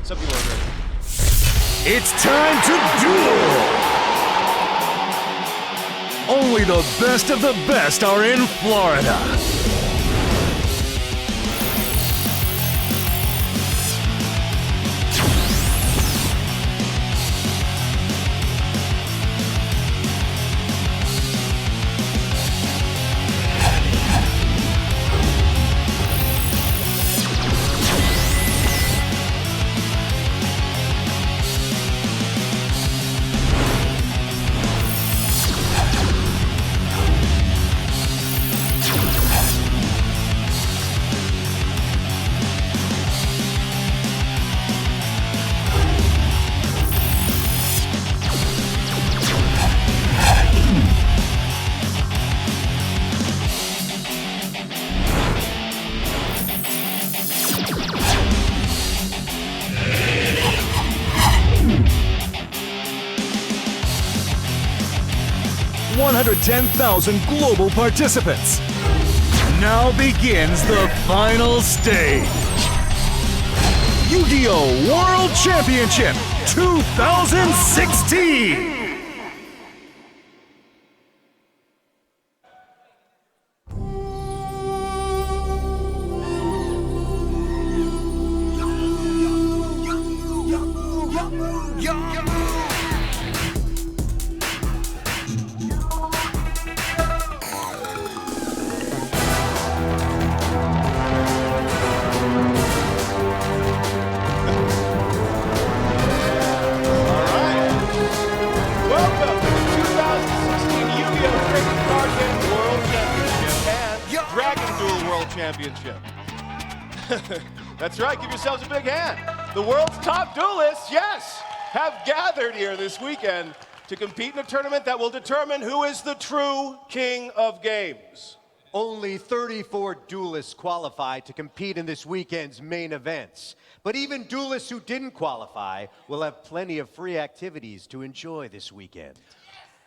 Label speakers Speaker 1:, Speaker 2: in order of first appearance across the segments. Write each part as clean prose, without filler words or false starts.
Speaker 1: Some people are ready.
Speaker 2: It's time to duel! Only the best of the best are in Florida. $110,000 global participants. Now begins the final stage. Yu-Gi-Oh! World Championship 2016!
Speaker 1: Championship. That's right, give yourselves a big hand. The world's top duelists, yes, have gathered here this weekend to compete in a tournament that will determine who is the true king of games.
Speaker 3: Only 34 duelists qualify to compete in this weekend's main events. But even duelists who didn't qualify will have plenty of free activities to enjoy this weekend.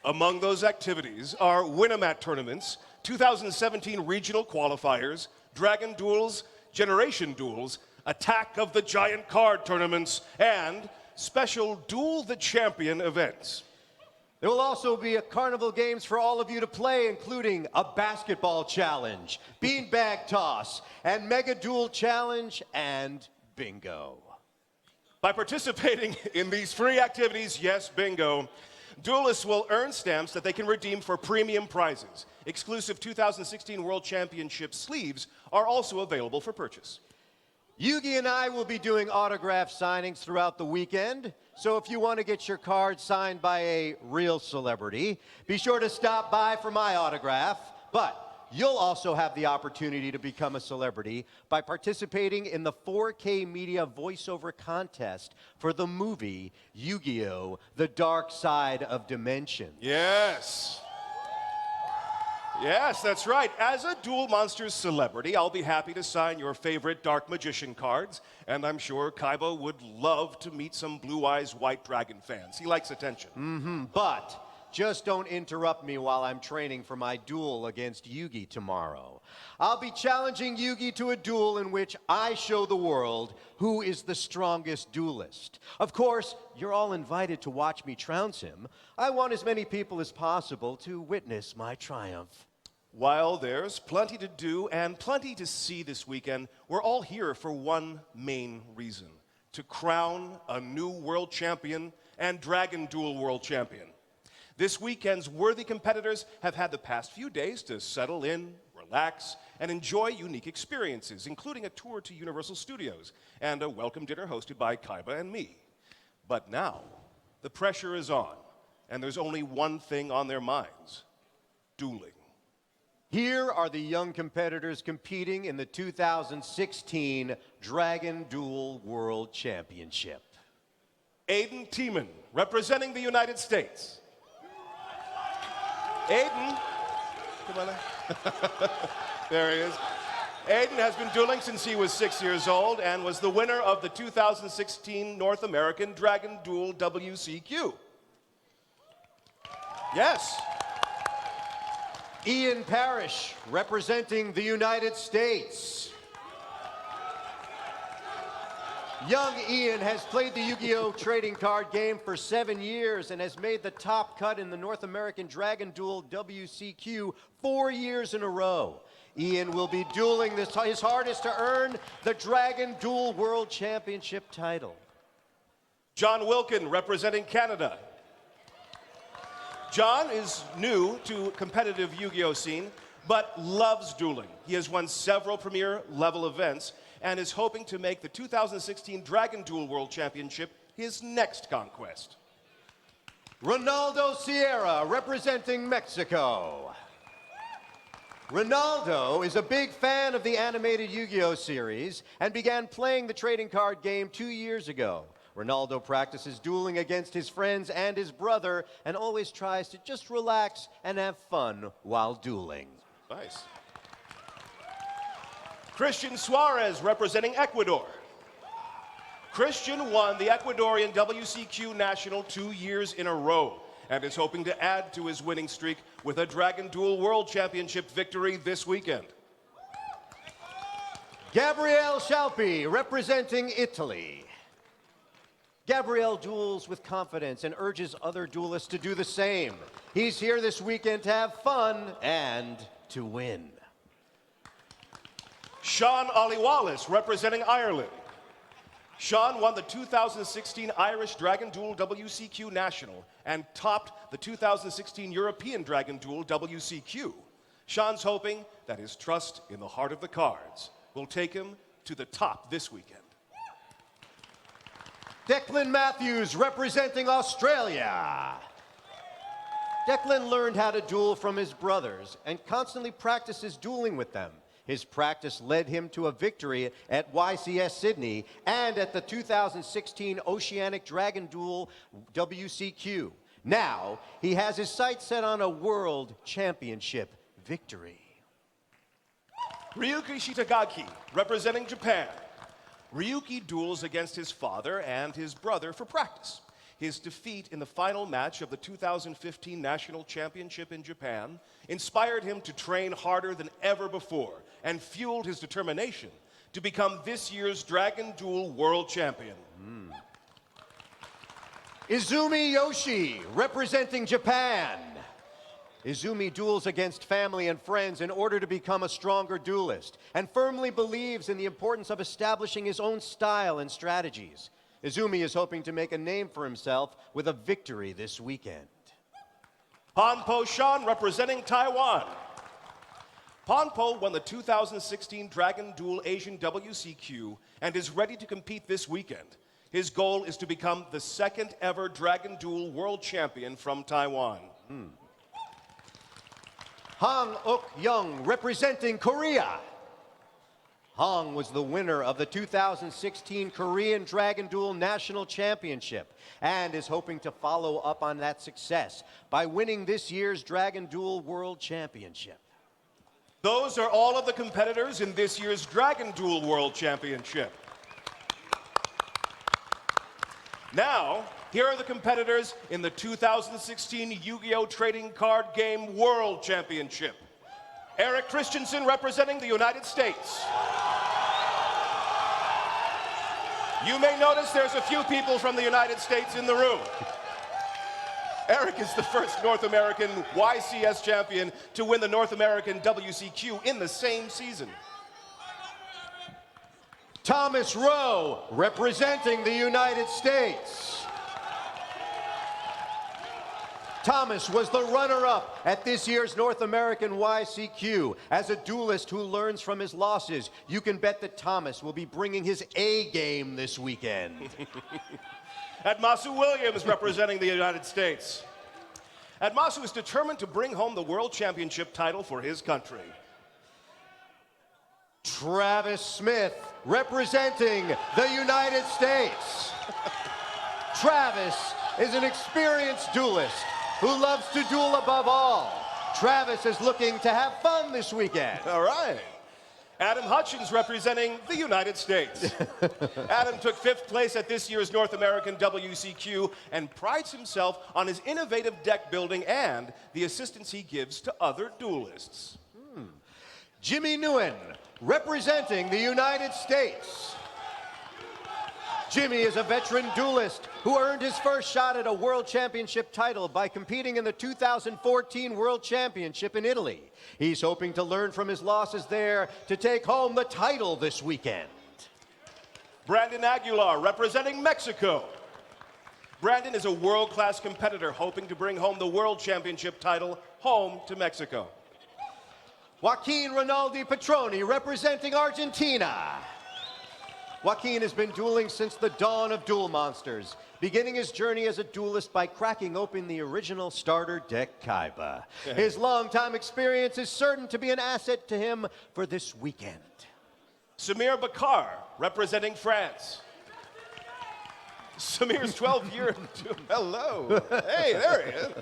Speaker 1: Among those activities are Win-A-Mat tournaments, 2017 regional qualifiers, Dragon Duels, Generation Duels, Attack of the Giant card tournaments, and special Duel the Champion events.
Speaker 3: There will also be a carnival games for all of you to play, including a basketball challenge, beanbag toss, and mega duel challenge, and bingo.
Speaker 1: By participating in these free activities, yes, bingo, duelists will earn stamps that they can redeem for premium prizes. Exclusive 2016 World Championship sleeves are also available for purchase.
Speaker 3: Yugi and I will be doing autograph signings throughout the weekend, so if you want to get your card signed by a real celebrity, be sure to stop by for my autograph. But you'll also have the opportunity to become a celebrity by participating in the 4K Media voiceover contest for the movie Yu-Gi-Oh! The Dark Side of Dimension.
Speaker 1: Yes. Yes, that's right. As a Duel Monsters celebrity, I'll be happy to sign your favorite Dark Magician cards, and I'm sure Kaiba would love to meet some Blue Eyes White Dragon fans. He likes attention.
Speaker 3: But just don't interrupt me while I'm training for my duel against Yugi tomorrow. I'll be challenging Yugi to a duel in which I show the world who is the strongest duelist. Of course, you're all invited to watch me trounce him. I want as many people as possible to witness my triumph.
Speaker 1: While there's plenty to do and plenty to see this weekend, we're all here for one main reason: to crown a new world champion and Dragon Duel world champion. This weekend's worthy competitors have had the past few days to settle in, relax, and enjoy unique experiences, including a tour to Universal Studios and a welcome dinner hosted by Kaiba and me. But now, the pressure is on, and there's only one thing on their minds: dueling.
Speaker 3: Here are the young competitors competing in the 2016 Dragon Duel World Championship.
Speaker 1: Aiden Tiemann, representing the United States. Aiden, come on. There he is. Aiden has been dueling since he was 6 years old and was the winner of the 2016 North American Dragon Duel WCQ. Yes.
Speaker 3: Ian Parrish, representing the United States. Young Ian has played the Yu-Gi-Oh! Trading card game for 7 years and has made the top cut in the North American Dragon Duel WCQ 4 years in a row. Ian will be dueling his hardest to earn the Dragon Duel World Championship title.
Speaker 1: John Wilkin, representing Canada. John is new to competitive Yu-Gi-Oh! Scene, but loves dueling. He has won several premier level events and is hoping to make the 2016 Dragon Duel World Championship his next conquest.
Speaker 3: Ronaldo Sierra, representing Mexico. Ronaldo is a big fan of the animated Yu-Gi-Oh! Series and began playing the trading card game 2 years ago. Ronaldo practices dueling against his friends and his brother and always tries to just relax and have fun while dueling.
Speaker 1: Nice. Christian Suarez, representing Ecuador. Christian won the Ecuadorian WCQ National 2 years in a row and is hoping to add to his winning streak with a Dragon Duel World Championship victory this weekend.
Speaker 3: Gabriele Scialpi, representing Italy. Gabriele duels with confidence and urges other duelists to do the same. He's here this weekend to have fun and to win.
Speaker 1: Sean Aliwalis, representing Ireland. Sean won the 2016 Irish Dragon Duel WCQ National and topped the 2016 European Dragon Duel WCQ. Sean's hoping that his trust in the heart of the cards will take him to the top this weekend.
Speaker 3: Declan Matthews, representing Australia. Declan learned how to duel from his brothers and constantly practices dueling with them. His practice led him to a victory at YCS Sydney and at the 2016 Oceanic Dragon Duel WCQ. Now, he has his sights set on a World Championship victory.
Speaker 1: Ryuki Shitagaki, representing Japan. Ryuki duels against his father and his brother for practice. His defeat in the final match of the 2015 National Championship in Japan inspired him to train harder than ever before and fueled his determination to become this year's Dragon Duel World Champion.
Speaker 3: Izumi Yoshi, representing Japan. Izumi duels against family and friends in order to become a stronger duelist and firmly believes in the importance of establishing his own style and strategies. Izumi is hoping to make a name for himself with a victory this weekend.
Speaker 1: Ponpo Shan, representing Taiwan. Ponpo won the 2016 Dragon Duel Asian WCQ and is ready to compete this weekend. His goal is to become the second ever Dragon Duel World Champion from Taiwan.
Speaker 3: Hong Uk-young, representing Korea. Hong was the winner of the 2016 Korean Dragon Duel National Championship and is hoping to follow up on that success by winning this year's Dragon Duel World Championship.
Speaker 1: Those are all of the competitors in this year's Dragon Duel World Championship. Now, here are the competitors in the 2016 Yu-Gi-Oh! Trading Card Game World Championship. Eric Christensen, representing the United States. You may notice there's a few people from the United States in the room. Eric is the first North American YCS champion to win the North American WCQ in the same season.
Speaker 3: Thomas Rowe, representing the United States. Thomas was the runner-up at this year's North American YCQ. As a duelist who learns from his losses, you can bet that Thomas will be bringing his A game this weekend.
Speaker 1: Admasu Williams, representing the United States. Admasu is determined to bring home the World Championship title for his country.
Speaker 3: Travis Smith, representing the United States. Travis is an experienced duelist who loves to duel above all. Travis is looking to have fun this weekend.
Speaker 1: All right. Adam Hutchins, representing the United States. Adam took 5th place at this year's North American WCQ and prides himself on his innovative deck building and the assistance he gives to other duelists.
Speaker 3: Jimmy Nguyen, representing the United States. Jimmy is a veteran duelist who earned his first shot at a World Championship title by competing in the 2014 World Championship in Italy. He's hoping to learn from his losses there to take home the title this weekend.
Speaker 1: Brandon Aguilar, representing Mexico. Brandon is a world-class competitor hoping to bring home the World Championship title home to Mexico.
Speaker 3: Joaquin Rinaldi Petroni, representing Argentina. Joaquin has been dueling since the dawn of Duel Monsters, beginning his journey as a duelist by cracking open the original starter deck Kaiba. His longtime experience is certain to be an asset to him for this weekend.
Speaker 1: Samir Bachar, representing France. Samir's 12-year... Hello. Hey, there he is.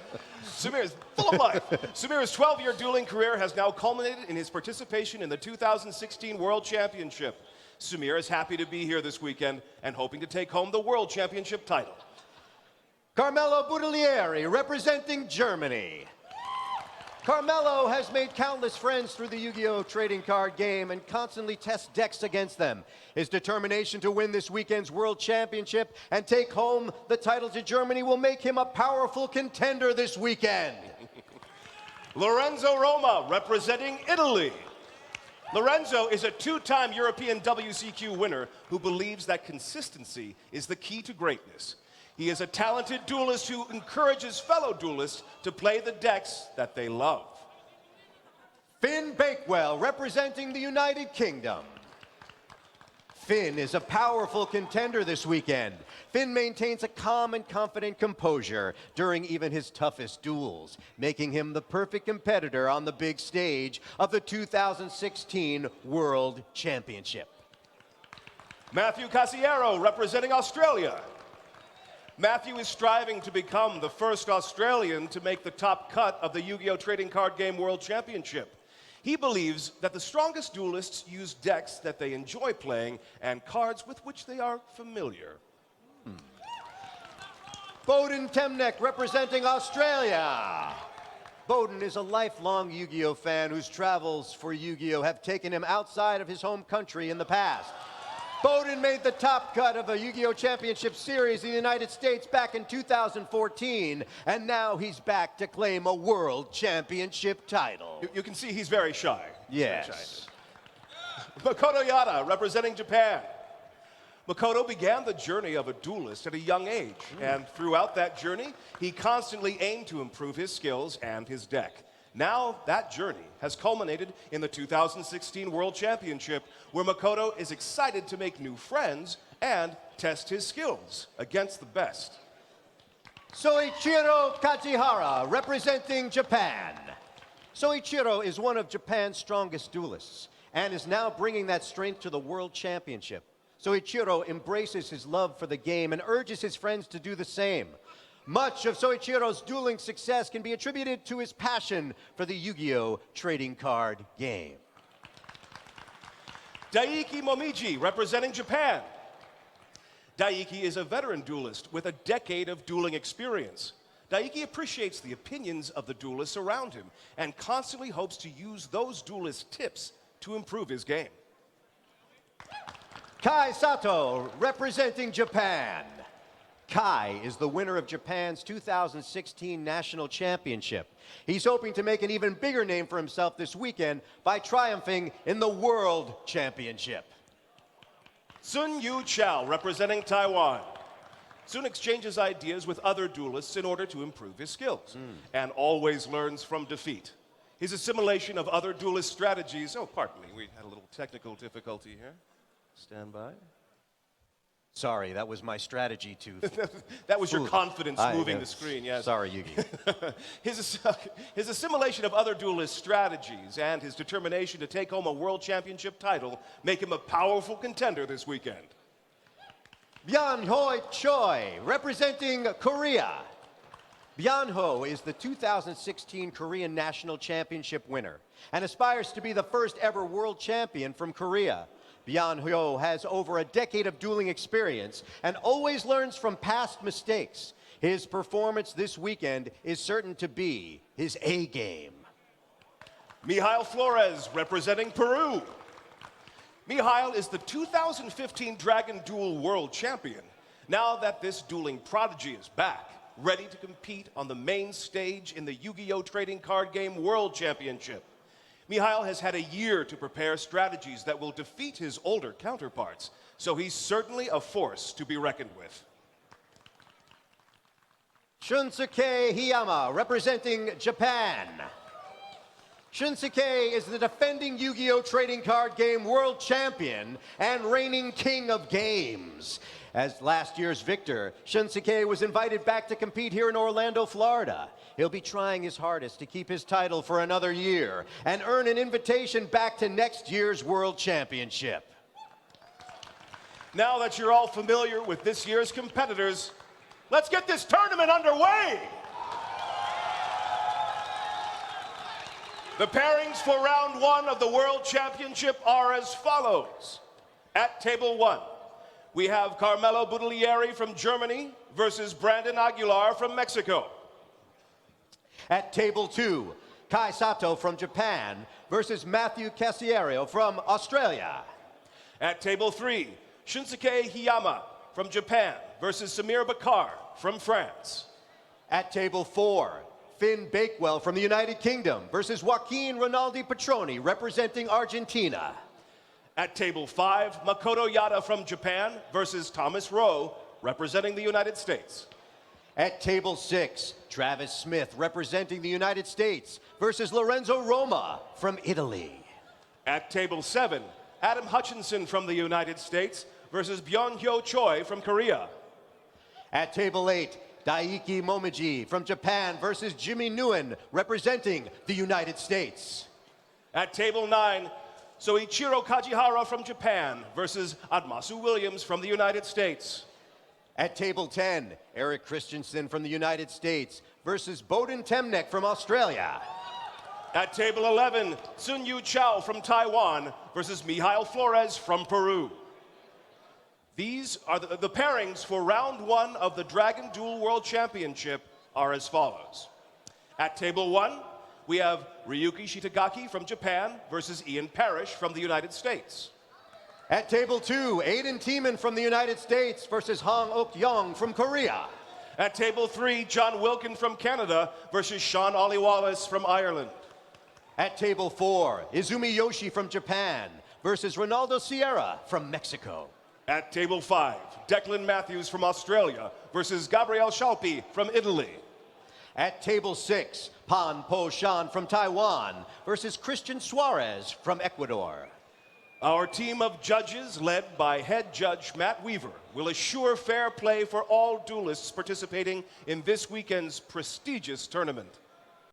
Speaker 1: Samir's full of life. Samir's 12-year dueling career has now culminated in his participation in the 2016 World Championship. Samir is happy to be here this weekend and hoping to take home the World Championship title.
Speaker 3: Carmelo Budelieri, representing Germany. Carmelo has made countless friends through the Yu-Gi-Oh! Trading card game and constantly tests decks against them. His determination to win this weekend's World Championship and take home the title to Germany will make him a powerful contender this weekend.
Speaker 1: Lorenzo Roma, representing Italy. Lorenzo is a two-time European WCQ winner who believes that consistency is the key to greatness. He is a talented duelist who encourages fellow duelists to play the decks that they love.
Speaker 3: Finn Bakewell, representing the United Kingdom. Finn is a powerful contender this weekend. Finn maintains a calm and confident composure during even his toughest duels, making him the perfect competitor on the big stage of the 2016 World Championship.
Speaker 1: Matthew Casiero, representing Australia. Matthew is striving to become the first Australian to make the top cut of the Yu-Gi-Oh! Trading Card Game World Championship. He believes that the strongest duelists use decks that they enjoy playing and cards with which they are familiar.
Speaker 3: Bowden Temnek, representing Australia. Bowden is a lifelong Yu-Gi-Oh! Fan whose travels for Yu-Gi-Oh! Have taken him outside of his home country in the past. Bowden made the top cut of a Yu-Gi-Oh! Championship series in the United States back in 2014, and now he's back to claim a World Championship title.
Speaker 1: You can see he's very shy.
Speaker 3: Yes.
Speaker 1: Makoto Yada, representing Japan. Makoto began the journey of a duelist at a young age, and throughout that journey, he constantly aimed to improve his skills and his deck. Now, that journey has culminated in the 2016 World Championship, where Makoto is excited to make new friends and test his skills against the best.
Speaker 3: Soichiro Kachihara, representing Japan. Soichiro is one of Japan's strongest duelists and is now bringing that strength to the World Championship. Soichiro embraces his love for the game and urges his friends to do the same. Much of Soichiro's dueling success can be attributed to his passion for the Yu-Gi-Oh! Trading card game.
Speaker 1: Daiki Momiji, representing Japan. Daiki is a veteran duelist with a decade of dueling experience. Daiki appreciates the opinions of the duelists around him and constantly hopes to use those duelist tips to improve his game.
Speaker 3: Kai Sato, representing Japan. Kai is the winner of Japan's 2016 National Championship. He's hoping to make an even bigger name for himself this weekend by triumphing in the World Championship.
Speaker 1: Sun Yu Chao, representing Taiwan. Sun exchanges ideas with other duelists in order to improve his skills and always learns from defeat. His assimilation of other duelist strategies... Oh, pardon me, we had a little technical difficulty here. Stand by.
Speaker 3: Sorry, that was my strategy to...
Speaker 1: That was your confidence moving the screen, yes.
Speaker 3: Sorry, Yugi.
Speaker 1: His assimilation of other duelist strategies and his determination to take home a World Championship title make him a powerful contender this weekend.
Speaker 3: Byung-Hoi Choi, representing Korea. Byung-Ho is the 2016 Korean National Championship winner and aspires to be the first ever world champion from Korea. Byung-Ho has over a decade of dueling experience and always learns from past mistakes. His performance this weekend is certain to be his A game.
Speaker 1: Mijail Flores, representing Peru. Mikhail is the 2015 Dragon Duel World Champion. Now that this dueling prodigy is back, ready to compete on the main stage in the Yu-Gi-Oh! Trading Card Game World Championship. Mikhail has had a year to prepare strategies that will defeat his older counterparts, so he's certainly a force to be reckoned with.
Speaker 3: Shunsuke Hiyama, representing Japan. Shunsuke is the defending Yu-Gi-Oh! Trading Card Game World Champion and reigning king of games. As last year's victor, Shunsuke was invited back to compete here in Orlando, Florida. He'll be trying his hardest to keep his title for another year and earn an invitation back to next year's World Championship.
Speaker 1: Now that you're all familiar with this year's competitors, let's get this tournament underway! The pairings for round one of the World Championship are as follows. At table one, we have Carmelo Buttalieri from Germany versus Brandon Aguilar from Mexico.
Speaker 3: At table two, Kai Sato from Japan versus Matthew Cassiero from Australia.
Speaker 1: At table three, Shunsuke Hiyama from Japan versus Samir Bachar from France.
Speaker 3: At table four, Finn Bakewell from the United Kingdom versus Joaquin Rinaldi Petroni representing Argentina.
Speaker 1: At table five, Makoto Yada from Japan versus Thomas Rowe representing the United States.
Speaker 3: At table six, Travis Smith representing the United States versus Lorenzo Roma from Italy.
Speaker 1: At table seven, Adam Hutchinson from the United States versus Byung-Hyo Choi from Korea.
Speaker 3: At table eight, Daiki Momiji from Japan versus Jimmy Nguyen representing the United States.
Speaker 1: At table nine, Soichiro Kajihara from Japan versus Admasu Williams from the United States.
Speaker 3: At table 10, Eric Christensen from the United States versus Bowden Temnek from Australia.
Speaker 1: At table 11, Sun Yu Chao from Taiwan versus Mijail Flores from Peru. These are the pairings for round one of the Dragon Duel World Championship are as follows. At table one, we have Ryuki Shitagaki from Japan versus Ian Parrish from the United States.
Speaker 3: At table two, Aiden Tiemann from the United States versus Hong Ok-yong from Korea.
Speaker 1: At table three, John Wilkin from Canada versus Sean Ollie Wallace from Ireland.
Speaker 3: At table four, Izumi Yoshi from Japan versus Ronaldo Sierra from Mexico.
Speaker 1: At table five, Declan Matthews from Australia versus Gabriel Shalpi from Italy.
Speaker 3: At table six, Pan Po Shan from Taiwan versus Christian Suarez from Ecuador.
Speaker 1: Our team of judges, led by head judge Matt Weaver, will assure fair play for all duelists participating in this weekend's prestigious tournament.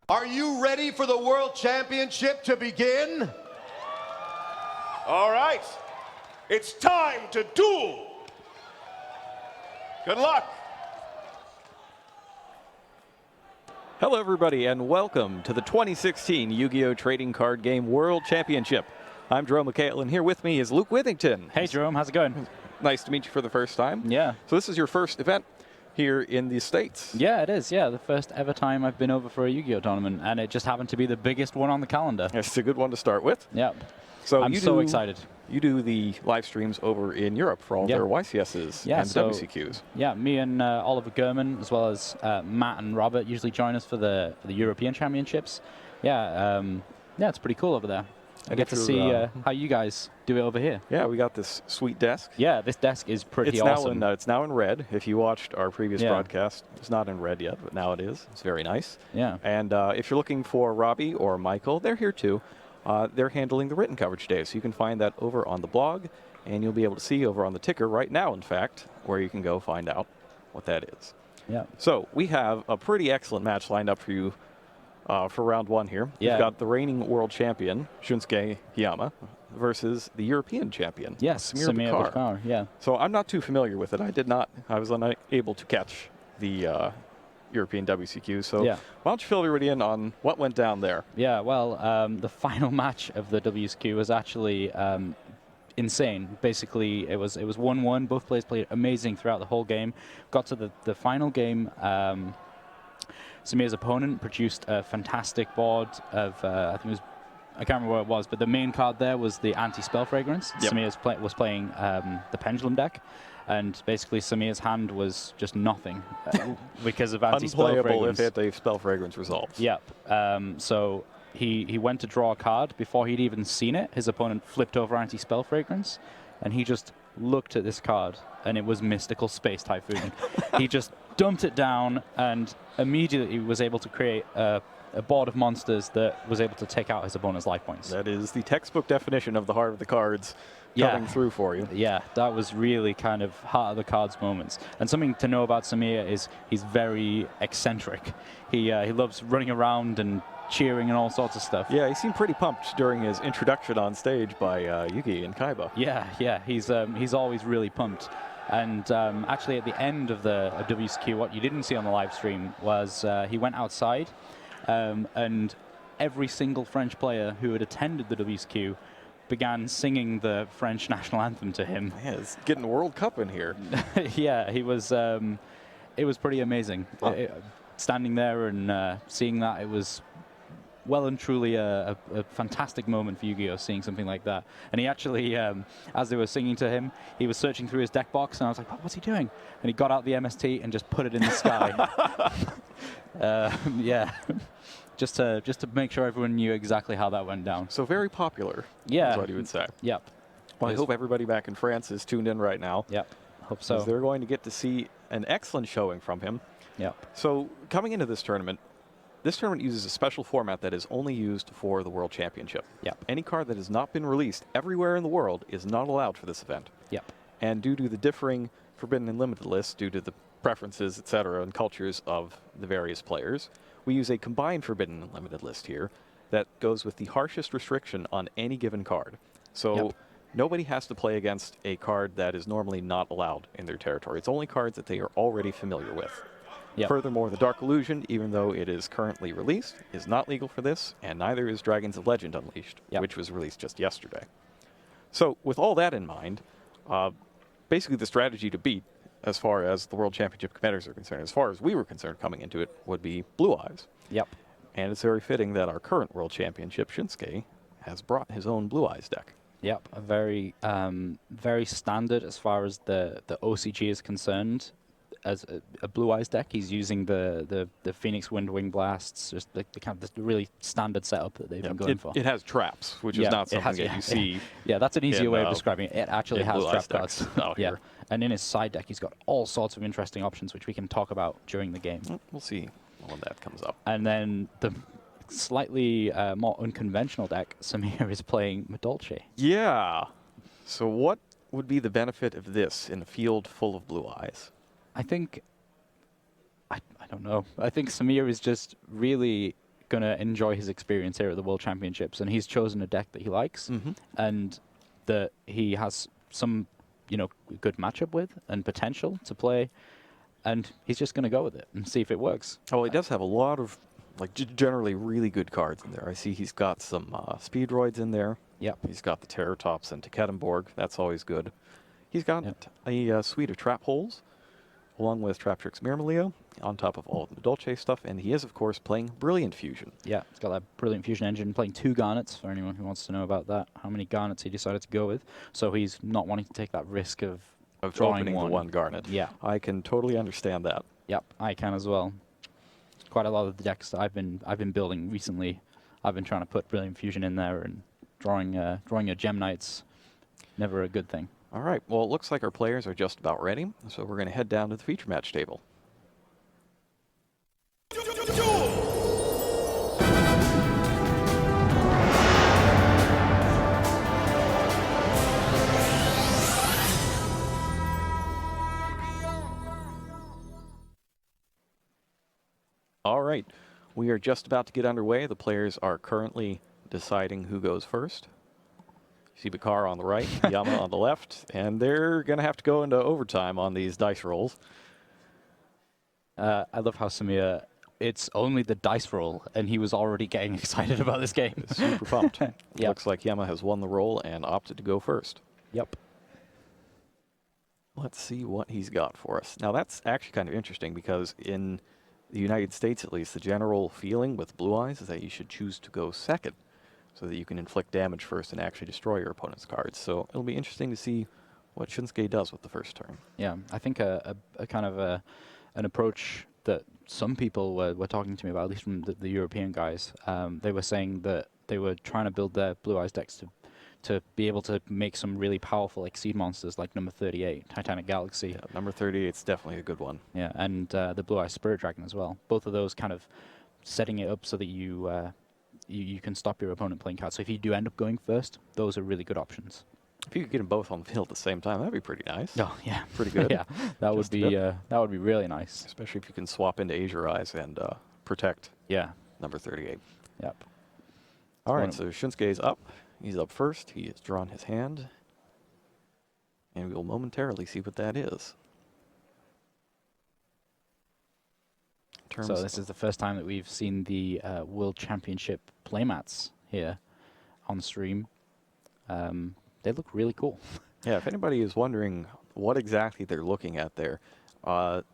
Speaker 3: Are you ready for the World Championship to begin?
Speaker 1: All right, it's time to duel. Good luck.
Speaker 4: Hello, everybody, and welcome to the 2016 Yu-Gi-Oh! Trading Card Game World Championship. I'm Jerome McHale, and here with me is Luke Withington.
Speaker 5: Hey, Jerome, how's it going?
Speaker 4: Nice to meet you for the first time.
Speaker 5: Yeah.
Speaker 4: So this is your first event here in the States.
Speaker 5: Yeah, it is. Yeah, the first ever time I've been over for a Yu-Gi-Oh! Tournament, and it just happened to be the biggest one on the calendar.
Speaker 4: It's a good one to start with.
Speaker 5: Yeah.
Speaker 4: So
Speaker 5: I'm so excited.
Speaker 4: You do the live streams over in Europe for all their YCSs and WCQs.
Speaker 5: Yeah, me and Oliver Gurman, as well as Matt and Robert, usually join us for the European Championships. Yeah, yeah, it's pretty cool over there. I get to see how you guys do it over here.
Speaker 4: Yeah, we got this sweet desk.
Speaker 5: Yeah, this desk is pretty awesome.
Speaker 4: It's now in red. If you watched our previous broadcast, it's not in red yet, but now it is. It's very nice.
Speaker 5: Yeah.
Speaker 4: And if you're looking for Robbie or Michael, they're here too. They're handling the written coverage today, so you can find that over on the blog, and you'll be able to see over on the ticker right now, in fact, where you can go find out what that is.
Speaker 5: Yeah.
Speaker 4: So we have a pretty excellent match lined up for you for round one here.
Speaker 5: Yeah.
Speaker 4: We've got the reigning world champion, Shunsuke Hiyama, versus the European champion,
Speaker 5: Yes,
Speaker 4: Samir
Speaker 5: Bachar. Yeah.
Speaker 4: So I'm not too familiar with it. I was unable to catch the European WCQ. So
Speaker 5: Yeah.
Speaker 4: why don't you fill everybody in on what went down there?
Speaker 5: Yeah, well, the final match of the WSQ was actually insane. Basically, it was 1-1. Both players played amazing throughout the whole game. Got to the final game. Samir's opponent produced a fantastic board of, I think it was I can't remember what it was, but the main card there was the anti-spell fragrance.
Speaker 4: Yep.
Speaker 5: Samir was playing the pendulum deck, and basically Samir's hand was just nothing because of anti-spell
Speaker 4: Unplayable
Speaker 5: fragrance.
Speaker 4: if a spell fragrance resolves.
Speaker 5: Yep. So he went to draw a card. Before he'd even seen it, his opponent flipped over anti-spell fragrance, and he just looked at this card, and it was Mystical Space Typhoon. He just dumped it down and immediately was able to create a board of monsters that was able to take out his opponent's life points.
Speaker 4: That is the textbook definition of the heart of the cards coming through for you.
Speaker 5: Yeah, that was really kind of heart of the cards moments. And something to know about Samir is he's very eccentric. He loves running around and cheering and all sorts of stuff.
Speaker 4: Yeah, he seemed pretty pumped during his introduction on stage by Yugi and Kaiba.
Speaker 5: Yeah, he's always really pumped. And actually, at the end of the WSQ, what you didn't see on the live stream was he went outside, and every single French player who had attended the WSQ began singing the French national anthem to him.
Speaker 4: Yeah, it's getting the World Cup in here.
Speaker 5: Yeah, he was. It was pretty amazing. Standing there and seeing that, it was well and truly a fantastic moment for Yu-Gi-Oh! Seeing something like that. And he actually, as they were singing to him, he was searching through his deck box, and I was like, what's he doing? And he got out the MST and just put it in the sky. Yeah, just to make sure everyone knew exactly how that went down.
Speaker 4: So very popular,
Speaker 5: Yeah.
Speaker 4: is what you would say.
Speaker 5: Yep.
Speaker 4: Well, I hope everybody back in France is tuned in right now.
Speaker 5: Yep. Hope
Speaker 4: So
Speaker 5: so.
Speaker 4: they're going to get to see an excellent showing from him.
Speaker 5: Yep.
Speaker 4: So coming into this tournament uses a special format that is only used for the World Championship.
Speaker 5: Yep.
Speaker 4: Any card that has not been released everywhere in the world is not allowed for this event.
Speaker 5: Yep.
Speaker 4: And due to the differing Forbidden and Limited lists, due to the preferences, etc., and cultures of the various players, we use a combined Forbidden and Limited list here that goes with the harshest restriction on any given card. So
Speaker 5: Yep.
Speaker 4: nobody has to play against a card that is normally not allowed in their territory. It's only cards that they are already familiar with.
Speaker 5: Yep.
Speaker 4: Furthermore, the Dark Illusion, even though it is currently released, is not legal for this, and neither is Dragons of Legend Unleashed,
Speaker 5: Yep.
Speaker 4: which was released just yesterday. So with all that in mind, basically the strategy to beat, as far as the World Championship competitors are concerned, as far as we were concerned coming into it, would be Blue Eyes.
Speaker 5: Yep.
Speaker 4: And it's very fitting that our current World Championship, Shinsuke, has brought his own Blue Eyes deck.
Speaker 5: Yep. A very standard as far as the OCG is concerned. As a Blue Eyes deck, he's using the Phoenix Wind Wing Blasts, just the kind of the really standard setup that they've been going for.
Speaker 4: It has traps, which is
Speaker 5: Yeah,
Speaker 4: not
Speaker 5: it has-
Speaker 4: something that you see.
Speaker 5: Yeah, that's an easier
Speaker 4: in,
Speaker 5: way of describing it. It actually
Speaker 4: in
Speaker 5: has
Speaker 4: Blue Eyes
Speaker 5: trap cards.
Speaker 4: decks out
Speaker 5: Yeah,
Speaker 4: here.
Speaker 5: and in his side deck, he's got all sorts of interesting options, which we can talk about during the game.
Speaker 4: We'll see when that comes up.
Speaker 5: And then the slightly more unconventional deck, Samir is playing Madolche.
Speaker 4: Yeah. So what would be the benefit of this in a field full of Blue Eyes?
Speaker 5: I think, I don't know. I think Samir is just really going to enjoy his experience here at the World Championships, and he's chosen a deck that he likes and that he has some, good matchup with and potential to play, and he's just going to go with it and see if it works.
Speaker 4: Oh, he does have a lot of, generally really good cards in there. I see he's got some Speedroids in there.
Speaker 5: Yep.
Speaker 4: He's got the Terratops and Teketenborg. That's always good. He's got a suite of Trap Holes, along with Traptrix Myrmileo, on top of all of the Dolce stuff, and he is, of course, playing Brilliant Fusion.
Speaker 5: Yeah, he's got that Brilliant Fusion engine, playing 2 Garnets, for anyone who wants to know about that, how many Garnets he decided to go with. So he's not wanting to take that risk of drawing
Speaker 4: opening the one Garnet.
Speaker 5: Yeah.
Speaker 4: I can totally understand that.
Speaker 5: Yep, I can as well. Quite a lot of the decks that I've been building recently, I've been trying to put Brilliant Fusion in there, and drawing a Gem Knight's never a good thing.
Speaker 4: All right, well, it looks like our players are just about ready, so we're going to head down to the feature match table. All right, we are just about to get underway. The players are currently deciding who goes first. See Bachar on the right, Hiyama on the left, and they're going to have to go into overtime on these dice rolls.
Speaker 5: I love how Samir, it's only the dice roll, and he was already getting excited about this game.
Speaker 4: Super pumped.
Speaker 5: Yep.
Speaker 4: Looks like Hiyama has won the roll and opted to go first.
Speaker 5: Yep.
Speaker 4: Let's see what he's got for us. Now, that's actually kind of interesting because in the United States, at least, the general feeling with Blue Eyes is that you should choose to go second. so that you can inflict damage first and actually destroy your opponent's cards. So it'll be interesting to see what Shunsuke does with the first turn.
Speaker 5: Yeah, I think a kind of an approach that some people were talking to me about, at least from the European guys, they were saying that they were trying to build their Blue Eyes decks to be able to make some really powerful Exceed monsters like number 38, Titanic Galaxy.
Speaker 4: Yeah, number 38 is definitely a good one.
Speaker 5: Yeah, and the Blue Eyes Spirit Dragon as well. Both of those kind of setting it up so that you can stop your opponent playing cards. So if you do end up going first, those are really good options.
Speaker 4: If you could get them both on the field at the same time, that'd be pretty nice.
Speaker 5: Oh yeah,
Speaker 4: Pretty good.
Speaker 5: Yeah, that would be really nice.
Speaker 4: Especially if you can swap into Azure Eyes and protect
Speaker 5: Yeah.
Speaker 4: number 38.
Speaker 5: Yep.
Speaker 4: All right, so Shunsuke's up. He's up first. He has drawn his hand. And we will momentarily see what that is.
Speaker 5: So this is the first time that we've seen the World Championship playmats here on stream. They look really cool.
Speaker 4: Yeah, if anybody is wondering what exactly they're looking at there,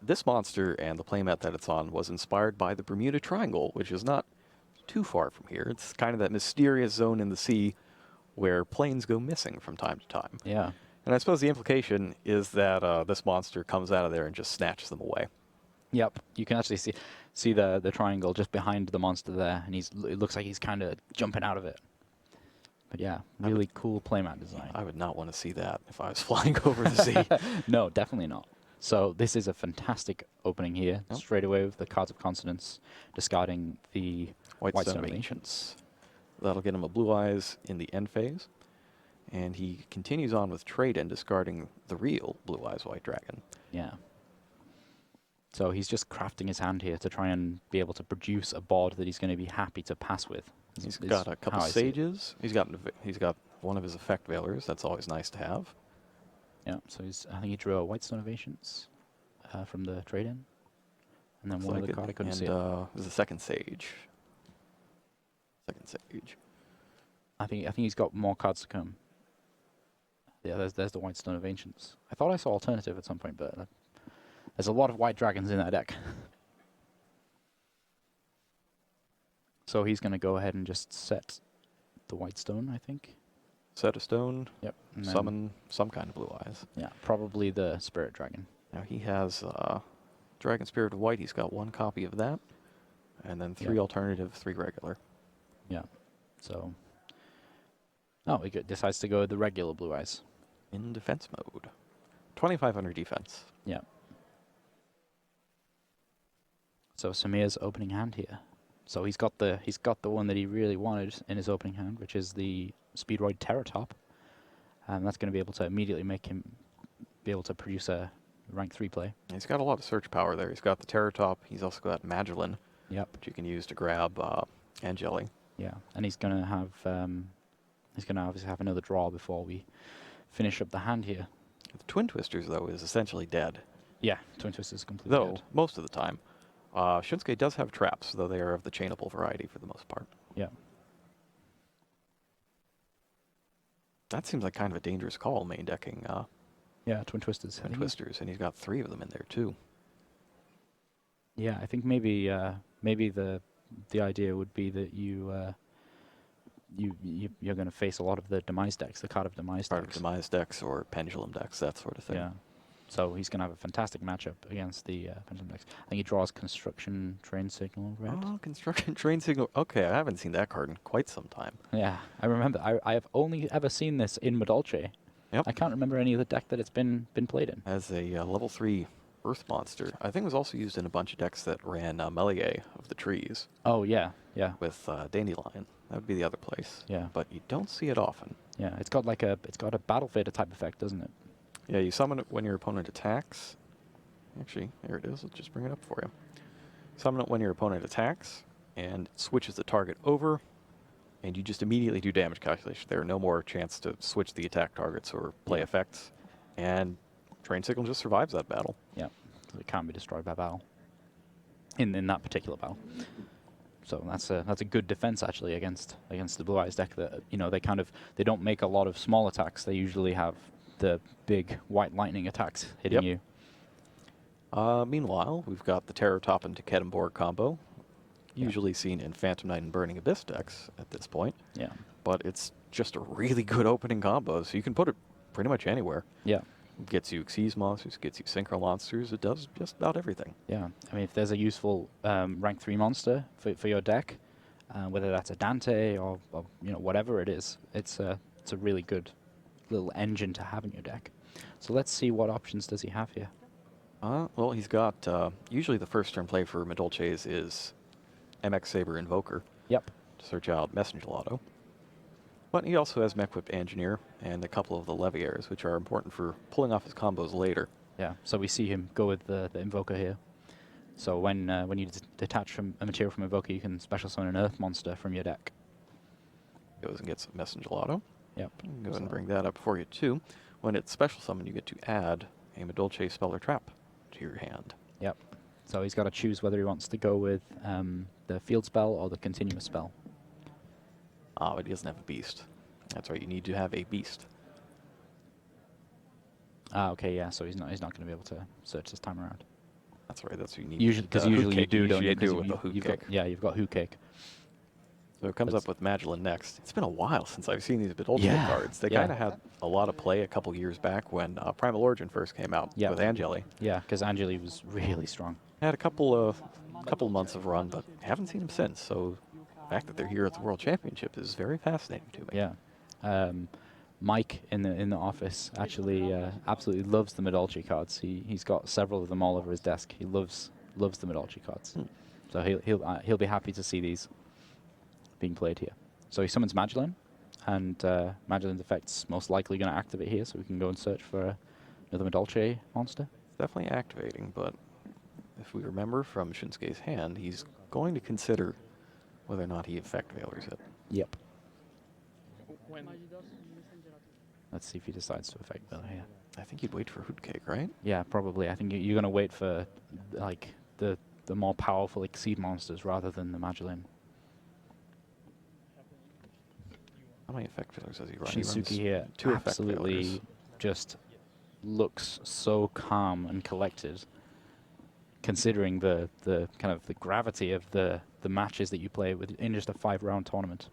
Speaker 4: this monster and the playmat that it's on was inspired by the Bermuda Triangle, which is not too far from here. It's kind of that mysterious zone in the sea where planes go missing from time to time.
Speaker 5: Yeah.
Speaker 4: And I suppose the implication is that this monster comes out of there and just snatches them away.
Speaker 5: Yep. You can actually see the triangle just behind the monster there, and it looks like he's kind of jumping out of it. But yeah, really cool playmat design.
Speaker 4: I would not want to see that if I was flying over the sea.
Speaker 5: No, definitely not. So this is a fantastic opening here, straight away with the Cards of Consonance, discarding the White Stone of Ancients.
Speaker 4: That'll get him a Blue Eyes in the end phase. And he continues on with Trade and discarding the real Blue Eyes White Dragon.
Speaker 5: Yeah. So he's just crafting his hand here to try and be able to produce a board that he's going to be happy to pass with.
Speaker 4: He's got a couple Sages. He's got one of his Effect Veilers. That's always nice to have.
Speaker 5: Yeah, so I think he drew a White Stone of Ancients from the trade-in. And then
Speaker 4: Looks
Speaker 5: one
Speaker 4: like
Speaker 5: of the card I couldn't see.
Speaker 4: There's a second Sage. Second Sage.
Speaker 5: I think he's got more cards to come. Yeah, there's the White Stone of Ancients. I thought I saw Alternative at some point, but there's a lot of White Dragons in that deck. So he's going to go ahead and just set the White Stone, I think.
Speaker 4: Set a stone.
Speaker 5: Yep.
Speaker 4: Summon some kind of Blue Eyes.
Speaker 5: Yeah, probably the Spirit Dragon.
Speaker 4: Now he has Dragon Spirit of White. He's got one copy of that. And then 3 alternative, 3 regular.
Speaker 5: Yeah. So. Oh, he decides to go with the regular Blue Eyes.
Speaker 4: In defense mode. 2,500 defense.
Speaker 5: Yeah. So Samir's opening hand here. So he's got the one that he really wanted in his opening hand, which is the Speedroid Terratop. And that's going to be able to immediately make him be able to produce a rank 3 play.
Speaker 4: He's got a lot of search power there. He's got the Terratop. He's also got Magellin.
Speaker 5: Yep.
Speaker 4: Which you can use to grab Angeli.
Speaker 5: Yeah, and he's going to have obviously have another draw before we finish up the hand here.
Speaker 4: The Twin Twisters, though, is essentially dead.
Speaker 5: Yeah, Twin Twisters completely dead.
Speaker 4: Most of the time. Shunsuke does have traps, though they are of the chainable variety for the most part.
Speaker 5: Yeah.
Speaker 4: That seems like kind of a dangerous call, main decking.
Speaker 5: Yeah, Twin Twisters.
Speaker 4: Twin Twisters, and he's got 3 of them in there, too.
Speaker 5: Yeah, I think maybe the idea would be that you're going to face a lot of the Demise decks, the Card of Demise decks.
Speaker 4: Part of Demise decks or Pendulum decks, that sort of thing.
Speaker 5: Yeah. So he's going to have a fantastic matchup against the Pendulum decks. I think he draws Construction Train Signal red.
Speaker 4: Oh, Construction Train Signal. Okay, I haven't seen that card in quite some time.
Speaker 5: Yeah, I remember. I have only ever seen this in Modolce.
Speaker 4: Yep.
Speaker 5: I can't remember any of the deck that it's been played in.
Speaker 4: As a level 3 Earth monster. I think it was also used in a bunch of decks that ran Melier of the Trees.
Speaker 5: Oh, yeah, yeah.
Speaker 4: With Dandelion. That would be the other place.
Speaker 5: Yeah.
Speaker 4: But you don't see it often.
Speaker 5: Yeah, it's got a Battle Fader type effect, doesn't it?
Speaker 4: Yeah, you summon it when your opponent attacks. Actually, there it is. Let's just bring it up for you. Summon it when your opponent attacks, and it switches the target over, and you just immediately do damage calculation. There are no more chance to switch the attack targets or play effects, and Train Signal just survives that battle.
Speaker 5: Yeah, it can't be destroyed by battle. In that particular battle. So that's a good defense actually against the Blue Eyes deck. That they don't make a lot of small attacks. They usually have the big white lightning attacks hitting you.
Speaker 4: Meanwhile, we've got the Terratop into Kedemborg combo. usually seen in Phantom Knight and Burning Abyss decks at this point.
Speaker 5: Yeah.
Speaker 4: But it's just a really good opening combo, so you can put it pretty much anywhere.
Speaker 5: Yeah.
Speaker 4: Gets you Xyz monsters, gets you Synchro monsters, it does just about everything.
Speaker 5: Yeah. I mean, if there's a useful rank 3 monster for your deck, whether that's a Dante or whatever it is, it's a really good little engine to have in your deck. So let's see what options does he have here.
Speaker 4: Well, he's got, usually the first turn play for Medolches is MX Saber Invoker
Speaker 5: Yep.
Speaker 4: to search out Messenger Lotto. But he also has Mech-Whipped Engineer and a couple of the Leviaires, which are important for pulling off his combos later.
Speaker 5: Yeah. So we see him go with the Invoker here. So when you detach from a material from Invoker, you can special summon an Earth monster from your deck.
Speaker 4: Goes and gets Messenger Lotto.
Speaker 5: Yep.
Speaker 4: Go ahead and bring that up for you, too. When it's special summon, you get to add a Medolche Spell or Trap to your hand.
Speaker 5: Yep. So he's got to choose whether he wants to go with the field spell or the continuous spell.
Speaker 4: But he doesn't have a beast. That's right, you need to have a beast.
Speaker 5: Okay, yeah. So he's not going to be able to search this time around.
Speaker 4: That's right, that's what you need.
Speaker 5: Usually, because usually you do, don't you?
Speaker 4: do it with a hook
Speaker 5: You've
Speaker 4: kick.
Speaker 5: got, yeah, you've got hook kick.
Speaker 4: So it comes up with Magellin next. It's been a while since I've seen these Medolche
Speaker 5: Yeah.
Speaker 4: cards. They
Speaker 5: Yeah.
Speaker 4: kind of had a lot of play a couple years back when Primal Origin first came out
Speaker 5: Yeah.
Speaker 4: with Angeli.
Speaker 5: Yeah, because Angeli was really strong.
Speaker 4: Had a couple of months of run, but haven't seen him since. So the fact that they're here at the World Championship is very fascinating to me.
Speaker 5: Yeah. Mike in the office actually absolutely loves the Medolche cards. He's got several of them all over his desk. He loves the Medolche cards. So he'll be happy to see these being played here. So he summons Magellin, and Magellin's effect's most likely going to activate here, so we can go and search for another Medolche monster.
Speaker 4: It's definitely activating, but if we remember from Shinsuke's hand, he's going to consider whether or not he effect veilers it.
Speaker 5: Yep. Let's see if he decides to effect veil here.
Speaker 4: I think he'd wait for Hoot Cake, right?
Speaker 5: Yeah, probably. I think you're going to wait for like the more powerful Exceed monsters rather than the Magellin.
Speaker 4: How many effect veilers does he run? He runs
Speaker 5: Shinsuke here
Speaker 4: 2 effect
Speaker 5: absolutely
Speaker 4: veilers.
Speaker 5: just looks so calm and collected, considering the kind of the gravity of the matches that you play in just a 5-round tournament.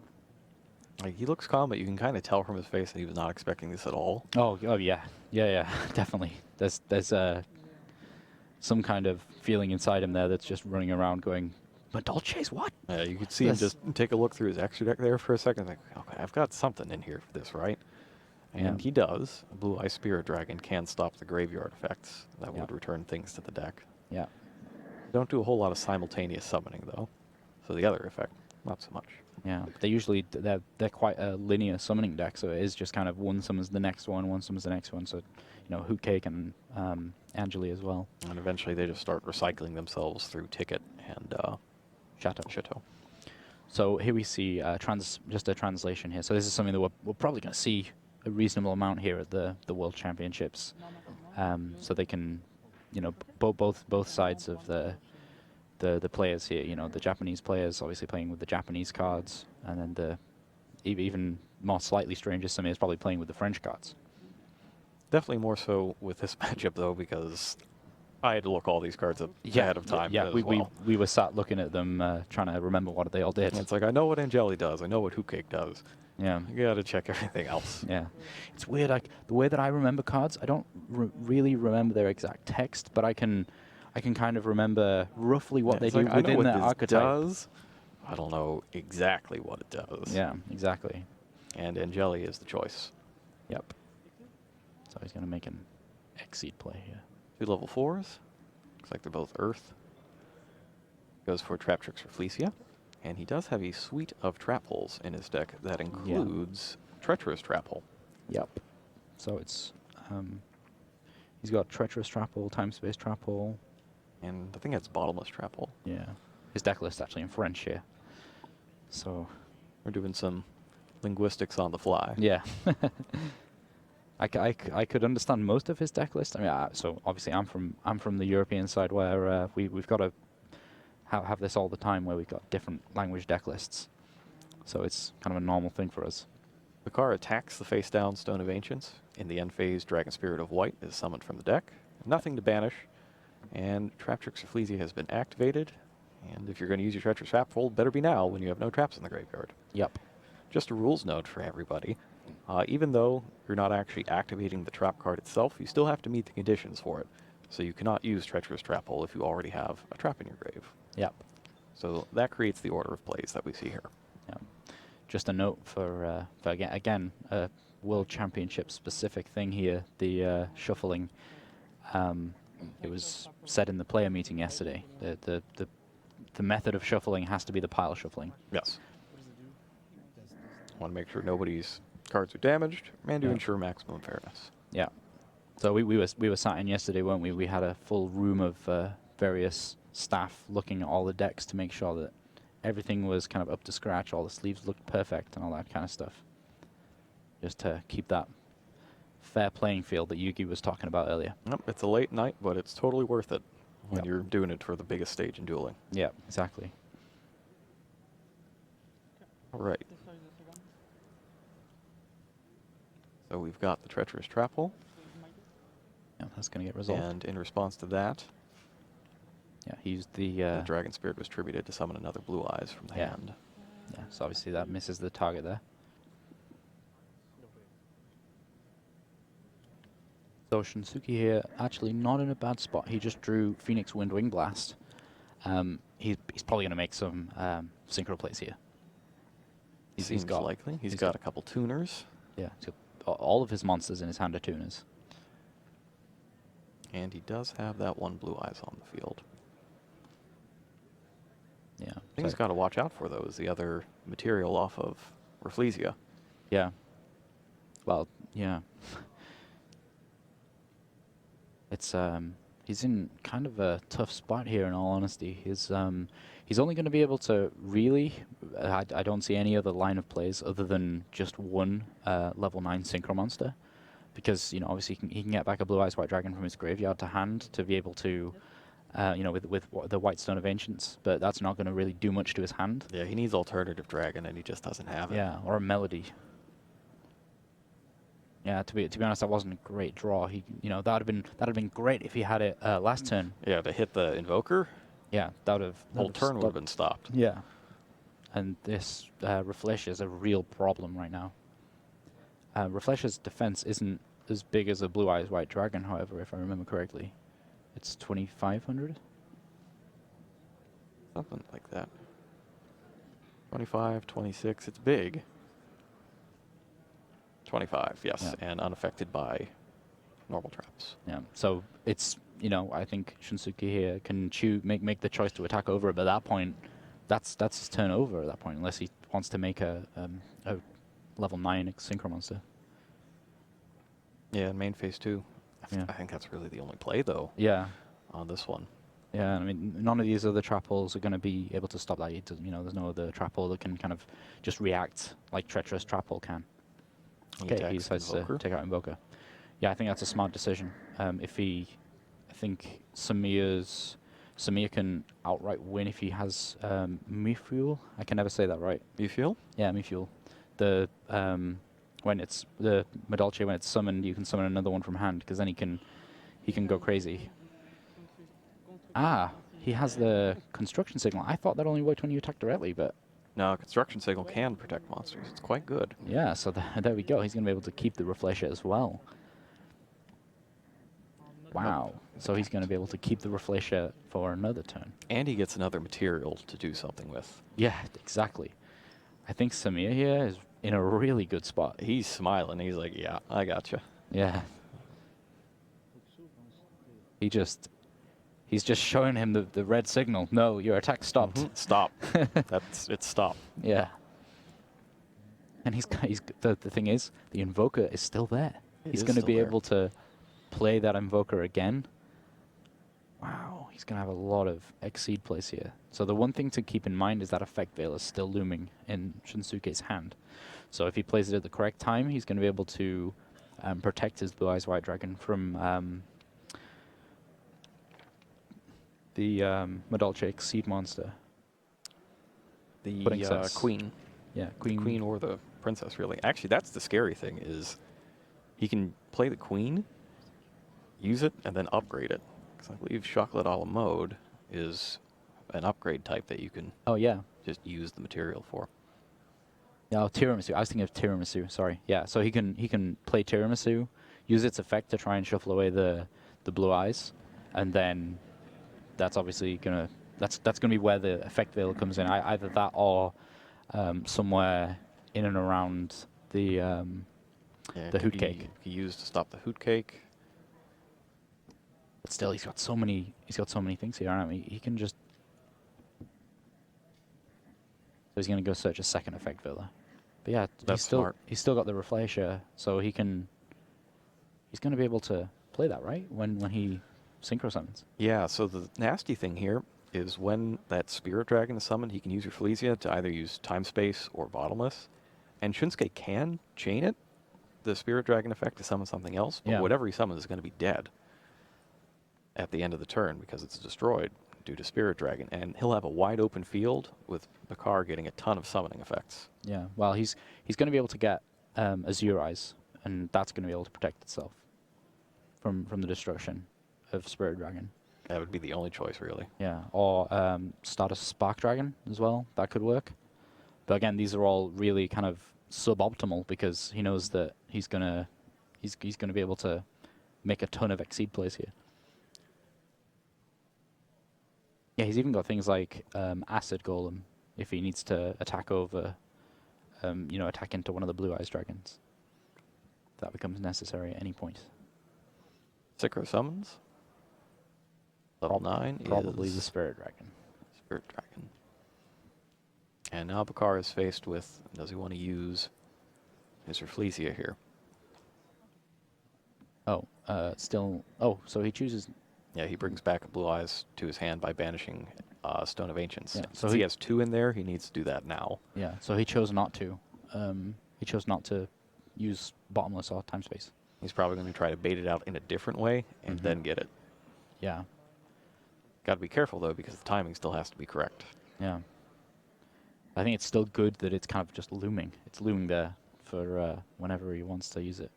Speaker 4: Like, he looks calm, but you can kind of tell from his face that he was not expecting this at all.
Speaker 5: Oh yeah, definitely. There's some kind of feeling inside him there that's just running around going, Medolche's what?
Speaker 4: Yeah, you could see him just take a look through his extra deck there for a second. Like, okay, I've got something in here for this, right? And he does. A Blue Eye Spirit Dragon can stop the graveyard effects that would return things to the deck.
Speaker 5: Yeah.
Speaker 4: Don't do a whole lot of simultaneous summoning, though. So the other effect, not so much.
Speaker 5: Yeah, they're quite a linear summoning deck, so it is just kind of one summons the next one summons the next one. So, Hoot Cake and Angeli as well.
Speaker 4: And eventually they just start recycling themselves through Ticket and Chateau.
Speaker 5: So here we see just a translation here. So this is something that we're probably going to see a reasonable amount here at the World Championships. So they can, both sides of the players here, the Japanese players obviously playing with the Japanese cards, and then the even more slightly strange is somebody is probably playing with the French cards.
Speaker 4: Definitely more so with this matchup, though, because I had to look all these cards up ahead of time.
Speaker 5: Yeah, we were sat looking at them, trying to remember what they all did.
Speaker 4: And it's like, I know what Angeli does. I know what Hoot Cake does.
Speaker 5: Yeah.
Speaker 4: You got to check everything else.
Speaker 5: Yeah. It's weird. Like, the way that I remember cards, I don't really remember their exact text, but I can kind of remember roughly what they do
Speaker 4: like,
Speaker 5: within the
Speaker 4: I know what
Speaker 5: archetype.
Speaker 4: this does. I don't know exactly what it does.
Speaker 5: Yeah, exactly.
Speaker 4: And Angeli is the choice.
Speaker 5: Yep. So he's going to make an Exceed play here.
Speaker 4: 2 level 4s. Looks like they're both Earth. Goes for Trap Tricks for Felicia. And he does have a suite of trap holes in his deck that includes Treacherous Trap Hole.
Speaker 5: Yep. So it's he's got Treacherous Trap Hole, Time Space Trap Hole.
Speaker 4: And I think that's Bottomless Trap Hole.
Speaker 5: Yeah. His deck list actually in French here. So
Speaker 4: we're doing some linguistics on the fly.
Speaker 5: Yeah. I could understand most of his deck list. I mean, so obviously I'm from the European side where we've got to have this all the time where we've got different language deck lists. So it's kind of a normal thing for us.
Speaker 4: Bachar attacks the face-down Stone of Ancients. In the end phase, Dragon Spirit of White is summoned from the deck. Nothing to banish. And Trap Tricks of Fleazy has been activated. And if you're going to use your treacherous trap, fold better be now when you have no traps in the graveyard.
Speaker 5: Yep.
Speaker 4: Just a rules note for everybody. Even though you're not actually activating the trap card itself, you still have to meet the conditions for it. So you cannot use treacherous trap hole if you already have a trap in your grave.
Speaker 5: Yep.
Speaker 4: So that creates the order of plays that we see here.
Speaker 5: Yep. Just a note for again, a World Championship specific thing here, the shuffling. It was said in the player meeting yesterday. The method of shuffling has to be the pile shuffling.
Speaker 4: Yes. Want to make sure nobody's cards are damaged and to ensure maximum fairness.
Speaker 5: Yeah. So we were sat in yesterday, weren't we? We had a full room of various staff looking at all the decks to make sure that everything was kind of up to scratch, all the sleeves looked perfect and all that kind of stuff. Just to keep that fair playing field that Yugi was talking about earlier.
Speaker 4: Yep, it's a late night, but it's totally worth it when you're doing it for the biggest stage in dueling.
Speaker 5: Yeah, exactly.
Speaker 4: All right. So we've got the treacherous trap hole.
Speaker 5: Yeah, that's going to get resolved.
Speaker 4: And in response to that,
Speaker 5: yeah, he used the
Speaker 4: Dragon Spirit was tributed to summon another Blue Eyes from the hand.
Speaker 5: Yeah, so obviously that misses the target there. So Shinsuke here, actually not in a bad spot. He just drew Phoenix Wind Wing Blast. He's probably going to make some synchro plays here.
Speaker 4: Seems likely. He's got a couple tuners.
Speaker 5: Yeah, he's got all of his monsters in his hand are tuners.
Speaker 4: And he does have that one Blue Eyes on the field.
Speaker 5: Yeah.
Speaker 4: I think he's got to watch out for those, the other material off of Rafflesia.
Speaker 5: Yeah. Well, yeah. It's he's in kind of a tough spot here, in all honesty. He's only going to be able to really, I don't see any other line of plays other than just one level 9 Synchro Monster. Because, you know, obviously he can get back a Blue Eyes White Dragon from his graveyard to hand to be able to, you know, with the White Stone of Ancients. But that's not going to really do much to his hand.
Speaker 4: Yeah, he needs alternative dragon, and he just doesn't have it.
Speaker 5: Yeah, or a Melody. Yeah, to be honest, that wasn't a great draw. He, you know, that'd have been great if he had it last turn.
Speaker 4: Yeah, to hit the Invoker.
Speaker 5: Yeah, that would have.
Speaker 4: Whole turn would have been stopped.
Speaker 5: Yeah, and this Rafflesia is a real problem right now. Rafflesia's defense isn't as big as a Blue Eyes White Dragon, however, if I remember correctly. It's 2,500?
Speaker 4: Something like that. 25, 26, it's big. 25, yes, and unaffected by normal traps.
Speaker 5: Yeah, so it's, you know, I think Shinsuke here can make the choice to attack over it, but at that point, that's his turn over at that point, unless he wants to make a level 9 Synchro Monster.
Speaker 4: Yeah, in main phase 2. I think that's really the only play, though.
Speaker 5: Yeah.
Speaker 4: On this one.
Speaker 5: Yeah, I mean, none of these other trap holes are going to be able to stop that. You know, there's no other trap hole that can kind of just react like treacherous trap hole can. Okay, he decides to take out Invoker. Yeah, I think that's a smart decision. I think Samir can outright win if he has Mifuel. I can never say that right.
Speaker 4: Mifuel?
Speaker 5: Yeah, Mifuel. The when it's the Medalche, when it's summoned, you can summon another one from hand because then he can go crazy. Ah, he has the construction signal. I thought that only worked when you attack directly, but
Speaker 4: no, construction signal can protect monsters. It's quite good.
Speaker 5: Yeah, so there we go. He's going to be able to keep the Rafflesia as well. Wow. So he's going to be able to keep the Rafflesia for another turn.
Speaker 4: And he gets another material to do something with.
Speaker 5: Yeah, exactly. I think Samir here is in a really good spot.
Speaker 4: He's smiling. He's like, yeah, I got you.
Speaker 5: Yeah. He's just showing him the red signal. No, your attack stopped.
Speaker 4: Mm-hmm. Stop. It's stop.
Speaker 5: Yeah. And the thing is, the Invoker is still there. He's going to be able to play that Invoker again. Wow, he's going to have a lot of Exceed plays here. So the one thing to keep in mind is that Effect Veil is still looming in Shinsuke's hand. So if he plays it at the correct time, he's going to be able to protect his Blue Eyes White Dragon from the Medalche Exceed monster.
Speaker 4: The Queen.
Speaker 5: Yeah,
Speaker 4: Queen. The Queen or the Princess, really. Actually, that's the scary thing, is he can play the Queen, use it, and then upgrade it. Because I believe Chocolate a la mode is an upgrade type that you can
Speaker 5: Oh, yeah.
Speaker 4: just use the material for.
Speaker 5: Yeah, tiramisu. I was thinking of tiramisu. Sorry. Yeah, so he can play tiramisu, use its effect to try and shuffle away the blue eyes, and then that's obviously that's gonna be where the effect veil comes in. Either that or somewhere in and around the hoot cake.
Speaker 4: Could be used to stop the hoot cake.
Speaker 5: But still, he's got so many things here. I mean, he can just. So he's gonna go search a second effect veiler. But yeah,
Speaker 4: That's smart.
Speaker 5: he's still got the Reflacia, so he's going to be able to play that, right? When he synchro summons.
Speaker 4: Yeah, so the nasty thing here is when that Spirit Dragon is summoned, he can use Reflesia to either use Time Space or Bottomless. And Shunsuke can chain it, the Spirit Dragon effect, to summon something else, but
Speaker 5: Yeah.
Speaker 4: whatever he summons is going to be dead at the end of the turn because it's destroyed due to Spirit Dragon. And he'll have a wide open field with Bachar getting a ton of summoning effects.
Speaker 5: Yeah, well, he's going to be able to get Azure Eyes, and that's going to be able to protect itself from the destruction of Spirit Dragon.
Speaker 4: That would be the only choice, really.
Speaker 5: Yeah, or start a Spark Dragon as well. That could work. But again, these are all really kind of suboptimal because he knows that he's gonna be able to make a ton of Exceed plays here. Yeah, he's even got things like Acid Golem if he needs to attack over, attack into one of the Blue Eyes dragons. That becomes necessary at any point.
Speaker 4: Synchro summons. Level 9
Speaker 5: Probably
Speaker 4: is
Speaker 5: the Spirit Dragon.
Speaker 4: Spirit Dragon. And now Bachar is faced with, does he want to use his Reflesia here?
Speaker 5: Oh, so he chooses.
Speaker 4: Yeah, he brings back Blue Eyes to his hand by banishing Stone of Ancients.
Speaker 5: Yeah,
Speaker 4: so he has 2 in there, he needs to do that now.
Speaker 5: Yeah, so he chose not to. He chose not to use Bottomless or Time Space.
Speaker 4: He's probably going to try to bait it out in a different way and then get it.
Speaker 5: Yeah,
Speaker 4: Got to be careful, though, because the timing still has to be correct.
Speaker 5: yeah. I think it's still good that it's kind of just looming. It's looming there for whenever he wants to use it.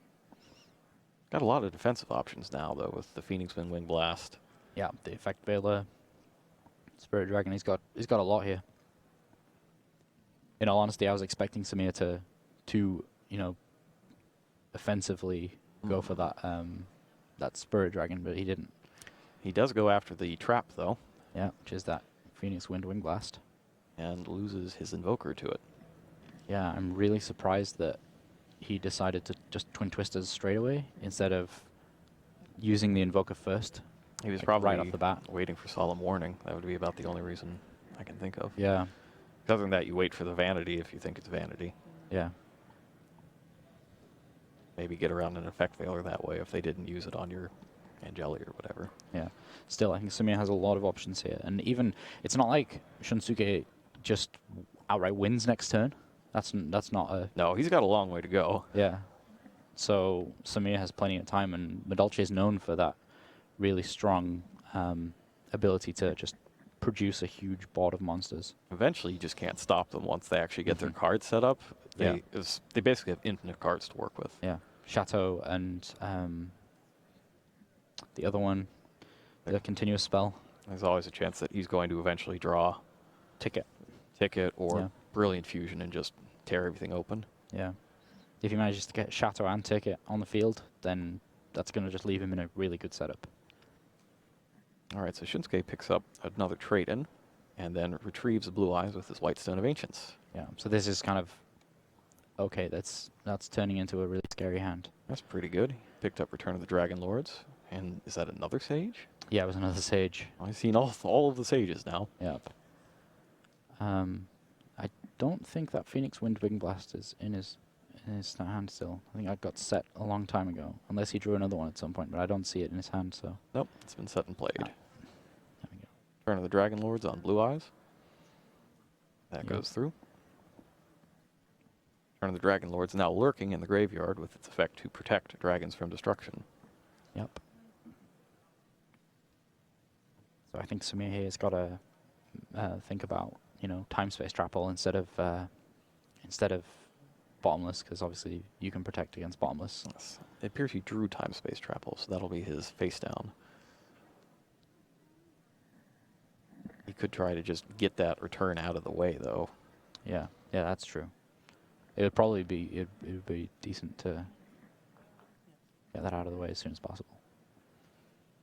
Speaker 4: Got a lot of defensive options now, though, with the Phoenix Wing Blast.
Speaker 5: Yeah, the Effect Veiler, Spirit Dragon. He's got a lot here. In all honesty, I was expecting Samir to offensively go for that Spirit Dragon, but he didn't.
Speaker 4: He does go after the trap, though,
Speaker 5: Yeah, which is that Phoenix Wing Blast.
Speaker 4: and loses his Invoker to it.
Speaker 5: Yeah, I'm really surprised that he decided to just Twin Twisters straight away instead of using the Invoker first.
Speaker 4: He was
Speaker 5: Like,
Speaker 4: probably
Speaker 5: right off the bat.
Speaker 4: waiting for Solemn Warning. That would be about the only reason I can think of.
Speaker 5: Yeah,
Speaker 4: Other than that, you wait for the Vanity if you think it's Vanity.
Speaker 5: yeah.
Speaker 4: Maybe get around an Effect Veiler that way if they didn't use it on your Angeli or whatever.
Speaker 5: Yeah. Still, I think Samir has a lot of options here. And even, it's not like Shunsuke just outright wins next turn. That's not a...
Speaker 4: No, he's got a long way to go.
Speaker 5: Yeah. So Samir has plenty of time, and Medolce is known for that really strong ability to just produce a huge board of monsters.
Speaker 4: Eventually, you just can't stop them once they actually get their cards set up. They basically have infinite cards to work with.
Speaker 5: Yeah. Chateau and the other one, the continuous spell.
Speaker 4: There's always a chance that he's going to eventually draw
Speaker 5: Ticket.
Speaker 4: or
Speaker 5: Yeah.
Speaker 4: Brilliant Fusion and just tear everything open.
Speaker 5: Yeah. If he manages to get Chateau and Ticket on the field, then that's going to just leave him in a really good setup.
Speaker 4: All right, so Shunsuke picks up another trade-in and then retrieves the Blue Eyes with his White Stone of Ancients.
Speaker 5: Yeah. So this is kind of okay. That's turning into a really scary hand.
Speaker 4: That's pretty good. He picked up Return of the Dragon Lords. And is that another Sage?
Speaker 5: Yeah, it was another Sage.
Speaker 4: I've seen all of the Sages now.
Speaker 5: Yep. I don't think that Phoenix Wing Blast is in his hand still. I think I got set a long time ago, unless he drew another one at some point. But I don't see it in his hand. So
Speaker 4: Nope, it's been set and played.
Speaker 5: there we go.
Speaker 4: Return of the Dragon Lords on Blue Eyes. That
Speaker 5: Yep.
Speaker 4: goes through. Return of the Dragon Lords now lurking in the graveyard with its effect to protect dragons from destruction.
Speaker 5: Yep. So I think Samir here has got to think about time space trapple instead of bottomless, because obviously you can protect against bottomless.
Speaker 4: Yes. It appears he drew Time Space Trapple, so that'll be his face down. He could try to just get that return out of the way, though.
Speaker 5: Yeah, yeah, that's true. It would probably be it would be decent to get that out of the way as soon as possible.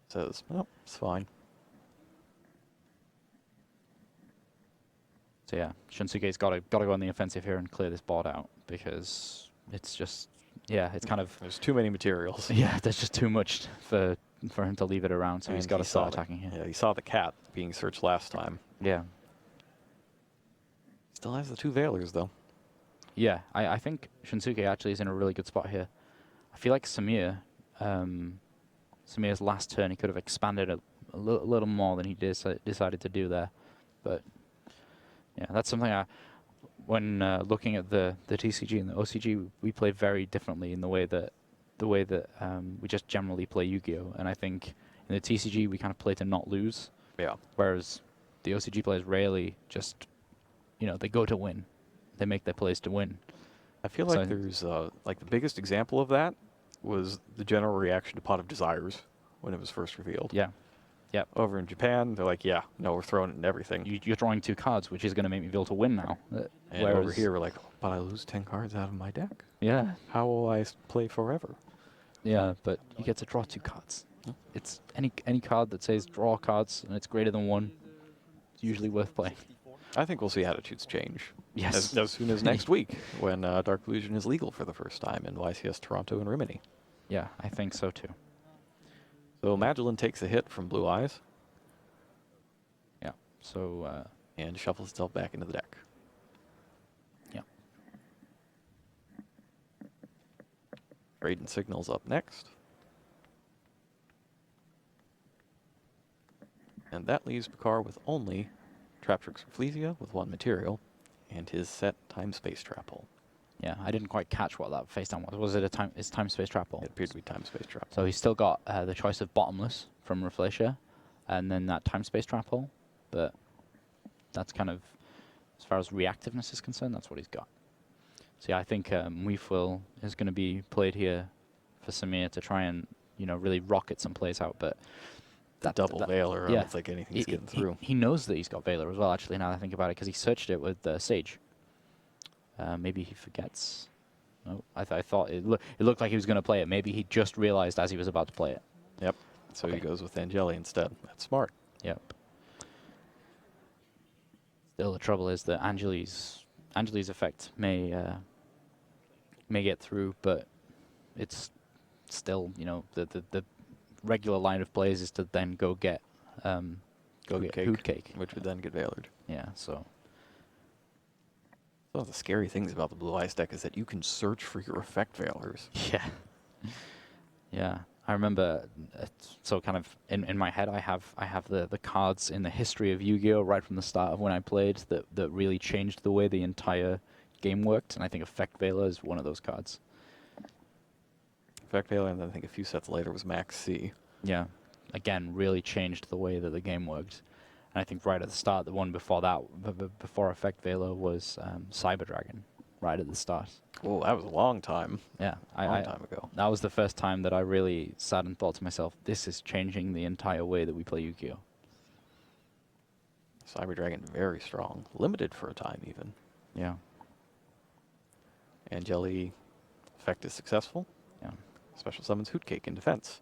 Speaker 4: Says, well, it's fine.
Speaker 5: So yeah, Shinsuke's got to go on the offensive here and clear this board out because it's just it's kind of
Speaker 4: There's too many materials.
Speaker 5: yeah, there's just too much for him to leave it around. So
Speaker 4: And
Speaker 5: he's got to start
Speaker 4: saw
Speaker 5: attacking here.
Speaker 4: Yeah, he saw the cat being searched last time.
Speaker 5: Yeah,
Speaker 4: Still has the 2 Veilers, though.
Speaker 5: yeah. I think Shinsuke actually is in a really good spot here. I feel like Samir's last turn he could have expanded a little more than he decided to do there, but yeah, that's something when looking at the TCG and the OCG, we play very differently in the way that we just generally play Yu-Gi-Oh! And I think in the TCG we kind of play to not lose,
Speaker 4: Yeah.
Speaker 5: whereas the OCG players rarely just, they go to win. They make their plays to win.
Speaker 4: I feel like there's, like, the biggest example of that was the general reaction to Pot of Desires when it was first revealed.
Speaker 5: Yeah. Yep.
Speaker 4: Over in Japan, they're like, yeah, no, we're throwing it in everything.
Speaker 5: You're drawing 2 cards, which is going to make me be able to win now.
Speaker 4: And over here, we're like, but I lose 10 cards out of my deck.
Speaker 5: Yeah.
Speaker 4: How will I play forever?
Speaker 5: Yeah, but you get to draw 2 cards. It's any card that says draw cards and it's greater than 1. It's usually worth playing.
Speaker 4: I think we'll see attitudes change.
Speaker 5: Yes.
Speaker 4: As soon as next week, when Dark Illusion is legal for the first time in YCS Toronto and Rimini.
Speaker 5: Yeah, I think so too.
Speaker 4: So Magdalene takes a hit from Blue Eyes
Speaker 5: Yeah. So
Speaker 4: and shuffles itself back into the deck.
Speaker 5: yeah.
Speaker 4: Raiden Signal's up next. And that leaves Bachar with only Traptrix Rafflesia with 1 material and his set Time-Space Trap Hole.
Speaker 5: Yeah, I didn't quite catch what that face down was. Was it it's time space trap hole?
Speaker 4: It appeared to be Time-Space Trap.
Speaker 5: So he's still got the choice of bottomless from Rafflesia, and then that time space trap hole. But that's kind of, as far as reactiveness is concerned, that's what he's got. So yeah, I think Weefil is going to be played here for Samir to try and really rocket some plays out. But
Speaker 4: That double Veiler, I don't think anything's getting through.
Speaker 5: He knows that he's got Veiler as well. Actually, now that I think about it, because he searched it with Sage. Maybe he forgets. No, I thought it looked like he was going to play it. Maybe he just realized as he was about to play it.
Speaker 4: Yep. So he goes with Angeli instead. That's smart.
Speaker 5: Yep. Still, the trouble is that Angeli's effect may get through, but it's still the regular line of plays is to then go get Hoot Cake,
Speaker 4: which would then get Veilered.
Speaker 5: Yeah. So.
Speaker 4: One of the scary things about the Blue Eyes deck is that you can search for your effect Veilers.
Speaker 5: Yeah. Yeah. I remember, so kind of in my head, I have the cards in the history of Yu-Gi-Oh! Right from the start of when I played that really changed the way the entire game worked, and I think Effect Veiler is one of those cards.
Speaker 4: Effect Veiler, and then I think a few sets later was Max C.
Speaker 5: Yeah. Again, really changed the way that the game worked. And I think right at the start, the one before that, before Effect Veiler, was Cyber Dragon, right at the start.
Speaker 4: Oh, that was a long time.
Speaker 5: Yeah.
Speaker 4: Long time ago.
Speaker 5: That was the first time that I really sat and thought to myself, this is changing the entire way that we play Yu-Gi-Oh!
Speaker 4: Cyber Dragon, very strong. Limited for a time, even.
Speaker 5: Yeah.
Speaker 4: Angeli, effect is successful.
Speaker 5: Yeah.
Speaker 4: Special summons Hoot Cake in defense.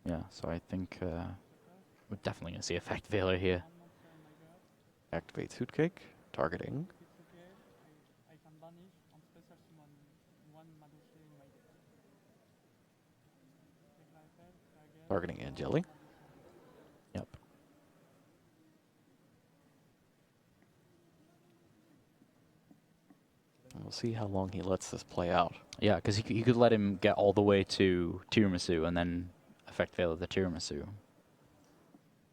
Speaker 5: Yeah, so I think we're definitely going to see Effect Veiler here.
Speaker 4: Activates Hoot Cake, targeting. Targeting Angeli.
Speaker 5: Yep.
Speaker 4: And we'll see how long he lets this play out.
Speaker 5: Yeah, because he could let him get all the way to Tiramisu and then Effect Veiler the Tiramisu.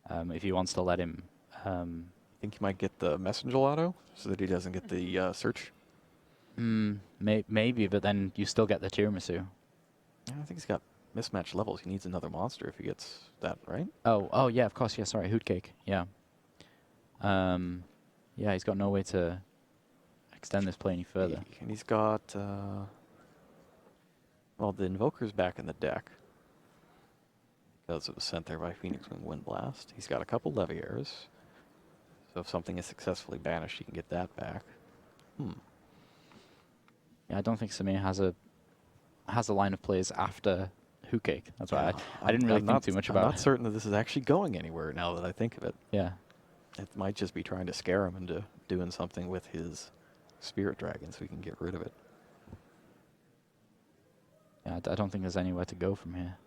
Speaker 5: If he wants to let him...
Speaker 4: Think he might get the Messenger Lotto so that he doesn't get the search?
Speaker 5: Maybe, but then you still get the Tiramisu.
Speaker 4: Yeah, I think he's got mismatched levels. He needs another monster if he gets that, right?
Speaker 5: Oh, yeah, of course. Yeah, sorry, Hoot Cake. Yeah. Yeah, he's got no way to extend this play any further.
Speaker 4: And he's got... well, the Invoker's back in the deck. Because it was sent there by Phoenix Wing Wind Blast. He's got a couple Leviers. So if something is successfully banished, you can get that back.
Speaker 5: Yeah, I don't think Samir has a line of plays after Hoot Cake. That's why I didn't really think
Speaker 4: not,
Speaker 5: too much
Speaker 4: I'm
Speaker 5: about
Speaker 4: not
Speaker 5: it.
Speaker 4: certain that this is actually going anywhere now that I think of it.
Speaker 5: Yeah.
Speaker 4: It might just be trying to scare him into doing something with his Spirit Dragon so we can get rid of it.
Speaker 5: Yeah, I don't think there's anywhere to go from here.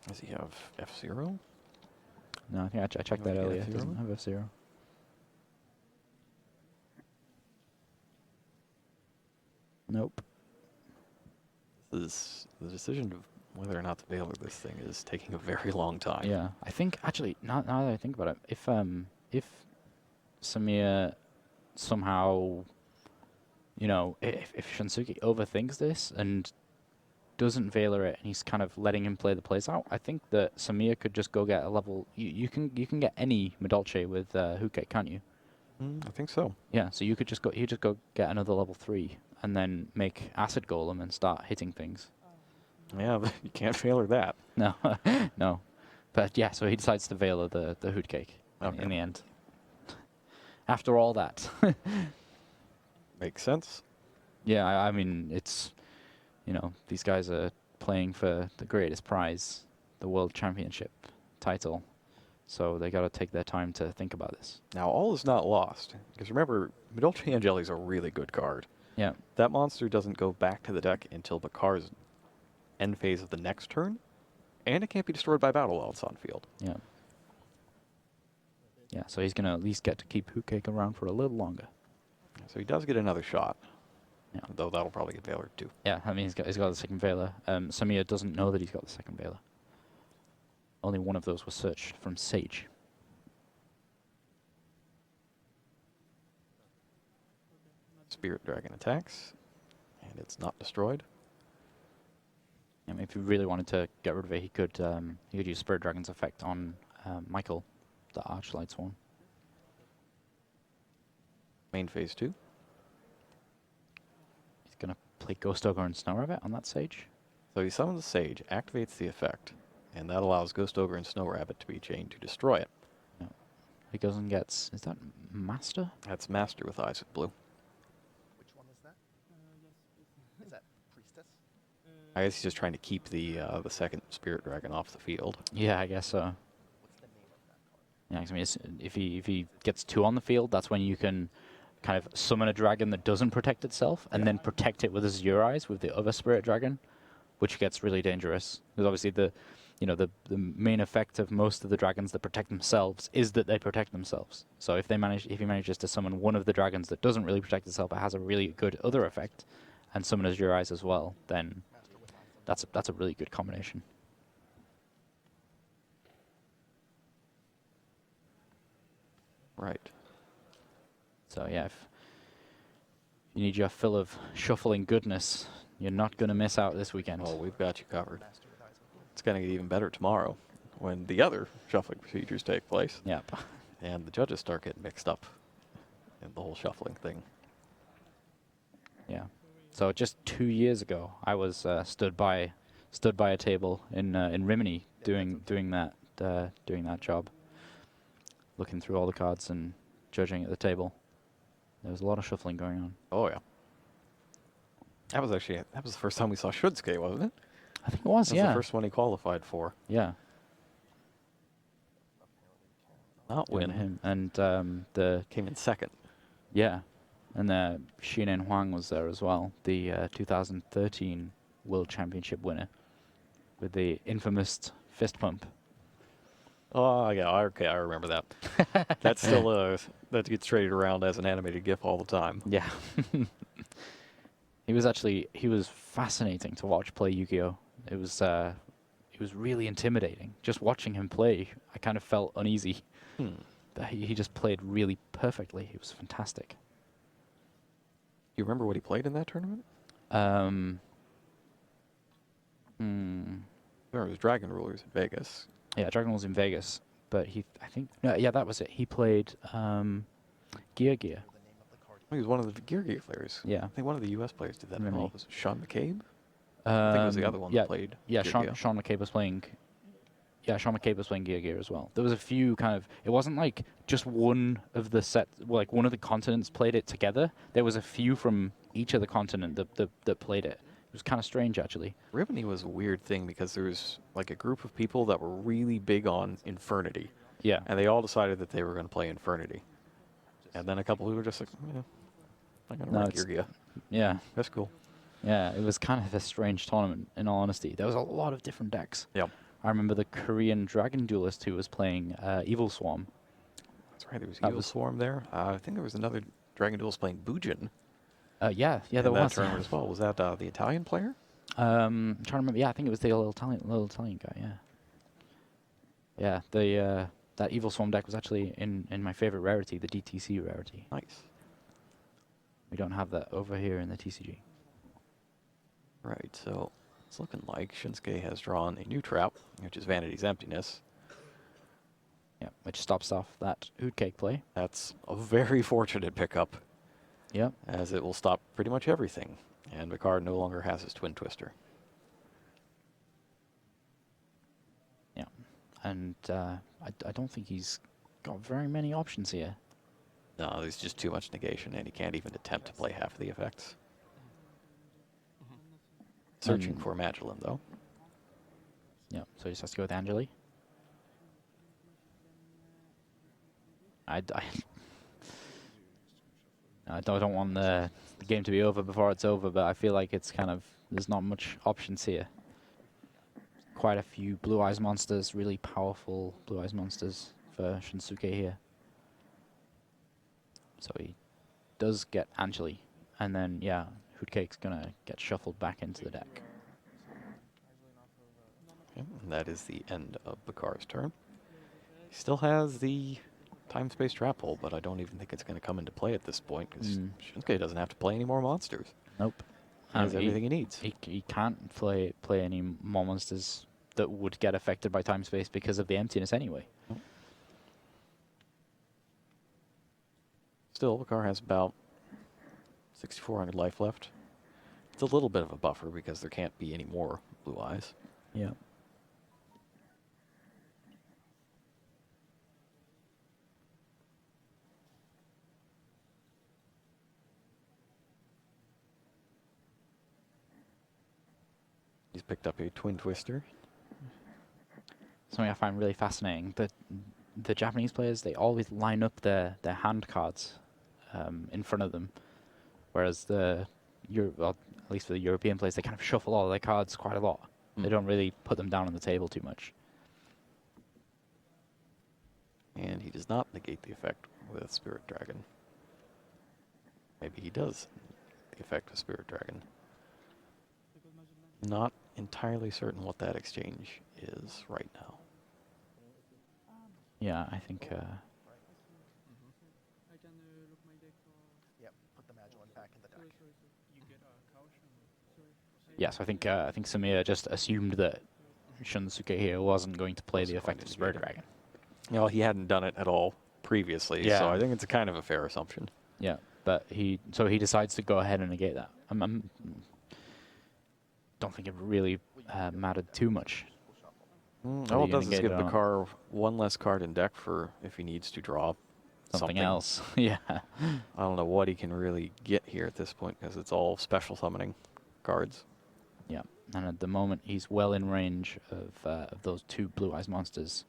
Speaker 4: Does he have F-Zero?
Speaker 5: No, I think I checked that
Speaker 4: Like
Speaker 5: earlier. It
Speaker 4: F-Zero?
Speaker 5: doesn't have F-Zero. Nope.
Speaker 4: The decision of whether or not to Veiler this thing is taking a very long time.
Speaker 5: Yeah, I think actually now that I think about it, if Samir somehow, you know, if Shinsuke overthinks this and doesn't Veiler it, and he's kind of letting him play the plays out, I think that Samir could just go get a level. You can get any Medolce with Hookay, can't you?
Speaker 4: I think so.
Speaker 5: Yeah, so you could just go get another level 3 and then make Acid Golem and start hitting things.
Speaker 4: Yeah, but you can't Veiler that.
Speaker 5: No, no. But yeah, so he decides to Veiler the Hoot Cake
Speaker 4: Okay.
Speaker 5: in the end. After all that.
Speaker 4: Makes sense.
Speaker 5: Yeah, I mean, it's, you know, these guys are playing for the greatest prize, the World Championship title. So they got to take their time to think about this.
Speaker 4: Now, all is not lost. Because remember, Medolce Angeli is a really good card.
Speaker 5: Yeah.
Speaker 4: That monster doesn't go back to the deck until Bachar's end phase of the next turn, and it can't be destroyed by battle while it's on field.
Speaker 5: Yeah. Yeah, so he's going to at least get to keep Hoot Cake around for a little longer.
Speaker 4: So he does get another shot.
Speaker 5: Yeah.
Speaker 4: Though that'll probably get Veiler too.
Speaker 5: Yeah, I mean, he's got the second Veiler. Samir doesn't know that he's got the second Veiler. Only one of those was searched from Sage.
Speaker 4: Spirit Dragon attacks, and it's not destroyed.
Speaker 5: I mean, if he really wanted to get rid of it, he could use Spirit Dragon's effect on Michael, the Archlight Sworn.
Speaker 4: Main phase 2.
Speaker 5: He's going to play Ghost Ogre and Snow Rabbit on that Sage.
Speaker 4: So he summons the Sage, activates the effect, and that allows Ghost Ogre and Snow Rabbit to be chained to destroy it.
Speaker 5: Yeah. He goes and gets, is that Master?
Speaker 4: That's Master with Eyes of Blue.
Speaker 6: Which one is that? Is that Priestess?
Speaker 4: I guess he's just trying to keep the second Spirit Dragon off the field.
Speaker 5: Yeah, I guess so.
Speaker 6: What's the name of that card?
Speaker 5: Yeah, 'cause I mean, if he gets 2 on the field, that's when you can kind of summon a dragon that doesn't protect itself, and then protect it with Azure Eyes with the other Spirit Dragon, which gets really dangerous. Because obviously the main effect of most of the dragons that protect themselves is that they protect themselves. So if he manages to summon one of the dragons that doesn't really protect itself, but has a really good other effect, and summon Azure Eyes as well, then that's a really good combination.
Speaker 4: Right.
Speaker 5: So yeah, if you need your fill of shuffling goodness, you're not going to miss out this weekend.
Speaker 4: Well, we've got you covered. It's going to get even better tomorrow when the other shuffling procedures take place.
Speaker 5: Yep.
Speaker 4: And the judges start getting mixed up in the whole shuffling thing.
Speaker 5: Yeah. So just 2 years ago, I was stood by a table in Rimini doing that job, looking through all the cards and judging at the table. There was a lot of shuffling going on.
Speaker 4: Oh, yeah. That was the first time we saw Shudsuke, wasn't it?
Speaker 5: I think it was,
Speaker 4: That was the first one he qualified for.
Speaker 5: Yeah.
Speaker 4: Not win.
Speaker 5: Him and
Speaker 4: Came in second.
Speaker 5: yeah, and Xiaonan Huang was there as well, the 2013 World Championship winner, with the infamous fist pump.
Speaker 4: Oh, yeah, okay, I remember that. That's still, that gets traded around as an animated GIF all the time.
Speaker 5: Yeah. He was fascinating to watch play Yu-Gi-Oh! It was really intimidating. Just watching him play, I kind of felt uneasy. But he just played really perfectly. He was fantastic.
Speaker 4: You remember what he played in that tournament? There was Dragon Rulers in Vegas.
Speaker 5: Yeah, Dragon was in Vegas, but that was it. He played Gear.
Speaker 4: He was one of the Gear players.
Speaker 5: Yeah.
Speaker 4: I think one of the U.S. players did that.
Speaker 5: Really?
Speaker 4: Was it Sean McCabe? I think it was the other one
Speaker 5: yeah,
Speaker 4: that played.
Speaker 5: Yeah,
Speaker 4: Gear.
Speaker 5: Sean McCabe was playing. Yeah, Sean McCabe was playing Gear as well. There was a few kind of. It wasn't like just one of the like one of the continents played it together. There was a few from each of the continent that played it. It was kind of strange, actually.
Speaker 4: Rimini was a weird thing because there was like a group of people that were really big on Infernity.
Speaker 5: Yeah.
Speaker 4: And they all decided that they were going to play Infernity. And then a couple who were just like, yeah, I'm going to run Gear.
Speaker 5: Yeah.
Speaker 4: That's cool.
Speaker 5: Yeah, it was kind of a strange tournament, in all honesty. There was a lot of different decks.
Speaker 4: Yep.
Speaker 5: I remember the Korean Dragon Duelist who was playing Evil Swarm.
Speaker 4: That's right, there was Evil Swarm there. I think there was another Dragon Duelist playing Bujin.
Speaker 5: Yeah, there
Speaker 4: in that
Speaker 5: was.
Speaker 4: tournament as well. Was that the Italian player?
Speaker 5: I'm trying to remember. Yeah, I think it was the little Italian guy. Yeah. Yeah, the that Evil Swarm deck was actually in my favorite rarity, the DTC rarity.
Speaker 4: Nice.
Speaker 5: We don't have that over here in the TCG.
Speaker 4: Right, so it's looking like Shinsuke has drawn a new trap, which is Vanity's Emptiness.
Speaker 5: Yeah, which stops off that Hoot Cake play.
Speaker 4: That's a very fortunate pickup,
Speaker 5: Yep.
Speaker 4: as it will stop pretty much everything. And Bachar no longer has his Twin Twister.
Speaker 5: Yeah, and I don't think he's got very many options here.
Speaker 4: No, there's just too much negation, and he can't even attempt to play half of the effects. Searching for Magdalene, though.
Speaker 5: Yeah, so he just has to go with Angeli. I don't want the game to be over before it's over, but I feel like it's kind of, there's not much options here. Quite a few Blue Eyes monsters, really powerful Blue Eyes monsters for Shinsuke here. So he does get Angeli, and then, yeah, Hootcake's going to get shuffled back into the deck.
Speaker 4: Okay, and that is the end of Bachar's turn. He still has the time-space trap hole, but I don't even think it's going to come into play at this point, because Shinsuke doesn't have to play any more monsters.
Speaker 5: Nope.
Speaker 4: He has everything he needs.
Speaker 5: He can't play any more monsters that would get affected by time space because of the emptiness anyway.
Speaker 4: Still, Bachar has about 6,400 life left. It's a little bit of a buffer because there can't be any more Blue Eyes.
Speaker 5: Yeah.
Speaker 4: He's picked up a Twin Twister.
Speaker 5: Something I find really fascinating, that the Japanese players, they always line up their hand cards in front of them, whereas well, at least for the European players, they kind of shuffle all of their cards quite a lot. They don't really put them down on the table too much.
Speaker 4: And he does not negate the effect with Spirit Dragon. Maybe he does the effect with Spirit Dragon. Not entirely certain what that exchange is right now.
Speaker 5: Yeah, I think.
Speaker 6: I can look my deck.
Speaker 7: Yep, put the Magdalene back in the deck.
Speaker 6: You get a caution.
Speaker 5: Yes, I think Samir just assumed that Shinsuke here wasn't going to play the effect of Spirit Dragon.
Speaker 4: No, he hadn't done it at all previously,
Speaker 5: Yeah.
Speaker 4: so I think it's a kind of a fair assumption.
Speaker 5: Yeah, but he decides to go ahead and negate that. Don't think it really mattered too much.
Speaker 4: All it does is
Speaker 5: negate
Speaker 4: give
Speaker 5: it or not.
Speaker 4: Bachar one less card in deck for if he needs to draw
Speaker 5: Something else. Yeah.
Speaker 4: I don't know what he can really get here at this point because it's all special summoning cards.
Speaker 5: Yeah, and at the moment he's well in range of those two Blue Eyes monsters,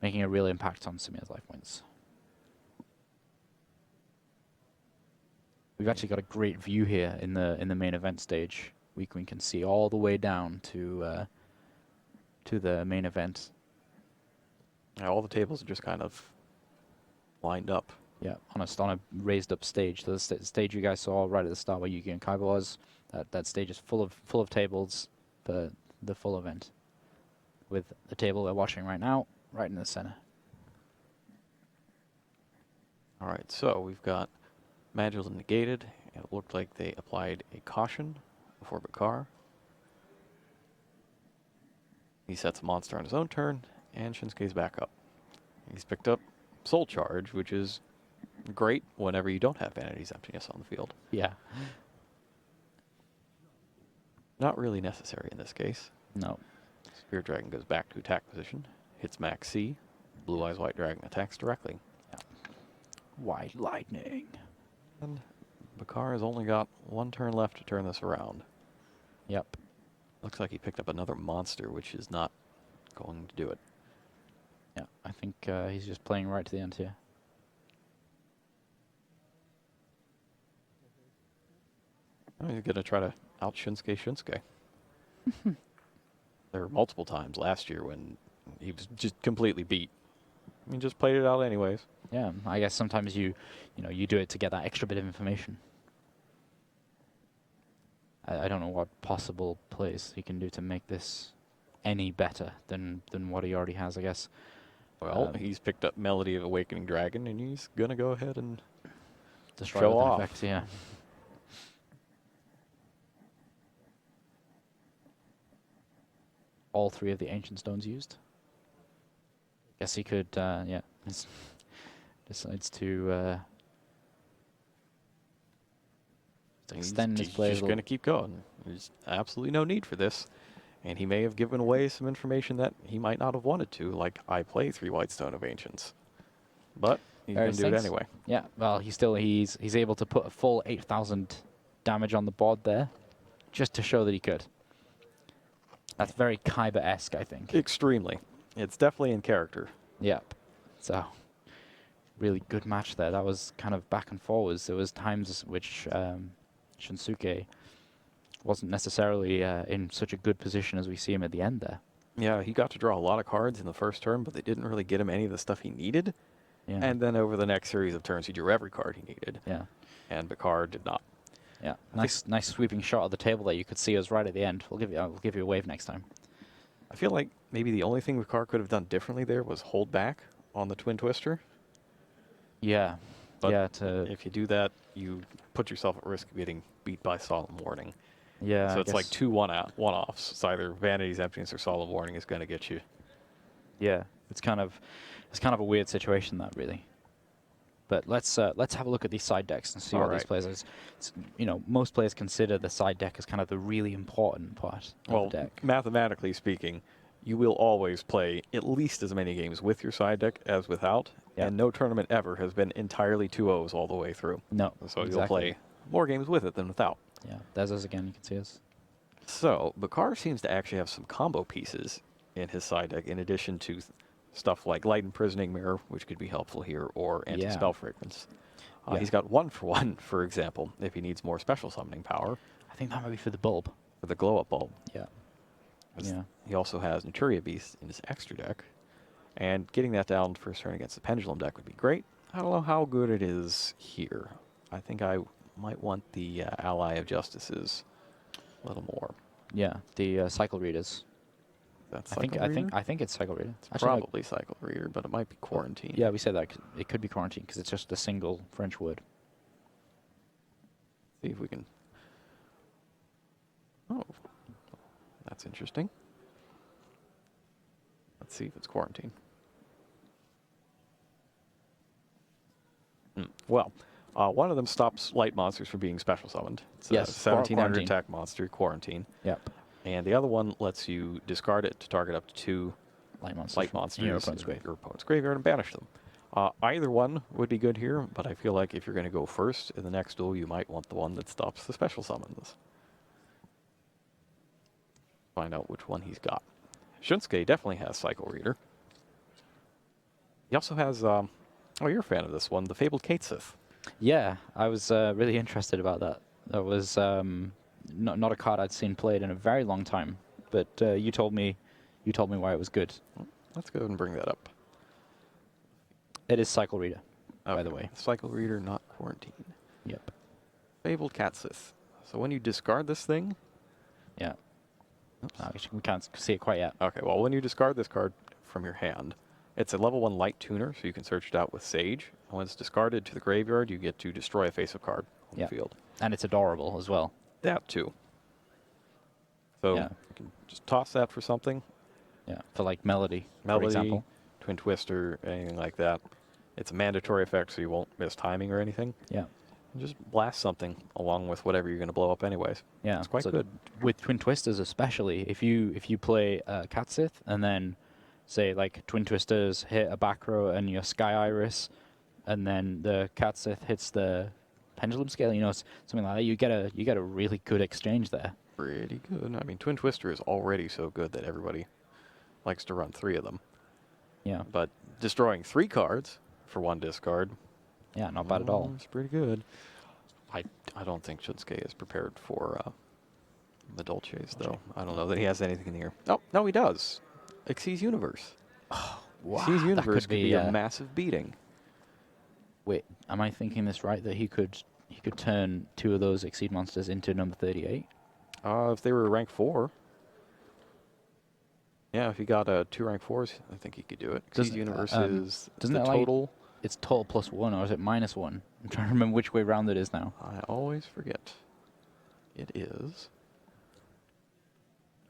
Speaker 5: making a real impact on Samir's life points. We've actually got a great view here in the main event stage. We can see all the way down to the main event.
Speaker 4: Yeah, all the tables are just kind of lined up.
Speaker 5: Yeah, on a raised up stage. The stage you guys saw right at the start where Yugi and Kaiba was, that stage is full of tables for the full event, with the table we're watching right now right in the center.
Speaker 4: All right, so we've got Magdalene negated. It looked like they applied a caution before Bachar. He sets a monster on his own turn, and Shinsuke's back up. He's picked up Soul Charge, which is great whenever you don't have Vanity's Emptiness on the field.
Speaker 5: Yeah.
Speaker 4: Not really necessary in this case.
Speaker 5: No.
Speaker 4: Spirit Dragon goes back to attack position, hits max C. Blue Eyes White Dragon attacks directly.
Speaker 5: Yeah. White lightning.
Speaker 4: And Bachar has only got one turn left to turn this around.
Speaker 5: Yep.
Speaker 4: Looks like he picked up another monster, which is not going to do it.
Speaker 5: Yeah, I think he's just playing right to the end here.
Speaker 4: Oh, he's going to try to out Shinsuke. There were multiple times last year when he was just completely beat. He just played it out anyways.
Speaker 5: Yeah, I guess sometimes you do it to get that extra bit of information. I don't know what possible plays he can do to make this any better than what he already has, I guess.
Speaker 4: Well, he's picked up Melody of Awakening Dragon, and he's going to go ahead and
Speaker 5: Destroy
Speaker 4: show
Speaker 5: with an
Speaker 4: off.
Speaker 5: effect, yeah. All 3 of the Ancient Stones used. Guess he could, yeah. Decides to extend his
Speaker 4: he's
Speaker 5: play.
Speaker 4: just going to keep going. There's absolutely no need for this. And he may have given away some information that he might not have wanted to, like I play 3 White Stone of Ancients. But he's going to do it anyway.
Speaker 5: Yeah, well, he's able to put a full 8,000 damage on the board there, just to show that he could. That's very Kaiba-esque, I think.
Speaker 4: Extremely. It's definitely in character.
Speaker 5: Yep. So, really good match there. That was kind of back and forwards. There was times which Shinsuke wasn't necessarily in such a good position as we see him at the end there.
Speaker 4: Yeah, he got to draw a lot of cards in the first turn, but they didn't really get him any of the stuff he needed.
Speaker 5: Yeah.
Speaker 4: And then over the next series of turns, he drew every card he needed.
Speaker 5: Yeah.
Speaker 4: And Bachar did not.
Speaker 5: Yeah. Nice sweeping shot of the table there. You could see us right at the end. We'll give you a wave next time.
Speaker 4: I feel like maybe the only thing Bachar could have done differently there was hold back on the Twin Twister.
Speaker 5: Yeah.
Speaker 4: But
Speaker 5: yeah.
Speaker 4: if you do that, you put yourself at risk of getting beat by Solemn Warning.
Speaker 5: Yeah.
Speaker 4: So it's like 2 one-offs. It's either Vanity's Emptiness or Solemn Warning is going to get you.
Speaker 5: Yeah. It's kind of a weird situation, that, really. But let's have a look at these side decks and see what these players are. Most players consider the side deck as kind of the really important part of the deck.
Speaker 4: Mathematically speaking, you will always play at least as many games with your side deck as without, and no tournament ever has been entirely 2-0s all the way through.
Speaker 5: No,
Speaker 4: so you'll play more games with it than without.
Speaker 5: Yeah, there's us again. You can see us.
Speaker 4: So Bachar seems to actually have some combo pieces in his side deck, in addition to stuff like Light Imprisoning Mirror, which could be helpful here, or Anti-Spell Fragments. He's got 1-for-1, for example, if he needs more special summoning power.
Speaker 5: I think that might be for the bulb.
Speaker 4: For the glow-up bulb.
Speaker 5: Yeah. Yeah.
Speaker 4: He also has Naturia Beast in his extra deck, and getting that down first turn against the Pendulum deck would be great. I don't know how good it is here. I think I might want the Ally of Justices a little more.
Speaker 5: Yeah, the Cycle Readers.
Speaker 4: That's
Speaker 5: I think it's Cycle Reader.
Speaker 4: It's probably Cycle Reader, but it might be Quarantine.
Speaker 5: Yeah, we said that. It could be Quarantine because it's just a single French word.
Speaker 4: See if we can... Oh, that's interesting. Let's see if it's Quarantine. Well, one of them stops light monsters from being special summoned. It's a 1700 attack monster, Quarantine.
Speaker 5: Yep.
Speaker 4: And the other one lets you discard it to target up to 2
Speaker 5: light monsters
Speaker 4: in
Speaker 5: your opponent's
Speaker 4: graveyard and banish them. Either one would be good here, but I feel like if you're going to go first in the next duel, you might want the one that stops the special summons. Find out which one he's got. Shinsuke definitely has Cycle Reader. He also has, oh, you're a fan of this one, the Fabled Katesith.
Speaker 5: Yeah, I was really interested about that. That was not a card I'd seen played in a very long time, but you told me why it was good.
Speaker 4: Let's go ahead and bring that up.
Speaker 5: It is Cycle Reader, by the way.
Speaker 4: Cycle Reader, not Quarantine.
Speaker 5: Yep.
Speaker 4: Fabled Katesith. So when you discard this thing...
Speaker 5: Yeah. We can't see it quite yet.
Speaker 4: Okay, well, when you discard this card from your hand, it's a level 1 light tuner, so you can search it out with Sage. And when it's discarded to the graveyard, you get to destroy a face-up card on the field.
Speaker 5: And it's adorable as well.
Speaker 4: That, too. So you can just toss that for something.
Speaker 5: Yeah, for like Melody, for example.
Speaker 4: Twin Twister, anything like that. It's a mandatory effect, so you won't miss timing or anything.
Speaker 5: Yeah.
Speaker 4: Just blast something along with whatever you're going to blow up anyways.
Speaker 5: Yeah,
Speaker 4: It's quite
Speaker 5: so
Speaker 4: good.
Speaker 5: with Twin Twisters especially. If you play Cat Sith and then say like Twin Twisters hit a back row and your Sky Iris, and then the Cat Sith hits the Pendulum Scale, something like that, you get a really good exchange there.
Speaker 4: Pretty good. I mean, Twin Twister is already so good that everybody likes to run 3 of them.
Speaker 5: Yeah,
Speaker 4: But destroying 3 cards for 1 discard,
Speaker 5: yeah, not bad at all.
Speaker 4: it's pretty good. I don't think Shunsuke is prepared for the Dolces, though. I don't know that he has anything here. Oh, no, he does. Xyz Universe.
Speaker 5: Wow,
Speaker 4: Xyz
Speaker 5: that
Speaker 4: Universe could be a
Speaker 5: uh,
Speaker 4: massive beating.
Speaker 5: Wait, am I thinking this right? That he could turn 2 of those Exceed monsters into number 38?
Speaker 4: If they were rank 4. Yeah, if he got 2 rank 4s, I think he could do it. Xyz Universe is
Speaker 5: doesn't
Speaker 4: the
Speaker 5: it like-
Speaker 4: total.
Speaker 5: It's total +1, or is it -1? I'm trying to remember which way round it is now.
Speaker 4: I always forget. It is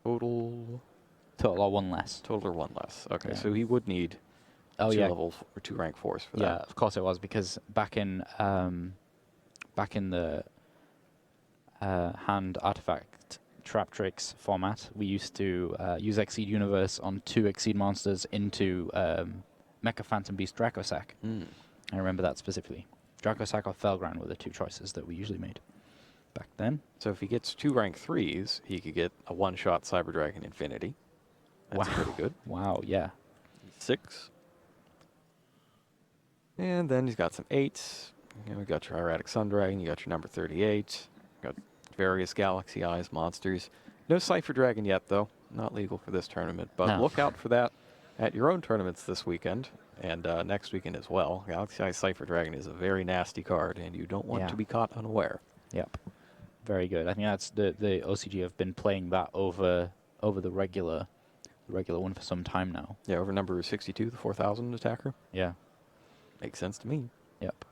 Speaker 4: total
Speaker 5: Total or 1 less.
Speaker 4: or 1 less. Okay,
Speaker 5: Yeah.
Speaker 4: so he would need
Speaker 5: Oh
Speaker 4: 2
Speaker 5: yeah,
Speaker 4: level or 2 rank 4s for
Speaker 5: yeah.
Speaker 4: that.
Speaker 5: Of course it was, because back in the hand artifact trap tricks format, we used to use Exceed Universe on 2 Exceed monsters into Mecha Phantom Beast Dracosac. I remember that specifically. Dracosac or Felgran were the 2 choices that we usually made back then.
Speaker 4: So if he gets 2 rank 3s, he could get a 1-shot Cyber Dragon Infinity. That's
Speaker 5: Wow.
Speaker 4: pretty good.
Speaker 5: Wow, yeah.
Speaker 4: 6. And then he's got some 8s. You got your Erratic Sun Dragon, you got your number 38. Got various Galaxy Eyes monsters. No Cypher Dragon yet, though. Not legal for this tournament, but
Speaker 5: No.
Speaker 4: look out for that at your own tournaments this weekend and next weekend as well. Galaxy Eyes Cypher Dragon is a very nasty card, and you don't want
Speaker 5: Yeah.
Speaker 4: to be caught unaware.
Speaker 5: Yep. Very good. I think that's the OCG have been playing that over the regular one for some time now.
Speaker 4: Yeah, over number 62, the 4,000 attacker.
Speaker 5: Yeah.
Speaker 4: Makes sense to me.
Speaker 5: Yep.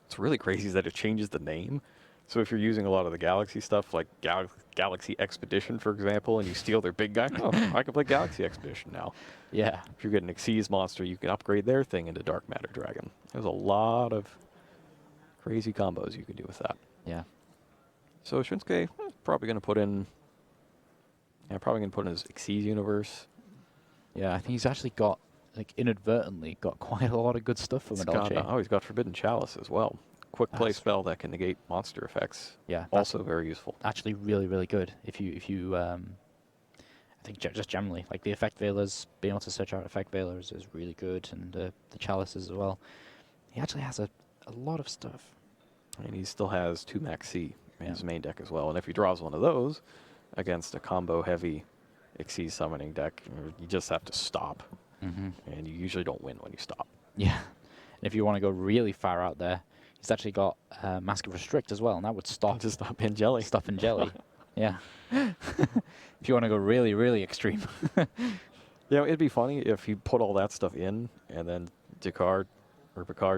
Speaker 4: It's really crazy that it changes the name. So if you're using a lot of the Galaxy stuff, like Galaxy Expedition, for example, and you steal their big guy, oh, I can play Galaxy Expedition now.
Speaker 5: Yeah.
Speaker 4: If you're getting an Xyz monster, you can upgrade their thing into Dark Matter Dragon. There's a lot of crazy combos you can do with that.
Speaker 5: Yeah.
Speaker 4: So Shinsuke probably going to put in his Xyz universe.
Speaker 5: Yeah, I think he's actually got, like, inadvertently got quite a lot of good stuff from Adolche.
Speaker 4: He's got Forbidden Chalice as well. Quick play
Speaker 5: That's-
Speaker 4: spell that can negate monster effects.
Speaker 5: Yeah, that's
Speaker 4: Also very useful.
Speaker 5: actually really, really good. If you I think just generally, like, the effect veilers, being able to search out effect veilers is really good, and the chalices as well. He actually has a lot of stuff.
Speaker 4: And he still has 2 Max C in
Speaker 5: Yeah.
Speaker 4: his main deck as well. And if he draws one of those against a combo-heavy Xyz summoning deck, you just have to stop.
Speaker 5: Mm-hmm.
Speaker 4: And you usually don't win when you stop.
Speaker 5: Yeah. And if you want to go really far out there, he's actually got Mask of Restrict as well, and that would stop
Speaker 4: Just stop in jelly.
Speaker 5: stuff in jelly. Yeah. If you want to go really, really extreme.
Speaker 4: It'd be funny if he put all that stuff in, and then Bachar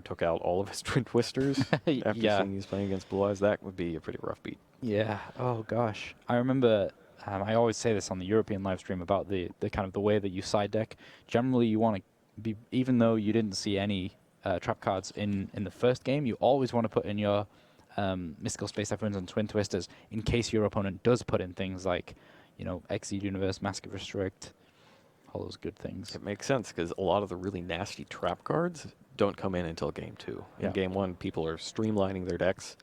Speaker 4: took out all of his Twin Twisters after
Speaker 5: Yeah.
Speaker 4: seeing he's playing against Blue Eyes. That would be a pretty rough beat.
Speaker 5: Yeah. Oh gosh. I remember. I always say this on the European live stream about the kind of the way that you side deck. Generally, you want to be, even though you didn't see any trap cards in the first game, you always want to put in your Mystical Space Typhoons and Twin Twisters in case your opponent does put in things like, Exceed Universe, Mask of Restrict, all those good things.
Speaker 4: It makes sense because a lot of the really nasty trap cards don't come in until game 2.
Speaker 5: Yeah.
Speaker 4: In game 1, people are streamlining their decks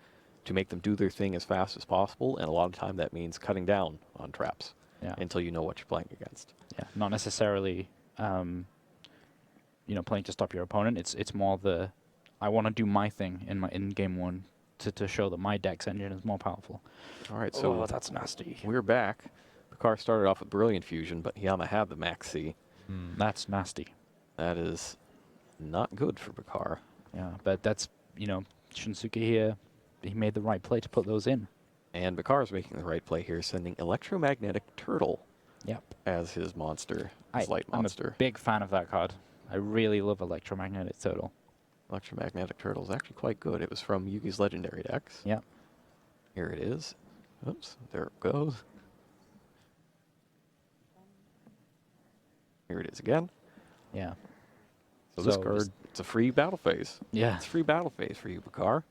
Speaker 4: to make them do their thing as fast as possible, and a lot of time that means cutting down on traps
Speaker 5: Yeah.
Speaker 4: until you know what you're playing against.
Speaker 5: Yeah. Not necessarily, playing to stop your opponent. It's more the, I want to do my thing in game 1 to show that my deck's engine is more powerful.
Speaker 4: All right, so
Speaker 5: that's nasty.
Speaker 4: we're back. Bachar started off with Brilliant Fusion, but Hiyama had the Max C.
Speaker 5: That's nasty.
Speaker 4: That is not good for Bachar.
Speaker 5: Yeah, but that's, Shinsuke here, he made the right play to put those in.
Speaker 4: And Bakar's making the right play here, sending Electromagnetic Turtle
Speaker 5: Yep.
Speaker 4: as his monster,
Speaker 5: I'm
Speaker 4: monster.
Speaker 5: a big fan of that card. I really love Electromagnetic Turtle.
Speaker 4: Electromagnetic Turtle is actually quite good. It was from Yugi's Legendary decks.
Speaker 5: Yep.
Speaker 4: Here it is. Oops, there it goes. Here it is again.
Speaker 5: Yeah.
Speaker 4: So this
Speaker 5: So
Speaker 4: card,
Speaker 5: just-
Speaker 4: it's a free battle phase.
Speaker 5: Yeah.
Speaker 4: It's free battle phase for you, Bachar.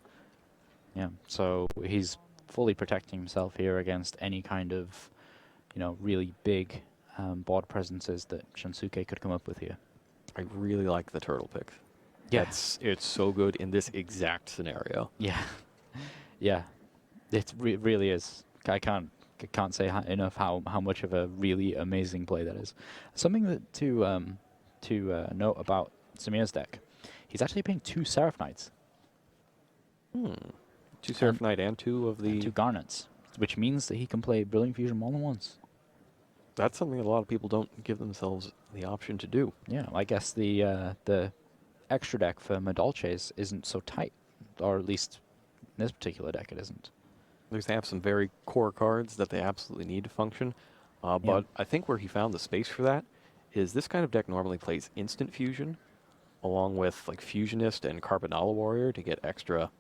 Speaker 5: Yeah, so he's fully protecting himself here against any kind of, really big board presences that Shinsuke could come up with here.
Speaker 4: I really like the turtle pick.
Speaker 5: Yeah.
Speaker 4: It's so good in this exact scenario.
Speaker 5: Yeah, yeah, it really is. I can't say enough how much of a really amazing play that is. Something that to note about Samir's deck, he's actually playing 2 Seraph Knights.
Speaker 4: 2 Seraph Knight and 2 of the...
Speaker 5: And 2 Garnets, which means that he can play Brilliant Fusion more than once.
Speaker 4: That's something a lot of people don't give themselves the option to do.
Speaker 5: Yeah, I guess the extra deck for Madolches isn't so tight, or at least in this particular deck it isn't.
Speaker 4: They have some very core cards that they absolutely need to function, but I think where he found the space for that is this kind of deck normally plays Instant Fusion, along with like Fusionist and Carbonala Warrior to get extra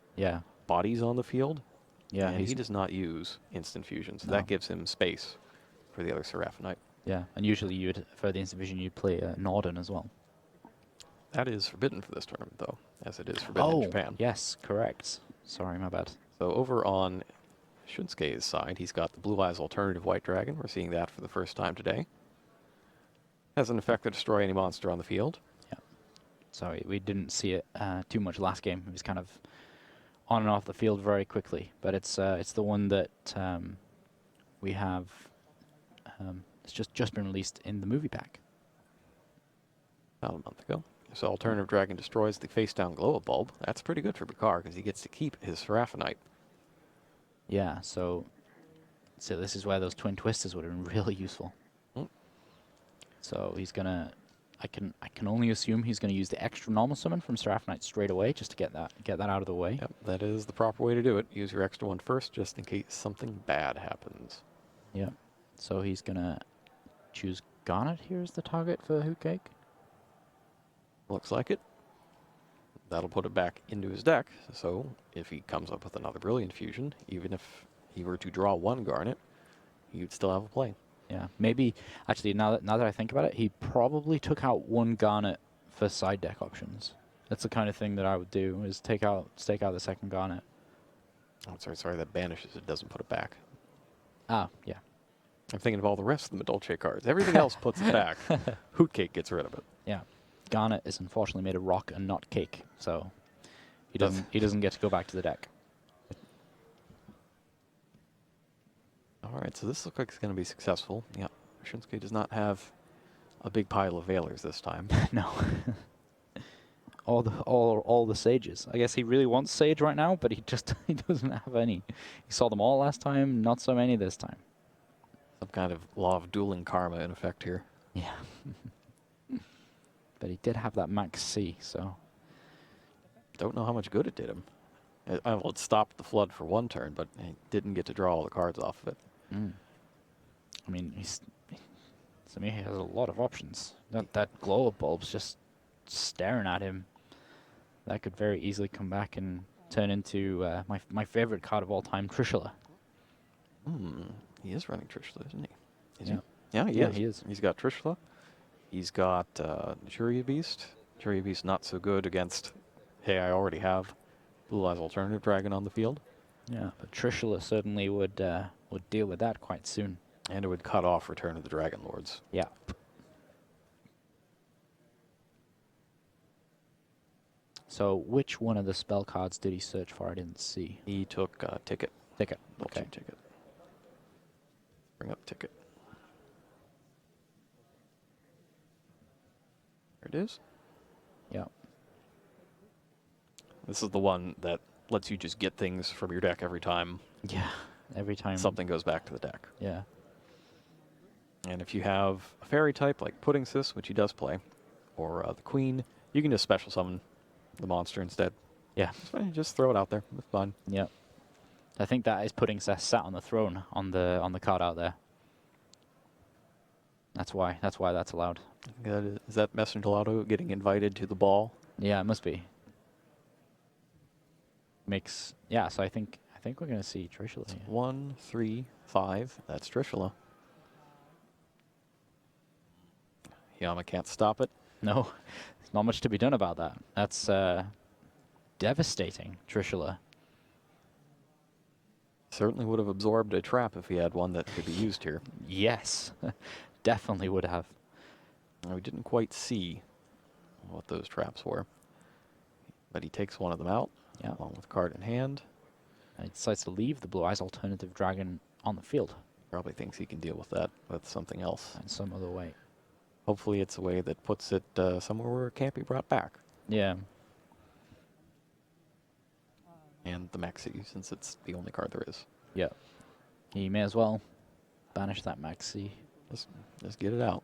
Speaker 4: bodies on the field.
Speaker 5: Yeah,
Speaker 4: and he does not use Instant Fusion, so
Speaker 5: No.
Speaker 4: that gives him space for the other Seraphonite.
Speaker 5: Yeah, and usually for the Instant Fusion you'd play Norden as well.
Speaker 4: That is forbidden for this tournament, though, as it is forbidden in Japan.
Speaker 5: Yes, correct. Sorry, my bad.
Speaker 4: So over on Shunsuke's side, he's got the Blue Eyes Alternative White Dragon. We're seeing that for the first time today. Has an effect to destroy any monster on the field.
Speaker 5: Yeah. So we didn't see it too much last game. It was kind of on and off the field very quickly. But it's the one that we have. It's just been released in the movie pack.
Speaker 4: About a month ago. So Alternative Dragon destroys the face-down Glow-Up Bulb. That's pretty good for Bachar because he gets to keep his Seraphonite.
Speaker 5: Yeah, so this is where those Twin Twisters would have been really useful. So he's gonna, I can only assume he's gonna use the extra normal summon from Seraphonite straight away just to get that out of the way.
Speaker 4: Yep, that is the proper way to do it. Use your extra one first just in case something bad happens.
Speaker 5: Yeah. So he's gonna choose Garnet here as the target for Hoot Cake.
Speaker 4: Looks like it. That'll put it back into his deck, so if he comes up with another Brilliant Fusion, even if he were to draw 1 Garnet, you'd still have a play.
Speaker 5: Yeah, maybe, actually, now that I think about it, he probably took out 1 Garnet for side deck options. That's the kind of thing that I would do, is stake out the second Garnet.
Speaker 4: Oh, sorry, that banishes it, doesn't put it back.
Speaker 5: Ah, yeah.
Speaker 4: I'm thinking of all the rest of the Madolche cards. Everything else puts it back. Hoot Cake gets rid of it.
Speaker 5: Yeah. Garnet is unfortunately made of rock and not cake, so he doesn't get to go back to the deck.
Speaker 4: All right, so this looks like it's going to be successful. Yeah, Shinsuke does not have a big pile of Veilers this time.
Speaker 5: No. all the sages. I guess he really wants sage right now, but he doesn't have any. He saw them all last time, not so many this time.
Speaker 4: Some kind of law of dueling karma in effect here.
Speaker 5: Yeah. But he did have that max C, so.
Speaker 4: Don't know how much good it did him. Well, it stopped the flood for 1 turn, but he didn't get to draw all the cards off of it.
Speaker 5: I mean, Samir has a lot of options. That glow-up bulb's just staring at him. That could very easily come back and turn into my favorite card of all time, Trishula.
Speaker 4: He is running Trishula, isn't he?
Speaker 5: Yeah.
Speaker 4: Yeah, he
Speaker 5: Yeah,
Speaker 4: is.
Speaker 5: he is.
Speaker 4: He's got Trishula. He's got Juria Beast. Juria Beast not so good against, hey, I already have Blue Eyes Alternative Dragon on the field.
Speaker 5: Yeah, but Trishula certainly would deal with that quite soon.
Speaker 4: And it would cut off Return of the Dragon Lords.
Speaker 5: Yeah. So which one of the spell cards did he search for? I didn't see.
Speaker 4: He took Ticket.
Speaker 5: Ticket.
Speaker 4: Vulture
Speaker 5: Okay.
Speaker 4: Ticket. Bring up Ticket. There it is.
Speaker 5: Yeah.
Speaker 4: This is the one that lets you just get things from your deck every time
Speaker 5: Yeah. Every time
Speaker 4: something goes back to the deck.
Speaker 5: Yeah.
Speaker 4: And if you have a fairy type like Pudding Sis, which he does play, or the Queen, you can just special summon the monster instead.
Speaker 5: Yeah.
Speaker 4: It's fine, just throw it out there. It's fine.
Speaker 5: Yeah. I think that is Pudding Sis sat on the throne on the card out there. That's why that's allowed.
Speaker 4: Is that Messenger Lotto getting invited to the ball?
Speaker 5: Yeah, it must be. So I think we're gonna see Trishula here.
Speaker 4: 1, 3, 5. That's Trishula. Hiyama can't stop it.
Speaker 5: No, there's not much to be done about that. That's devastating, Trishula.
Speaker 4: Certainly would have absorbed a trap if he had one that could be used here.
Speaker 5: Yes, definitely would have.
Speaker 4: We didn't quite see what those traps were. But he takes one of them out, along with card in hand.
Speaker 5: And he decides to leave the Blue Eyes alternative dragon on the field.
Speaker 4: Probably thinks he can deal with that with something else.
Speaker 5: In some other way.
Speaker 4: Hopefully it's a way that puts it somewhere where it can't be brought back.
Speaker 5: Yeah.
Speaker 4: And the Maxi, since it's the only card there is.
Speaker 5: Yeah. He may as well banish that Maxi.
Speaker 4: Let's get it out.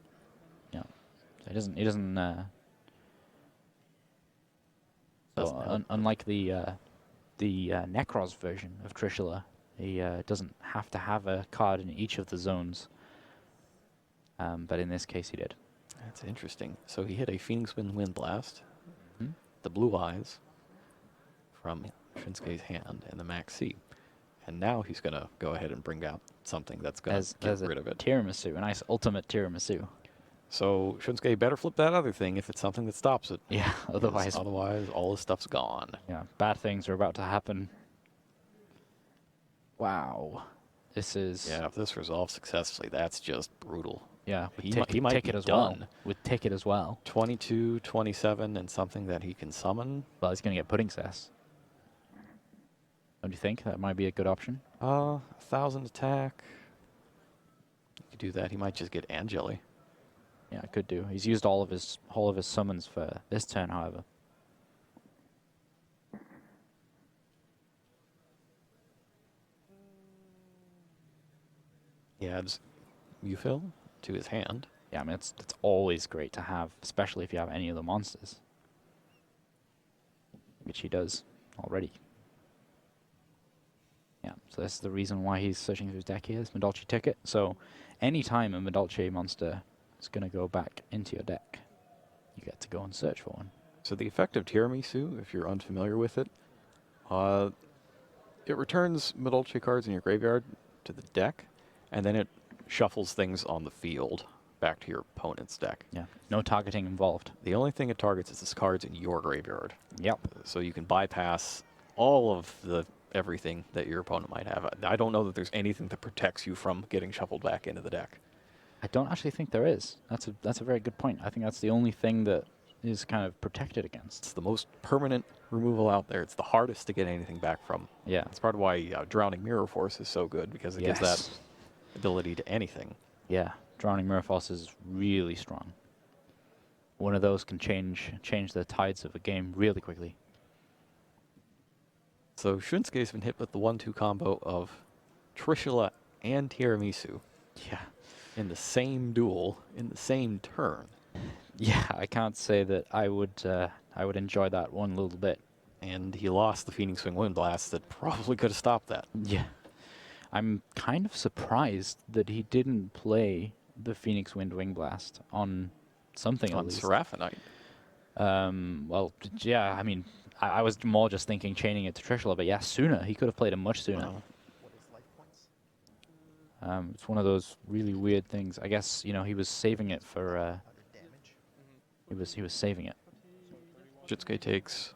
Speaker 5: Yeah. So he doesn't unlike the Necros version of Trishula, he doesn't have to have a card in each of the zones. But in this case, he did.
Speaker 4: That's interesting. So he hit a Phoenix Wind Blast, the Blue Eyes from Shinsuke's hand, and the Maxi. And now he's going to go ahead and bring out something that's going to get rid of it.
Speaker 5: Tiramisu, a nice ultimate tiramisu.
Speaker 4: So Shinsuke better flip that other thing if it's something that stops it.
Speaker 5: Yeah, otherwise
Speaker 4: all his stuff's gone.
Speaker 5: Yeah, bad things are about to happen. Wow. This is...
Speaker 4: Yeah, if this resolves successfully, that's just brutal.
Speaker 5: Yeah,
Speaker 4: he might
Speaker 5: ticket
Speaker 4: be
Speaker 5: as
Speaker 4: done.
Speaker 5: well. With ticket as well.
Speaker 4: 22, 27, and something that he can summon.
Speaker 5: Well, he's going to get pudding cess. Don't you think that might be a good option?
Speaker 4: 1,000 attack. He could do that. He might just get Angeli.
Speaker 5: Yeah, it could do. He's used all of his summons for this turn, however.
Speaker 4: He adds Mufil to his hand.
Speaker 5: Yeah, I mean, it's always great to have, especially if you have any of the monsters. Which he does already. Yeah, so that's the reason why he's searching through his deck here, is Medolce ticket. So anytime a Medolce monster is going to go back into your deck, you get to go and search for one.
Speaker 4: So the effect of Tiramisu, if you're unfamiliar with it, it returns Medolce cards in your graveyard to the deck, and then it shuffles things on the field back to your opponent's deck.
Speaker 5: Yeah, no targeting involved.
Speaker 4: The only thing it targets is the cards in your graveyard.
Speaker 5: Yep.
Speaker 4: So you can bypass all of the everything that your opponent might have. I don't know that there's anything that protects you from getting shuffled back into the deck.
Speaker 5: I don't actually think there is. That's a very good point. I think that's the only thing that is kind of protected against.
Speaker 4: It's the most permanent removal out there. It's the hardest to get anything back from.
Speaker 5: Yeah.
Speaker 4: That's part of why Drowning Mirror Force is so good, because it gives that ability to anything.
Speaker 5: Yeah, Drowning Mirror Force is really strong. One of those can change the tides of a game really quickly.
Speaker 4: So Shinsuke's been hit with the 1-2 combo of Trishula and Tiramisu.
Speaker 5: Yeah.
Speaker 4: In the same duel, in the same turn.
Speaker 5: Yeah, I can't say that I would enjoy that one little bit.
Speaker 4: And he lost the Phoenix Wind Blast that probably could have stopped that.
Speaker 5: Yeah. I'm kind of surprised that he didn't play the Phoenix Wing Blast on something
Speaker 4: on
Speaker 5: at least.
Speaker 4: Seraphinite.
Speaker 5: Well, yeah, I mean, I was more just thinking chaining it to Trishula, but yeah, sooner. He could have played it much sooner.
Speaker 7: What is life points?
Speaker 5: It's one of those really weird things. I guess, he was saving it for...
Speaker 7: 100 damage.
Speaker 5: He was saving it.
Speaker 4: Shinsuke takes,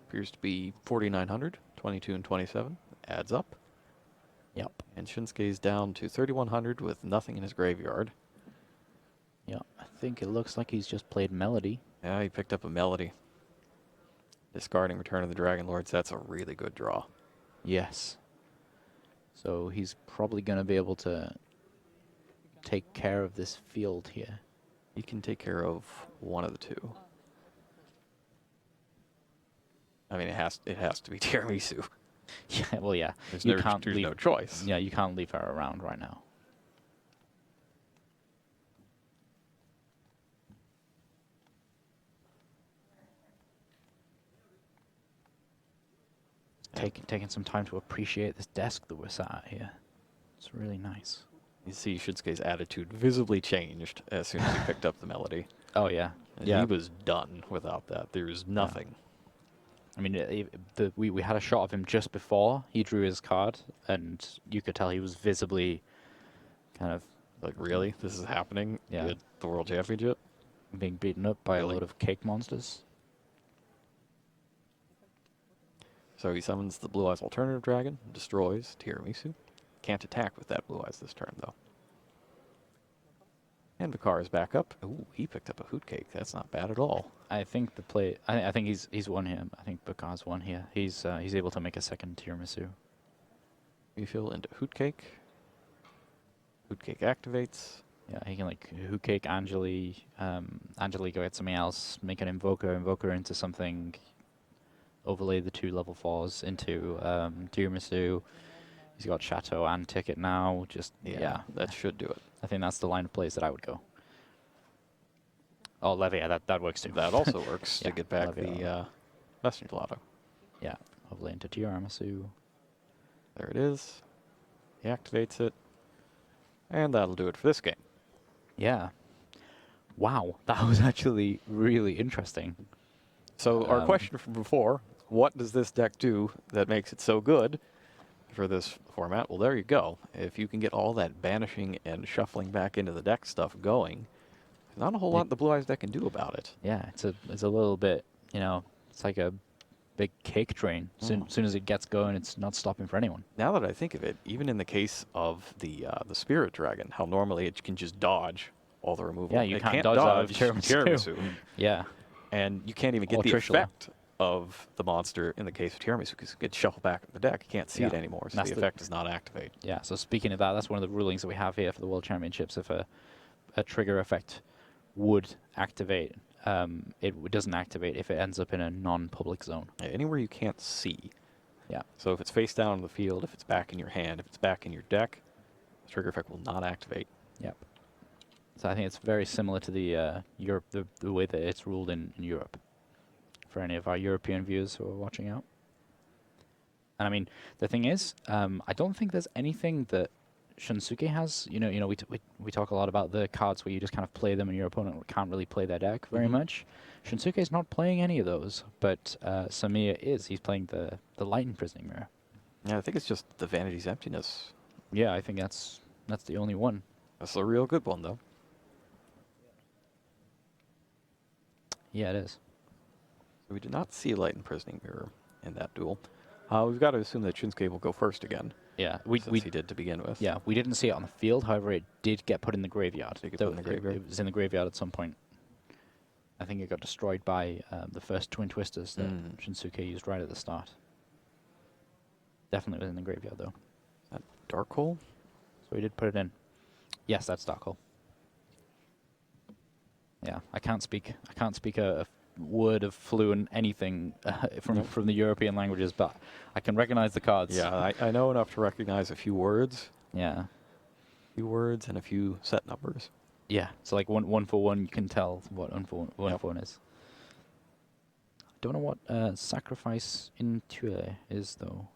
Speaker 4: appears to be 4,900, 22 and 27. Adds up.
Speaker 5: Yep.
Speaker 4: And Shinsuke's down to 3,100 with nothing in his graveyard.
Speaker 5: Yep. I think it looks like he's just played Melody.
Speaker 4: Yeah, he picked up a Melody. Discarding Return of the Dragon Lords, that's a really good draw.
Speaker 5: Yes. So he's probably going to be able to take care of this field here.
Speaker 4: He can take care of one of the two. I mean, it has to be Tiramisu.
Speaker 5: Yeah, well, yeah.
Speaker 4: There's
Speaker 5: Can't
Speaker 4: no
Speaker 5: leave,
Speaker 4: choice.
Speaker 5: Yeah, you can't leave her around right now. Taking some time to appreciate this desk that we're sat at here. It's really nice.
Speaker 4: You see Shinsuke's attitude visibly changed as soon as he picked up the Melody.
Speaker 5: Oh, yeah.
Speaker 4: And
Speaker 5: yeah.
Speaker 4: he was done without that. There was nothing.
Speaker 5: I mean, we had a shot of him just before he drew his card, and you could tell he was visibly kind of...
Speaker 4: Like, really? This is happening
Speaker 5: Yeah.
Speaker 4: at the World Championship?
Speaker 5: being beaten up by
Speaker 4: Really?
Speaker 5: a load of cake monsters.
Speaker 4: So he summons the Blue Eyes Alternative Dragon, destroys Tiramisu. Can't attack with that Blue Eyes this turn, though. And Bachar is back up. Ooh, he picked up a Hoot Cake. That's not bad at all.
Speaker 5: I think the play. I think he's won here. I think Bachar's won here. He's able to make a second tiramisu.
Speaker 4: Refill into Hoot Cake. Hoot Cake activates.
Speaker 5: Yeah, he can like Hoot Cake Angeli. Angeli go get something else. Make an invoker into something. Overlay the 2 level 4s into tiramisu. He's got Chateau and Ticket now. Just yeah,
Speaker 4: that should do it.
Speaker 5: I think that's the line of plays that I would go. Oh, Levy, yeah, that works too.
Speaker 4: That also works to
Speaker 5: Yeah,
Speaker 4: get back
Speaker 5: Levy
Speaker 4: the Western Gelato.
Speaker 5: Yeah, overlay into tiramisu.
Speaker 4: There it is. He activates it. And that'll do it for this game.
Speaker 5: Yeah. Wow, that was actually really interesting.
Speaker 4: So our question from before, what does this deck do that makes it so good for this format? Well, there you go. If you can get all that banishing and shuffling back into the deck stuff going, there's not a whole lot the Blue Eyes deck can do about it.
Speaker 5: Yeah, it's a little bit, it's like a big cake train. Soon as it gets going, it's not stopping for anyone.
Speaker 4: Now that I think of it, even in the case of the Spirit Dragon, how normally it can just dodge all the removal.
Speaker 5: Yeah, you
Speaker 4: it
Speaker 5: can't
Speaker 4: dodge
Speaker 5: dodge tiramisu. Yeah.
Speaker 4: And you can't even get
Speaker 5: Or
Speaker 4: the
Speaker 5: Trishula.
Speaker 4: effect of the monster in the case of Tiramisu because it gets shuffled back in the deck. You can't see it anymore, so
Speaker 5: That's
Speaker 4: the effect does not activate.
Speaker 5: Yeah, so speaking of that, that's one of the rulings that we have here for the World Championships. If a trigger effect would activate, it doesn't activate if it ends up in a non-public zone.
Speaker 4: Yeah, anywhere you can't see.
Speaker 5: Yeah.
Speaker 4: So if it's face down on the field, if it's back in your hand, if it's back in your deck, the trigger effect will not activate.
Speaker 5: Yep. So I think it's very similar to the Europe, the way that it's ruled in Europe. For any of our European viewers who are watching out. And I mean, the thing is, I don't think there's anything that Shunsuke has. We talk a lot about the cards where you just kind of play them and your opponent can't really play their deck very much. Shunsuke is not playing any of those, but Samir is. He's playing the Light Imprisoning Mirror.
Speaker 4: Yeah, I think it's just the Vanity's Emptiness.
Speaker 5: Yeah, I think that's the only one.
Speaker 4: That's a real good one, though.
Speaker 5: Yeah, it is.
Speaker 4: We did not see a Light Imprisoning Mirror in that duel. We've got to assume that Shinsuke will go first again.
Speaker 5: Yeah,
Speaker 4: since he did to begin with.
Speaker 5: Yeah, we didn't see it on the field. However, it did get put in the graveyard.
Speaker 4: Did it get put in the graveyard?
Speaker 5: It was in the graveyard at some point. I think it got destroyed by the first Twin Twisters that Shinsuke used right at the start. Definitely was in the graveyard, though.
Speaker 4: Is that Dark Hole?
Speaker 5: So we did put it in. Yes, that's Dark Hole. Yeah, I can't speak a word of fluent anything from the European languages, but I can recognize the cards.
Speaker 4: Yeah, I know enough to recognize a few words.
Speaker 5: Yeah.
Speaker 4: A few words and a few set numbers.
Speaker 5: Yeah, so like one for one, you can tell what one for one is. I don't know what Sacrifice Intuit is, though.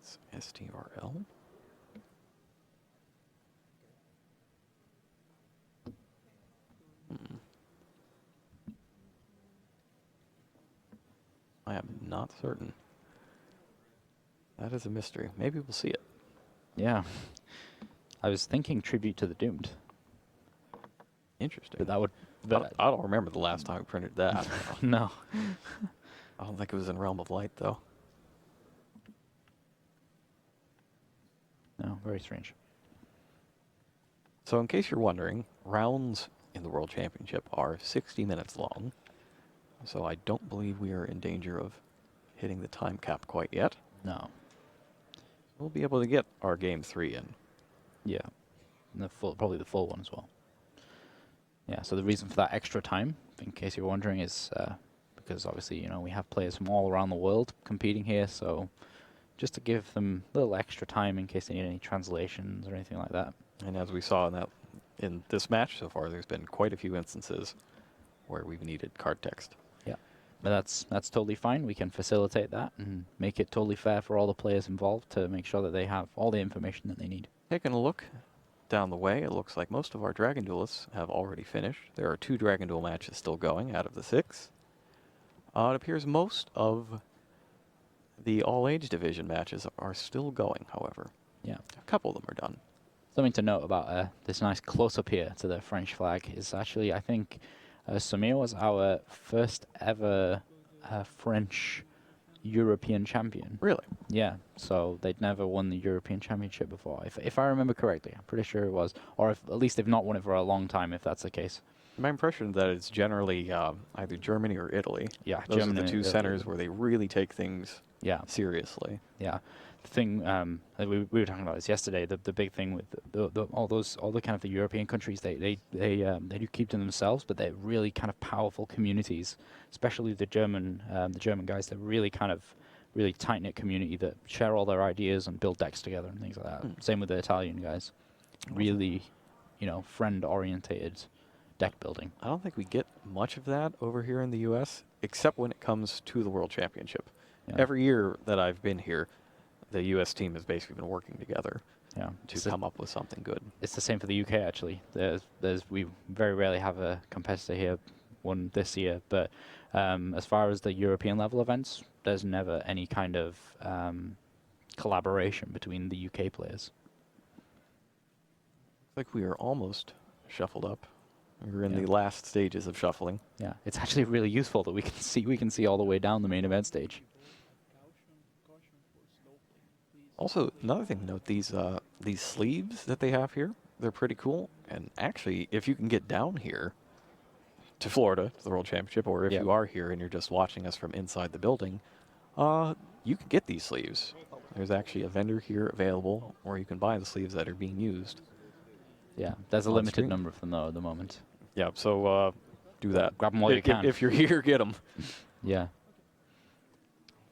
Speaker 4: It's STRL. I am not certain. That is a mystery. Maybe we'll see it.
Speaker 5: Yeah. I was thinking Tribute to the Doomed.
Speaker 4: Interesting.
Speaker 5: But that would...
Speaker 4: I don't remember the last time we printed that.
Speaker 5: No.
Speaker 4: I don't think it was in Realm of Light, though.
Speaker 5: No, very strange.
Speaker 4: So in case you're wondering, rounds in the World Championship are 60 minutes long. So I don't believe we are in danger of hitting the time cap quite yet.
Speaker 5: No.
Speaker 4: We'll be able to get our game 3 in.
Speaker 5: Yeah. And probably the full one as well. Yeah, so the reason for that extra time, in case you're wondering, is because obviously, we have players from all around the world competing here, so just to give them a little extra time in case they need any translations or anything like that.
Speaker 4: And as we saw in this match so far, there's been quite a few instances where we've needed card text.
Speaker 5: Yeah, but that's totally fine. We can facilitate that and make it totally fair for all the players involved to make sure that they have all the information that they need.
Speaker 4: Taking a look down the way, it looks like most of our Dragon Duelists have already finished. There are 2 Dragon Duel matches still going out of the 6. It appears most of the all-age division matches are still going, however.
Speaker 5: Yeah.
Speaker 4: A couple of them are done.
Speaker 5: Something to note about this nice close-up here to the French flag is actually, I think, Samir was our first ever French European champion.
Speaker 4: Really?
Speaker 5: Yeah, so they'd never won the European Championship before, if I remember correctly. I'm pretty sure it was. Or if, at least they've not won it for a long time, if that's the case.
Speaker 4: My impression is that it's generally either Germany or Italy.
Speaker 5: Yeah,
Speaker 4: those
Speaker 5: Germany
Speaker 4: are the two
Speaker 5: and
Speaker 4: centers
Speaker 5: Italy.
Speaker 4: where they really take things
Speaker 5: Yeah.
Speaker 4: seriously.
Speaker 5: Yeah, the thing that we were talking about this yesterday. The big thing with all the kind of the European countries, they do keep to themselves, but they're really kind of powerful communities. Especially the German guys. They're really kind of really tight knit community that share all their ideas and build decks together and things like that. Same with the Italian guys. Really, friend orientated deck building.
Speaker 4: I don't think we get much of that over here in the U.S., except when it comes to the World Championship.
Speaker 5: Yeah.
Speaker 4: Every year that I've been here, the U.S. team has basically been working together to come up with something good.
Speaker 5: It's the same for the UK actually. We very rarely have a competitor here, one this year, but as far as the European level events, there's never any kind of collaboration between the UK players.
Speaker 4: It's like we are almost shuffled up. We're in
Speaker 5: Yeah.
Speaker 4: the last stages of shuffling.
Speaker 5: Yeah, it's actually really useful that we can see all the way down the main event stage.
Speaker 4: Also, another thing to note, these sleeves that they have here, they're pretty cool. And actually, if you can get down here to Florida, to the World Championship, or if
Speaker 5: Yeah.
Speaker 4: you are here and you're just watching us from inside the building, you can get these sleeves. There's actually a vendor here available where you can buy the sleeves that are being used.
Speaker 5: Yeah, there's a
Speaker 4: On
Speaker 5: limited
Speaker 4: screen.
Speaker 5: number of them though at the moment.
Speaker 4: Yeah, so do that.
Speaker 5: Grab 'em while you can.
Speaker 4: If you're here, get them.
Speaker 5: Yeah.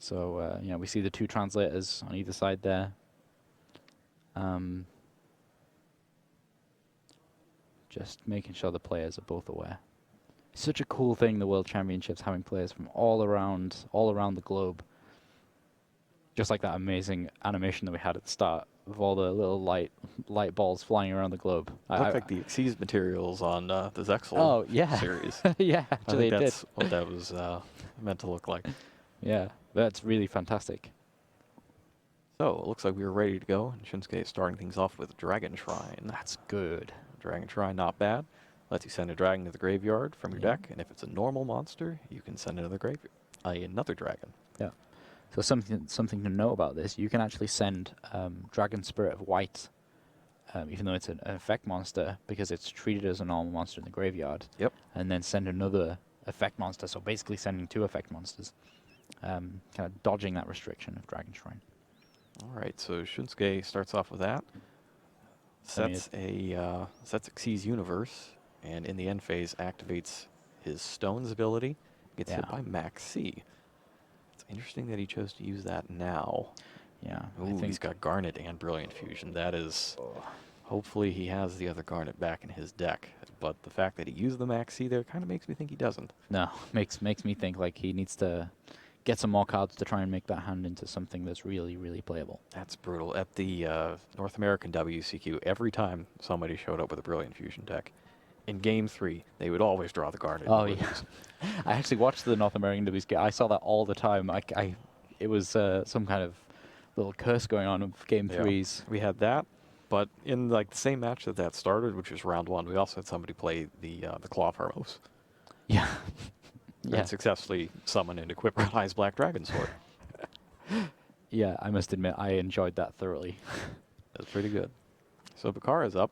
Speaker 5: So we see the two translators on either side there. Just making sure the players are both aware. It's such a cool thing, the World Championships, having players from all around the globe. Just like that amazing animation that we had at the start of all the little light balls flying around the globe.
Speaker 4: Look like the Exceeds materials on the Zexel
Speaker 5: Oh yeah,
Speaker 4: series.
Speaker 5: yeah,
Speaker 4: I
Speaker 5: actually
Speaker 4: think
Speaker 5: it did.
Speaker 4: that's what that was meant to look like.
Speaker 5: Yeah, that's really fantastic.
Speaker 4: So it looks like we were ready to go. And Shinsuke is starting things off with Dragon Shrine.
Speaker 5: That's good.
Speaker 4: Dragon Shrine, not bad. Lets you send a dragon to the graveyard from your
Speaker 5: Yeah.
Speaker 4: deck, and if it's a normal monster, you can send another dragon.
Speaker 5: Yeah. So something to know about this, you can actually send Dragon Spirit of White, even though it's an effect monster, because it's treated as a normal monster in the graveyard.
Speaker 4: Yep.
Speaker 5: And then send another effect monster, so basically sending two effect monsters. Kind of dodging that restriction of Dragon Shrine.
Speaker 4: All right, so Shinsuke starts off with that. Sets Xyz Universe, and in the end phase activates his Stones ability. Gets hit
Speaker 5: Yeah.
Speaker 4: by Max C. It's interesting that he chose to use that now.
Speaker 5: Yeah.
Speaker 4: Ooh, he's got Garnet and Brilliant Fusion. That is... Hopefully he has the other Garnet back in his deck. But the fact that he used the Max C there kind of makes me think he doesn't.
Speaker 5: No, makes me think like he needs to get some more cards to try and make that hand into something that's really, really playable.
Speaker 4: That's brutal. At the North American WCQ, every time somebody showed up with a Brilliant Fusion deck, in Game 3, they would always draw the Garnet.
Speaker 5: Oh,
Speaker 4: and
Speaker 5: yeah.
Speaker 4: lose.
Speaker 5: I actually watched the North American WSK. I saw that all the time. It was some kind of little curse going on of Game
Speaker 4: Yeah.
Speaker 5: 3s.
Speaker 4: We had that, but in like the same match that started, which was round 1, we also had somebody play the Claw of Harmos.
Speaker 5: Yeah. Yeah.
Speaker 4: And successfully summon and equip Rai's Black Dragon Sword.
Speaker 5: Yeah, I must admit, I enjoyed that thoroughly.
Speaker 4: That's pretty good. So Bachar is up.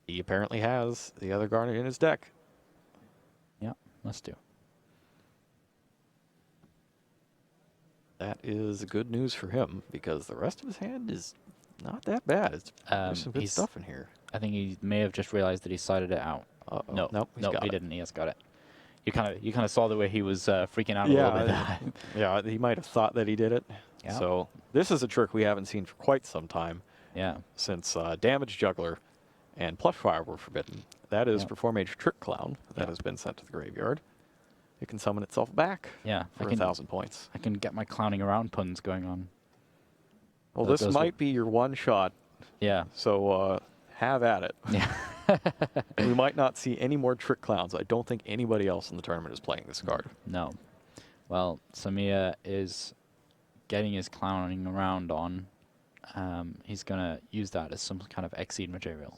Speaker 4: He apparently has the other Garnet in his deck.
Speaker 5: Yeah, must do.
Speaker 4: That is good news for him, because the rest of his hand is not that bad. There's some good
Speaker 5: he's-
Speaker 4: stuff in here.
Speaker 5: I think he may have just realized that he sided it out.
Speaker 4: Uh-oh.
Speaker 5: No,
Speaker 4: Nope, he's
Speaker 5: no,
Speaker 4: got
Speaker 5: he
Speaker 4: it.
Speaker 5: didn't. He has got it. You kind of saw the way he was freaking out a little bit.
Speaker 4: Yeah, he might have thought that he did it.
Speaker 5: Yeah.
Speaker 4: So this is a trick we haven't seen for quite some time,
Speaker 5: Yeah.
Speaker 4: since Damage Juggler and Plush Fire were forbidden. That is
Speaker 5: Yeah.
Speaker 4: Perform Age Trick Clown that
Speaker 5: Yeah.
Speaker 4: has been sent to the graveyard. It can summon itself back
Speaker 5: Yeah,
Speaker 4: for 1,000 points.
Speaker 5: I can get my clowning around puns going on.
Speaker 4: Well,
Speaker 5: Those
Speaker 4: this might be your one shot,
Speaker 5: Yeah.
Speaker 4: so have at it.
Speaker 5: Yeah.
Speaker 4: We might not see any more Trick Clowns. I don't think anybody else in the tournament is playing this card.
Speaker 5: No. Well, Samir is getting his clowning around on. He's going to use that as some kind of Exceed material.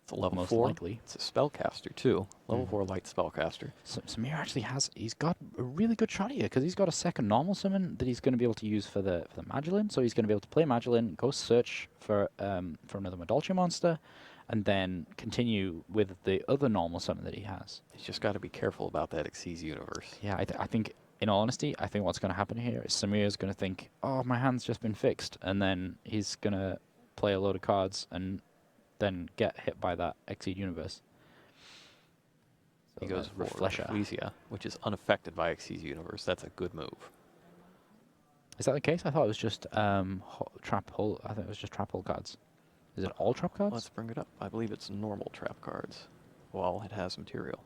Speaker 4: It's a level
Speaker 5: most
Speaker 4: 4.
Speaker 5: likely.
Speaker 4: It's a spellcaster too. Level 4 light spellcaster.
Speaker 5: So Samir actually he's got a really good shot here because he's got a second normal summon that he's going to be able to use for the Magdalene. So he's going to be able to play Magdalene, go search for another Madolche monster, and then continue with the other normal summon that he has.
Speaker 4: He's just got to be careful about that Xyz universe.
Speaker 5: Yeah, I think, in all honesty, I think what's going to happen here is Samir is going to think, oh, my hand's just been fixed, and then he's going to play a load of cards and then get hit by that Xyz universe. So
Speaker 4: He goes for
Speaker 5: Reflesher.
Speaker 4: Ecclesia, which is unaffected by Xyz universe. That's a good move.
Speaker 5: Is that the case? I thought it was just trap hole. I think it was just trap hole cards. Is it all trap cards?
Speaker 4: Let's bring it up. I believe it's normal trap cards. Well, it has material.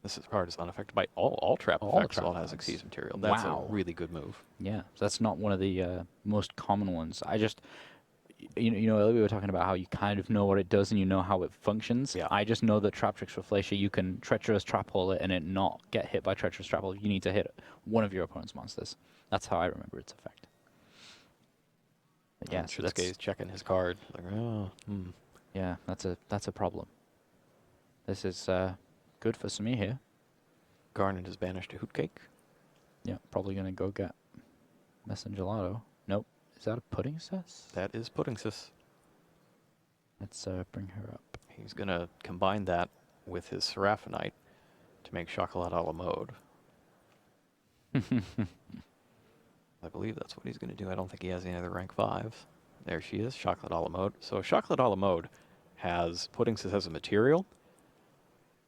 Speaker 4: This card is unaffected by all trap
Speaker 5: All
Speaker 4: effects
Speaker 5: trap
Speaker 4: while it has
Speaker 5: cards.
Speaker 4: Xyz material. That's
Speaker 5: Wow.
Speaker 4: a really good move.
Speaker 5: Yeah, so that's not one of the most common ones. I just, earlier we were talking about how you kind of know what it does and you know how it functions.
Speaker 4: Yeah.
Speaker 5: I just know that Trap Tricks Reflesher, you can Treacherous Trap Hole it and it not get hit by Treacherous Trap Hole. You need to hit one of your opponent's monsters. That's how I remember its effect. But yeah, so
Speaker 4: Shinsuke's checking his card. Like, oh,
Speaker 5: yeah, that's a problem. This is good for Samir here.
Speaker 4: Garnet is banished to Hootcake.
Speaker 5: Yeah, probably gonna go get Messengelato. Nope. Is that a pudding cess?
Speaker 4: That is Puddingsis.
Speaker 5: Let's bring her up.
Speaker 4: He's going to combine that with his Seraphonite to make Chocolat a la mode. I believe that's what he's going to do. I don't think he has any other rank 5s. There she is, Chocolat a la mode. So Chocolat a la mode has Puddingsis as a material.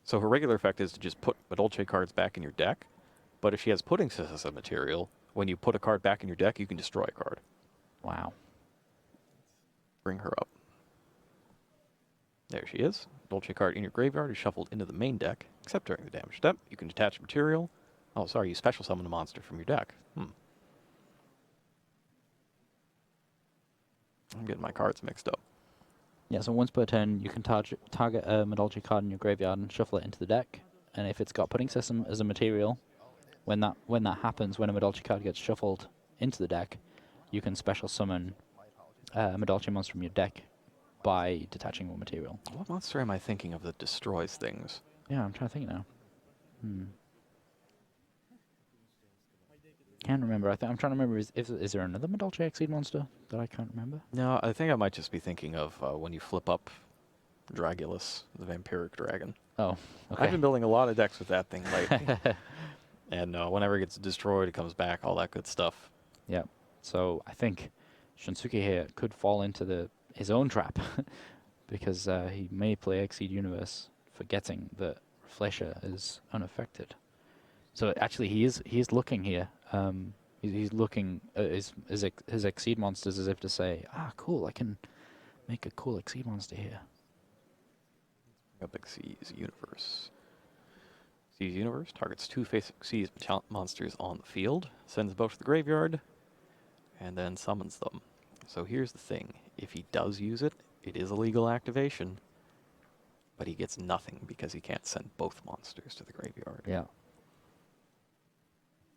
Speaker 4: So her regular effect is to just put Madolche cards back in your deck. But if she has Puddingsis as a material, when you put a card back in your deck, you can destroy a card.
Speaker 5: Wow.
Speaker 4: Bring her up. There she is. Dolce card in your graveyard is shuffled into the main deck, except during the damage step. You can detach material. Oh, sorry, you special summon a monster from your deck. I'm getting my cards mixed up.
Speaker 5: Yeah, so once per turn, you can target a Madolche card in your graveyard and shuffle it into the deck. And if it's got Pudding System as a material, when that happens, when a Madolche card gets shuffled into the deck, you can special summon a Madolche monster from your deck by detaching one material.
Speaker 4: What monster am I thinking of that destroys things?
Speaker 5: Yeah, I'm trying to think now. Can't remember. I'm trying to remember. Is there another Madolche Exceed monster that I can't remember?
Speaker 4: No, I think I might just be thinking of when you flip up Dragulus, the vampiric dragon.
Speaker 5: Oh, okay.
Speaker 4: I've been building a lot of decks with that thing lately. And whenever it gets destroyed, it comes back, all that good stuff.
Speaker 5: Yeah. So I think Shinsuke here could fall into his own trap because he may play Exceed Universe, forgetting that Reflesher is unaffected. So actually, he is looking here. He's looking at his Exceed monsters as if to say, cool, I can make a cool Exceed monster here.
Speaker 4: Up Xyz Universe. Xyz Universe targets 2 face Xyz monsters on the field, sends both to the graveyard, and then summons them. So here's the thing. If he does use it, it is a legal activation, but he gets nothing because he can't send both monsters to the graveyard.
Speaker 5: Yeah.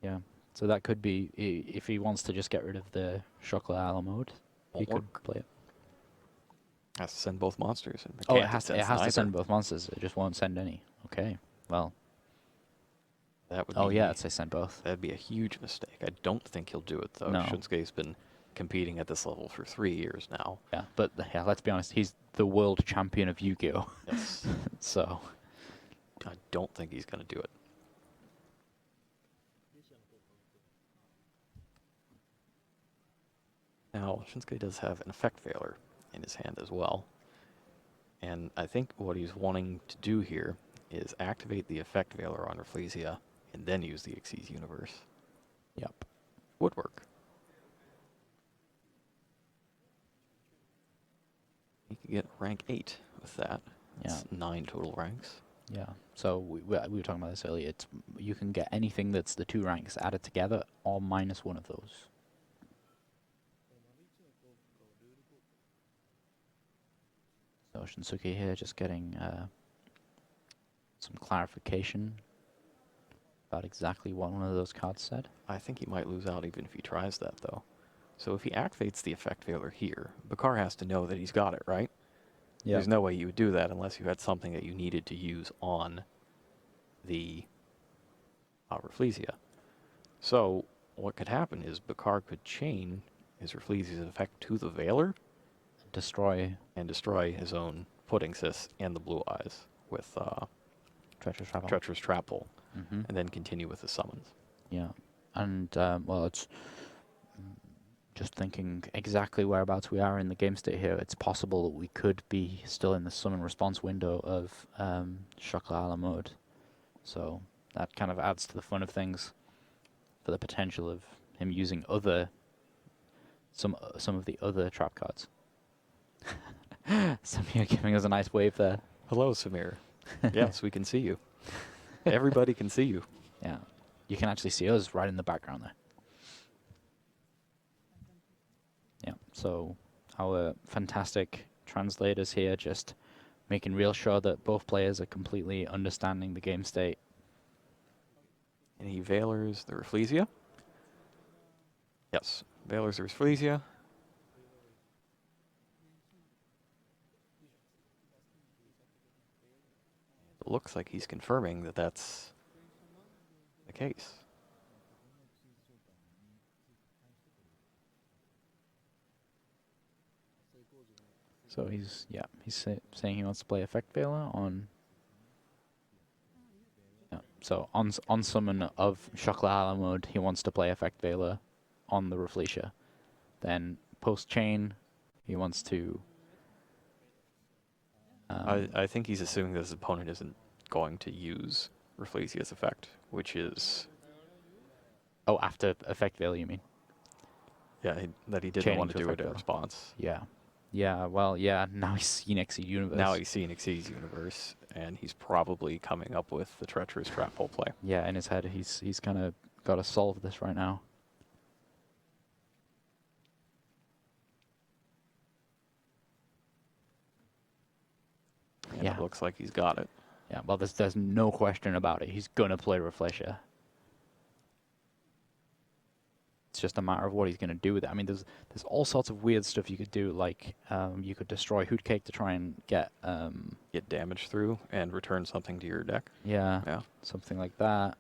Speaker 5: Yeah. So that could be, if he wants to just get rid of the Chocolat a la mode, he could play it.
Speaker 4: Has to send both monsters. And
Speaker 5: Oh, it
Speaker 4: can't
Speaker 5: has
Speaker 4: send
Speaker 5: to
Speaker 4: neither.
Speaker 5: send both monsters. It just won't send any. Okay. Well.
Speaker 4: That would
Speaker 5: Oh
Speaker 4: be,
Speaker 5: yeah, I'd say send both.
Speaker 4: That'd be a huge mistake. I don't think he'll do it though.
Speaker 5: No.
Speaker 4: Shinsuke's been competing at this level for 3 years now.
Speaker 5: Yeah, but let's be honest. He's the world champion of Yu-Gi-Oh.
Speaker 4: Yes.
Speaker 5: So.
Speaker 4: I don't think he's going to do it. Now, Shinsuke does have an Effect Veiler in his hand as well. And I think what he's wanting to do here is activate the Effect Veiler on Rafflesia and then use the Xyz Universe.
Speaker 5: Yep.
Speaker 4: Would work. He could get rank 8 with that. That's 9 total ranks.
Speaker 5: Yeah. So we were talking about this earlier. You can get anything that's the 2 ranks added together or minus one of those. So Shinsuke here just getting some clarification about exactly what one of those cards said.
Speaker 4: I think he might lose out even if he tries that, though. So if he activates the effect veiler here, Bachar has to know that he's got it, right?
Speaker 5: Yeah.
Speaker 4: There's no way you would do that unless you had something that you needed to use on the Rafflesia. So what could happen is Bachar could chain his Rafflesia's effect to the veiler
Speaker 5: Destroy
Speaker 4: and destroy his own Pudding Sis and the Blue Eyes with
Speaker 5: Treacherous Trap.
Speaker 4: Treacherous Trap Hole,
Speaker 5: Mm-hmm.
Speaker 4: and then continue with the summons.
Speaker 5: Yeah. And, well, it's just thinking exactly whereabouts we are in the game state here. It's possible that we could be still in the summon response window of Chocolat mode. So that kind of adds to the fun of things for the potential of him using some of the other trap cards. Samir giving us a nice wave there.
Speaker 4: Hello, Samir. Yes, we can see you. Everybody can see you.
Speaker 5: Yeah. You can actually see us right in the background there. Yeah, so our fantastic translators here just making real sure that both players are completely understanding the game state.
Speaker 4: And he veilers the Rafflesia. Yes, veilers the Rafflesia. It looks like he's confirming that that's the case.
Speaker 5: So he's saying he wants to play Effect Veiler on. Yeah, so on summon of Chocolat mode, he wants to play Effect Veiler on the Rafflesia. Then post chain, he wants to.
Speaker 4: I think he's assuming that his opponent isn't going to use Rafflesia's effect, which is...
Speaker 5: Oh, after Effect Veiler, you mean?
Speaker 4: Yeah, that he didn't
Speaker 5: Chaining
Speaker 4: want to
Speaker 5: to
Speaker 4: do it in
Speaker 5: Effect Veiler.
Speaker 4: response.
Speaker 5: Yeah. Yeah, well, yeah, now he's seen Exceed Universe.
Speaker 4: Now he's seeing Xyz's universe, and he's probably coming up with the Treacherous Trap Hole play.
Speaker 5: Yeah, in his head, he's kind of got to solve this right now.
Speaker 4: And
Speaker 5: Yeah.
Speaker 4: it looks like he's got it.
Speaker 5: Yeah, well, there's no question about it. He's going to play Rafflesia. It's just a matter of what he's going to do with it. I mean, there's all sorts of weird stuff you could do, like you could destroy Hootcake to try and get...
Speaker 4: Get damage through and return something to your deck.
Speaker 5: yeah,
Speaker 4: Yeah.
Speaker 5: something like that.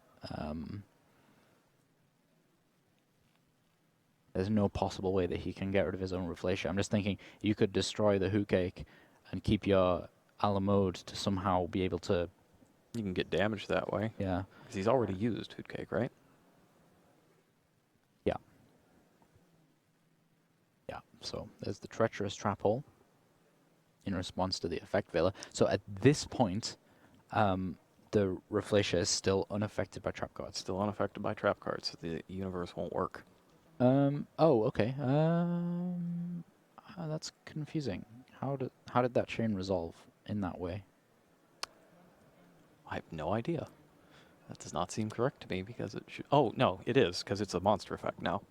Speaker 5: There's no possible way that he can get rid of his own Rafflesia. I'm just thinking you could destroy the Hootcake and keep your Alamode to somehow be able to...
Speaker 4: You can get damage that way.
Speaker 5: Yeah.
Speaker 4: Because he's already used Hootcake, right?
Speaker 5: Yeah. Yeah, so there's the Treacherous Trap Hole in response to the Effect Veiler. So at this point, the Rafflesia is still unaffected by trap cards.
Speaker 4: Still unaffected by trap cards. So the universe won't work.
Speaker 5: Oh, okay. That's confusing. How did that chain resolve in that way?
Speaker 4: I have no idea. That does not seem correct to me because it should... Oh, no, it is, because it's a monster effect now.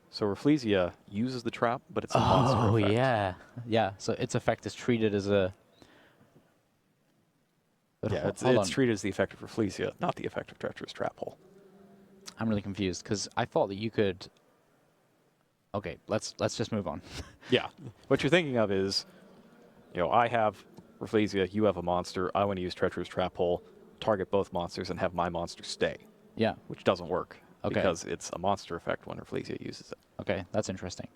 Speaker 4: So Rafflesia uses the trap, but it's a monster effect.
Speaker 5: Oh, yeah. Yeah, so its effect is treated as a... But
Speaker 4: Yeah, it's treated as the effect of Rafflesia, not the effect of Treacherous Trap Hole.
Speaker 5: I'm really confused, because I thought that you could... Okay, let's just move on.
Speaker 4: Yeah. What you're thinking of is, you know, I have Rafflesia, you have a monster, I want to use Treacherous Trap Hole, target both monsters, and have my monster stay.
Speaker 5: Yeah.
Speaker 4: Which doesn't work.
Speaker 5: Okay.
Speaker 4: Because it's a monster effect when Rafflesia uses it.
Speaker 5: Okay, that's interesting.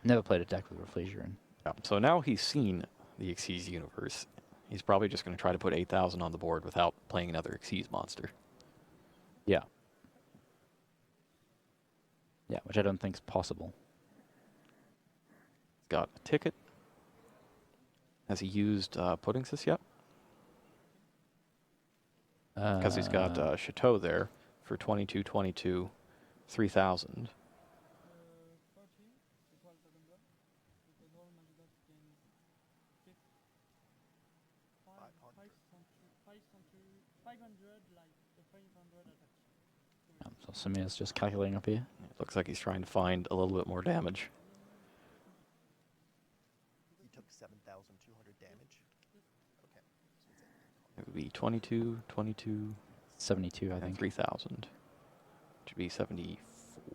Speaker 5: Never played a deck with Rafflesia in.
Speaker 4: Yeah. So now he's seen the Xyz universe. He's probably just going to try to put 8,000 on the board without playing another Xyz monster.
Speaker 5: Yeah. Yeah, which I don't think is possible.
Speaker 4: He's got a ticket. Has he used Pudding Sis yet? Because he's got Chateau there for 22, 3,000.
Speaker 5: So Samir's just calculating up here.
Speaker 4: It looks like he's trying to find a little bit more damage.
Speaker 7: He took 7,200 damage. Okay.
Speaker 4: It would be 22,
Speaker 5: 72, I
Speaker 4: and
Speaker 5: think.
Speaker 4: 3,000. Which would be 74.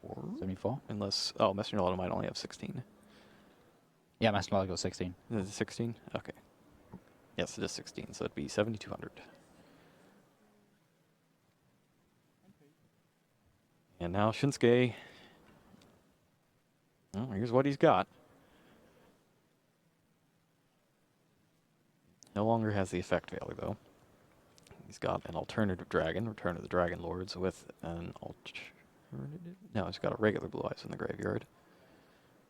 Speaker 5: 74.
Speaker 4: Unless, oh, Messenger Auto might only have 16.
Speaker 5: Yeah, Master Log got 16.
Speaker 4: Is it 16? Okay. Yes, it is 16, so it'd be 7,200. And now Shinsuke, well, here's what he's got. No longer has the effect value, though. He's got an alternative dragon, Return of the Dragon Lords, with an alternative... No, he's got a regular Blue Eyes in the graveyard.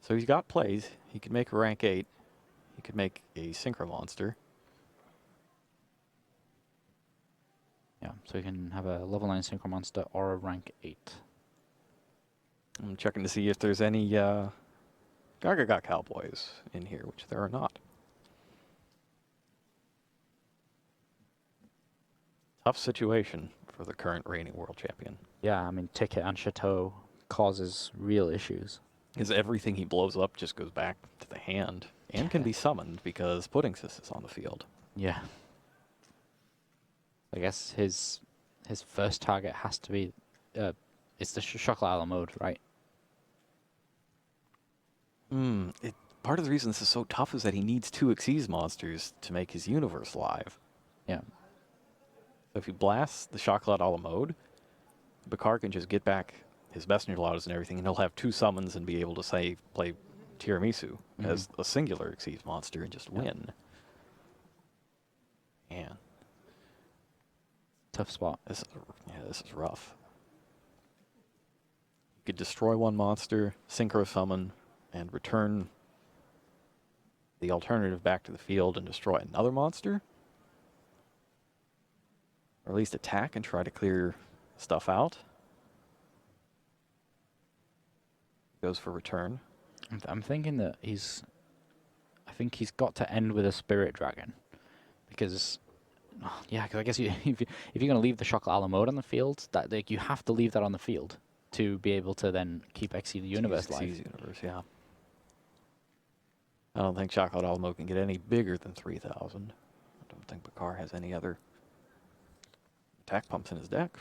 Speaker 4: So he's got plays. He could make a rank 8. He could make a Synchro Monster.
Speaker 5: Yeah, so you can have a level 9 Synchro Monster or a rank 8.
Speaker 4: I'm checking to see if there's any Gaga Cowboys in here, which there are not. Tough situation for the current reigning world champion.
Speaker 5: Yeah, I mean, Ticket and Chateau causes real issues.
Speaker 4: Because everything he blows up just goes back to the hand and can be summoned because Puddingsis is on the field.
Speaker 5: Yeah. I guess his first target has to be it's the Chocolate Isle mode, right?
Speaker 4: Part of the reason this is so tough is that he needs 2 Xyz monsters to make his universe live.
Speaker 5: Yeah.
Speaker 4: So if he blasts the Chocolat a la mode, Bachar can just get back his Messenger Lotus and everything, and he'll have 2 summons and be able to, say, play Tiramisu as a singular Xyz monster and just win. Man.
Speaker 5: Tough spot.
Speaker 4: This is rough. You could destroy 1 monster, Synchro Summon, and return the alternative back to the field and destroy another monster. Or at least attack and try to clear stuff out. Goes for return.
Speaker 5: I'm thinking that I think he's got to end with a Spirit Dragon. Because, yeah, because I guess if you're going to leave the Chocolate Isle mode on the field, that like, you have to leave that on the field to be able to then keep XC the Universe live.
Speaker 4: XC Universe, yeah. I don't think Chocolate Isle mode can get any bigger than 3,000. I don't think Bachar has any other attack pumps in his deck.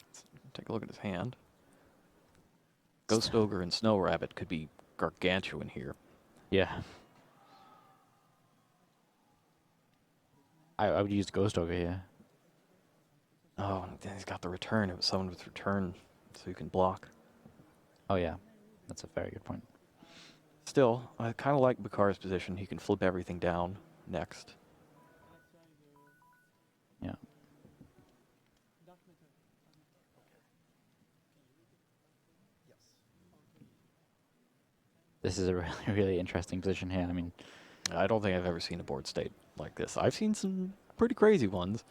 Speaker 4: Let's take a look at his hand. Ghost Ogre and Snow Rabbit could be gargantuan here.
Speaker 5: Yeah. I would use Ghost Ogre here.
Speaker 4: Oh, and then he's got the return. It was summoned with return, so you can block.
Speaker 5: Oh, yeah. That's a very good point.
Speaker 4: Still, I kind of like Bachar's position. He can flip everything down next.
Speaker 5: Yeah. This is a really, really interesting position here. I mean,
Speaker 4: I don't think I've ever seen a board state like this. I've seen some pretty crazy ones.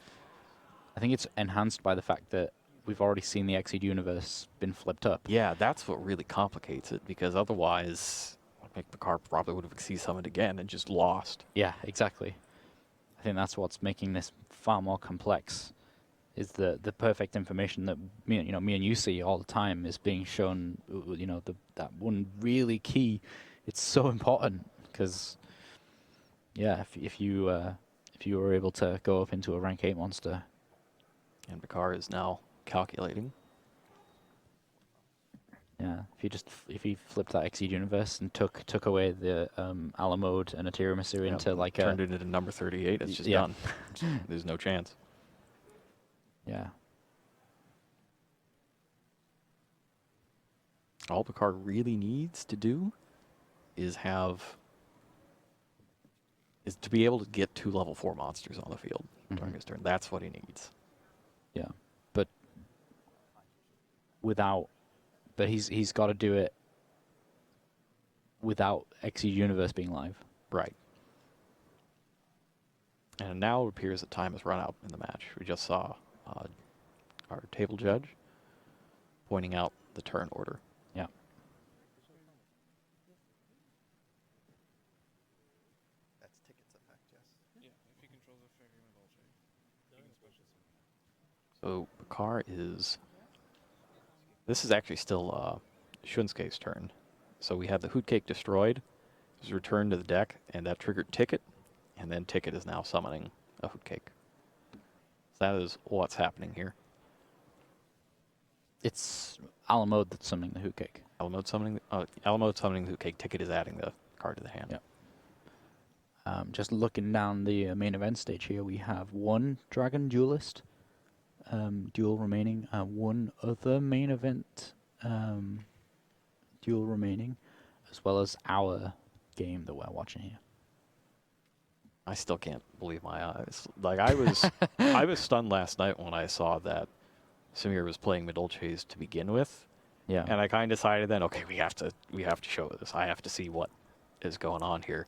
Speaker 5: I think it's enhanced by the fact that we've already seen the Exceed universe been flipped up.
Speaker 4: Yeah, that's what really complicates it, because otherwise, Bachar probably would have Exceed summoned again and just lost.
Speaker 5: Yeah, exactly. I think that's what's making this far more complex. Is the perfect information that me and you see all the time is being shown. That one really key. It's so important because, yeah, if you were able to go up into a rank 8 monster,
Speaker 4: and Bachar is now calculating.
Speaker 5: Yeah, if he flipped that Exceed universe and took away the Alamode and a Tiramisu into like
Speaker 4: turned it into number 38, it's just done. There's no chance.
Speaker 5: Yeah.
Speaker 4: All Bachar really needs to do is to be able to get 2 level 4 monsters on the field during his turn. That's what he needs.
Speaker 5: Yeah, but he's got to do it without Exceed universe being live.
Speaker 4: Right. And now it appears that time has run out in the match. We just saw our table judge pointing out the turn order.
Speaker 5: Yeah.
Speaker 7: That's Ticket's effect, yes.
Speaker 6: Yeah, if he controls a fair game of Ultra, he can special summon.
Speaker 4: So Bachar is... This is actually still Shunsuke's turn. So we had the Hoot Cake destroyed. It was returned to the deck, and that triggered Ticket. And then Ticket is now summoning a Hoot Cake. So that is what's happening here.
Speaker 5: It's Alamode that's summoning the Hoot Cake.
Speaker 4: Alamode summoning the Hoot Cake ticket is adding the card to the hand.
Speaker 5: Yeah. Just looking down the main event stage here, we have one Dragon Duelist duel remaining, one other main event duel remaining, as well as our game that we're watching here.
Speaker 4: I still can't believe my eyes. Like I was, I was stunned last night when I saw that Samir was playing Midolces to begin with.
Speaker 5: Yeah.
Speaker 4: And I kind of decided then, okay, we have to show this. I have to see what is going on here.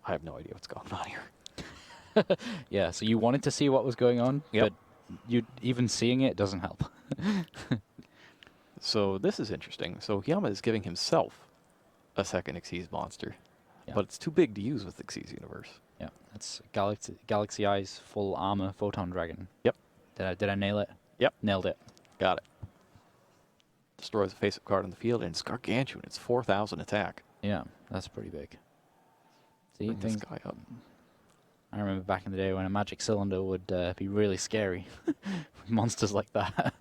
Speaker 4: I have no idea what's going on here.
Speaker 5: Yeah. So you wanted to see what was going on,
Speaker 4: Yep.
Speaker 5: but you even seeing it doesn't help.
Speaker 4: So this is interesting. So Hiyama is giving himself a second Xyz monster,
Speaker 5: Yeah.
Speaker 4: but it's too big to use with Xyz Universe.
Speaker 5: Yeah. It's Galaxy Eyes full armor Photon Dragon.
Speaker 4: Yep.
Speaker 5: Did I nail it?
Speaker 4: Yep.
Speaker 5: Nailed it.
Speaker 4: Got it. Destroys a face-up card on the field, and it's gargantuan. It's 4,000 attack.
Speaker 5: Yeah. That's pretty big. See,
Speaker 4: Bring this
Speaker 5: things.
Speaker 4: guy up.
Speaker 5: I remember back in the day when a magic cylinder would be really scary. With monsters like that.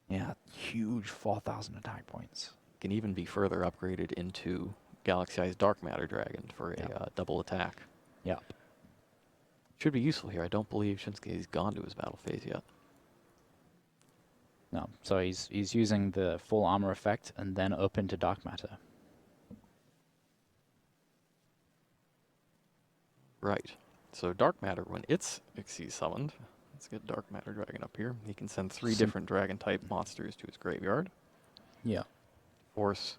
Speaker 5: Yeah, huge 4,000 attack points.
Speaker 4: Can even be further upgraded into Galaxy Eyes Dark Matter Dragon for a double attack.
Speaker 5: Yep.
Speaker 4: Should be useful here. I don't believe Shinsuke's gone to his battle phase yet.
Speaker 5: No, so he's using the full armor effect and then up into dark matter.
Speaker 4: Right. So Dark Matter, when it's Xyz summoned, let's get Dark Matter Dragon up here. He can send 3 different Dragon-type monsters to his graveyard.
Speaker 5: Yeah.
Speaker 4: Force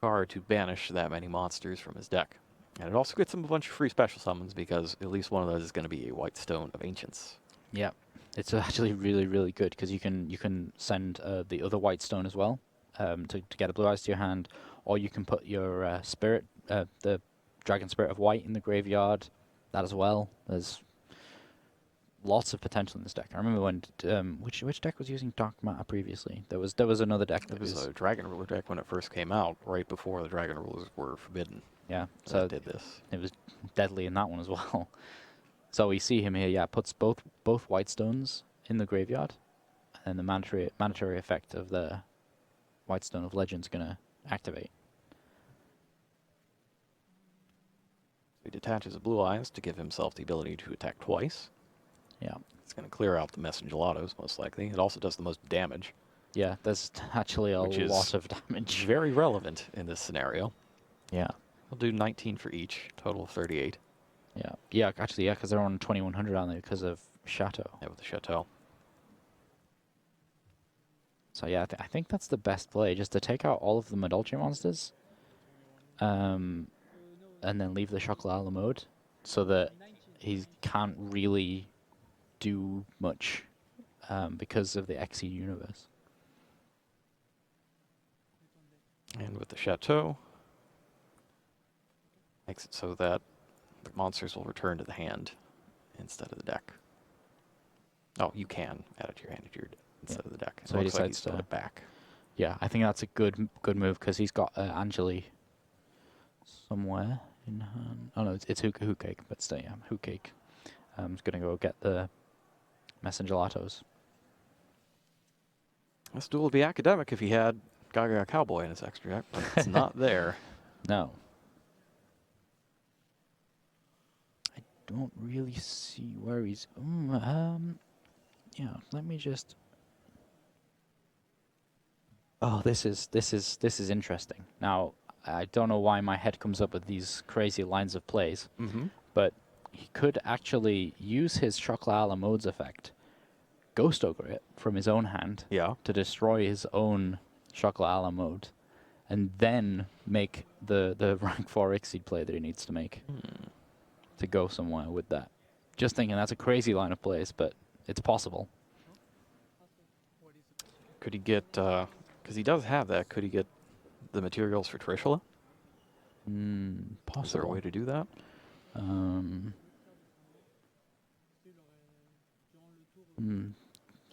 Speaker 4: card to banish that many monsters from his deck. And it also gets him a bunch of free special summons because at least one of those is going to be a White Stone of Ancients.
Speaker 5: Yeah. It's actually really, really good because you can send the other white stone as well to get a blue eyes to your hand, or you can put your spirit, the dragon spirit of white in the graveyard. That as well. There's lots of potential in this deck. I remember when which deck was using dark matter previously? There was another deck that
Speaker 4: It was a Dragon Ruler deck when it first came out, right before the Dragon Rulers were forbidden.
Speaker 5: yeah.
Speaker 4: So
Speaker 5: So
Speaker 4: it did this.
Speaker 5: it was deadly in that one as well. So we see him here. Yeah, puts both white stones in the graveyard, and the mandatory effect of the White Stone of Legend's gonna activate.
Speaker 4: He detaches a Blue Eyes to give himself the ability to attack twice.
Speaker 5: Yeah.
Speaker 4: It's going to clear out the Messengelatos, most likely. It also does the most damage,
Speaker 5: Yeah, there's actually a
Speaker 4: Which is
Speaker 5: lot of damage.
Speaker 4: very relevant in this scenario.
Speaker 5: Yeah.
Speaker 4: He'll do 19 for each, total of 38.
Speaker 5: Yeah. Yeah, actually, yeah, because they're on 2,100, aren't they, because of Chateau.
Speaker 4: Yeah, with the Chateau.
Speaker 5: So yeah, I think that's the best play, just to take out all of the Madolche monsters, and then leave the Chocolat a la mode, so that he can't really do much because of the Xyz universe.
Speaker 4: And with the Chateau, makes it so that the monsters will return to the hand instead of the deck. Oh, you can add it to your hand if you're instead of the deck.
Speaker 5: So
Speaker 4: it
Speaker 5: he
Speaker 4: looks like
Speaker 5: decides
Speaker 4: he's put
Speaker 5: to-
Speaker 4: it back.
Speaker 5: Yeah, I think that's a good move because he's got Angeli somewhere in hand. Oh no, it's Hoot Cake, but still, yeah, Hoot Cake. He's gonna go get the Messengelatos.
Speaker 4: This duel would be academic if he had Gaga Cowboy in his extra deck, but it's not there.
Speaker 5: No. I don't really see where he's. Yeah, let me just. Oh, this is interesting. Now, I don't know why my head comes up with these crazy lines of plays,
Speaker 4: Mm-hmm.
Speaker 5: but he could actually use his Chocolat a la modes effect, Ghost Ogre it from his own hand
Speaker 4: Yeah.
Speaker 5: to destroy his own Chocolat a la mode, and then make the rank 4 Xyz play that he needs to make to go somewhere with that. Just thinking, that's a crazy line of plays, but it's possible.
Speaker 4: Could he get, because he does have that, could he get the materials for Trishula?
Speaker 5: Possible.
Speaker 4: Is there a way to do that?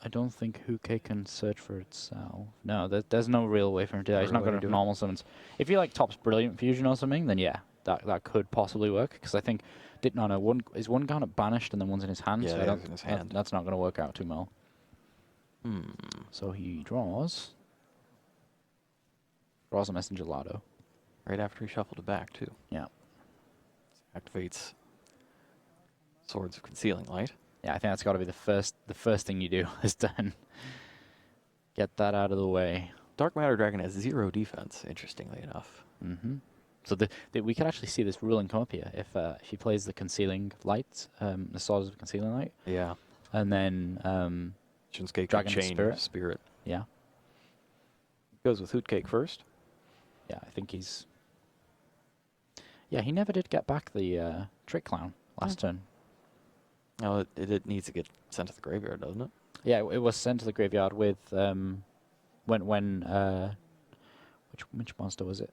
Speaker 5: I don't think Huke can search for itself. No, there's no real way for him to do that. He's
Speaker 4: Not
Speaker 5: not
Speaker 4: really
Speaker 5: going
Speaker 4: do
Speaker 5: to
Speaker 4: it.
Speaker 5: normal summons. If he like tops Brilliant Fusion or something, then yeah, that could possibly work, because I think one kind of banished and then one's in his hand.
Speaker 4: Yeah,
Speaker 5: so
Speaker 4: the other's in his hand.
Speaker 5: That's not going to work out too well. So he draws a Messenger Lado.
Speaker 4: Right after he shuffled it back, too.
Speaker 5: Yeah.
Speaker 4: Activates Swords of Concealing Light.
Speaker 5: Yeah, I think that's got to be the first thing you do is done. Get that out of the way.
Speaker 4: Dark Matter Dragon has 0 defense, interestingly enough.
Speaker 5: So we could actually see this ruling come up here if he plays the Concealing Light, the Swords of Concealing Light.
Speaker 4: Yeah.
Speaker 5: And then
Speaker 4: Shinsuke
Speaker 5: Dragon
Speaker 4: Chain
Speaker 5: Spirit. Yeah.
Speaker 4: Goes with Hoot Cake first.
Speaker 5: Yeah, I think he's... Yeah, he never did get back the Trick Clown last turn.
Speaker 4: No, it needs to get sent to the graveyard, doesn't it?
Speaker 5: Yeah, it was sent to the graveyard with which monster was it?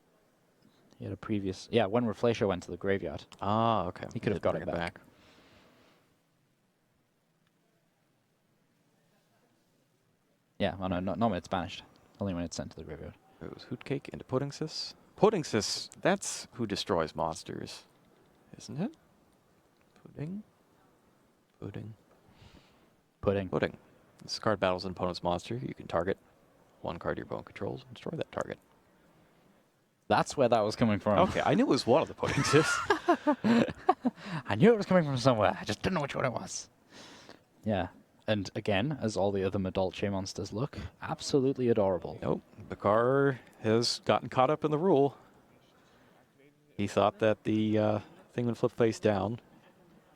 Speaker 5: He had a previous... Yeah, when Reflatio went to the graveyard.
Speaker 4: Ah, okay.
Speaker 5: He could have got it
Speaker 4: bring
Speaker 5: back. Yeah, oh no, not when it's banished. Only when it's sent to the graveyard.
Speaker 4: Goes Hoot Cake into Puddingsis. Puddingsis, that's who destroys monsters, isn't it? Pudding. Pudding. This card battles an opponent's monster. You can target one card your opponent controls and destroy that target.
Speaker 5: That's where that was coming from.
Speaker 4: Okay, I knew it was one of the Puddingsis.
Speaker 5: I knew it was coming from somewhere. I just didn't know which one it was. Yeah. And again, as all the other Madolche monsters look, absolutely adorable.
Speaker 4: Nope. Bachar has gotten caught up in the rule. He thought that the thing would flip face down,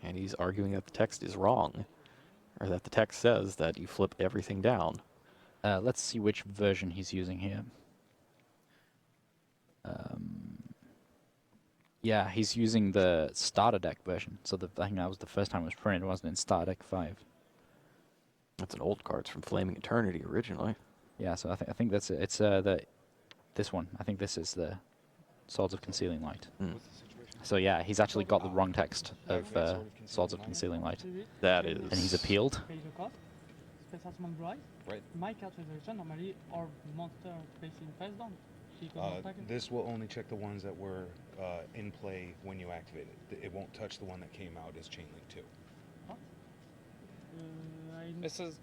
Speaker 4: and he's arguing that the text is wrong, or that the text says that you flip everything down.
Speaker 5: Let's see which version he's using here. Yeah, he's using the starter deck version. So I think that was the first time it was printed, wasn't it? In starter deck 5.
Speaker 4: That's an old card. It's from Flaming Eternity originally.
Speaker 5: Yeah, so I think that's it. It's this one. I think this is the Swords of Concealing Light. So yeah, he's actually got the wrong text of Swords of Concealing Light.
Speaker 4: That is.
Speaker 5: And he's appealed.
Speaker 6: Right.
Speaker 8: My calculation normally are monster facing face down.
Speaker 6: This will only check the ones that were in play when you activate it. It won't touch the one that came out as Chainlink 2.
Speaker 9: It says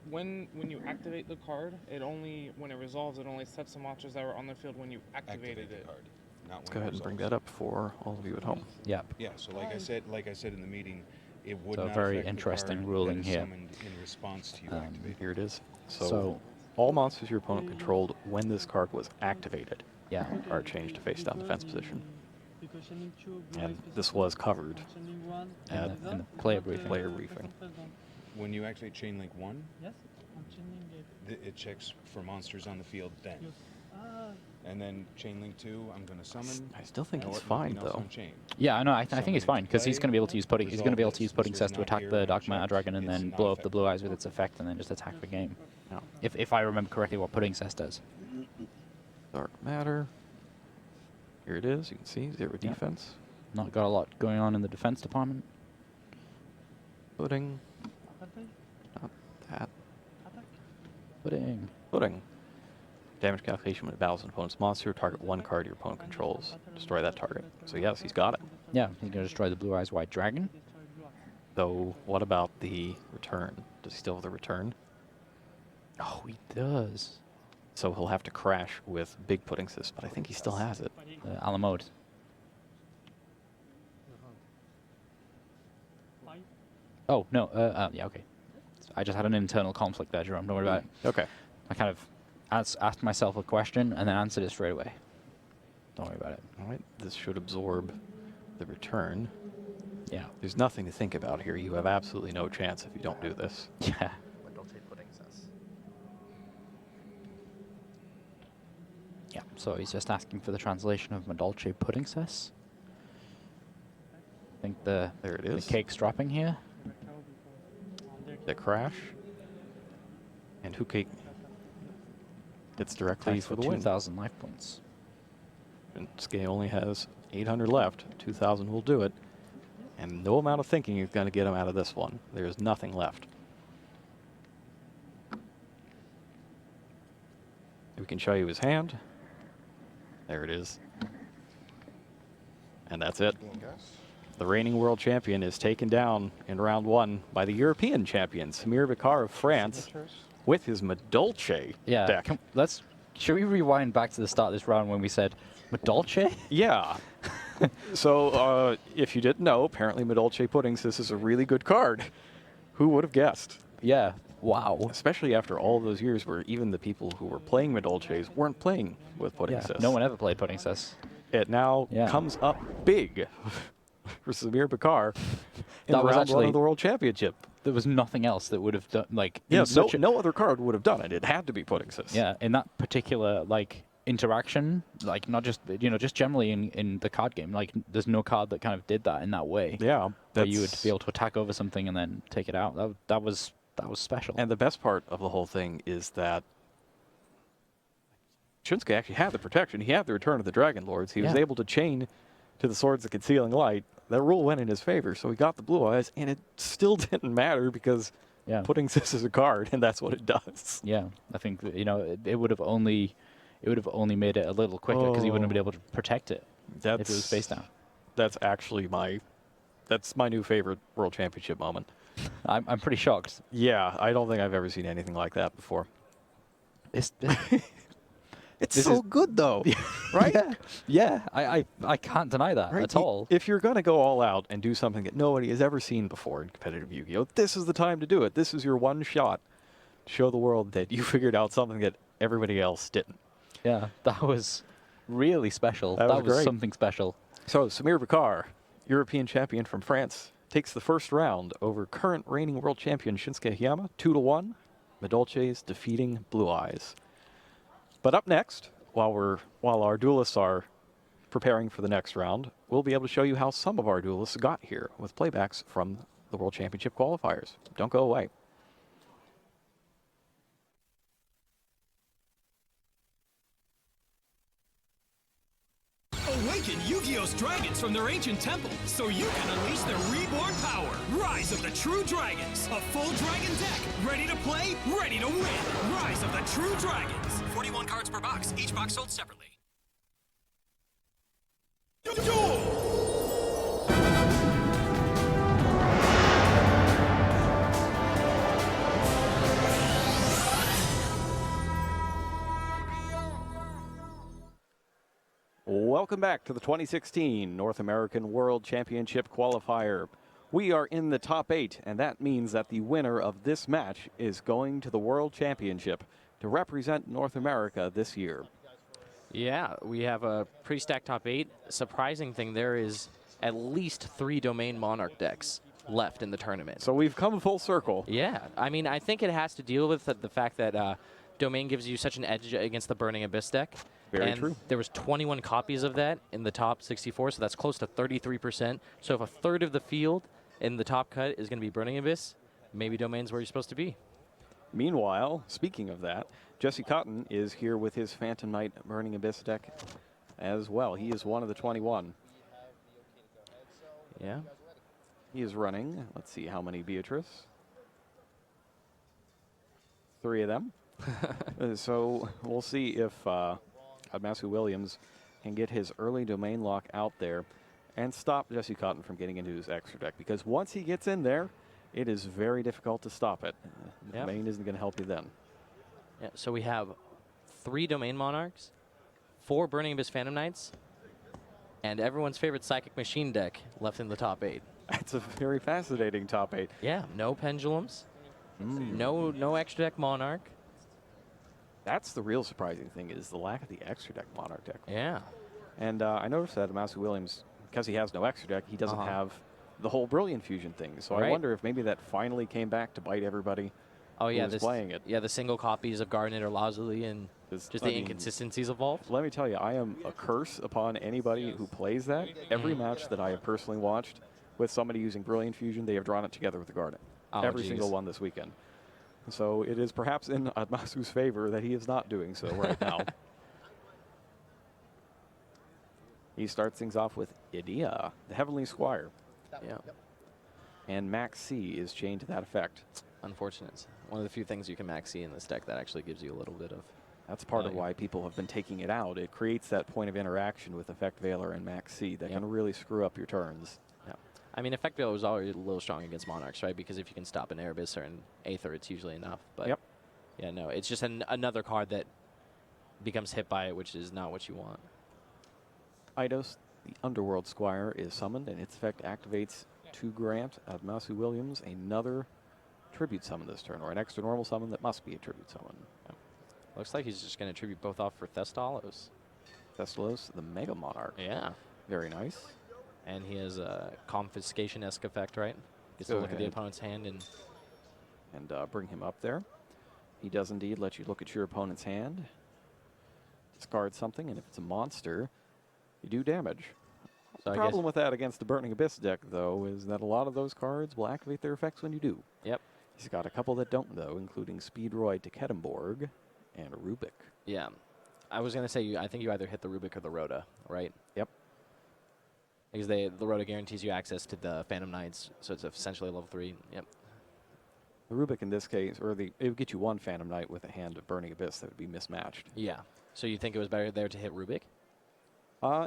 Speaker 9: when you activate the card, when it resolves, it only sets the monsters that were on the field when you activated it.
Speaker 6: The card, not
Speaker 4: Let's
Speaker 6: when
Speaker 4: go
Speaker 6: it
Speaker 4: ahead and bring
Speaker 6: resolves.
Speaker 4: that up for all of you at home.
Speaker 5: Yep.
Speaker 6: Yeah. So like I said in the meeting, it would
Speaker 5: So
Speaker 6: not
Speaker 5: very
Speaker 6: affect the
Speaker 5: interesting
Speaker 6: card
Speaker 5: ruling
Speaker 6: that is
Speaker 5: here.
Speaker 6: summoned in response to you activating.
Speaker 4: Here it is.
Speaker 5: So
Speaker 4: all monsters your opponent controlled when this card was activated
Speaker 5: yeah.
Speaker 4: are changed to face down defense position. And this was covered at
Speaker 5: in the player briefing.
Speaker 6: When you activate Chainlink 1,
Speaker 8: Yes, I'm changing it.
Speaker 6: it checks for monsters on the field then.
Speaker 8: Yes.
Speaker 6: And then Chainlink 2, I'm going to summon.
Speaker 4: I still think
Speaker 6: and
Speaker 4: it's
Speaker 6: let
Speaker 4: fine,
Speaker 6: nothing else
Speaker 4: though.
Speaker 6: on chain.
Speaker 5: Yeah, I know. I think it's fine because he's
Speaker 6: play,
Speaker 5: going to be able to use pudding. He's going to be able to use pudding
Speaker 6: This
Speaker 5: cess
Speaker 6: was
Speaker 5: to
Speaker 6: not
Speaker 5: attack
Speaker 6: here
Speaker 5: the
Speaker 6: when
Speaker 5: Dark Matter
Speaker 6: checked.
Speaker 5: Dragon and
Speaker 6: It's
Speaker 5: then
Speaker 6: not
Speaker 5: blow up the
Speaker 6: effective.
Speaker 5: blue eyes with its effect and then just attack the game.
Speaker 4: No.
Speaker 5: If I remember correctly, what pudding cess does.
Speaker 4: Dark Matter. Here it is. You can see 0
Speaker 5: Yeah.
Speaker 4: defense.
Speaker 5: Not got a lot going on in the defense department.
Speaker 4: Pudding. Not that. Pudding. Damage calculation when it battles an opponent's monster. Target one card your opponent controls. Destroy that target. So yes, he's got it.
Speaker 5: Yeah, he's going to destroy the Blue Eyes White Dragon.
Speaker 4: Though, what about the return? Does he still have the return?
Speaker 5: Oh, he does.
Speaker 4: So he'll have to crash with Big Puddingsis, but I think he still has it.
Speaker 5: A la mode. Oh, no. Yeah, okay. I just had an internal conflict there, Jerome. Don't worry about it.
Speaker 4: Okay.
Speaker 5: I kind of asked myself a question and then answered it straight away. Don't worry about it.
Speaker 4: All right. This should absorb the return.
Speaker 5: Yeah.
Speaker 4: There's nothing to think about here. You have absolutely no chance if you don't do this.
Speaker 5: Yeah. Yeah, so he's just asking for the translation of Madolche pudding cess. I think there
Speaker 4: it
Speaker 5: the
Speaker 4: is.
Speaker 5: cake's dropping here.
Speaker 4: The crash. And Hoot Cake gets directly
Speaker 5: Attacks
Speaker 4: for
Speaker 5: for
Speaker 4: the win.
Speaker 5: 2,000 life points.
Speaker 4: And Skay only has 800 left. 2,000 will do it. And no amount of thinking is going to get him out of this one. There's nothing left. We can show you his hand. There it is. And that's it.
Speaker 1: Yes.
Speaker 4: The reigning world champion is taken down in round 1 by the European champion, Samir Bachar of France, with his Medolce
Speaker 5: Yeah.
Speaker 4: deck.
Speaker 5: Should we rewind back to the start of this round when we said Medolce?
Speaker 4: Yeah. So, if you didn't know, apparently Medolce Puddings, this is a really good card. Who would have guessed?
Speaker 5: Yeah. Wow.
Speaker 4: Especially after all those years where even the people who were playing Medolces weren't playing with Pudding Sis.
Speaker 5: No one ever played Pudding Sis.
Speaker 4: It now comes up big for Samir Bachar in
Speaker 5: That was
Speaker 4: round
Speaker 5: actually
Speaker 4: 1 of the World Championship.
Speaker 5: There was nothing else that would have done, like...
Speaker 4: Yes, no other card would have done it. It had to be Pudding Sis.
Speaker 5: Yeah, in that particular, like, interaction, like, not just, just generally in the card game, like, there's no card that kind of did that in that way.
Speaker 4: Yeah.
Speaker 5: Where you would be able to attack over something and then take it out. That was special.
Speaker 4: And the best part of the whole thing is that Shunsuke actually had the protection. He had the Return of the Dragon Lords. He was able to chain to the Swords of Concealing Light. That rule went in his favor, so he got the Blue Eyes, and it still didn't matter because Pudding Sis is a card, and that's what it does.
Speaker 5: Yeah, I think that, it would have only made it a little quicker because he wouldn't have been able to protect it if it was face down.
Speaker 4: That's actually my new favorite World Championship moment.
Speaker 5: I'm pretty shocked.
Speaker 4: Yeah, I don't think I've ever seen anything like that before. It's so good, though, right?
Speaker 5: Yeah, I can't deny that at all.
Speaker 4: If you're going to go all out and do something that nobody has ever seen before in competitive Yu-Gi-Oh!, this is the time to do it. This is your one shot to show the world that you figured out something that everybody else didn't.
Speaker 5: Yeah, that was really special.
Speaker 4: That was great.
Speaker 5: Something special.
Speaker 4: So, Samir Bachar, European champion from France, takes the first round over current reigning world champion Shinsuke Hiyama, 2-1. Medolce's defeating Blue Eyes. But up next, while our duelists are preparing for the next round, we'll be able to show you how some of our duelists got here with playbacks from the World Championship qualifiers. Don't go away.
Speaker 2: Awaken Yu-Gi-Oh's dragons from their ancient temple so you can unleash their reborn power. Rise of the True Dragons. A full dragon deck. Ready to play, ready to win. Rise of the True Dragons. 41 cards per box. Each box sold separately. Duel!
Speaker 4: Welcome back to the 2016 North American World Championship Qualifier. We are in the top 8, and that means that the winner of this match is going to the World Championship to represent North America this year.
Speaker 10: Yeah, we have a pretty stacked top 8. Surprising thing there is at least 3 Domain Monarch decks left in the tournament.
Speaker 4: So we've come full circle.
Speaker 10: Yeah, I mean, I think it has to deal with the fact that Domain gives you such an edge against the Burning Abyss deck.
Speaker 4: Very
Speaker 10: and
Speaker 4: true.
Speaker 10: There was 21 copies of that in the top 64, so that's close to 33%. So if a third of the field in the top cut is going to be Burning Abyss, maybe Domain's where you're supposed to be.
Speaker 4: Meanwhile, speaking of that, Jesse Cotton is here with his Phantom Knight Burning Abyss deck as well. He is one of the 21.
Speaker 10: Yeah.
Speaker 4: He is running, let's see how many Beatrice. 3 of them. So we'll see if Admasu Williams can get his early domain lock out there and stop Jesse Cotton from getting into his extra deck, because once he gets in there, it is very difficult to stop it.
Speaker 10: Yep.
Speaker 4: Domain isn't going to help you then.
Speaker 10: Yeah, so we have 3 Domain Monarchs, 4 Burning Abyss Phantom Knights, and everyone's favorite Psychic Machine deck left in the top 8.
Speaker 4: It's a very fascinating top 8.
Speaker 10: Yeah, no Pendulums, no extra deck Monarch.
Speaker 4: That's the real surprising thing, is the lack of the extra deck Monarch deck.
Speaker 10: Yeah.
Speaker 4: And I noticed that Admasu Williams, because he has no extra deck, he doesn't have the whole Brilliant Fusion thing. So I wonder if maybe that finally came back to bite everybody who was playing it.
Speaker 10: Yeah, the single copies of Garnet or Lazuli and just the inconsistencies evolved.
Speaker 4: Let me tell you, I am a curse upon anybody who plays that. Every match that I have personally watched with somebody using Brilliant Fusion, they have drawn it together with the Garnet.
Speaker 10: Oh,
Speaker 4: Every single one this weekend. So it is perhaps in Admasu's favor that he is not doing so right now. He starts things off with Idia, the Heavenly Squire.
Speaker 10: Yeah.
Speaker 4: And Max C is chained to that effect.
Speaker 10: Unfortunate. One of the few things you can Max C in this deck that actually gives you a little bit of
Speaker 4: That's part of why people have been taking it out. It creates that point of interaction with Effect Veiler and Max C that can really screw up your turns.
Speaker 10: Yeah. I mean, Effect Veiler was already a little strong against Monarchs, right? Because if you can stop an Erebus or an Aether, it's usually enough. But yeah, no, it's just another card that becomes hit by it, which is not what you want.
Speaker 4: Eidos, the Underworld Squire, is summoned, and its effect activates to grant Masu Williams another tribute summon this turn, or an extra normal summon that must be a tribute summon.
Speaker 10: Looks like he's just going to tribute both off for Thestalos.
Speaker 4: Thestalos, the Mega Monarch.
Speaker 10: Yeah.
Speaker 4: Very nice.
Speaker 10: And he has a confiscation-esque effect, right? Gets to look at the opponent's hand
Speaker 4: and bring him up there. He does indeed let you look at your opponent's hand, discard something, and if it's a monster, you do damage.
Speaker 10: So
Speaker 4: the problem with that against the Burning Abyss deck, though, is that a lot of those cards will activate their effects when you do.
Speaker 10: Yep.
Speaker 4: He's got a couple that don't, though, including Speedroid to Kettenborg and Rubik.
Speaker 10: Yeah. I was going to say, I think you either hit the Rubik or the Rhoda, right?
Speaker 4: Yep.
Speaker 10: Because the Rhoda guarantees you access to the Phantom Knights, so it's essentially level 3. Yep.
Speaker 4: The Rubik in this case, it would get you one Phantom Knight with a hand of Burning Abyss that would be mismatched.
Speaker 10: Yeah. So you think it was better there to hit Rubik?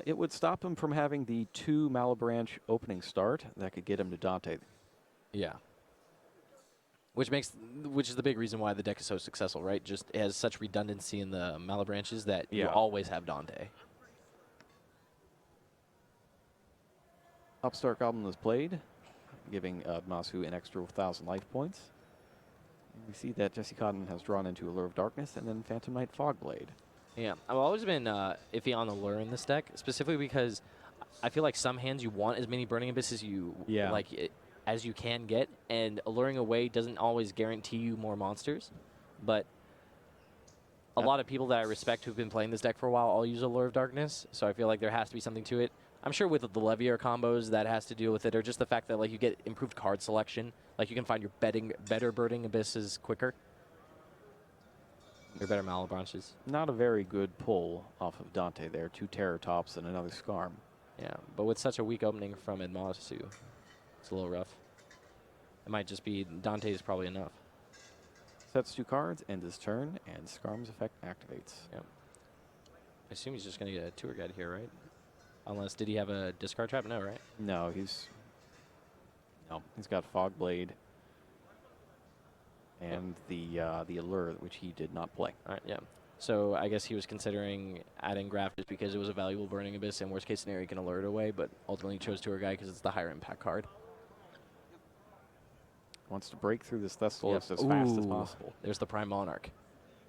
Speaker 4: It would stop him from having the 2 Malabranch opening start that could get him to Dante.
Speaker 10: Yeah. Which is the big reason why the deck is so successful, right? Just it has such redundancy in the Malabranches that you always have Dante.
Speaker 4: Upstart Goblin was played, giving Masu an extra 1,000 life points. And we see that Jesse Cotton has drawn into Allure of Darkness and then Phantom Knight Fogblade.
Speaker 10: Yeah, I've always been iffy on Allure in this deck, specifically because I feel like some hands you want as many Burning Abyss as you as you can get, and alluring away doesn't always guarantee you more monsters. But a lot of people that I respect who've been playing this deck for a while all use Allure of Darkness, so I feel like there has to be something to it. I'm sure with the Levier combos that has to deal with it, or just the fact that you get improved card selection, you can find your better Burning Abysses quicker. Your better Malabranches.
Speaker 4: Not a very good pull off of Dante there. 2 Terror Tops and another Skarm.
Speaker 10: Yeah, but with such a weak opening from Edmasu, it's a little rough. It might just be Dante's probably enough.
Speaker 4: Sets 2 cards, ends his turn, and Skarm's effect activates.
Speaker 10: Yep. I assume he's just going to get a tour guide here, right? Unless, did he have a discard trap? No, right?
Speaker 4: No, he's got Fogblade and the Allure, which he did not play.
Speaker 10: All right, yeah. So I guess he was considering adding Graph just because it was a valuable Burning Abyss, and worst case scenario, he can Allure it away, but ultimately chose Tour Guide because it's the higher impact card.
Speaker 4: Wants to break through this Thestalos as fast as possible.
Speaker 10: There's the Prime Monarch.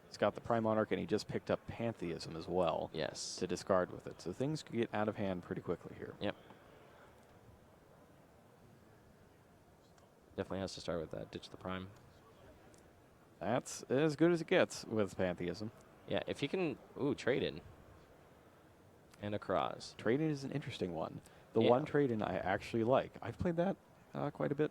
Speaker 4: He's got the Prime Monarch, and he just picked up Pantheism as well.
Speaker 10: Yes.
Speaker 4: To discard with it. So things could get out of hand pretty quickly here.
Speaker 10: Yep. Definitely has to start with that. Ditch the Prime.
Speaker 4: That's as good as it gets with Pantheism.
Speaker 10: Yeah, if you can... Ooh, trade-in. And a cross.
Speaker 4: Trade-in is an interesting one. The one trade-in I actually like. I've played that quite a bit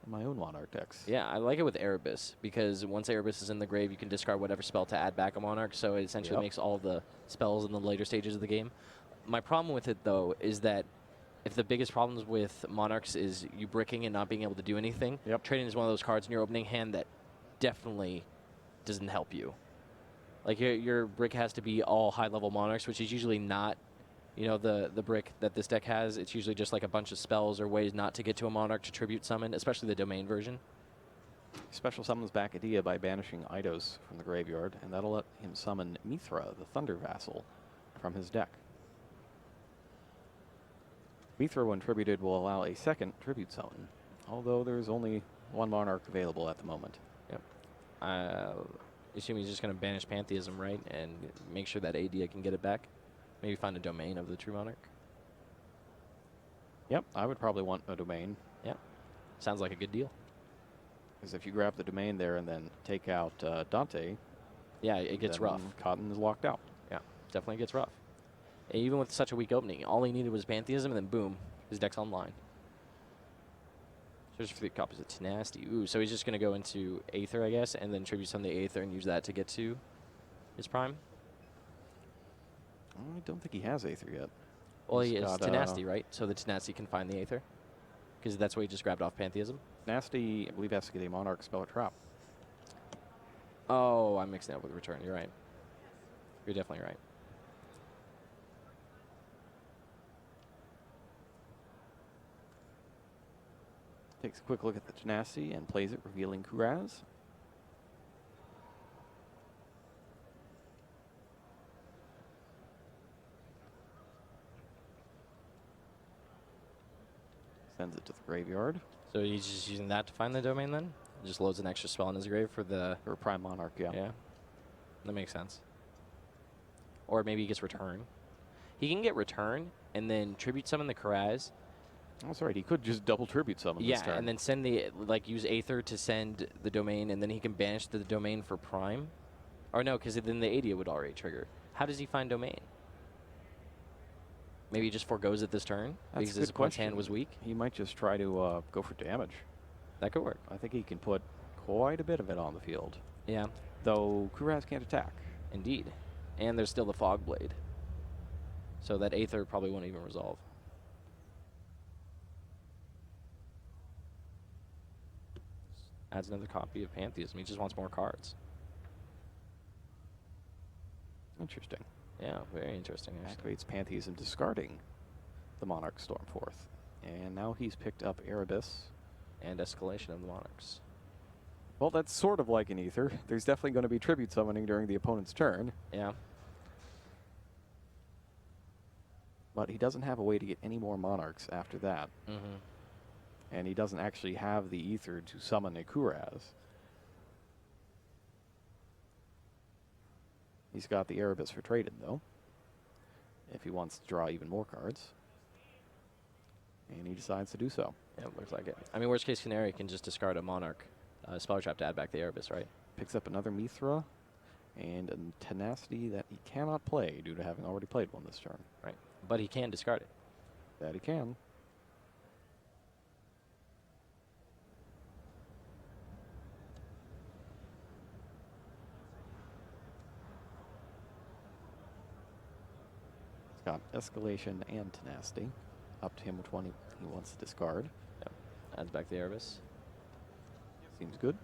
Speaker 4: in my own Monarch decks.
Speaker 10: Yeah, I like it with Erebus, because once Erebus is in the grave, you can discard whatever spell to add back a Monarch, so it essentially makes all the spells in the later stages of the game. My problem with it, though, is that if the biggest problems with Monarchs is you bricking and not being able to do anything, trading is one of those cards in your opening hand that definitely doesn't help you. Like, your brick has to be all high-level Monarchs, which is usually not, the brick that this deck has. It's usually just like a bunch of spells or ways not to get to a Monarch to tribute summon, especially the domain version.
Speaker 4: Special summons back Adia by banishing Eidos from the graveyard, and that'll let him summon Mithra, the Thunder Vassal, from his deck. Mithra, when tributed, will allow a second tribute summon, although there's only one Monarch available at the moment.
Speaker 10: Yep. I assume he's just going to banish Pantheism, right, and make sure that Adia can get it back. Maybe find a domain of the True Monarch.
Speaker 4: Yep, I would probably want a domain.
Speaker 10: Yep. Sounds like a good deal.
Speaker 4: Because if you grab the domain there and then take out Dante...
Speaker 10: Yeah, it gets rough.
Speaker 4: Cotton is locked out.
Speaker 10: Yeah, definitely gets rough. Even with such a weak opening, all he needed was Pantheism, and then boom, his deck's online. So there's 3 copies of Tenacity. Ooh, so he's just going to go into Aether, I guess, and then tribute some to Aether and use that to get to his Prime?
Speaker 4: I don't think he has Aether yet.
Speaker 10: Well, he has Tenacity, right? So the Tenacity can find the Aether? Because that's what he just grabbed off Pantheism?
Speaker 4: Tenacity, I believe, has to get a Monarch spell or trap.
Speaker 10: Oh, I'm mixing it up with Return. You're right. You're definitely right.
Speaker 4: Takes a quick look at the tenacity and plays it, revealing Kuraz. Sends it to the graveyard.
Speaker 10: So he's just using that to find the domain then? Just loads an extra spell in his grave for the...
Speaker 4: For Prime Monarch, yeah.
Speaker 10: Yeah. That makes sense. Or maybe he gets return. He can get return and then tribute summon the Kuraz.
Speaker 4: Oh, that's right. He could just double tribute summon this turn.
Speaker 10: Yeah, and then send the, like, use Aether to send the domain, and then he can banish the domain for Prime. Or no, because then the Adia would already trigger. How does he find domain? Maybe he just forgoes it this turn
Speaker 4: That's
Speaker 10: because
Speaker 4: a
Speaker 10: his
Speaker 4: good
Speaker 10: opponent's
Speaker 4: question.
Speaker 10: hand was weak.
Speaker 4: He might just try to go for damage.
Speaker 10: That could work.
Speaker 4: I think he can put quite a bit of it on the field.
Speaker 10: Yeah.
Speaker 4: Though Kuraz can't attack.
Speaker 10: Indeed. And there's still the Fog Blade. So that Aether probably won't even resolve. Adds another copy of Pantheism. He just wants more cards.
Speaker 4: Interesting.
Speaker 10: Yeah, very interesting. Actually.
Speaker 4: Activates Pantheism, discarding the Monarch Stormforth. And now he's picked up Erebus.
Speaker 10: And Escalation of the Monarchs.
Speaker 4: Well, that's sort of like an Ether. There's definitely going to be tribute summoning during the opponent's turn.
Speaker 10: Yeah.
Speaker 4: But he doesn't have a way to get any more Monarchs after that.
Speaker 10: Mm-hmm.
Speaker 4: And he doesn't actually have the Ether to summon a Kuraz. He's got the Erebus for traded, though, if he wants to draw even more cards. And he decides to do so.
Speaker 10: Yeah, looks like it. I mean, worst case scenario, he can just discard a Monarch Spell Trap to add back the Erebus, right?
Speaker 4: Picks up another Mithra and a Tenacity that he cannot play due to having already played one this turn.
Speaker 10: Right. But he can discard it.
Speaker 4: That he can. He's got Escalation and Tenacity. Up to him which one he wants to discard.
Speaker 10: Yep. Adds back the Erebus.
Speaker 4: Seems good.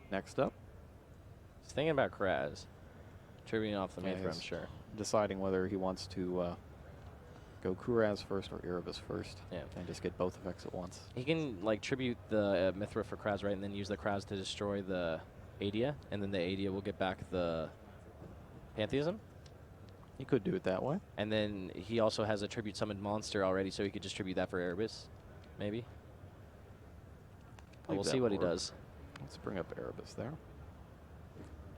Speaker 4: Next up.
Speaker 10: He's thinking about Kuraz. Tributing off the Mithra, I'm sure.
Speaker 4: Deciding whether he wants to go Kuraz first or Erebus first.
Speaker 10: Yeah.
Speaker 4: And just get both effects at once.
Speaker 10: He can, like, tribute the Mithra for Kuraz, right, and then use the Kuraz to destroy the Adia, and then the Adia will get back the Pantheism.
Speaker 4: He could do it that way.
Speaker 10: And then he also has a tribute summoned monster already, so he could just tribute that for Erebus, maybe. But we'll see what he does.
Speaker 4: Let's bring up Erebus there.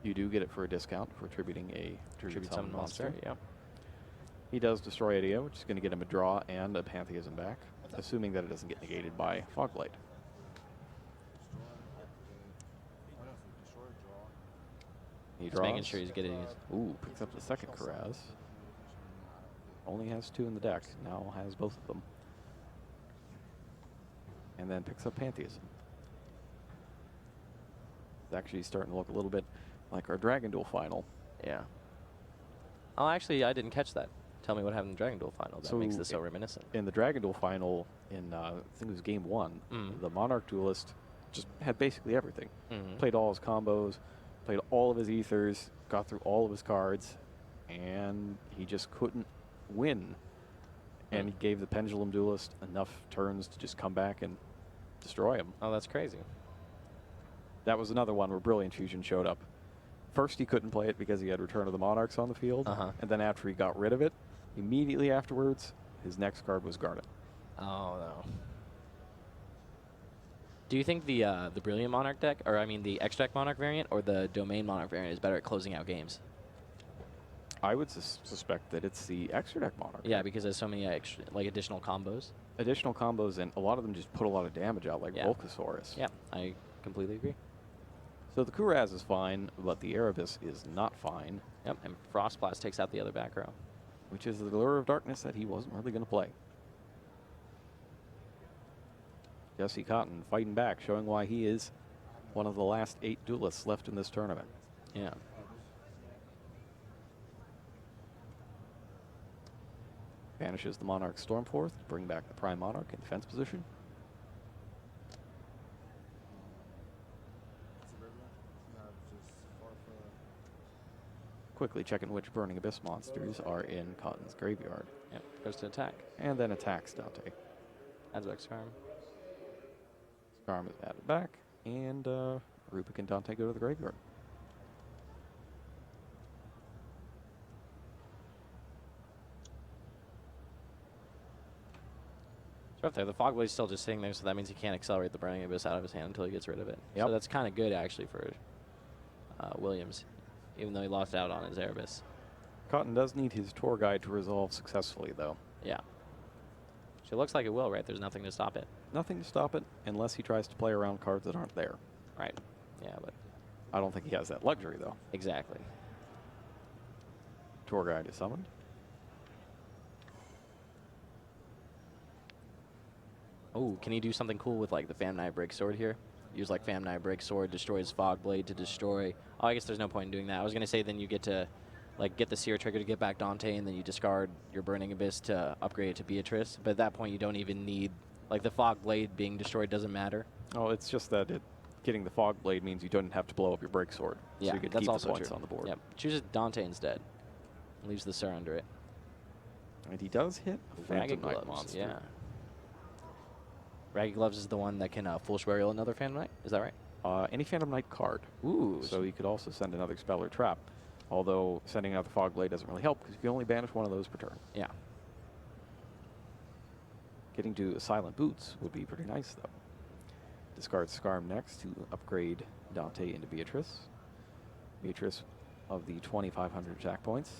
Speaker 4: You do get it for a discount for tributing a tribute summon monster.
Speaker 10: Yeah.
Speaker 4: He does destroy Adia, which is going to get him a draw and a Pantheism back, assuming that it doesn't get negated by Fogblight. He
Speaker 10: Just
Speaker 4: draws.
Speaker 10: making sure he's getting his...
Speaker 4: Ooh, picks up the second Kuraz. Only has two in the deck. Now has both of them. And then picks up Pantheism. It's actually starting to look a little bit like our Dragon Duel final.
Speaker 10: Yeah. Oh, actually, I didn't catch that. Tell me what happened in the Dragon Duel final that makes this so reminiscent.
Speaker 4: In the Dragon Duel final, in I think it was game 1, the Monarch Duelist just had basically everything. Played all his combos, played all of his Ethers, got through all of his cards, and he just couldn't win. And he gave the Pendulum Duelist enough turns to just come back and destroy him.
Speaker 10: Oh, that's crazy.
Speaker 4: That was another one where Brilliant Fusion showed up. First, he couldn't play it because he had Return of the Monarchs on the field. And then after he got rid of it, immediately afterwards, his next card was Garnet.
Speaker 10: Oh, no. Do you think the Brilliant Monarch deck, or I mean the Extract Monarch variant, or the Domain Monarch variant is better at closing out games?
Speaker 4: I would suspect that it's the Extra Deck Monarch.
Speaker 10: Yeah, because there's so many extra, like additional combos.
Speaker 4: Additional combos, and a lot of them just put a lot of damage out, like Volcasaurus.
Speaker 10: Yeah, I completely agree.
Speaker 4: So the Kuraz is fine, but the Erebus is not fine.
Speaker 10: Yep, and Frostblast takes out the other back row.
Speaker 4: Which is the Lure of Darkness that he wasn't really going to play. Jesse Cotton fighting back, showing why he is one of the last 8 duelists left in this tournament.
Speaker 10: Yeah.
Speaker 4: Banishes the Monarch Stormforth, bring back the Prime Monarch in defense position. Quickly checking which Burning Abyss monsters are in Cotton's graveyard.
Speaker 10: Yep, goes to attack.
Speaker 4: And then attacks Dante.
Speaker 10: Adds back Skarm.
Speaker 4: Skarm is added back, and Rubik and Dante go to the graveyard.
Speaker 10: So up there, the Fog Blade's still just sitting there, so that means he can't accelerate the Burning Abyss out of his hand until he gets rid of it.
Speaker 4: Yep.
Speaker 10: So that's kind of good, actually, for Williams, even though he lost out on his Erebus.
Speaker 4: Cotton does need his tour guide to resolve successfully, though.
Speaker 10: Yeah. So it looks like it will, right? There's nothing to stop it.
Speaker 4: Nothing to stop it, unless he tries to play around cards that aren't there.
Speaker 10: Right. Yeah, but...
Speaker 4: I don't think he has that luxury, though.
Speaker 10: Exactly.
Speaker 4: Tour guide is summoned.
Speaker 10: Oh, can he do something cool with, like, the Famni Break Sword here? Use, like, Famni Break Sword, destroy his Fog Blade to destroy... Oh, I guess there's no point in doing that. I was going to say then you get to, like, get the Seer trigger to get back Dante, and then you discard your Burning Abyss to upgrade it to Beatrice. But at that point, you don't even need... Like, the Fog Blade being destroyed doesn't matter.
Speaker 4: Oh, it's just that getting the Fog Blade means you don't have to blow up your Break Sword.
Speaker 10: Yeah,
Speaker 4: so you can
Speaker 10: that's
Speaker 4: keep
Speaker 10: also
Speaker 4: the points
Speaker 10: true.
Speaker 4: on the board.
Speaker 10: Yep. Chooses Dante instead. Leaves the Sir under it.
Speaker 4: And he does hit a Phantom
Speaker 10: Ragged
Speaker 4: Knight
Speaker 10: Gloves,
Speaker 4: monster.
Speaker 10: yeah. Ragged Gloves is the one that can full Schwariel another Phantom Knight? Is that right?
Speaker 4: Any Phantom Knight card.
Speaker 10: Ooh.
Speaker 4: So you could also send another spell or trap. Although sending out the Fog Blade doesn't really help because you can only banish one of those per turn.
Speaker 10: Yeah.
Speaker 4: Getting to Silent Boots would be pretty nice, though. Discard Skarm next to upgrade Dante into Beatrice. Beatrice of the 2,500 attack points.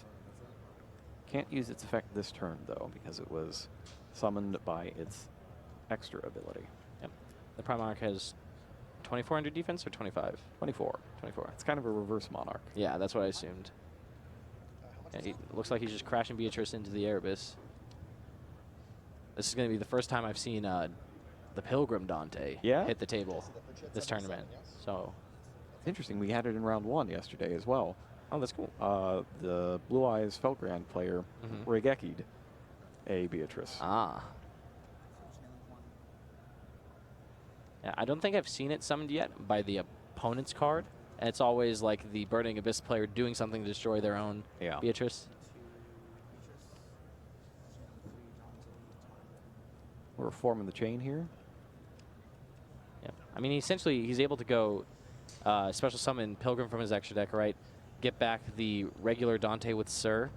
Speaker 4: Can't use its effect this turn, though, because it was summoned by its extra ability.
Speaker 10: Yep. The Prime Monarch has 2,400 defense or 25?
Speaker 4: 24.
Speaker 10: 24.
Speaker 4: It's kind of a reverse Monarch.
Speaker 10: Yeah, that's what I assumed. Yeah, he looks like he's just crashing Beatrice into the Erebus. This is going to be the first time I've seen the Pilgrim Dante hit the table this tournament. So
Speaker 4: it's interesting. We had it in round 1 yesterday as well.
Speaker 10: Oh, that's cool.
Speaker 4: The Blue Eyes Felgrand player Regeki'd a Beatrice.
Speaker 10: Ah. Yeah, I don't think I've seen it summoned yet by the opponent's card. And it's always like the Burning Abyss player doing something to destroy their own Beatrice.
Speaker 4: We're forming the chain here.
Speaker 10: Yeah. I mean, essentially, he's able to go special summon Pilgrim from his extra deck, right? Get back the regular Dante with Sir.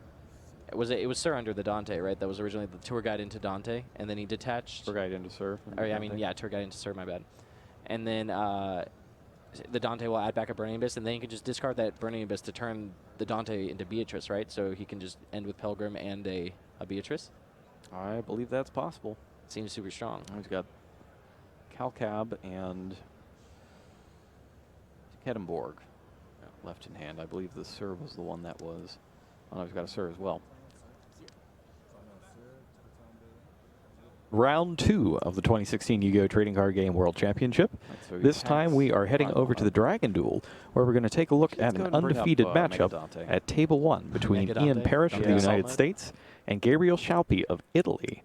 Speaker 10: It was Sir under the Dante, right? That was originally the tour guide into Dante, and then he detached.
Speaker 4: Tour guide into Sir.
Speaker 10: Or, yeah, I mean, yeah, tour guide into Sir, my bad. And then the Dante will add back a Burning Abyss, and then he can just discard that Burning Abyss to turn the Dante into Beatrice, right? So he can just end with Pilgrim and a Beatrice.
Speaker 4: I believe that's possible.
Speaker 10: Seems super strong.
Speaker 4: He's got Calcab and Kedemborg left in hand. I believe the Sir was the one that was. Oh, no, he's got a Sir as well. Round 2 of the 2016 Yu-Gi-Oh! Trading Card Game World Championship. This time we are heading over to the Dragon Duel, where we're going to take a look at an undefeated matchup at Table 1 between Ian Parrish of the United States and Gabriel Shalpi of Italy.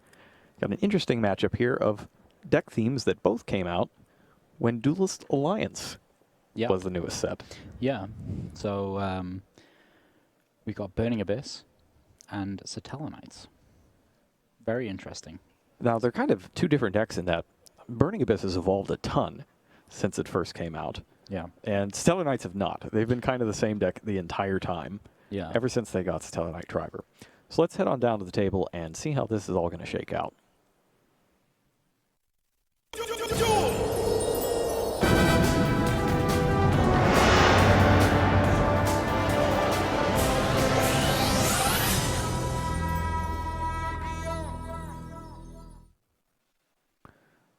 Speaker 4: Got an interesting matchup here of deck themes that both came out when Duelist Alliance was the newest set.
Speaker 5: Yeah. So we got Burning Abyss and Satellanites. Very interesting.
Speaker 4: Now, they're kind of two different decks in that Burning Abyss has evolved a ton since it first came out.
Speaker 5: Yeah.
Speaker 4: And Stellar Knights have not. They've been kind of the same deck the entire time.
Speaker 5: Yeah.
Speaker 4: Ever since they got Stellar Knight Driver. So let's head on down to the table and see how this is all going to shake out.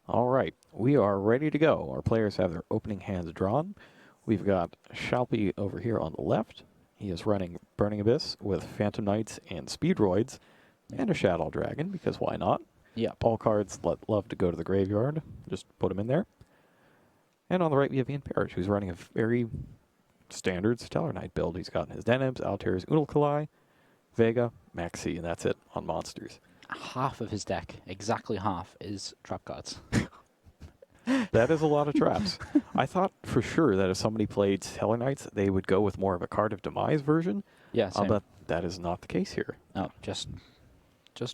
Speaker 4: All right, we are ready to go. Our players have their opening hands drawn. We've got Shalpi over here on the left. He is running Burning Abyss with Phantom Knights and Speedroids and a Shadow Dragon, because why not?
Speaker 5: Yeah.
Speaker 4: All cards love to go to the graveyard. Just put them in there. And on the right, we have Ian Parrish, who's running a very standard Stellar Knight build. He's got his Denebs, Altairs, Unalkalai, Vega, Maxi, and that's it on monsters.
Speaker 5: half of his deck, exactly half, is trap cards.
Speaker 4: That is a lot of traps. I thought for sure that if somebody played Stellar Knights, they would go with more of a Card of Demise version.
Speaker 5: Yeah, same.
Speaker 4: But that is not the case here.
Speaker 5: No, just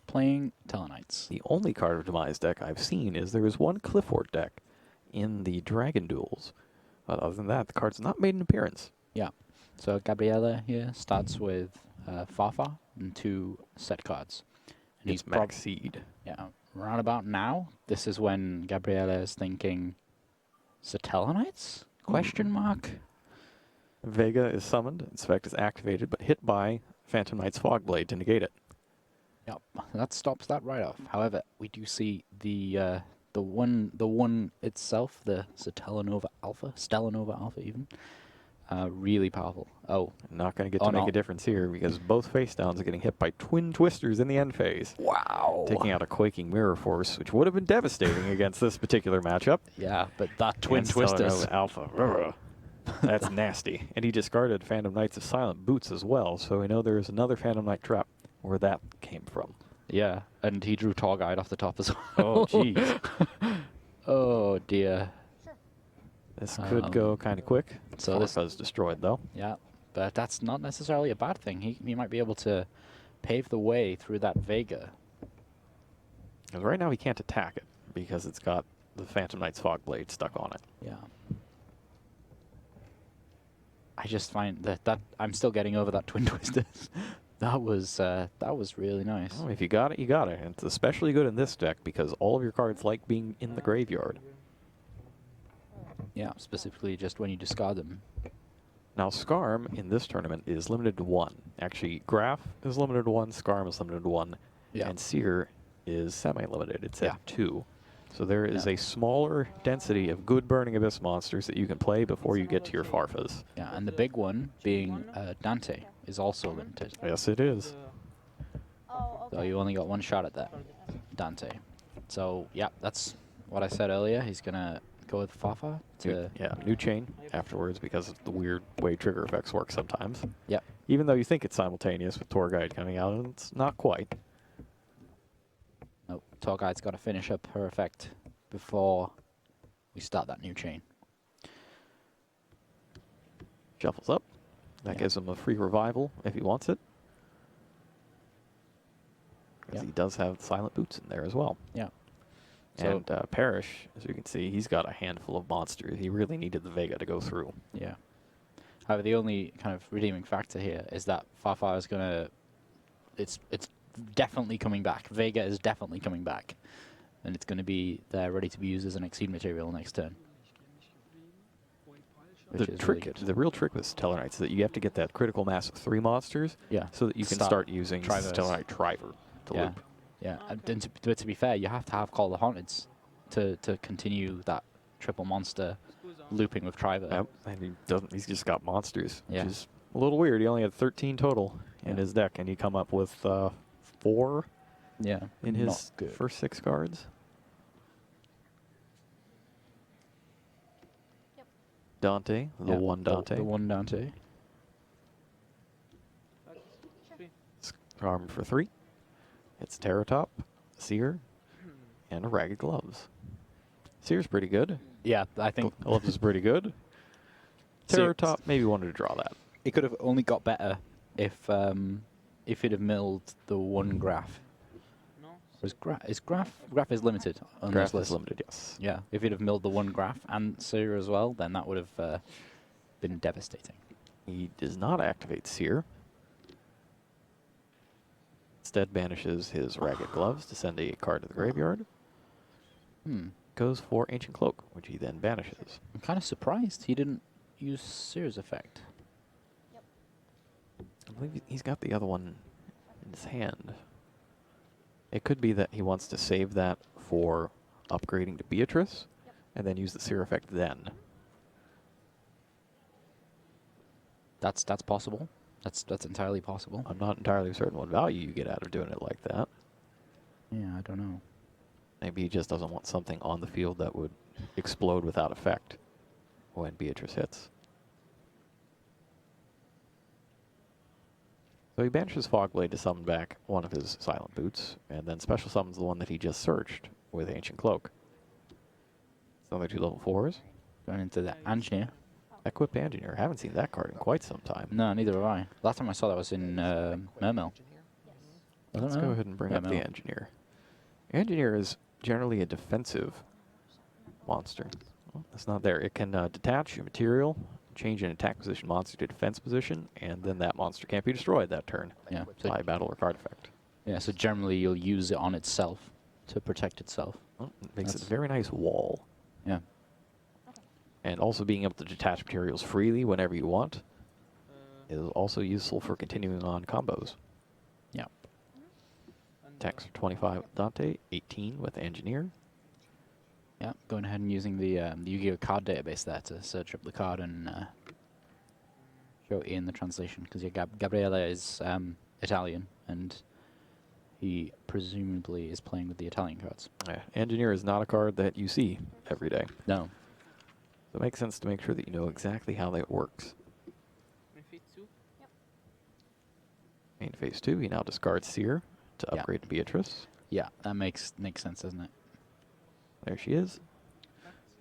Speaker 5: playing Tellarknights.
Speaker 4: The only Card of Demise deck I've seen is there is one Clifford deck in the Dragon Duels. But other than that, the card's not made an appearance.
Speaker 5: Yeah. So Gabriella here starts with Farfar and 2 set cards. And
Speaker 4: He's max seed.
Speaker 5: Yeah. Round about now, this is when Gabriella is thinking, Satella Knights? Question mark.
Speaker 4: Vega is summoned, Inspect is activated, but hit by Phantom Knight's Fogblade to negate it.
Speaker 5: Yep, that stops that right off. However, we do see the one itself, the Stellanova Alpha even, really powerful. Oh,
Speaker 4: Not going to get to make a difference here because both face downs are getting hit by Twin Twisters in the end phase.
Speaker 5: Wow.
Speaker 4: Taking out a Quaking Mirror Force, which would have been devastating against this particular matchup.
Speaker 5: Yeah, but that Twin
Speaker 4: And
Speaker 5: Twisters.
Speaker 4: Stellanova Alpha. That's nasty. And he discarded Phantom Knights of Silent Boots as well, so we know there is another Phantom Knight trap where that came from.
Speaker 5: Yeah, and he drew Tor Guide off the top as well.
Speaker 4: Oh, jeez.
Speaker 5: Oh, dear.
Speaker 4: This could go kind of quick.
Speaker 5: So this
Speaker 4: was destroyed, though.
Speaker 5: Yeah, but that's not necessarily a bad thing. He might be able to pave the way through that Vega.
Speaker 4: Because right now he can't attack it because it's got the Phantom Knight's Fogblade stuck on it.
Speaker 5: Yeah. I just find that I'm still getting over that Twin Twisters. That was really nice.
Speaker 4: Well, if you got it, you got it. And it's especially good in this deck because all of your cards like being in the graveyard.
Speaker 5: Yeah, specifically just when you discard them.
Speaker 4: Now, Skarm in this tournament is limited to 1. Actually, Graph is limited to 1, Skarm is limited to 1, and Seer is semi-limited. It's at 2. So there is a smaller density of good Burning Abyss monsters that you can play before you get to your Farfas.
Speaker 5: Yeah, and the big one being Dante is also limited.
Speaker 4: Yes, it is.
Speaker 5: So you only got one shot at that, Dante. So, yeah, that's what I said earlier. He's going to go with Fafa to...
Speaker 4: New chain afterwards because of the weird way trigger effects work sometimes.
Speaker 5: Yep.
Speaker 4: Even though you think it's simultaneous with Tour Guide coming out, it's not quite.
Speaker 5: Nope, Tour Guide's got to finish up her effect before we start that new chain.
Speaker 4: Shuffles up. That gives him a free revival if he wants it. Because he does have Silent Boots in there as well.
Speaker 5: Yeah.
Speaker 4: And Parrish, as you can see, he's got a handful of monsters. He really needed the Vega to go through.
Speaker 5: Yeah. However, the only kind of redeeming factor here is that Farfar is going to... It's definitely coming back. Vega is definitely coming back. And it's going to be there ready to be used as an Exceed material next turn.
Speaker 4: The real trick with Stellar Knights is that you have to get that critical mass of 3 monsters so that you can start using Stellar Knight Triver to loop.
Speaker 5: Yeah, and to be fair, you have to have Call of the Haunteds to continue that triple monster looping with Triver.
Speaker 4: Yep, and he's just got monsters,
Speaker 5: Yeah.
Speaker 4: which is a little weird. He only had 13 total in his deck, and he come up with 4 in his first 6 cards. Dante, the one Dante.
Speaker 5: The one Dante.
Speaker 4: Armed for 3. It's Terratop, Seer, and a Ragged Gloves. Seer's pretty good.
Speaker 5: Yeah, I think
Speaker 4: Gloves is pretty good. Terratop maybe wanted to draw that.
Speaker 5: It could have only got better if it had milled the one Graph. Graph is limited on
Speaker 4: Graph
Speaker 5: this list.
Speaker 4: is limited, yes.
Speaker 5: Yeah, if it had milled the one Graph and Seer as well, then that would have been devastating.
Speaker 4: He does not activate Seer. Instead banishes his Ragged Gloves to send a card to the graveyard. Goes for Ancient Cloak, which he then banishes.
Speaker 5: I'm kind of surprised he didn't use Seer's effect.
Speaker 4: I believe he's got the other one in his hand. It could be that he wants to save that for upgrading to Beatrice, and then use the Seer effect then.
Speaker 5: That's possible. That's entirely possible.
Speaker 4: I'm not entirely certain what value you get out of doing it like that.
Speaker 5: Yeah, I don't know.
Speaker 4: Maybe he just doesn't want something on the field that would explode without effect when Beatrice hits. So he banishes Fogblade to summon back one of his Silent Boots, and then special summons the one that he just searched with Ancient Cloak. So another 2 level 4s.
Speaker 5: Going into the Engineer.
Speaker 4: Equip Engineer. Haven't seen that card in quite some time.
Speaker 5: No, neither have I. Last time I saw that was in Mermill.
Speaker 4: Let's go ahead and bring up the Engineer. Engineer is generally a defensive monster. Well, that's not there. It can detach a material, change an attack position monster to defense position, and then that monster can't be destroyed that turn by battle or card effect.
Speaker 5: Yeah, so generally you'll use it on itself to protect itself.
Speaker 4: Well, it makes it a very nice wall.
Speaker 5: Yeah.
Speaker 4: And also being able to detach materials freely whenever you want is also useful for continuing on combos.
Speaker 5: Yeah.
Speaker 4: Attacks are 25 with Dante, 18 with Engineer.
Speaker 5: Yeah, going ahead and using the Yu-Gi-Oh card database there to search up the card and show Ian the translation, because Gabriele is Italian, and he presumably is playing with the Italian cards.
Speaker 4: Yeah, Engineer is not a card that you see every day.
Speaker 5: No.
Speaker 4: So it makes sense to make sure that you know exactly how that works.
Speaker 9: In phase 2?
Speaker 4: In phase 2, he now discards Seer to upgrade to Beatrice.
Speaker 5: Yeah, that makes sense, doesn't it?
Speaker 4: There she is.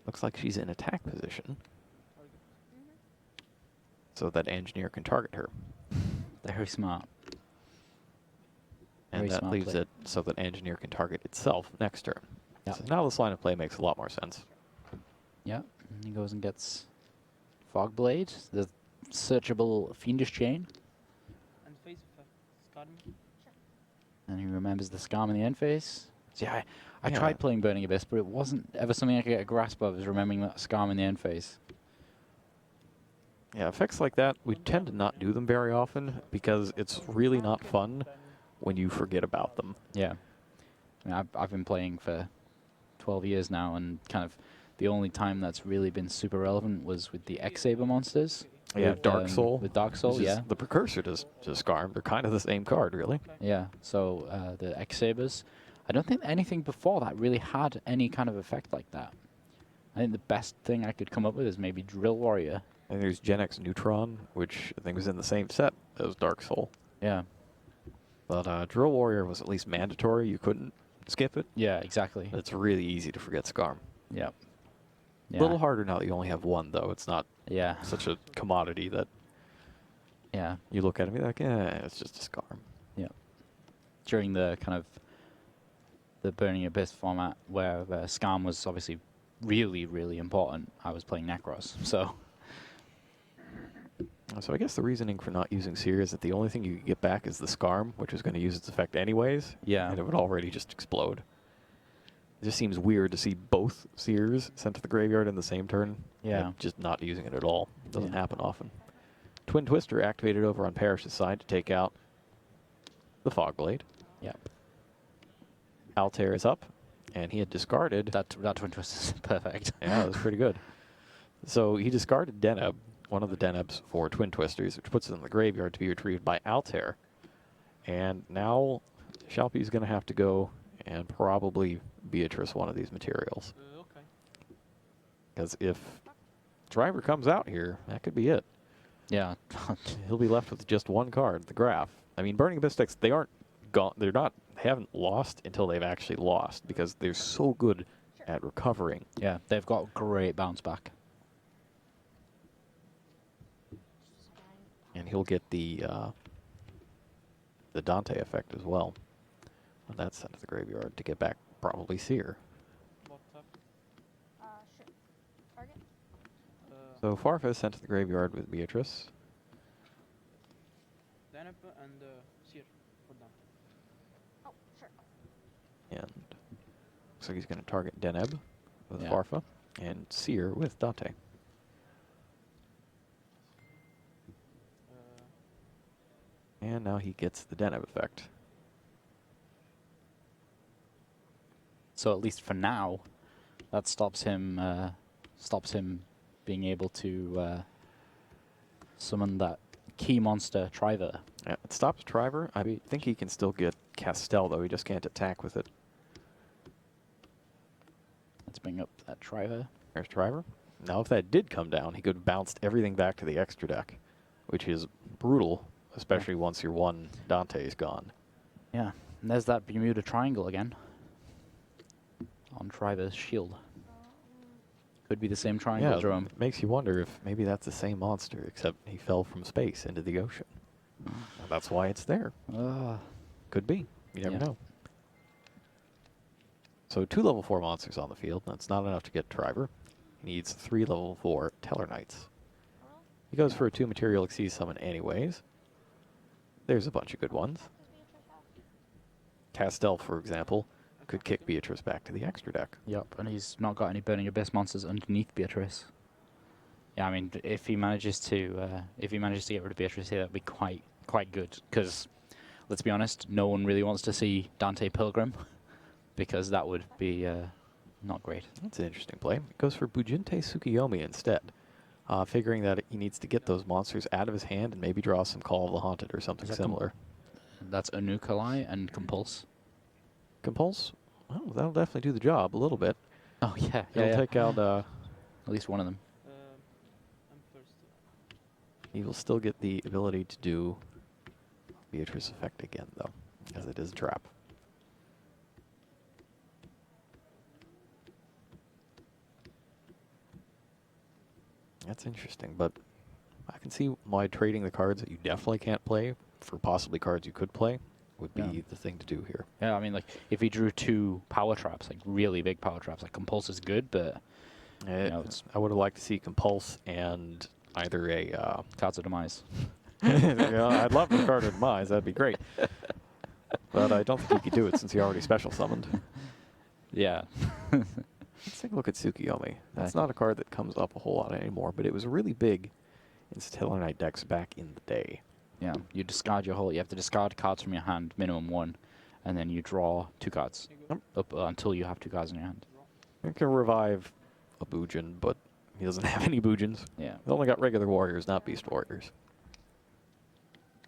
Speaker 4: Looks like she's in attack position, so that Engineer can target her.
Speaker 5: Very smart.
Speaker 4: And
Speaker 5: Very
Speaker 4: that
Speaker 5: smart
Speaker 4: leaves
Speaker 5: play.
Speaker 4: it so that Engineer can target itself next turn.
Speaker 5: Yep.
Speaker 4: So now this line of play makes a lot more sense.
Speaker 5: Yeah, and he goes and gets Fogblade, the searchable Fiendish Chain,
Speaker 8: And phase Scarm.
Speaker 5: and he remembers the Scarm in the end phase. See, I
Speaker 4: Yeah.
Speaker 5: tried playing Burning Abyss, but it wasn't ever something I could get a grasp of, is remembering that Scarm in the end phase.
Speaker 4: Yeah, effects like that, we tend to not do them very often because it's really not fun when you forget about them.
Speaker 5: Yeah. I mean, I've been playing for 12 years now, and kind of the only time that's really been super relevant was with the X-Saber monsters.
Speaker 4: Yeah,
Speaker 5: with,
Speaker 4: Dark Soul.
Speaker 5: With Dark Soul,
Speaker 4: which is
Speaker 5: yeah.
Speaker 4: the precursor to Scarm. They're kind of the same card, really.
Speaker 5: Yeah, so the X-Sabers. I don't think anything before that really had any kind of effect like that. I think the best thing I could come up with is maybe Drill Warrior.
Speaker 4: And there's Gen X Neutron, which I think was in the same set as Dark Soul.
Speaker 5: Yeah.
Speaker 4: But Drill Warrior was at least mandatory. You couldn't skip it.
Speaker 5: Yeah, exactly.
Speaker 4: It's really easy to forget Scarm.
Speaker 5: Yep.
Speaker 4: A little harder now that you only have one, though. It's not
Speaker 5: Yeah.
Speaker 4: such a commodity that
Speaker 5: Yeah.
Speaker 4: you look at it and be like, it's just a Scarm.
Speaker 5: Yeah. During the kind of the Burning Abyss format, where Scarm was obviously really, really important, I was playing Necros, so...
Speaker 4: So I guess the reasoning for not using Seer is that the only thing you get back is the Scarm, which is going to use its effect anyways.
Speaker 5: Yeah.
Speaker 4: And it would already just explode. It just seems weird to see both Seers sent to the graveyard in the same turn.
Speaker 5: Yeah.
Speaker 4: And just not using it at all. Doesn't
Speaker 5: Yeah.
Speaker 4: happen often. Twin Twister activated over on Parrish's side to take out the Fogblade.
Speaker 5: Yep.
Speaker 4: Altair is up, and he had discarded...
Speaker 5: That Twin Twist is perfect.
Speaker 4: Yeah, that was pretty good. So he discarded Deneb, one of the Denebs, for Twin Twisters, which puts it in the graveyard to be retrieved by Altair. And now Shalpy's going to have to go and probably Beatrice one of these materials.
Speaker 8: Okay.
Speaker 4: Because if Driver comes out here, that could be it.
Speaker 5: Yeah.
Speaker 4: He'll be left with just one card, the Graph. I mean, Burning Abyss decks, they aren't gone. They haven't lost until they've actually lost because they're so good at recovering.
Speaker 5: Yeah, they've got great bounce back.
Speaker 4: And he'll get the Dante effect as well. And that's sent to the graveyard to get back probably Seer.
Speaker 8: What up?
Speaker 11: Sure. Target?
Speaker 4: So Farfa is sent to the graveyard with Beatrice.
Speaker 8: Deneb and Seer for them.
Speaker 11: Oh, sure.
Speaker 4: And looks like he's going to target Deneb with
Speaker 5: Yeah.
Speaker 4: Farfa and Seer with Dante. And now he gets the Deneb effect.
Speaker 5: So at least for now, that stops him being able to summon that key monster Triver.
Speaker 4: Yeah, it stops Triver. I think he can still get Castel, though. He just can't attack with it.
Speaker 5: Let's bring up that Triver.
Speaker 4: There's Triver. Now, if that did come down, he could have bounced everything back to the extra deck, which is brutal especially once your one Dante is gone.
Speaker 5: Yeah, and there's that Bermuda Triangle again on Triver's shield. Could be the same triangle,
Speaker 4: Yeah,
Speaker 5: Jerome.
Speaker 4: it makes you wonder if maybe that's the same monster, except he fell from space into the ocean. And that's why it's there. Could be. You never know. So 2 level 4 monsters on the field. That's not enough to get Triver. He needs 3 level 4 Teller Knights. He goes for a 2 material Xyz summon anyways. There's a bunch of good ones. Castel, for example, could kick Beatrice back to the extra deck.
Speaker 5: Yep, and he's not got any Burning Abyss monsters underneath Beatrice. Yeah, I mean, if he manages to get rid of Beatrice here, that'd be quite good. Because, let's be honest, no one really wants to see Dante Pilgrim, because that would be not great.
Speaker 4: That's an interesting play. He goes for Bujinte Tsukiyomi instead, figuring that he needs to get those monsters out of his hand and maybe draw some Call of the Haunted or something similar.
Speaker 5: That's Anukalai and Compulse.
Speaker 4: Compulse? Well, that'll definitely do the job a little bit.
Speaker 5: Oh, yeah.
Speaker 4: He'll take out...
Speaker 5: at least one of them.
Speaker 8: I'm first.
Speaker 4: He will still get the ability to do Beatrice effect again, though, as it is a trap. That's interesting, but I can see why trading the cards that you definitely can't play for possibly cards you could play would be the thing to do here.
Speaker 5: Yeah, I mean, like, if he drew 2 power traps, like really big power traps, like Compulse is good, but you know,
Speaker 4: I would have liked to see Compulse and either a...
Speaker 5: Cards of Demise.
Speaker 4: I'd love the card of Demise, that'd be great. But I don't think he could do it since he already special summoned.
Speaker 5: Yeah.
Speaker 4: Let's take a look at Tsukiyomi. That's not a card that comes up a whole lot anymore, but it was really big in Stellar Knight decks back in the day.
Speaker 5: Yeah, you discard your whole... You have to discard cards from your hand, minimum 1, and then you draw 2 cards up until you have 2 cards in your hand.
Speaker 4: You can revive a Bujin, but he doesn't have any Bujins.
Speaker 5: Yeah.
Speaker 4: He's only got regular warriors, not beast warriors.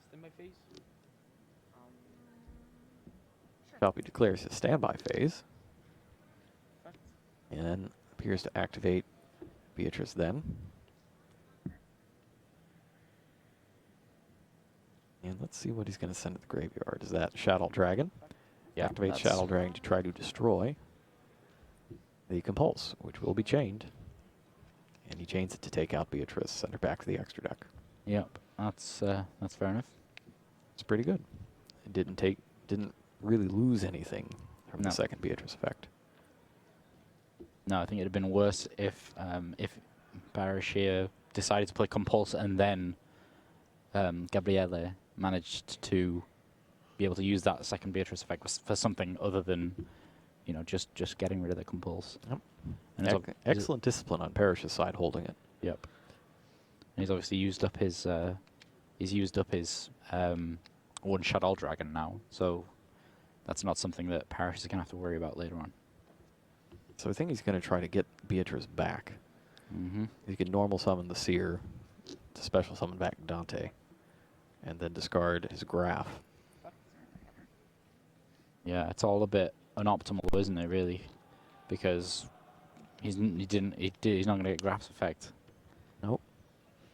Speaker 8: Stand by face.
Speaker 4: Copy declares his standby phase. And appears to activate Beatrice then. And let's see what he's going to send to the graveyard. Is that Shadow Dragon?
Speaker 5: Yeah,
Speaker 4: Activate Shadow Dragon to try to destroy the Compulse, which will be chained. And he chains it to take out Beatrice, send her back to the extra deck.
Speaker 5: Yep, that's fair enough.
Speaker 4: It's pretty good. It didn't really lose anything from the second Beatrice effect.
Speaker 5: No, I think it'd have been worse if Barashir decided to play Compulse and then Gabriele managed to be able to use that second Beatrice effect for something other than, you know, just getting rid of the Compulse.
Speaker 4: Yep.
Speaker 5: And
Speaker 4: excellent discipline on Parrish's side holding it.
Speaker 5: Yep. And he's obviously used up his one Shadow Dragon now, so that's not something that Parrish is going to have to worry about later on.
Speaker 4: So I think he's going to try to get Beatrice back.
Speaker 5: Mm-hmm.
Speaker 4: He can normal summon the Seer to special summon back Dante, and then discard his Graph.
Speaker 5: Yeah, it's all a bit unoptimal, isn't it, really? Because he's not going to get Graph's effect.
Speaker 4: Nope.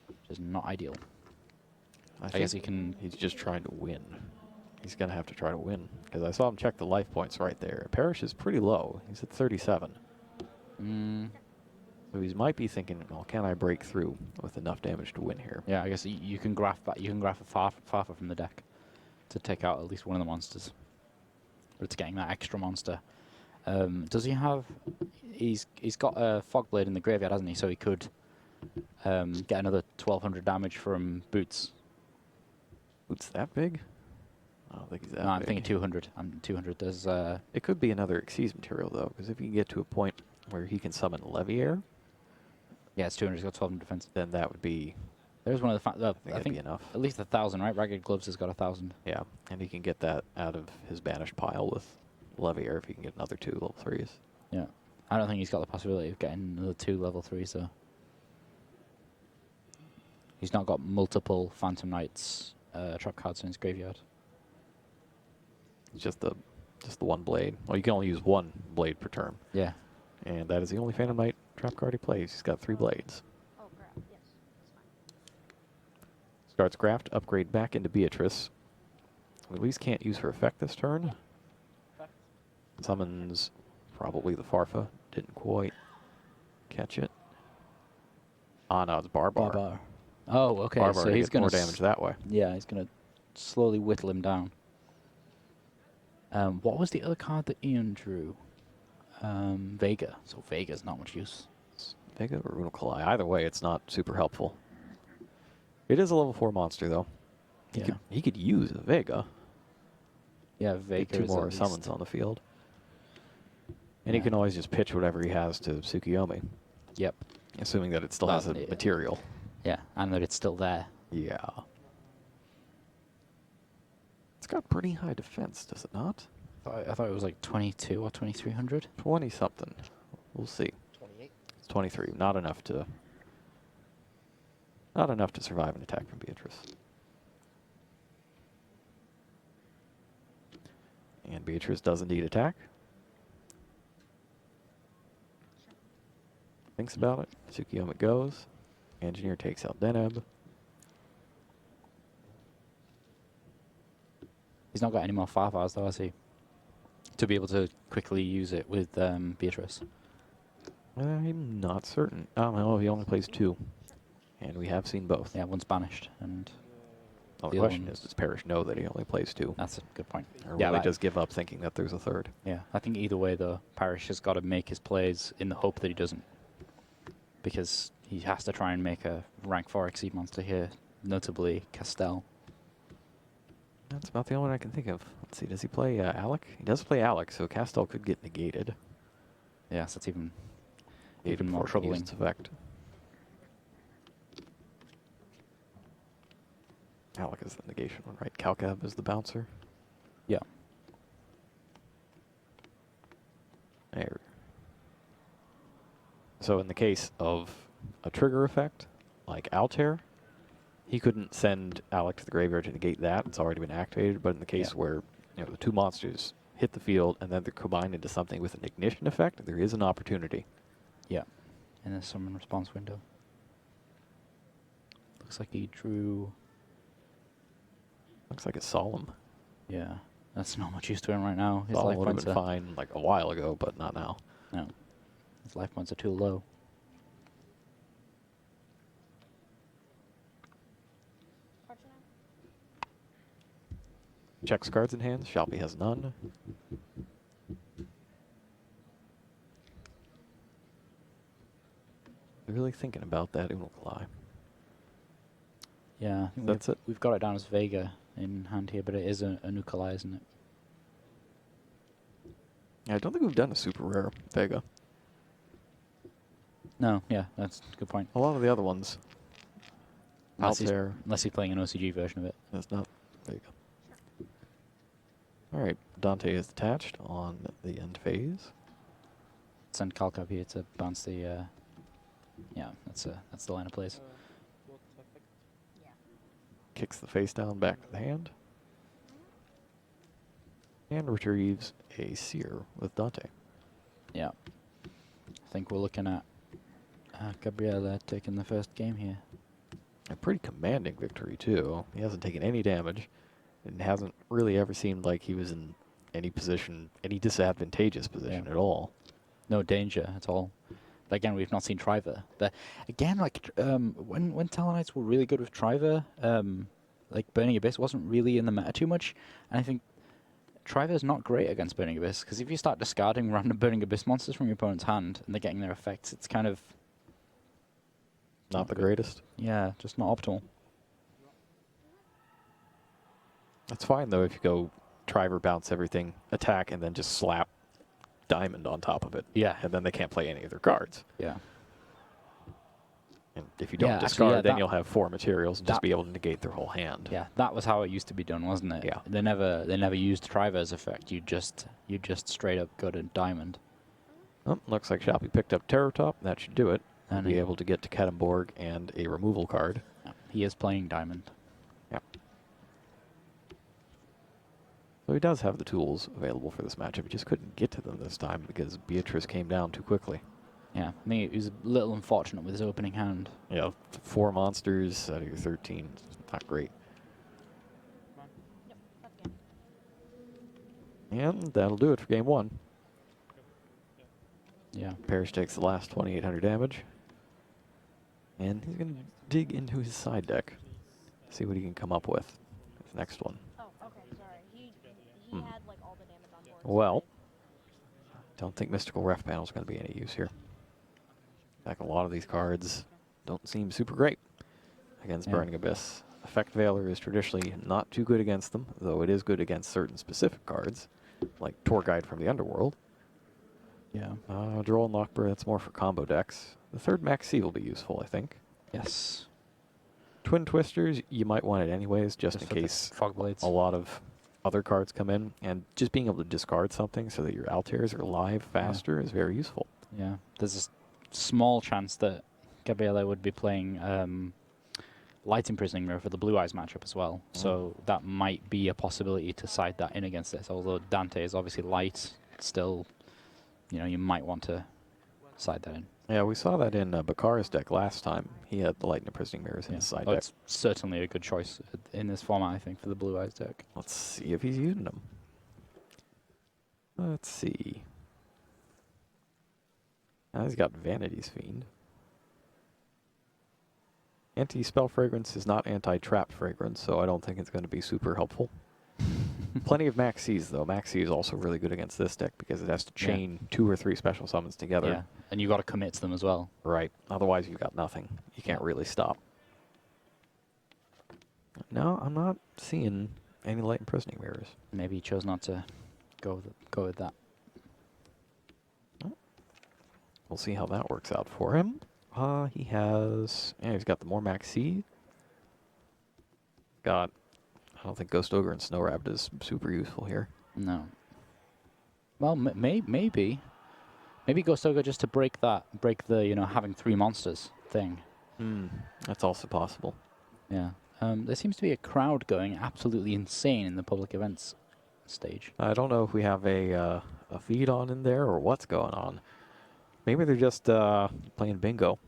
Speaker 5: Which is not ideal.
Speaker 4: I
Speaker 5: guess he can...
Speaker 4: He's just trying to win. He's going to have to try to win. Because I saw him check the life points right there. Parrish is pretty low. He's at 37. So he might be thinking, well, can I break through with enough damage to win here?
Speaker 5: Yeah, I guess you can graph a Farfa from the deck to take out at least one of the monsters. But it's getting that extra monster. Does he have... He's got a Fogblade in the graveyard, hasn't he? So he could get another 1200 damage from Boots.
Speaker 4: Boots that big? I don't think he's that big.
Speaker 5: No, I'm thinking 200. 200. There's...
Speaker 4: It could be another Xyz material, though, because if you can get to a point where he can summon Leviair...
Speaker 5: Yeah, it's 200. He's got 12 defense.
Speaker 4: Then that would be...
Speaker 5: There's one of the...
Speaker 4: I think be enough.
Speaker 5: At least 1,000, right? Ragged Gloves has got 1,000.
Speaker 4: Yeah, and he can get that out of his banished pile with Leviair if he can get another 2 level 3s.
Speaker 5: Yeah. I don't think he's got the possibility of getting another 2 level 3s, though. He's not got multiple Phantom Knights trap cards in his graveyard.
Speaker 4: It's just the one blade. Well, you can only use 1 blade per turn.
Speaker 5: Yeah.
Speaker 4: And that is the only Phantom Knight trap card he plays. He's got 3 blades.
Speaker 11: Oh, crap. Yes. That's fine.
Speaker 4: Starts Graft, upgrade back into Beatrice. We at least can't use her effect this turn. Summons probably the Farfa. Didn't quite catch it. Ah, no, it's Barbar.
Speaker 5: Barbar. Oh, okay.
Speaker 4: Barbar
Speaker 5: So he's
Speaker 4: get
Speaker 5: going
Speaker 4: more damage that way.
Speaker 5: Yeah, he's going to slowly whittle him down. What was the other card that Ian drew? Vega. So Vega's not much use.
Speaker 4: Vega or Unokalai. Either way, it's not super helpful. It is a level 4 monster, though. He could use a Vega.
Speaker 5: Yeah, Vega.
Speaker 4: Get 2 more summons on the field. And he can always just pitch whatever he has to Tsukiyomi.
Speaker 5: Yep.
Speaker 4: Assuming that it still has a material.
Speaker 5: Yeah, and that it's still there.
Speaker 4: Yeah. It's got pretty high defense, does it not?
Speaker 5: I thought it was like 22 or 2300.
Speaker 4: 20 something. We'll see.
Speaker 7: 28.
Speaker 4: It's 23. Not enough to survive an attack from Beatrice. And Beatrice does indeed attack. Thinks about it. Tsukiyomi goes. Engineer takes out Deneb.
Speaker 5: He's not got any more Qualifiers though, has he? To be able to quickly use it with Beatrice.
Speaker 4: I'm not certain. Oh, no, he only plays 2. And we have seen both.
Speaker 5: Yeah, one's banished. And
Speaker 4: the question is, does Parrish know that he only plays 2?
Speaker 5: That's a good point.
Speaker 4: Or will he just give up thinking that there's a 3rd?
Speaker 5: Yeah, I think either way, though, Parrish has got to make his plays in the hope that he doesn't. Because he has to try and make a rank 4 Exceed monster here, notably Castell.
Speaker 4: That's about the only one I can think of. Let's see, does he play Alec? He does play Alec, so Castell could get negated.
Speaker 5: Yeah, so that's even more troubling.
Speaker 4: Its effect. Alec is the negation one, right? Calcab is the bouncer.
Speaker 5: Yeah.
Speaker 4: There. So in the case of a trigger effect, like Altair, he couldn't send Alec to the graveyard to negate that. It's already been activated. But in the case where the 2 monsters hit the field and then they're combined into something with an ignition effect, there is an opportunity.
Speaker 5: Yeah. In the summon response window. Looks like he drew...
Speaker 4: Looks like it's Solemn.
Speaker 5: Yeah. That's not much use to him right now. His
Speaker 4: Solemn
Speaker 5: life
Speaker 4: would have
Speaker 5: points
Speaker 4: been
Speaker 5: are
Speaker 4: fine like a while ago, but not now.
Speaker 5: No. His life points are too low.
Speaker 4: Checks cards in hand. Shalpi has none. Really thinking about that Unokalai.
Speaker 5: Yeah, I think we've got it down as Vega in hand here, but it is a Nukalai, isn't it?
Speaker 4: Yeah, I don't think we've done a super rare Vega.
Speaker 5: No, yeah, that's a good point.
Speaker 4: A lot of the other ones.
Speaker 5: Unless he's playing an OCG version of it.
Speaker 4: That's not Vega. Alright, Dante is attached on the end phase.
Speaker 5: Send Calc up here to bounce the... yeah, that's the line of plays.
Speaker 4: Kicks the face down back to the hand. And retrieves a Seer with Dante.
Speaker 5: Yeah. I think we're looking at Gabriela taking the first game here.
Speaker 4: A pretty commanding victory, too. He hasn't taken any damage. And hasn't really ever seemed like he was in any position, any disadvantageous position at all.
Speaker 5: No danger at all. But again, we've not seen Triver. Again, like when Talonites were really good with Triver, like Burning Abyss wasn't really in the meta too much. And I think Triver's not great against Burning Abyss, because if you start discarding random Burning Abyss monsters from your opponent's hand and they're getting their effects, it's kind of...
Speaker 4: Not the greatest.
Speaker 5: Yeah, just not optimal.
Speaker 4: That's fine, though, if you go Triver, bounce everything, attack, and then just slap Diamond on top of it.
Speaker 5: Yeah.
Speaker 4: And then they can't play any of their cards.
Speaker 5: Yeah.
Speaker 4: And if you don't discard, then you'll have 4 materials and just be able to negate their whole hand.
Speaker 5: Yeah, that was how it used to be done, wasn't it?
Speaker 4: Yeah.
Speaker 5: They never used Triver's effect. You just straight up go to Diamond.
Speaker 4: Oh, looks like Shalpi picked up Terror Top. That should do it.
Speaker 5: And
Speaker 4: be able to get to Katamborg and a removal card.
Speaker 5: Yeah, he is playing Diamond.
Speaker 4: Yeah. So he does have the tools available for this matchup. He just couldn't get to them this time because Beatrice came down too quickly.
Speaker 5: Yeah, I think he was a little unfortunate with his opening hand.
Speaker 4: Yeah, 4 monsters out of your 13. Not great.
Speaker 11: Yep, that's good.
Speaker 4: And that'll do it for game 1.
Speaker 5: Yeah.
Speaker 4: Parrish takes the last 2,800 damage. And he's going to dig into his side deck. See what he can come up with. His next one.
Speaker 11: Oh, okay, sorry. He had like all the damage on board. so
Speaker 4: Well, don't think Mystical Ref Panel is going to be any use here. In fact, a lot of these cards don't seem super great against Burning Abyss. Effect Veiler is traditionally not too good against them, though it is good against certain specific cards, like Tour Guide from the Underworld.
Speaker 5: Yeah.
Speaker 4: Droll and Lockbird, that's more for combo decks. The third Max C will be useful, I think.
Speaker 5: Yes.
Speaker 4: Twin Twisters, you might want it anyways, just in
Speaker 5: for the
Speaker 4: case
Speaker 5: Fog Blades.
Speaker 4: a lot of other cards come in. And just being able to discard something so that your Altairs are live faster is very useful.
Speaker 5: Yeah. There's a small chance that Gabriele would be playing Light Imprisoning Mirror for the Blue Eyes matchup as well. So that might be a possibility to side that in against this. Although Dante is obviously light, still, you know, you might want to side that in.
Speaker 4: Yeah, we saw that in Bachar's deck last time. He had the Light and Imprisoning Mirrors in his side deck.
Speaker 5: It's certainly a good choice in this format, I think, for the Blue Eyes deck.
Speaker 4: Let's see if he's using them. Let's see. Now he's got Vanity's Fiend. Anti-Spell Fragrance is not Anti-Trap Fragrance, so I don't think it's going to be super helpful. Plenty of Max C's, though. Max C is also really good against this deck because it has to chain 2 or 3 special summons together.
Speaker 5: Yeah, and you've got to commit to them as well.
Speaker 4: Right. Otherwise, you've got nothing. You can't really stop. No, I'm not seeing any Light Imprisoning Mirrors.
Speaker 5: Maybe he chose not to go with that.
Speaker 4: We'll see how that works out for him. He's got the more Max C. I don't think Ghost Ogre and Snow Rabbit is super useful here.
Speaker 5: No. Well, maybe Ghost Ogre just to break the having 3 monsters thing.
Speaker 4: That's also possible.
Speaker 5: Yeah. There seems to be a crowd going absolutely insane in the public events stage.
Speaker 4: I don't know if we have a feed on in there or what's going on. Maybe they're just playing bingo.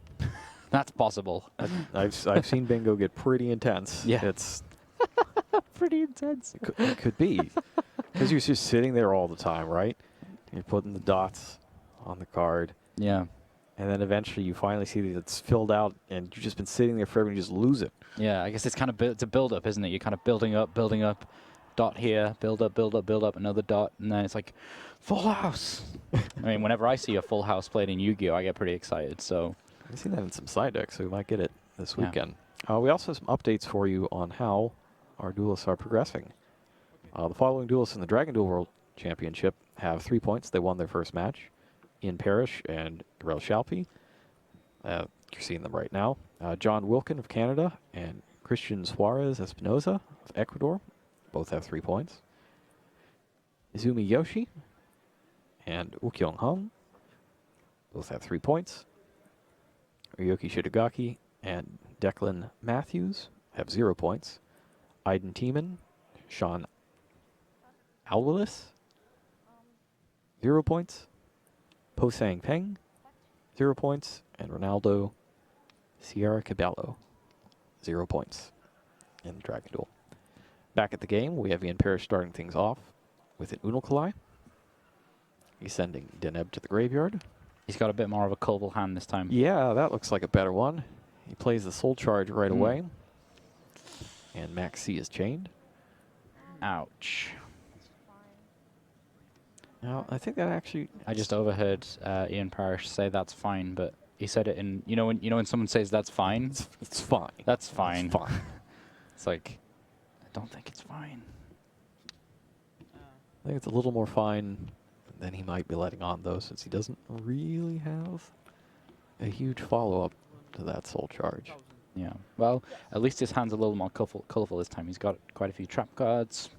Speaker 5: That's possible.
Speaker 4: I've seen bingo get pretty intense.
Speaker 5: Yeah.
Speaker 4: It's
Speaker 5: pretty intense.
Speaker 4: It could be. Because you're just sitting there all the time, right? You're putting the dots on the card.
Speaker 5: Yeah.
Speaker 4: And then eventually you finally see that it's filled out and you've just been sitting there forever and you just lose it.
Speaker 5: Yeah, I guess it's kind of it's a build-up, isn't it? You're kind of building up, dot here, build up, another dot, and then it's like, full house. I mean, whenever I see a full house played in Yu-Gi-Oh, I get pretty excited, so.
Speaker 4: I've seen that in some side decks, so we might get it this weekend. We also have some updates for you on how our duelists are progressing. The following duelists in the Dragon Duel World Championship have 3 points. They won their first match. Ian Parrish and Rel Shalpy. You're seeing them right now. John Wilkin of Canada and Christian Suarez Espinoza of Ecuador. Both have 3 points. Izumi Yoshi and Ukyong Hong. Both have 3 points. Ryoki Shitagaki and Declan Matthews have 0 points. Aiden Tiemann, Sean Alwilis, 0 points. Po Sang Peng, 0 points. And Ronaldo Sierra Cabello, 0 points in the Dragon Duel. Back at the game, we have Ian Parrish starting things off with an Unalkalai. He's sending Deneb to the graveyard.
Speaker 5: He's got a bit more of a colorful hand this time.
Speaker 4: Yeah, that looks like a better one. He plays the Soul Charge right away. And Max C is chained.
Speaker 5: Ouch.
Speaker 4: Now, I think that actually...
Speaker 5: I just overheard Ian Parrish say that's fine, but he said it in... You know when someone says that's fine?
Speaker 4: It's fine.
Speaker 5: That's fine.
Speaker 4: It's fine.
Speaker 5: It's like, I don't think it's fine.
Speaker 4: I think it's a little more fine than he might be letting on, though, since he doesn't really have a huge follow-up to that Soul Charge.
Speaker 5: Yeah. Well, at least his hand's a little more colorful this time. He's got quite a few trap cards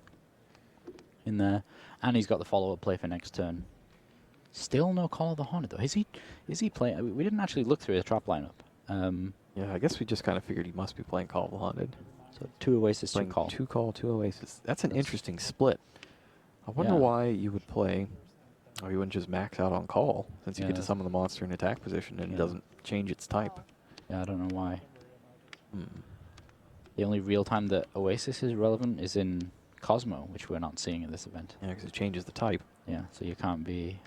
Speaker 5: in there, and he's got the follow-up play for next turn. Still no Call of the Haunted, though. Is he playing? We didn't actually look through his trap lineup.
Speaker 4: Yeah, I guess we just kind of figured he must be playing Call of the Haunted.
Speaker 5: So 2 Oasis, 2 Call.
Speaker 4: 2 Call, 2 Oasis. That's an interesting split. I wonder why you would play, or you wouldn't just max out on Call, since you get to summon the monster in attack position and it doesn't change its type.
Speaker 5: Yeah, I don't know why. The only real time that Oasis is relevant is in Cosmo, which we're not seeing in this event.
Speaker 4: Yeah, because it changes the type.
Speaker 5: Yeah, so you can't be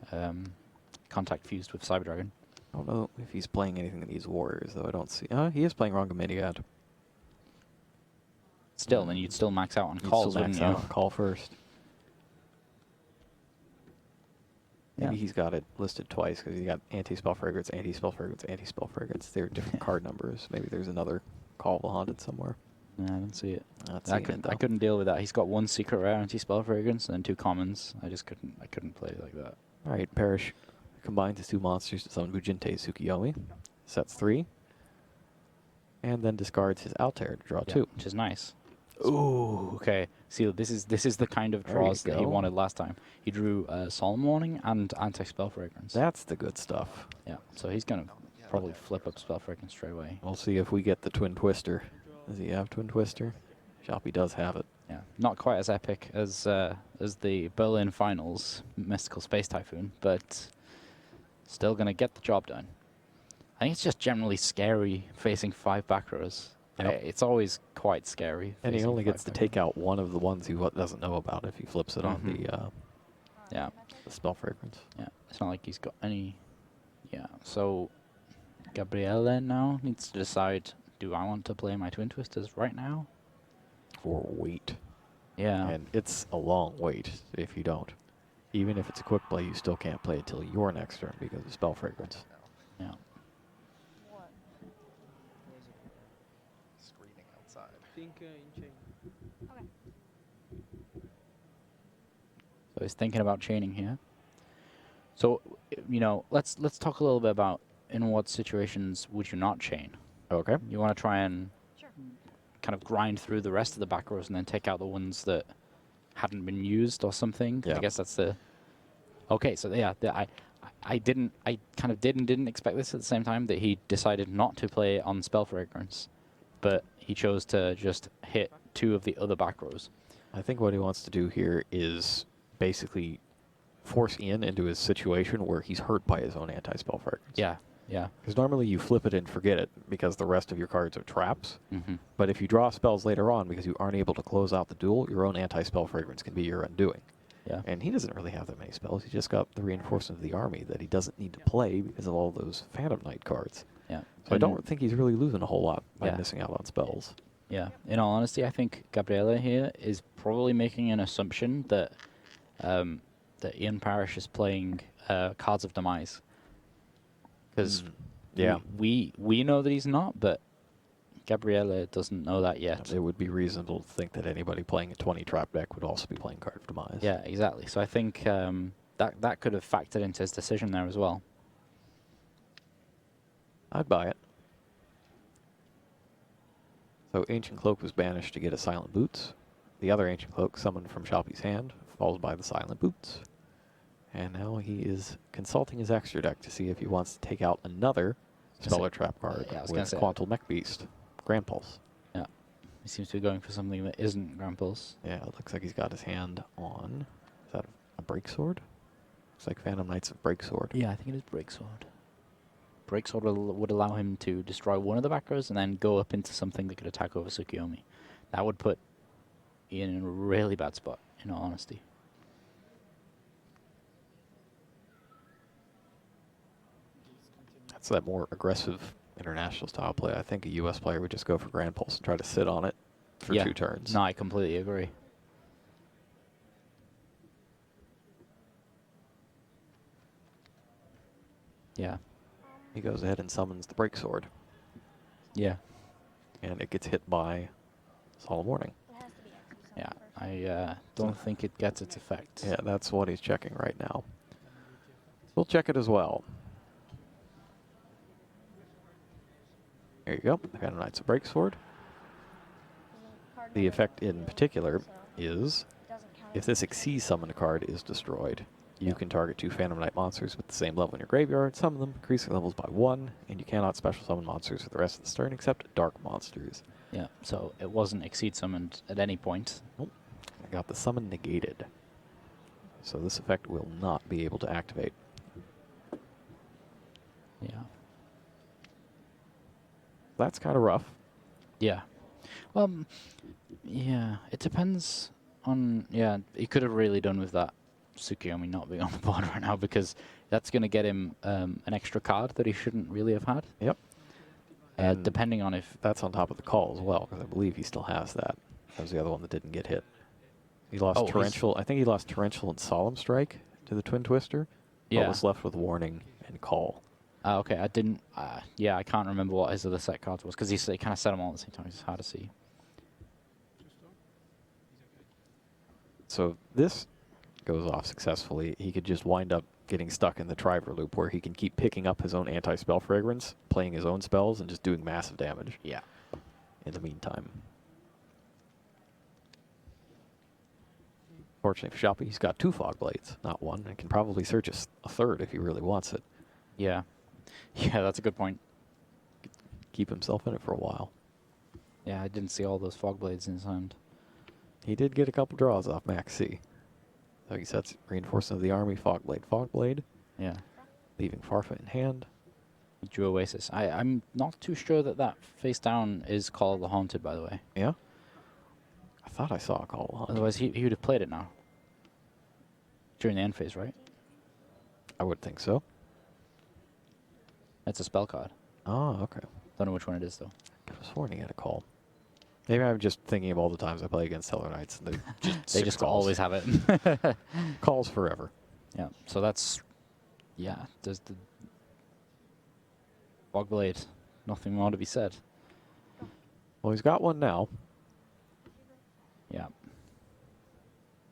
Speaker 5: contact fused with Cyber Dragon.
Speaker 4: I don't know if he's playing anything that needs warriors, though. I don't see. He is playing Rongominiad.
Speaker 5: Still, then you'd still max out on
Speaker 4: You'd
Speaker 5: calls,
Speaker 4: still
Speaker 5: wouldn't
Speaker 4: max
Speaker 5: you?
Speaker 4: out on call first. Maybe he's got it listed twice because he got anti-spell fragrance, anti-spell fragrance, anti-spell fragrance. They're different card numbers. Maybe there's another Call of the Haunted somewhere.
Speaker 5: No, I don't see it.
Speaker 4: Not
Speaker 5: I
Speaker 4: seeing it, though.
Speaker 5: couldn't deal with that. He's got 1 secret rare anti-spell fragrance and then 2 commons. I couldn't play like that.
Speaker 4: All right, Parrish combines his 2 monsters to summon Bujinte Tsukiyomi, sets 3, and then discards his Altair to draw 2.
Speaker 5: Which is nice. Ooh, okay. See, this is the kind of
Speaker 4: There you
Speaker 5: draws that he
Speaker 4: go.
Speaker 5: wanted last time. He drew Solemn Warning and anti-spell fragrance.
Speaker 4: That's the good stuff.
Speaker 5: Yeah, so he's gonna probably flip up spell fragrance straight away.
Speaker 4: We'll see if we get the Twin Twister. Does he have Twin Twister? Shoppy does have it.
Speaker 5: Yeah, not quite as epic as the Berlin Finals Mystical Space Typhoon, but still gonna get the job done. I think it's just generally scary facing 5 back rows.
Speaker 4: Yep.
Speaker 5: It's always quite scary.
Speaker 4: And he
Speaker 5: facing
Speaker 4: only
Speaker 5: 5
Speaker 4: gets to
Speaker 5: back
Speaker 4: take out one of the ones he doesn't know about if he flips it on
Speaker 5: Yeah,
Speaker 4: the spell fragrance.
Speaker 5: yeah. It's not like he's got any. Yeah, so Gabriele now needs to decide: do I want to play my Twin Twisters right now?
Speaker 4: For wait.
Speaker 5: Yeah.
Speaker 4: And it's a long wait if you don't. Even if it's a quick play, you still can't play it till your next turn because of spell fragrance.
Speaker 5: Yeah.
Speaker 7: Screaming outside.
Speaker 8: Think in chain.
Speaker 11: Okay.
Speaker 5: So he's thinking about chaining here. So, let's talk a little bit about in what situations would you not chain?
Speaker 4: Okay.
Speaker 5: You want to try and
Speaker 11: Sure.
Speaker 5: kind of grind through the rest of the back rows and then take out the ones that hadn't been used or something.
Speaker 4: Yeah.
Speaker 5: I guess that's the. Okay, so yeah, I kind of did and didn't expect this at the same time that he decided not to play on spell fragrance, but he chose to just hit 2 of the other back rows.
Speaker 4: I think what he wants to do here is basically force Ian into his situation where he's hurt by his own anti-spell fragrance.
Speaker 5: Yeah, yeah.
Speaker 4: Because normally you flip it and forget it because the rest of your cards are traps.
Speaker 5: Mm-hmm.
Speaker 4: But if you draw spells later on because you aren't able to close out the duel, your own anti-spell fragrance can be your undoing.
Speaker 5: Yeah.
Speaker 4: And he doesn't really have that many spells. He just got the reinforcement of the army that he doesn't need to play because of all those Phantom Knight cards.
Speaker 5: Yeah.
Speaker 4: So I don't think he's really losing a whole lot by
Speaker 5: Yeah.
Speaker 4: missing out on spells.
Speaker 5: Yeah. In all honesty, I think Gabriele here is probably making an assumption that that Ian Parrish is playing Cards of Demise. Because
Speaker 4: Yeah.
Speaker 5: we know that he's not, but Gabriele doesn't know that yet.
Speaker 4: It would be reasonable to think that anybody playing a 20 trap deck would also be playing Card of Demise.
Speaker 5: Yeah, exactly. So I think that could have factored into his decision there as well.
Speaker 4: I'd buy it. So Ancient Cloak was banished to get a Silent Boots. The other Ancient Cloak, summoned from Shoppy's hand, falls by the Silent Boots. And now he is consulting his extra deck to see if he wants to take out another spell or trap card
Speaker 5: yeah, I was gonna
Speaker 4: with
Speaker 5: say-
Speaker 4: Quantal Mech Beast, Grand Pulse.
Speaker 5: Yeah. He seems to be going for something that isn't Grand Pulse.
Speaker 4: Yeah, it looks like he's got his hand on, is that a Break Sword? Looks like Phantom Knights of Break Sword.
Speaker 5: Yeah, I think it is Breaksword. Breaksword would allow him to destroy one of the back rows and then go up into something that could attack over Tsukiyomi. That would put Ian in a really bad spot, in all honesty.
Speaker 4: That's that more aggressive international style play. I think a US player would just go for Grand Pulse and try to sit on it for
Speaker 5: Yeah.
Speaker 4: 2 turns.
Speaker 5: No, I completely agree. Yeah.
Speaker 4: He goes ahead and summons the Break Sword,
Speaker 5: Yeah.
Speaker 4: and it gets hit by Solemn Warning.
Speaker 11: It has to be extra
Speaker 5: Yeah.
Speaker 11: summon first.
Speaker 5: I don't think it gets its effect.
Speaker 4: Yeah, that's what he's checking right now. We'll check it as well. There you go. Phantom Knights of Break Sword.
Speaker 11: Card
Speaker 4: The
Speaker 11: number
Speaker 4: effect in
Speaker 11: zero,
Speaker 4: particular
Speaker 11: so
Speaker 4: is
Speaker 11: it doesn't count
Speaker 4: if
Speaker 11: as
Speaker 4: this
Speaker 11: a
Speaker 4: Exceed summon card is destroyed, you
Speaker 5: Yeah.
Speaker 4: can target 2 Phantom Knight monsters with the same level in your graveyard, summon them, increase their levels by 1, and you cannot special summon monsters for the rest of the turn except dark monsters.
Speaker 5: Yeah. So it wasn't Exceed summoned at any point.
Speaker 4: Nope. I got the summon negated. So this effect will not be able to activate.
Speaker 5: Yeah.
Speaker 4: That's kind of rough.
Speaker 5: Yeah. Yeah, it depends on. Yeah, he could have really done with that Tsukuyomi not being on the board right now, because that's going to get him an extra card that he shouldn't really have had.
Speaker 4: Yep. And
Speaker 5: depending on if
Speaker 4: that's on top of the call as well, because I believe he still has that. That was the other one that didn't get hit. He lost Torrential. I think he lost Torrential and Solemn Strike to the Twin Twister.
Speaker 5: Yeah.
Speaker 4: But was left with Warning and Call.
Speaker 5: Okay, I didn't. Yeah, I can't remember what his other set cards was, because he kind of set them all at the same time. It's hard to see.
Speaker 4: So this goes off successfully. He could just wind up getting stuck in the Triver loop, where he can keep picking up his own anti-spell fragrance, playing his own spells, and just doing massive damage.
Speaker 5: Yeah.
Speaker 4: In the meantime. Fortunately for Shalpy, he's got 2 Fog Blades, not 1, and can probably search a third if he really wants it.
Speaker 5: Yeah. Yeah, that's a good point.
Speaker 4: Keep himself in it for a while.
Speaker 5: Yeah, I didn't see all those Fog Blades in his hand.
Speaker 4: He did get a couple draws off Max C. So he sets Reinforcement of the Army, Fog Blade.
Speaker 5: Yeah.
Speaker 4: Leaving Farfa in hand.
Speaker 5: He drew Oasis. I'm not too sure that face down is Call of the Haunted, by the way.
Speaker 4: Yeah? I thought I saw a Call of the Haunted.
Speaker 5: Otherwise, he would have played it now. During the end phase, right?
Speaker 4: I would think so.
Speaker 5: It's a spell card.
Speaker 4: Oh, okay.
Speaker 5: Don't know which one it is, though.
Speaker 4: I was sworn he had a call. Maybe I'm just thinking of all the times I play against Stellar Knights. And
Speaker 5: they just always have it.
Speaker 4: Calls forever.
Speaker 5: Yeah, so that's... Yeah, there's the... Fog Blade. Nothing more to be said.
Speaker 4: Well, he's got one now.
Speaker 5: Yeah.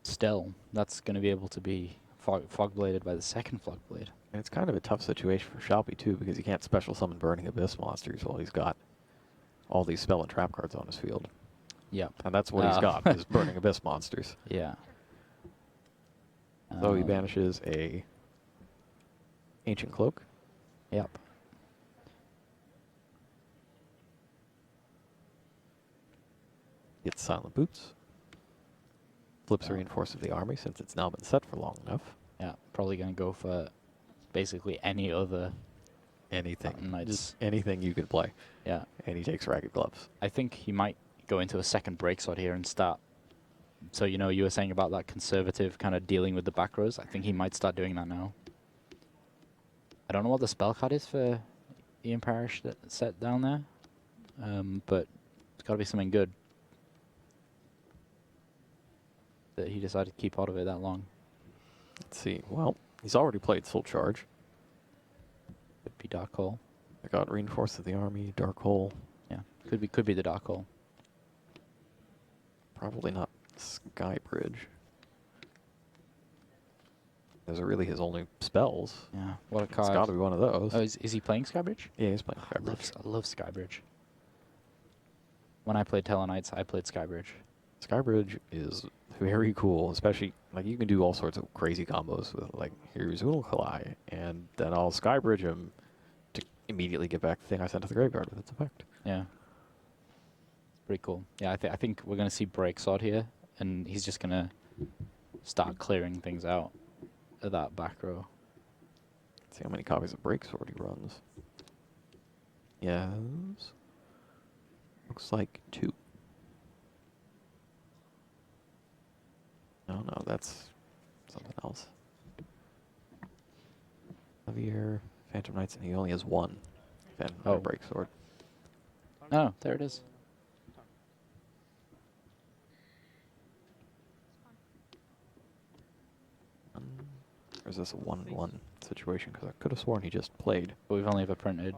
Speaker 5: Still, that's going to be able to be Fog Bladed by the second Fog Blade.
Speaker 4: And it's kind of a tough situation for Shalpy, too, because he can't special summon Burning Abyss monsters while he's got all these spell and trap cards on his field.
Speaker 5: Yeah.
Speaker 4: And that's what he's got, is Burning Abyss monsters.
Speaker 5: Yeah.
Speaker 4: So he banishes a Ancient Cloak.
Speaker 5: Yep.
Speaker 4: Gets Silent Boots. Flips a Reinforce of the Army, since it's now been set for long enough.
Speaker 5: Yeah, probably going to go for basically any other...
Speaker 4: Anything. Just anything you could play.
Speaker 5: Yeah.
Speaker 4: And he takes Ragged Gloves.
Speaker 5: I think he might go into a second break slot here and start. So, you know, you were saying about that conservative kind of dealing with the back rows. I think he might start doing that now. I don't know what the spell card is for Ian Parrish that set down there. But it's got to be something good that he decided to keep out of it that long.
Speaker 4: Let's see. Well, he's already played Soul Charge.
Speaker 5: Could be Dark Hole.
Speaker 4: I got Reinforce of the Army, Dark Hole.
Speaker 5: Yeah, could be the Dark Hole.
Speaker 4: Probably not Skybridge. Those are really his only spells.
Speaker 5: Yeah, what a card.
Speaker 4: It's got to be one of those.
Speaker 5: Oh, is he playing Skybridge?
Speaker 4: Yeah, he's playing Skybridge.
Speaker 5: I love Skybridge. When I played Tellarknights, I played Skybridge.
Speaker 4: Skybridge is very cool, especially, like, you can do all sorts of crazy combos with, like, here's Unalkalai, and then I'll Skybridge him to immediately get back the thing I sent to the graveyard with its effect.
Speaker 5: Yeah. It's pretty cool. Yeah, I think we're going to see Breaksword here, and he's just going to start clearing things out of that back row.
Speaker 4: Let's see how many copies of Breaksword he runs. Yes. Looks like 2. No, that's something else. Javier, Phantom Knights, and he only has 1 Phantom Knight Breaksword.
Speaker 5: Oh, there it is.
Speaker 4: Or is this a 1-1 situation? Because I could have sworn he just played.
Speaker 5: But we've only ever printed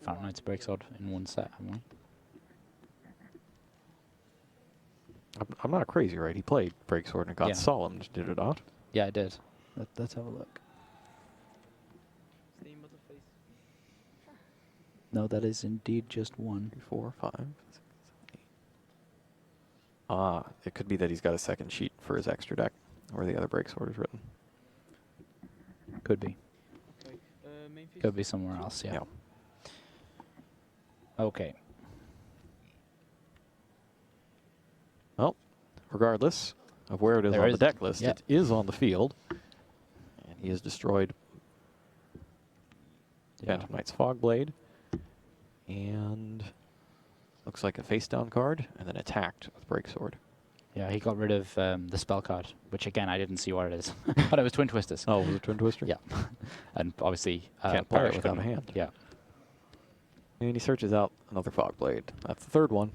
Speaker 5: Phantom Knights Breaksword in 1 set, haven't we?
Speaker 4: I'm not crazy, right? He played Breaksword and it got solemned, did it not?
Speaker 5: Yeah, I did. Let's have a look. No, that is indeed just 1.
Speaker 4: 3, 4, 5, 6, 7, 8. It could be that he's got a second sheet for his extra deck where the other Breaksword is written.
Speaker 5: Could be. Could be somewhere else, yeah. Okay.
Speaker 4: Well, regardless of where it is on the deck list, it is on the field. And he has destroyed Phantom Knight's Fogblade. And Looks like a face down card, and then attacked with Break Sword.
Speaker 5: Yeah, he got rid of the spell card, which again I didn't see what it is. But it was Twin Twisters.
Speaker 4: Oh, was it Twin Twister?
Speaker 5: Yeah, and obviously
Speaker 4: Can't play it
Speaker 5: Parrish
Speaker 4: without a
Speaker 5: couldn't-
Speaker 4: hand.
Speaker 5: Yeah,
Speaker 4: And he searches out another Fog Blade. That's the third one.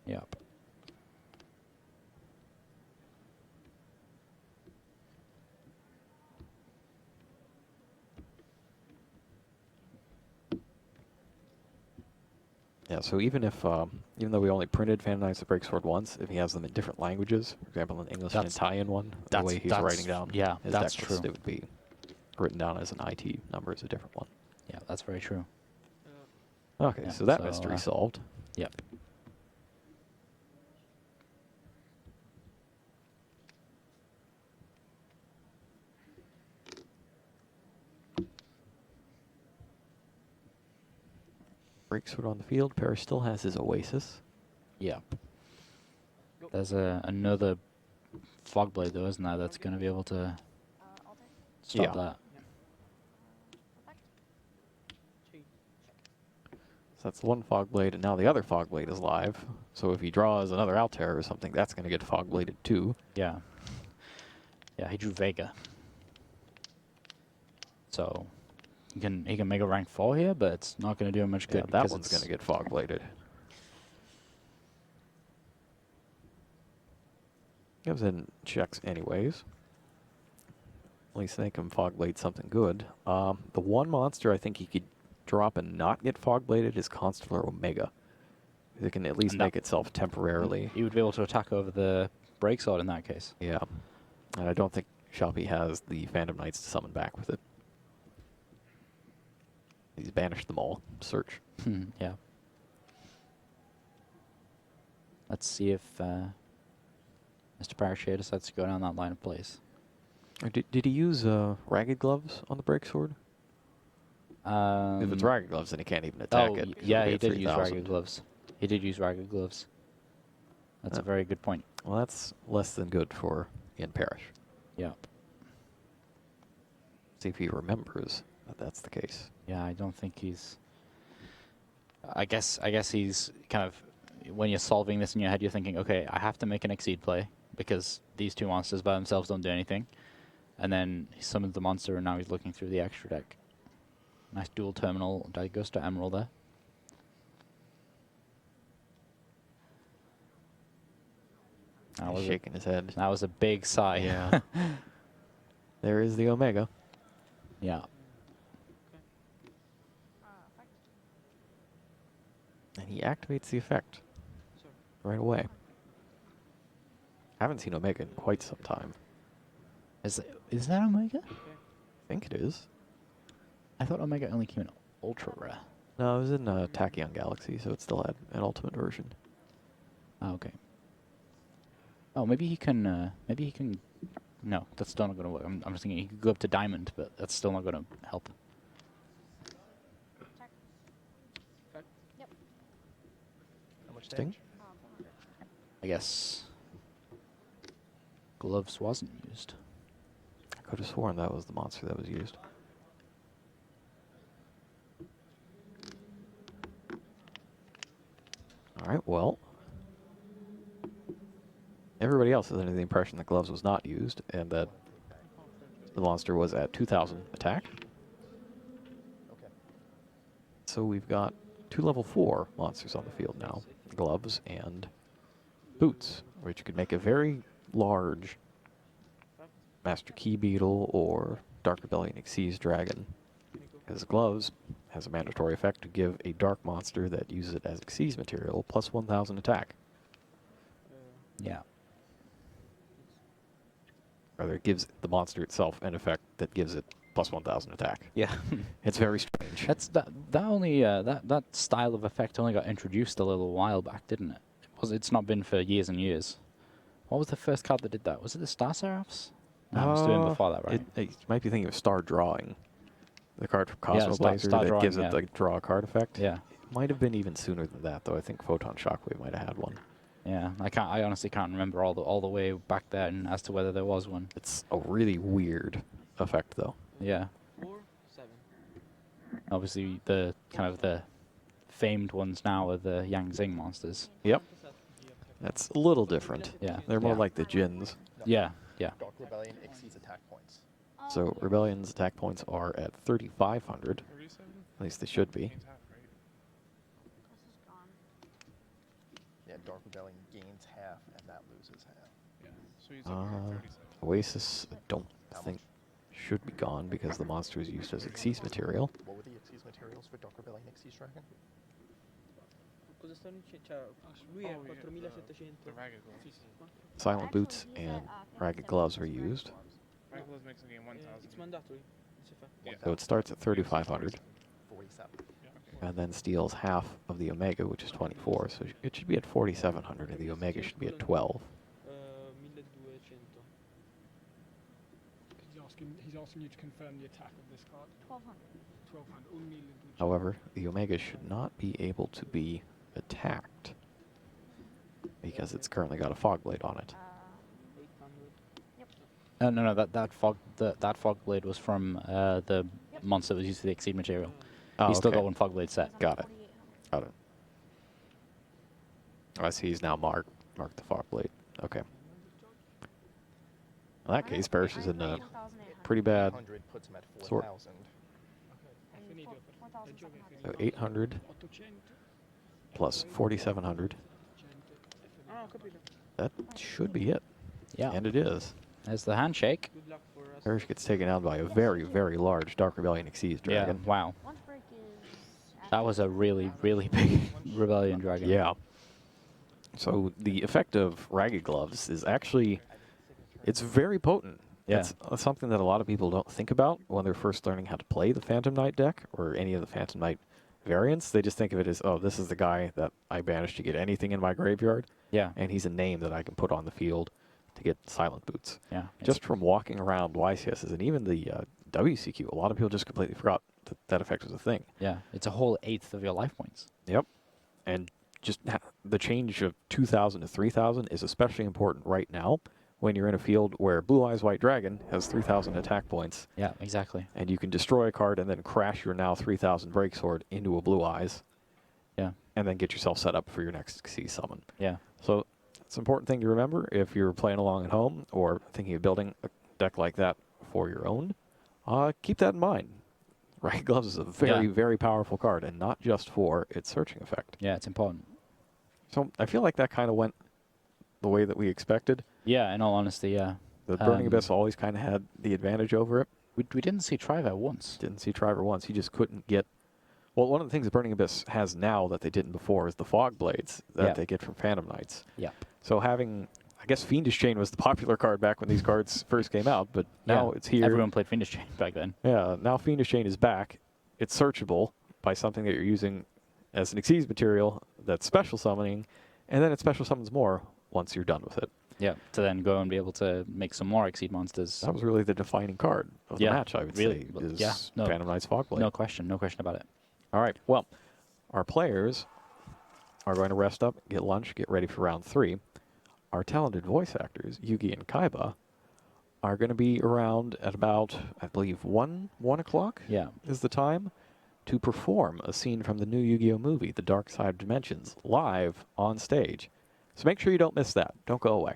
Speaker 5: yep.
Speaker 4: Yeah, so even if, even though we only printed Phantom Knights of Break Sword once, if he has them in different languages, for example, an English and
Speaker 5: That's-
Speaker 4: Italian one, the
Speaker 5: that's-
Speaker 4: way he's
Speaker 5: that's-
Speaker 4: writing down
Speaker 5: yeah,
Speaker 4: his
Speaker 5: that's
Speaker 4: deck list,
Speaker 5: true.
Speaker 4: it would be written down as an IT number as a different one.
Speaker 5: Yeah, that's very true.
Speaker 4: Okay,
Speaker 5: Yeah,
Speaker 4: so that
Speaker 5: so,
Speaker 4: mystery solved.
Speaker 5: Yep.
Speaker 4: Break Sword on the field. Parrish still has his Oasis.
Speaker 5: Yep. There's another Fog Blade though, isn't there? That's going to be able to
Speaker 11: Alter.
Speaker 5: stop
Speaker 4: Yeah.
Speaker 5: that.
Speaker 4: So that's one Fog Blade, and now the other Fog Blade is live. So if he draws another Altair or something, that's going to get Fog Bladed too.
Speaker 5: Yeah. Yeah, he drew Vega. So he can make a rank 4 here, but it's not going to do him much
Speaker 4: Yeah,
Speaker 5: good.
Speaker 4: that
Speaker 5: because
Speaker 4: one's
Speaker 5: it's-
Speaker 4: going to get Fog Bladed. Goes in and checks anyways. At least they can Fog Blade something good. The one monster I think he could drop and not get Fog Bladed is Constellar Omega. It can at least
Speaker 5: And
Speaker 4: make
Speaker 5: that-
Speaker 4: itself temporarily.
Speaker 5: He would be able to attack over the Break Sword in that case.
Speaker 4: Yeah. And I don't think Shelby has the Phantom Knights to summon back with it. He's banished them all. Search.
Speaker 5: Yeah. Let's see if Mr. Parrish here decides to go down that line of plays.
Speaker 4: Did he use Ragged Gloves on the Break Sword? If it's Ragged Gloves, then he can't even attack it. 'cause
Speaker 5: yeah,
Speaker 4: it'll be
Speaker 5: he
Speaker 4: at
Speaker 5: did use
Speaker 4: 3,000.
Speaker 5: Ragged Gloves. He did use Ragged Gloves. That's a very good point.
Speaker 4: Well, that's less than good for Ian Parrish.
Speaker 5: Yeah.
Speaker 4: See if he remembers that that's the case.
Speaker 5: Yeah, I don't think he's... I guess he's kind of... When you're solving this in your head, you're thinking, okay, I have to make an Exceed play because these two monsters by themselves don't do anything. And then he summoned the monster, and now he's looking through the extra deck. Nice dual terminal. That goes to Emerald there.
Speaker 4: He's shaking his head.
Speaker 5: That was a big sigh.
Speaker 4: Yeah. There is the Omega.
Speaker 5: Yeah.
Speaker 4: And he activates the effect right away. Haven't seen Omega in quite some time.
Speaker 5: Is that Omega?
Speaker 4: I think it is.
Speaker 5: I thought Omega only came in Ultra Rare.
Speaker 4: No, it was in Tachyon Galaxy, so it still had an ultimate version.
Speaker 5: Oh, okay. Oh, maybe he can. No, that's still not going to work. I'm just thinking he could go up to Diamond, but that's still not going to help.
Speaker 11: Yep.
Speaker 7: How much
Speaker 4: Sting?
Speaker 7: damage?
Speaker 5: I guess Gloves wasn't used.
Speaker 4: I could have sworn that was the monster that was used. Alright, well. Everybody else is under the impression that Gloves was not used, and that the monster was at 2,000 attack.
Speaker 7: Okay.
Speaker 4: So we've got 2 level 4 monsters on the field now. Gloves and Boots, which could make a very large Master Key Beetle or Dark Rebellion Xyz Dragon. Because Gloves has a mandatory effect to give a dark monster that uses it as Xyz material plus 1,000 attack.
Speaker 5: Yeah.
Speaker 4: Rather, it gives the monster itself an effect that gives it plus 1,000 attack.
Speaker 5: Yeah.
Speaker 4: It's very strange.
Speaker 5: That's that only that style of effect only got introduced a little while back, didn't it? It's not been for years and years. What was the first card that did that? Was it the Star Seraphs? No, it was doing before that, right?
Speaker 4: You might be thinking of Star Drawing. The card from
Speaker 5: Yeah,
Speaker 4: Cosmo
Speaker 5: Star
Speaker 4: Blazer that
Speaker 5: Drawing,
Speaker 4: gives
Speaker 5: yeah.
Speaker 4: it the draw a card effect.
Speaker 5: Yeah.
Speaker 4: It might have been even sooner than that, though. I think Photon Shockwave might have had one.
Speaker 5: Yeah, I honestly can't remember all the way back then as to whether there was one.
Speaker 4: It's a really weird effect, though.
Speaker 5: Yeah.
Speaker 9: 4, 7.
Speaker 5: Obviously, the kind of the famed ones now are the Yang Zing monsters.
Speaker 4: Yep. That's a little different.
Speaker 5: Yeah.
Speaker 4: They're more
Speaker 5: Yeah.
Speaker 4: like the Jins.
Speaker 5: Yeah, yeah.
Speaker 7: Dark Rebellion exceeds attack points.
Speaker 4: So Rebellion's attack points are at 3,500.
Speaker 9: 37?
Speaker 4: At least they should be.
Speaker 9: Gains half, right?
Speaker 11: This is gone.
Speaker 7: Yeah, Dark Rebellion gains half and that loses half.
Speaker 9: Yeah. So he's up here at 37.
Speaker 4: Oasis, I don't think should be gone because the monster is used as Xyz material.
Speaker 7: What were the Xyz materials for Dark Rebellion Xyz Dragon?
Speaker 8: Cosa stanno dicendo? Cioè, lui è 4700.
Speaker 9: The ragged gloves.
Speaker 4: Silent
Speaker 11: Actually,
Speaker 4: boots
Speaker 11: he's
Speaker 4: and
Speaker 11: at,
Speaker 4: ragged gloves are used.
Speaker 9: Ragged gloves makes the game 1,000.
Speaker 8: It's mandatory. Si fa.
Speaker 9: Yeah.
Speaker 4: So it starts at 3,500
Speaker 7: 47.
Speaker 4: and then steals half of the Omega, which is 24. So it should be at 4,700 and the Omega should be at 12.
Speaker 8: 1200.
Speaker 12: He's asking you to confirm the attack of this card.
Speaker 11: 1200.
Speaker 12: 1200. 1,200.
Speaker 4: However, the Omega should not be able to be attacked because it's currently got a fog blade on it.
Speaker 8: 800.
Speaker 5: No, that fog blade was from the monster that was used for the Exceed material.
Speaker 4: Oh,
Speaker 5: He's still
Speaker 4: okay.
Speaker 5: got one fog blade set.
Speaker 4: Got it. Got it. Oh, I see he's now marked the fog blade. Okay. In that case, Parrish is in a pretty bad
Speaker 7: 100 puts him at
Speaker 4: sort.
Speaker 7: 4,000.
Speaker 4: So 800
Speaker 12: 800.
Speaker 4: plus 4,700.
Speaker 8: Ah, ho capito.
Speaker 4: That should be it.
Speaker 5: Yeah.
Speaker 4: And it is.
Speaker 5: There's the handshake.
Speaker 8: Good luck for us.
Speaker 4: Parrish gets taken out by a very, very large Dark Rebellion Xyz dragon.
Speaker 5: Yeah. Wow.
Speaker 11: Lunch break is.
Speaker 5: That was a really, really big Rebellion dragon.
Speaker 4: Yeah. So the effect of Ragged Gloves is actually, it's very potent.
Speaker 5: Yeah.
Speaker 4: It's something that a lot of people don't think about when they're first learning how to play the Phantom Knight deck or any of the Phantom Knight variants. They just think of it as, oh, this is the guy that I banished to get anything in my graveyard.
Speaker 5: Yeah.
Speaker 4: And he's a name that I can put on the field to get Silent Boots.
Speaker 5: Yeah.
Speaker 4: Just from walking around YCSs and even the WCQ, a lot of people just completely forgot that that effect was a thing.
Speaker 5: Yeah. It's a whole 1/8 of your life points.
Speaker 4: Yep. And just the change of 2,000 to 3,000 is especially important right now when you're in a field where Blue Eyes White Dragon has 3,000 attack points.
Speaker 5: Yeah, exactly.
Speaker 4: And you can destroy a card and then crash your now 3,000 Break Sword into a Blue Eyes.
Speaker 5: Yeah.
Speaker 4: And then get yourself set up for your next Xyz summon.
Speaker 5: Yeah.
Speaker 4: So it's an important thing to remember if you're playing along at home or thinking of building a deck like that for your own. Keep that in mind. Ragged Gloves is a very, very powerful card, and not just for its searching effect.
Speaker 5: Yeah, it's important.
Speaker 4: So I feel like that kind of went the way that we expected.
Speaker 5: Yeah, in all honesty, yeah.
Speaker 4: The Burning Abyss always kind of had the advantage over it.
Speaker 5: We didn't see Triver once.
Speaker 4: Didn't see Triver once. He just couldn't get... Well, one of the things the Burning Abyss has now that they didn't before is the Fog Blades that they get from Phantom Knights.
Speaker 5: Yeah.
Speaker 4: So having... I guess Fiendish Chain was the popular card back when these cards first came out, but now it's here.
Speaker 5: Everyone played Fiendish Chain back then.
Speaker 4: Yeah, now Fiendish Chain is back. It's searchable by something that you're using as an Xyz material that's special summoning, and then it special summons more once you're done with it.
Speaker 5: Yeah, to then go and be able to make some more Exceed monsters.
Speaker 4: That was really the defining card of the match, I would say, is Phantom Knight's Fogblade.
Speaker 5: No question about it.
Speaker 4: All right, well, our players are going to rest up, get lunch, get ready for round 3. Our talented voice actors, Yugi and Kaiba, are going to be around at about, I believe, 1 o'clock is the time to perform a scene from the new Yu-Gi-Oh! Movie, The Dark Side of Dimensions, live on stage. So make sure you don't miss that. Don't go away.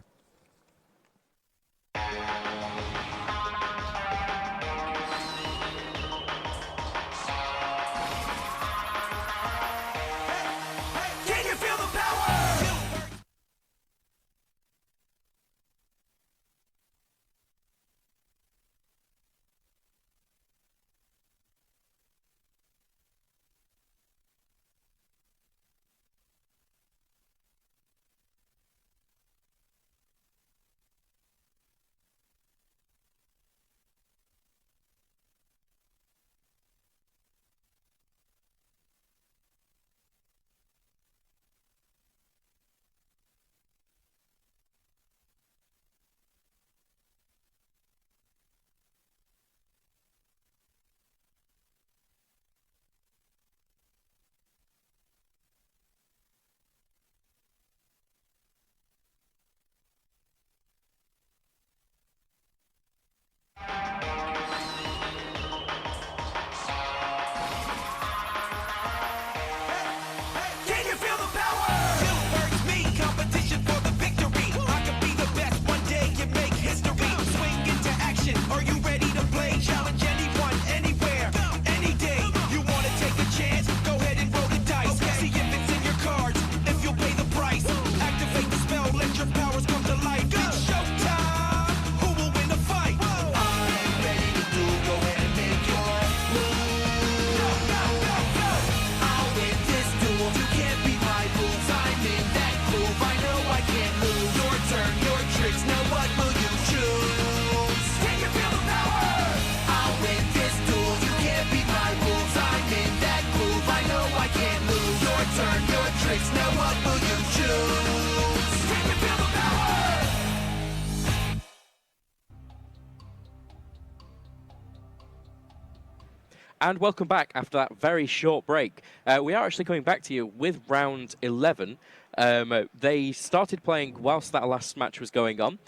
Speaker 13: And welcome back after that very short break. We are actually coming back to you with round 11. They started playing whilst that last match was going on.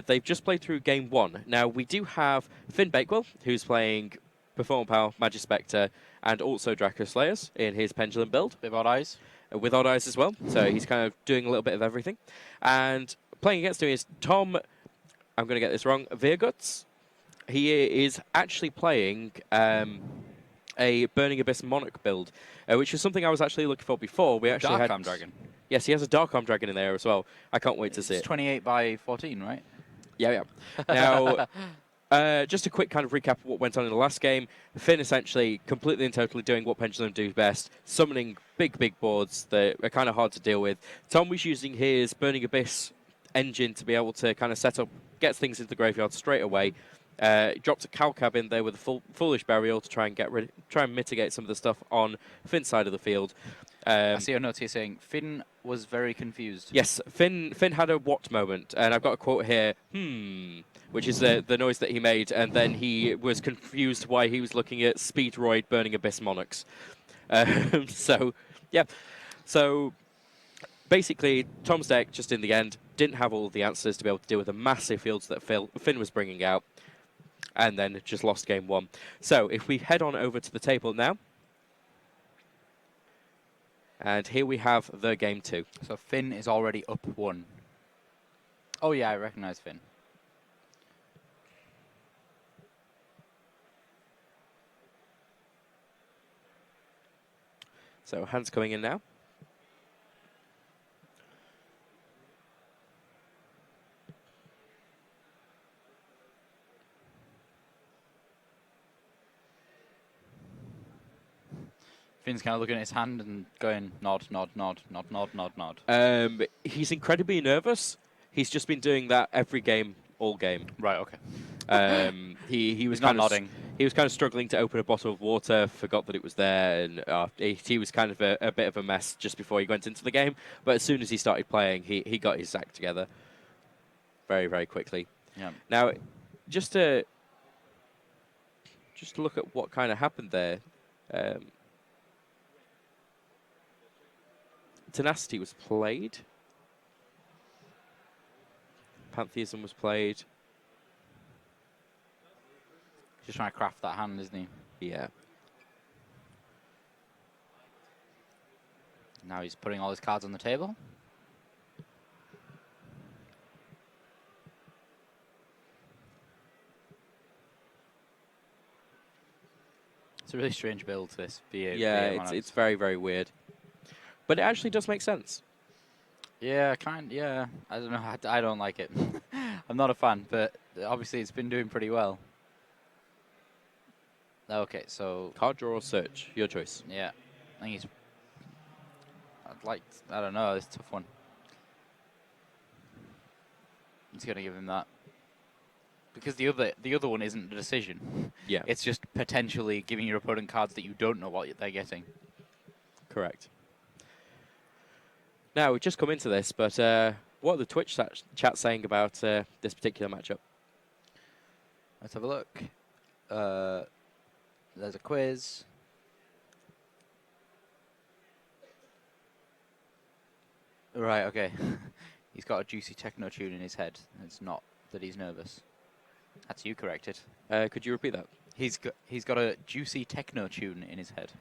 Speaker 13: They've just played through game 1. Now, we do have Finn Bakewell, who's playing Perform Power, Magispector, and also Draco Slayers in his Pendulum build.
Speaker 5: With Odd Eyes.
Speaker 13: With Odd Eyes as well. So he's kind of doing a little bit of everything. And playing against him is Tom, I'm going to get this wrong, Virguts. He is actually playing a Burning Abyss Monarch build, which is something I was actually looking for before. We actually
Speaker 5: Dark
Speaker 13: had
Speaker 5: Arm Dragon.
Speaker 13: Yes, he has a Dark Arm Dragon in there as well. I can't wait to see it.
Speaker 5: It's 28 by 14, right?
Speaker 13: Yeah. Now, just a quick kind of recap of what went on in the last game. Finn essentially completely and totally doing what Pendulum do best, summoning big boards that are kind of hard to deal with. Tom was using his Burning Abyss engine to be able to kind of set up, get things into the graveyard straight away. Dropped a Cow Cab in there with a Foolish Burial to try and mitigate some of the stuff on Finn's side of the field.
Speaker 5: I see your notes here saying Finn was very confused.
Speaker 13: Yes, Finn had a what moment, and I've got a quote here, which is the noise that he made, and then he was confused why he was looking at Speedroid Burning Abyss Monarchs. So, yeah. So, basically, Tom's deck, just in the end, didn't have all of the answers to be able to deal with the massive fields that Finn was bringing out, and then just lost game 1. So, if we head on over to the table now, and here we have the game 2.
Speaker 5: So Finn is already up 1. Oh yeah, I recognize Finn.
Speaker 13: So hands coming in now.
Speaker 5: Finn's kind of looking at his hand and going nod.
Speaker 13: He's incredibly nervous. He's just been doing that every game, all game.
Speaker 5: Right. Okay.
Speaker 13: He was
Speaker 5: He's not
Speaker 13: kind of
Speaker 5: nodding.
Speaker 13: He was kind of struggling to open a bottle of water, forgot that it was there, and he was kind of a bit of a mess just before he went into the game. But as soon as he started playing, he got his act together very quickly.
Speaker 5: Yeah.
Speaker 13: Now, just to look at what kind of happened there. Tenacity was played. Pantheism was played.
Speaker 5: Just trying to craft that hand, isn't he?
Speaker 13: Yeah.
Speaker 5: Now he's putting all his cards on the table. It's a really strange build, this.
Speaker 13: Yeah, it's very weird. But it actually does make sense.
Speaker 5: Yeah, yeah. I don't know. I don't like it. I'm not a fan, but obviously it's been doing pretty well. Okay, so...
Speaker 13: Card draw or search, your choice.
Speaker 5: Yeah. I think I don't know, it's a tough one. He's going to give him that. Because the other one isn't a decision.
Speaker 13: Yeah.
Speaker 5: It's just potentially giving your opponent cards that you don't know what they're getting.
Speaker 13: Correct. Now, we've just come into this, but what are the Twitch chat saying about this particular matchup?
Speaker 5: Let's have a look. There's a quiz. Right, okay. He's got a juicy techno tune in his head. It's not that he's nervous. That's you corrected.
Speaker 13: Could you repeat that?
Speaker 5: He's got a juicy techno tune in his head.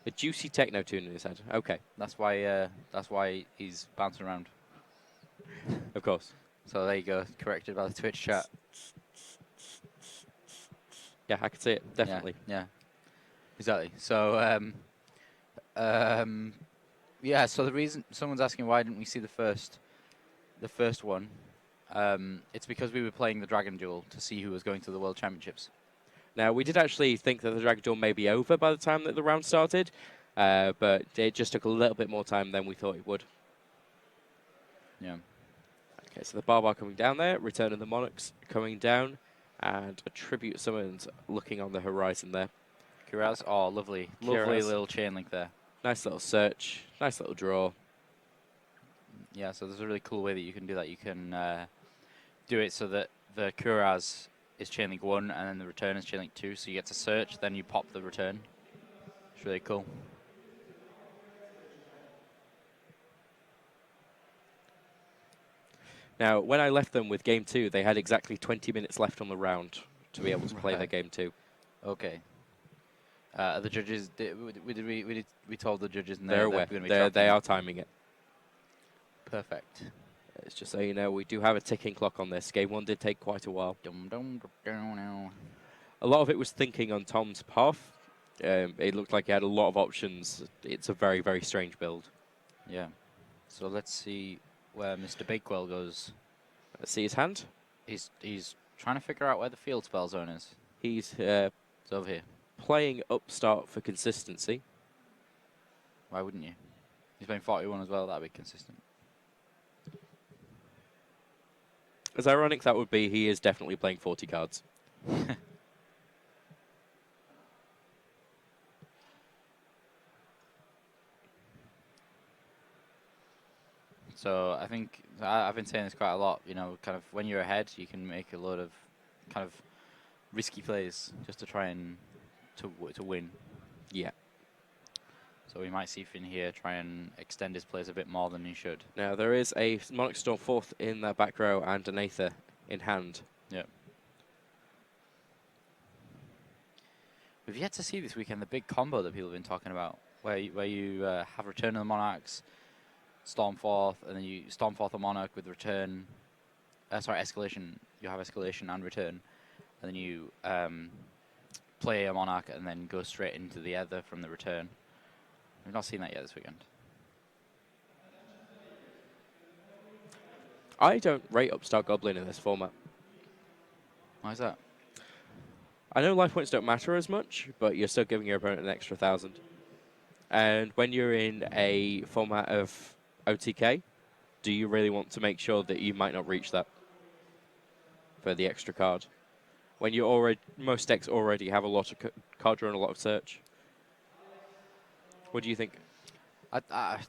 Speaker 13: A juicy techno tune in his head. Okay.
Speaker 5: That's why he's bouncing around.
Speaker 13: Of course.
Speaker 5: So there you go. Corrected by the Twitch chat.
Speaker 13: Yeah, I can see it. Definitely.
Speaker 5: Yeah. Exactly. So yeah. So the reason someone's asking why didn't we see the first one? It's because we were playing the Dragon Duel to see who was going to the World Championships.
Speaker 13: Now, we did actually think that the Dragon Duel may be over by the time that the round started, but it just took a little bit more time than we thought it would.
Speaker 5: Yeah.
Speaker 13: Okay, so the Barbar coming down there, Return of the Monarchs coming down, and a Tribute Summons looking on the horizon there.
Speaker 5: Kuraz, oh, lovely. Lovely little chain link there.
Speaker 13: Nice little search, nice little draw.
Speaker 5: Yeah, so there's a really cool way that you can do that. You can do it so that the Kuraz is chain link 1, and then the return is chain link 2. So you get to search, then you pop the return. It's really cool.
Speaker 13: Now, when I left them with game 2, they had exactly 20 minutes left on the round to be able to play their game 2.
Speaker 5: Okay. The judges, we told the judges, and
Speaker 13: They're aware. They are timing it.
Speaker 5: Perfect.
Speaker 13: It's just so you know, we do have a ticking clock on this. Game 1 did take quite a while. A lot of it was thinking on Tom's path. It looked like he had a lot of options. It's a very, very strange build.
Speaker 5: Yeah. So let's see where Mr. Bakewell goes.
Speaker 13: Let's see his hand.
Speaker 5: He's trying to figure out where the field spell zone is.
Speaker 13: He's
Speaker 5: it's over here.
Speaker 13: Playing Upstart for consistency.
Speaker 5: Why wouldn't you? He's playing 41 as well. That'd be consistent.
Speaker 13: As ironic that would be, he is definitely playing 40 cards.
Speaker 5: So I think I've been saying this quite a lot. You know, kind of when you're ahead, you can make a lot of kind of risky plays just to try and to win.
Speaker 13: Yeah.
Speaker 5: So we might see Finn here try and extend his plays a bit more than he should.
Speaker 13: Now there is a Monarch Storm 4th in the back row and an Aether in hand.
Speaker 5: Yeah. We've yet to see this weekend the big combo that people have been talking about, where you have Return of the Monarchs, Storm 4th, and then you Storm 4th a Monarch with Return. Sorry, Escalation. You have Escalation and Return, and then you play a Monarch and then go straight into the Ether from the Return. We've not seen that yet this weekend.
Speaker 13: I don't rate Upstart Goblin in this format.
Speaker 5: Why is that?
Speaker 13: I know life points don't matter as much, but you're still giving your opponent an extra 1,000. And when you're in a format of OTK, do you really want to make sure that you might not reach that for the extra card? When you already, most decks already have a lot of card draw and a lot of search. What do you think?
Speaker 5: I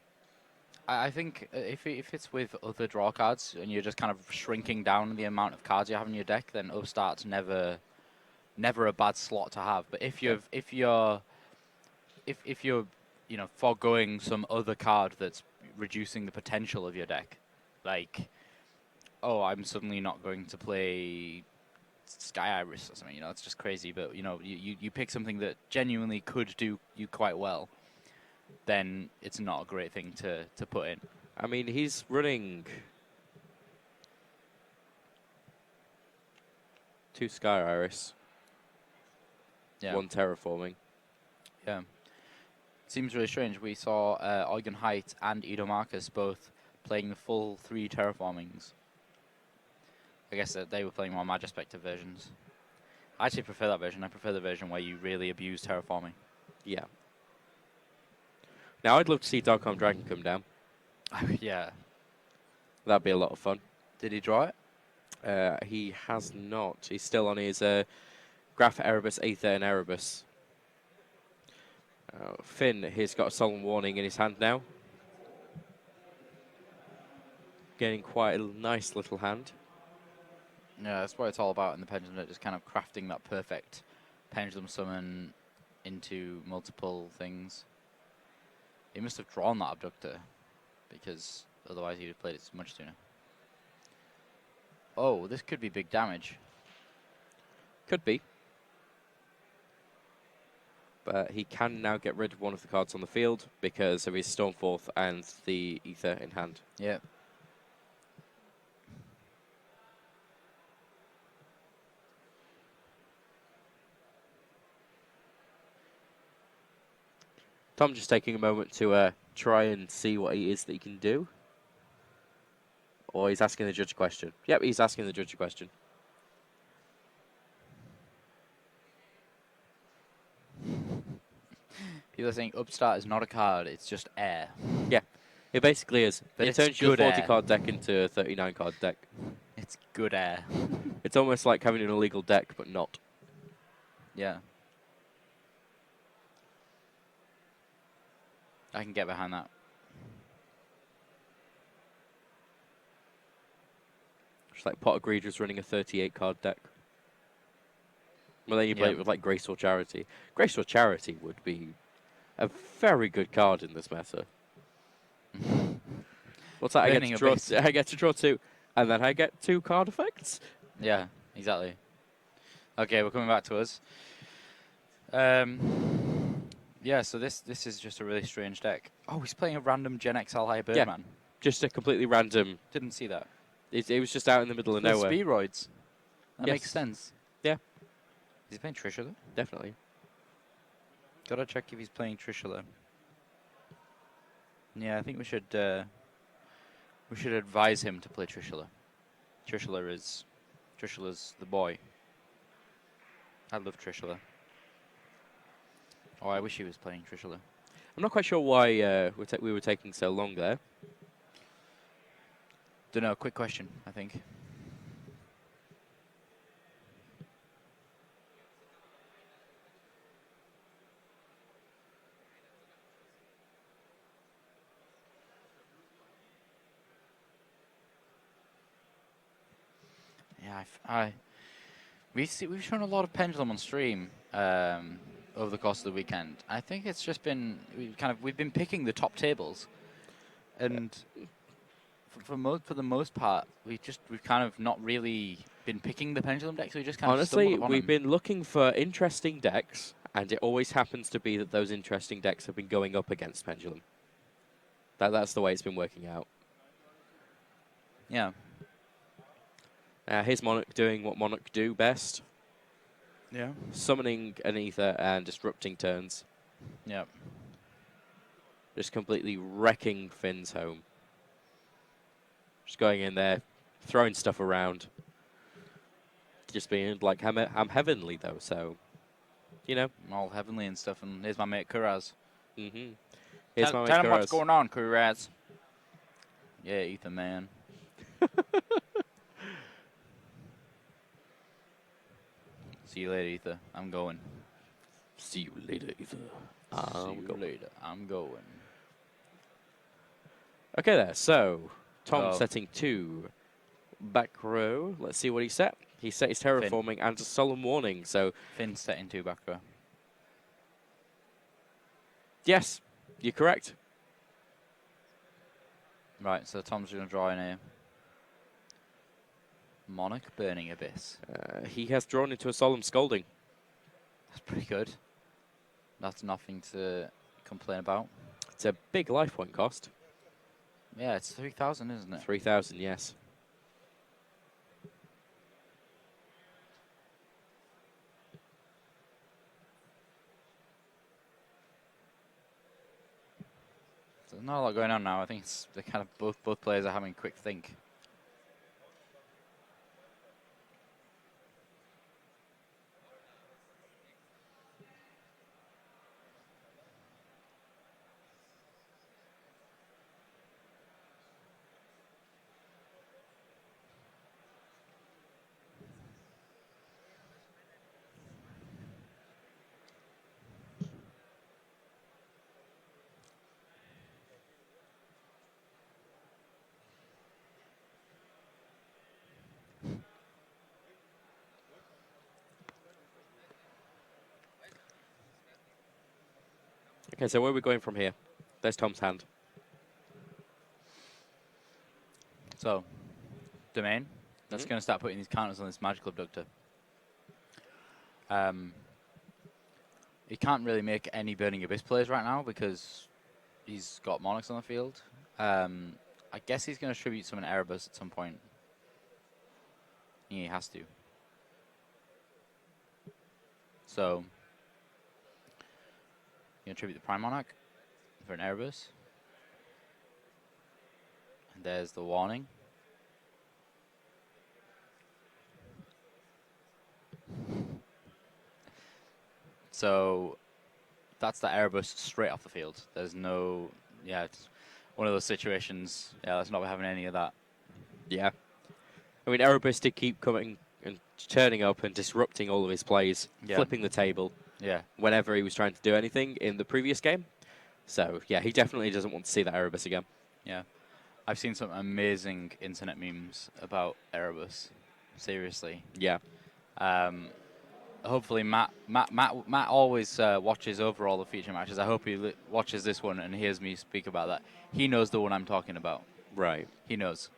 Speaker 5: think if it's with other draw cards and you're just kind of shrinking down the amount of cards you have in your deck, then Upstart's never a bad slot to have. But if you're you know, foregoing some other card that's reducing the potential of your deck, like, oh, I'm suddenly not going to play Sky Iris or something, you know, it's just crazy. But you know, you pick something that genuinely could do you quite well, then it's not a great thing to put in.
Speaker 13: I mean, he's running 2 Sky Iris,
Speaker 5: Yeah.
Speaker 13: 1 Terraforming.
Speaker 5: Yeah. Seems really strange. We saw Eugen Height and Edo Marcus both playing the full 3 Terraformings. I guess that they were playing more Magispector versions. I actually prefer that version. I prefer the version where you really abuse terraforming.
Speaker 13: Yeah. Now, I'd love to see Darkholm Dragon come down.
Speaker 5: Yeah.
Speaker 13: That'd be a lot of fun.
Speaker 5: Did he draw it?
Speaker 13: He has not. He's still on his Graph, Erebus, Aether, and Erebus. Finn, he's got a Solemn Warning in his hand now. Getting quite a nice little hand.
Speaker 5: Yeah, that's what it's all about in the Pendulum Deck, just kind of crafting that perfect Pendulum Summon into multiple things. He must have drawn that Abductor, because otherwise he'd have played it much sooner. Oh, this could be big damage.
Speaker 13: Could be. But he can now get rid of one of the cards on the field because of his Stormforth and the Aether in hand.
Speaker 5: Yeah.
Speaker 13: Tom just taking a moment to try and see what he is that he can do. Or he's asking the judge a question. Yep, he's asking the judge a question.
Speaker 5: People are saying Upstart is not a card, it's just air.
Speaker 13: Yeah, it basically is.
Speaker 5: But
Speaker 13: it
Speaker 5: it's
Speaker 13: turns your
Speaker 5: good
Speaker 13: 40
Speaker 5: air.
Speaker 13: card deck into a 39 card deck.
Speaker 5: It's good air.
Speaker 13: It's almost like having an illegal deck, but not.
Speaker 5: Yeah. I can get behind that.
Speaker 13: Just like Pot of Greed was running a 38 card deck. Well, then you play it with like Grace or Charity. Grace or Charity would be a very good card in this meta. What's that? I get to draw 2, and then I get 2 card effects.
Speaker 5: Yeah, exactly. Okay, we're coming back to us. Yeah, so this is just a really strange deck. Oh, he's playing a random Gen XL High Birdman.
Speaker 13: Yeah, just a completely random.
Speaker 5: Didn't see that.
Speaker 13: It was just out in the middle of nowhere.
Speaker 5: Speroids. That makes sense.
Speaker 13: Yeah.
Speaker 5: Is he playing Trisha though?
Speaker 13: Definitely.
Speaker 5: Gotta check if he's playing Trisha though. Yeah, I think we should advise him to play Trishula. Trishula's the boy. I love Trishula. Oh, I wish he was playing Trishula.
Speaker 13: I'm not quite sure why we were taking so long there.
Speaker 5: Don't know. Quick question, I think. Yeah, we've shown a lot of Pendulum on stream over the course of the weekend. I think it's just been we've been picking the top tables, and for the most part, we've kind of not really been picking the Pendulum decks. We just kind of
Speaker 13: honestly, we've been looking for interesting decks, and it always happens to be that those interesting decks have been going up against Pendulum. That's the way it's been working out.
Speaker 5: Yeah.
Speaker 13: Here's Monarch doing what Monarch do best.
Speaker 5: Yeah.
Speaker 13: Summoning an Ether and disrupting turns.
Speaker 5: Yeah.
Speaker 13: Just completely wrecking Finn's home. Just going in there, throwing stuff around. Just being like, I'm heavenly though, so, you know.
Speaker 5: I'm all heavenly and stuff, and here's my mate Kuraz.
Speaker 13: Mm-hmm.
Speaker 5: Tell him what's going on, Kuraz. Yeah, Ether man. See you later, Ether. I'm going.
Speaker 13: See you later, Ether.
Speaker 5: I'm going.
Speaker 13: Okay, there. So, Tom setting 2 back row. Let's see what he set. He set his terraforming and a solemn warning. So
Speaker 5: Finn setting 2 back row.
Speaker 13: Yes, you're correct.
Speaker 5: Right, so Tom's going to draw in a Monarch Burning Abyss.
Speaker 13: He has drawn into a solemn scolding.
Speaker 5: That's pretty good. That's nothing to complain about.
Speaker 13: It's a big life point cost.
Speaker 5: Yeah, it's 3,000, isn't it?
Speaker 13: 3,000, yes.
Speaker 5: There's not a lot going on now. I think it's the kind of both players are having a quick think.
Speaker 13: Okay, so where are we going from here? There's Tom's hand.
Speaker 5: So, Domain. That's going to start putting these counters on this Magical Abductor. He can't really make any Burning Abyss plays right now because he's got Monarchs on the field. I guess he's going to tribute summon Erebus at some point. Yeah, he has to. So, going to tribute the Prime Monarch for an Erebus. And there's the warning. So that's the Erebus straight off the field. There's no, yeah, it's one of those situations. Yeah, let's not be having any of that.
Speaker 13: Yeah. I mean, Erebus did keep coming and turning up and disrupting all of his plays, flipping the table.
Speaker 5: Yeah.
Speaker 13: Whenever he was trying to do anything in the previous game. So, yeah, he definitely doesn't want to see that Erebus again.
Speaker 5: Yeah. I've seen some amazing internet memes about Erebus. Seriously.
Speaker 13: Yeah.
Speaker 5: hopefully Matt always watches over all the feature matches. I hope he watches this one and hears me speak about that. He knows the one I'm talking about.
Speaker 13: Right.
Speaker 5: He knows.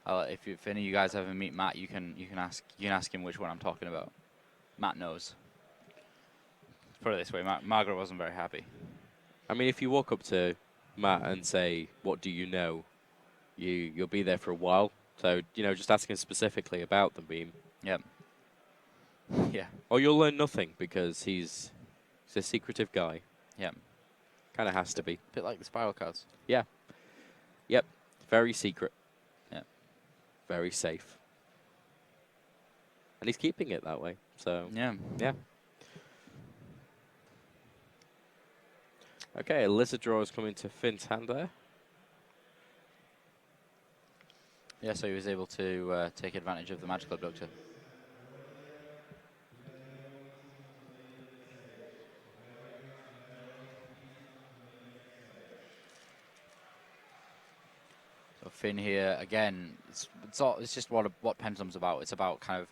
Speaker 5: If any of you guys ever meet Matt, you can ask him which one I'm talking about. Matt knows. Put it this way, Margaret wasn't very happy.
Speaker 13: I mean, if you walk up to Matt and say, "What do you know?" You'll be there for a while. So just asking specifically about the beam.
Speaker 5: Yep. Yeah.
Speaker 13: Or you'll learn nothing because he's a secretive guy.
Speaker 5: Yep.
Speaker 13: Kind of has to be.
Speaker 5: A bit like the spiral cards.
Speaker 13: Yeah. Yep. Very secret.
Speaker 5: Yeah.
Speaker 13: Very safe. And he's keeping it that way. So
Speaker 5: yeah.
Speaker 13: Yeah. Okay, a lizard draw is coming to Finn's hand there.
Speaker 5: Yeah, so he was able to take advantage of the magical abductor. So Finn here again. It's just what Pendulum's about. It's about kind of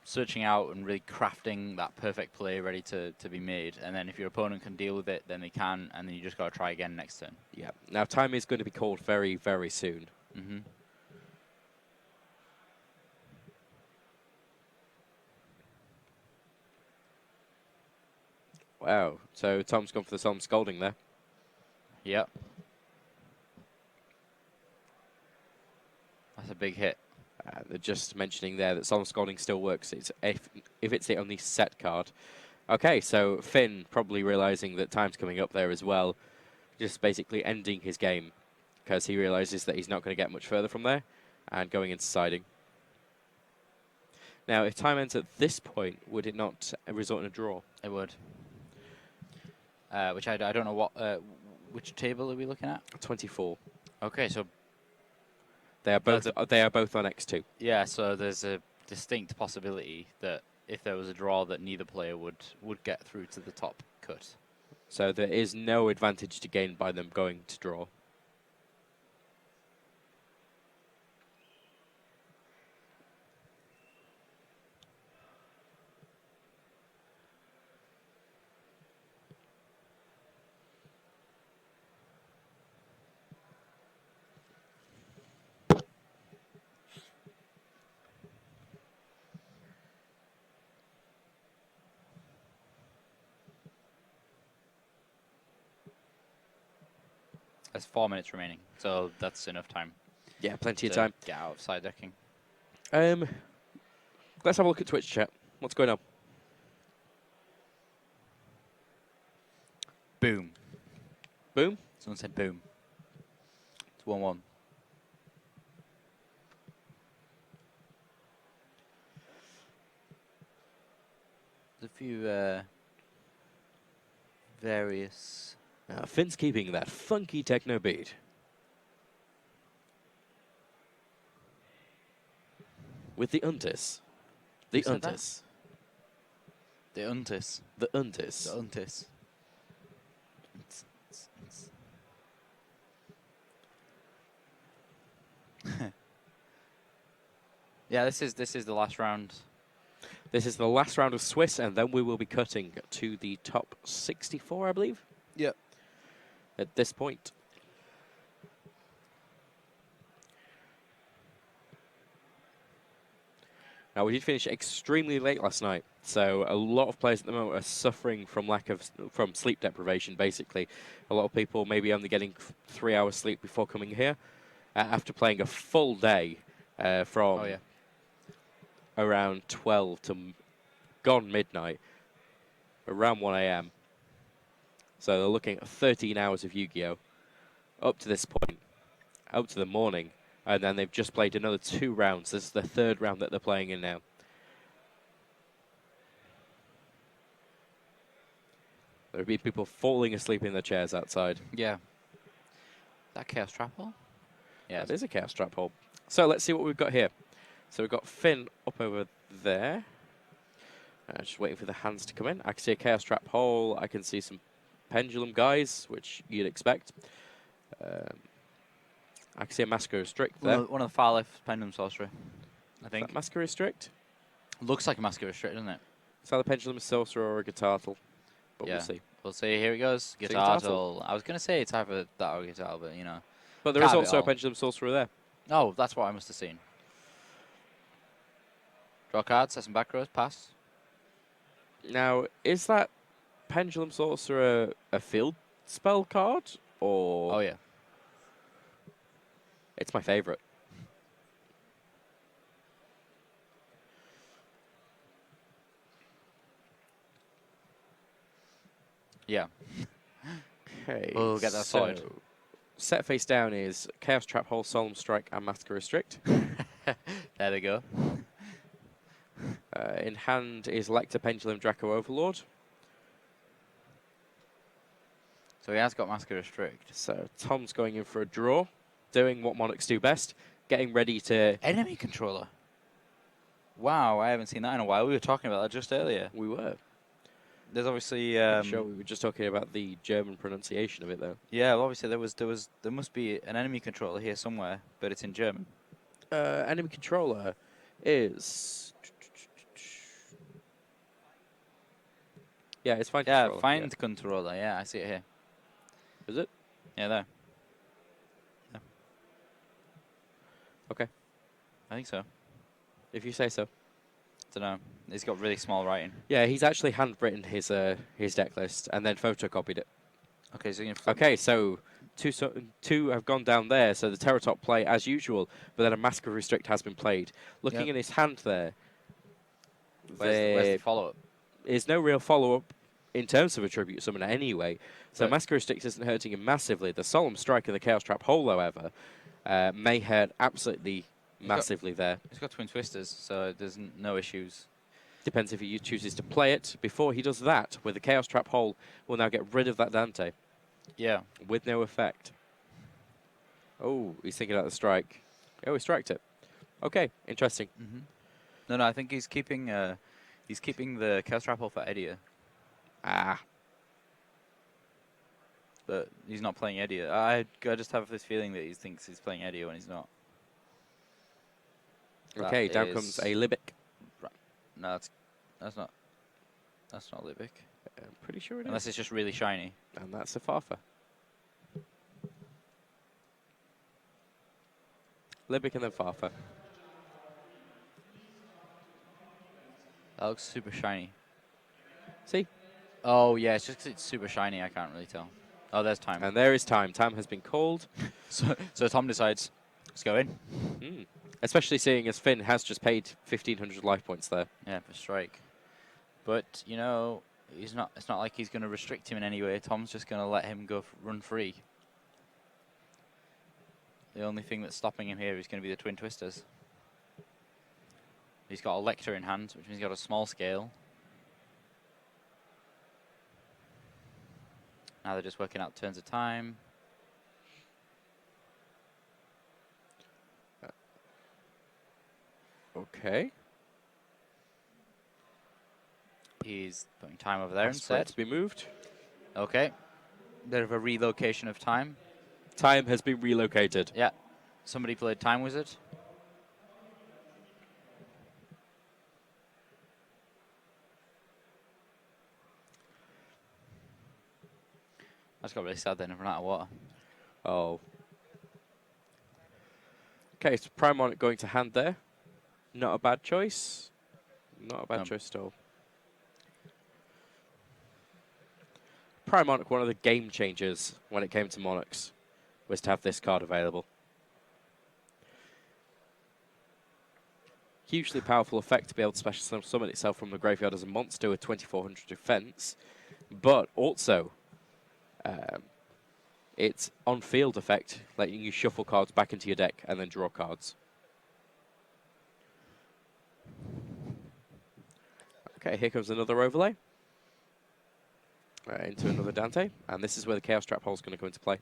Speaker 5: searching out and really crafting that perfect play ready to be made. And then if your opponent can deal with it, then they can, and then you just got to try again next turn.
Speaker 13: Yeah. Now time is going to be called very, very soon.
Speaker 5: Mm-hmm.
Speaker 13: Wow. So Tom's gone for the Solemn Scolding there.
Speaker 5: Yep. That's a big hit.
Speaker 13: They're just mentioning there that Solemn Scolding still works. It's if it's the only set card. Okay, so Finn probably realizing that time's coming up there as well, just basically ending his game because he realizes that he's not going to get much further from there and going into siding. Now, if time ends at this point, would it not result in a draw?
Speaker 5: It would. Which I don't know what. Which table are we looking at?
Speaker 13: 24.
Speaker 5: Okay, so
Speaker 13: they are both on X2.
Speaker 5: Yeah, so there's a distinct possibility that if there was a draw, that neither player would get through to the top cut.
Speaker 13: So there is no advantage to gain by them going to draw.
Speaker 5: There's 4 minutes remaining, so that's enough time.
Speaker 13: Yeah, plenty of time.
Speaker 5: Get out of side decking.
Speaker 13: Let's have a look at Twitch chat. What's going on?
Speaker 5: Boom.
Speaker 13: Boom?
Speaker 5: Someone said boom. It's 1-1. There's a few various...
Speaker 13: Finn's keeping that funky techno beat. With the Untis. The Untis.
Speaker 5: The Untis.
Speaker 13: The Untis.
Speaker 5: The Untis. Yeah, this is the last round.
Speaker 13: This is the last round of Swiss, and then we will be cutting to the top 64, I believe.
Speaker 5: Yep.
Speaker 13: At this point. Now, we did finish extremely late last night, so a lot of players at the moment are suffering from from sleep deprivation, basically. A lot of people maybe only getting 3 hours sleep before coming here, after playing a full day from around 12 to gone midnight, around 1 a.m. So they're looking at 13 hours of Yu-Gi-Oh! Up to this point, up to the morning. And then they've just played another 2 rounds. This is the 3rd round that they're playing in now. There will be people falling asleep in their chairs outside.
Speaker 5: Yeah. That Chaos Trap Hole?
Speaker 13: Yeah, it is a Chaos Trap Hole. So let's see what we've got here. So we've got Finn up over there. Just waiting for the hands to come in. I can see a Chaos Trap Hole. I can see some Pendulum guys, which you'd expect. I can see a Massacre Restrict there.
Speaker 5: One of the far left Pendulum Sorcerer, I think.
Speaker 13: Massacre Restrict?
Speaker 5: Looks like a Master Restrict, doesn't it?
Speaker 13: It's either Pendulum Sorcerer or a Guitartle, but
Speaker 5: Yeah.
Speaker 13: we'll see.
Speaker 5: We'll see. Here it goes.
Speaker 13: So
Speaker 5: Guitartle. I was going to say it's either that or Guitar, but, you know.
Speaker 13: But there is
Speaker 5: Can't have it
Speaker 13: also a
Speaker 5: all.
Speaker 13: Pendulum Sorcerer there.
Speaker 5: Oh, that's what I must have seen. Draw cards, set some back rows, pass.
Speaker 13: Now, is that Pendulum Sorcerer a field spell card? Or
Speaker 5: Oh, yeah.
Speaker 13: It's my favorite.
Speaker 5: Yeah.
Speaker 13: Okay.
Speaker 5: We'll get that sorted.
Speaker 13: Set face down is Chaos Trap Hole, Solemn Strike, and Massacre Restrict.
Speaker 5: There they go.
Speaker 13: In hand is Lecter, Pendulum, Draco, Overlord.
Speaker 5: So he has got Massacre Restrict.
Speaker 13: So Tom's going in for a draw, doing what Monarchs do best, getting ready to...
Speaker 5: Enemy controller. Wow, I haven't seen that in a while. We were talking about that just earlier.
Speaker 13: We were.
Speaker 5: There's obviously...
Speaker 13: Sure, we were just talking about the German pronunciation of it, though.
Speaker 5: Yeah, well, obviously there must be an enemy controller here somewhere, but it's in German.
Speaker 13: Enemy controller is... Yeah, it's Find
Speaker 5: Yeah,
Speaker 13: Controller.
Speaker 5: Find Controller. Yeah, I see it here.
Speaker 13: Is it?
Speaker 5: Yeah, there. Yeah.
Speaker 13: Okay.
Speaker 5: I think so.
Speaker 13: If you say so.
Speaker 5: Don't know. He's got really small writing.
Speaker 13: Yeah, he's actually handwritten his deck list and then photocopied it.
Speaker 5: Okay, so
Speaker 13: okay, so two have gone down there. So the Terratop play as usual, but then a Massacre Restrict has been played. Looking in his hand there,
Speaker 5: where's the follow-up?
Speaker 13: Is no real follow-up in terms of a Tribute Summon anyway. So
Speaker 5: Right.
Speaker 13: Massacre Restrict isn't hurting him massively. The Solemn Strike and the Chaos Trap Hole, however, may hurt absolutely massively there.
Speaker 5: He's got Twin Twisters, so there's no issues.
Speaker 13: Depends if he chooses to play it. Before he does that, with the Chaos Trap Hole, we'll now get rid of that Dante.
Speaker 5: Yeah.
Speaker 13: With no effect. Oh, he's thinking about the strike. Oh, he striked it. Okay, interesting.
Speaker 5: No, I think he's keeping the Chaos Trap Hole for Edia.
Speaker 13: Ah.
Speaker 5: But he's not playing Edia. I just have this feeling that he thinks he's playing Edia when he's not.
Speaker 13: Okay,
Speaker 5: That
Speaker 13: down comes a Libic.
Speaker 5: Right. No, that's not Libic.
Speaker 13: I'm pretty sure it
Speaker 5: Unless
Speaker 13: is.
Speaker 5: it's just really shiny.
Speaker 13: And that's a Farfa. Libic and then Farfa.
Speaker 5: That looks super shiny.
Speaker 13: See?
Speaker 5: Oh, yeah, it's just 'cause it's super shiny, I can't really tell. Oh, there's time.
Speaker 13: And there is time. Time has been called.
Speaker 5: So Tom decides, let's go in.
Speaker 13: Especially seeing as Finn has just paid 1,500 life points there.
Speaker 5: Yeah, for strike. But, you know, it's not like he's going to restrict him in any way. Tom's just going to let him go run free. The only thing that's stopping him here is going to be the Twin Twisters. He's got a Lecter in hand, which means he's got a small scale. Now they're just working out turns of time.
Speaker 13: Okay.
Speaker 5: He's putting time over there
Speaker 13: That's for it
Speaker 5: instead.
Speaker 13: to be moved.
Speaker 5: Okay. Bit of a relocation of time.
Speaker 13: Time has been relocated.
Speaker 5: Yeah. Somebody played Time Wizard. I just got really sad then and ran out of water.
Speaker 13: Oh. Okay, so Prime Monarch going to hand there. Not a bad choice. Not a bad choice at all. Prime Monarch, one of the game changers when it came to Monarchs, was to have this card available. Hugely powerful effect to be able to special summon itself from the graveyard as a monster with 2400 defense, but also its on-field effect, letting you shuffle cards back into your deck and then draw cards. Okay, here comes another overlay. Into another Dante, and this is where the Chaos Trap Hole is going to come into play.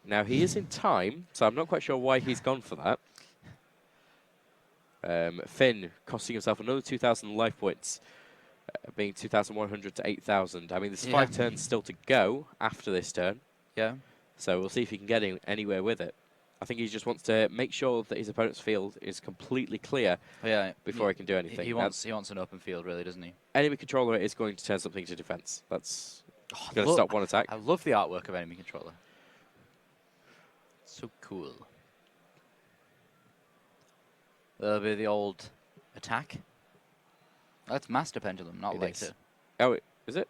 Speaker 13: Now, he is in time, so I'm not quite sure why he's gone for that. Finn costing himself another 2,000 life points, being 2,100 to 8,000. I mean, there's 5 turns still to go after this turn.
Speaker 5: Yeah.
Speaker 13: So we'll see if he can get anywhere with it. I think he just wants to make sure that his opponent's field is completely clear before he can do anything.
Speaker 14: He wants an open field, really, doesn't he?
Speaker 13: Enemy controller is going to turn something to defense. That's going to stop one attack.
Speaker 14: I love the artwork of enemy controller. So cool. That'll be the old attack. That's Master Pendulum, not Lecter.
Speaker 13: Oh, is it?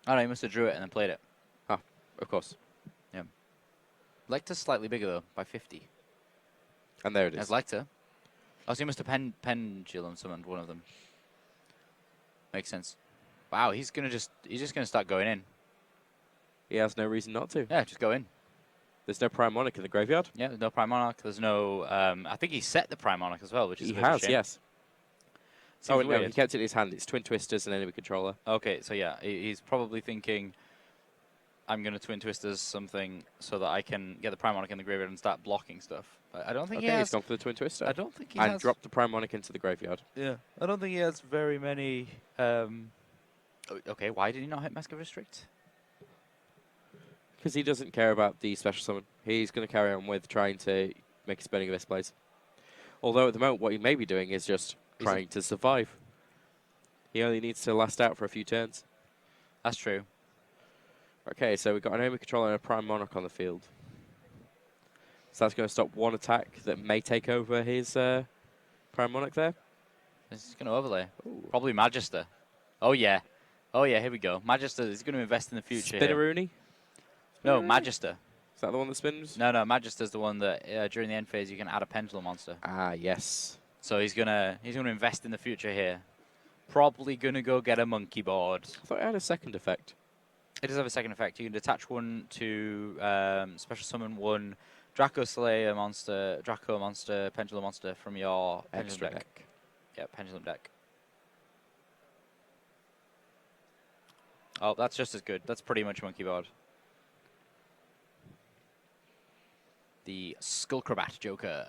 Speaker 14: Oh, no, he must have drew it and then played it.
Speaker 13: Oh, of course.
Speaker 14: Yeah. Lecter's slightly bigger, though, by 50.
Speaker 13: And there it is.
Speaker 14: As Lecter. Oh, so he must have pendulum summoned one of them. Makes sense. Wow, he's just gonna start going in.
Speaker 13: He has no reason not to.
Speaker 14: Yeah, just go in.
Speaker 13: There's no Prime Monarch in the graveyard.
Speaker 14: Yeah, there's no Prime Monarch. There's no. I think he set the Prime Monarch as well, which is
Speaker 13: he
Speaker 14: a bit of a
Speaker 13: has,
Speaker 14: shame.
Speaker 13: yes.
Speaker 14: Seems
Speaker 13: no,
Speaker 14: weird.
Speaker 13: he kept it in his hand. It's Twin Twisters and enemy controller.
Speaker 14: Okay, so yeah, he's probably thinking, I'm going to Twin Twisters something so that I can get the Prime Monarch in the graveyard and start blocking stuff. But I don't think he has.
Speaker 13: He's gone for the Twin Twister.
Speaker 14: I don't think he
Speaker 13: and
Speaker 14: has.
Speaker 13: dropped the Prime Monarch into the graveyard.
Speaker 14: Yeah, I don't think he has very many. Okay, why did he not hit Mask of Restrict?
Speaker 13: Because he doesn't care about the special summon. He's going to carry on with trying to make his Burning Abyss plays. Although at the moment, what he may be doing is just trying to survive. He only needs to last out for a few turns.
Speaker 14: That's true.
Speaker 13: Okay, so we've got an enemy controller and a Prime Monarch on the field. So that's going to stop one attack that may take over his Prime Monarch there.
Speaker 14: This is going to overlay. Ooh. Probably Magister. Oh, yeah. Oh, yeah, here we go. Magister is going to invest in the future.
Speaker 13: Spinneroonie?
Speaker 14: No, Magister.
Speaker 13: Is that the one that spins?
Speaker 14: No, Magister's the one that during the end phase you can add a pendulum monster.
Speaker 13: Ah, yes.
Speaker 14: So he's gonna invest in the future here. Probably gonna go get a monkey board.
Speaker 13: I thought it had a second effect.
Speaker 14: It does have a second effect. You can detach one to special summon one Draco Slayer monster, Draco monster, Pendulum monster from your Pendulum deck. Yeah, Pendulum deck. Oh, that's just as good. That's pretty much monkey board. The Skullcrabat Joker.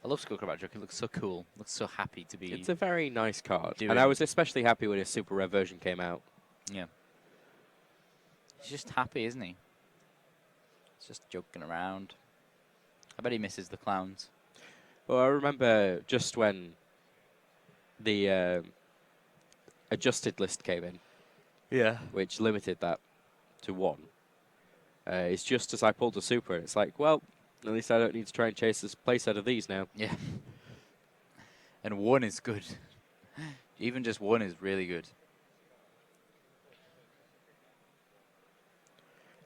Speaker 14: I love Skullcrabat Joker. It looks so cool. Looks so happy to be.
Speaker 13: It's a very nice card. And I was especially happy when his super rare version came out.
Speaker 14: Yeah. He's just happy, isn't he? He's just joking around. I bet he misses the clowns.
Speaker 13: Well, I remember just when the adjusted list came in.
Speaker 14: Yeah.
Speaker 13: Which limited that to 1. It's just as I pulled the super, it's like, well, at least I don't need to try and chase this playset of these now.
Speaker 14: Yeah. And 1 is good. Even just 1 is really good.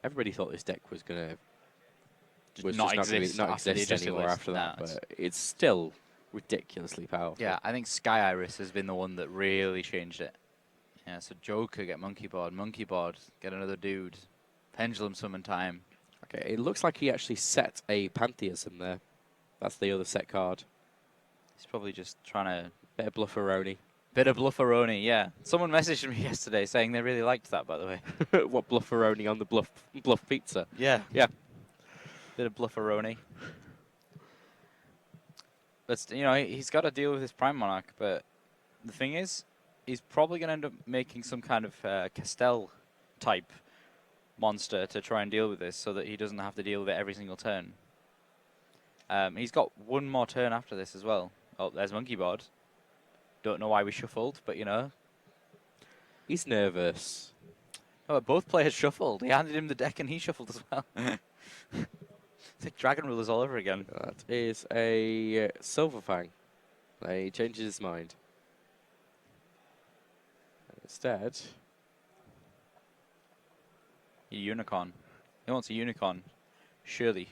Speaker 13: Everybody thought this deck was going to
Speaker 14: not exist
Speaker 13: anymore after that, but it's still ridiculously powerful.
Speaker 14: Yeah, I think Sky Iris has been the one that really changed it. Yeah, so Joker, get monkey board, get another dude. Pendulum summon time.
Speaker 13: Okay, it looks like he actually set a Pantheism there. That's the other set card.
Speaker 14: He's probably just trying to...
Speaker 13: Bit of Blufferoni.
Speaker 14: Bit of Blufferoni, yeah. Someone messaged me yesterday saying they really liked that, by the way.
Speaker 13: What, Blufferoni on the Bluff Pizza?
Speaker 14: Yeah.
Speaker 13: Yeah.
Speaker 14: Bit of Blufferoni. But, you know, he's got to deal with his Prime Monarch, but the thing is, he's probably going to end up making some kind of Castell-type monster to try and deal with this so that he doesn't have to deal with it every single turn. He's got 1 more turn after this as well. Oh, there's monkey board. Don't know why we shuffled, but you know.
Speaker 13: He's nervous.
Speaker 14: Oh, both players shuffled. He handed him the deck and he shuffled as well. It's like Dragon Rulers all over again.
Speaker 13: That is a Silverfang. He changes his mind. Instead...
Speaker 14: A unicorn. He wants a unicorn. Surely.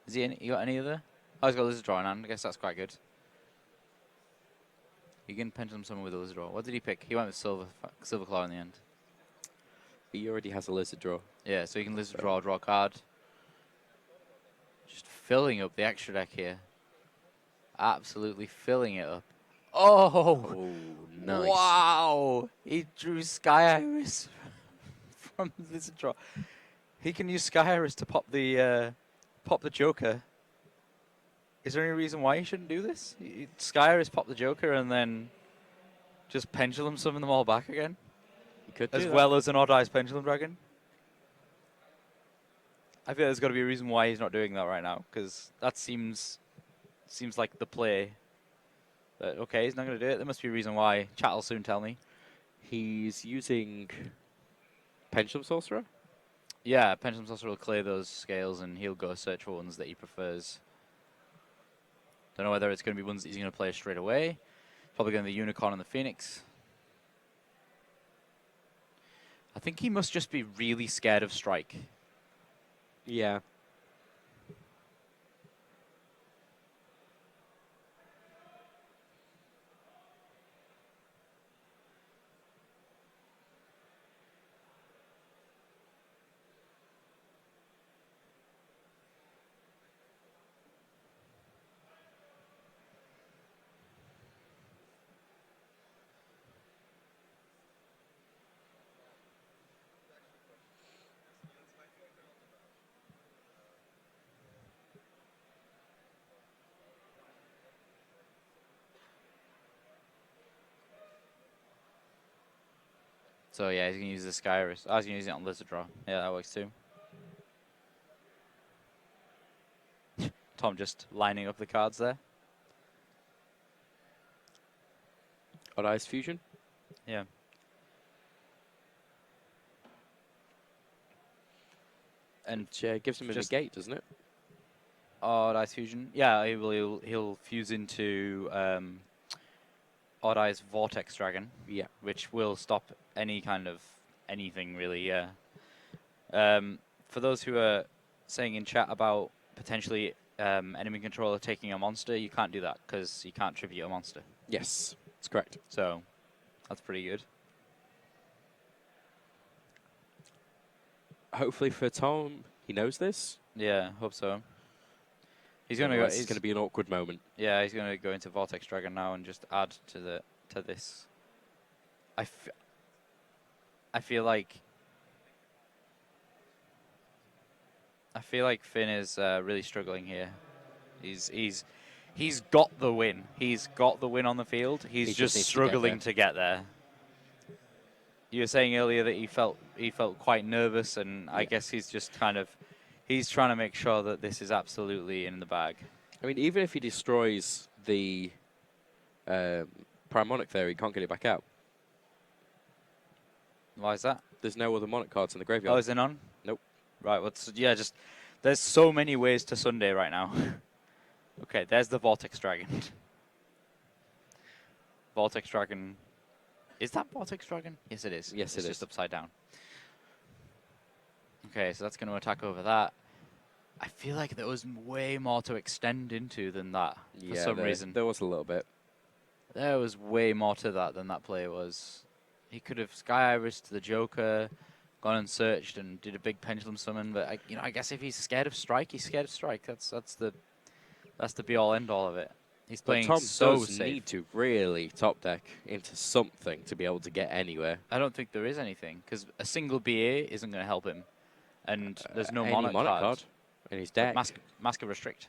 Speaker 14: Is he you got any other? Oh, he's got a Lizard Draw in hand. I guess that's quite good. You can Pendulum summon with a Lizard Draw. What did he pick? He went with Silver Claw in the end.
Speaker 13: He already has a Lizard Draw.
Speaker 14: Yeah, so you can Lizard Draw a card. Just filling up the extra deck here. Absolutely filling it up. Oh,
Speaker 13: nice.
Speaker 14: Wow! He drew Sky Iris from Lizard Draw. He can use Sky Iris to pop the Joker. Is there any reason why he shouldn't do this? Sky Iris pop the Joker and then just Pendulum summon them all back again?
Speaker 13: Could
Speaker 14: as
Speaker 13: do
Speaker 14: well as an Odd Eyes Pendulum Dragon. I feel there's got to be a reason why he's not doing that right now, because that seems like the play. But okay, he's not going to do it. There must be a reason why. Chat will soon tell me.
Speaker 13: He's using Pendulum Sorcerer?
Speaker 14: Yeah, Pendulum Sorcerer will clear those scales, and he'll go search for ones that he prefers. Don't know whether it's going to be ones that he's going to play straight away. Probably going to be the Unicorn and the Phoenix. I think he must just be really scared of Strike.
Speaker 13: Yeah.
Speaker 14: So yeah, he's going to use the Skyrus. I was going to use it on Lizard Draw. Yeah, that works too. Tom just lining up the cards there.
Speaker 13: Odd Eyes Fusion?
Speaker 14: Yeah. And
Speaker 13: gives him a negate, doesn't it?
Speaker 14: Odd Eyes Fusion. Yeah, he'll fuse into Odd Eyes Vortex Dragon.
Speaker 13: Yeah.
Speaker 14: Which will stop any kind of anything really, yeah. For those who are saying in chat about potentially enemy controller taking a monster, you can't do that because you can't tribute a monster.
Speaker 13: Yes, that's correct.
Speaker 14: So that's pretty good.
Speaker 13: Hopefully for Tom, he knows this.
Speaker 14: Yeah, hope so. He's going to go.
Speaker 13: It's going to be an awkward moment.
Speaker 14: Yeah, he's going to go into Vortex Dragon now and just add to this. I feel like Finn is really struggling here. He's got the win. He's got the win on the field. He's just struggling to get there. You were saying earlier that he felt quite nervous, and I guess he's just he's trying to make sure that this is absolutely in the bag.
Speaker 13: I mean, even if he destroys the Prime Monarch there, he can't get it back out.
Speaker 14: Why is that?
Speaker 13: There's no other Monarch cards in the graveyard.
Speaker 14: Oh, is there none?
Speaker 13: Nope.
Speaker 14: Right, there's so many ways to Sunday right now. Okay, there's the Vortex Dragon. Vortex Dragon. Is that Vortex Dragon? Yes, it is.
Speaker 13: Yes,
Speaker 14: it's just upside down. Okay, so that's going to attack over that. I feel like there was way more to extend into than that for some reason.
Speaker 13: There was a little bit.
Speaker 14: There was way more to that than that play was. He could have Sky Iris to the Joker, gone and searched and did a big Pendulum Summon. But I guess if he's scared of Strike, he's scared of Strike. That's the be all end all of it. He's playing
Speaker 13: Tom
Speaker 14: so
Speaker 13: does
Speaker 14: safe.
Speaker 13: need to really top deck into something to be able to get anywhere.
Speaker 14: I don't think there is anything because a single BA isn't going to help him, and there's no
Speaker 13: Any
Speaker 14: Monarch
Speaker 13: card in his deck.
Speaker 14: Mask of Restrict.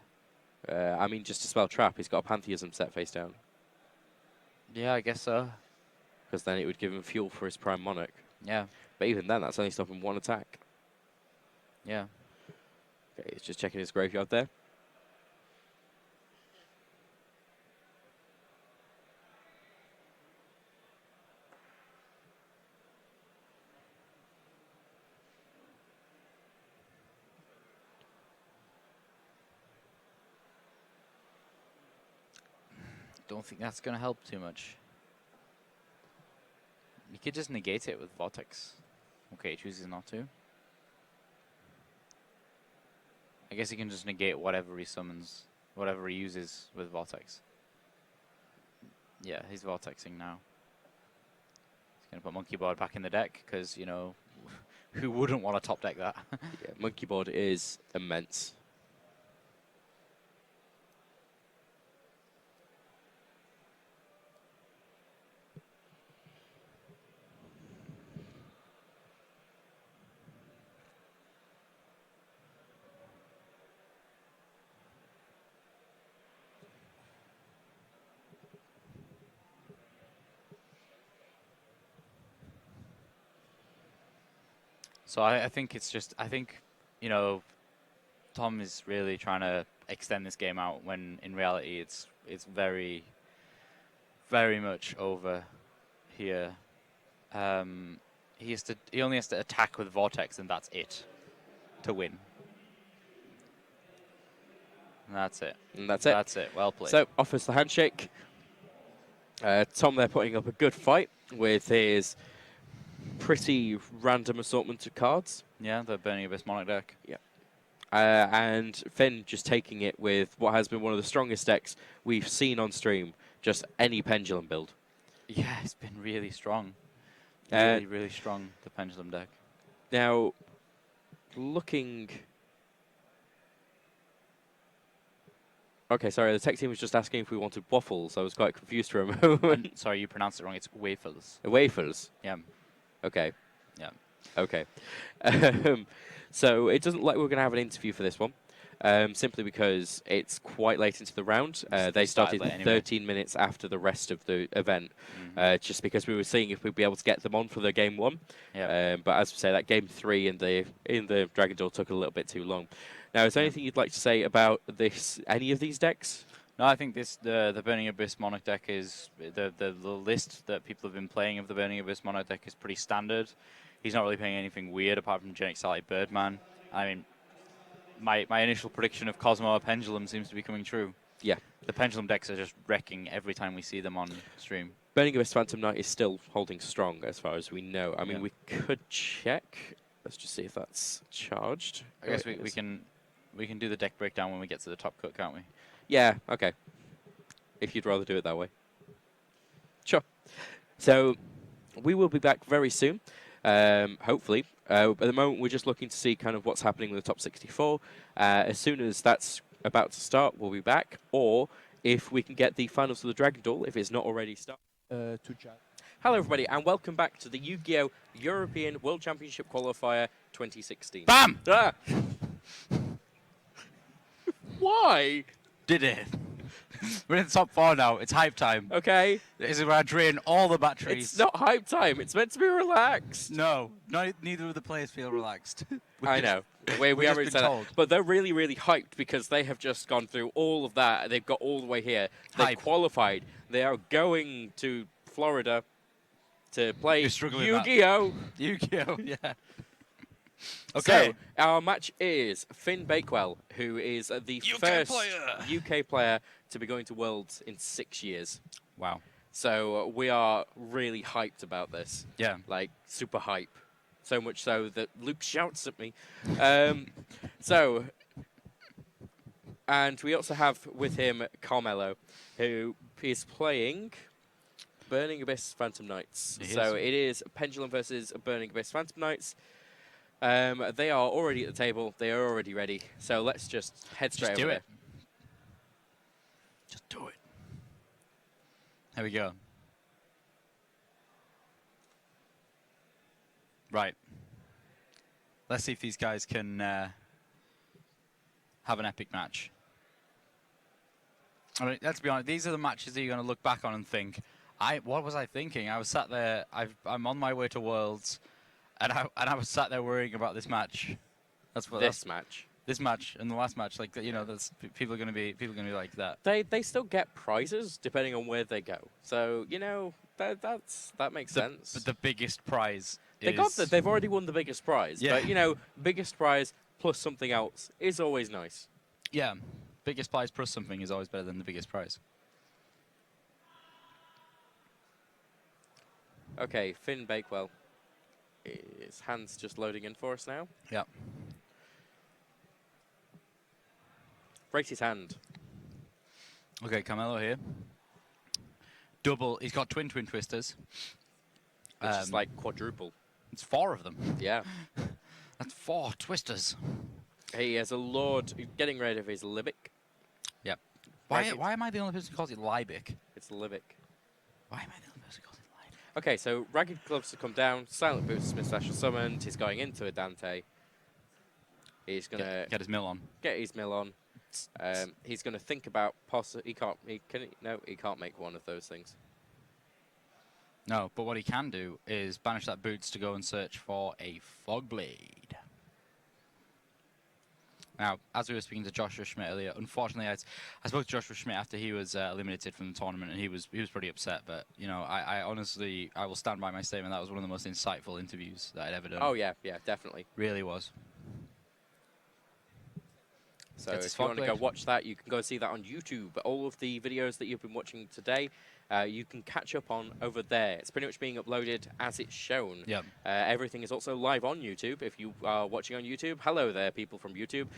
Speaker 13: I mean, just to spell Trap, he's got a Pantheism set face down.
Speaker 14: Yeah, I guess so.
Speaker 13: Because then it would give him fuel for his Prime Monarch.
Speaker 14: Yeah.
Speaker 13: But even then, that's only stopping one attack.
Speaker 14: Yeah.
Speaker 13: Okay, he's just checking his graveyard there.
Speaker 14: Don't think that's going to help too much. You could just negate it with Vortex. Okay, he chooses not to. I guess he can just negate whatever he summons, whatever he uses with Vortex. Yeah, he's Vortexing now. He's going to put Monkey Board back in the deck because, who wouldn't want to top deck that?
Speaker 13: Yeah, Monkey Board is immense.
Speaker 14: So I think it's just, I think, you know, Tom is really trying to extend this game out when in reality it's very, very much over here. He only has to attack with Vortex and that's it to win. And that's it.
Speaker 13: And that's it.
Speaker 14: That's it. Well played.
Speaker 13: So, offers the handshake. Tom there putting up a good fight with his pretty random assortment of cards.
Speaker 14: Yeah, the Burning Abyss Monarch deck.
Speaker 13: Yeah. And Finn just taking it with what has been one of the strongest decks we've seen on stream. Just any Pendulum build.
Speaker 14: Yeah, it's been really strong. Really, really strong, the Pendulum deck.
Speaker 13: Now, looking... Okay, sorry, the tech team was just asking if we wanted waffles. I was quite confused for a moment.
Speaker 14: Sorry, you pronounced it wrong. It's wafers.
Speaker 13: Wafers?
Speaker 14: Yeah.
Speaker 13: Okay.
Speaker 14: Yeah.
Speaker 13: Okay. So it doesn't look like we're going to have an interview for this one, simply because it's quite late into the round. They started 13 minutes after the rest of the event, just because we were seeing if we'd be able to get them on for the game 1.
Speaker 14: Yeah.
Speaker 13: But as we say, that game 3 in the Dragon Duel took a little bit too long. Now, is there anything you'd like to say about any of these decks?
Speaker 14: No, I think the Burning Abyss Monarch deck is the list that people have been playing of the Burning Abyss Monarch deck is pretty standard. He's not really playing anything weird apart from Genetic Sally Birdman. I mean, my initial prediction of Cosmo or Pendulum seems to be coming true.
Speaker 13: Yeah.
Speaker 14: The Pendulum decks are just wrecking every time we see them on stream.
Speaker 13: Burning Abyss Phantom Knight is still holding strong as far as we know. I mean, we could check. Let's just see if that's charged.
Speaker 14: I guess we can do the deck breakdown when we get to the top cut, can't we?
Speaker 13: Yeah, okay. If you'd rather do it that way. Sure. So, we will be back very soon, hopefully. At the moment, we're just looking to see kind of what's happening with the top 64. As soon as that's about to start, we'll be back. Or, if we can get the finals of the Dragon Duel, if it's not already started.
Speaker 7: To chat.
Speaker 13: Hello, everybody, and welcome back to the Yu-Gi-Oh! European World Championship Qualifier 2016.
Speaker 14: BAM!
Speaker 13: Ah! Why?
Speaker 14: Did it. We're in the top 4 now. It's hype time.
Speaker 13: Okay.
Speaker 14: This is where I drain all the batteries.
Speaker 13: It's not hype time. It's meant to be relaxed.
Speaker 14: No, neither of the players feel relaxed.
Speaker 13: I know. We haven't said that. But they're really, really hyped because they have just gone through all of that. They've got all the way here. They qualified. They are going to Florida to play Yu-Gi-Oh!
Speaker 14: Yu-Gi-Oh! Yeah.
Speaker 13: Okay. So, our match is Finn Bakewell, who is the first UK player to be going to Worlds in 6 years.
Speaker 14: Wow.
Speaker 13: So we are really hyped about this.
Speaker 14: Yeah.
Speaker 13: Like, super hype. So much so that Luke shouts at me. And we also have with him Carmelo, who is playing Burning Abyss Phantom Knights. It is Pendulum versus Burning Abyss Phantom Knights. They are already at the table. They are already ready. So let's just head straight over there.
Speaker 14: Just do it. There we go. Right. Let's see if these guys can have an epic match. I mean, let's be honest. These are the matches that you're going to look back on and think, what was I thinking? I was sat there. I'm on my way to Worlds. And I was sat there worrying about this match. This match and the last match, like people are going to be like that.
Speaker 13: They still get prizes depending on where they go. So that makes sense.
Speaker 14: But the biggest prize.
Speaker 13: They've already won the biggest prize.
Speaker 14: Yeah.
Speaker 13: But biggest prize plus something else is always nice.
Speaker 14: Yeah, biggest prize plus something is always better than the biggest prize.
Speaker 13: Okay, Finn Bakewell. His hand's just loading in for us now.
Speaker 14: Yeah.
Speaker 13: Rate his hand.
Speaker 14: Okay, Carmelo here. Double. He's got twin twisters.
Speaker 13: Which is like quadruple.
Speaker 14: It's 4 of them.
Speaker 13: Yeah.
Speaker 14: That's 4 twisters.
Speaker 13: He has a Lord getting rid of his Libic.
Speaker 14: Yep. Why am I the only person who calls it Libic?
Speaker 13: It's Libic.
Speaker 14: Why am I the only person who calls it Libic?
Speaker 13: Okay, so Ragged Gloves to come down. Silent Boots, Smith Special Summoned. He's going into a Dante. He's going to
Speaker 14: get his mill on.
Speaker 13: Get his mill on. He's going to think about he can't make one of those things.
Speaker 5: No, but what he can do is banish that boots to go and search for a fog blade. Now, as we were speaking to Joshua Schmidt earlier, unfortunately, I spoke to Joshua Schmidt after he was eliminated from the tournament, and he was pretty upset. But you know, I honestly, I will stand by my statement. That was one of the most insightful interviews that I'd ever done.
Speaker 13: Oh yeah, definitely.
Speaker 5: Really was.
Speaker 13: So if you want to go watch that, you can go see that on YouTube. All of the videos that you've been watching today, you can catch up on over there. It's pretty much being uploaded as it's shown.
Speaker 5: Yep.
Speaker 13: Everything is also live on YouTube. If you are watching on YouTube, hello there, people from YouTube.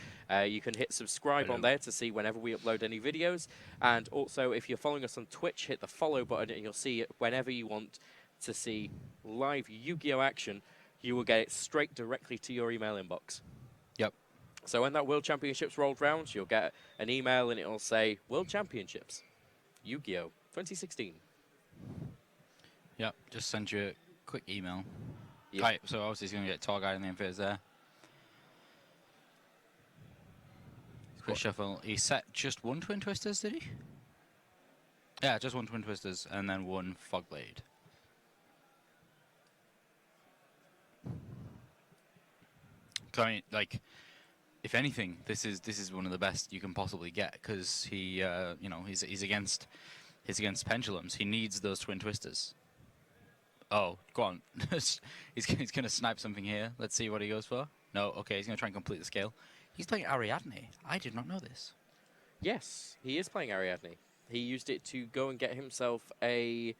Speaker 13: You can hit subscribe on there to see whenever we upload any videos. And also, if you're following us on Twitch, hit the follow button and you'll see it whenever you want to see live Yu-Gi-Oh! Action. You will get it straight directly to your email inbox.
Speaker 5: Yep.
Speaker 13: So when that World Championships rolled round, you'll get an email and it'll say, World Championships, Yu-Gi-Oh! 2016.
Speaker 5: Yep, just send you a quick email.
Speaker 13: Yep.
Speaker 5: Right, so obviously he's going to get Tour Guide in the infitters there. Quick shuffle. He set just one Twin Twisters, did he? Yeah, just one Twin Twisters and then one Fog Blade. I mean, like, if anything, this is one of the best you can possibly get because he, you know, he's against pendulums. He needs those Twin Twisters. Oh, go on. he's gonna snipe something here. Let's see what he goes for. No, okay, he's gonna try and complete the scale. He's playing Ariadne. I did not know this.
Speaker 13: Yes, he is playing Ariadne. He used it to go and get himself a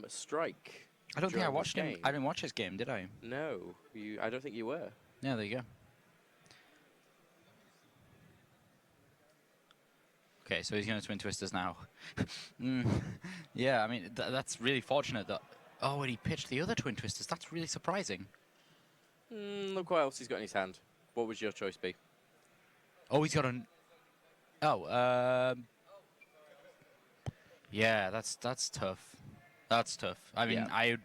Speaker 13: strike.
Speaker 5: I don't think I watched him. I didn't watch his game, did I?
Speaker 13: No, I don't think you were.
Speaker 5: Yeah, there you go. Okay, so he's going to Twin Twisters now. Yeah, I mean, that's really fortunate that... Oh, and he pitched the other Twin Twisters. That's really surprising.
Speaker 13: Look what else he's got in his hand. What would your choice be?
Speaker 5: Oh, he's got an... Oh, yeah, that's tough. That's tough. I mean, yeah.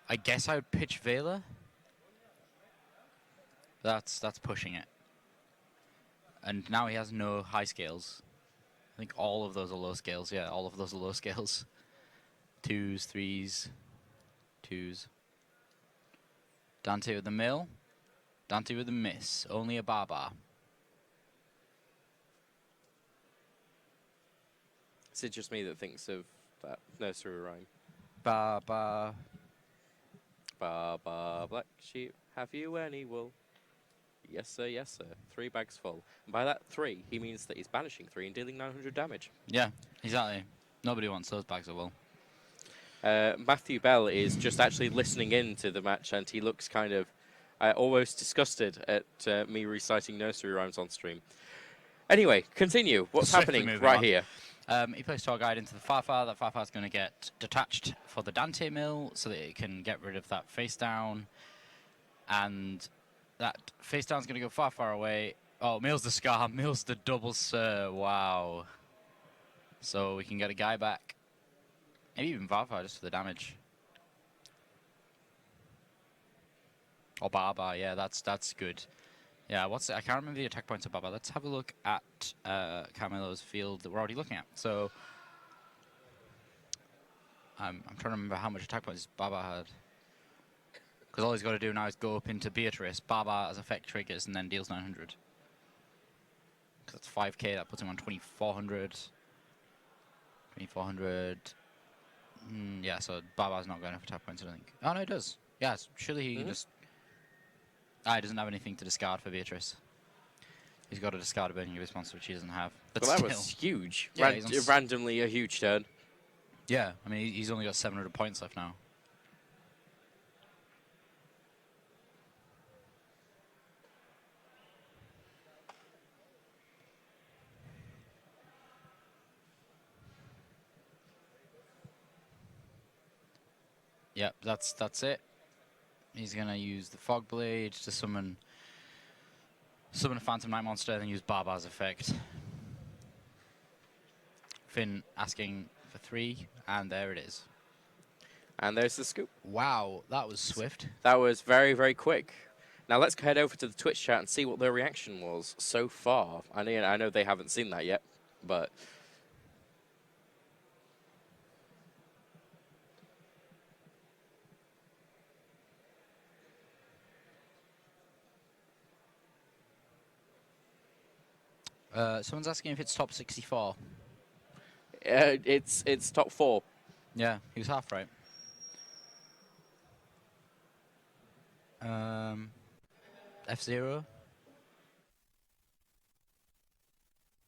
Speaker 5: I guess I would pitch Vela. That's pushing it. And now he has no high scales. I think all of those are low scales. Yeah, all of those are low scales. 2s, 3s, 2s. Dante with the mill. Dante with the miss. Only a Baba.
Speaker 13: Is it just me that thinks of that nursery rhyme?
Speaker 5: Baba.
Speaker 13: Baba, black sheep, have you any wool? Yes, sir, yes, sir. 3 bags full. And by that 3, he means that he's banishing 3 and dealing 900 damage.
Speaker 5: Yeah, exactly. Nobody wants those bags of wool.
Speaker 13: Matthew Bell is just actually listening in to the match, and he looks kind of almost disgusted at me reciting nursery rhymes on stream. Anyway, continue. What's happening right here?
Speaker 5: He plays Tour Guide into the Farfar. That Farfar is going to get detached for the Dante mill so that it can get rid of that face down. And that face down is going to go far, far away. Oh, mills the Scar, mills the double Sir. Wow. So we can get a guy back. Maybe even Farfar just for the damage. Or Baba, yeah, that's good. Yeah, I can't remember the attack points of Baba. Let's have a look at Carmelo's field that we're already looking at. So, I'm trying to remember how much attack points Baba had. Because all he's got to do now is go up into Beatrice. Baba as effect triggers and then deals 900. That's 5k, that puts him on 2400. 2400. Yeah, so Baba's not going for attack points, I don't think. Oh, no, it does. Yeah, surely he just... he doesn't have anything to discard for Beatrice. He's got to discard a Burning Abyss monster, which he doesn't have. But
Speaker 13: well,
Speaker 5: still,
Speaker 13: that was huge.
Speaker 5: Yeah,
Speaker 13: Randomly a huge turn.
Speaker 5: Yeah, I mean, he's only got 700 points left now. Yep, that's it. He's going to use the Fog Blade to summon a Phantom Knight monster and then use Baba's effect. Finn asking for 3, and there it is.
Speaker 13: And there's the scoop.
Speaker 5: Wow, that was swift.
Speaker 13: That was very, very quick. Now let's head over to the Twitch chat and see what their reaction was so far. I know they haven't seen that yet, but...
Speaker 5: Someone's asking if it's top 64.
Speaker 13: It's top 4.
Speaker 5: Yeah, he was half right. F-Zero.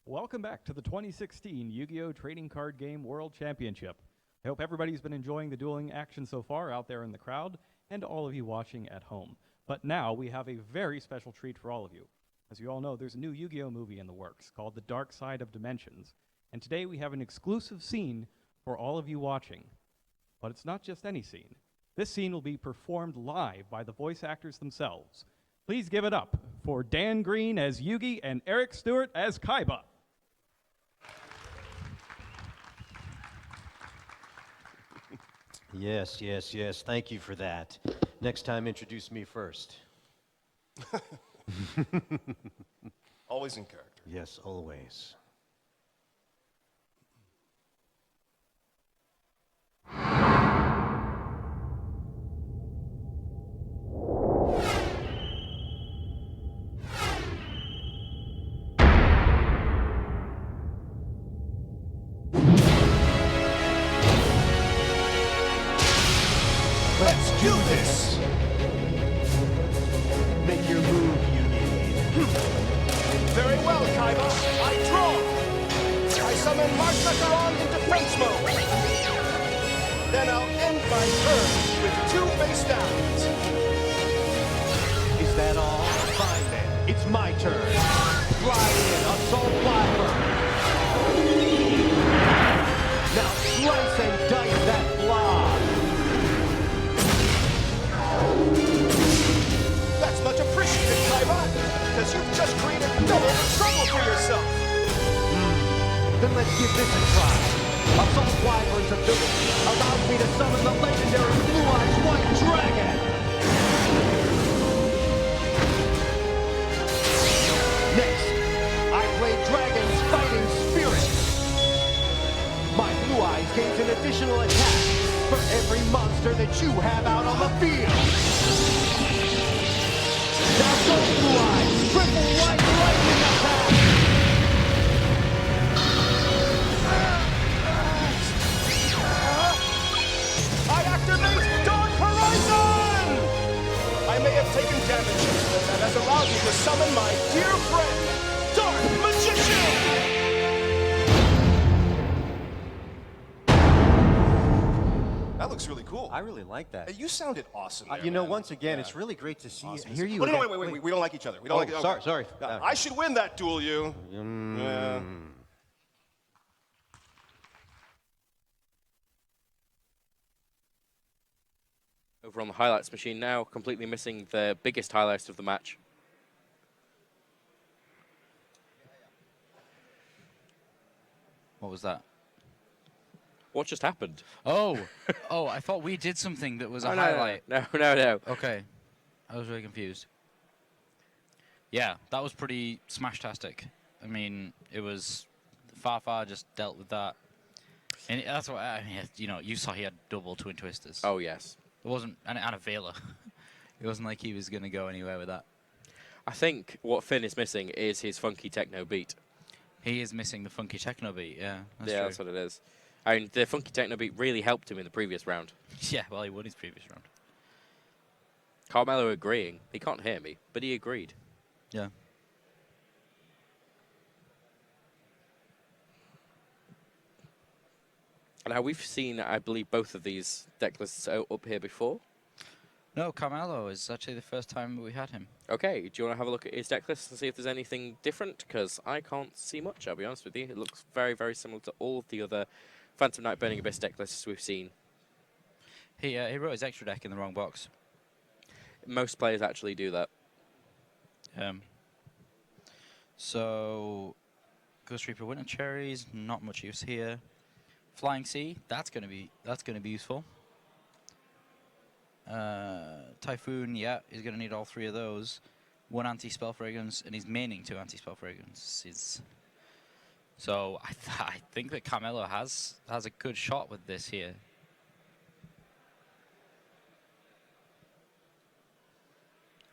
Speaker 15: Welcome back to the 2016 Yu-Gi-Oh! Trading Card Game World Championship. I hope everybody's been enjoying the dueling action so far out there in the crowd, and all of you watching at home. But now we have a very special treat for all of you. As you all know, there's a new Yu-Gi-Oh! Movie in the works called The Dark Side of Dimensions, and today we have an exclusive scene for all of you watching. But it's not just any scene. This scene will be performed live by the voice actors themselves. Please give it up for Dan Green as Yugi and Eric Stewart as Kaiba.
Speaker 3: Yes, yes, yes. Thank you for that. Next time, introduce me first.
Speaker 1: Always in character.
Speaker 3: Yes, always.
Speaker 1: Let's do this!
Speaker 3: Make your move, Yugi.
Speaker 1: Very well, Kaiba. I draw! I summon Mark in defense mode. Then I'll end my turn with 2 face downs.
Speaker 3: Is that all? Fine then. It's my turn. Fly in, Assault Flyper. Now slice and dice that blob.
Speaker 1: That's much appreciated, Kaiba, because you've just created double the trouble for yourself.
Speaker 3: Then let's give this a try. Assault Wyvern's ability allows me to summon the legendary Blue-Eyes White Dragon. Next, I play Dragon's Fighting Spirit. My Blue Eyes gains an additional attack for every monster that you have out on the field. Now go, Blue Eyes! Triple White Lightning attack!
Speaker 1: I activate Dark Horizon! I may have taken damage, but that has allowed me to summon my dear friend, Dark Magician! That looks really cool.
Speaker 3: I really like that.
Speaker 1: You sounded awesome there,
Speaker 3: you know,
Speaker 1: man.
Speaker 3: once again, it's really great to see
Speaker 1: Awesome.
Speaker 3: hear you.
Speaker 1: Wait,
Speaker 3: again.
Speaker 1: wait. We don't like each other. We don't like. Okay.
Speaker 3: Sorry.
Speaker 1: I should win that duel, you. Yeah.
Speaker 13: Over on the highlights machine now, completely missing the biggest highlights of the match.
Speaker 5: What was that?
Speaker 13: What just happened?
Speaker 5: Oh, I thought we did something that was a
Speaker 13: Oh,
Speaker 5: highlight.
Speaker 13: No.
Speaker 5: Okay, I was really confused. Yeah, that was pretty smash-tastic. I mean, it was Far just dealt with that, and that's what I mean. You know, you saw he had double twin twisters.
Speaker 13: Oh yes,
Speaker 5: it wasn't and a Vela. It wasn't like he was going to go anywhere with that.
Speaker 13: I think what Finn is missing is his funky techno beat.
Speaker 5: He is missing the funky techno beat. Yeah,
Speaker 13: That's what it is. I mean, the funky techno beat really helped him in the previous round.
Speaker 5: Yeah, well, he won his previous round.
Speaker 13: Carmelo agreeing. He can't hear me, but he agreed.
Speaker 5: Yeah.
Speaker 13: Now, we've seen, I believe, both of these deck lists up here before.
Speaker 5: No, Carmelo is actually the first time we had him.
Speaker 13: Okay, do you want to have a look at his deck list and see if there's anything different? Because I can't see much, I'll be honest with you. It looks very, very similar to all of the other Phantom Knight Burning Abyss deck lists we've seen.
Speaker 5: He wrote his extra deck in the wrong box.
Speaker 13: Most players actually do that.
Speaker 5: So, Ghost Reaper Winter Cherries, not much use here. Flying Sea, that's gonna be useful. Typhoon, yeah, he's gonna need all 3 of those. 1 anti-spell fragrance, and he's maining 2 anti-spell fragrances. So I think that Carmelo has a good shot with this here.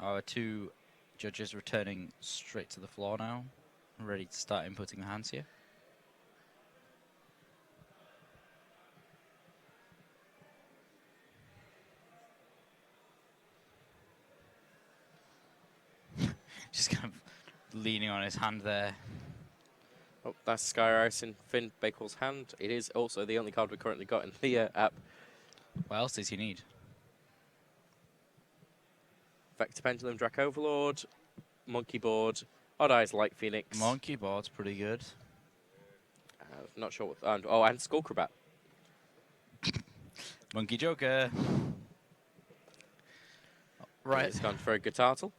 Speaker 5: Our 2 judges returning straight to the floor now.
Speaker 14: ready to start inputting the hands here. Just kind of leaning on his hand there.
Speaker 13: Oh, that's Sky Ice in Finn Bakewell's hand. It is also the only card we've currently got in the app.
Speaker 14: What else does he need?
Speaker 13: Vector Pendulum, Drac Overlord, Monkey Board, Odd Eyes Light Phoenix.
Speaker 14: Monkey Board's pretty good.
Speaker 13: Not sure what. And Skullcrabat.
Speaker 14: Monkey Joker. Right.
Speaker 13: He's gone for a Guitartle.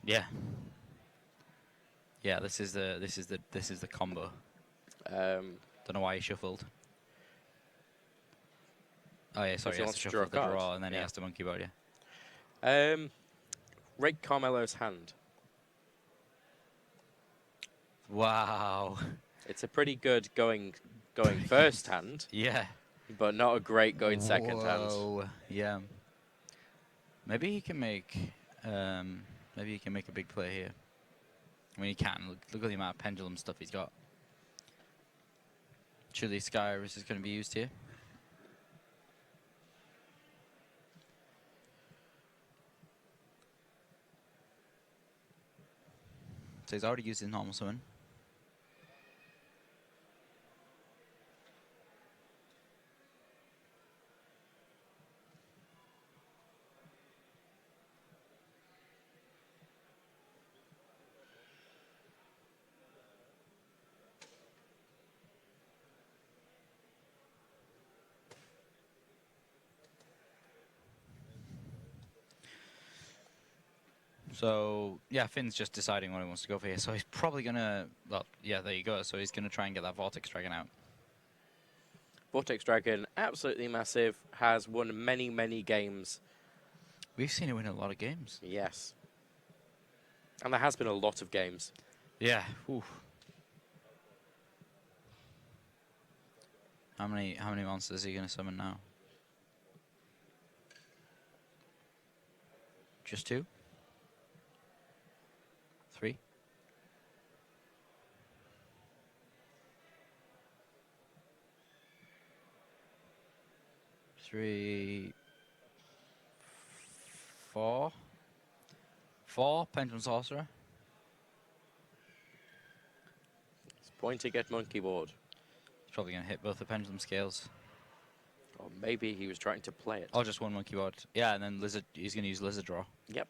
Speaker 14: Yeah. Yeah, this is the combo. Don't know why he shuffled. Oh yeah, sorry, he has to shuffle the draw and then he has to monkey board, yeah.
Speaker 13: Rake Carmelo's hand.
Speaker 14: Wow.
Speaker 13: It's a pretty good going first hand.
Speaker 14: Yeah.
Speaker 13: But not a great going second hand.
Speaker 14: Yeah. Maybe he can make a big play here. I mean, he can. Look at the amount of pendulum stuff he's got. Surely Sky Iris is going to be used here. So he's already used his normal summon. So, yeah, Finn's just deciding what he wants to go for here. So he's probably going to... Well, yeah, there you go. So he's going to try and get that Vortex Dragon out.
Speaker 13: Vortex Dragon, absolutely massive, has won many, many games.
Speaker 14: We've seen it win a lot of games.
Speaker 13: Yes. And there has been a lot of games.
Speaker 14: Yeah. Oof. How many monsters are you going to summon now? Just 2? 3? 3, 4. 4 Pendulum Sorcerer.
Speaker 13: It's pointing at Monkey Board.
Speaker 14: He's probably going to hit both the Pendulum Scales.
Speaker 13: Or maybe he was trying to play it.
Speaker 14: Or just one Monkey Board. Yeah, and then Lizard. He's going to use Lizard Draw.
Speaker 13: Yep.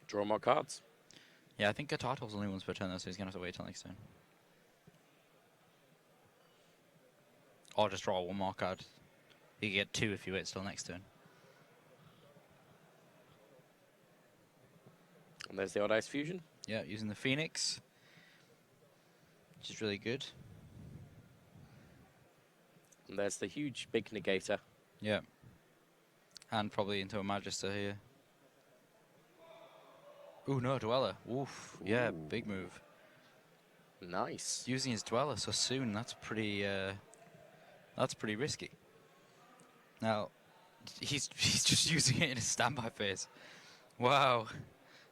Speaker 13: Draw more cards.
Speaker 14: Yeah, I think Guitartle's only once per turn, though, so he's going to have to wait till next turn. Or just draw one more card. You can get 2 if you wait till next turn.
Speaker 13: And there's the Odd Eyes Fusion.
Speaker 14: Yeah, using the Phoenix, which is really good.
Speaker 13: And there's the huge big negator.
Speaker 14: Yeah. And probably into a Magister here. Ooh, no, Dweller. Oof. Ooh. Yeah, big move.
Speaker 13: Nice.
Speaker 14: Using his Dweller so soon, that's pretty risky. Now, he's just using it in his standby phase. Wow.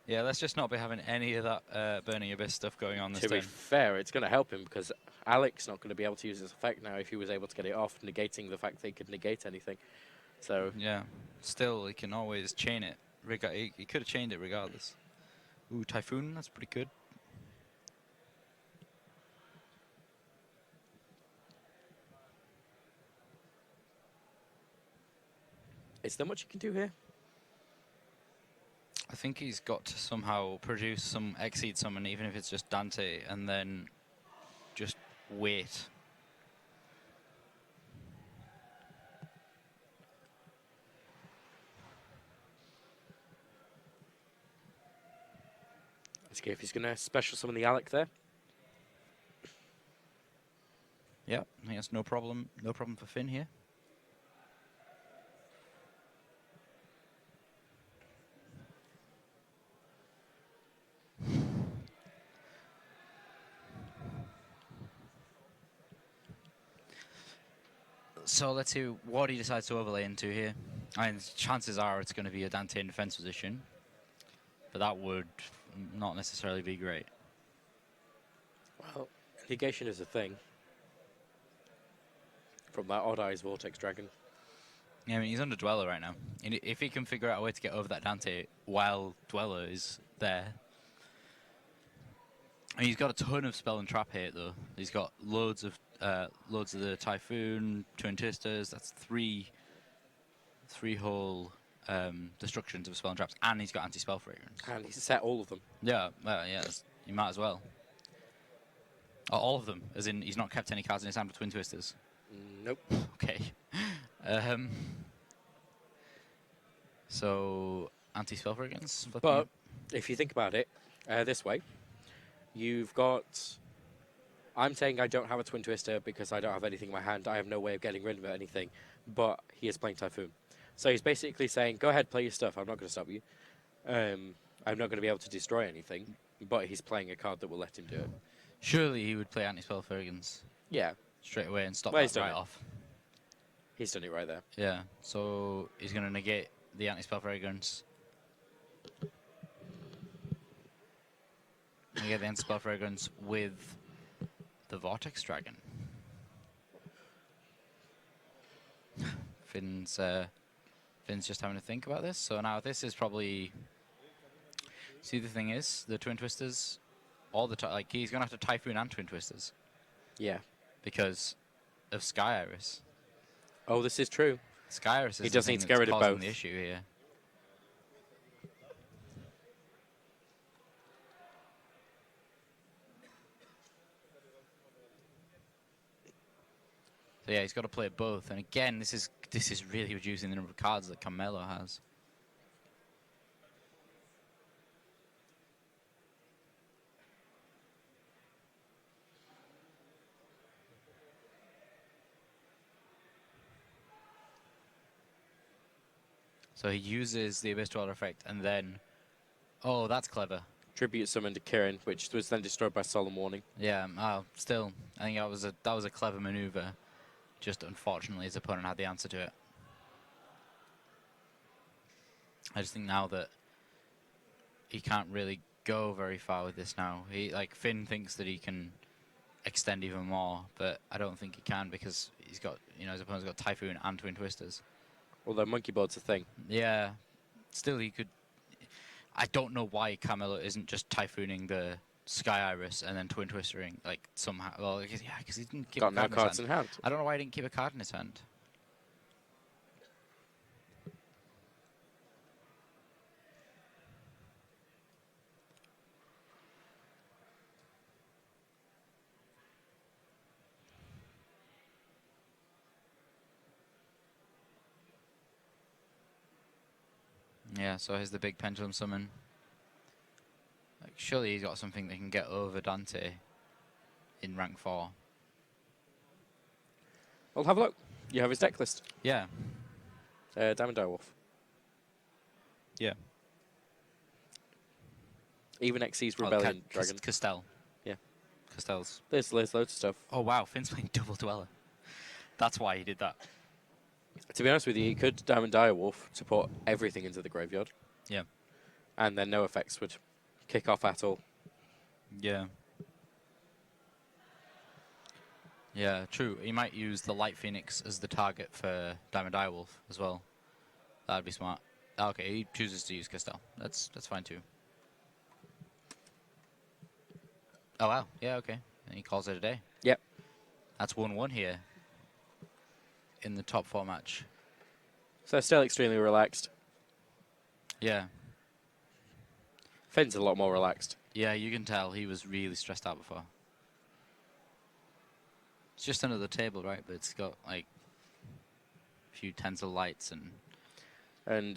Speaker 14: Yeah, let's just not be having any of that Burning Abyss stuff going on this
Speaker 13: turn.
Speaker 14: turn.
Speaker 13: To be fair, it's going to help him because Alec's not going to be able to use this effect now if he was able to get it off, negating the fact that he could negate anything. So
Speaker 14: yeah, still, he can always chain it. He could have chained it regardless. Ooh, Typhoon, that's pretty good.
Speaker 13: Is there much you can do here?
Speaker 14: I think he's got to somehow produce some Exceed summon, even if it's just Dante, and then just wait.
Speaker 13: Let's see if he's going to special summon the Alec there.
Speaker 14: Yeah, I think that's no problem. No problem for Finn here. So let's see what he decides to overlay into here. I mean, chances are it's going to be a Dante in defense position, but that would not necessarily be great.
Speaker 13: Well, negation is a thing. From that Odd Eyes Vortex Dragon.
Speaker 14: Yeah, I mean, he's under Dweller right now. And if he can figure out a way to get over that Dante while Dweller is there. I mean, he's got a ton of spell and trap hit though. He's got loads of the Typhoon, Twin Twisters. That's three whole destructions of spell and traps, and he's got anti-spell fragrance.
Speaker 13: And he's set all of them.
Speaker 14: Yeah, yeah, you might as well. All of them, as in he's not kept any cards in his hand with Twin Twisters.
Speaker 13: Nope.
Speaker 14: Okay. So anti-spell fragrance.
Speaker 13: But if you think about it this way, you've got. I'm saying I don't have a Twin Twister because I don't have anything in my hand. I have no way of getting rid of anything. But he is playing Typhoon. So he's basically saying, go ahead, play your stuff. I'm not going to stop you. I'm not going to be able to destroy anything. But he's playing a card that will let him do it.
Speaker 14: Surely he would play anti-spell fragrance.
Speaker 13: Yeah.
Speaker 14: Straight away and stop
Speaker 13: Well,
Speaker 14: that right off.
Speaker 13: He's done it right there.
Speaker 14: Yeah. So he's going to negate the anti-spell fragrance. Negate the anti-spell fragrance with the Vortex Dragon. Finn's just having to think about this. So now this is probably. See, the thing is, the Twin Twisters, all the time, like he's gonna have to Typhoon and Twin Twisters.
Speaker 13: Yeah.
Speaker 14: Because of Sky Iris.
Speaker 13: Oh, this is true.
Speaker 14: Sky Iris is
Speaker 13: he does
Speaker 14: the
Speaker 13: need
Speaker 14: thing
Speaker 13: to get
Speaker 14: that's
Speaker 13: rid of
Speaker 14: causing
Speaker 13: both.
Speaker 14: the issue here. So yeah, he's got to play both. And again, this is really reducing the number of cards that Carmelo has. So he uses the Abyss Dweller effect and then... Oh, that's clever.
Speaker 13: Tribute summon to Kirin, which was then destroyed by Solemn Warning.
Speaker 14: Yeah, still, I think that was a clever maneuver. Just unfortunately his opponent had the answer to it. I just think now that he can't really go very far with this now. Finn thinks that he can extend even more, but I don't think he can because he's got, his opponent's got Typhoon and Twin Twisters.
Speaker 13: Although Monkey Board's a thing.
Speaker 14: Yeah. Still, he could... I don't know why Carmelo isn't just Typhooning the Sky Iris and then Twin Twistering, like, somehow. Well, because he didn't keep
Speaker 13: got no cards in hand.
Speaker 14: I don't know why he didn't keep a card in his hand. Yeah, so here's the big Pendulum Summon. Like, surely he's got something that can get over Dante in rank 4.
Speaker 13: Well, have a look. You have his deck list.
Speaker 14: Yeah.
Speaker 13: Diamond Direwolf.
Speaker 14: Yeah.
Speaker 13: Even Xyz Rebellion Dragon.
Speaker 14: Castell.
Speaker 13: Yeah.
Speaker 14: Castell's.
Speaker 13: There's loads of stuff.
Speaker 14: Oh, wow. Finn's playing Double Dweller. That's why he did that.
Speaker 13: To be honest with you, he could Diamond Direwolf to put everything into the graveyard.
Speaker 14: Yeah.
Speaker 13: And then no effects would kick off at all.
Speaker 14: Yeah. Yeah, true. He might use the Light Phoenix as the target for Diamond Direwolf as well. That'd be smart. Okay, he chooses to use Castell. That's fine too. Oh wow, yeah, okay. And he calls it a day.
Speaker 13: Yep.
Speaker 14: That's 1-1 here in the top 4 match.
Speaker 13: So still extremely relaxed.
Speaker 14: Yeah.
Speaker 13: Finn's a lot more relaxed.
Speaker 14: Yeah, you can tell he was really stressed out before. It's just under the table, right? But it's got like a few tens of lights and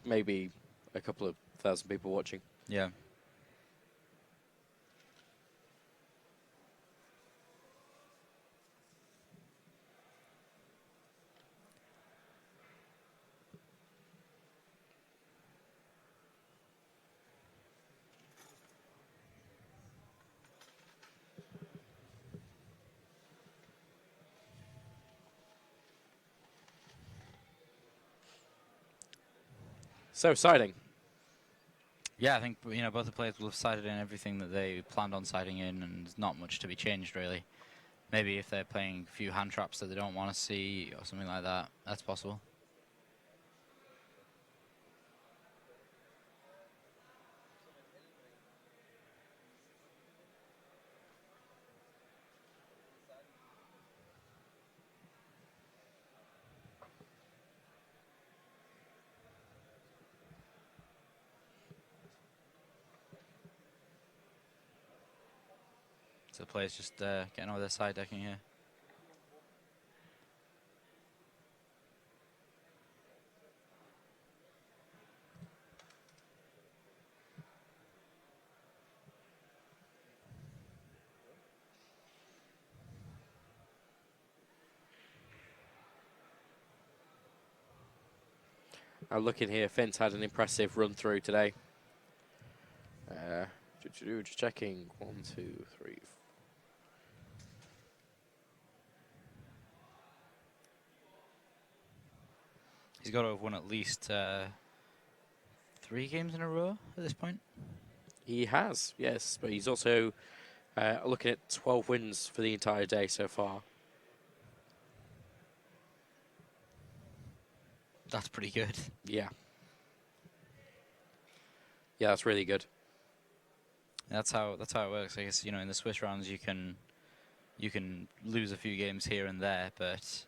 Speaker 13: maybe a couple of thousand people watching.
Speaker 14: Yeah.
Speaker 13: So, siding.
Speaker 5: Yeah, I think both the players will have sided in everything that they planned on siding in, and there's not much to be changed really. Maybe if they're playing a few hand traps that they don't want to see or something like that, that's possible. So the players just getting over their side decking here.
Speaker 13: I'm looking here. Finn's had an impressive run through today. Just checking. 1, 2, 3.
Speaker 5: He's got to have won at least 3 games in a row at this point.
Speaker 13: He has, yes, but he's also looking at 12 wins for the entire day so far.
Speaker 5: That's pretty good.
Speaker 13: Yeah. Yeah, that's really good.
Speaker 5: That's how it works. I guess in the Swiss rounds you can lose a few games here and there, but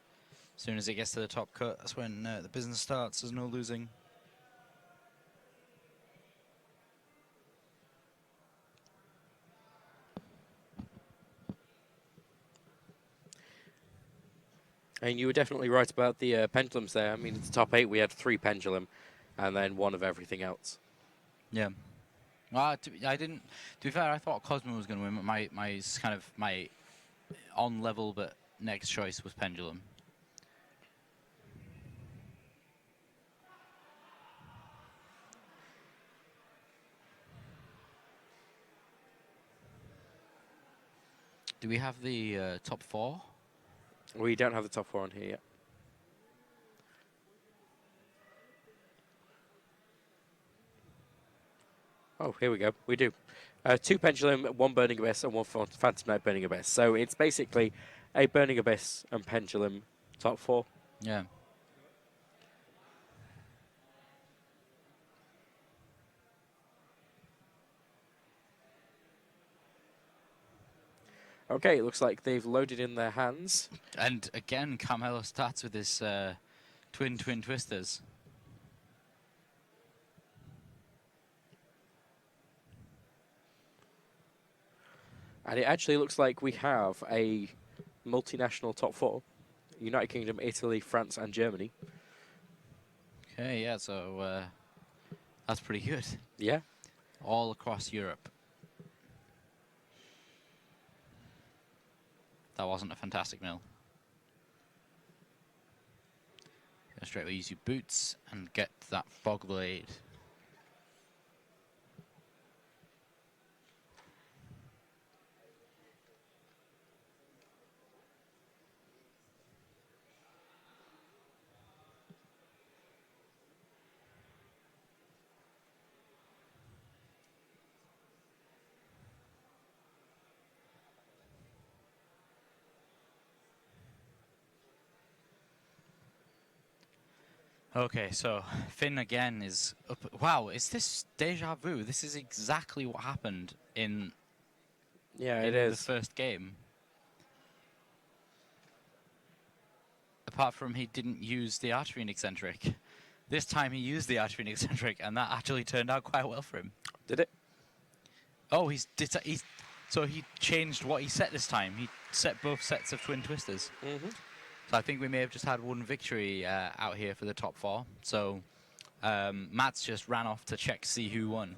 Speaker 5: as soon as it gets to the top cut, that's when the business starts. There's no losing.
Speaker 13: And you were definitely right about the pendulums there. I mean, in the top 8 we had 3 pendulum, and then 1 of everything else.
Speaker 5: Yeah. Well, I didn't. To be fair, I thought Cosmo was going to win. But my on level but next choice was Pendulum. Do we have the top 4?
Speaker 13: We don't have the top 4 on here yet. Oh, here we go. We do. 2 Pendulum, 1 Burning Abyss, and 1 Phantom Knight Burning Abyss. So it's basically a Burning Abyss and Pendulum top 4.
Speaker 5: Yeah.
Speaker 13: Okay, it looks like they've loaded in their hands.
Speaker 5: And again, Carmelo starts with his twin twisters.
Speaker 13: And it actually looks like we have a multinational top 4. United Kingdom, Italy, France, and Germany.
Speaker 5: Okay, yeah, so that's pretty good.
Speaker 13: Yeah.
Speaker 5: All across Europe. That wasn't a fantastic mill. Go straight away, use your boots and get that fog blade. Okay, so Finn again is up. Wow, is this deja vu? This is exactly what happened in the first game. Apart from he didn't use the archery and eccentric. This time he used the archery and eccentric, and that actually turned out quite well for him.
Speaker 13: Did it?
Speaker 5: Oh, so he changed what he set this time. He set both sets of twin twisters.
Speaker 13: Mm-hmm.
Speaker 5: So I think we may have just had 1 victory out here for the top 4. So Matt's just ran off to check to see who won.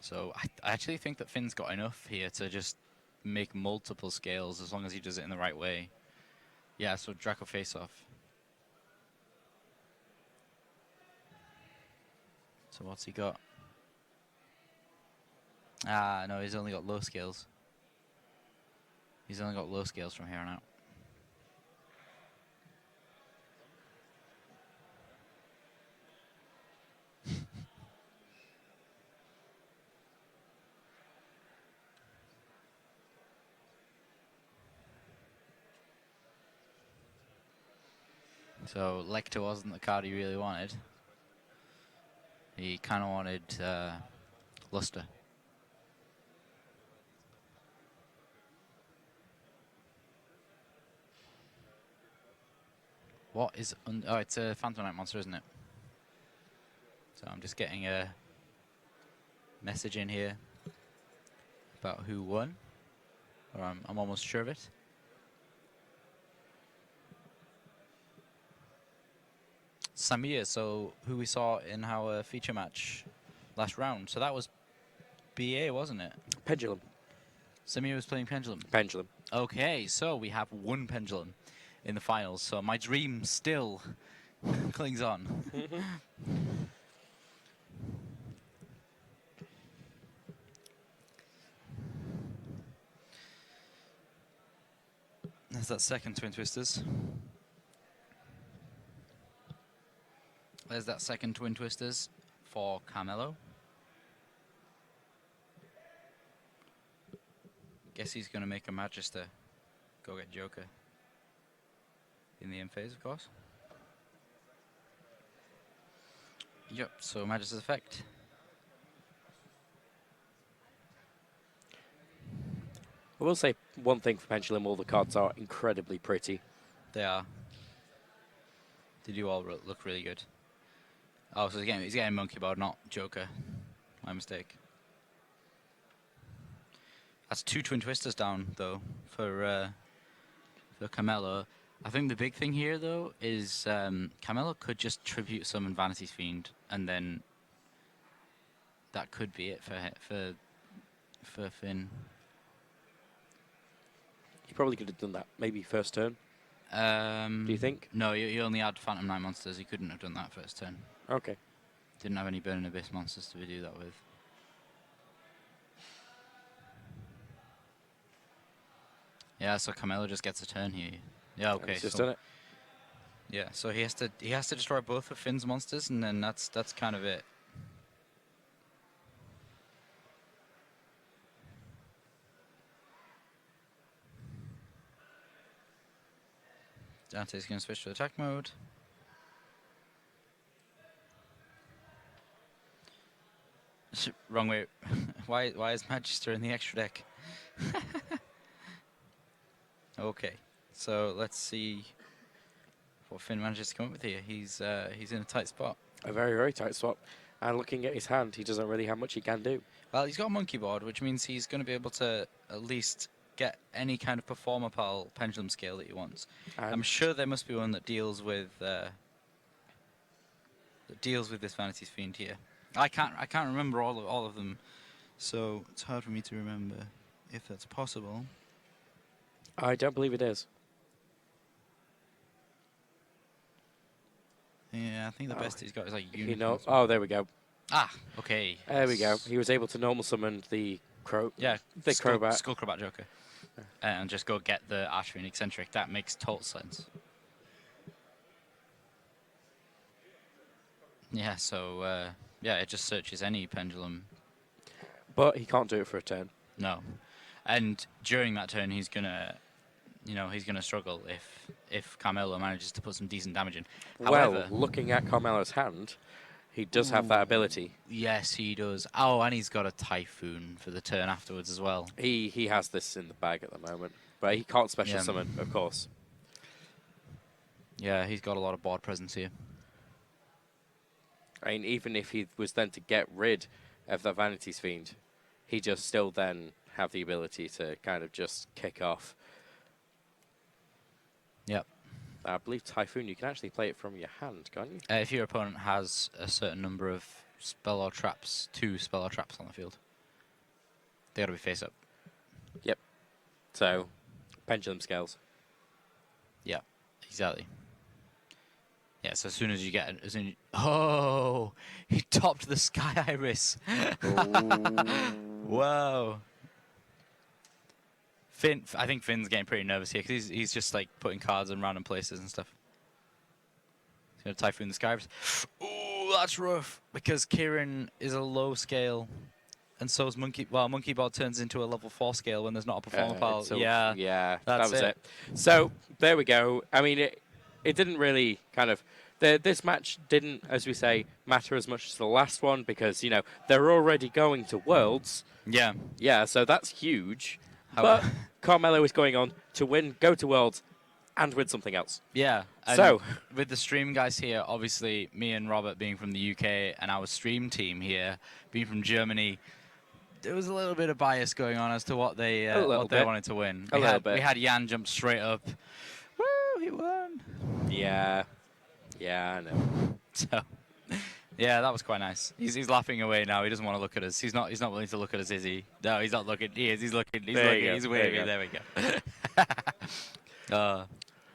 Speaker 5: So I actually think that Finn's got enough here to just make multiple scales as long as he does it in the right way. Yeah, so Draco face-off. So what's he got?
Speaker 14: Ah, no, he's only got low scales. He's only got low scales from here on out. So Lecter wasn't the card he really wanted. He kind of wanted Luster. What is... oh, it's a Phantom Knight monster, isn't it? So I'm just getting a message in here about who won. Or I'm almost sure of it. Samir, so who we saw in our feature match last round. So that was BA, wasn't it?
Speaker 13: Pendulum.
Speaker 14: Samir was playing Pendulum.
Speaker 13: Pendulum.
Speaker 14: Okay, so we have one Pendulum in the finals. So my dream still clings on. There's that second Twin Twisters. There's that second Twin Twisters for Carmelo. Guess he's going to make a Magister go get Joker in the end phase, of course. Yep, so Magister's effect.
Speaker 13: I will say one thing for Pendulum, all the cards are incredibly pretty.
Speaker 14: They are. They do all look really good. Oh, so he's getting Monkey Board, not Joker. My mistake. That's two Twin Twisters down, though, for Carmelo. I think the big thing here, though, is Carmelo could just tribute summon Vanity's Fiend, and then that could be it for Finn.
Speaker 13: He probably could have done that maybe first turn. Do you think?
Speaker 14: No, he only had Phantom Knight monsters. He couldn't have done that first turn.
Speaker 13: Okay.
Speaker 14: Didn't have any Burning Abyss monsters to do that with. Yeah, so Carmelo just gets a turn here. Yeah, okay.
Speaker 13: He's just done it.
Speaker 14: Yeah, so he has to destroy both of Finn's monsters, and then that's kind of it. Dante's going to switch to attack mode. Wrong way. Why is Magister in the extra deck? Okay, so let's see what Finn manages to come up with here. He's in a tight spot.
Speaker 13: A very, very tight spot. And looking at his hand, he doesn't really have much he can do.
Speaker 14: Well, he's got a Monkey Board, which means he's going to be able to at least get any kind of Performer Pal Pendulum scale that he wants. And I'm sure there must be one that deals with this Vanity's Fiend here. I can't remember all of them, so it's hard for me to remember if that's possible.
Speaker 13: I don't believe it is.
Speaker 14: Yeah, I think the best he's got is like Unicorn.
Speaker 13: You know, oh, there we go.
Speaker 14: Ah, okay.
Speaker 13: There we go. He was able to normal summon the crow.
Speaker 14: Yeah,
Speaker 13: the
Speaker 14: Skullcrobat Joker, and just go get the Archfiend Eccentric. That makes total sense. Yeah, so yeah, it just searches any Pendulum.
Speaker 13: But he can't do it for a turn.
Speaker 14: No, and during that turn, he's gonna struggle if Carmelo manages to put some decent damage in.
Speaker 13: Well,
Speaker 14: However,
Speaker 13: looking at Carmelo's hand, he does have that ability.
Speaker 14: Yes, he does. Oh, and he's got a Typhoon for the turn afterwards as well.
Speaker 13: He has this in the bag at the moment, but he can't special summon, of course.
Speaker 14: Yeah, he's got a lot of board presence here.
Speaker 13: I mean, even if he was then to get rid of the Vanity's Fiend, he just still then have the ability to kind of just kick off.
Speaker 14: Yep.
Speaker 13: I believe Typhoon, you can actually play it from your hand, can't you?
Speaker 14: If your opponent has a certain number of spell or traps, 2 spell or traps on the field, they got to be face up.
Speaker 13: Yep. So, Pendulum Scales.
Speaker 14: Yeah, exactly. Yeah, so as soon as you get oh, he topped the Sky Iris. Whoa. Finn, I think Finn's getting pretty nervous here because he's just like putting cards in random places and stuff. He's going to Typhoon the Skyres. Ooh, that's rough because Kieran is a low scale. And so is Monkey. Well, Monkey Ball turns into a level 4 scale when there's not a performer pile.
Speaker 13: So,
Speaker 14: Yeah,
Speaker 13: yeah,
Speaker 14: that's
Speaker 13: that was it. So there we go. I mean, it didn't really kind of. This match didn't, as we say, matter as much as the last one because, you know, they're already going to Worlds.
Speaker 14: Yeah.
Speaker 13: Yeah, so that's huge. But Carmelo is going on to win, go to Worlds, and win something else.
Speaker 14: Yeah. And
Speaker 13: so
Speaker 14: with the stream guys here, obviously me and Robert being from the UK and our stream team here being from Germany, there was a little bit of bias going on as to what they wanted to win. We had Jan jump straight up. Woo, he won.
Speaker 13: Yeah. Yeah, I know.
Speaker 14: So, yeah, that was quite nice. He's laughing away now. He doesn't want to look at us. He's not willing to look at us, is he? No, he's not looking. He is. He's looking. He's looking. He's waving. There we go.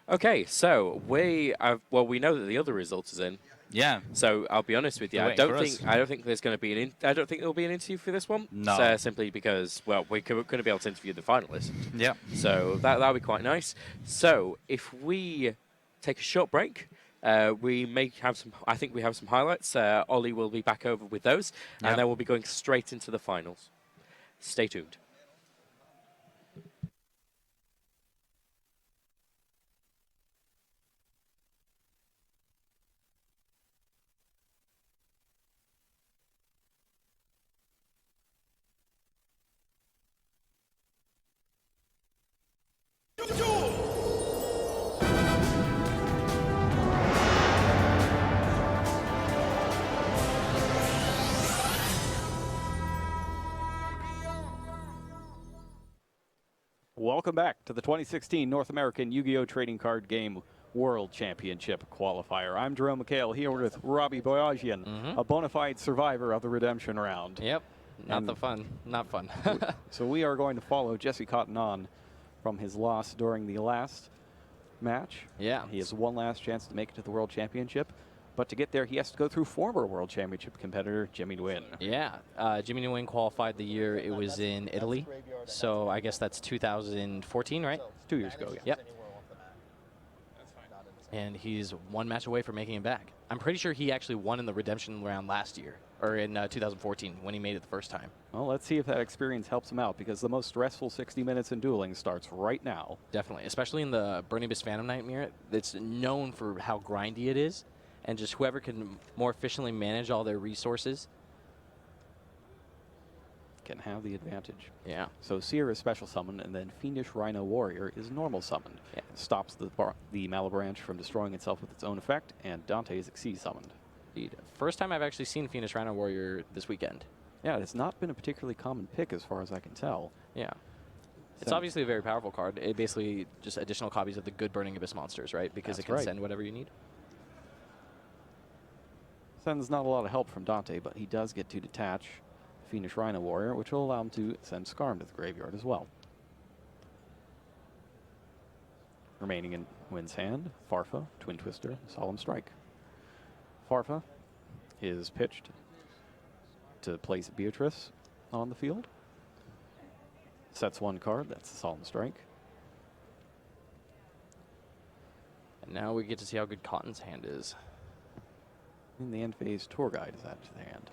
Speaker 13: Okay, so we know that the other result is in.
Speaker 14: Yeah.
Speaker 13: So I'll be honest with you. I don't think there's going to be I don't think there will be an interview for this one.
Speaker 14: No.
Speaker 13: Simply because we couldn't be able to interview the finalists.
Speaker 14: Yeah.
Speaker 13: So that'll be quite nice. So if we take a short break. We may have some. I think we have some highlights. Ollie will be back over with those, and then we'll be going straight into the finals. Stay tuned.
Speaker 15: Welcome back to the 2016 North American Yu-Gi-Oh! Trading Card Game World Championship Qualifier. I'm Jerome McHale here with Robbie Boyajian, a bona fide survivor of the redemption round.
Speaker 10: Yep, not fun.
Speaker 15: So we are going to follow Jesse Cotton on from his loss during the last match.
Speaker 10: Yeah.
Speaker 15: He has one last chance to make it to the World Championship. But to get there, he has to go through former World Championship competitor Jimmy Nguyen.
Speaker 10: Yeah, Jimmy Nguyen qualified the year it was in Italy. So I guess that's 2014, right?
Speaker 15: 2 years ago, yeah.
Speaker 10: Yep. And he's one match away from making it back. I'm pretty sure he actually won in the redemption round last year, or in 2014 when he made it the first time.
Speaker 15: Well, let's see if that experience helps him out, because the most stressful 60 minutes in dueling starts right now.
Speaker 10: Definitely, especially in the Burning Abyss Phantom Nightmare. It's known for how grindy it is. And just whoever can more efficiently manage all their resources
Speaker 15: can have the advantage.
Speaker 10: Yeah.
Speaker 15: So Seer is special summon, and then Fiendish Rhino Warrior is normal summoned.
Speaker 10: Yeah.
Speaker 15: It stops the Malabranch from destroying itself with its own effect, and Dante is Exceed summoned.
Speaker 10: Indeed. First time I've actually seen Fiendish Rhino Warrior this weekend.
Speaker 15: Yeah, it's not been a particularly common pick as far as I can tell.
Speaker 10: Yeah. It's obviously a very powerful card. It basically just additional copies of the good Burning Abyss monsters, right? Because it can send whatever you need.
Speaker 15: Sends not a lot of help from Dante, but he does get to detach Fiendish Rhino Warrior, which will allow him to send Skarm to the graveyard as well. Remaining in Nguyen's hand, Farfa, Twin Twister, Solemn Strike. Farfa is pitched to place Beatrice on the field. Sets one card, that's the Solemn Strike.
Speaker 10: And now we get to see how good Cotton's hand is.
Speaker 15: In the end phase, Tour Guide is added to the hand.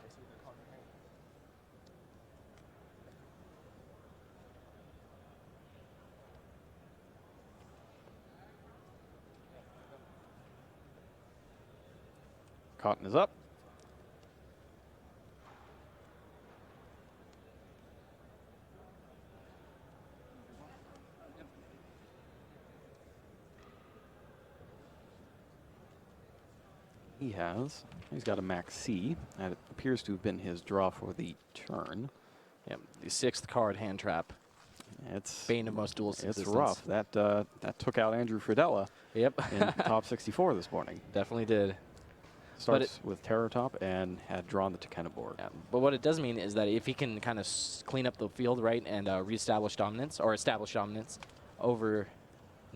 Speaker 15: Cotton is up. He's got a max C, and it appears to have been his draw for the turn.
Speaker 10: Yep, the 6th card hand trap.
Speaker 15: It's
Speaker 10: bane of most duels.
Speaker 15: It's rough. That took out Andrew Fridella.
Speaker 10: Yep.
Speaker 15: In top 64 this morning.
Speaker 10: Definitely did.
Speaker 15: Starts with Terror Top and had drawn the Tekena board.
Speaker 10: Yeah, but what it does mean is that if he can kind of clean up the field, right, and reestablish dominance, or establish dominance over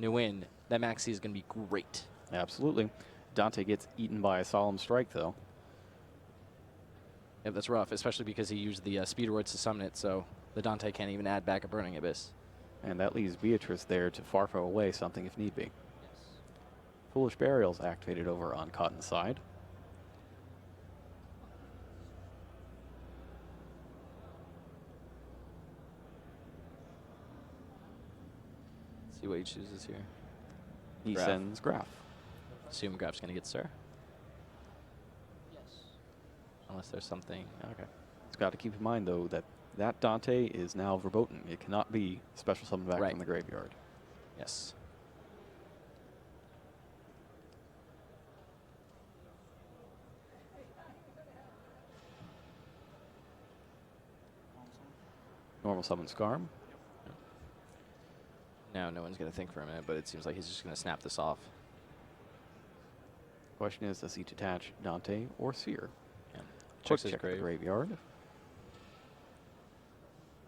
Speaker 10: Nguyen, that max C is going to be great.
Speaker 15: Absolutely. Dante gets eaten by a Solemn Strike, though.
Speaker 10: Yeah, that's rough, especially because he used the Speedroids to summon it, so the Dante can't even add back a Burning Abyss.
Speaker 4: And that leaves Beatrice there to Farfo away something if need be. Foolish Burial's activated over on Cotton's side.
Speaker 10: See what he chooses here.
Speaker 4: He
Speaker 10: Graph.
Speaker 4: sends Graph.
Speaker 10: Assume Graph's going to get Sir. Unless there's something. Okay.
Speaker 4: It's got to keep in mind, though, that that Dante is now verboten. It cannot be special summoned back from the graveyard.
Speaker 10: Yes.
Speaker 4: Normal summon Skarm.
Speaker 10: Now no one's going to think for a minute, but it seems like he's just going to snap this off.
Speaker 4: Question is, does he detach Dante or Seer?
Speaker 10: Yeah.
Speaker 4: Quick
Speaker 10: Checks his
Speaker 4: check the
Speaker 10: grave.
Speaker 4: graveyard.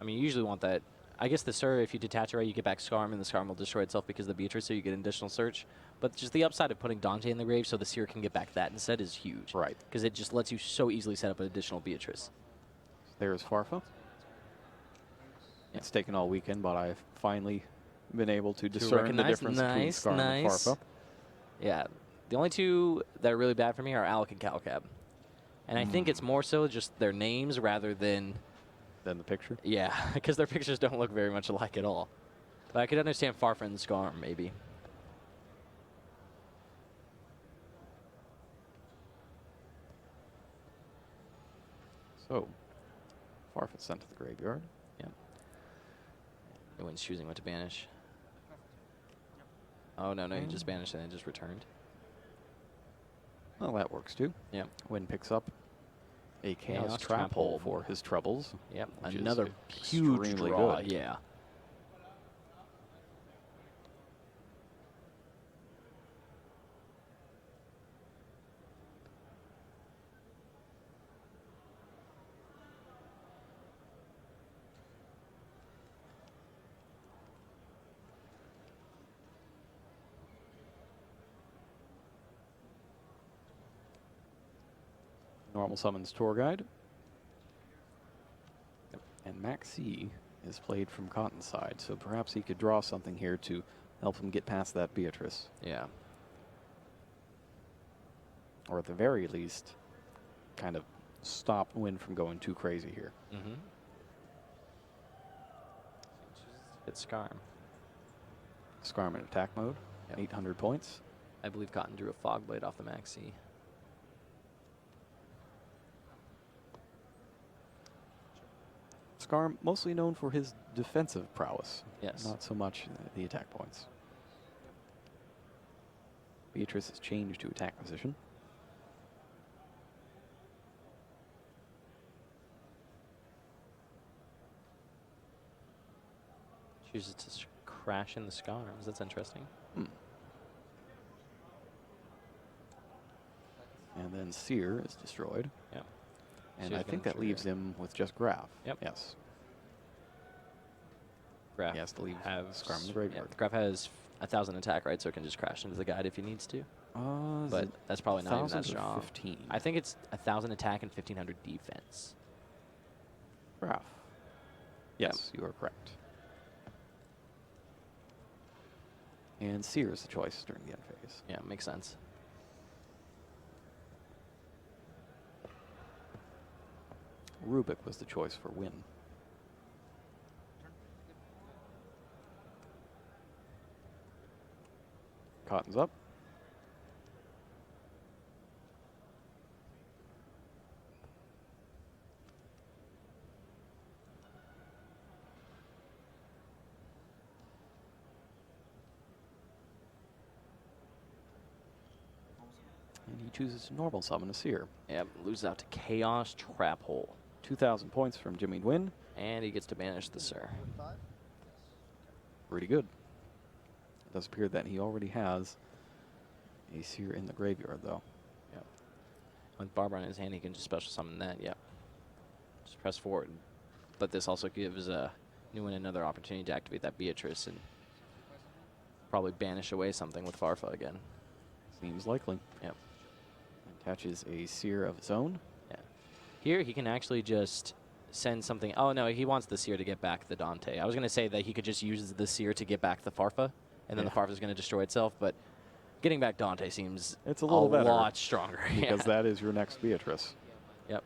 Speaker 10: I mean, you usually want that. I guess the Sir, if you detach it right, you get back Skarm, and the Skarm will destroy itself because of the Beatrice, so you get an additional search. But just the upside of putting Dante in the grave so the Seer can get back that instead is huge.
Speaker 4: Right.
Speaker 10: Because it just lets you so easily set up an additional Beatrice.
Speaker 4: There's Farfa. It's taken all weekend, but I've finally been able to discern the difference between Skarm and Farfa.
Speaker 10: Yeah. The only two that are really bad for me are Alec and Calcab. And I think it's more so just their names rather than
Speaker 4: the picture?
Speaker 10: Yeah, because their pictures don't look very much alike at all. But I could understand Farfa and Skarm, maybe.
Speaker 4: So, Farfa sent to the graveyard.
Speaker 10: Yeah. No one's choosing what to banish. Oh, no, he just banished and then just returned.
Speaker 4: Well, that works too.
Speaker 10: Yeah.
Speaker 4: Wynn picks up a Chaos Trap Hole for his troubles.
Speaker 10: Yep,
Speaker 4: which
Speaker 10: another
Speaker 4: is
Speaker 10: huge
Speaker 4: extremely
Speaker 10: draw,
Speaker 4: good.
Speaker 10: yeah.
Speaker 4: Normal summons Tour Guide. And Maxi is played from Cotton's side, so perhaps he could draw something here to help him get past that Beatrice.
Speaker 10: Yeah.
Speaker 4: Or at the very least, kind of stop Wynn from going too crazy here.
Speaker 10: Mm-hmm. It's Skarm.
Speaker 4: Skarm in attack mode, 800 points.
Speaker 10: I believe Cotton drew a Fogblade off the Maxi.
Speaker 4: Skarm mostly known for his defensive prowess.
Speaker 10: Yes.
Speaker 4: Not so much the attack points. Beatrice has changed to attack position.
Speaker 10: Chooses to crash in the Skarms. That's interesting.
Speaker 4: And then Seer is destroyed.
Speaker 10: Yep.
Speaker 4: And
Speaker 10: Seer's
Speaker 4: I think
Speaker 10: gonna
Speaker 4: that leaves him with just Graph.
Speaker 10: Yep.
Speaker 4: Yes.
Speaker 10: Graph
Speaker 4: He has to leave
Speaker 10: have
Speaker 4: Skarm in the graveyard.
Speaker 10: Yeah, Graph has 1,000 attack, right? So it can just crash into the guide if he needs to.
Speaker 4: Is
Speaker 10: But
Speaker 4: it
Speaker 10: that's probably not even that
Speaker 4: 1,000 or
Speaker 10: strong.
Speaker 4: 15?
Speaker 10: I think it's 1,000 attack and 1,500 defense.
Speaker 4: Graph. Yes, you are correct. And Seer is the choice during the end phase.
Speaker 10: Yeah, makes sense.
Speaker 4: Rubik was the choice for Wynn. Cotton's up. And he chooses to normal summon a Seer.
Speaker 10: Yep, loses out to Chaos Trap Hole.
Speaker 4: 2,000 points from Jimmy Wynn.
Speaker 10: And he gets to banish the Sir.
Speaker 4: Pretty good. It does appear that he already has a Seer in the graveyard, though.
Speaker 10: Yep. With Barbara in his hand, he can just special summon that. Yep. Just press forward. But this also gives Nguyen another opportunity to activate that Beatrice and probably banish away something with Farfa again.
Speaker 4: Seems likely.
Speaker 10: Yep.
Speaker 4: Attaches a Seer of its own.
Speaker 10: Yeah. Here, he can actually just send something. Oh, no, he wants the Seer to get back the Dante. I was going to say that he could just use the Seer to get back the Farfa, and then the Farfa is going to destroy itself, but getting back Dante seems
Speaker 4: it's a little better
Speaker 10: lot stronger.
Speaker 4: because that is your next Beatrice.
Speaker 10: Yep.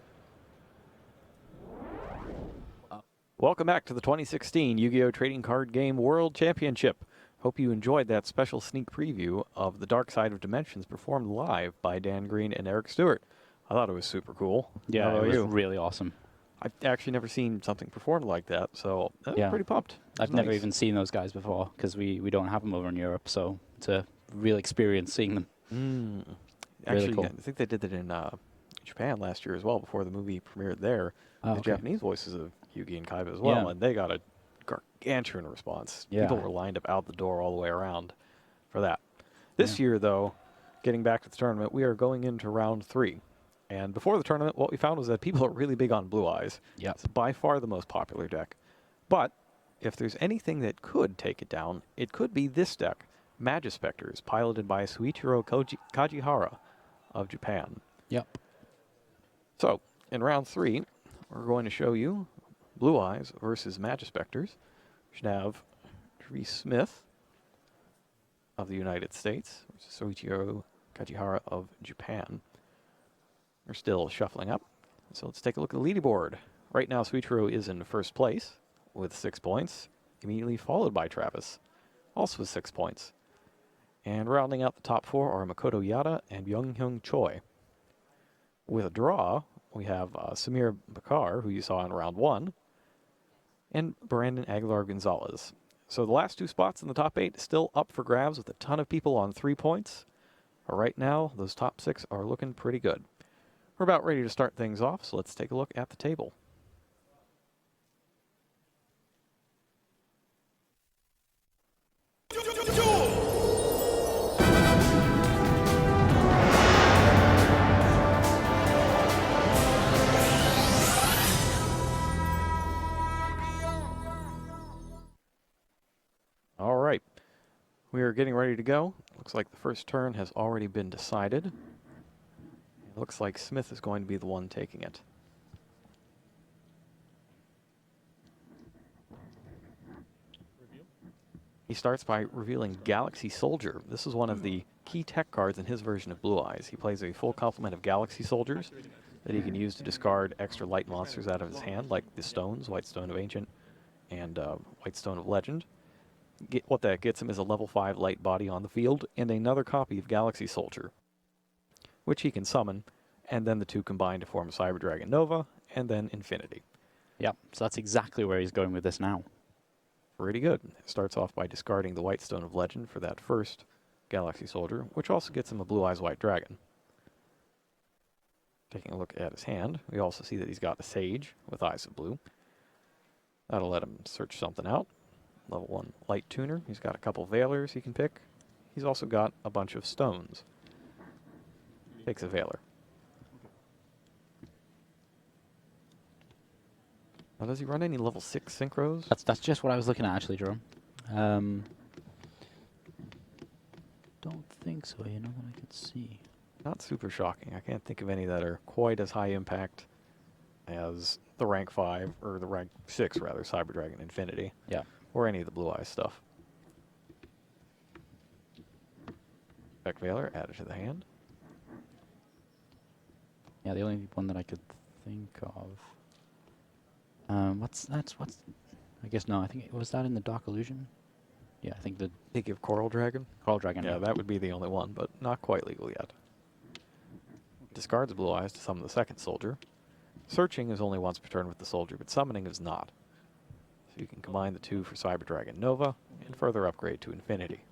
Speaker 4: Welcome back to the 2016 Yu-Gi-Oh! Trading Card Game World Championship. Hope you enjoyed that special sneak preview of The Dark Side of Dimensions performed live by Dan Green and Eric Stewart. I thought it was super cool.
Speaker 5: Yeah,
Speaker 4: How
Speaker 5: it
Speaker 4: about
Speaker 5: was
Speaker 4: you?
Speaker 5: really awesome.
Speaker 4: I've actually never seen something performed like that, so I'm pretty pumped.
Speaker 5: I've never even seen those guys before because we don't have them over in Europe, so it's a real experience seeing them.
Speaker 4: Actually,
Speaker 5: Really cool.
Speaker 4: I think they did that in Japan last year as well before the movie premiered there.
Speaker 5: Oh,
Speaker 4: the
Speaker 5: okay.
Speaker 4: Japanese voices of Yugi and Kaiba as well,
Speaker 5: Yeah.
Speaker 4: and they got a gargantuan response.
Speaker 5: Yeah.
Speaker 4: People were lined up out the door all the way around for that. This year, though, getting back to the tournament, we are going into round 3. And before the tournament, what we found was that people are really big on Blue Eyes.
Speaker 5: Yep.
Speaker 4: It's by far the most popular deck. But if there's anything that could take it down, it could be this deck, Magispectors, piloted by Suichiro Kajihara of Japan.
Speaker 5: Yep.
Speaker 4: So, in round 3, we're going to show you Blue Eyes versus Magispectors. We should have Tree Smith of the United States versus Soichiro Kajihara of Japan. We're still shuffling up. So let's take a look at the leaderboard. Right now, Suichiro is in first place with 6 points, immediately followed by Travis, also with 6 points. And rounding out the top 4 are Makoto Yada and Byung-Hyung Choi. With a draw, we have Samir Bachar, who you saw in round 1, and Brandon Aguilar-Gonzalez. So the last 2 spots in the top 8 still up for grabs with a ton of people on 3 points. But right now, those top 6 are looking pretty good. We're about ready to start things off, so let's take a look at the table. All right, we are getting ready to go. Looks like the first turn has already been decided. It looks like Smith is going to be the one taking it. He starts by revealing Galaxy Soldier. This is one of the key tech cards in his version of Blue Eyes. He plays a full complement of Galaxy Soldiers that he can use to discard extra light monsters out of his hand, like the stones, White Stone of Ancient and White Stone of Legend. What that gets him is a level 5 light body on the field and another copy of Galaxy Soldier, which he can summon, and then the two combine to form Cyber Dragon Nova, and then Infinity.
Speaker 5: Yep, so that's exactly where he's going with this now.
Speaker 4: Pretty good. It starts off by discarding the White Stone of Legend for that first Galaxy Soldier, which also gets him a Blue Eyes White Dragon. Taking a look at his hand, we also see that he's got a Sage with Eyes of Blue. That'll let him search something out. Level 1 Light Tuner. He's got a couple Veilers he can pick. He's also got a bunch of stones. Takes a Veiler. Now, does he run any level 6 synchros?
Speaker 5: That's just what I was looking at, actually, Jerome. Don't think so, you know, that I can see.
Speaker 4: Not super shocking. I can't think of any that are quite as high impact as the rank 5, or the rank 6, rather, Cyber Dragon Infinity.
Speaker 5: Yeah.
Speaker 4: Or any of the Blue Eyes stuff. Effect Veiler added to the hand.
Speaker 5: Yeah, the only one that I could think of. What's I guess no, I think was that in the Dark Illusion? Yeah, I think the
Speaker 4: Think of Coral Dragon?
Speaker 5: Coral Dragon.
Speaker 4: Yeah, that would be the only one, but not quite legal yet. Discards Blue Eyes to summon the second soldier. Searching is only once per turn with the soldier, but summoning is not. So you can combine the two for Cyber Dragon Nova and further upgrade to Infinity.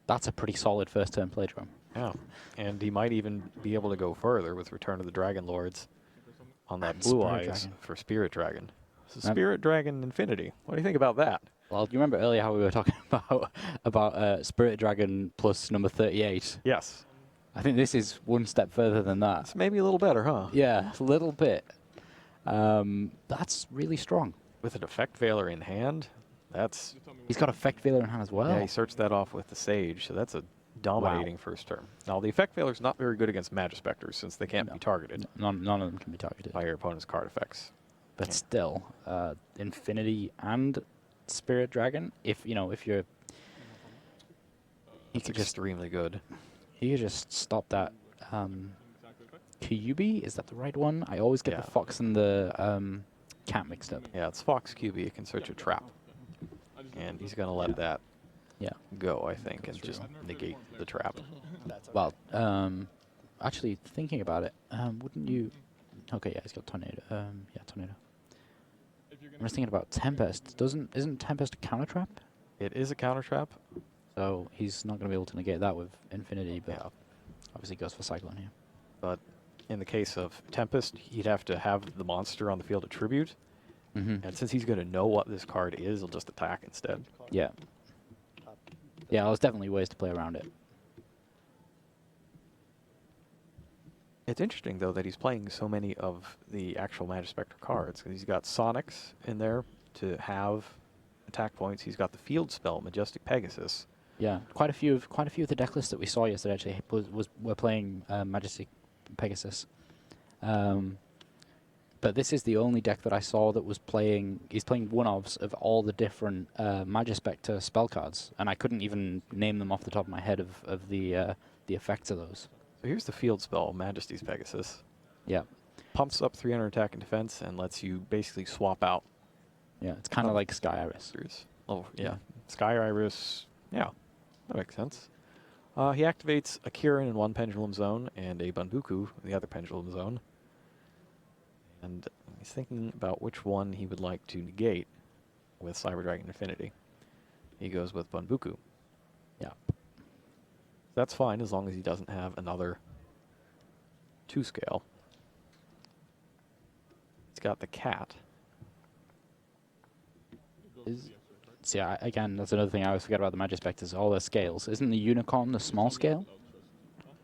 Speaker 5: That's a pretty solid first turn play, Jerome.
Speaker 4: Yeah, and he might even be able to go further with Return of the Dragon Lords on that
Speaker 5: And
Speaker 4: Blue
Speaker 5: Spirit
Speaker 4: Eyes
Speaker 5: Dragon.
Speaker 4: for Spirit Dragon. So Spirit Dragon Infinity. What do you think about that?
Speaker 5: Well, do you remember earlier how we were talking about Spirit Dragon plus number 38?
Speaker 4: Yes.
Speaker 5: I think this is one step further than that.
Speaker 4: It's maybe a little better, huh?
Speaker 5: Yeah, a little bit. That's really strong.
Speaker 4: With an Effect Veiler in hand, that's...
Speaker 5: He's got Effect Veiler in hand as well.
Speaker 4: Yeah, he searched that off with the Sage, so that's a dominating first turn. Now, the effect failure is not very good against Magispectors since they can't be targeted.
Speaker 5: None of them can be targeted
Speaker 4: by your opponent's card effects.
Speaker 5: But still, Infinity and Spirit Dragon, if you're...
Speaker 4: It's extremely good.
Speaker 5: You could just stop that Kyubi, is that the right one? I always get the fox and the cat mixed up.
Speaker 4: Yeah, it's Fox Kyubi. It can search a trap. And he's going to let that go, I think, and just negate the trap.
Speaker 5: Well, actually, thinking about it, wouldn't you... Okay, yeah, he's got Tornado. Yeah, Tornado. I'm just thinking about Tempest. Isn't Tempest a counter trap?
Speaker 4: It is a counter trap.
Speaker 5: So he's not going to be able to negate that with Infinity, but obviously goes for Cyclone here.
Speaker 4: But in the case of Tempest, he'd have to have the monster on the field attribute. And since he's going to know what this card is, he'll just attack instead.
Speaker 5: Yeah. Yeah, there's definitely ways to play around it.
Speaker 4: It's interesting, though, that he's playing so many of the actual Magispector cards. Because he's got Sonics in there to have attack points. He's got the field spell, Majestic Pegasus.
Speaker 5: Yeah, quite a few of the deck lists that we saw yesterday actually were playing Majestic Pegasus. But this is the only deck that I saw that was playing... He's playing one-ofs of all the different Magispector spell cards, and I couldn't even name them off the top of my head of the effects of those.
Speaker 4: So here's the field spell, Majesty's Pegasus.
Speaker 5: Yeah.
Speaker 4: Pumps up 300 attack and defense and lets you basically swap out.
Speaker 5: Yeah, it's kind of like Sky Iris.
Speaker 4: Oh, yeah. Sky Iris, yeah, that makes sense. He activates a Kirin in one Pendulum Zone and a Bunbuku in the other Pendulum Zone. And he's thinking about which one he would like to negate with Cyber Dragon Infinity. He goes with Bunbuku.
Speaker 5: Yeah.
Speaker 4: That's fine as long as he doesn't have another 2-scale. He's got the cat.
Speaker 5: See, again, that's another thing I always forget about the Magispectors, all their scales. Isn't the Unicorn the small scale?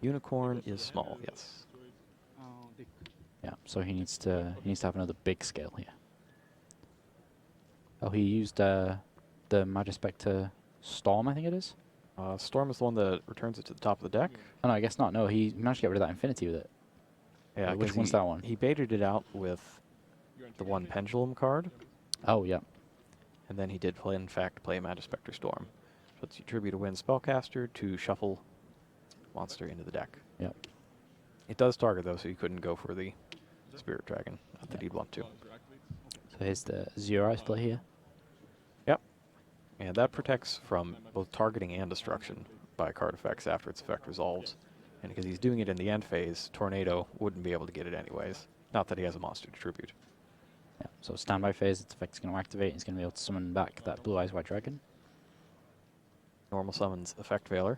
Speaker 4: Unicorn is small, yes.
Speaker 5: Yeah, so he needs to have another big scale here. Oh, he used the Magispector Storm, I think it is?
Speaker 4: Storm is the one that returns it to the top of the deck.
Speaker 5: Oh, no, I guess not. No, he managed to get rid of that Infinity with it.
Speaker 4: Yeah,
Speaker 5: which one's that one?
Speaker 4: He baited it out with the one Pendulum card.
Speaker 5: Oh, yeah.
Speaker 4: And then he did play, in fact, play Magispector Storm. So it's you tribute a wind spellcaster to shuffle monster into the deck.
Speaker 5: Yep.
Speaker 4: It does target, though, so you couldn't go for the Spirit Dragon. Not that he'd want to.
Speaker 5: So here's the Zero Eyes play here.
Speaker 4: Yep. And that protects from both targeting and destruction by card effects after its effect resolves. And because he's doing it in the end phase, Tornado wouldn't be able to get it anyways. Not that he has a monster to tribute.
Speaker 5: Yeah, so standby phase, its effect's going to activate. He's going to be able to summon back that Blue Eyes White Dragon.
Speaker 4: Normal summons Effect Veiler.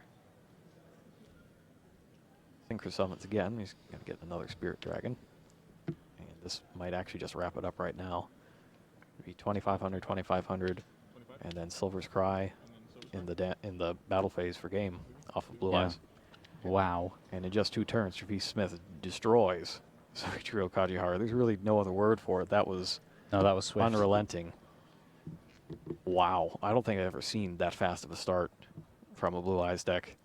Speaker 4: Synchro summons again. He's going to get another Spirit Dragon. And this might actually just wrap it up right now. It'd be 2,500, 2,500, and then Silver's Cry in the battle phase for game off of Blue Eyes.
Speaker 5: Wow.
Speaker 4: And in just 2 turns, Travis Smith destroys Soichiro Kajihara. There's really no other word for it. That was
Speaker 5: swift.
Speaker 4: Unrelenting. Wow. I don't think I've ever seen that fast of a start from a Blue Eyes deck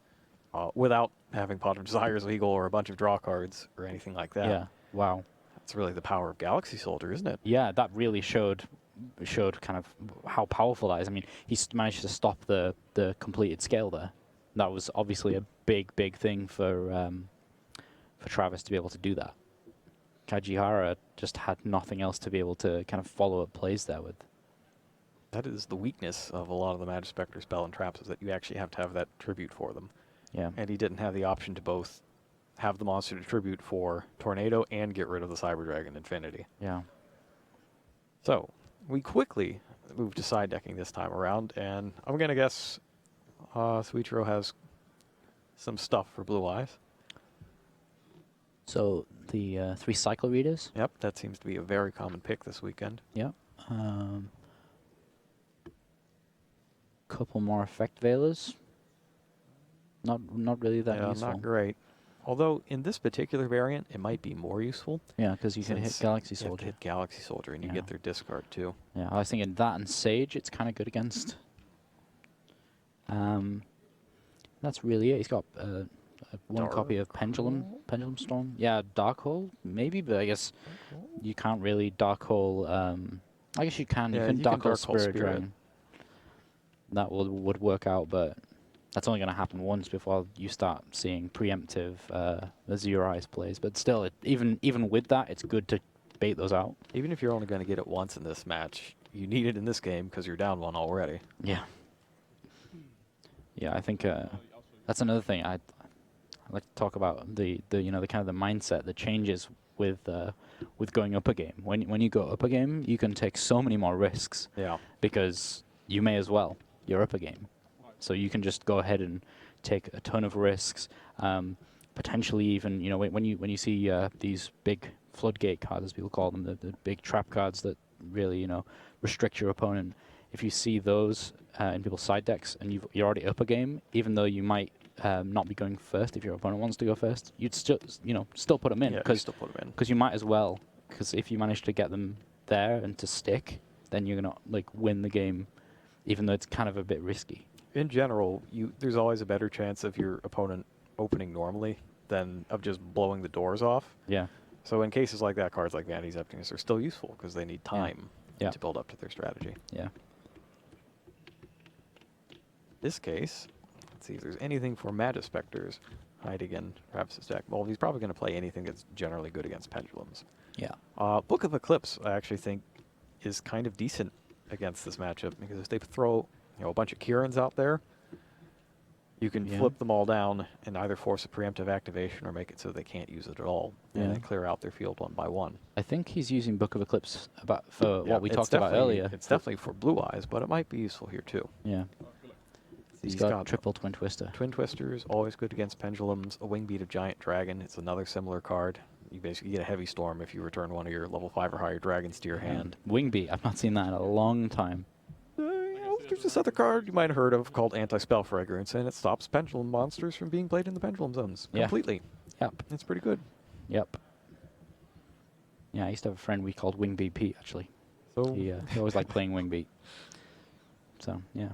Speaker 4: without having Pot of Desires legal or a bunch of draw cards or anything like that.
Speaker 5: Yeah. Wow.
Speaker 4: That's really the power of Galaxy Soldier, isn't it?
Speaker 5: Yeah, that really showed kind of how powerful that is. I mean, he managed to stop the completed scale there. That was obviously a big thing for Travis to be able to do that. Kajihara just had nothing else to be able to kind of follow up plays there with.
Speaker 4: That is the weakness of a lot of the Magispector spell and traps, is that you actually have to have that tribute for them.
Speaker 5: Yeah.
Speaker 4: And he didn't have the option to both have the monster to tribute for Tornado and get rid of the Cyber Dragon Infinity.
Speaker 5: Yeah.
Speaker 4: So, we quickly moved to side decking this time around, and I'm going to guess Soichiro has some stuff for Blue Eyes.
Speaker 5: So, the 3 Cycle Readers?
Speaker 4: Yep, that seems to be a very common pick this weekend.
Speaker 5: Yep. Couple more Effect Veilers. Not really that useful.
Speaker 4: Not great. Although, in this particular variant, it might be more useful.
Speaker 5: Yeah, because you can hit Galaxy Soldier.
Speaker 4: You have to hit Galaxy Soldier, and you get their discard, too.
Speaker 5: Yeah, I was thinking that and Sage, it's kind of good against. That's really it. He's got one copy of Pendulum Storm. Yeah, Dark Hole, maybe, but I guess you can't really Dark Hole. I guess you can.
Speaker 4: Yeah,
Speaker 5: you can Dark Hole
Speaker 4: Dark Hole
Speaker 5: Spirit Dragon. That would work out, but that's only going to happen once before you start seeing preemptive Azure Eyes plays. But still, even with that, it's good to bait those out.
Speaker 4: Even if you're only going to get it once in this match, you need it in this game because you're down one already.
Speaker 5: Yeah. Yeah, I think that's another thing I'd like to talk about, the kind of the mindset that changes with going up a game. When you go up a game, you can take so many more risks.
Speaker 4: Yeah.
Speaker 5: Because you may as well. You're up a game, so you can just go ahead and take a ton of risks. Potentially even when you see these big floodgate cards, as people call them, the big trap cards that really restrict your opponent. If you see those in people's side decks and you're already up a game, even though you might not be going first, if your opponent wants to go first, you'd still put them in because you might as well. Because if you manage to get them there and to stick, then you're gonna win the game, even though it's kind of a bit risky.
Speaker 4: In general, there's always a better chance of your opponent opening normally than of just blowing the doors off.
Speaker 5: Yeah.
Speaker 4: So in cases like that, cards like Vanity's Emptiness are still useful because they need time to build up to their strategy.
Speaker 5: Yeah.
Speaker 4: This case, let's see if there's anything for Magus Specters hiding in Travis's deck. Well, he's probably going to play anything that's generally good against Pendulums.
Speaker 5: Yeah.
Speaker 4: Book of Eclipse, I actually think, is kind of decent against this matchup because if they throw a bunch of Kirans out there, you can flip them all down and either force a preemptive activation or make it so they can't use it at all and then clear out their field one by one.
Speaker 5: I think he's using Book of Eclipse for what we talked about earlier.
Speaker 4: It's definitely for Blue Eyes, but it might be useful here too.
Speaker 5: Yeah. He's got triple Twin Twister.
Speaker 4: Twin Twisters, always good against Pendulums. A Wingbeat of Giant Dragon, it's another similar card. You basically get a Heavy Storm if you return one of your level 5 or higher dragons to your hand.
Speaker 5: Wingbeat, I've not seen that in a long time.
Speaker 4: There's this other card you might have heard of called Anti-Spell Fragrance, and it stops Pendulum monsters from being played in the Pendulum zones completely.
Speaker 5: Yep.
Speaker 4: It's pretty good.
Speaker 5: Yep. Yeah, I used to have a friend we called Wingbeat Pete, actually.
Speaker 4: So
Speaker 5: he always liked playing Wingbeat. So, yeah.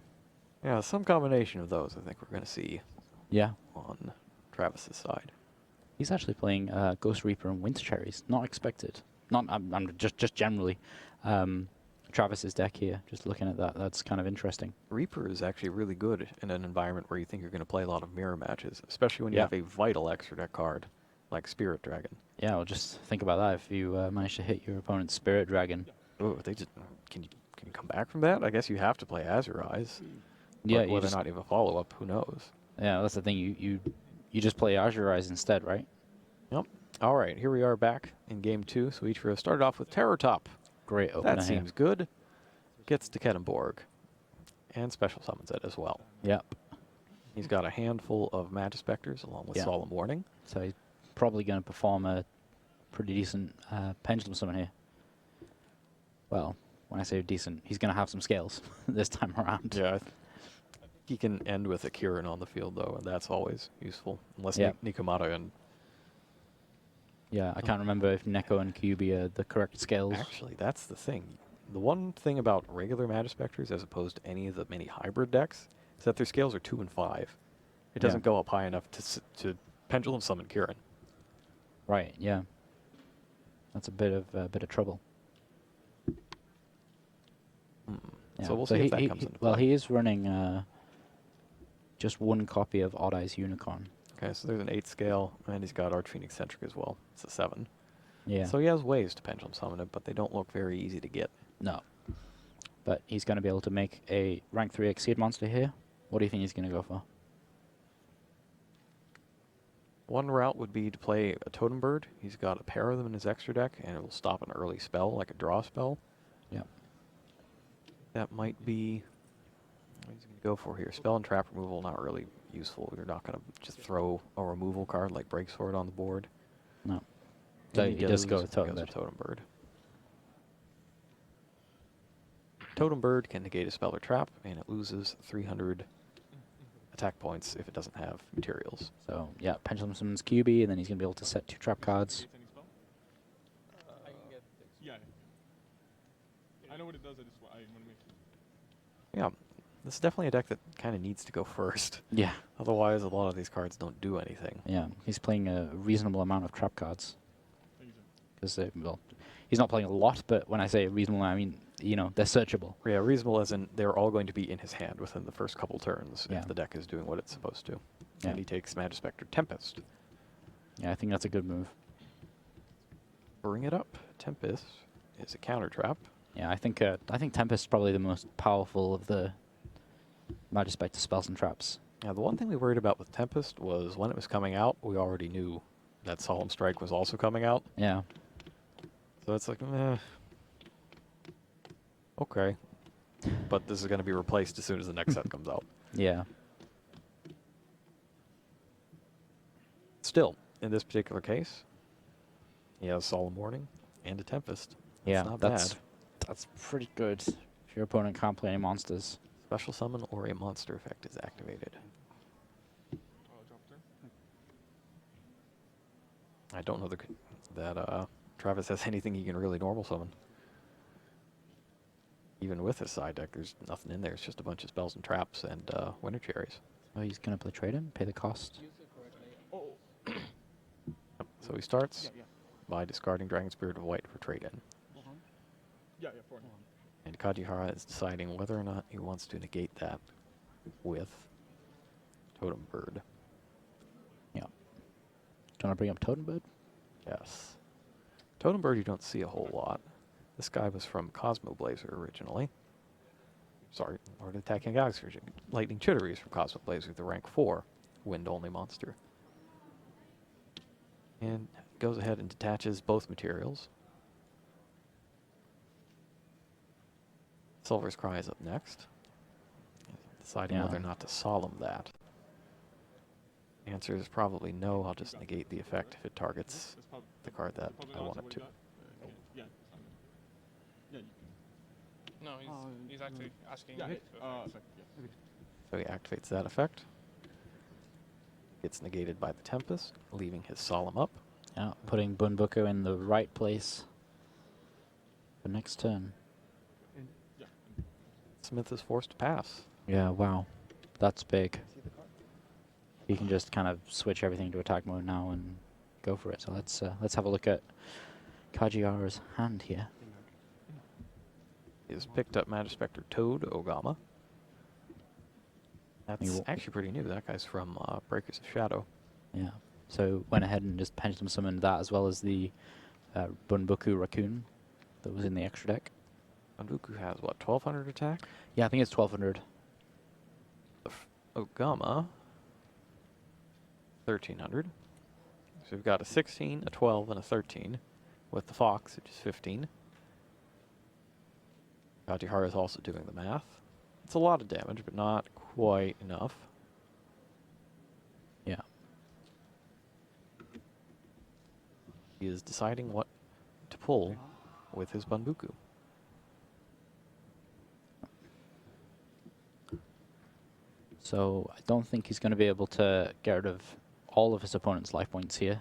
Speaker 4: Yeah, some combination of those I think we're going to see on Travis's side.
Speaker 5: He's actually playing Ghost Reaper and Winter Cherries. Not expected. I'm just generally. Travis's deck here, just looking at that, that's kind of interesting.
Speaker 4: Reaper is actually really good in an environment where you think you're going to play a lot of mirror matches, especially when you have a vital extra deck card like Spirit Dragon.
Speaker 5: Yeah, well, just think about that. If you manage to hit your opponent's Spirit Dragon.
Speaker 4: Oh, they just can you come back from that? I guess you have to play Azure Eyes.
Speaker 5: Yeah,
Speaker 4: whether or not even follow up, who knows?
Speaker 5: Yeah, that's the thing. You just play Azure Eyes instead, right?
Speaker 4: Yep. All right, here we are back in game 2. So each row started off with Terror Top.
Speaker 5: Great opener.
Speaker 4: That seems good. Gets to Kettenborg. And special summons it as well.
Speaker 5: Yep.
Speaker 4: He's got a handful of Magus Specters along with Solemn Warning.
Speaker 5: So he's probably going to perform a pretty decent Pendulum Summon here. Well, when I say decent, he's going to have some scales this time around.
Speaker 4: Yeah. He can end with a Kirin on the field, though, and that's always useful. Unless Nikomata and...
Speaker 5: Yeah, I can't remember if Neko and Kyubi are the correct scales.
Speaker 4: Actually, that's the thing. The one thing about regular Magus Specters, as opposed to any of the mini hybrid decks, is that their scales are 2 and 5. It doesn't go up high enough to Pendulum Summon Kirin.
Speaker 5: Right, yeah. That's a bit of trouble. Yeah.
Speaker 4: So we'll see if that comes into play.
Speaker 5: Well, he is running just one copy of Odd Eyes Unicorn.
Speaker 4: Okay, so there's an 8 scale, and he's got Archfiend Eccentric as well. It's a 7.
Speaker 5: Yeah.
Speaker 4: So he has ways to Pendulum Summon it, but they don't look very easy to get.
Speaker 5: No. But he's going to be able to make a rank 3 Exceed monster here. What do you think he's going to go for?
Speaker 4: One route would be to play a Totem Bird. He's got a pair of them in his extra deck, and it will stop an early spell, like a draw spell.
Speaker 5: Yep.
Speaker 4: That might be what he's going to go for here. Spell and trap removal, not really useful. You're not going to just throw a removal card like Breaksword on the board.
Speaker 5: No. So he does go with Totem
Speaker 4: Bird. Totem Bird can negate a spell or trap, and it loses 300 attack points if it doesn't have materials.
Speaker 5: So, yeah, Pendulum Summons QB, and then he's going to be able to set 2 trap cards.
Speaker 12: I know what it does. I want to make
Speaker 4: Yeah. This is definitely a deck that kind of needs to go first.
Speaker 5: Yeah.
Speaker 4: Otherwise, a lot of these cards don't do anything.
Speaker 5: Yeah, he's playing a reasonable amount of trap cards. Because, well, he's not playing a lot, but when I say reasonable, I mean, you know, they're searchable.
Speaker 4: Yeah, reasonable as in they're all going to be in his hand within the first couple turns
Speaker 5: Yeah.
Speaker 4: if the deck is doing what it's supposed to.
Speaker 5: Yeah.
Speaker 4: And he takes Magispector Tempest.
Speaker 5: Yeah, I think that's a good move.
Speaker 4: Bring it up. Tempest is a counter trap.
Speaker 5: Yeah, I think Tempest is probably the most powerful of the Magispector spells and traps.
Speaker 4: Now, the one thing we worried about with Tempest was when it was coming out, we already knew that Solemn Strike was also coming out.
Speaker 5: Yeah.
Speaker 4: So it's like, okay. But this is going to be replaced as soon as the next set comes out.
Speaker 5: Yeah.
Speaker 4: Still, in this particular case, he has Solemn Warning and a Tempest.
Speaker 5: Yeah,
Speaker 4: not
Speaker 5: that's
Speaker 4: bad.
Speaker 5: that's pretty good. If your opponent can't play any monsters.
Speaker 4: Special summon or a monster effect is activated. I don't know that Travis has anything he can really normal summon. Even with his side deck, there's nothing in there. It's just a bunch of spells and traps and Winter Cherries.
Speaker 5: Oh, he's going to play trade him, pay the cost.
Speaker 4: So he starts by discarding Dragon Spirit of White for trade-in. And Kajihara is deciding whether or not he wants to negate that with Totem Bird.
Speaker 5: Yeah. Do you want to bring up Totem Bird?
Speaker 4: Yes. Totem Bird you don't see a whole lot. This guy was from Cosmo Blazer originally. Sorry, or the Attacking Galaxy version. Lightning Chittery is from Cosmo Blazer, the rank 4 wind-only monster. And goes ahead and detaches both materials. Silver's Cry is up next. Deciding whether or not to solemn that. Answer is probably no. I'll just negate the effect if it targets the card that I want it to.
Speaker 9: No, he's actually asking me.
Speaker 4: So he activates that effect. Gets negated by the Tempest, leaving his Solemn up.
Speaker 5: Yeah, putting Bunbuku in the right place for next turn.
Speaker 4: Smith is forced to pass.
Speaker 5: Yeah, wow. That's big. He can just kind of switch everything to attack mode now and go for it. So let's have a look at Kajihara's hand here.
Speaker 4: He has picked up Magispector Toad Ogama. That's actually pretty new. That guy's from Breakers of Shadow.
Speaker 5: Yeah. So went ahead and just Pendulum summoned that as well as the Bunbuku Raccoon that was in the extra deck.
Speaker 4: Bunbuku has, what, 1200 attack?
Speaker 5: Yeah, I think it's 1200.
Speaker 4: Ogama, 1300. So we've got a 16, a 12, and a 13 with the Fox, which is 15. Kajihara is also doing the math. It's a lot of damage, but not quite enough.
Speaker 5: Yeah.
Speaker 4: He is deciding what to pull with his Bunbuku.
Speaker 5: So I don't think he's going to be able to get rid of all of his opponent's life points here.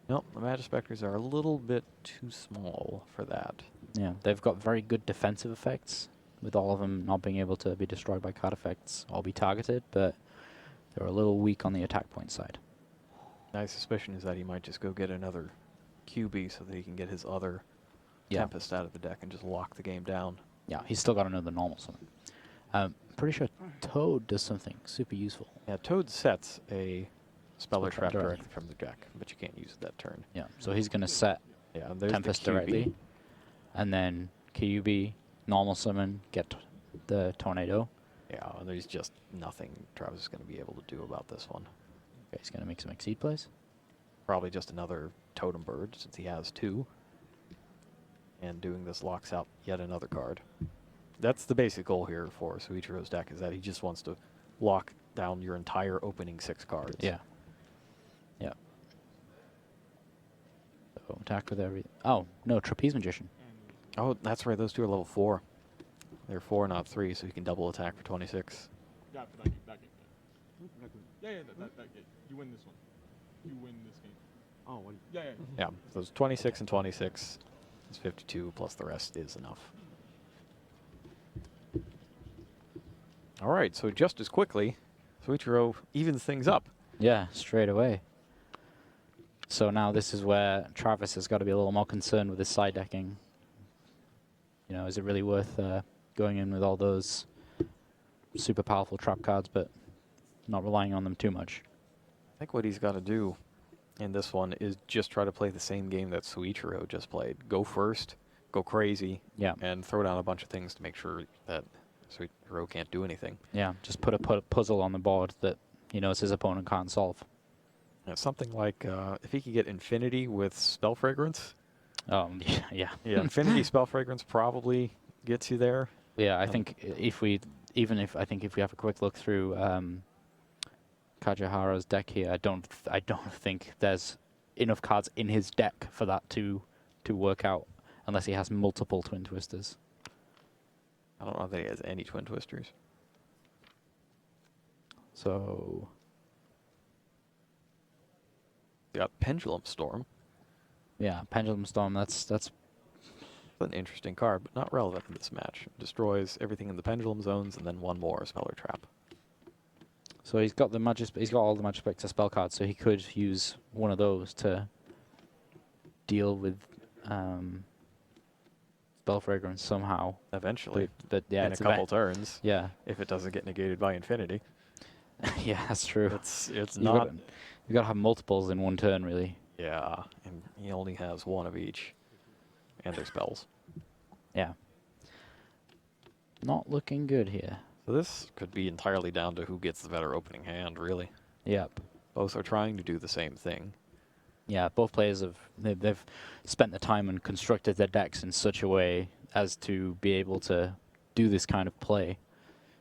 Speaker 4: Nope, the Magispectors are a little bit too small for that.
Speaker 5: Yeah, they've got very good defensive effects, with all of them not being able to be destroyed by card effects or be targeted, but they're a little weak on the attack point side.
Speaker 4: My suspicion is that he might just go get another QB so that he can get his other Tempest out of the deck and just lock the game down.
Speaker 5: Yeah, he's still got another normal summon. Pretty sure Toad does something super useful.
Speaker 4: Yeah, Toad sets a Speller Trap
Speaker 5: directly.
Speaker 4: directly from the deck, but you can't use it that turn.
Speaker 5: Yeah, so he's going to set
Speaker 4: there's
Speaker 5: Tempest
Speaker 4: the QB.
Speaker 5: directly, and then QB, normal summon, get the Tornado.
Speaker 4: Yeah, and there's just nothing Travis is going to be able to do about this one.
Speaker 5: Okay, he's going to make some Exceed plays.
Speaker 4: Probably just another Totem Bird, since he has 2. And doing this locks out yet another card. That's the basic goal here for Suichiro's deck, is that he just wants to lock down your entire opening 6 cards.
Speaker 5: Yeah. Yeah. So attack with every... Oh, no, Trapeze Magician.
Speaker 4: Oh, that's right, those 2 are level 4. They're 4, not 3, so he can double attack for 26.
Speaker 16: Yeah, for that game. That game. You win this one. You win this game. Oh, what? Yeah.
Speaker 4: Yeah, so it's 26 and 26. It's 52, plus the rest is enough. All right, so just as quickly, Suichiro evens things up.
Speaker 5: Yeah, straight away. So now this is where Travis has got to be a little more concerned with his side decking. You know, is it really worth going in with all those super powerful trap cards, but not relying on them too much?
Speaker 4: I think what he's got to do in this one is just try to play the same game that Suichiro just played. Go first, go crazy,
Speaker 5: yeah,
Speaker 4: and throw down a bunch of things to make sure that Suichiro can't do anything.
Speaker 5: Yeah, just put a puzzle on the board that he knows his opponent can't solve.
Speaker 4: Yeah, something like if he could get Infinity with Spell Fragrance.
Speaker 5: Yeah.
Speaker 4: Yeah, Infinity Spell Fragrance probably gets you there.
Speaker 5: Yeah, I think if we have a quick look through Kajihara's deck here, I don't think there's enough cards in his deck for that to work out unless he has multiple Twin Twisters.
Speaker 4: I don't know if he has any Twin Twisters.
Speaker 5: So
Speaker 4: you got Pendulum Storm.
Speaker 5: Yeah, Pendulum Storm. That's
Speaker 4: an interesting card, but not relevant in this match. Destroys everything in the pendulum zones, and then one more spell or trap.
Speaker 5: So he's got all the Magic Spectre spell cards, so he could use one of those to deal with Spell Fragrance somehow.
Speaker 4: Eventually.
Speaker 5: But yeah,
Speaker 4: in a couple turns.
Speaker 5: Yeah.
Speaker 4: If it doesn't get negated by Infinity.
Speaker 5: Yeah, that's true.
Speaker 4: It's not.
Speaker 5: You got to have multiples in one turn, really.
Speaker 4: Yeah, and he only has one of each, and their spells.
Speaker 5: Yeah. Not looking good here.
Speaker 4: So this could be entirely down to who gets the better opening hand, really.
Speaker 5: Yep.
Speaker 4: Both are trying to do the same thing.
Speaker 5: Yeah, both players they've spent the time and constructed their decks in such a way as to be able to do this kind of play.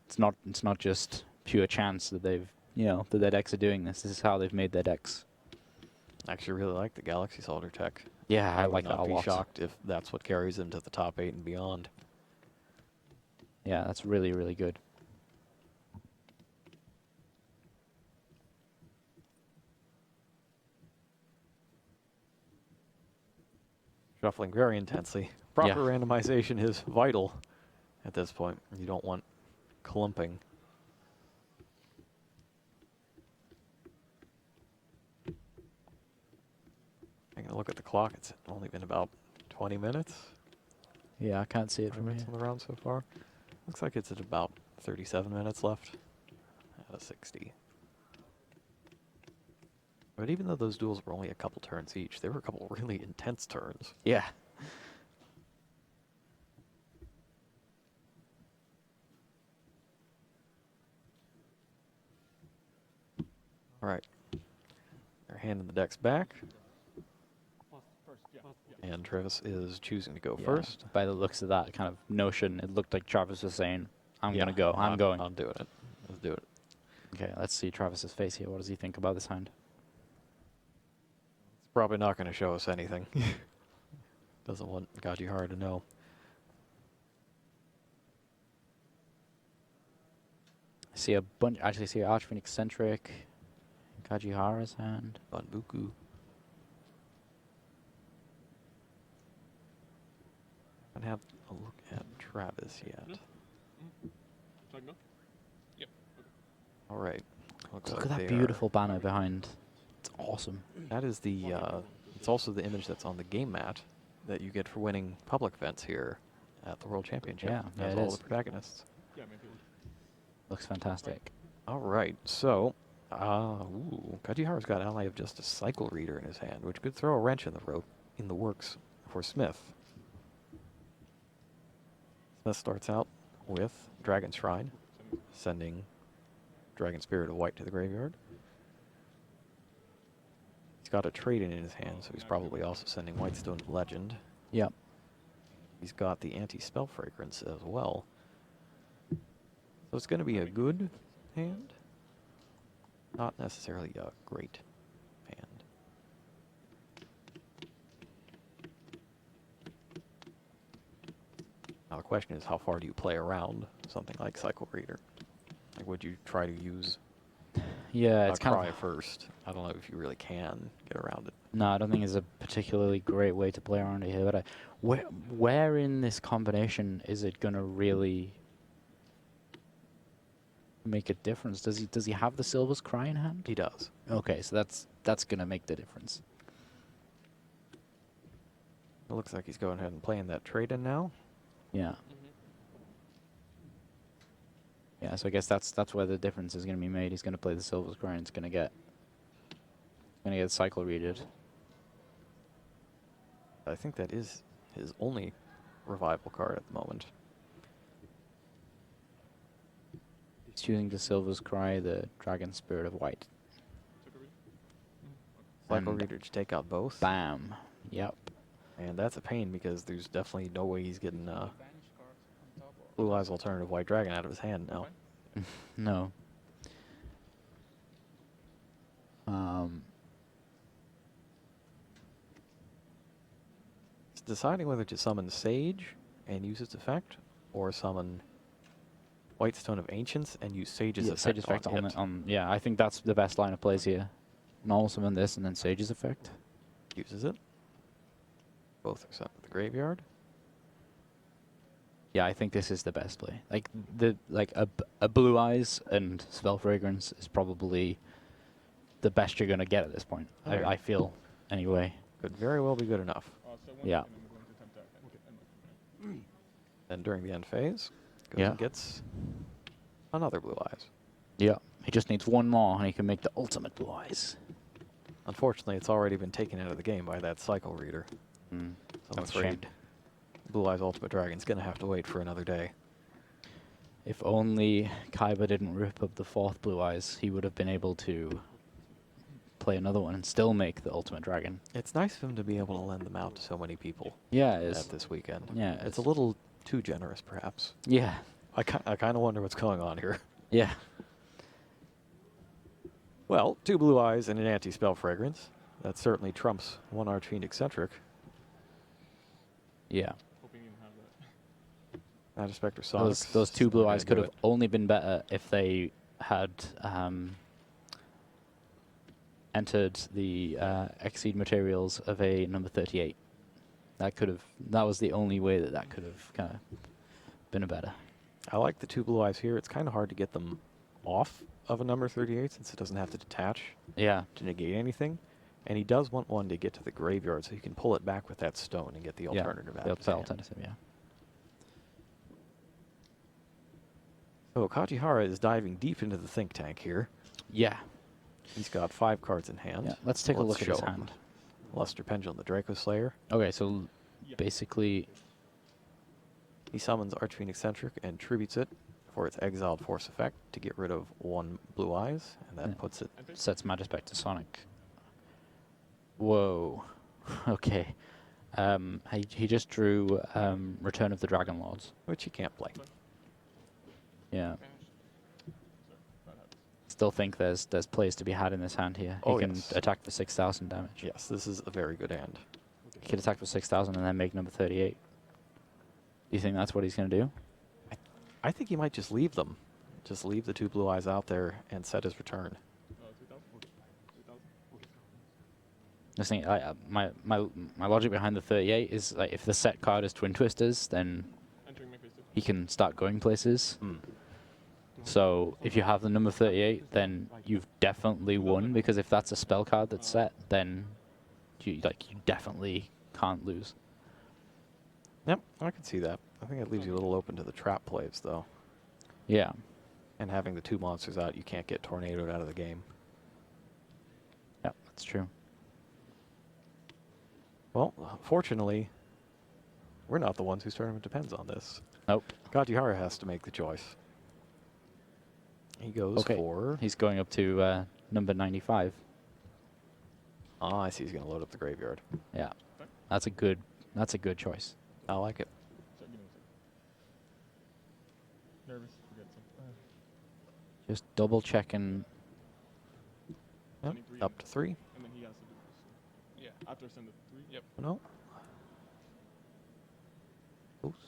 Speaker 5: It's not just pure chance that that their decks are doing this. This is how they've made their decks.
Speaker 4: I actually really like the Galaxy Soldier tech.
Speaker 5: Yeah, I like that a
Speaker 4: would not
Speaker 5: lot.
Speaker 4: be shocked if that's what carries them to the top 8 and beyond.
Speaker 5: Yeah, that's really, really good.
Speaker 4: Shuffling very intensely. Proper randomization is vital at this point. You don't want clumping. Taking a look at the clock, it's only been about 20 minutes.
Speaker 5: Yeah, I can't see it from here.
Speaker 4: On the round so far. Looks like it's at about 37 minutes left out of 60. But even though those duels were only a couple turns each, they were a couple really intense turns.
Speaker 5: Yeah.
Speaker 4: All right. They're handing the decks back. And Travis is choosing to go first.
Speaker 5: By the looks of that kind of notion, it looked like Travis was saying, I'm going to go. I'm going.
Speaker 4: I'm doing it. Let's do it.
Speaker 5: Okay, let's see Travis's face here. What does he think about this hand?
Speaker 4: It's probably not going to show us anything. Doesn't want Gajihara to know.
Speaker 5: I see a bunch. Actually, I see Archfiend Eccentric, Gajihara's hand.
Speaker 4: Banbuku. I haven't had a look at Travis yet.
Speaker 9: Yep.
Speaker 4: All right.
Speaker 5: Look at that beautiful banner behind. It's awesome.
Speaker 4: That is the. It's also the image that's on the game mat that you get for winning public events here at the World Championship.
Speaker 5: Yeah,
Speaker 4: That's
Speaker 5: it
Speaker 4: all
Speaker 5: is.
Speaker 4: the protagonists.
Speaker 5: Looks fantastic.
Speaker 4: All right, so, Kajihara's got Ally of Justice Cycle Reader in his hand, which could throw a wrench in the works for Smith. Smith starts out with Dragon Shrine, sending Dragon Spirit of White to the graveyard. He's got a trade-in in his hand, so he's probably also sending Whitestone Legend.
Speaker 5: Yep.
Speaker 4: He's got the Anti-Spell Fragrance as well. So it's going to be a good hand, not necessarily a great hand. Now the question is, how far do you play around something like Cycle Reader? Like, would you try to use
Speaker 5: it's kind
Speaker 4: Cry
Speaker 5: of
Speaker 4: first? I don't know if you really can get around it.
Speaker 5: No, I don't think it's a particularly great way to play around it here. But where in this combination is it going to really make a difference. Does he have the Silver's Cry in hand?
Speaker 4: He does.
Speaker 5: Okay, so that's gonna make the difference.
Speaker 4: It looks like he's going ahead and playing that trade in now.
Speaker 5: Yeah. Yeah, so I guess that's where the difference is going to be made. He's going to play the Silver's Cry and it's going to get cycle readed.
Speaker 4: I think that is his only revival card at the moment.
Speaker 5: He's choosing the Silver's Cry, the Dragon Spirit of White.
Speaker 4: Cycle
Speaker 5: And
Speaker 4: reader to take out both.
Speaker 5: Bam. Yep.
Speaker 4: And that's a pain because there's definitely no way he's getting Blue Eyes Alternative White Dragon out of his hand now.
Speaker 5: No.
Speaker 4: He's deciding whether to summon Sage and use its effect, or summon White Stone of Ancients and use Sage's
Speaker 5: Yeah,
Speaker 4: effect,
Speaker 5: Sage's effect
Speaker 4: on
Speaker 5: on,
Speaker 4: it.
Speaker 5: yeah, I think that's the best line of plays here. Normal summon this and then Sage's effect.
Speaker 4: Uses it. Both are sent to the graveyard.
Speaker 5: Yeah, I think this is the best play. Like a Blue Eyes and Spell Fragrance is probably the best you're gonna get at this point.
Speaker 4: Okay.
Speaker 5: I feel anyway.
Speaker 4: Could very well be good enough.
Speaker 5: Yeah.
Speaker 4: Then during the end phase, goes
Speaker 5: Yeah.
Speaker 4: and gets another Blue Eyes.
Speaker 5: Yeah. He just needs one more and he can make the ultimate Blue Eyes.
Speaker 4: Unfortunately, it's already been taken out of the game by that Cycle Reader. So I'm
Speaker 5: That's a shame.
Speaker 4: afraid Blue Eyes Ultimate Dragon's going to have to wait for another day.
Speaker 5: If only Kaiba didn't rip up the fourth Blue Eyes, he would have been able to play another one and still make the Ultimate Dragon.
Speaker 4: It's nice of him to be able to lend them out to so many people.
Speaker 5: Yeah, it is.
Speaker 4: At this weekend.
Speaker 5: Yeah,
Speaker 4: It's a little too generous, perhaps.
Speaker 5: Yeah.
Speaker 4: I kind of wonder what's going on here.
Speaker 5: Yeah.
Speaker 4: Well, 2 Blue Eyes and an anti-spell fragrance. That certainly trumps 1 Archfiend Eccentric.
Speaker 5: Yeah.
Speaker 4: Magispector Sonics.
Speaker 5: Those 2 Blue
Speaker 4: Not
Speaker 5: Eyes
Speaker 4: gonna
Speaker 5: could
Speaker 4: do
Speaker 5: have only been better if they had entered the Exceed materials of a number 38. That was the only way that could have kind of been a better.
Speaker 4: I like the 2 Blue Eyes here. It's kind of hard to get them off of a number 38 since it doesn't have to detach to negate anything. And he does want one to get to the graveyard so he can pull it back with that stone and get the alternative out of his hand.
Speaker 5: Alternative, yeah.
Speaker 4: So Kajihara is diving deep into the think tank here.
Speaker 5: Yeah.
Speaker 4: He's got 5 cards in hand.
Speaker 5: Yeah, let's take a look at his
Speaker 4: show him.
Speaker 5: hand.
Speaker 4: Luster Pendulum, the Draco Slayer.
Speaker 5: Okay, so basically
Speaker 4: he summons Archfiend Eccentric and tributes it for its exiled force effect to get rid of 1 Blue Eyes, and that puts it...
Speaker 5: Sets Magispector Sonic. Whoa. Okay. He just drew Return of the Dragon Lords.
Speaker 4: Which he can't play.
Speaker 5: Yeah. Still think there's plays to be had in this hand here.
Speaker 4: Oh,
Speaker 5: he can
Speaker 4: yes.
Speaker 5: attack for 6,000 damage.
Speaker 4: Yes, this is a very good hand.
Speaker 5: He could attack for 6,000 and then make number 38. Do you think that's what he's going to do?
Speaker 4: I think he might just leave them. Just leave the 2 Blue Eyes out there and set his return.
Speaker 5: My logic behind the 38 is like if the set card is Twin Twisters, then he can start going places. So if you have the number 38, then you've definitely won, because if that's a spell card that's set, then you definitely can't lose.
Speaker 4: Yep, I can see that. I think it leaves you a little open to the trap plays, though.
Speaker 5: Yeah.
Speaker 4: And having the 2 monsters out, you can't get tornadoed out of the game.
Speaker 5: Yeah, that's true.
Speaker 4: Well, fortunately, we're not the ones whose tournament depends on this.
Speaker 5: Nope.
Speaker 4: Kajihara has to make the choice. He goes for...
Speaker 5: He's going up to number 95.
Speaker 4: Ah, I see. He's going to load up the graveyard.
Speaker 5: Yeah. That's a good choice.
Speaker 4: I like it.
Speaker 16: Nervous. Forget something.
Speaker 5: Just double checking.
Speaker 4: Yep. Up to 3.
Speaker 16: And then he has to do this. Yeah, after I send it 3. Yep.
Speaker 4: No. Oops.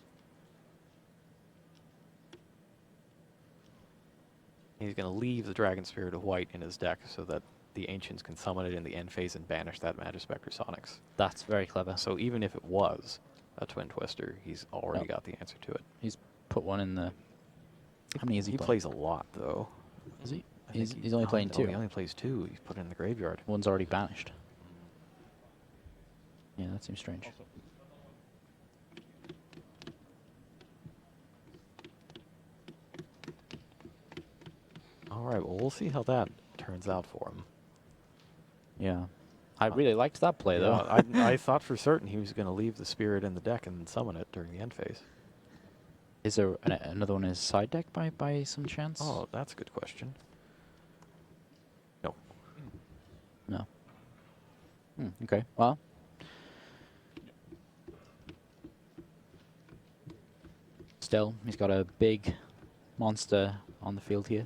Speaker 4: He's going to leave the Dragon Spirit of White in his deck so that the Ancients can summon it in the end phase and banish that Magispector Sonics.
Speaker 5: That's very clever.
Speaker 4: So even if it was a Twin Twister, he's already got the answer to it.
Speaker 5: He's put one in the How many is he
Speaker 4: He
Speaker 5: playing?
Speaker 4: plays a lot, though.
Speaker 5: Is he?
Speaker 4: I think
Speaker 5: He's only playing 2.
Speaker 4: He only plays 2. He's put in the graveyard.
Speaker 5: One's already banished. Yeah, that seems strange.
Speaker 4: All right, well, we'll see how that turns out for him.
Speaker 5: Yeah. I really liked that play, though.
Speaker 4: I thought for certain he was going to leave the spirit in the deck and summon it during the end phase.
Speaker 5: Is there another one in his side deck by some chance?
Speaker 4: Oh, that's a good question. No.
Speaker 5: No. Okay, well. Still, he's got a big monster on the field here.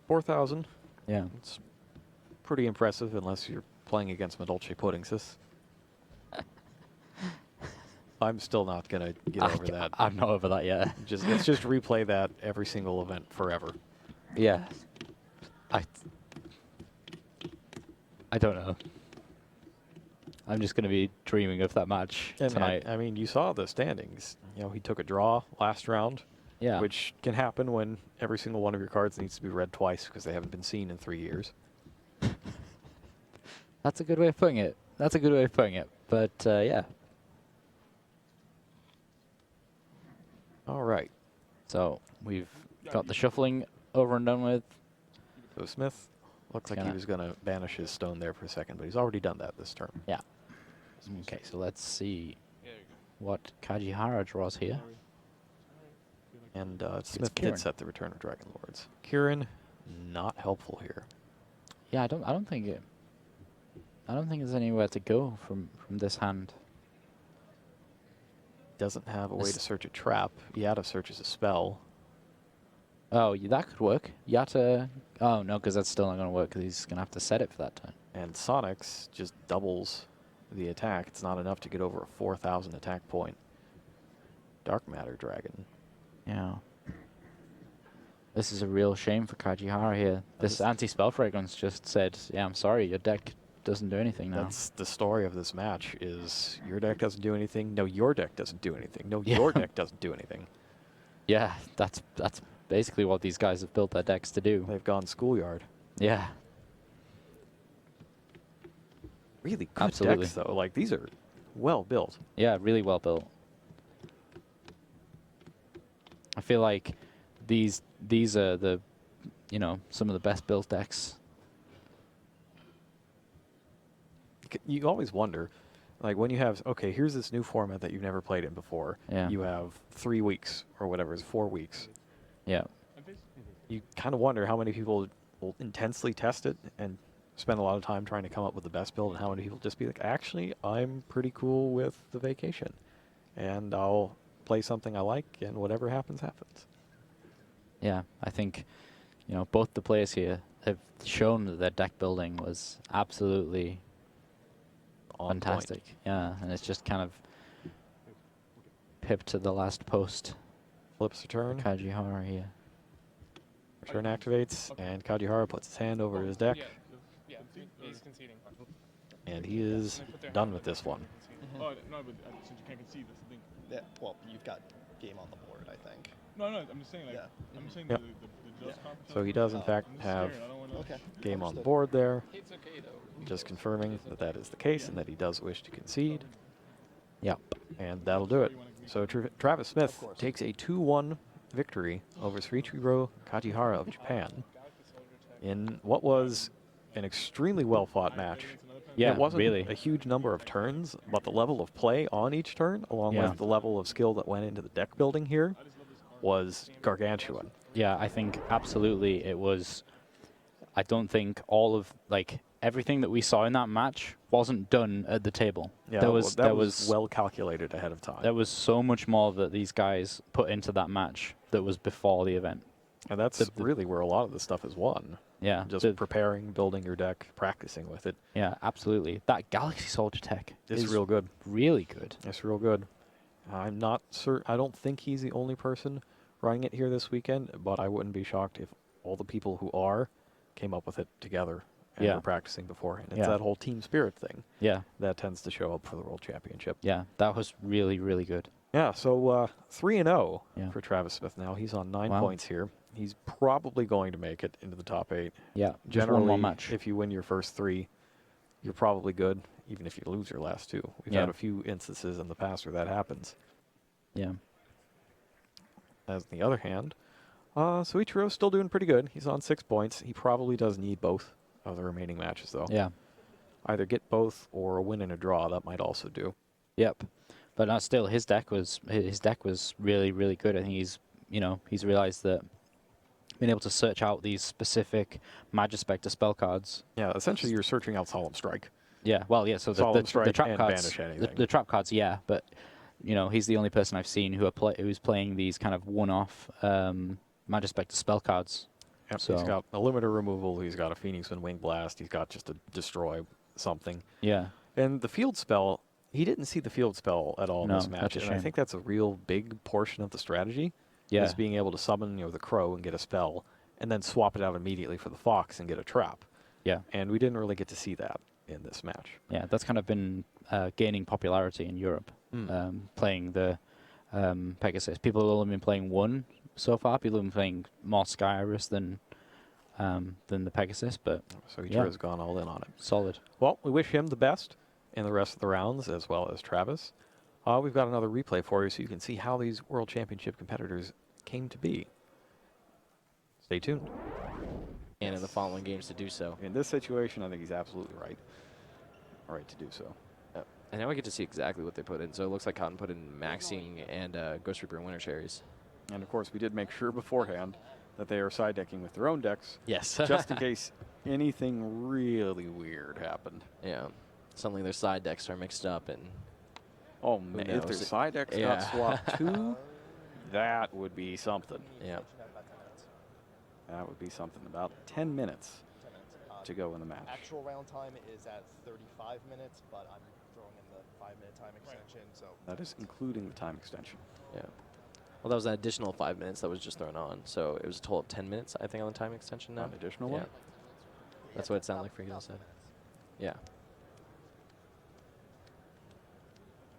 Speaker 4: 4,000.
Speaker 5: Yeah.
Speaker 4: It's pretty impressive unless you're playing against Madolche Puddingsis. I'm still not going to get over that.
Speaker 5: I'm not over that yet.
Speaker 4: Let's just replay that every single event forever.
Speaker 5: Yeah. I don't know. I'm just going to be dreaming of that match tonight.
Speaker 4: I mean, you saw the standings. You know, he took a draw last round.
Speaker 5: Yeah.
Speaker 4: Which can happen when every single one of your cards needs to be read twice because they haven't been seen in 3 years.
Speaker 5: That's a good way of putting it. But, yeah.
Speaker 4: All right.
Speaker 5: So, we've got the shuffling over and done with.
Speaker 4: So Smith looks like he was going to banish his stone there for a second, but he's already done that this turn.
Speaker 5: Yeah. Okay, so let's see what Kajihara draws here.
Speaker 4: And Smith did set the Return of Dragon Lords. Kieran, not helpful here.
Speaker 5: Yeah, I don't think there's anywhere to go from this hand.
Speaker 4: Doesn't have a way to search a trap. Yata searches a spell.
Speaker 5: Oh, that could work. Yata. Oh no, because that's still not going to work because he's going to have to set it for that turn.
Speaker 4: And Sonics just doubles the attack. It's not enough to get over a 4,000 attack point. Dark Matter Dragon.
Speaker 5: Yeah. This is a real shame for Kajihara here. This anti-spell fragrance just said, yeah, I'm sorry, your deck doesn't do anything now.
Speaker 4: That's the story of this match is your deck doesn't do anything. No, your deck doesn't do anything. No, your deck doesn't do anything.
Speaker 5: Yeah, that's basically what these guys have built their decks to do.
Speaker 4: They've gone schoolyard.
Speaker 5: Yeah.
Speaker 4: Really good decks, though. Like, these are well built.
Speaker 5: Yeah, really well built. I feel like these are the, some of the best built decks.
Speaker 4: You always wonder, like when you have, okay, here's this new format that you've never played in before.
Speaker 5: Yeah.
Speaker 4: You have 3 weeks or whatever, it's 4 weeks.
Speaker 5: Yeah.
Speaker 4: You kind of wonder how many people will intensely test it and spend a lot of time trying to come up with the best build, and how many people just be like, actually, I'm pretty cool with the vacation, and I'll play something I like, and whatever happens, happens.
Speaker 5: Yeah, I think, both the players here have shown that their deck building was absolutely fantastic. Yeah, and it's just kind of pipped to the last post.
Speaker 4: Flips return.
Speaker 5: Kajihara here.
Speaker 4: Return activates, and Kajihara puts his hand over his deck.
Speaker 9: Yeah, he's conceding.
Speaker 4: And he is done with this one.
Speaker 16: Oh, no, but since you can't concede, that's the thing.
Speaker 7: Yeah, well, you've got game on the board, I think.
Speaker 16: No, I'm just saying, like, I'm just saying
Speaker 4: Yep.
Speaker 16: the just conference.
Speaker 4: So he does, in fact, have game on the board there.
Speaker 7: It's okay, though.
Speaker 4: Just confirming that that is the case and that he does wish to concede.
Speaker 5: Yep.
Speaker 4: And that'll do it. So Travis Smith takes a 2-1 victory over Srichiro Kajihara of Japan in what was an extremely well-fought match.
Speaker 5: Yeah,
Speaker 4: it wasn't
Speaker 5: really.
Speaker 4: a huge number of turns, but the level of play on each turn, along with the level of skill that went into the deck building here, was gargantuan.
Speaker 5: Yeah, I think absolutely it was. I don't think all of, everything that we saw in that match wasn't done at the table.
Speaker 4: Yeah,
Speaker 5: there
Speaker 4: was well calculated ahead of time.
Speaker 5: There was so much more that these guys put into that match that was before the event.
Speaker 4: And that's really where a lot of the stuff is won.
Speaker 5: Yeah.
Speaker 4: Just preparing, building your deck, practicing with it.
Speaker 5: Yeah, absolutely. That Galaxy Soldier tech
Speaker 4: is real good.
Speaker 5: Really good.
Speaker 4: It's real good. I'm not certain. I don't think he's the only person running it here this weekend, but I wouldn't be shocked if all the people who are came up with it together and were practicing beforehand. It's that whole team spirit thing.
Speaker 5: Yeah.
Speaker 4: That tends to show up for the World Championship.
Speaker 5: Yeah, that was really, really good.
Speaker 4: Yeah, so 3-0 for Travis Smith now. He's on 9 points here. He's probably going to make it into the top 8.
Speaker 5: Yeah, just
Speaker 4: generally,
Speaker 5: one more match.
Speaker 4: if you win your first 3, you're probably good, even if you lose your last 2. We've had a few instances in the past where that happens.
Speaker 5: Yeah.
Speaker 4: As on the other hand, Soichiro's still doing pretty good. He's on 6 points. He probably does need both of the remaining matches, though.
Speaker 5: Yeah.
Speaker 4: Either get both or a win and a draw. That might also do.
Speaker 5: Yep. But still, his deck was really, really good. I think he's realized that being able to search out these specific Magispector spell cards.
Speaker 4: Yeah, essentially you're searching out Solemn Strike.
Speaker 5: Yeah, well, yeah. So
Speaker 4: Solemn
Speaker 5: the
Speaker 4: Strike
Speaker 5: trap
Speaker 4: and
Speaker 5: cards,
Speaker 4: Banish Anything.
Speaker 5: the trap cards, yeah. But he's the only person I've seen who's playing these kind of one-off Magispector spell cards.
Speaker 4: Yep,
Speaker 5: so
Speaker 4: he's got a limiter removal. He's got a Phoenix Wind Wing Blast. He's got just a destroy something.
Speaker 5: Yeah.
Speaker 4: And the field spell, he didn't see the field spell at all in this
Speaker 5: that's
Speaker 4: match,
Speaker 5: a
Speaker 4: and I
Speaker 5: shame.
Speaker 4: think that's a real big portion of the strategy.
Speaker 5: Yeah.
Speaker 4: Is being able to summon the crow and get a spell, and then swap it out immediately for the fox and get a trap.
Speaker 5: Yeah.
Speaker 4: And we didn't really get to see that in this match.
Speaker 5: Yeah, that's kind of been gaining popularity in Europe, playing the Pegasus. People have only been playing one so far. People have been playing more Sky Iris than the Pegasus, but
Speaker 4: so Ichiro's gone all in on it.
Speaker 5: Solid.
Speaker 4: Well, we wish him the best in the rest of the rounds, as well as Travis. We've got another replay for you so you can see how these World Championship competitors came to be. Stay tuned.
Speaker 10: And in the following games to do so.
Speaker 4: In this situation, I think he's absolutely right. All right to do so.
Speaker 10: And now we get to see exactly what they put in. So it looks like Cotton put in Maxing and Ghost Reaper and Winter Cherries.
Speaker 4: And of course, we did make sure beforehand that they are side decking with their own decks.
Speaker 10: Yes.
Speaker 4: Just in case anything really weird happened.
Speaker 10: Yeah. Suddenly their side decks are mixed up and...
Speaker 4: Oh, man, if their side decks got swapped too, that would be something.
Speaker 10: Yeah.
Speaker 4: That would be something. About 10 minutes to go in the match.
Speaker 7: Actual round time is at 35 minutes, but I'm throwing in the 5-minute time extension. So
Speaker 4: That is including the time extension.
Speaker 10: Yeah. Well, that was an additional 5 minutes that was just thrown on. So it was a total of 10 minutes, I think, on the time extension now.
Speaker 4: An additional
Speaker 10: yeah.
Speaker 4: one?
Speaker 10: That's what it sounded like for you said. Yeah.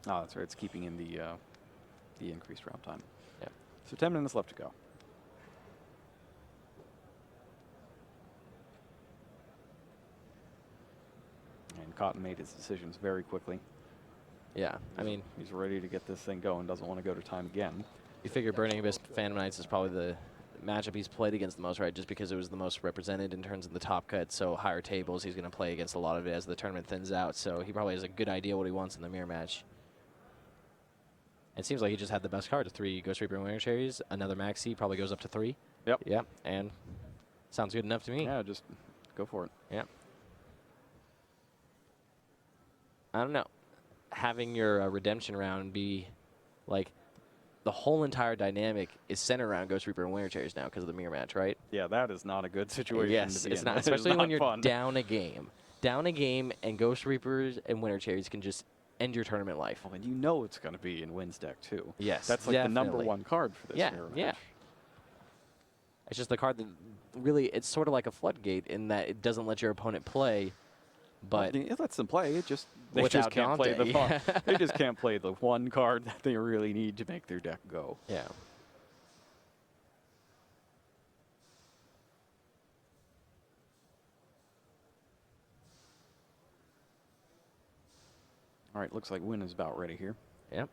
Speaker 4: Oh, that's right. It's keeping in the increased round time.
Speaker 10: Yeah.
Speaker 4: So 10 minutes left to go. And Cotton made his decisions very quickly.
Speaker 10: Yeah, I mean...
Speaker 4: He's ready to get this thing going, doesn't want to go to time again.
Speaker 10: You figure Burning Abyss Phantom Knights is probably the matchup he's played against the most, right? Just because it was the most represented in terms of the top cut, so higher tables, he's going to play against a lot of it as the tournament thins out, so he probably has a good idea what he wants in the mirror match. It seems like he just had the best card, 3 Ghost Reaper and Winter Cherries, another Maxi, probably goes up to 3.
Speaker 4: Yep.
Speaker 10: Yep, and sounds good enough to me.
Speaker 4: Yeah, just go for it.
Speaker 10: Yeah. I don't know. Having your redemption round be like the whole entire dynamic is centered around Ghost Reaper and Winter Cherries now because of the mirror match, right?
Speaker 4: Yeah, that is not a good situation.
Speaker 10: Yes,
Speaker 4: to be
Speaker 10: it's
Speaker 4: in.
Speaker 10: not,
Speaker 4: That is
Speaker 10: especially when
Speaker 4: not
Speaker 10: you're
Speaker 4: fun.
Speaker 10: down a game. Down a game, and Ghost Reapers and Winter Cherries can just end your tournament life.
Speaker 4: Oh, and you know it's going to be in Wynn's deck, too.
Speaker 10: Yes,
Speaker 4: That's like the number
Speaker 10: definitely.
Speaker 4: one card for this
Speaker 10: Yeah,
Speaker 4: mirror
Speaker 10: yeah.
Speaker 4: match.
Speaker 10: It's just the card that really, it's sort of like a floodgate in that it doesn't let your opponent play, but
Speaker 4: It lets them play. It just they just
Speaker 10: without
Speaker 4: can't play the
Speaker 10: Dante.
Speaker 4: they just can't play the one card that they really need to make their deck go.
Speaker 10: Yeah.
Speaker 4: All right, looks like Wynn is about ready here.
Speaker 10: Yep.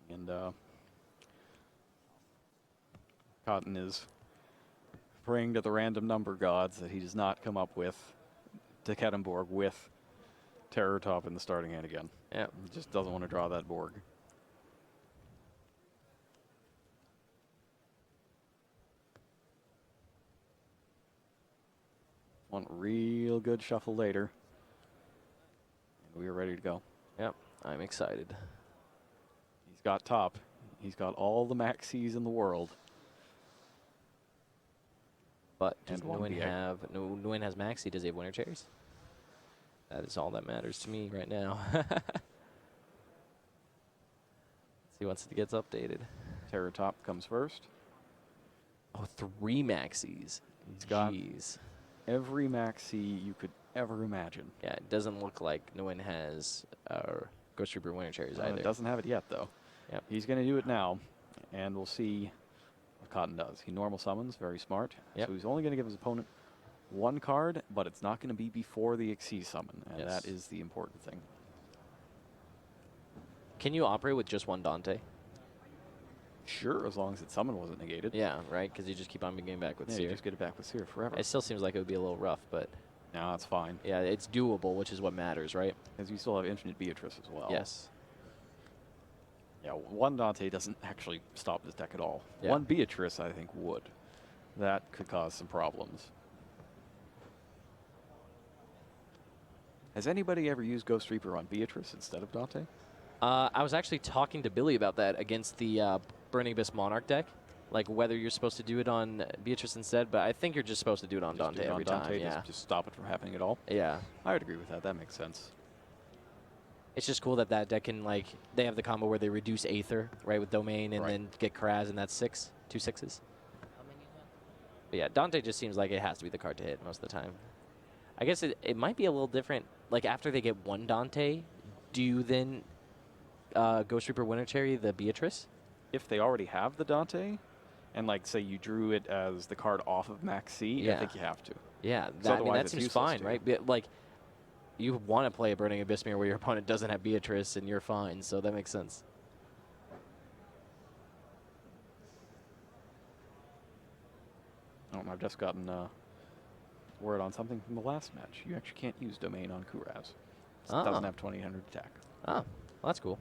Speaker 4: And Cotton is praying to the random number gods that he does not come up with to Kettenborg with Terror Top in the starting hand again.
Speaker 10: Yeah.
Speaker 4: He just doesn't want to draw that Borg. One real good shuffle later. And we are ready to go.
Speaker 10: Yep, I'm excited.
Speaker 4: He's got top. He's got all the maxis in the world.
Speaker 10: But does
Speaker 4: And one
Speaker 10: Nguyen
Speaker 4: BA.
Speaker 10: have Nguyen has Maxi? Does he have Winter Cherries? That is all that matters to me right now. See once it gets updated.
Speaker 4: Terror Top comes first.
Speaker 10: Oh, 3 maxis.
Speaker 4: He's got
Speaker 10: Jeez.
Speaker 4: every maxi you could ever imagine.
Speaker 10: Yeah, it doesn't look like Nguyen has Ghost Reaper Winter Cherries either.
Speaker 4: It doesn't have it yet, though.
Speaker 10: Yep.
Speaker 4: He's going to do it now, and we'll see what Cotton does. He normal summons, very smart.
Speaker 10: Yep.
Speaker 4: So he's only going to give his opponent 1 card, but it's not going to be before the Xyz summon, and
Speaker 10: Yes.
Speaker 4: that is the important thing.
Speaker 10: Can you operate with just 1 Dante?
Speaker 4: Sure, as long as its summon wasn't negated.
Speaker 10: Yeah, right? Because you just keep on getting back with
Speaker 4: Yeah,
Speaker 10: Seer.
Speaker 4: you just get it back with Seer forever.
Speaker 10: It still seems like it would be a little rough, but...
Speaker 4: No, it's fine.
Speaker 10: Yeah, it's doable, which is what matters, right?
Speaker 4: Because you still have Infinite Beatrice as well.
Speaker 10: Yes.
Speaker 4: Yeah, 1 Dante doesn't actually stop this deck at all.
Speaker 10: Yeah.
Speaker 4: 1 Beatrice, I think, would. That could cause some problems. Has anybody ever used Ghost Reaper on Beatrice instead of Dante?
Speaker 10: I was actually talking to Billy about that against the Burning Abyss Monarch deck. Like whether you're supposed to do it on Beatrice instead, but I think you're just supposed to do it on
Speaker 4: Just
Speaker 10: Dante
Speaker 4: do it on
Speaker 10: every
Speaker 4: Dante,
Speaker 10: time. Yeah.
Speaker 4: Just stop it from happening at all?
Speaker 10: Yeah.
Speaker 4: I would agree with that. That makes sense.
Speaker 10: It's just cool that that deck can, like, they have the combo where they reduce Aether, right, with Domain, and then get Kraz, and that's 6, 2 6s. But yeah, Dante just seems like it has to be the card to hit most of the time. I guess it might be a little different. Like, after they get 1 Dante, do you then Ghost Reaper Winter Cherry the Beatrice?
Speaker 4: If they already have the Dante, and, like, say you drew it as the card off of Max C, I think you have to.
Speaker 10: Yeah,
Speaker 4: So
Speaker 10: I mean, that
Speaker 4: it's
Speaker 10: seems
Speaker 4: useless
Speaker 10: fine,
Speaker 4: to.
Speaker 10: right? But, like, you want to play a Burning Abyss Mirror where your opponent doesn't have Beatrice, and you're fine, so that makes sense.
Speaker 4: Oh, I've just gotten word on something from the last match. You actually can't use Domain on Kuraz. It doesn't have 2000 attack.
Speaker 10: Oh, well, that's cool.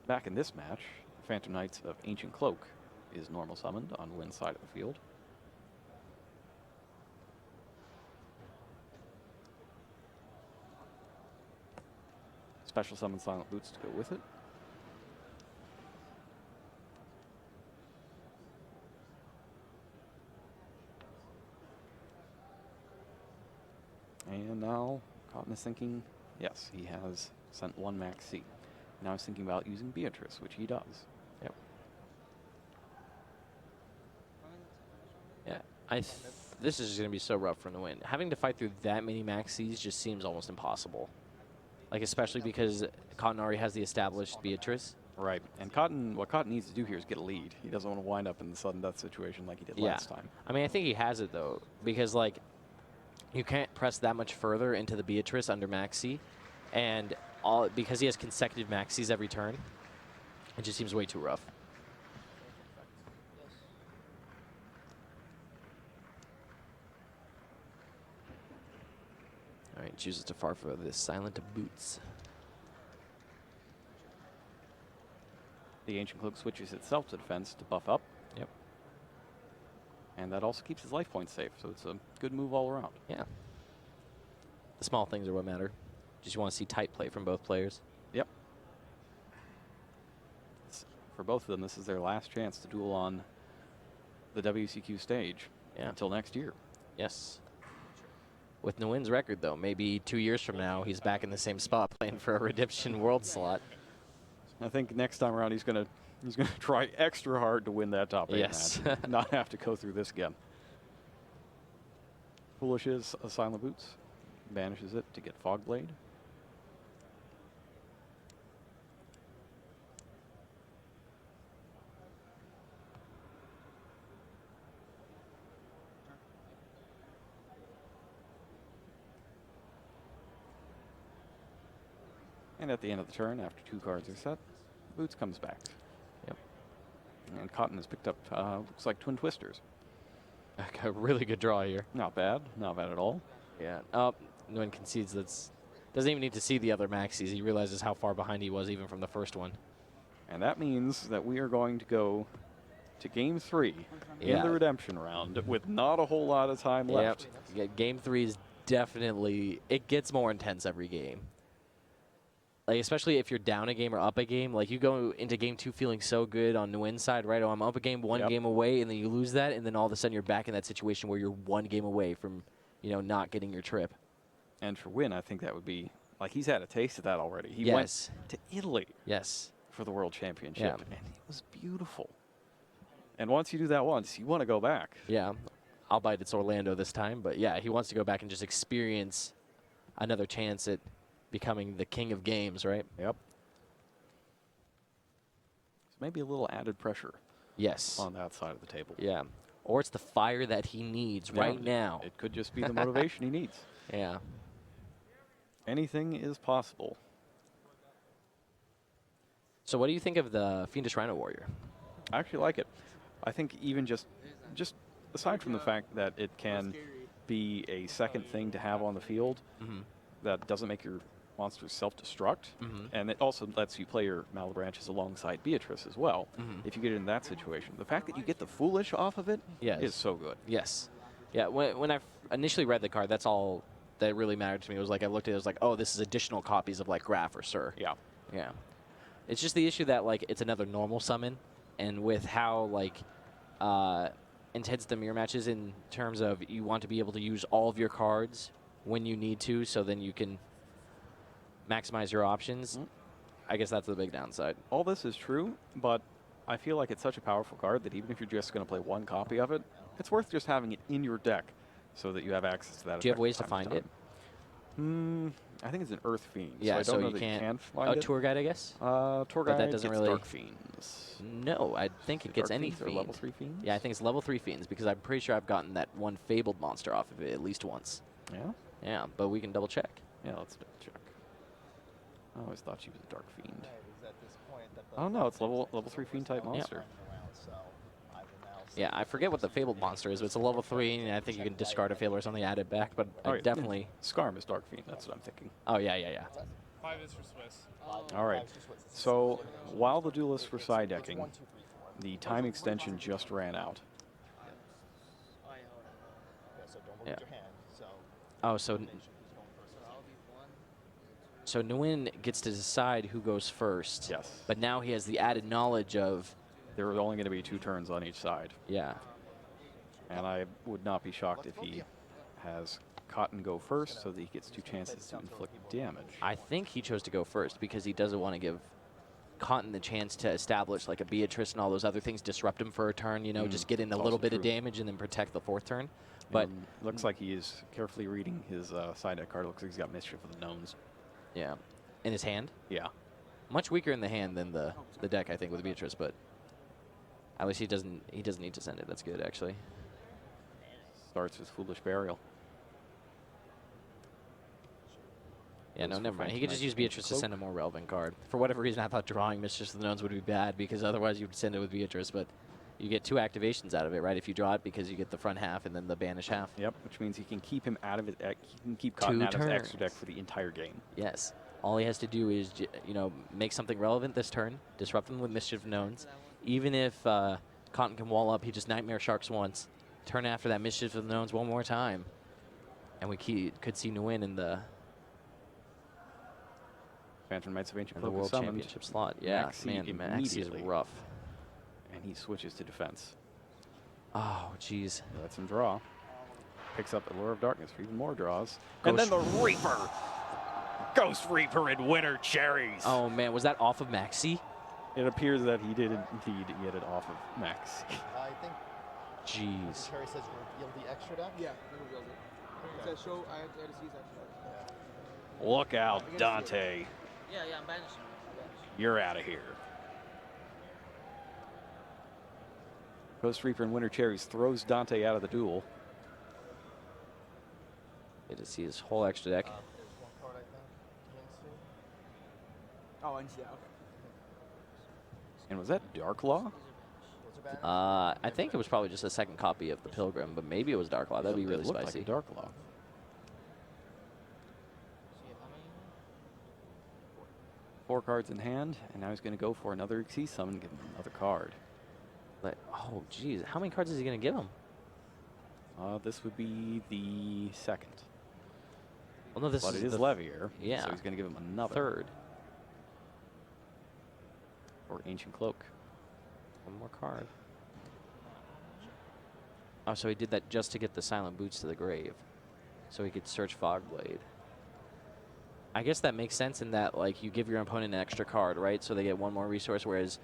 Speaker 4: Back in this match, Phantom Knights of Ancient Cloak is normal summoned on Wynn's side of the field. Special summon Silent Boots to go with it. And now Cotton is thinking, yes, he has sent 1 Max C. Now he's thinking about using Beatrice, which he does.
Speaker 10: Yep. Yeah, this is going to be so rough for the win. Having to fight through that many maxis just seems almost impossible. Like, especially because Cotton already has the established Beatrice.
Speaker 4: Right, and what Cotton needs to do here is get a lead. He doesn't want to wind up in the sudden death situation like he did last time.
Speaker 10: I mean, I think he has it, though, because, like, you can't press that much further into the Beatrice under Maxi, and because he has consecutive Maxis every turn, it just seems way too rough. All right, chooses to far for the Silent Boots.
Speaker 4: The Ancient Cloak switches itself to defense to buff up.
Speaker 10: Yep.
Speaker 4: And that also keeps his life points safe, so it's a good move all around.
Speaker 10: Yeah. The small things are what matter. Just want to see tight play from both players.
Speaker 4: Yep. For both of them, this is their last chance to duel on the WCQ stage until next year.
Speaker 10: Yes. With Nguyen's record, though, maybe 2 years from now, he's back in the same spot playing for a Redemption World slot.
Speaker 4: I think next time around he's gonna try extra hard to win that top 8
Speaker 10: Yes.
Speaker 4: match. Not have to go through this again. Foolish is a Silent Boots. Banishes it to get Fog Blade. And at the end of the turn, after 2 cards are set, Boots comes back.
Speaker 10: Yep.
Speaker 4: And Cotton has picked up, looks like Twin Twisters.
Speaker 10: A really good draw here.
Speaker 4: Not bad. Not bad at all.
Speaker 10: Yeah. Nguyen concedes doesn't even need to see the other maxis. He realizes how far behind he was even from the first one.
Speaker 4: And that means that we are going to go to Game 3 in the redemption round with not a whole lot of time left.
Speaker 10: Yeah, Game 3 is definitely, it gets more intense every game. Like, especially if you're down a game or up a game, like you go into Game 2 feeling so good on Nguyen's side, right? Oh, I'm up a game, one game away, and then you lose that, and then all of a sudden you're back in that situation where you're 1 game away from, not getting your trip.
Speaker 4: And for Wynn, I think that would be, like, he's had a taste of that already. He went to Italy for the World Championship, and it was beautiful. And once you do that once, you want to go back.
Speaker 10: Yeah. Albeit it's Orlando this time, but yeah, he wants to go back and just experience another chance at becoming the king of games, right?
Speaker 4: Yep. So maybe a little added pressure.
Speaker 10: Yes.
Speaker 4: On that side of the table.
Speaker 10: Yeah. Or it's the fire that he needs right now.
Speaker 4: It could just be the motivation he needs.
Speaker 10: Yeah.
Speaker 4: Anything is possible.
Speaker 10: So what do you think of the Fiendish Rhino Warrior?
Speaker 4: I actually like it. I think even just aside from the fact that it can be a second thing to have on the field, that doesn't make your monsters self-destruct, and it also lets you play your Malebranches alongside Beatrice as well, if you get in that situation. The fact that you get the Foolish off of it is so good.
Speaker 10: Yes. Yeah, when I initially read the card, that's all that really mattered to me. It was like I looked at it, it was like, oh, this is additional copies of like Graf or Sir.
Speaker 4: Yeah.
Speaker 10: Yeah. It's just the issue that like it's another normal summon, and with how like intense the mirror match is in terms of you want to be able to use all of your cards when you need to, so then you can maximize your options. I guess that's the big downside.
Speaker 4: All this is true, but I feel like it's such a powerful card that even if you're just going to play one copy of it, it's worth just having it in your deck so that you have access to that.
Speaker 10: Do you have ways to find it?
Speaker 4: I think it's an Earth Fiend.
Speaker 10: Yeah,
Speaker 4: so I don't know
Speaker 10: you
Speaker 4: that
Speaker 10: can't.
Speaker 4: You can find it.
Speaker 10: Tour Guide, I guess.
Speaker 4: Tour
Speaker 10: But
Speaker 4: Guide
Speaker 10: that doesn't
Speaker 4: gets
Speaker 10: really.
Speaker 4: Dark Fiends.
Speaker 10: No, I think it gets
Speaker 4: Dark
Speaker 10: any
Speaker 4: Fiends or
Speaker 10: fiend.
Speaker 4: level 3 Fiends?
Speaker 10: Yeah, I think it's level 3 Fiends because I'm pretty sure I've gotten that one Fabled monster off of it at least once.
Speaker 4: Yeah?
Speaker 10: Yeah, but we can double check.
Speaker 4: Yeah, let's double check. I always thought she was a Dark Fiend. Oh no, it's level 3 Fiend type monster.
Speaker 10: Yeah, I forget what the Fabled monster is, but it's a level 3, and I think you can discard a Fable or something, add it back, but I definitely...
Speaker 4: Skarm is Dark Fiend, that's what I'm thinking.
Speaker 10: Oh, yeah.
Speaker 9: 5 is for Swiss.
Speaker 4: All right, so while the duelists were side decking, the time extension just ran out.
Speaker 10: Yeah. Oh, so Nguyen gets to decide who goes first.
Speaker 4: Yes.
Speaker 10: But now he has the added knowledge of...
Speaker 4: There are only going to be 2 turns on each side.
Speaker 10: Yeah.
Speaker 4: And I would not be shocked if he has Cotton go first so that he gets 2 chances to inflict damage.
Speaker 10: I think he chose to go first because he doesn't want to give Cotton the chance to establish like a Beatrice and all those other things, disrupt him for a turn, you know, just get in a little bit of damage and then protect the 4th turn. But
Speaker 4: looks like he is carefully reading his side deck card. Looks like he's got Mischief of the Gnomes.
Speaker 10: Yeah. In his hand?
Speaker 4: Yeah.
Speaker 10: Much weaker in the hand than the deck, I think, with Beatrice, but at least he doesn't need to send it. That's good, actually.
Speaker 4: Starts with Foolish Burial.
Speaker 10: Yeah, no, never mind. He could just use Beatrice to send a more relevant card. For whatever reason, I thought drawing Mistress of the Gnomes would be bad because otherwise you would send it with Beatrice, but you get 2 activations out of it, right? If you draw it because you get the front half and then the banish half.
Speaker 4: Yep, which means he can keep him out of it. He can keep Cotton out of his extra deck for the entire game.
Speaker 10: Yes. All he has to do is, you know, make something relevant this turn, disrupt them with Mischief of Knowns. Even if Cotton can wall up, he just Nightmare Sharks once. Turn after that Mischief of the Knowns one more time. And we could see Nguyen in the
Speaker 4: Phantom Knights of Ancient
Speaker 10: the
Speaker 4: Cloak
Speaker 10: World
Speaker 4: summoned.
Speaker 10: Championship slot. Yeah, man, Maxi is rough.
Speaker 4: And he switches to defense.
Speaker 10: Oh, jeez.
Speaker 4: Lets him draw. Picks up Allure of Darkness for even more draws.
Speaker 10: And
Speaker 4: then the Reaper! Ghost Reaper and Winter Cherries!
Speaker 10: Oh, man, was that off of Maxi?
Speaker 4: It appears that he did indeed get it off of Max.
Speaker 7: I think.
Speaker 10: Jeez.
Speaker 7: Cherry says reveal the extra deck.
Speaker 8: Yeah, he revealed it. It says show. I had to see his extra deck.
Speaker 4: Look out, Dante.
Speaker 8: Yeah, I'm banishing.
Speaker 4: You're out of here. Ghost Reaper and Winter Cherries throws Dante out of the duel.
Speaker 10: Get to see his whole extra deck.
Speaker 8: Oh, and yeah, okay.
Speaker 4: And was that Dark Law?
Speaker 10: I think it was probably just a second copy of the Pilgrim, but maybe it was Dark Law. That'd be really spicy.
Speaker 4: Like a Dark Law. Four cards in hand, and now he's going to go for another Xyz summon and give him another card.
Speaker 10: But, oh, geez. How many cards is he going to give him?
Speaker 4: This would be the second.
Speaker 10: Well, no, this
Speaker 4: but
Speaker 10: is
Speaker 4: it is
Speaker 10: the
Speaker 4: Levier,
Speaker 10: yeah.
Speaker 4: so he's going to give him another.
Speaker 10: Third.
Speaker 4: Or Ancient Cloak.
Speaker 10: One more card. Oh, so he did that just to get the Silent Boots to the grave. So he could search Fogblade. I guess that makes sense in that, like, you give your opponent an extra card, right? So they get one more resource, whereas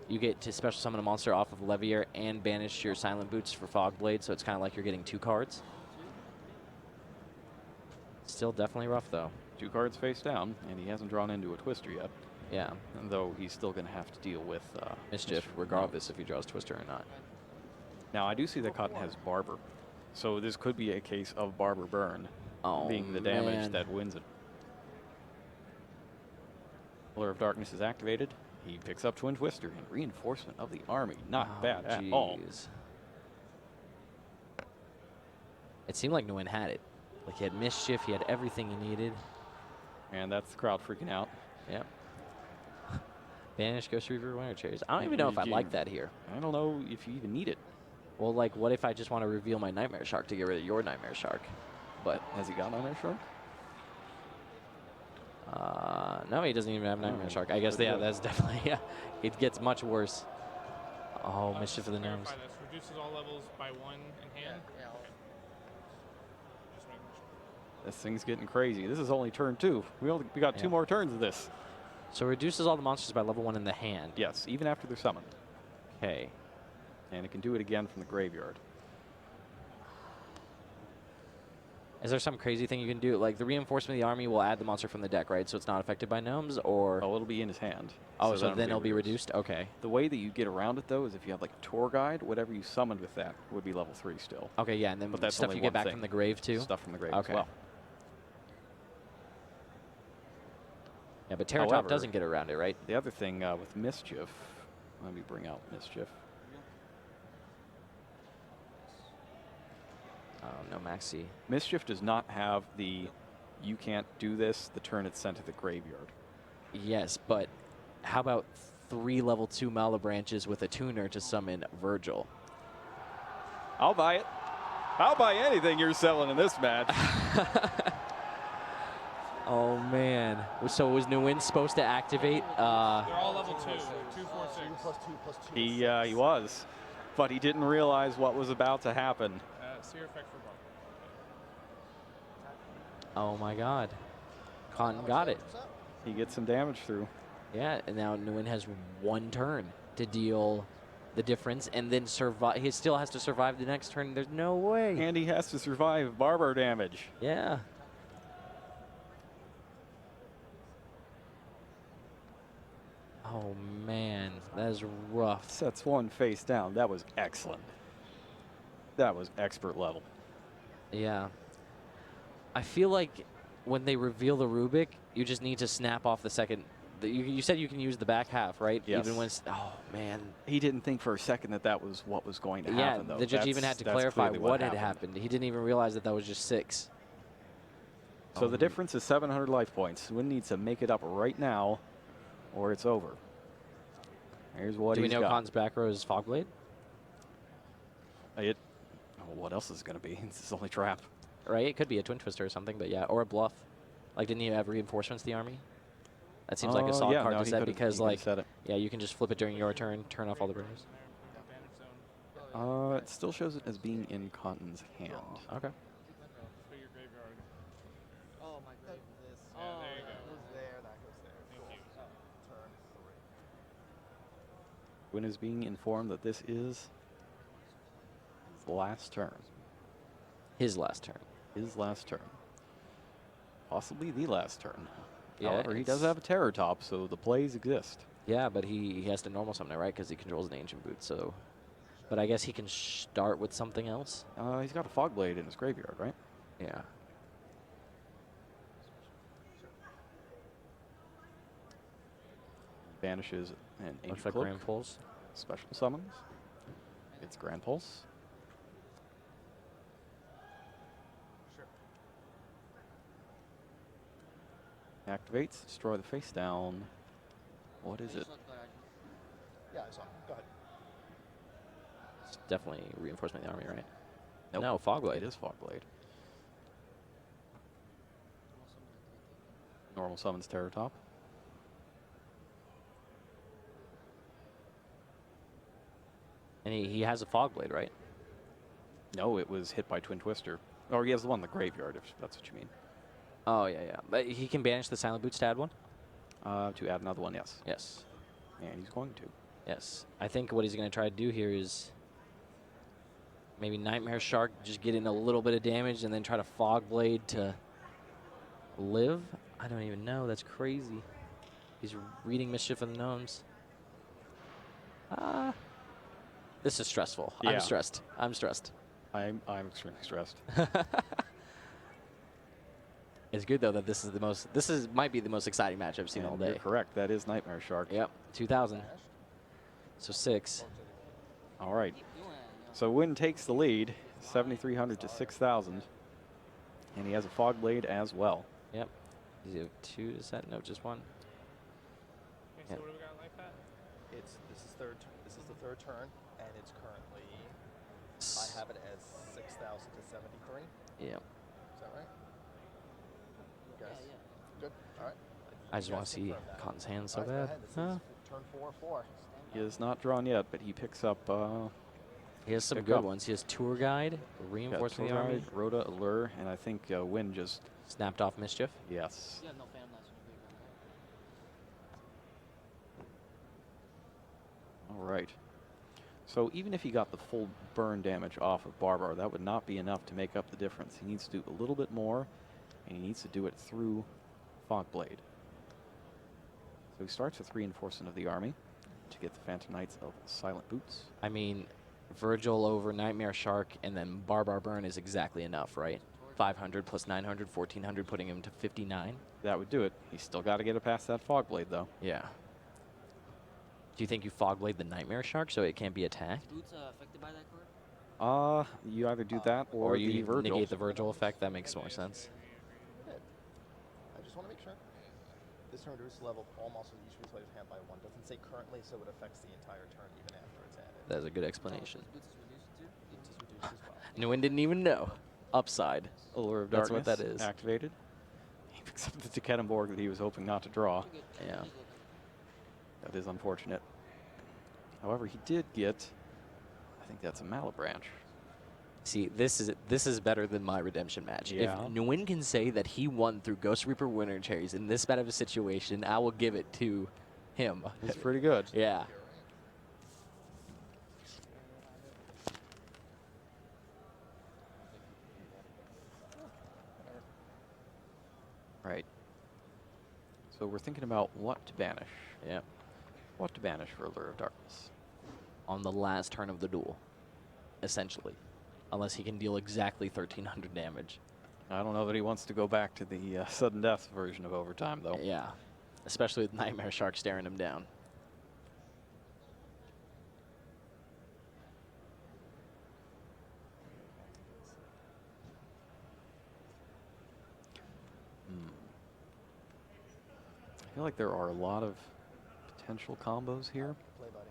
Speaker 10: you get to special summon a monster off of Levier and banish your Silent Boots for Fog Blade, so it's kind of like you're getting 2 cards. Still definitely rough, though.
Speaker 4: 2 cards face down, and he hasn't drawn into a Twister yet.
Speaker 10: Yeah.
Speaker 4: Though he's still going to have to deal with
Speaker 10: Mischief, regardless if he draws Twister or not.
Speaker 4: Now, I do see that Cotton has Barber. So this could be a case of Barber Burn being the
Speaker 10: man.
Speaker 4: damage that wins it. Pillar of Darkness is activated. He picks up Twin Twister and Reinforcement of the Army. Not bad at all.
Speaker 10: It seemed like Nguyen had it. Like he had Mischief, he had everything he needed.
Speaker 4: And that's the crowd freaking out.
Speaker 10: Yep. Banish Ghost Reaver Winter Cherries. I don't even know if I like that here.
Speaker 4: I don't know if you even need it.
Speaker 10: Well, like, what if I just want to reveal my Nightmare Shark to get rid of your Nightmare Shark? But
Speaker 4: has he got Nightmare Shark?
Speaker 10: No, he doesn't even have Nightmare Shark. I guess, yeah, that's definitely, yeah. It gets much worse. Oh, Mischief of the Gnomes.
Speaker 9: This reduces all levels by 1 in hand.
Speaker 7: Yeah.
Speaker 9: Okay. Just making sure.
Speaker 4: This thing's getting crazy. This is only turn 2. We got 2 more turns of this.
Speaker 10: So it reduces all the monsters by level 1 in the hand.
Speaker 4: Yes, even after they're summoned.
Speaker 10: Okay.
Speaker 4: And it can do it again from the graveyard.
Speaker 10: Is there some crazy thing you can do? Like the Reinforcement of the Army will add the monster from the deck, right? So it's not affected by gnomes, or?
Speaker 4: Oh, it'll be in his hand.
Speaker 10: Oh, so then it'll be reduced? Okay.
Speaker 4: The way that you get around it, though, is if you have like a tour guide, whatever you summoned with that would be level 3 still.
Speaker 10: Okay, yeah, and then
Speaker 4: but that's
Speaker 10: stuff
Speaker 4: only
Speaker 10: you get
Speaker 4: one
Speaker 10: back
Speaker 4: thing.
Speaker 10: from the grave, too?
Speaker 4: Stuff from the grave
Speaker 10: okay.
Speaker 4: as well.
Speaker 10: Yeah, but Terratop
Speaker 4: However,
Speaker 10: doesn't get around it, right?
Speaker 4: The other thing with Mischief, let me bring out Mischief.
Speaker 10: Oh, no Maxi.
Speaker 4: Mischief does not have the you can't do this the turn it's sent to the graveyard.
Speaker 10: Yes, but how about 3 level 2 Malabranches with a tuner to summon Virgil?
Speaker 4: I'll buy it. I'll buy anything you're selling in this match.
Speaker 10: Oh, man. So was Nguyen supposed to activate?
Speaker 9: They're all level 2. 2, 4, 6.
Speaker 4: He was, but he didn't realize what was about to happen.
Speaker 9: Seer effect for Bachar.
Speaker 10: Oh, my God. Cotton got it.
Speaker 4: He gets some damage through.
Speaker 10: Yeah, and now Nguyen has 1 turn to deal the difference, and then survive. He still has to survive the next turn. There's no way.
Speaker 4: And he has to survive Barbar damage.
Speaker 10: Yeah. Oh, man. That is rough.
Speaker 4: Sets 1 face down. That was excellent. That was expert level.
Speaker 10: Yeah. I feel like when they reveal the Rubik, you just need to snap off the second. You said you can use the back half, right?
Speaker 4: Yes.
Speaker 10: Even when oh, man.
Speaker 4: He didn't think for a second that that was what was going to happen, though.
Speaker 10: Yeah, the judge even had to clarify what had happened. He didn't even realize that that was just 6.
Speaker 4: So the difference is 700 life points. Nguyen needs to make it up right now, or it's over. Here's what
Speaker 10: Do we
Speaker 4: he's
Speaker 10: know
Speaker 4: got.
Speaker 10: Khan's back row is Fogblade?
Speaker 4: What else is it going to be? It's his only trap.
Speaker 10: Right? It could be a Twin Twister or something, but yeah. Or a Bluff. Like, didn't he have Reinforcements to the Army? That seems like a solid card to set because, like, yeah, you can just flip it during your turn, turn off all the burners.
Speaker 4: It still shows it as being in Cotton's hand.
Speaker 10: Okay.
Speaker 7: Oh my goodness. Oh,
Speaker 9: there you
Speaker 7: that
Speaker 9: go.
Speaker 7: goes there, that goes there.
Speaker 9: Thank you.
Speaker 7: Turn 3.
Speaker 4: Nguyen is being informed that this is his last turn.
Speaker 10: His last turn.
Speaker 4: His last turn. Possibly the last turn.
Speaker 10: Yeah,
Speaker 4: However, he does have a Terror Top, so the plays exist.
Speaker 10: Yeah, but he has to normal summon it, right? Because he controls an Ancient Boot, so... But I guess he can start with something else?
Speaker 4: He's got a Fog Blade in his graveyard, right?
Speaker 10: Yeah.
Speaker 4: Banishes an
Speaker 10: Looks
Speaker 4: Ancient
Speaker 10: like
Speaker 4: Cloak.
Speaker 10: Grand Pulse.
Speaker 4: Special summons. It's Grand Pulse. Activates, destroy the face down. What is it?
Speaker 7: Yeah, I saw. Go ahead.
Speaker 10: It's definitely Reinforcement of the Army, right?
Speaker 4: Nope.
Speaker 10: No, Fogblade.
Speaker 4: It is Fogblade. Normal summons Terror Top.
Speaker 10: And he has a Fogblade, right?
Speaker 4: No, it was hit by Twin Twister. Or he has the one in the graveyard, if that's what you mean.
Speaker 10: Oh, yeah, yeah. But he can banish the Silent Boots to add one?
Speaker 4: To add another one, yes.
Speaker 10: Yes.
Speaker 4: And he's going to.
Speaker 10: Yes. I think what he's going to try to do here is maybe Nightmare Shark, just get in a little bit of damage and then try to Fog Blade to live. I don't even know. That's crazy. He's reading Mischief of the Gnomes. This is stressful.
Speaker 4: Yeah.
Speaker 10: I'm stressed. I'm stressed.
Speaker 4: I'm extremely stressed.
Speaker 10: It's good though that this might be the most exciting match I've seen all day.
Speaker 4: You're correct. That is Nightmare Shark.
Speaker 10: Yep. 2,000. So 6.
Speaker 4: All right. So Win takes the lead, 7,300 to 6,000, and he has a Fog Blade as well.
Speaker 10: Yep. Does he have 2 to set? No, just 1.
Speaker 9: Okay, so what do we got like that?
Speaker 7: This is the third turn, and it's currently I have it as 6,000 to 73.
Speaker 10: Yeah.
Speaker 7: Is that right? You guys? Good. All right.
Speaker 10: I just want to see Cotton's hand so
Speaker 7: All right, go
Speaker 10: bad.
Speaker 7: ahead. This is turn 4.
Speaker 4: He is not drawn yet, but he picks up.
Speaker 10: He has some good ones. He has Tour Guide, Reinforcement of the Army,
Speaker 4: Rhoda, Allure, and I think Win just
Speaker 10: snapped off Mischief.
Speaker 4: Yes. All right. So even if he got the full burn damage off of Barbar, that would not be enough to make up the difference. He needs to do a little bit more, and he needs to do it through Fog Blade. So he starts with Reinforcement of the Army to get the Phantom Knights of Silent Boots.
Speaker 10: I mean, Virgil over Nightmare Shark and then Barbar Burn is exactly enough, right? 500 plus 900, 1,400, putting him to 59.
Speaker 4: That would do it. He's still got to get it past that Fog Blade, though.
Speaker 10: Yeah. Do you think you Fog Blade the Nightmare Shark so it can't be attacked?
Speaker 8: Boots affected by that card?
Speaker 4: You either do that
Speaker 10: or
Speaker 4: the
Speaker 10: you
Speaker 4: Virgil.
Speaker 10: negate the Virgil effect. That makes more sense.
Speaker 7: I just want to make sure. This turn reduces level of all monsters each player's hand by 1. Doesn't say currently, so it affects the entire turn even after it's added.
Speaker 10: That's a good explanation.
Speaker 7: Boots is reduced too? It is reduced as well.
Speaker 10: No one didn't even know. Upside.
Speaker 4: Allure of
Speaker 10: That's
Speaker 4: Darkness
Speaker 10: what that is.
Speaker 4: activated. He picks up the Tekettenborg that he was hoping not to draw.
Speaker 10: Yeah.
Speaker 4: That is unfortunate. However, he did get, I think that's a Malabranch.
Speaker 10: See, this is better than my redemption match.
Speaker 4: Yeah.
Speaker 10: If Nguyen can say that he won through Ghost Reaper Winter Cherries in this bad of a situation, I will give it to him.
Speaker 4: It's pretty good.
Speaker 10: Yeah.
Speaker 4: Right. So we're thinking about what to banish.
Speaker 10: Yeah.
Speaker 4: What to banish for Allure of Darkness.
Speaker 10: On the last turn of the duel, essentially. Unless he can deal exactly 1,300 damage.
Speaker 4: I don't know that he wants to go back to the sudden death version of overtime, though.
Speaker 10: Yeah. Especially with Nightmare Shark staring him down.
Speaker 4: I feel like there are a lot of potential combos here.
Speaker 7: Play, buddy.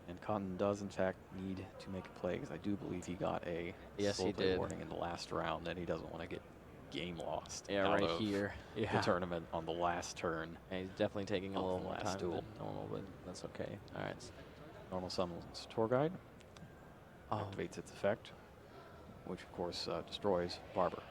Speaker 4: And Cotton does, in fact, need to make a play, because I do believe he got a
Speaker 10: Yes,
Speaker 4: slow
Speaker 10: he
Speaker 4: play
Speaker 10: did.
Speaker 4: warning in the last round, and he doesn't want to get game lost
Speaker 10: Yeah,
Speaker 4: out
Speaker 10: right
Speaker 4: of
Speaker 10: here.
Speaker 4: the
Speaker 10: Yeah.
Speaker 4: tournament on the last turn.
Speaker 10: And he's definitely taking a
Speaker 4: of
Speaker 10: little
Speaker 4: the
Speaker 10: more
Speaker 4: last
Speaker 10: time
Speaker 4: duel.
Speaker 10: than normal, but that's okay. All right.
Speaker 4: Normal summons Tour Guide.
Speaker 10: Oh.
Speaker 4: Activates its effect, which of course destroys Barber.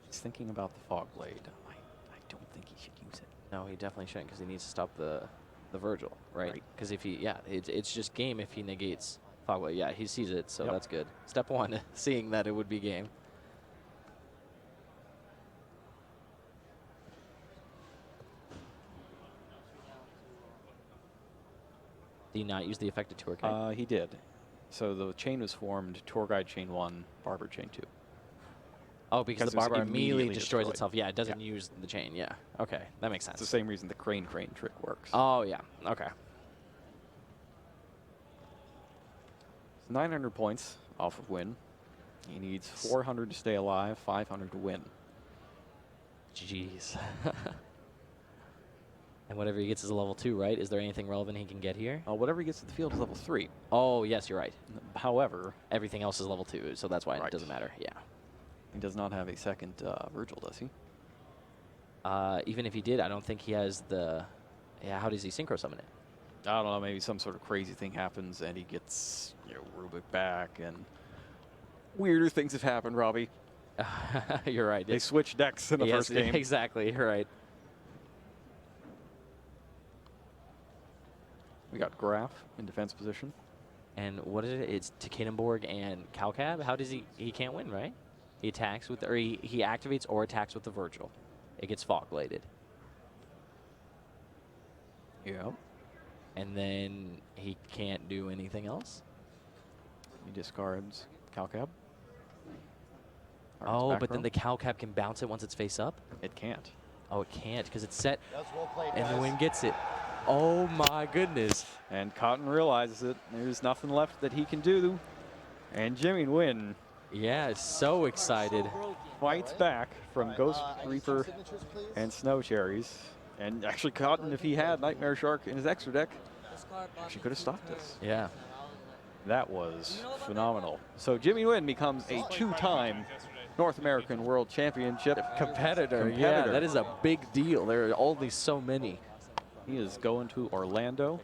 Speaker 4: He's thinking about the Fog Blade. I don't think he should use it.
Speaker 10: No, he definitely shouldn't, because he needs to stop the Virgil, right? Because if he, it's just game if he negates Fogway. Yeah, he sees it, so that's good. Step 1, seeing that it would be game. Did he not use the effective tour guide?
Speaker 4: He did. So the chain was formed, Tour Guide chain 1, Barber chain 2.
Speaker 10: Oh, because the
Speaker 4: it was
Speaker 10: Barbar immediately destroys
Speaker 4: destroyed.
Speaker 10: itself. Yeah, it doesn't use the chain. Yeah. Okay, that makes sense.
Speaker 4: It's the same reason the crane trick works.
Speaker 10: Oh, yeah. Okay.
Speaker 4: 900 points off of win. He needs 400 to stay alive, 500 to win.
Speaker 10: Jeez. And whatever he gets is a level 2, right? Is there anything relevant he can get here?
Speaker 4: Whatever he gets to the field is level 3.
Speaker 10: Oh, yes, you're right.
Speaker 4: However,
Speaker 10: everything else is level 2, so that's why it doesn't matter. Yeah.
Speaker 4: He does not have a second Virgil, does he?
Speaker 10: Even if he did, I don't think he has the... Yeah, how does he synchro summon it?
Speaker 4: I don't know, maybe some sort of crazy thing happens and he gets Rubik back and weirder things have happened, Robbie.
Speaker 10: You're right.
Speaker 4: They switched decks in the first game.
Speaker 10: Exactly. You're right.
Speaker 4: We got Graf in defense position.
Speaker 10: And what is it? It's Tekinenborg and Calcab. How does he? He can't win, right? He attacks with, or he activates or attacks with the Virgil. It gets fog bladed.
Speaker 4: Yeah.
Speaker 10: And then he can't do anything else.
Speaker 4: He discards Calcab.
Speaker 10: Oh, but then the Calcab can bounce it once it's face up?
Speaker 4: It can't.
Speaker 10: Oh, it can't because it's set.
Speaker 3: That's well played,
Speaker 10: and
Speaker 3: guys.
Speaker 10: the wind gets it. Oh my goodness.
Speaker 4: And Cotton realizes it. There's nothing left that he can do. And Jimmy Nguyen.
Speaker 10: Yeah, so excited.
Speaker 4: Fights back from Ghost Reaper and Snow Cherries. And actually Cotton, if he had Nightmare Shark in his extra deck, actually could have stopped this.
Speaker 10: Yeah.
Speaker 4: That was phenomenal. So Jimmy Nguyen becomes a 2-time North American World Championship
Speaker 10: competitor. Yeah, that is a big deal. There are only so many.
Speaker 4: He is going to Orlando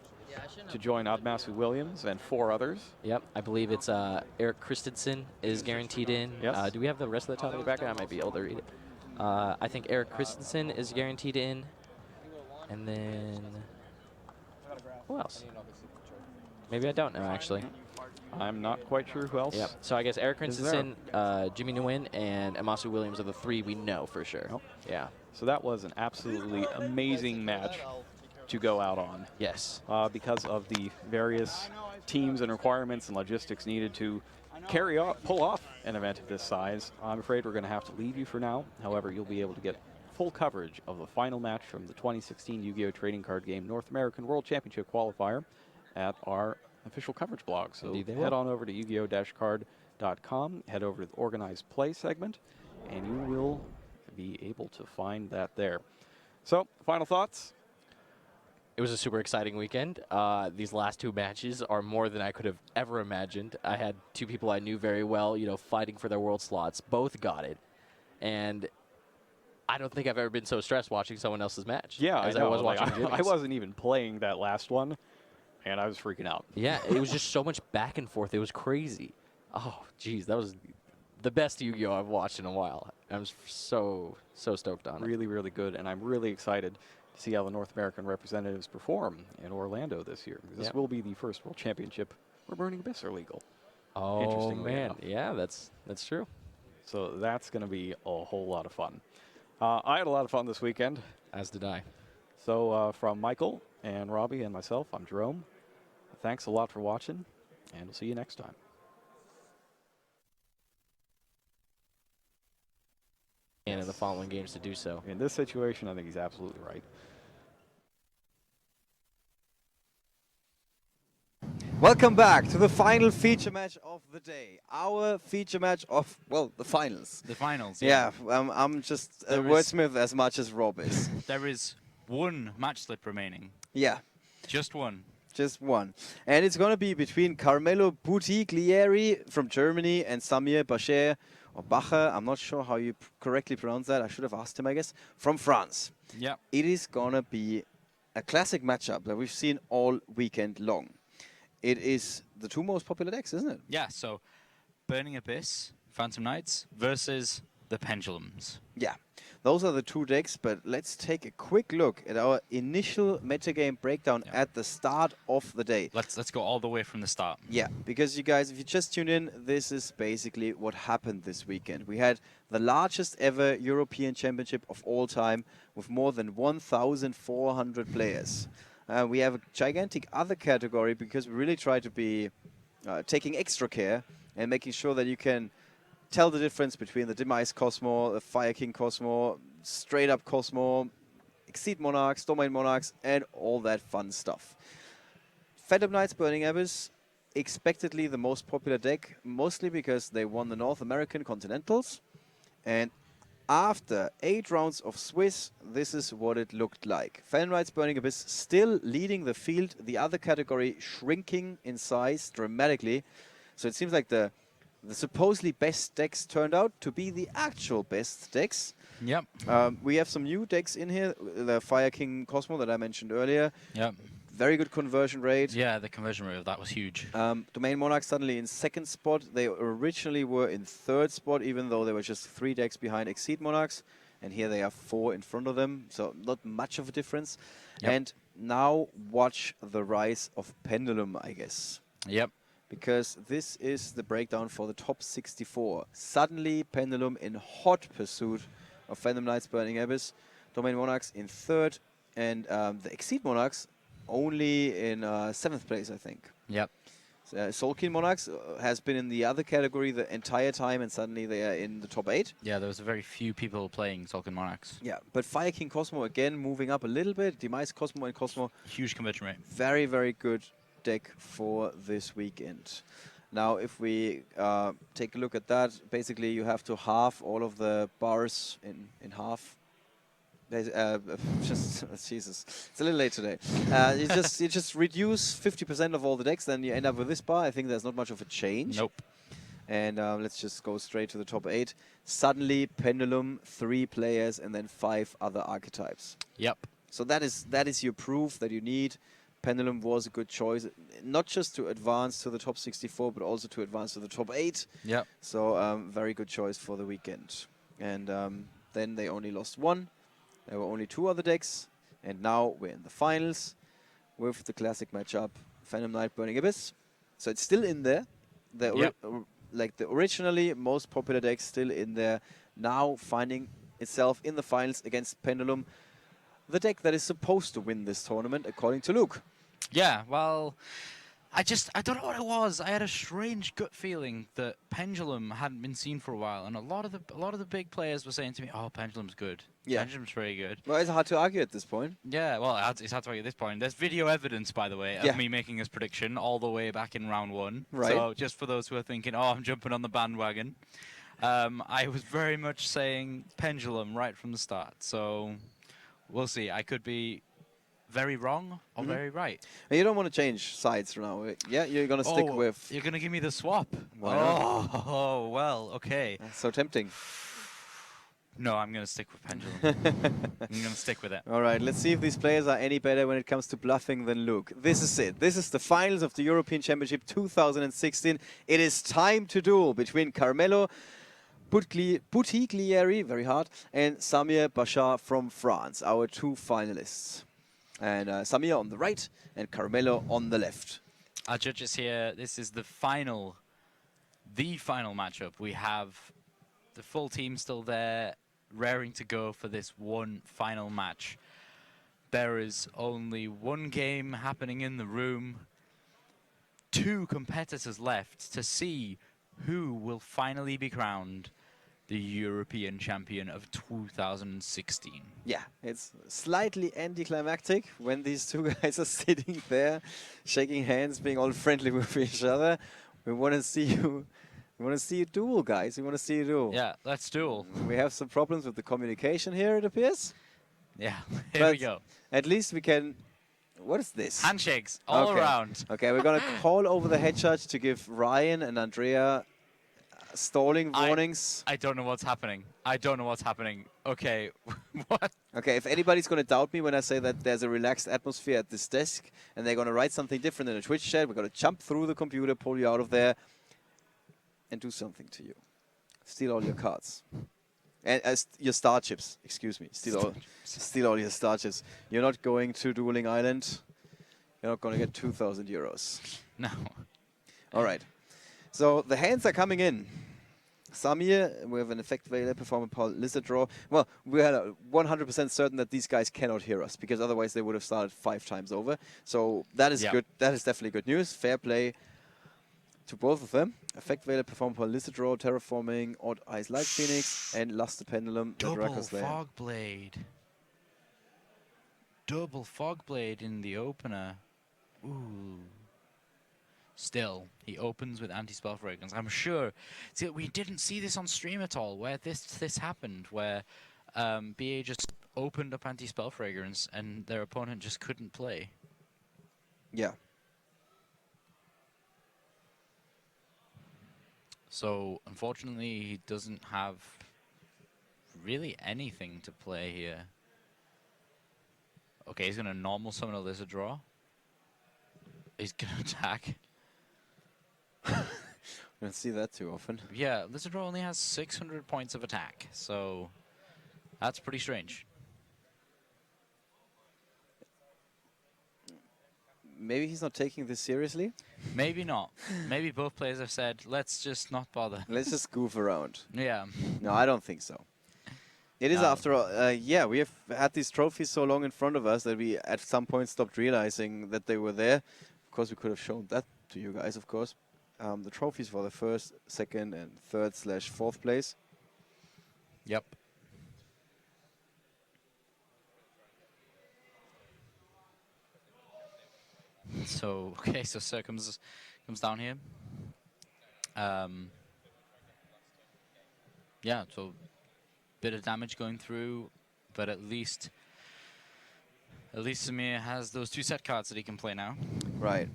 Speaker 4: to join Admasu Williams and 4 others.
Speaker 10: Yep, I believe it's Eric Christensen is guaranteed in.
Speaker 4: Yes.
Speaker 10: Do we have the rest of the top of the bracket? I might be able to read it. I think Eric Christensen is guaranteed in. And then who else? Maybe I don't know, actually.
Speaker 4: I'm not quite sure who else.
Speaker 10: Yep. So I guess Eric Christensen, Jimmy Nguyen, and Amasu Williams are the 3 we know for sure.
Speaker 4: Yep.
Speaker 10: Yeah.
Speaker 4: So that was an absolutely amazing match to go out on.
Speaker 10: Yes.
Speaker 4: Because of the various teams and requirements and logistics needed to pull off an event of this size. I'm afraid we're going to have to leave you for now. However, you'll be able to get full coverage of the final match from the 2016 Yu-Gi-Oh! Trading Card Game North American World Championship Qualifier at our official coverage blog. So head on over to yu-gi-oh-card.com, head over to the organized play segment, and you will be able to find that there. So, final thoughts?
Speaker 10: It was a super exciting weekend. These last 2 matches are more than I could have ever imagined. I had 2 people I knew very well, you know, fighting for their world slots. Both got it. And I don't think I've ever been so stressed watching someone else's match.
Speaker 4: Yeah,
Speaker 10: as
Speaker 4: I know.
Speaker 10: was watching
Speaker 4: I wasn't even playing that last one, and I was freaking out.
Speaker 10: Yeah, it was just so much back and forth. It was crazy. Oh, geez, that was the best Yu-Gi-Oh! I've watched in a while. I'm so stoked on it.
Speaker 4: Really, really good, and I'm really excited to see how the North American representatives perform in Orlando this year. This will be the first World Championship where Burning Abyss are legal.
Speaker 10: Oh, man. Yeah, that's true.
Speaker 4: So that's going to be a whole lot of fun. I had a lot of fun this weekend.
Speaker 10: As did I.
Speaker 4: So from Michael and Robbie and myself, I'm Jerome. Thanks a lot for watching, and we'll see you next time.
Speaker 10: And in the following games to do so.
Speaker 4: In this situation, I think he's absolutely right.
Speaker 17: Welcome back to the final feature match of the day. Our feature match of, well, the finals.
Speaker 14: The finals,
Speaker 17: yeah. I'm just a wordsmith as much as Rob is.
Speaker 14: There is 1 match slip remaining.
Speaker 17: Yeah.
Speaker 14: Just 1.
Speaker 17: Just 1. And it's going to be between Carmelo Butiglieri from Germany and Samir Bachar, or Bachar, I'm not sure how you correctly pronounce that. I should have asked him, I guess, from France.
Speaker 14: Yeah.
Speaker 17: It is going to be a classic matchup that we've seen all weekend long. It is the 2 most popular decks, isn't it?
Speaker 14: Yeah, so Burning Abyss, Phantom Knights versus the Pendulums.
Speaker 17: Yeah, those are the 2 decks, but let's take a quick look at our initial metagame breakdown at the start of the day.
Speaker 14: Let's go all the way from the start.
Speaker 17: Yeah, because you guys, if you just tuned in, this is basically what happened this weekend. We had the largest ever European Championship of all time with more than 1,400 players. We have a gigantic other category because we really try to be taking extra care and making sure that you can tell the difference between the Demise Cosmo, the Fire King Cosmo, straight up Cosmo, Exceed Monarchs, Domain Monarchs, and all that fun stuff. Phantom Knights Burning Abyss, expectedly the most popular deck, mostly because they won the North American Continentals. And after 8 rounds of Swiss, this is what it looked like. Phantom Knights Burning Abyss still leading the field, the other category shrinking in size dramatically. So it seems like the supposedly best decks turned out to be the actual best decks.
Speaker 14: Yep.
Speaker 17: We have some new decks in here, the Fire King Cosmo that I mentioned earlier.
Speaker 14: Yep.
Speaker 17: Very good conversion rate.
Speaker 5: Yeah, the conversion rate of that was huge.
Speaker 17: Domain Monarchs suddenly in second spot. They originally were in third spot, even though they were just 3 decks behind Exceed Monarchs. And here they are 4 in front of them, so not much of a difference.
Speaker 5: Yep.
Speaker 17: And now watch the rise of Pendulum, I guess.
Speaker 5: Yep.
Speaker 17: Because this is the breakdown for the top 64. Suddenly, Pendulum in hot pursuit of Phantom Knights Burning Abyss. Domain Monarchs in third, and the Exceed Monarchs only in 7th place, I think.
Speaker 5: Yep.
Speaker 17: Soulkin Monarchs has been in the other category the entire time, and suddenly they are in the top 8.
Speaker 5: Yeah, there was very few people playing Sulkin Monarchs.
Speaker 17: Yeah, but Fire King Cosmo again moving up a little bit. Demise Cosmo and Cosmo.
Speaker 5: Huge conversion rate.
Speaker 17: Very, very good deck for this weekend. Now, if we take a look at that, basically you have to halve all of the bars in half. Jesus, it's a little late today. You just reduce 50% of all the decks, then you end up with this bar. I think there's not much of a change.
Speaker 5: Nope.
Speaker 17: And let's just go straight to the top 8. Suddenly, Pendulum, 3 players, and then 5 other archetypes.
Speaker 5: Yep.
Speaker 17: So that is your proof that you need. Pendulum was a good choice, not just to advance to the top 64, but also to advance to the top 8.
Speaker 5: Yep.
Speaker 17: So very good choice for the weekend. And then they only lost 1. There were only 2 other decks, and now we're in the finals with the classic matchup, Phantom Knight Burning Abyss. So it's still in there. Like the originally most popular deck still in there, now finding itself in the finals against Pendulum, the deck that is supposed to win this tournament, according to Luke.
Speaker 5: Yeah, well, I don't know what it was. I had a strange gut feeling that Pendulum hadn't been seen for a while, and a lot of the big players were saying to me, "Oh, Pendulum's good.
Speaker 17: Yeah.
Speaker 5: Pendulum's very good."
Speaker 17: Well, it's hard to argue at this point.
Speaker 5: Yeah, well, it's hard to argue at this point. There's video evidence, by the way, of me making this prediction all the way back in round 1.
Speaker 17: Right.
Speaker 5: So just for those who are thinking, "Oh, I'm jumping on the bandwagon," I was very much saying Pendulum right from the start. So we'll see. I could be very wrong or very right.
Speaker 17: And you don't want to change sides now. Yeah, you're going to stick with...
Speaker 5: You're going to give me the swap.
Speaker 17: Why not?
Speaker 5: Oh, well, okay.
Speaker 17: That's so tempting.
Speaker 5: No, I'm going to stick with Pendulum. I'm going to stick with it.
Speaker 17: All right, let's see if these players are any better when it comes to bluffing than Luke. This is it. This is the finals of the European Championship 2016. It is time to duel between Carmelo Buttiglieri, very hard, and Samir Bachar from France, our 2 finalists. And Samir on the right and Carmelo on the left.
Speaker 5: Our judges here, this is the final matchup. We have the full team still there, raring to go for this one final match. There is only 1 game happening in the room. 2 competitors left to see who will finally be crowned the European champion of 2016.
Speaker 17: Yeah, it's slightly anticlimactic when these 2 guys are sitting there, shaking hands, being all friendly with each other. We want to see you. We want to see a duel, guys. We want to see a duel.
Speaker 5: Yeah, let's duel.
Speaker 17: We have some problems with the communication here, it appears.
Speaker 5: Yeah, here we go.
Speaker 17: At least we can... What is this?
Speaker 5: Handshakes all around.
Speaker 17: Okay, we're going to call over the head judge to give Ryan and Andrea stalling warnings.
Speaker 5: I don't know what's happening. I don't know what's happening. Okay, what?
Speaker 17: Okay, if anybody's going to doubt me when I say that there's a relaxed atmosphere at this desk and they're going to write something different in a Twitch chat, we're going to jump through the computer, pull you out of there, and do something to you. Steal all your cards. And your star chips, excuse me. Steal all your star chips. You're not going to Dueling Island. You're not going to get 2,000 euros.
Speaker 5: No.
Speaker 17: All right. So the hands are coming in. Samir, we have an effect Vela performer called Lizard Draw. Well, we are 100% certain that these guys cannot hear us, because otherwise they would have started 5 times over. So that is good. That is definitely good news. Fair play to both of them. Effect Vela performer called Lizard Draw, Terraforming, Odd Eyes Light Phoenix, and Luster Pendulum.
Speaker 5: Double Fog Blade. Double Fog Blade in the opener. Ooh. Still, he opens with anti-spell fragrance. I'm sure. See, we didn't see this on stream at all, where this happened, where BA just opened up anti-spell fragrance and their opponent just couldn't play.
Speaker 17: Yeah.
Speaker 5: So, unfortunately, he doesn't have really anything to play here. Okay, he's going to normal summon a Lizard Draw.
Speaker 14: He's going to attack.
Speaker 17: Don't see that too often.
Speaker 14: Yeah, Lizardro only has 600 points of attack, so that's pretty strange.
Speaker 17: Maybe he's not taking this seriously?
Speaker 14: Maybe not. Maybe both players have said, let's just not bother.
Speaker 17: Let's just goof around.
Speaker 14: Yeah.
Speaker 17: No, I don't think so. It is, after all, yeah, we have had these trophies so long in front of us that we at some point stopped realizing that they were there. Of course, we could have shown that to you guys, of course. The trophies for the first, second, and third/4th place.
Speaker 14: Yep. So, okay, so Sir comes down here. Yeah, so bit of damage going through, but at least Samir has those 2 set cards that he can play now.
Speaker 17: Right.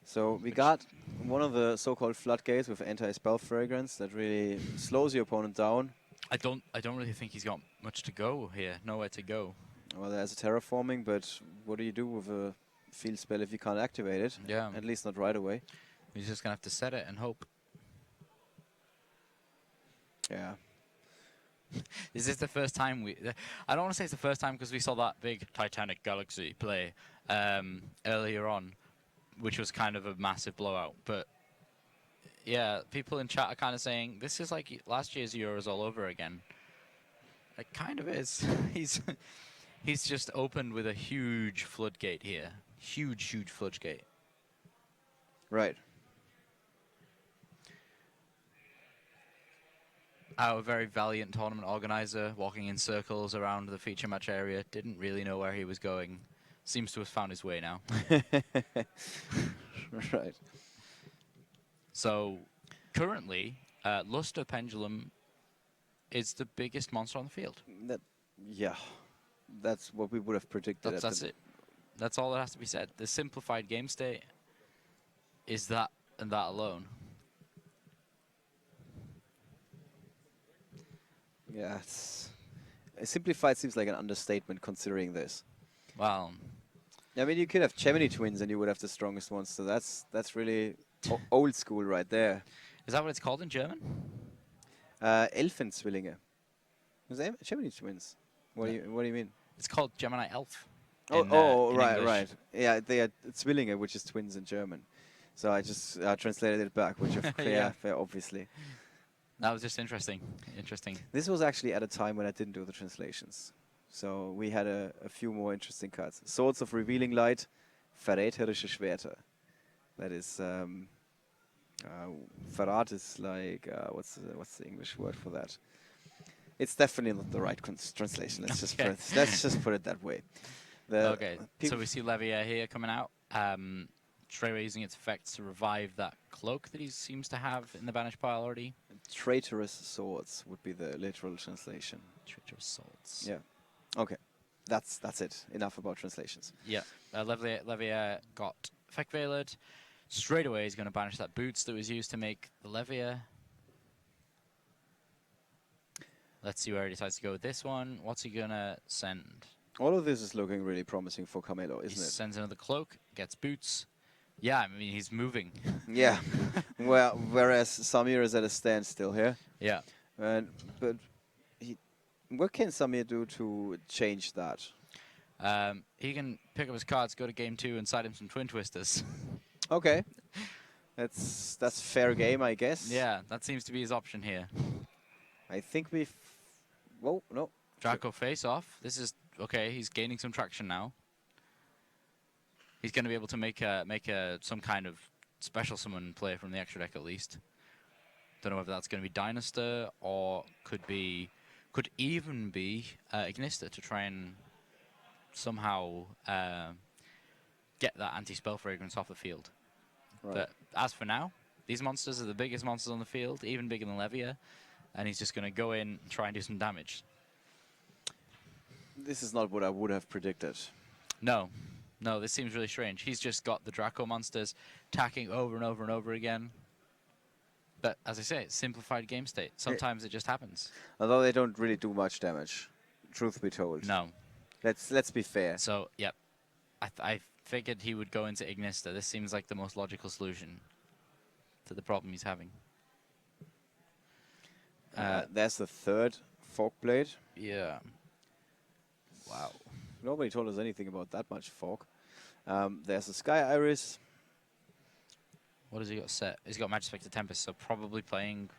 Speaker 17: So we got one of the so-called floodgates with anti-spell fragrance that really slows your opponent down.
Speaker 14: I don't really think he's got much to go here. Nowhere to go.
Speaker 17: Well, there's a terraforming, but what do you do with a field spell if you can't activate it?
Speaker 14: Yeah.
Speaker 17: At least not right away.
Speaker 14: He's just gonna have to set it and hope.
Speaker 17: Yeah.
Speaker 14: Is this the first time we... I don't want to say it's the first time because we saw that big Titanic Galaxy play earlier on, which was kind of a massive blowout. But yeah, people in chat are kind of saying, this is like last year's Euros all over again. It kind of is. He's just opened with a huge floodgate here. Huge floodgate.
Speaker 17: Right.
Speaker 14: Our very valiant tournament organizer, walking in circles around the feature match area, didn't really know where he was going. Seems to have found his way now.
Speaker 17: Right.
Speaker 14: So, currently, Luster Pendulum is the biggest monster on the field.
Speaker 17: Yeah, that's what we would have predicted.
Speaker 14: That's it. That's all that has to be said. The simplified game state is that and that alone.
Speaker 17: Yeah, simplified seems like an understatement considering this.
Speaker 14: Wow.
Speaker 17: I mean, you could have Gemini twins and you would have the strongest ones, so that's really old school right there.
Speaker 14: Is that what it's called in German?
Speaker 17: Elfenzwillinge. Is that Gemini twins? What do you mean?
Speaker 14: It's called Gemini Elf.
Speaker 17: Oh,
Speaker 14: in
Speaker 17: right,
Speaker 14: English.
Speaker 17: right. Yeah, they are Zwillinge, which is twins in German. So I just translated it back, which
Speaker 14: Yeah.
Speaker 17: obviously.
Speaker 14: That was just interesting.
Speaker 17: This was actually at a time when I didn't do the translations. So we had a few more interesting cards. Swords of Revealing Light, Verräterische Schwerter. That is, Verrat is like, what's the English word for that? It's definitely not the right translation. Let's just put it that way.
Speaker 14: Okay, so we see Levier here coming out. Trey using its effects to revive that cloak that he seems to have in the banish pile already.
Speaker 17: Traitorous Swords would be the literal translation.
Speaker 14: Traitorous Swords.
Speaker 17: Yeah. Okay. That's it. Enough about translations.
Speaker 14: Yeah. Levier got Effect Veiled. Straight away he's going to banish that boots that was used to make the Levier. Let's see where he decides to go with this one. What's he going to send?
Speaker 17: All of this is looking really promising for Camelo, isn't it?
Speaker 14: He sends another cloak, gets boots. Yeah, I mean, he's moving.
Speaker 17: Yeah. Well, whereas Samir is at a standstill here.
Speaker 14: Yeah.
Speaker 17: But what can Samir do to change that?
Speaker 14: He can pick up his cards, go to game 2, and side him some Twin Twisters.
Speaker 17: Okay. That's fair game, I guess.
Speaker 14: Yeah, that seems to be his option here.
Speaker 17: I think we've... Whoa, no.
Speaker 14: Draco face off. This is... Okay, he's gaining some traction now. He's going to be able to make some kind of special summon play from the extra deck at least. Don't know whether that's going to be Dynaster or could even be Ignista to try and somehow get that anti-spell fragrance off the field.
Speaker 17: Right.
Speaker 14: But as for now, these monsters are the biggest monsters on the field, even bigger than Levier, and he's just going to go in and try and do some damage.
Speaker 17: This is not what I would have predicted.
Speaker 14: No. No, this seems really strange. He's just got the Draco monsters attacking over and over and over again. But as I say, it's simplified game state. Sometimes it just happens.
Speaker 17: Although they don't really do much damage, truth be told.
Speaker 14: No.
Speaker 17: Let's be fair.
Speaker 14: So, yep. I figured he would go into Ignista. This seems like the most logical solution to the problem he's having.
Speaker 17: There's the third Fork Blade.
Speaker 14: Yeah. Wow.
Speaker 17: Nobody told us anything about that much Fork. There's the Sky Iris.
Speaker 14: What has he got set? He's got Magic Spectre Tempest, so probably playing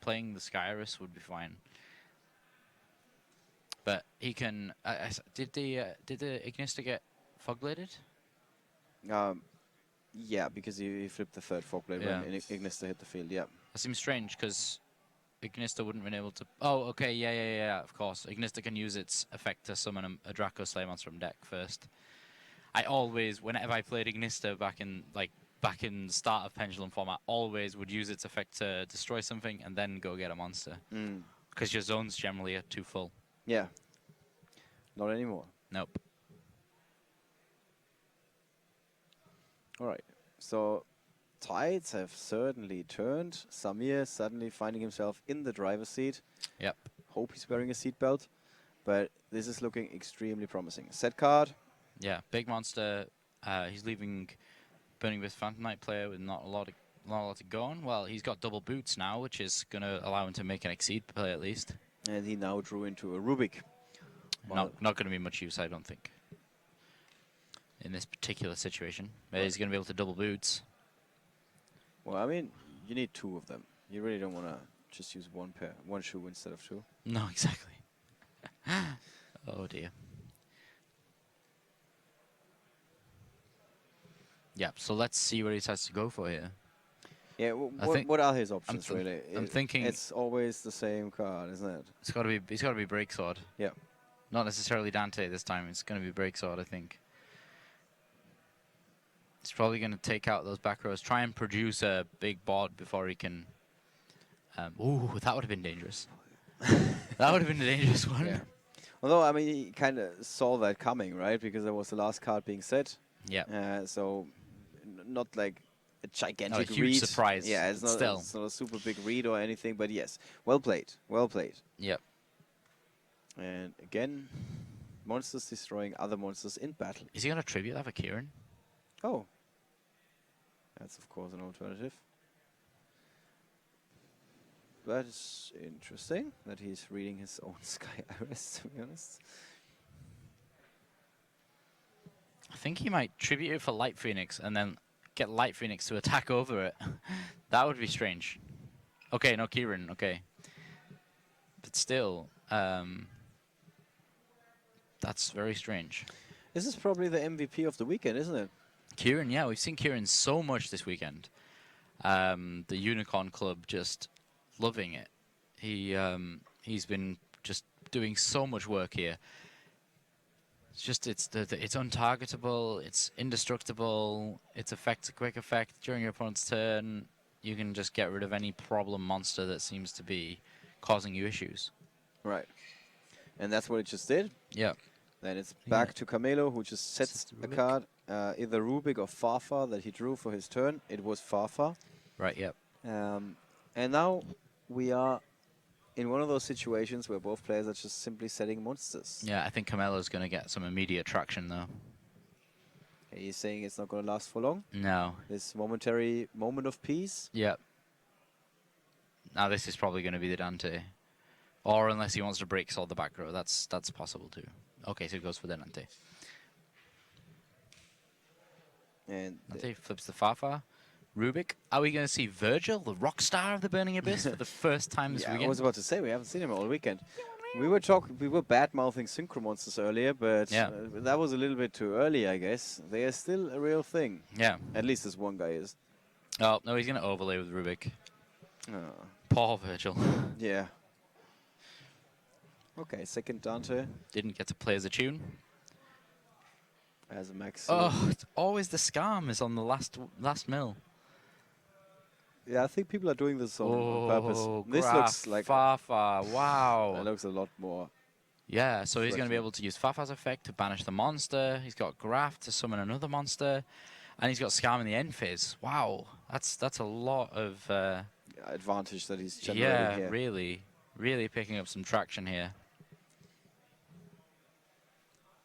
Speaker 14: the Sky Iris would be fine. But he can. Did the Ignista get Fog Bladed?
Speaker 17: Yeah, because he flipped the third Fork Blade when Ignista hit the field. Yeah.
Speaker 14: That seems strange because Ignista wouldn't have been able to. Oh, okay, yeah. Of course, Ignista can use its effect to summon a Draco Slayer monster from deck first. I always, whenever I played Ignista back in the start of Pendulum format, always would use its effect to destroy something and then go get a monster. Because your zones generally are too full.
Speaker 17: Yeah. Not anymore.
Speaker 14: Nope.
Speaker 17: All right. So tides have certainly turned. Samir suddenly finding himself in the driver's seat.
Speaker 14: Yep.
Speaker 17: Hope he's wearing a seatbelt. But this is looking extremely promising. Set card.
Speaker 14: Yeah, big monster. He's leaving Burning Abyss Phantom Knight player with not a lot to go on. Well, he's got double boots now, which is going to allow him to make an Exceed play at least.
Speaker 17: And he now drew into a Rubik.
Speaker 14: Not going to be much use, I don't think, in this particular situation. Maybe he's going to be able to double boots.
Speaker 17: Well, I mean, you need two of them. You really don't want to just use one shoe instead of two.
Speaker 14: No, exactly. Oh dear. Yeah, so let's see what he decides to go for here.
Speaker 17: Yeah, what are his options really?
Speaker 14: I'm thinking
Speaker 17: it's always the same card, isn't it?
Speaker 14: It's got to be Break Sword.
Speaker 17: Yeah.
Speaker 14: Not necessarily Dante this time. It's going to be Break Sword, I think. He's probably going to take out those back rows, try and produce a big board before he can. Ooh, that would have been dangerous. That would have been a dangerous one.
Speaker 17: Yeah. Although, I mean, he kind of saw that coming, right? Because that was the last card being set.
Speaker 14: Yeah.
Speaker 17: So, not like a gigantic
Speaker 14: a huge
Speaker 17: read.
Speaker 14: surprise.
Speaker 17: Yeah, it's not a super big read or anything, but yes, well played. Well played.
Speaker 14: Yep.
Speaker 17: And again, monsters destroying other monsters in battle.
Speaker 14: Is he going to tribute that for Kieran?
Speaker 17: Oh. That's, of course, an alternative. That is interesting that he's reading his own Sky Iris, to be honest.
Speaker 14: I think he might tribute it for Light Phoenix and then get Light Phoenix to attack over it. That would be strange. Okay, no Kieran, okay. But still, that's very strange.
Speaker 17: This is probably the MVP of the weekend, isn't it?
Speaker 14: Kieran, yeah, we've seen Kieran so much this weekend. The Unicorn Club just loving it. He's been just doing so much work here. It's just it's untargetable, it's indestructible, it's a quick effect during your opponent's turn. You can just get rid of any problem monster that seems to be causing you issues.
Speaker 17: Right. And that's what it just did.
Speaker 14: Yeah.
Speaker 17: Then it's back to Camelo, who just sets a card, either Rubik or Farfar that he drew for his turn. It was Farfar.
Speaker 14: Right, yep.
Speaker 17: And now we are in one of those situations where both players are just simply setting monsters.
Speaker 14: Yeah, I think Camelo's going to get some immediate traction, though.
Speaker 17: Okay, he's saying it's not going to last for long?
Speaker 14: No.
Speaker 17: This momentary moment of peace?
Speaker 14: Yep. Now this is probably going to be the Dante. Or unless he wants to break Sword the back row, that's possible too. Okay, so he goes for the Dante.
Speaker 17: And
Speaker 14: Dante flips the Farfar. Rubik. Are we going to see Virgil, the rock star of the Burning Abyss, for the first time this weekend?
Speaker 17: I was about to say, we haven't seen him all weekend. We were bad-mouthing Synchro Monsters earlier, but that was a little bit too early, I guess. They are still a real thing.
Speaker 14: Yeah.
Speaker 17: At least this one guy is.
Speaker 14: Oh, no, he's going to overlay with Rubik.
Speaker 17: Oh.
Speaker 14: Poor Virgil.
Speaker 17: Yeah. Okay, second Dante.
Speaker 14: Didn't get to play as a tune.
Speaker 17: As a max.
Speaker 14: Oh, it's always the Scam is on the last mill.
Speaker 17: Yeah, I think people are doing this on purpose. This looks like
Speaker 14: Farfar. Wow.
Speaker 17: That looks a lot more.
Speaker 14: Yeah, so he's going to be able to use Farfar's effect to banish the monster. He's got Graph to summon another monster, and he's got Scam in the end phase. Wow, that's a lot of
Speaker 17: advantage that he's generating here.
Speaker 14: Yeah, really picking up some traction here.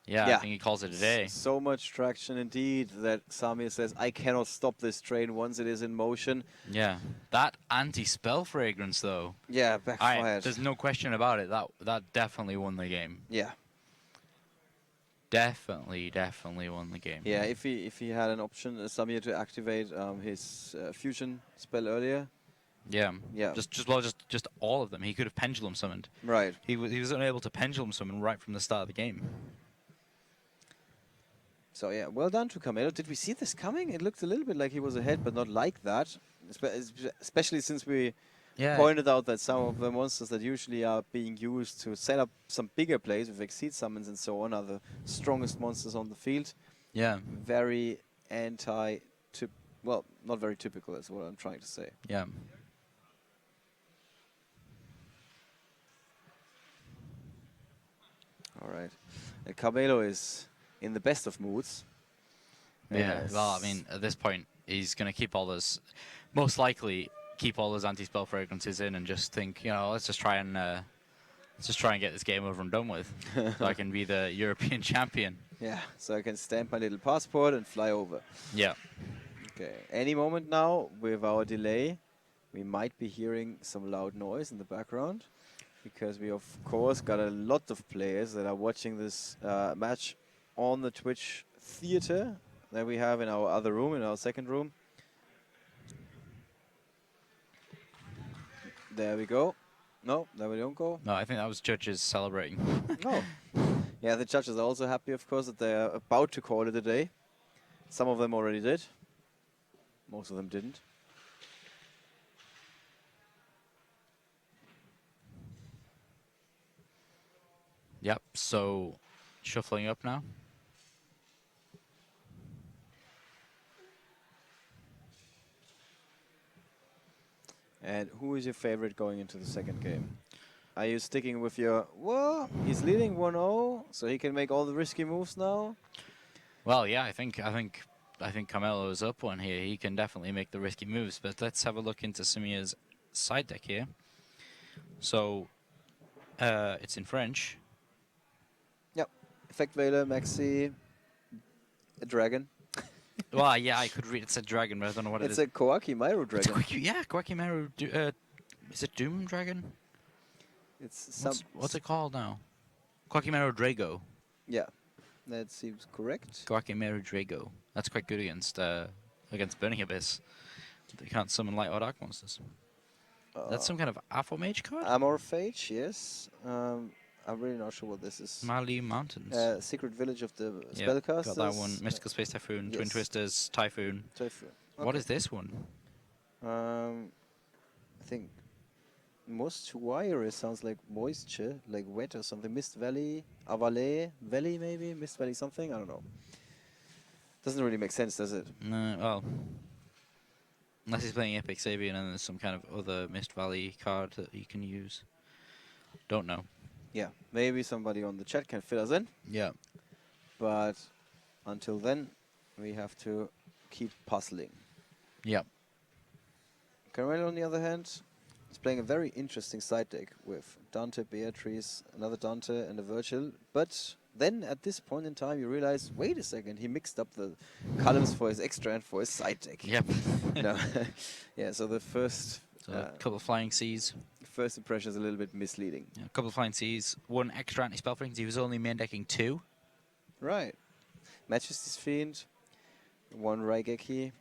Speaker 14: Yeah, I think he calls it a day.
Speaker 17: So much traction indeed that Samir says, I cannot stop this train once it is in motion.
Speaker 14: Yeah, that anti-spell fragrance though.
Speaker 17: Yeah, backfired.
Speaker 14: There's no question about it. That definitely won the game.
Speaker 17: Yeah.
Speaker 14: Definitely won the game.
Speaker 17: Yeah, if he had an option, Samir, to activate his fusion spell earlier.
Speaker 14: Yeah.
Speaker 17: Yeah.
Speaker 14: Just all of them. He could have pendulum summoned.
Speaker 17: Right.
Speaker 14: He was unable to pendulum summon right from the start of the game.
Speaker 17: So yeah, well done to Camelo. Did we see this coming? It looked a little bit like he was ahead, but not like that. Especially since we pointed out that some of the monsters that usually are being used to set up some bigger plays with Exceed summons and so on are the strongest monsters on the field.
Speaker 14: Yeah.
Speaker 17: Very well, not very typical is what I'm trying to say.
Speaker 14: Yeah.
Speaker 17: All right. And Camelo is in the best of moods.
Speaker 14: Yeah, well, I mean, at this point, he's going to keep all those, most likely, keep all those anti-spell fragrances in and just think, you know, let's just try and get this game over and done with, so I can be the European champion.
Speaker 17: Yeah, so I can stamp my little passport and fly over.
Speaker 14: Yeah.
Speaker 17: Okay, any moment now, with our delay, we might be hearing some loud noise in the background, because we, of course, got a lot of players that are watching this match on the Twitch theater that we have in our other room, in our second room. There we go. No, there we don't go.
Speaker 14: No, I think that was judges celebrating.
Speaker 17: Oh. Yeah, the judges are also happy, of course, that they're about to call it a day. Some of them already did. Most of them didn't.
Speaker 14: Yep, so shuffling up now.
Speaker 17: And who is your favorite going into the second game? Are you sticking with your, well, he's leading 1-0, so he can make all the risky moves now?
Speaker 14: Well, yeah, I think Camelo is up one here. He can definitely make the risky moves, but let's have a look into Samir's side deck here. So, it's in French.
Speaker 17: Yep. Effect Veiler, Maxi, a dragon.
Speaker 14: Well, yeah, I could read. It's a dragon, but I don't know what it is.
Speaker 17: It's a Koakimaru dragon.
Speaker 14: Koakimaru. Is it Doom Dragon?
Speaker 17: It's some.
Speaker 14: What's it called now? Koakimaru Drago.
Speaker 17: Yeah, that seems correct.
Speaker 14: Koakimaru Drago. That's quite good against Burning Abyss. They can't summon light or dark monsters. That's some kind of Aphomage card?
Speaker 17: Amorphage, yes. I'm really not sure what this is.
Speaker 14: Mali Mountains.
Speaker 17: Secret Village of the
Speaker 14: Spellcasters.
Speaker 17: Spellcasters.
Speaker 14: Got that one. Mystical Space Typhoon, Twin Twisters, Typhoon.
Speaker 17: Typhoon.
Speaker 14: What is this one?
Speaker 17: I think Most Wire sounds like moisture, like wet or something. Mist Valley, Avale Valley maybe? Mist Valley something? I don't know. Doesn't really make sense, does it?
Speaker 14: No, well. Unless he's playing Epic Sabian and there's some kind of other Mist Valley card that you can use. Don't know.
Speaker 17: Yeah, maybe somebody on the chat can fill us in.
Speaker 14: Yeah.
Speaker 17: But until then, we have to keep puzzling.
Speaker 14: Yeah.
Speaker 17: Caramel, on the other hand, is playing a very interesting side deck with Dante, Beatrice, another Dante, and a Virgil. But then at this point in time, you realize, wait a second, he mixed up the columns for his extra and for his side deck.
Speaker 14: Yep.
Speaker 17: No. Yeah, so the first...
Speaker 14: So a couple of Flying Seas.
Speaker 17: First impression is a little bit misleading.
Speaker 14: Yeah, a couple of Flying Seas, one extra anti-spell fragrance. He was only main decking 2.
Speaker 17: Right. Majesty's Fiend, 1 Raigeki,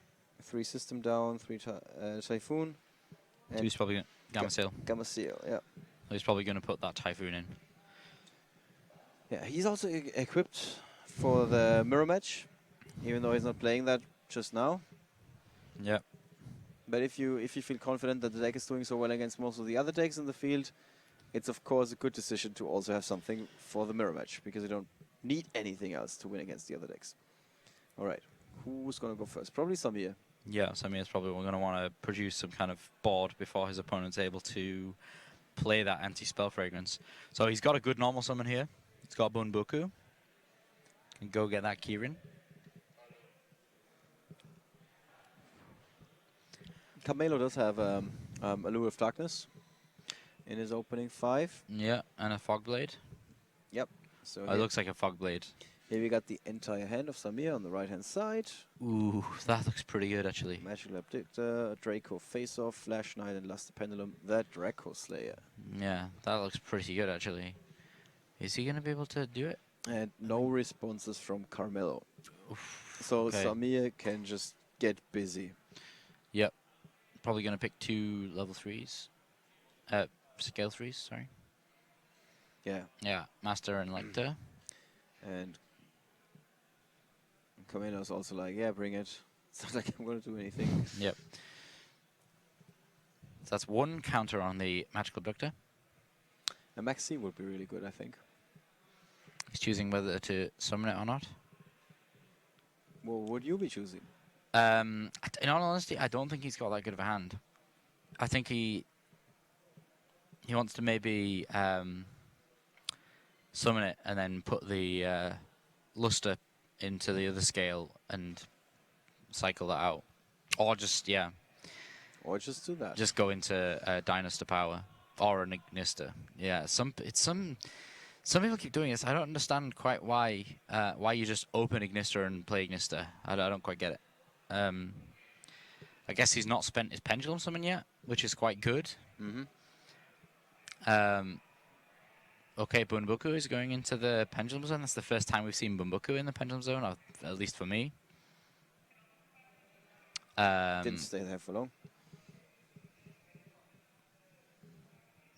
Speaker 17: 3 System Down, 3 Typhoon.
Speaker 14: So he's probably Gamma Sail.
Speaker 17: Gamma Sail, yeah.
Speaker 14: So he's probably going to put that Typhoon in.
Speaker 17: Yeah, he's also equipped for the mirror match, even though he's not playing that just now.
Speaker 14: Yeah.
Speaker 17: But if you feel confident that the deck is doing so well against most of the other decks in the field, it's of course a good decision to also have something for the mirror match, because you don't need anything else to win against the other decks. All right, who's going to go first? Probably Samir.
Speaker 14: Yeah, Samir's probably going to want to produce some kind of board before his opponent's able to play that anti-spell fragrance. So he's got a good normal summon here. He's got Bunboku. Can go get that Kirin.
Speaker 17: Camelo does have Allure of Darkness in his opening 5.
Speaker 14: Yeah, and a Fog Blade.
Speaker 17: Yep. So
Speaker 14: it looks like a Fog Blade.
Speaker 17: Here we got the entire hand of Samir on the right-hand side.
Speaker 5: Ooh, that looks pretty good, actually.
Speaker 17: Magical Abductor, Draco Face-Off, Flash Knight, and Luster Pendulum, the Draco Slayer.
Speaker 5: Yeah, that looks pretty good, actually. Is he going to be able to do it?
Speaker 17: And no responses from Carmelo. So
Speaker 5: okay.
Speaker 17: Samir can just get busy.
Speaker 5: Yep. Probably going to pick 2 level 3s. Scale 3s, sorry.
Speaker 17: Yeah.
Speaker 5: Yeah, Master and Lecter.
Speaker 17: And Carmelo's also like, yeah, bring it. It's not like I'm going to do anything.
Speaker 5: Yep. So that's 1 counter on the Magical Abductor.
Speaker 17: A Maxine would be really good, I think.
Speaker 5: He's choosing whether to summon it or not.
Speaker 17: Well, what would you be choosing?
Speaker 5: In all honesty, I don't think he's got that good of a hand. I think he wants to maybe summon it and then put the Luster into the other scale and cycle that out. Or just, yeah.
Speaker 17: Or just do that.
Speaker 5: Just go into Dinoster Power. Or an Ignister. Yeah, some people keep doing this. I don't understand quite why you just open Ignister and play Ignister. I don't quite get it. I guess he's not spent his Pendulum Summon yet, which is quite good. Okay, Bunbuku is going into the Pendulum Zone. That's the first time we've seen Bunbuku in the Pendulum Zone, or at least for me.
Speaker 17: Didn't stay there for long.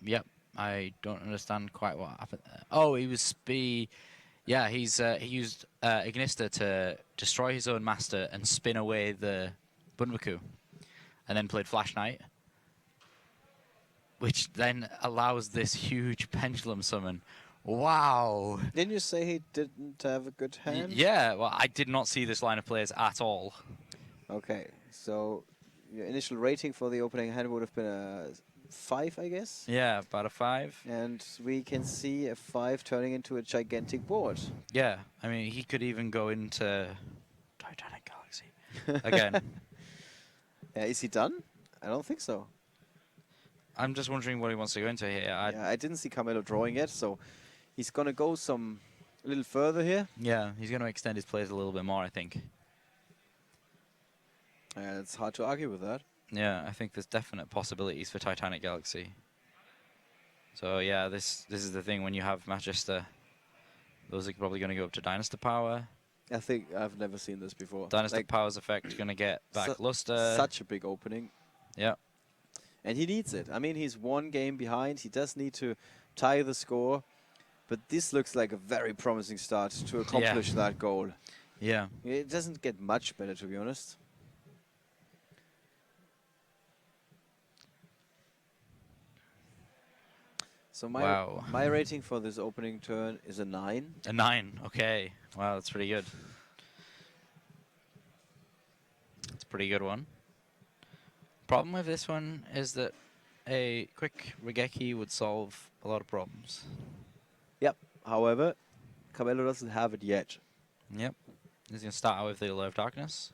Speaker 5: Yep, I don't understand quite what happened there. Oh, he was yeah, he used Ignister to destroy his own master and spin away the Bunbuku, and then played Flash Knight, which then allows this huge Pendulum Summon. Wow!
Speaker 17: Didn't you say he didn't have a good hand?
Speaker 5: Yeah, well, I did not see this line of players at all.
Speaker 17: Okay, so your initial rating for the opening hand would have been a 5, I guess?
Speaker 5: Yeah, about a 5.
Speaker 17: And we can see a 5 turning into a gigantic board.
Speaker 5: Yeah, I mean, he could even go into Titanic Galaxy again.
Speaker 17: Is he done? I don't think so.
Speaker 5: I'm just wondering what he wants to go into here.
Speaker 17: I didn't see Carmelo drawing yet, so he's going to go a little further here.
Speaker 5: Yeah, he's going to extend his plays a little bit more, I think.
Speaker 17: It's hard to argue with that.
Speaker 5: Yeah, I think there's definite possibilities for Titanic Galaxy. So yeah, this is the thing, when you have Magister, those are probably going to go up to Dinoster Power.
Speaker 17: I think I've never seen this before.
Speaker 5: Dinoster Power's effect going to get back Luster.
Speaker 17: Such a big opening.
Speaker 5: Yeah.
Speaker 17: And he needs it. I mean, he's 1 game behind. He does need to tie the score. But this looks like a very promising start to accomplish that goal.
Speaker 5: Yeah.
Speaker 17: It doesn't get much better, to be honest. So my rating for this opening turn is a 9.
Speaker 5: A 9, okay. Wow, that's pretty good. It's a pretty good one. Problem with this one is that a quick Regeki would solve a lot of problems.
Speaker 17: Yep. However, Carmelo doesn't have it yet.
Speaker 5: Yep. He's going to start out with the Allure of Darkness.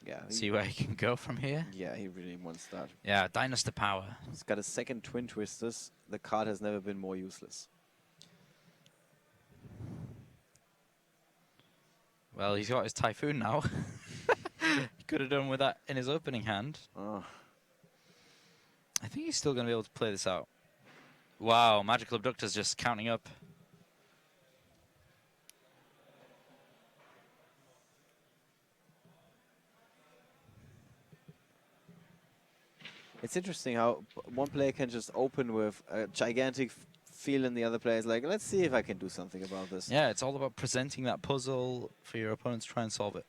Speaker 17: Yeah.
Speaker 5: See where he can go from here.
Speaker 17: Yeah, he really wants that.
Speaker 5: Yeah, Dinoster Power.
Speaker 17: He's got a second Twin Twisters. The card has never been more useless.
Speaker 5: Well, he's got his Typhoon now. He could have done with that in his opening hand.
Speaker 17: Oh.
Speaker 5: I think he's still going to be able to play this out. Wow, Magical Abductor's just counting up.
Speaker 17: It's interesting how one player can just open with a gigantic feel and the other player is like, let's see if I can do something about this.
Speaker 5: Yeah, it's all about presenting that puzzle for your opponent to try and solve it.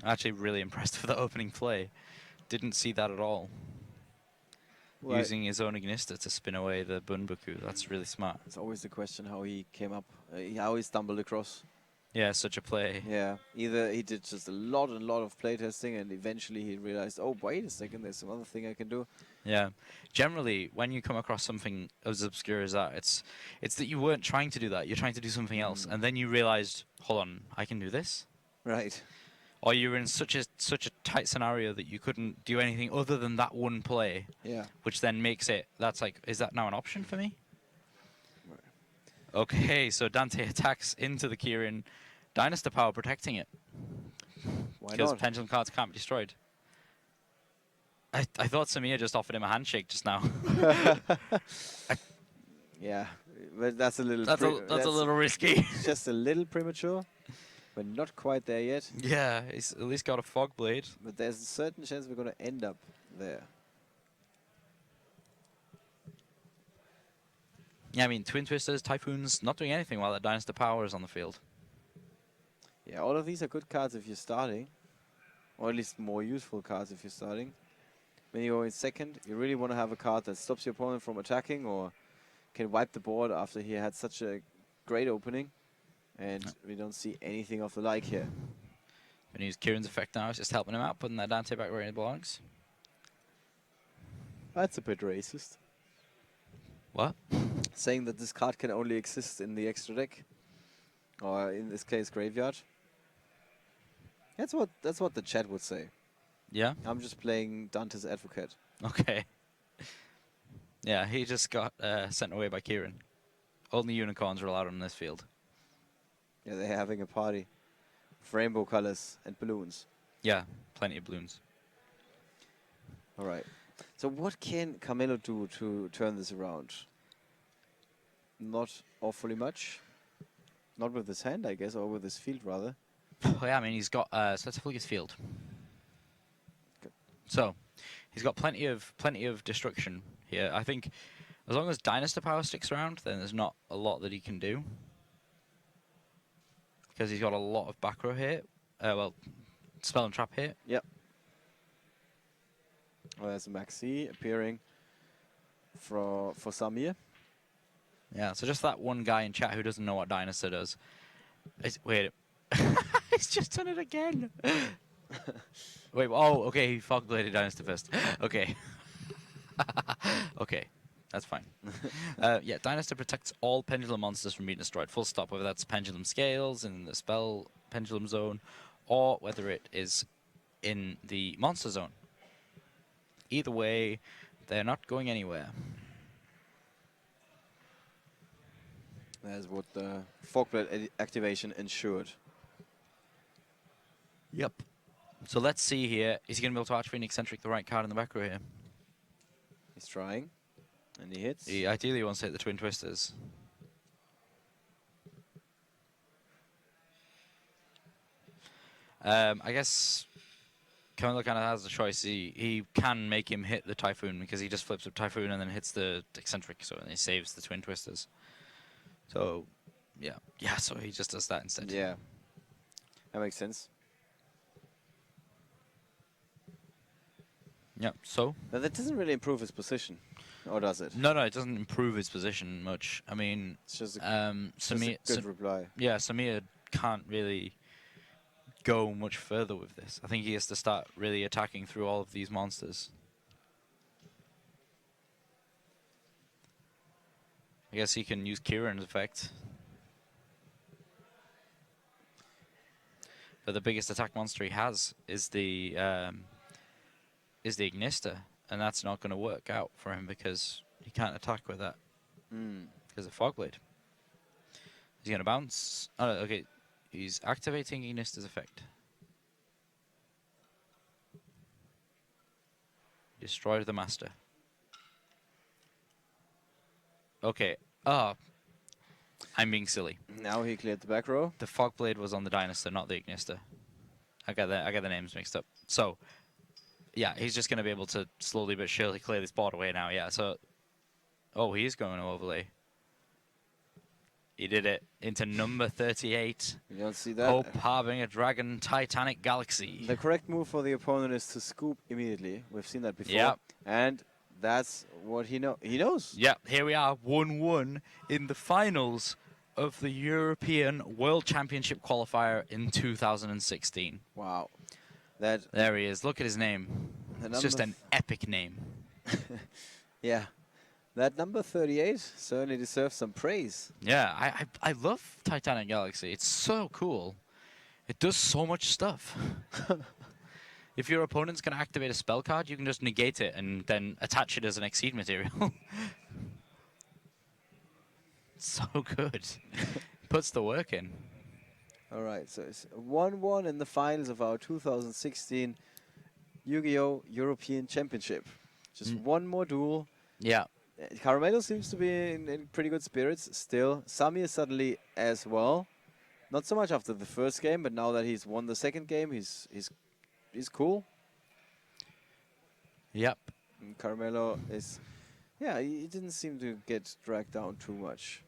Speaker 5: I'm actually really impressed with the opening play. Didn't see that at all.
Speaker 17: Well,
Speaker 5: Using his own Ignister to spin away the Bunbuku. That's really smart.
Speaker 17: It's always the question how he came up, how he stumbled across.
Speaker 5: Yeah, such a play.
Speaker 17: Yeah, either he did just a lot of playtesting and eventually he realized, oh, wait a second, there's some other thing I can do.
Speaker 5: Yeah. Generally, when you come across something as obscure as that, it's that you weren't trying to do that. You're trying to do something else. And then you realized, hold on, I can do this?
Speaker 17: Right.
Speaker 5: Or you were in such a tight scenario that you couldn't do anything other than that one play.
Speaker 17: Yeah.
Speaker 5: Which then makes it, that's like, is that now an option for me?
Speaker 14: Okay, so Dante attacks into the Kirin. Dynasty Power protecting it.
Speaker 17: Why
Speaker 14: Because
Speaker 17: not?
Speaker 14: pendulum cards can't be destroyed. I thought Samir just offered him a handshake just now.
Speaker 17: Yeah, but that's a little.
Speaker 14: That's a little risky.
Speaker 17: Just a little premature. We're not quite there yet.
Speaker 14: Yeah, he's at least got a fog blade.
Speaker 17: But there's a certain chance we're going to end up there.
Speaker 14: Yeah, I mean, Twin Twisters, Typhoons, not doing anything while that Dynasty Power is on the field.
Speaker 17: Yeah, all of these are good cards if you're starting. Or at least more useful cards if you're starting. When you go in second, you really want to have a card that stops your opponent from attacking or can wipe the board after he had such a great opening. And we don't see anything of the like here.
Speaker 14: Going to use Kieran's effect now. It's just helping him out, putting that Dante back where it belongs.
Speaker 17: That's a bit racist.
Speaker 14: What?
Speaker 17: Saying that this card can only exist in the extra deck. Or in this case, graveyard. That's what the chat would say.
Speaker 14: Yeah?
Speaker 17: I'm just playing Dante's advocate.
Speaker 14: Okay. Yeah, he just got sent away by Kieran. Only unicorns are allowed on this field.
Speaker 17: Yeah, they're having a party. With rainbow colors and balloons.
Speaker 14: Yeah, plenty of balloons.
Speaker 17: All right. So what can Carmelo do to turn this around? Not awfully much. Not with his hand, I guess, or with his field, rather.
Speaker 14: Yeah, I mean, he's got... so let's have a look at his field.
Speaker 17: Good.
Speaker 14: So, he's got plenty of destruction here. I think as long as Dynasty Power sticks around, then there's not a lot that he can do. Because he's got a lot of back row here. Well, spell and trap here.
Speaker 17: Yep. Well, there's a Maxi appearing for Samir.
Speaker 14: Yeah, so just that one guy in chat who doesn't know what Dynasty does. Wait. He's just done it again. Wait, oh, okay, he fog bladed Dynasty first. Okay. Okay, that's fine. Yeah, Dynasty protects all pendulum monsters from being destroyed. Full stop, whether that's pendulum scales in the spell pendulum zone, or whether it is in the monster zone. Either way, they're not going anywhere.
Speaker 17: That's what the Fogblade activation ensured.
Speaker 14: Yep. So let's see here. Is he going to be able to Archfiend Eccentric the right card in the back row here?
Speaker 17: He's trying. And he hits.
Speaker 14: He ideally wants to hit the Twin Twisters. I guess Camilo kind of has a choice. He can make him hit the Typhoon because he just flips up Typhoon and then hits the Eccentric, so he saves the Twin Twisters. So, yeah, so he just does that instead.
Speaker 17: Yeah, that makes sense.
Speaker 14: Yeah, so?
Speaker 17: But that doesn't really improve his position, or does it?
Speaker 14: No, it doesn't improve his position much. I mean,
Speaker 17: it's just
Speaker 14: Samir,
Speaker 17: just a good reply.
Speaker 14: Yeah, Samir can't really go much further with this. I think he has to start really attacking through all of these monsters. I guess he can use Kieran's effect. But the biggest attack monster he has is the Ignister, and that's not going to work out for him because he can't attack with that because of Fogblade. He's going to bounce. Oh, no, okay, he's activating Ignister's effect. Destroyed the master. Okay. I'm being silly.
Speaker 17: Now he cleared the back row.
Speaker 14: The Fogblade was on the Dynasty, not the Ignister. I got the names mixed up. So, yeah, he's just going to be able to slowly but surely clear this board away now. Yeah, so... Oh, he's going to overlay. He did it into number 38.
Speaker 17: You don't see that?
Speaker 14: Hope Harbinger Dragon Titanic Galaxy.
Speaker 17: The correct move for the opponent is to scoop immediately. We've seen that before.
Speaker 14: Yep.
Speaker 17: And that's what he knows.
Speaker 14: Yeah, here we are, 1-1 in the finals of the European World Championship qualifier in 2016.
Speaker 17: Wow.
Speaker 14: There he is. Look at his name. It's just an epic name.
Speaker 17: Yeah. That number 38 certainly deserves some praise.
Speaker 14: Yeah, I love Titanic Galaxy. It's so cool. It does so much stuff. If your opponent's going to activate a spell card, you can just negate it and then attach it as an Exceed material. so good. Puts the work in.
Speaker 17: All right, so it's 1-1 in the finals of our 2016 Yu-Gi-Oh! European Championship. Just one more duel.
Speaker 14: Yeah.
Speaker 17: Caramelo seems to be in pretty good spirits still. Samir suddenly as well. Not so much after the first game, but now that he's won the second game, he's cool.
Speaker 14: Yep.
Speaker 17: And Carmelo is, yeah, he didn't seem to get dragged down too much.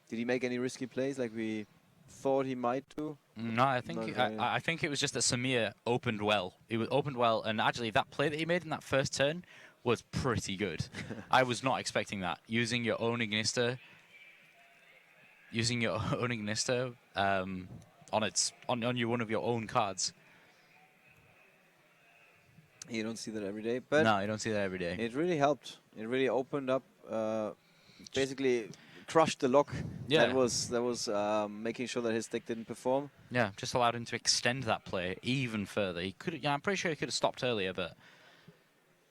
Speaker 17: Did he make any risky plays like we thought he might do?
Speaker 14: No, I think I think it was just that Samir opened well. He opened well, and actually that play that he made in that first turn was pretty good. I was not expecting that. Using your own Ignister on one of your own cards.
Speaker 17: You don't see that every day, but
Speaker 14: no, you don't see that every day.
Speaker 17: It really helped. It really opened up, basically crushed the lock.
Speaker 14: Yeah.
Speaker 17: That was making sure that his deck didn't perform.
Speaker 14: Yeah, just allowed him to extend that play even further. He could, yeah, I'm pretty sure he could have stopped earlier, but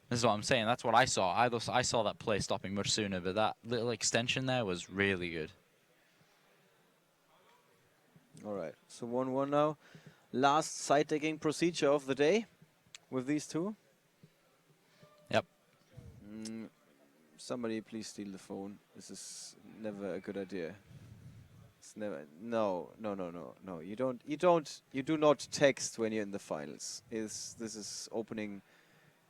Speaker 14: this is what I'm saying. That's what I saw. I saw that play stopping much sooner, but that little extension there was really good.
Speaker 17: All right, so 1-1 now. Last side decking procedure of the day with these two.
Speaker 14: Yep.
Speaker 17: Somebody please steal the phone. This is never a good idea. It's never. No. You do not text when you're in the finals. This is opening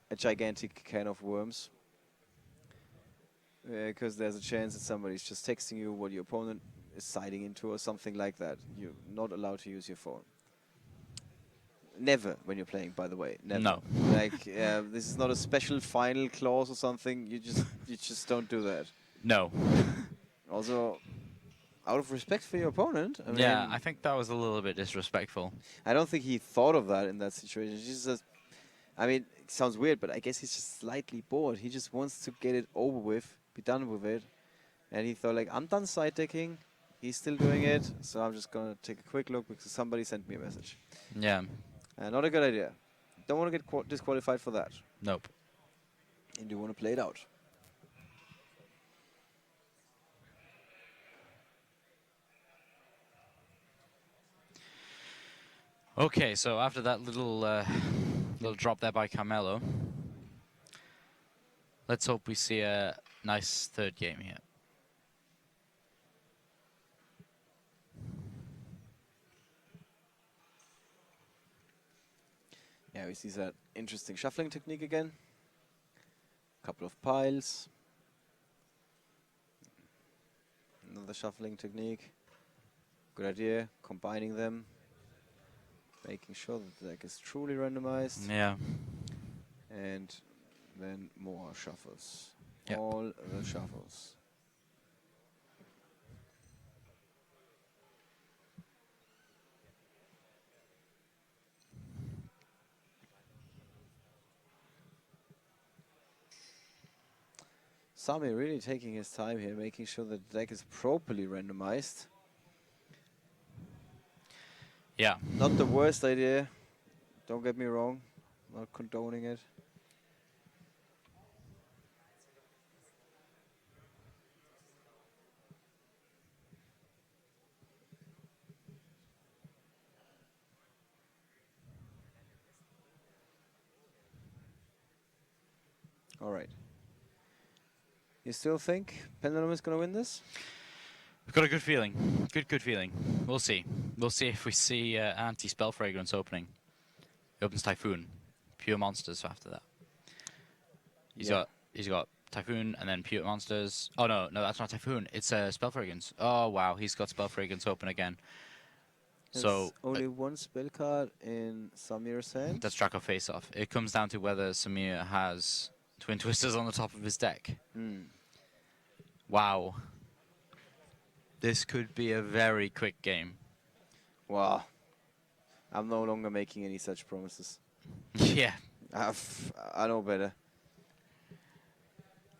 Speaker 17: a gigantic can of worms. Because there's a chance that somebody's just texting you what your opponent is siding into or something like that. You're not allowed to use your phone. Never when you're playing, by the way. Never.
Speaker 14: No.
Speaker 17: Like this is not a special final clause or something. You just don't do that.
Speaker 14: No.
Speaker 17: Also, out of respect for your opponent. I
Speaker 14: Yeah,
Speaker 17: mean,
Speaker 14: I think that was a little bit disrespectful.
Speaker 17: I don't think he thought of that in that situation. He's just, I mean, it sounds weird, but I guess he's just slightly bored. He just wants to get it over with, be done with it. And he thought, like, I'm done side decking. He's still doing it, so I'm just going to take a quick look because somebody sent me a message.
Speaker 14: Yeah.
Speaker 17: Not a good idea. Don't want to get disqualified for that.
Speaker 14: Nope.
Speaker 17: And you want to play it out.
Speaker 14: Okay, so after that little little drop there by Carmelo, let's hope we see a nice third game here.
Speaker 17: Yeah, we see that interesting shuffling technique again. Couple of piles. Another shuffling technique. Good idea, combining them. Making sure that the deck is truly randomized.
Speaker 14: Yeah.
Speaker 17: And then more shuffles.
Speaker 14: Yep.
Speaker 17: All the shuffles. Sami really taking his time here, making sure that the deck is properly randomized.
Speaker 14: Yeah.
Speaker 17: Not the worst idea. Don't get me wrong. Not condoning it. All right. You still think Pendulum is going to win this?
Speaker 14: We've got a good feeling. Good feeling. We'll see. We'll see if we see anti-spell fragrance opening. He opens Typhoon. Pure monsters after that. He's got Typhoon and then Pure monsters. Oh no, that's not Typhoon. It's spell fragrance. Oh wow, he's got spell fragrance open again.
Speaker 17: There's only one spell card in Samir's hand.
Speaker 14: That's Draco Face Off. It comes down to whether Samir has Twin Twisters on the top of his deck. Wow. This could be a very quick game.
Speaker 17: Wow. I'm no longer making any such promises.
Speaker 14: Yeah.
Speaker 17: I know better.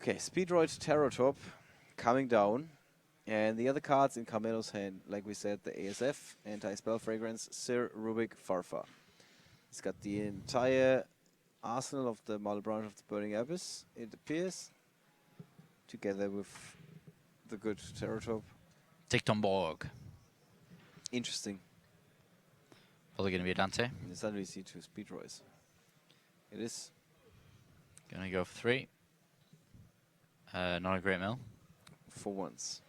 Speaker 17: Okay, Speedroid Terrortop coming down. And the other cards in Carmelo's hand, like we said, the ASF, Anti-Spell Fragrance, Sir Rubik Farfa. He's got the entire arsenal of the Model Branch of the Burning Abyss, it appears, together with the good Terrortop.
Speaker 14: Tichtenborg.
Speaker 17: Interesting.
Speaker 14: Probably going to be a Dante.
Speaker 17: And suddenly we see 2 Speed Roys. It is.
Speaker 14: Going to go for 3. Not a great mill.
Speaker 17: For once.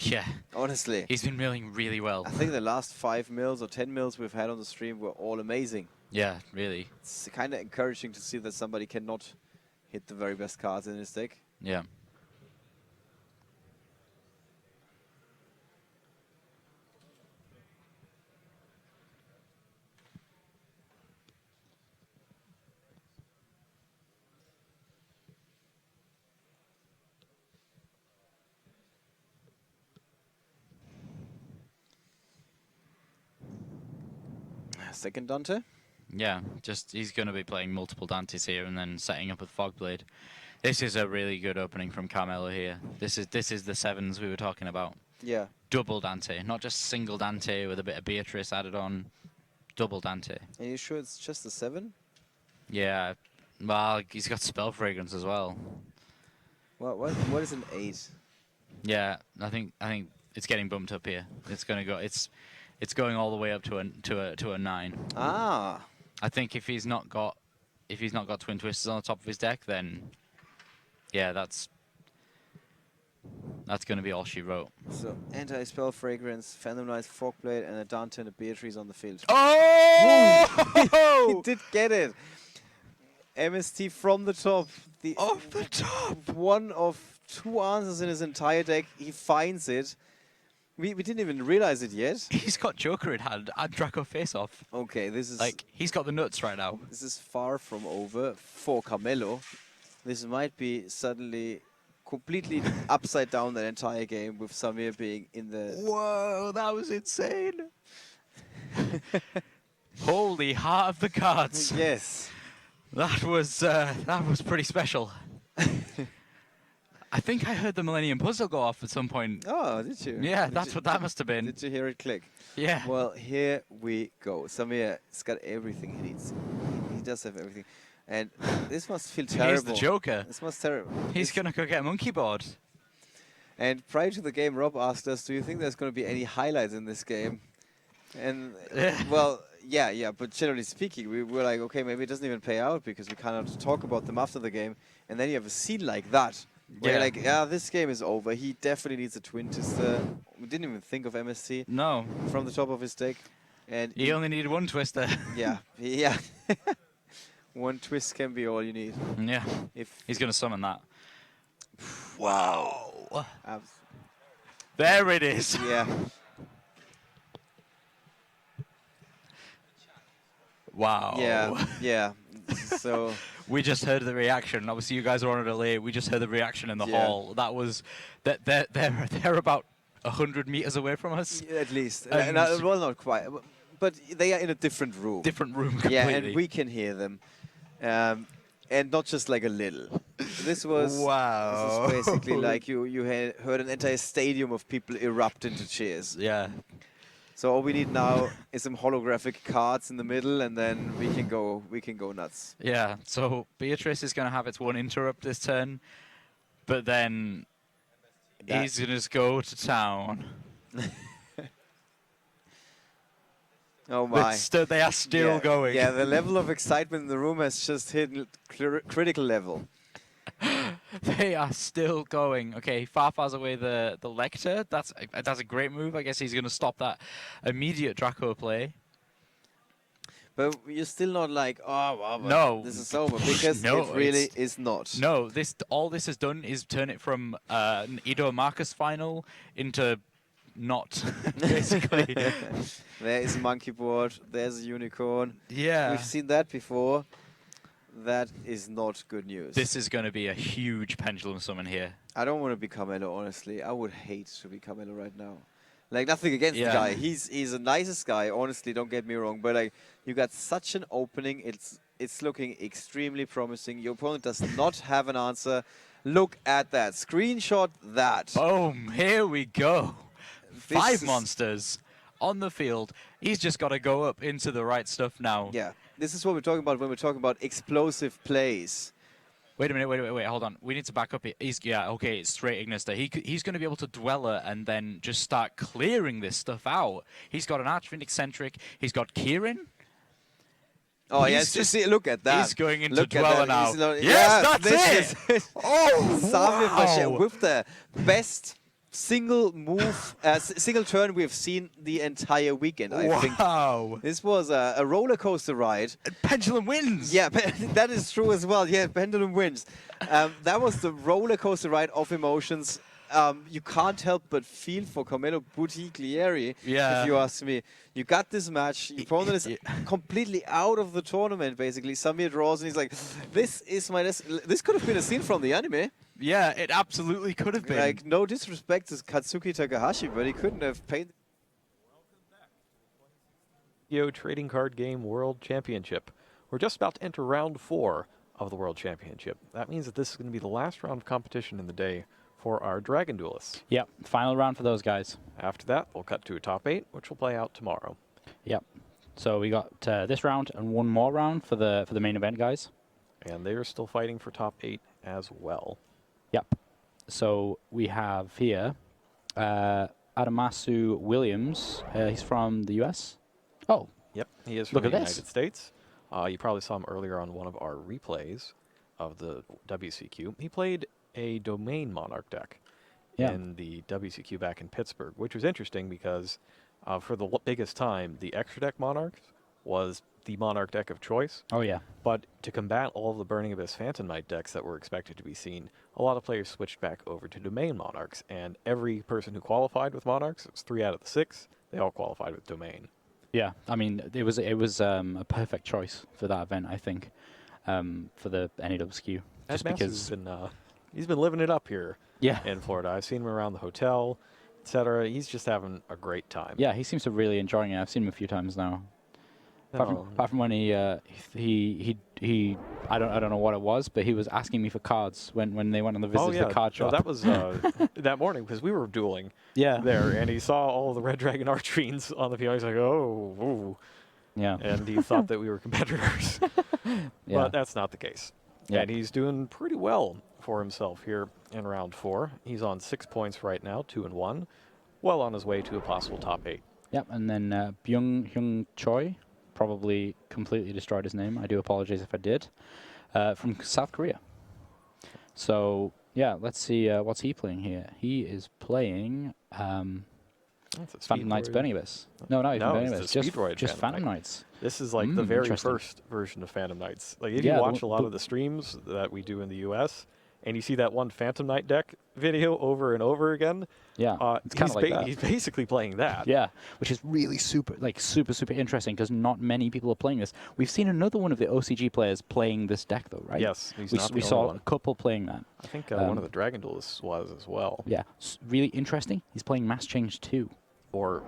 Speaker 14: Yeah.
Speaker 17: Honestly.
Speaker 14: He's been milling really well.
Speaker 17: I think the last 5 mills or 10 mills we've had on the stream were all amazing.
Speaker 14: Yeah, really.
Speaker 17: It's kind of encouraging to see that somebody cannot hit the very best cards in his deck.
Speaker 14: Yeah.
Speaker 17: Second Dante?
Speaker 14: Yeah, just he's going to be playing multiple Dantes here and then setting up with Fogblade. This is a really good opening from Carmelo here. This is the 7s we were talking about.
Speaker 17: Yeah.
Speaker 14: Double Dante, not just single Dante with a bit of Beatrice added on. Double Dante.
Speaker 17: Are you sure it's just the 7?
Speaker 14: Yeah, well, he's got Spell Fragrance as well.
Speaker 17: What is an 8?
Speaker 14: Yeah, I think it's getting bumped up here. It's going to go. It's going all the way up to a 9.
Speaker 17: Ah.
Speaker 14: I think if he's not got Twin Twisters on the top of his deck, then yeah, that's going to be all she wrote.
Speaker 17: So anti-spell fragrance, Phantomized Fogblade, and a Dante and a Beatrice on the field.
Speaker 14: Oh!
Speaker 17: He did get it. MST from the top.
Speaker 14: Off the top.
Speaker 17: One of 2 answers in his entire deck. He finds it. We didn't even realize it yet.
Speaker 14: He's got Joker in hand and Draco face off.
Speaker 17: Okay, this is
Speaker 14: like he's got the nuts right now.
Speaker 17: This is far from over for Carmelo. This might be suddenly completely upside down that entire game with Samir being in the.
Speaker 14: Whoa, that was insane! Holy heart of the cards!
Speaker 17: Yes,
Speaker 14: that was pretty special. I think I heard the Millennium Puzzle go off at some point.
Speaker 17: Oh, did you?
Speaker 14: Yeah, that's what that must have been.
Speaker 17: Did you hear it click?
Speaker 14: Yeah.
Speaker 17: Well, here we go. Samir's got everything he needs. He does have everything. And this must feel terrible.
Speaker 14: He's the Joker.
Speaker 17: This must terrible.
Speaker 14: He's going to go get a monkey board.
Speaker 17: And prior to the game, Rob asked us, do you think there's going to be any highlights in this game? And, well, yeah, but generally speaking, we were like, okay, maybe it doesn't even pay out because we cannot talk about them after the game. And then you have a scene like that. Where you're like, yeah, this game is over. He definitely needs a Twin Twister. We didn't even think of MSC.
Speaker 14: No.
Speaker 17: From the top of his deck. And
Speaker 14: he only needed 1 Twister.
Speaker 17: Yeah. 1 twist can be all you need.
Speaker 14: Yeah.
Speaker 17: If
Speaker 14: he's going to summon that.
Speaker 17: Wow.
Speaker 14: There it is.
Speaker 17: Yeah.
Speaker 14: Wow.
Speaker 17: Yeah. So
Speaker 14: we just heard the reaction. Obviously, you guys are on a delay. We just heard the reaction in the hall. That was that they're about 100 meters away from us.
Speaker 17: Yeah, at least. Well, not quite, but they are in a different room.
Speaker 14: Different room completely.
Speaker 17: Yeah, and we can hear them, and not just like a little. This was
Speaker 14: wow.
Speaker 17: This is basically like you heard an entire stadium of people erupt into cheers.
Speaker 14: Yeah.
Speaker 17: So all we need now is some holographic cards in the middle, and then we can go nuts.
Speaker 14: Yeah. So Beatrice is going to have its 1 interrupt this turn, but then he's going to just go to town.
Speaker 17: Oh my!
Speaker 14: They are still going.
Speaker 17: Yeah, the level of excitement in the room has just hit critical level.
Speaker 14: They are still going. Okay, Farfar's away the Lecter. That's a great move. I guess he's going to stop that immediate Draco play.
Speaker 17: But you're still not like, oh, wow,
Speaker 14: no,
Speaker 17: this is over, because it really is not.
Speaker 14: No, all this has done is turn it from an Ido Marcus final into not, basically.
Speaker 17: There is a monkey board. There's a unicorn.
Speaker 14: Yeah.
Speaker 17: We've seen that before. That is not good news.
Speaker 14: This is going to be a huge pendulum summon here.
Speaker 17: I don't want to be Carmelo, honestly. I would hate to be Carmelo right now. Like, nothing against the guy. He's the nicest guy, honestly, don't get me wrong. But, like, you got such an opening. It's looking extremely promising. Your opponent does not have an answer. Look at that. Screenshot that.
Speaker 14: Boom. Here we go.
Speaker 17: This
Speaker 14: 5 monsters on the field. He's just got to go up into the right stuff now.
Speaker 17: Yeah. This is what we're talking about when we're talking about explosive plays.
Speaker 14: Wait a minute, wait, hold on. We need to back up. Okay, it's straight Ignis there. He's going to be able to Dweller and then just start clearing this stuff out. He's got an Archfiend Eccentric. He's got Kieran.
Speaker 17: Oh, yes, see, look at that.
Speaker 14: He's going into
Speaker 17: look
Speaker 14: Dweller now.
Speaker 17: Yes,
Speaker 14: that's it!
Speaker 17: Oh,
Speaker 14: wow!
Speaker 17: With the best single move, single turn we've seen the entire weekend, I think.
Speaker 14: Wow!
Speaker 17: This was a roller coaster ride.
Speaker 14: Pendulum wins!
Speaker 17: Yeah, that is true as well. Yeah, Pendulum wins. That was the roller coaster ride of emotions. You can't help but feel for Carmelo Buttiglieri, if you ask me. You got this match, your opponent is completely out of the tournament, basically. Samir draws, and he's like, this could have been a scene from the anime.
Speaker 14: Yeah, it absolutely could have been.
Speaker 17: Like, no disrespect to Katsuki Takahashi, but he couldn't have paid.
Speaker 4: Yu-Gi-Oh! Trading Card Game World Championship. We're just about to enter round 4 of the World Championship. That means that this is going to be the last round of competition in the day for our Dragon Duelists.
Speaker 5: Yep, final round for those guys.
Speaker 4: After that, we'll cut to a top 8, which will play out tomorrow.
Speaker 5: Yep. So we got this round and one more round for the main event guys.
Speaker 4: And they are still fighting for top 8 as well.
Speaker 5: Yep. So we have here Adamasu Williams. He's from the US. Oh.
Speaker 4: Yep, he is from the
Speaker 5: United
Speaker 4: States. You probably saw him earlier on one of our replays of the WCQ. He played a Domain Monarch deck in the WCQ back in Pittsburgh, which was interesting because for the biggest time, the extra deck Monarch was the Monarch deck of choice.
Speaker 5: Oh, yeah.
Speaker 4: But to combat all of the Burning Abyss Phantom Knight decks that were expected to be seen, a lot of players switched back over to Domain Monarchs, and every person who qualified with Monarchs, it was 3 out of the 6, they all qualified with Domain.
Speaker 5: Yeah, I mean, it was a perfect choice for that event, I think, for the NAWSQ. Just because
Speaker 4: he's been living it up here
Speaker 5: Yeah.
Speaker 4: in Florida. I've seen him around the hotel, etc. He's just having a great time.
Speaker 5: Yeah, he seems to really enjoying it. I've seen him a few times now. Apart from when he I don't know what it was, but he was asking me for cards when they went on the visit to the card shop.
Speaker 4: No, that was that morning because we were dueling there, and he saw all the Red Dragon Archfiends on the field. He's like, oh, ooh.
Speaker 5: Yeah.
Speaker 4: And he thought that we were competitors. But that's not the case.
Speaker 5: Yeah.
Speaker 4: And he's doing pretty well for himself here in round 4. He's on 6 points right now, 2-1, well on his way to a possible top 8.
Speaker 5: Yep, and then Byung-Hyun Choi, probably completely destroyed his name. I do apologize if I did. From South Korea. So, yeah, let's see what's he playing here. He is playing Phantom Knights Burning Abyss. No, not even Burning Abyss, just Phantom Knights.
Speaker 4: This is like the very first version of Phantom Knights. Like if you watch a lot of the streams that we do in the US, and you see that one Phantom Knight deck video over and over again,
Speaker 5: it's kind of like that.
Speaker 4: He's basically playing that.
Speaker 5: Yeah, which is really super interesting because not many people are playing this. We've seen another one of the OCG players playing this deck, though, right?
Speaker 4: Yes,
Speaker 5: we saw a couple playing that.
Speaker 4: I think one of the Dragon Duelists was as well.
Speaker 5: Yeah, really interesting. He's playing Mass Change 2.
Speaker 4: Or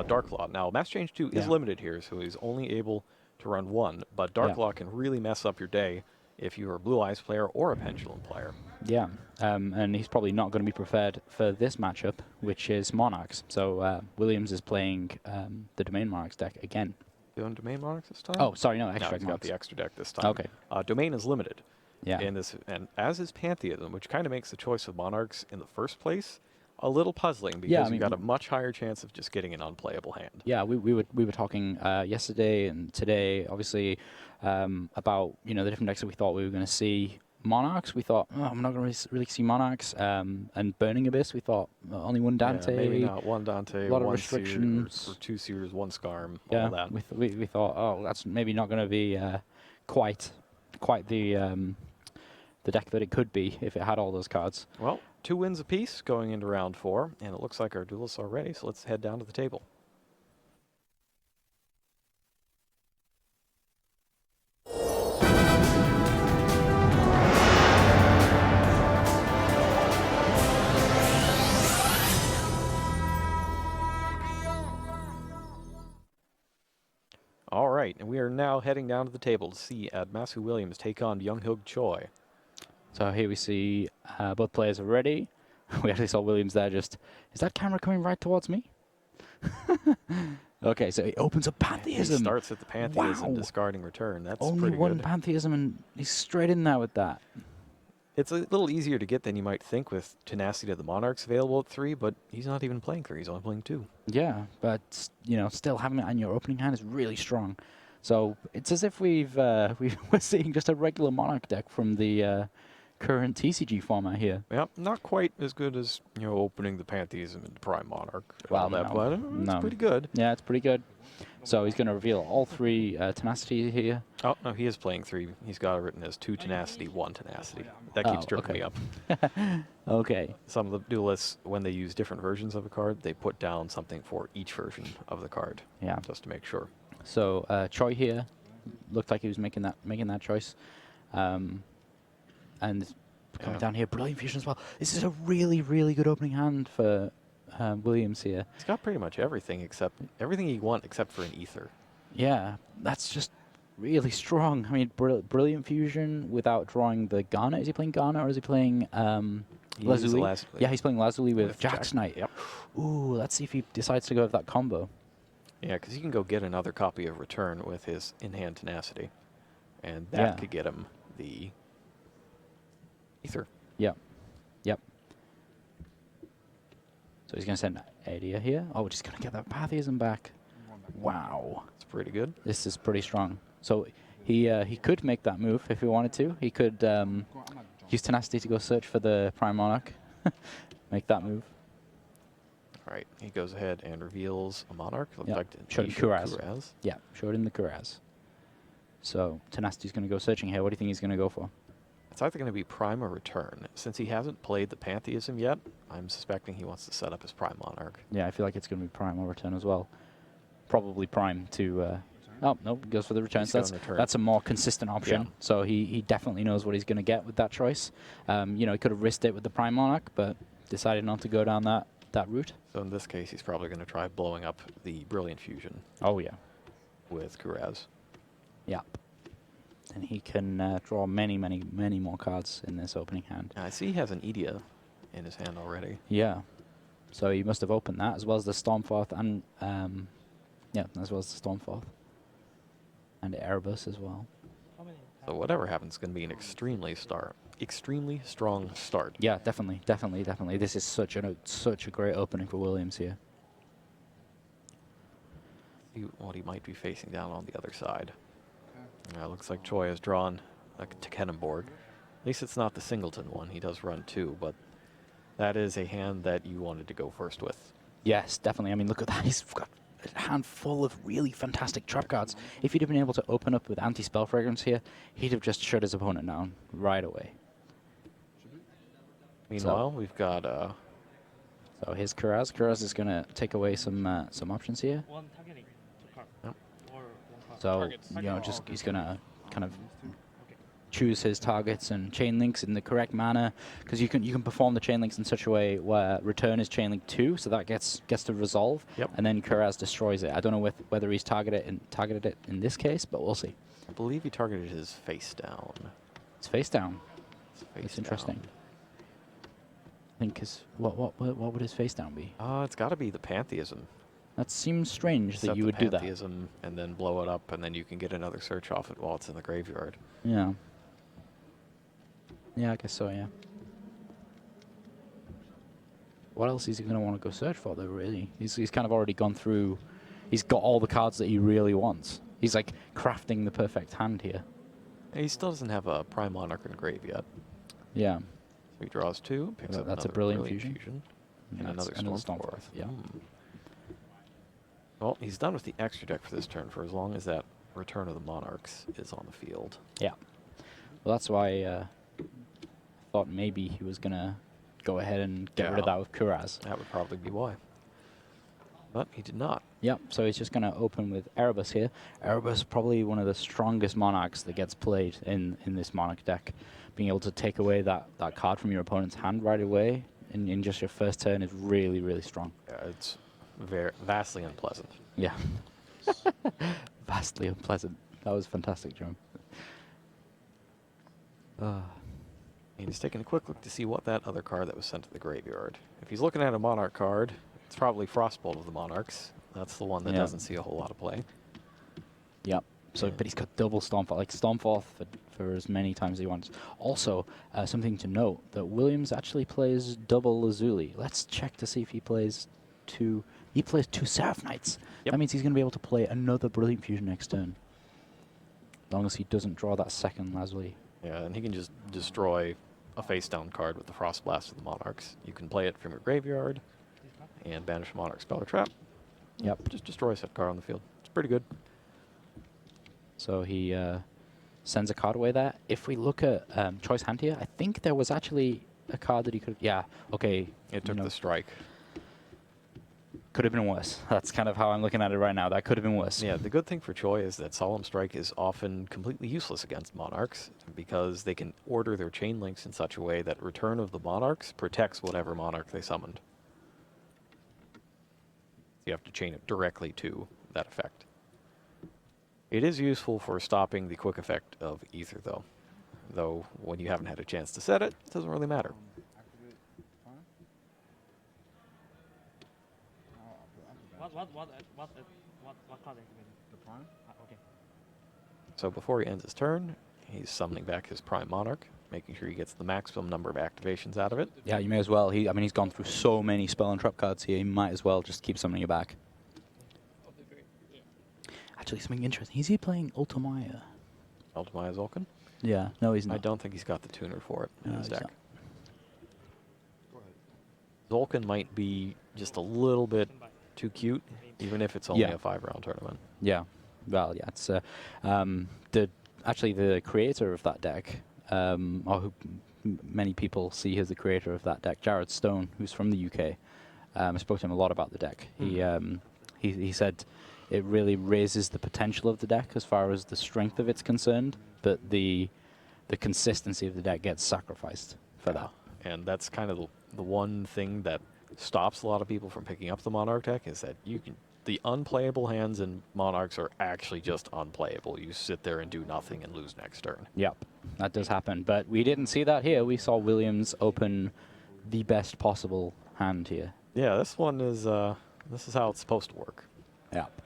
Speaker 4: Dark Law. Now, Mass Change 2 is limited here, so he's only able to run 1, but Dark Law can really mess up your day if you're a Blue Eyes player or a Pendulum player.
Speaker 5: Yeah, and he's probably not going to be preferred for this matchup, which is Monarchs. So Williams is playing the Domain Monarchs deck again.
Speaker 4: Doing Domain Monarchs this time?
Speaker 5: Oh, sorry, no, extra
Speaker 4: deck. He's got the extra deck this time.
Speaker 5: Okay.
Speaker 4: Domain is limited.
Speaker 5: Yeah.
Speaker 4: In this, and as is Pantheism, which kind of makes the choice of Monarchs in the first place a little puzzling because you've got a much higher chance of just getting an unplayable hand.
Speaker 5: Yeah, we were talking yesterday and today, obviously, about the different decks that we thought we were going to see. Monarchs, we thought, I'm not going to really see Monarchs. And Burning Abyss, we thought only one Dante.
Speaker 4: Yeah, maybe not one Dante,
Speaker 5: a lot of
Speaker 4: one
Speaker 5: restrictions.
Speaker 4: Seer, or 2 Seers, 1 Scarm,
Speaker 5: yeah,
Speaker 4: all that.
Speaker 5: We thought, that's maybe not going to be quite the deck that it could be if it had all those cards.
Speaker 4: Well, 2 wins apiece going into round 4, and it looks like our duelists are ready, so let's head down to the table. All right, and we are now heading down to the table to see Adamasu Williams take on Byung-Hyun Choi.
Speaker 5: So here we see both players are ready. We actually saw Williams there just... Is that camera coming right towards me? Okay, so he opens up Pantheism.
Speaker 4: He starts at the Pantheism, discarding return. That's
Speaker 5: only
Speaker 4: pretty
Speaker 5: one
Speaker 4: good.
Speaker 5: Pantheism, and he's straight in there with that.
Speaker 4: It's a little easier to get than you might think with Tenacity of the Monarchs available at 3, but he's not even playing 3. He's only playing 2.
Speaker 5: Yeah, but still having it on your opening hand is really strong. So it's as if we're seeing just a regular Monarch deck from the current TCG format here.
Speaker 4: Yep, not quite as good as opening the Pantheism into Prime Monarch.
Speaker 5: Well,
Speaker 4: all that, but it's pretty good.
Speaker 5: Yeah, it's pretty good. So he's going to reveal all 3 Tenacity here.
Speaker 4: Oh, no, he is playing 3. He's got it written as 2 Tenacity, 1 Tenacity. That keeps tripping me up.
Speaker 5: Okay.
Speaker 4: Some of the duelists, when they use different versions of a card, they put down something for each version of the card.
Speaker 5: Yeah.
Speaker 4: Just to make sure.
Speaker 5: So Choi here looked like he was making that choice. And coming down here, Brilliant Fusion as well. This is a really, really good opening hand for Williams here.
Speaker 4: He's got pretty much everything you want except for an Ether.
Speaker 5: Yeah, that's just really strong. I mean, Brilliant Fusion without drawing the Garnet. Is he playing Garnet or is he playing Lazuli? Yeah, he's playing Lazuli with Jack's Knight.
Speaker 4: Yep.
Speaker 5: Ooh, let's see if he decides to go with that combo.
Speaker 4: Yeah, because he can go get another copy of Return with his in-hand Tenacity. And that could get him the Ether.
Speaker 5: Yep. Yep. So he's going to send Adia here. Oh, we're just going to get that Pantheism back. Wow.
Speaker 4: It's pretty good.
Speaker 5: This is pretty strong. So he could make that move if he wanted to. He could use Tenacity to go search for the Prime Monarch. Make that move.
Speaker 4: All right, he goes ahead and reveals a Monarch.
Speaker 5: Yep.
Speaker 4: Like
Speaker 5: showed him Kuraz. Yeah, showed him the Kuraz. So Tenacity's going to go searching here. What do you think he's going to go for?
Speaker 4: It's either going to be Prime or Return. Since he hasn't played the Pantheism yet, I'm suspecting he wants to set up his Prime Monarch.
Speaker 5: Yeah, I feel like it's going to be Prime or Return as well. Probably Prime to... oh, no, he goes for the Return. So that's a more consistent option. Yeah. So he definitely knows what he's going to get with that choice. He could have risked it with the Prime Monarch, but decided not to go down that route.
Speaker 4: So in this case, he's probably going to try blowing up the Brilliant Fusion.
Speaker 5: Oh, yeah.
Speaker 4: With Kuraz.
Speaker 5: Yeah. And he can draw many, many, many more cards in this opening hand.
Speaker 4: I see he has an Idia in his hand already.
Speaker 5: Yeah. So he must have opened that, as well as the Stormforth and... as well as the Stormforth. And Erebus as well.
Speaker 4: So whatever happens is going to be an extremely strong start.
Speaker 5: Yeah, definitely. This is such a great opening for Williams here.
Speaker 4: See what he might be facing down on the other side. Looks like Choi has drawn a Tekkenenborg. At least it's not the Singleton one. He does run 2, but that is a hand that you wanted to go first with.
Speaker 5: Yes, definitely. I mean, look at that. He's got a hand full of really fantastic trap cards. If he'd have been able to open up with Anti-Spell Fragrance here, he'd have just shut his opponent down right away.
Speaker 4: Meanwhile, we've got...
Speaker 5: So here's Kuraz. Kuraz is going to take away some options here.
Speaker 4: Yep.
Speaker 5: So, he's going to kind of choose his targets and chain links in the correct manner, because you can perform the chain links in such a way where Return is chain link 2, so that gets to resolve, and then Kuraz destroys it. I don't know whether he's targeted it in this case, but we'll see.
Speaker 4: I believe he targeted his face down.
Speaker 5: It's face down. It's interesting. I think what would his face down be?
Speaker 4: It's got to be the Pantheism.
Speaker 5: That seems strange that you would do that.
Speaker 4: Pantheism and then blow it up, and then you can get another search off it while it's in the graveyard.
Speaker 5: Yeah. Yeah, I guess so, yeah. What else is he going to want to go search for, though, really? He's kind of already gone through... He's got all the cards that he really wants. He's, like, crafting the perfect hand here.
Speaker 4: He still doesn't have a Prime Monarch in grave yet.
Speaker 5: Yeah.
Speaker 4: So he draws 2, picks up
Speaker 5: that's
Speaker 4: another
Speaker 5: a Brilliant Fusion.
Speaker 4: And another Stormforth.
Speaker 5: Yeah.
Speaker 4: Well, he's done with the extra deck for this turn for as long as that Return of the Monarchs is on the field.
Speaker 5: Yeah. Well, that's why I thought maybe he was going to go ahead and get rid of that with Kuraz.
Speaker 4: That would probably be why. But he did not.
Speaker 5: Yep, so he's just going to open with Erebus here. Erebus probably one of the strongest Monarchs that gets played in this Monarch deck. Being able to take away that card from your opponent's hand right away in just your first turn is really, really strong.
Speaker 4: Yeah, it's vastly unpleasant.
Speaker 5: Yeah. Vastly unpleasant. That was fantastic, Jerome.
Speaker 4: And he's taking a quick look to see what that other card that was sent to the graveyard. If he's looking at a Monarch card, it's probably Frostbolt of the Monarchs. That's the one that doesn't see a whole lot of play.
Speaker 5: Yep. So, but he's got double Stomp, like Stomp off for as many times as he wants. Also, something to note, that Williams actually plays double Lazuli. Let's check to see if he plays two. He plays two Seraph Knights. That means he's going to be able to play another Brilliant Fusion next turn. As long as he doesn't draw that second Lazuli.
Speaker 4: Yeah, and he can just destroy a face-down card with the Frost Blast of the Monarchs. You can play it from your graveyard and banish Monarch Spell or Trap.
Speaker 5: Yep.
Speaker 4: Just destroy a set card on the field. It's pretty good.
Speaker 5: So he sends a card away there. If we look at Choice Hand here, I think there was actually a card that he could... Yeah, okay.
Speaker 4: It took the strike.
Speaker 5: Could have been worse. That's kind of how I'm looking at it right now. That could have been worse.
Speaker 4: Yeah, the good thing for Choi is that Solemn Strike is often completely useless against Monarchs because they can order their chain links in such a way that Return of the Monarchs protects whatever Monarch they summoned. You have to chain it directly to that effect. It is useful for stopping the quick effect of Ether, though when you haven't had a chance to set it, it doesn't really matter.
Speaker 16: What card activated? The Prime? Okay.
Speaker 4: So before he ends his turn, he's summoning back his Prime Monarch, making sure he gets the maximum number of activations out of it.
Speaker 5: Yeah, you may as well. I mean, he's gone through so many spell and trap cards here. He might as well just keep summoning it back. Actually, something interesting. Is he playing Ultimaya?
Speaker 4: Ultimaya Zulkin?
Speaker 5: Yeah. No, he's not.
Speaker 4: I don't think he's got the tuner for it in
Speaker 5: No,
Speaker 4: his
Speaker 5: he's
Speaker 4: deck. Zulkin might be just a little bit too cute, even if it's only a 5-round tournament.
Speaker 5: Yeah. Well, yeah. It's actually the creator of that deck, or who many people see as the creator of that deck, Jared Stone, who's from the UK. I spoke to him a lot about the deck. He said it really raises the potential of the deck as far as the strength of it's concerned, but the consistency of the deck gets sacrificed for that.
Speaker 4: And that's kind of the one thing that stops a lot of people from picking up the Monarch deck is that the unplayable hands in Monarchs are actually just unplayable. You sit there and do nothing and lose next turn.
Speaker 5: Yep, that does happen. But we didn't see that here. We saw Williams open the best possible hand here.
Speaker 4: Yeah, this one is this is how it's supposed to work.
Speaker 5: Yep.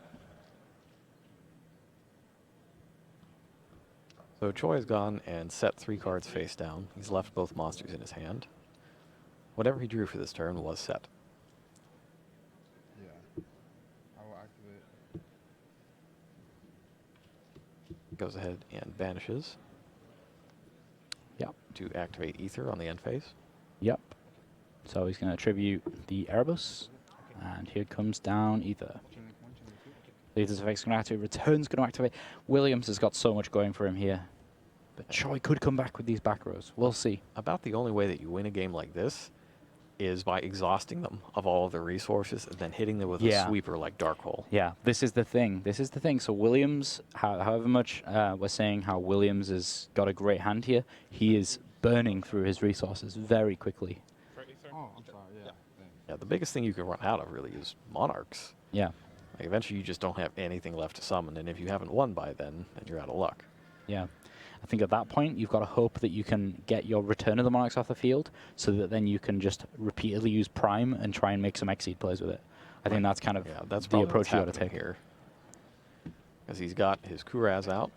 Speaker 4: So Choi has gone and set 3 cards face down. He's left both monsters in his hand. Whatever he drew for this turn was set.
Speaker 16: Yeah. I will activate.
Speaker 4: Goes ahead and banishes.
Speaker 5: Yep.
Speaker 4: To activate Ether on the end phase.
Speaker 5: Yep. So he's going to attribute the Erebus, and here comes down Ether. Ether's effect's going to activate, Return's going to activate. Williams has got so much going for him here. But Choi could come back with these back rows. We'll see.
Speaker 4: About the only way that you win a game like this is by exhausting them of all of their resources and then hitting them with a sweeper like Darkhold.
Speaker 5: Yeah, this is the thing. This is the thing. So Williams, however much we're saying how Williams has got a great hand here, he is burning through his resources very quickly.
Speaker 16: Oh, I'm sorry. Yeah.
Speaker 4: Yeah, the biggest thing you can run out of really is Monarchs.
Speaker 5: Yeah.
Speaker 4: Like eventually you just don't have anything left to summon, and if you haven't won by then you're out of luck.
Speaker 5: Yeah. I think at that point, you've got to hope that you can get your Return of the Monarchs off the field so that then you can just repeatedly use Prime and try and make some Exceed plays with it. I think that's kind of the approach you got to take
Speaker 4: here. Because he's got his Kuraz out.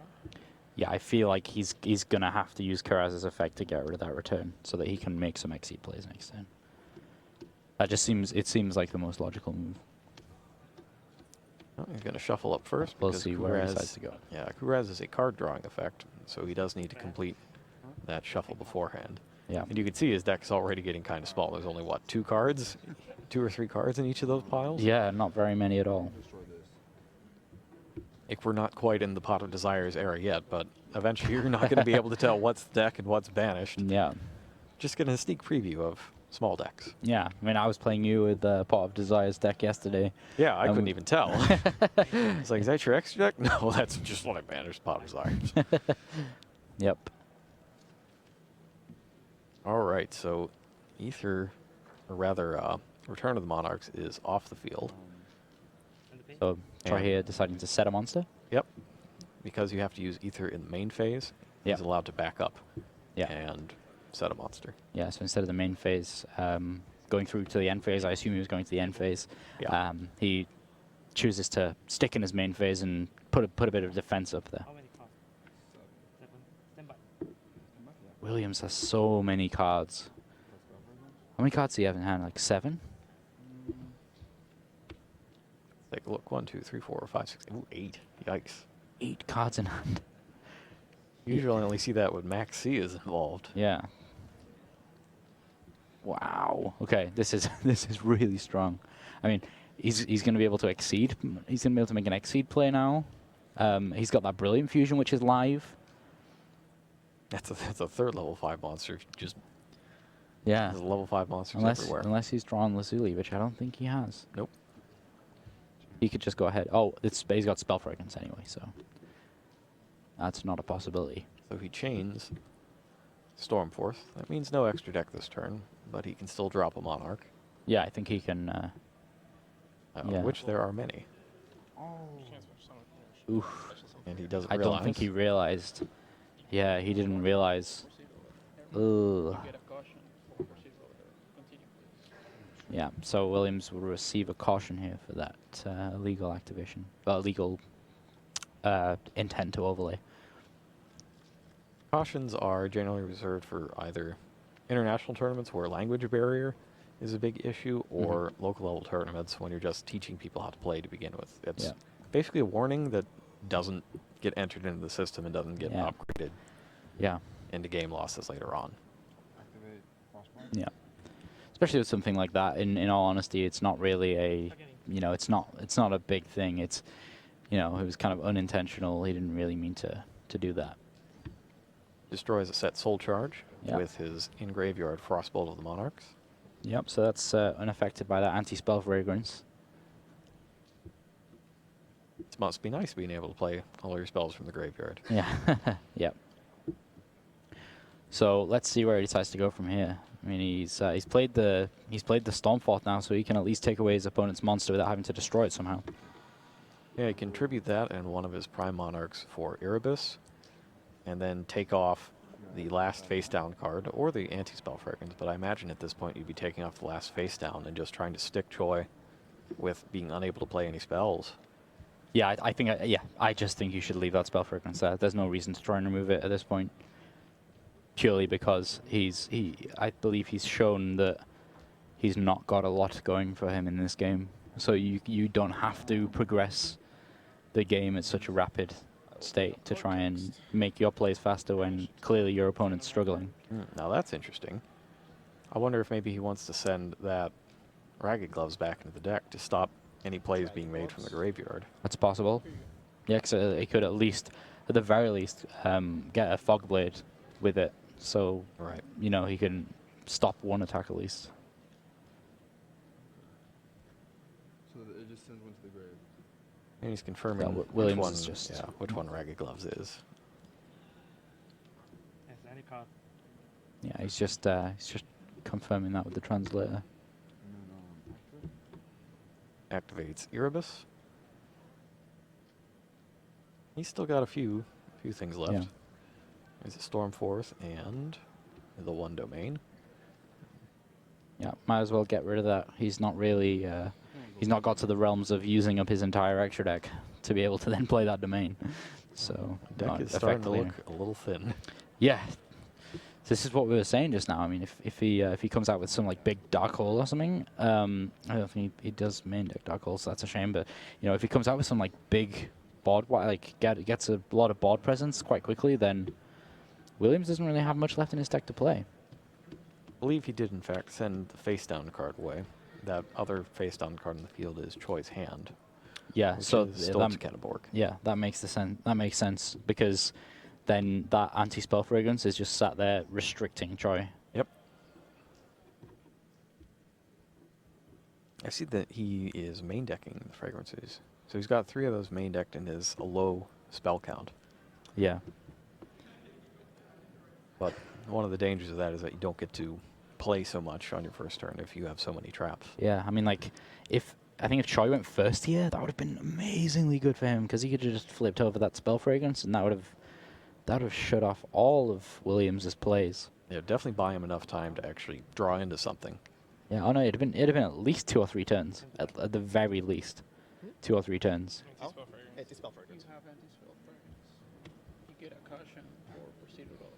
Speaker 5: Yeah, I feel like he's going to have to use Kuraz's effect to get rid of that Return so that he can make some Exceed plays next turn. That just seems like the most logical move.
Speaker 4: Well, he's going to shuffle up first.
Speaker 5: We'll see
Speaker 4: Kuraz,
Speaker 5: where he decides to go.
Speaker 4: Yeah, Kuraz is a card drawing effect, so he does need to complete that shuffle beforehand.
Speaker 5: Yeah.
Speaker 4: And you can see his deck is already getting kind of small. There's only, what, 2 cards? 2 or 3 cards in each of those piles?
Speaker 5: Yeah, not very many at all.
Speaker 4: Like, we're not quite in the Pot of Desires era yet, but eventually you're not going to be able to tell what's the deck and what's banished.
Speaker 5: Yeah.
Speaker 4: Just getting a sneak preview of small decks.
Speaker 5: Yeah, I mean, I was playing you with the Pot of Desires deck yesterday.
Speaker 4: Yeah, I couldn't even tell. It's like, is that your extra deck? No, that's just what I banished, Pot of Desires.
Speaker 5: Yep.
Speaker 4: All right, so Ether, or rather, Return of the Monarchs is off the field.
Speaker 5: So try here deciding to set a monster.
Speaker 4: Yep. Because you have to use Ether in the main phase, he's allowed to back up and set a monster.
Speaker 5: Yeah, so instead of the main phase going through to the end phase, I assume he was going to the end phase, he chooses to stick in his main phase and put a bit of defense up there.
Speaker 8: How many cards? 7. Stand by.
Speaker 5: Williams has so many cards. How many cards do you have in hand? Like 7?
Speaker 4: Take a look. 1, 2, 3, 4, 5, 6. Ooh, 8. Yikes.
Speaker 5: 8 cards in hand.
Speaker 4: Usually I only see that when Max C is involved.
Speaker 5: Yeah. Wow. Okay, this is really strong. I mean, he's going to be able to exceed. He's going to be able to make an exceed play now. He's got that Brilliant Fusion, which is live.
Speaker 4: That's a third level 5 monster. Just
Speaker 5: Yeah.
Speaker 4: there's level 5 monsters
Speaker 5: Unless
Speaker 4: everywhere.
Speaker 5: unless he's drawn Lazuli, which I don't think he has.
Speaker 4: Nope.
Speaker 5: He could just go ahead. Oh, he's got Spell Fragrance anyway, so that's not a possibility.
Speaker 4: So if he chains Stormforce, that means no extra deck this turn, but he can still drop a Monarch.
Speaker 5: Yeah, I think he can. Yeah.
Speaker 4: Which there are many.
Speaker 5: Oof.
Speaker 4: And he doesn't
Speaker 5: I
Speaker 4: realize.
Speaker 5: don't think he realized. Yeah, he didn't realize. Ugh. Yeah, so Williams will receive a caution here for that illegal activation. Illegal intent to overlay.
Speaker 4: Cautions are generally reserved for either international tournaments where language barrier is a big issue, or local level tournaments when you're just teaching people how to play to begin with. It's basically a warning that doesn't get entered into the system and doesn't get upgraded into game losses later on.
Speaker 5: Yeah. Especially with something like that, in all honesty, it's not really a, it's not a big thing. It's, it was kind of unintentional. He didn't really mean to do that.
Speaker 4: Destroys a set soul charge with his in-graveyard Frostbolt of the Monarchs.
Speaker 5: Yep, so that's unaffected by that anti-spell fragrance.
Speaker 4: It must be nice being able to play all your spells from the graveyard.
Speaker 5: Yeah, yep. So let's see where he decides to go from here. I mean, he's played the Stormforth now, so he can at least take away his opponent's monster without having to destroy it somehow.
Speaker 4: Yeah, he can tribute that and one of his Prime Monarchs for Erebus, and then take off the last face-down card, or the anti-spell fragrance, but I imagine at this point you'd be taking off the last face-down and just trying to stick Choi with being unable to play any spells.
Speaker 5: Yeah, I just think you should leave that spell fragrance there. There's no reason to try and remove it at this point. Purely because I believe he's shown that he's not got a lot going for him in this game. So you don't have to progress the game at such a rapid state to try and make your plays faster when clearly your opponent's struggling.
Speaker 4: Now that's interesting. I wonder if maybe he wants to send that Ragged Gloves back into the deck to stop any plays being made from the graveyard.
Speaker 5: That's possible. Yeah, because he could at least, at the very least, get a Fog Blade with it. So, he can stop one attack at least.
Speaker 16: So it just sends one to the grave.
Speaker 4: And he's confirming which one Ragged Gloves is.
Speaker 8: Yes, any card.
Speaker 5: Yeah, he's just confirming that with the translator.
Speaker 4: Activates Erebus. He's still got a few things left.
Speaker 5: Yeah.
Speaker 4: There's a Stormforth and the one domain.
Speaker 5: Yeah, might as well get rid of that. He's not really, he's not got to the realms of using up his entire extra deck to be able to then play that domain. So
Speaker 4: deck is starting to look a little thin.
Speaker 5: Yeah, this is what we were saying just now. I mean, if he comes out with some like big Dark Hole or something, I don't think he does main deck Dark Hole, so that's a shame. But if he comes out with some like big board, gets a lot of board presence quite quickly, then Williams doesn't really have much left in his deck to play.
Speaker 4: I believe he did, in fact, send the face-down card away. That other face-down card in the field is Choi's Hand.
Speaker 5: Yeah, so
Speaker 4: that
Speaker 5: makes sense. That makes sense because then that anti-spell fragrance is just sat there restricting Choi.
Speaker 4: Yep. I see that he is main decking the fragrances. So he's got 3 of those main decked in his low spell count.
Speaker 5: Yeah.
Speaker 4: But one of the dangers of that is that you don't get to play so much on your first turn if you have so many traps.
Speaker 5: Yeah, I mean, like, if Choi went first here, that would have been amazingly good for him because he could have just flipped over that spell fragrance and that would have shut off all of Williams's plays.
Speaker 4: Yeah, definitely buy him enough time to actually draw into something.
Speaker 5: Yeah, oh no, it'd have been at least 2 or 3 turns, at the very least, 2 or 3 turns.
Speaker 7: Anti-spell fragrance.
Speaker 8: You have anti-spell fragrance. You get a caution or procedural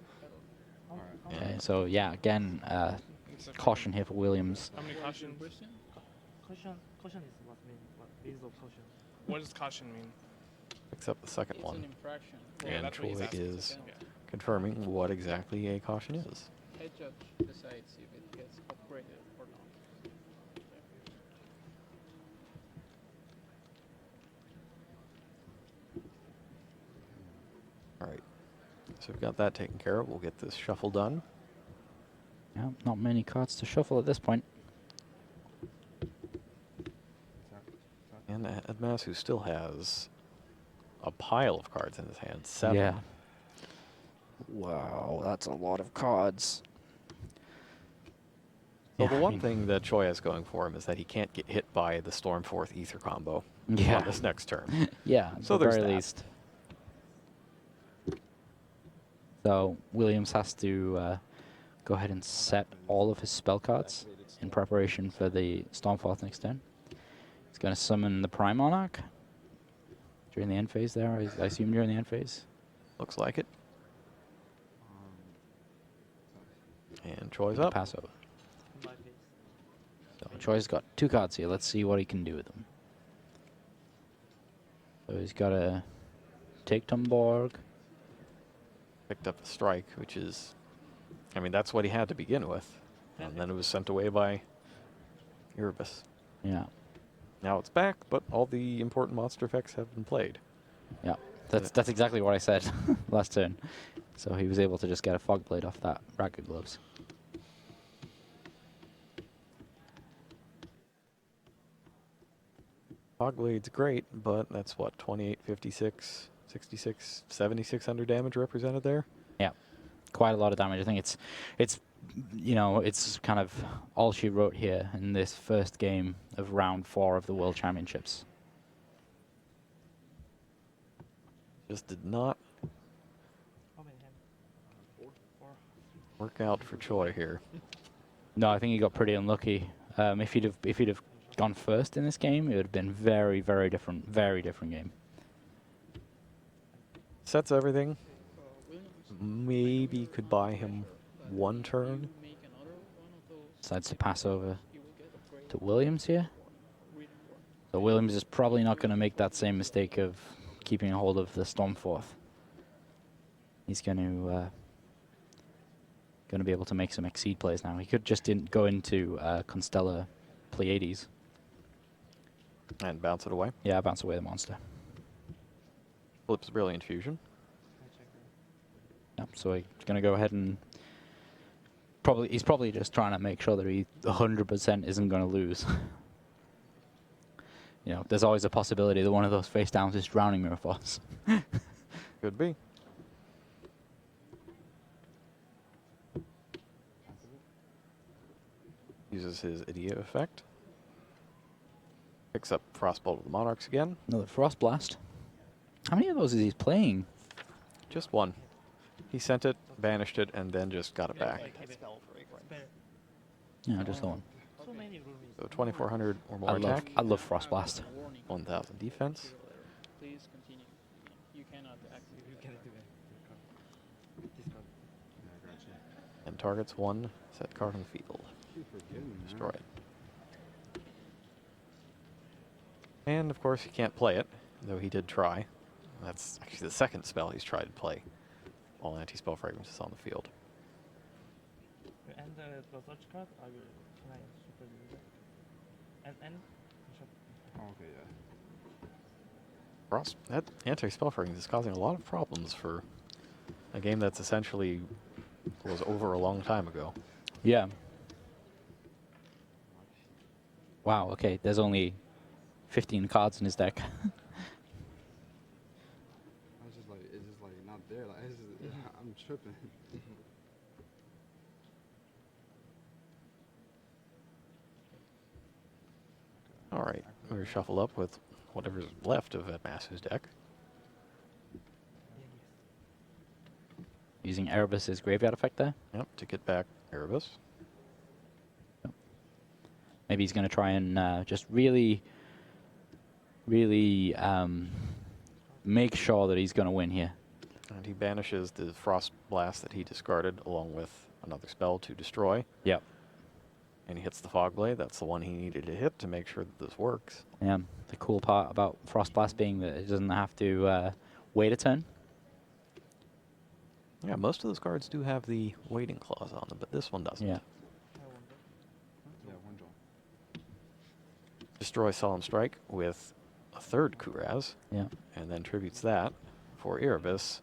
Speaker 8: error.
Speaker 5: Okay, so yeah, again, caution here for Williams.
Speaker 9: How many caution?
Speaker 18: Caution is what mean. What is of caution?
Speaker 9: What does caution mean?
Speaker 4: Except the second
Speaker 8: It's
Speaker 4: one.
Speaker 8: an infraction.
Speaker 9: Yeah,
Speaker 4: And
Speaker 9: that's what he's
Speaker 4: Troy
Speaker 9: asking.
Speaker 4: is
Speaker 9: Yeah.
Speaker 4: confirming what exactly a caution is.
Speaker 8: Head judge decides if it gets upgraded or not.
Speaker 4: All right. So we've got that taken care of. We'll get this shuffle done.
Speaker 5: Yeah, not many cards to shuffle at this point.
Speaker 4: And Edmas, who still has a pile of cards in his hand. 7.
Speaker 5: Yeah. Wow, that's a lot of cards.
Speaker 4: So
Speaker 5: Yeah,
Speaker 4: the
Speaker 5: I
Speaker 4: one
Speaker 5: mean-
Speaker 4: thing that Choi has going for him is that he can't get hit by the Stormforth Ether combo
Speaker 5: Yeah.
Speaker 4: on this next turn.
Speaker 5: Yeah,
Speaker 4: So
Speaker 5: at the
Speaker 4: there's
Speaker 5: very
Speaker 4: that.
Speaker 5: least. So Williams has to go ahead and set all of his spell cards in preparation for the Stormforth next turn. He's going to summon the Prime Monarch during the end phase there, I assume during the end phase.
Speaker 4: Looks like it. And Troy's up.
Speaker 5: Pass over. So Troy's got 2 cards here. Let's see what he can do with them. So he's got a take Tomborg.
Speaker 4: Picked up a strike, which is, I mean, that's what he had to begin with. And then it was sent away by Erebus.
Speaker 5: Yeah.
Speaker 4: Now it's back, but all the important monster effects have been played.
Speaker 5: Yeah, that's exactly what I said last turn. So he was able to just get a Fog Blade off that Ragged Gloves.
Speaker 4: Fogblade's great, but that's what, 28, 56, 66, 7600 damage represented there?
Speaker 5: Yeah, quite a lot of damage. I think it's you know, it's kind of all she wrote here in this first game of round 4 of the World Championships.
Speaker 4: Just did not work out for Choi here.
Speaker 5: No, I think he got pretty unlucky. If he'd have gone first in this game, it would have been very different game.
Speaker 4: Sets everything. Maybe could buy him 1 turn.
Speaker 5: Decides to pass over to Williams here. So Williams is probably not going to make that same mistake of keeping a hold of the Stormforth. He's going to be able to make some Exceed plays now. He could just didn't go into Constellar Pleiades.
Speaker 4: And bounce it away.
Speaker 5: Yeah, bounce away the monster.
Speaker 4: Flips Brilliant Fusion.
Speaker 5: Yep, so he's going to go ahead and he's probably just trying to make sure that he 100% isn't going to lose. You know, there's always a possibility that one of those face downs is Drowning Mirror Force.
Speaker 4: Could be. Uses his Idiot effect. Picks up Frostbolt of the Monarchs again.
Speaker 5: Another Frost Blast. How many of those is he playing?
Speaker 4: Just 1. He sent it, banished it, and then just got it back.
Speaker 5: Yeah, just the one.
Speaker 4: So 2400 or more attack.
Speaker 5: I love Frost Blast.
Speaker 4: 1000 defense.
Speaker 8: Please continue. You cannot activate.
Speaker 4: And targets 1 set card on the field. Destroy it. And of course he can't play it, though he did try. That's actually the second spell he's tried to play. All anti-spell fragrances on the field.
Speaker 18: And the search card, I will try super use it. And
Speaker 6: okay, yeah.
Speaker 4: Frost, that anti-spell fragrance is causing a lot of problems for a game that's essentially was over a long time ago.
Speaker 5: Yeah. Wow, okay, there's only 15 cards in his deck.
Speaker 16: It's just like not there. Like I'm tripping.
Speaker 4: All right, we're shuffle up with whatever's left of Edmas's deck.
Speaker 5: Using Erebus's graveyard effect there.
Speaker 4: Yep, to get back Erebus.
Speaker 5: Maybe he's going to try and just really make sure that he's going to win here.
Speaker 4: And he banishes the Frost Blast that he discarded along with another spell to destroy.
Speaker 5: Yep.
Speaker 4: And he hits the Fog Blade. That's the one he needed to hit to make sure that this works.
Speaker 5: Yeah, the cool part about Frost Blast being that it doesn't have to wait a turn.
Speaker 4: Yeah, most of those cards do have the waiting clause on them, but this one doesn't.
Speaker 5: Yeah.
Speaker 4: Destroy Solemn Strike with a third Kuraz.
Speaker 5: Yeah.
Speaker 4: And then tributes that for Erebus.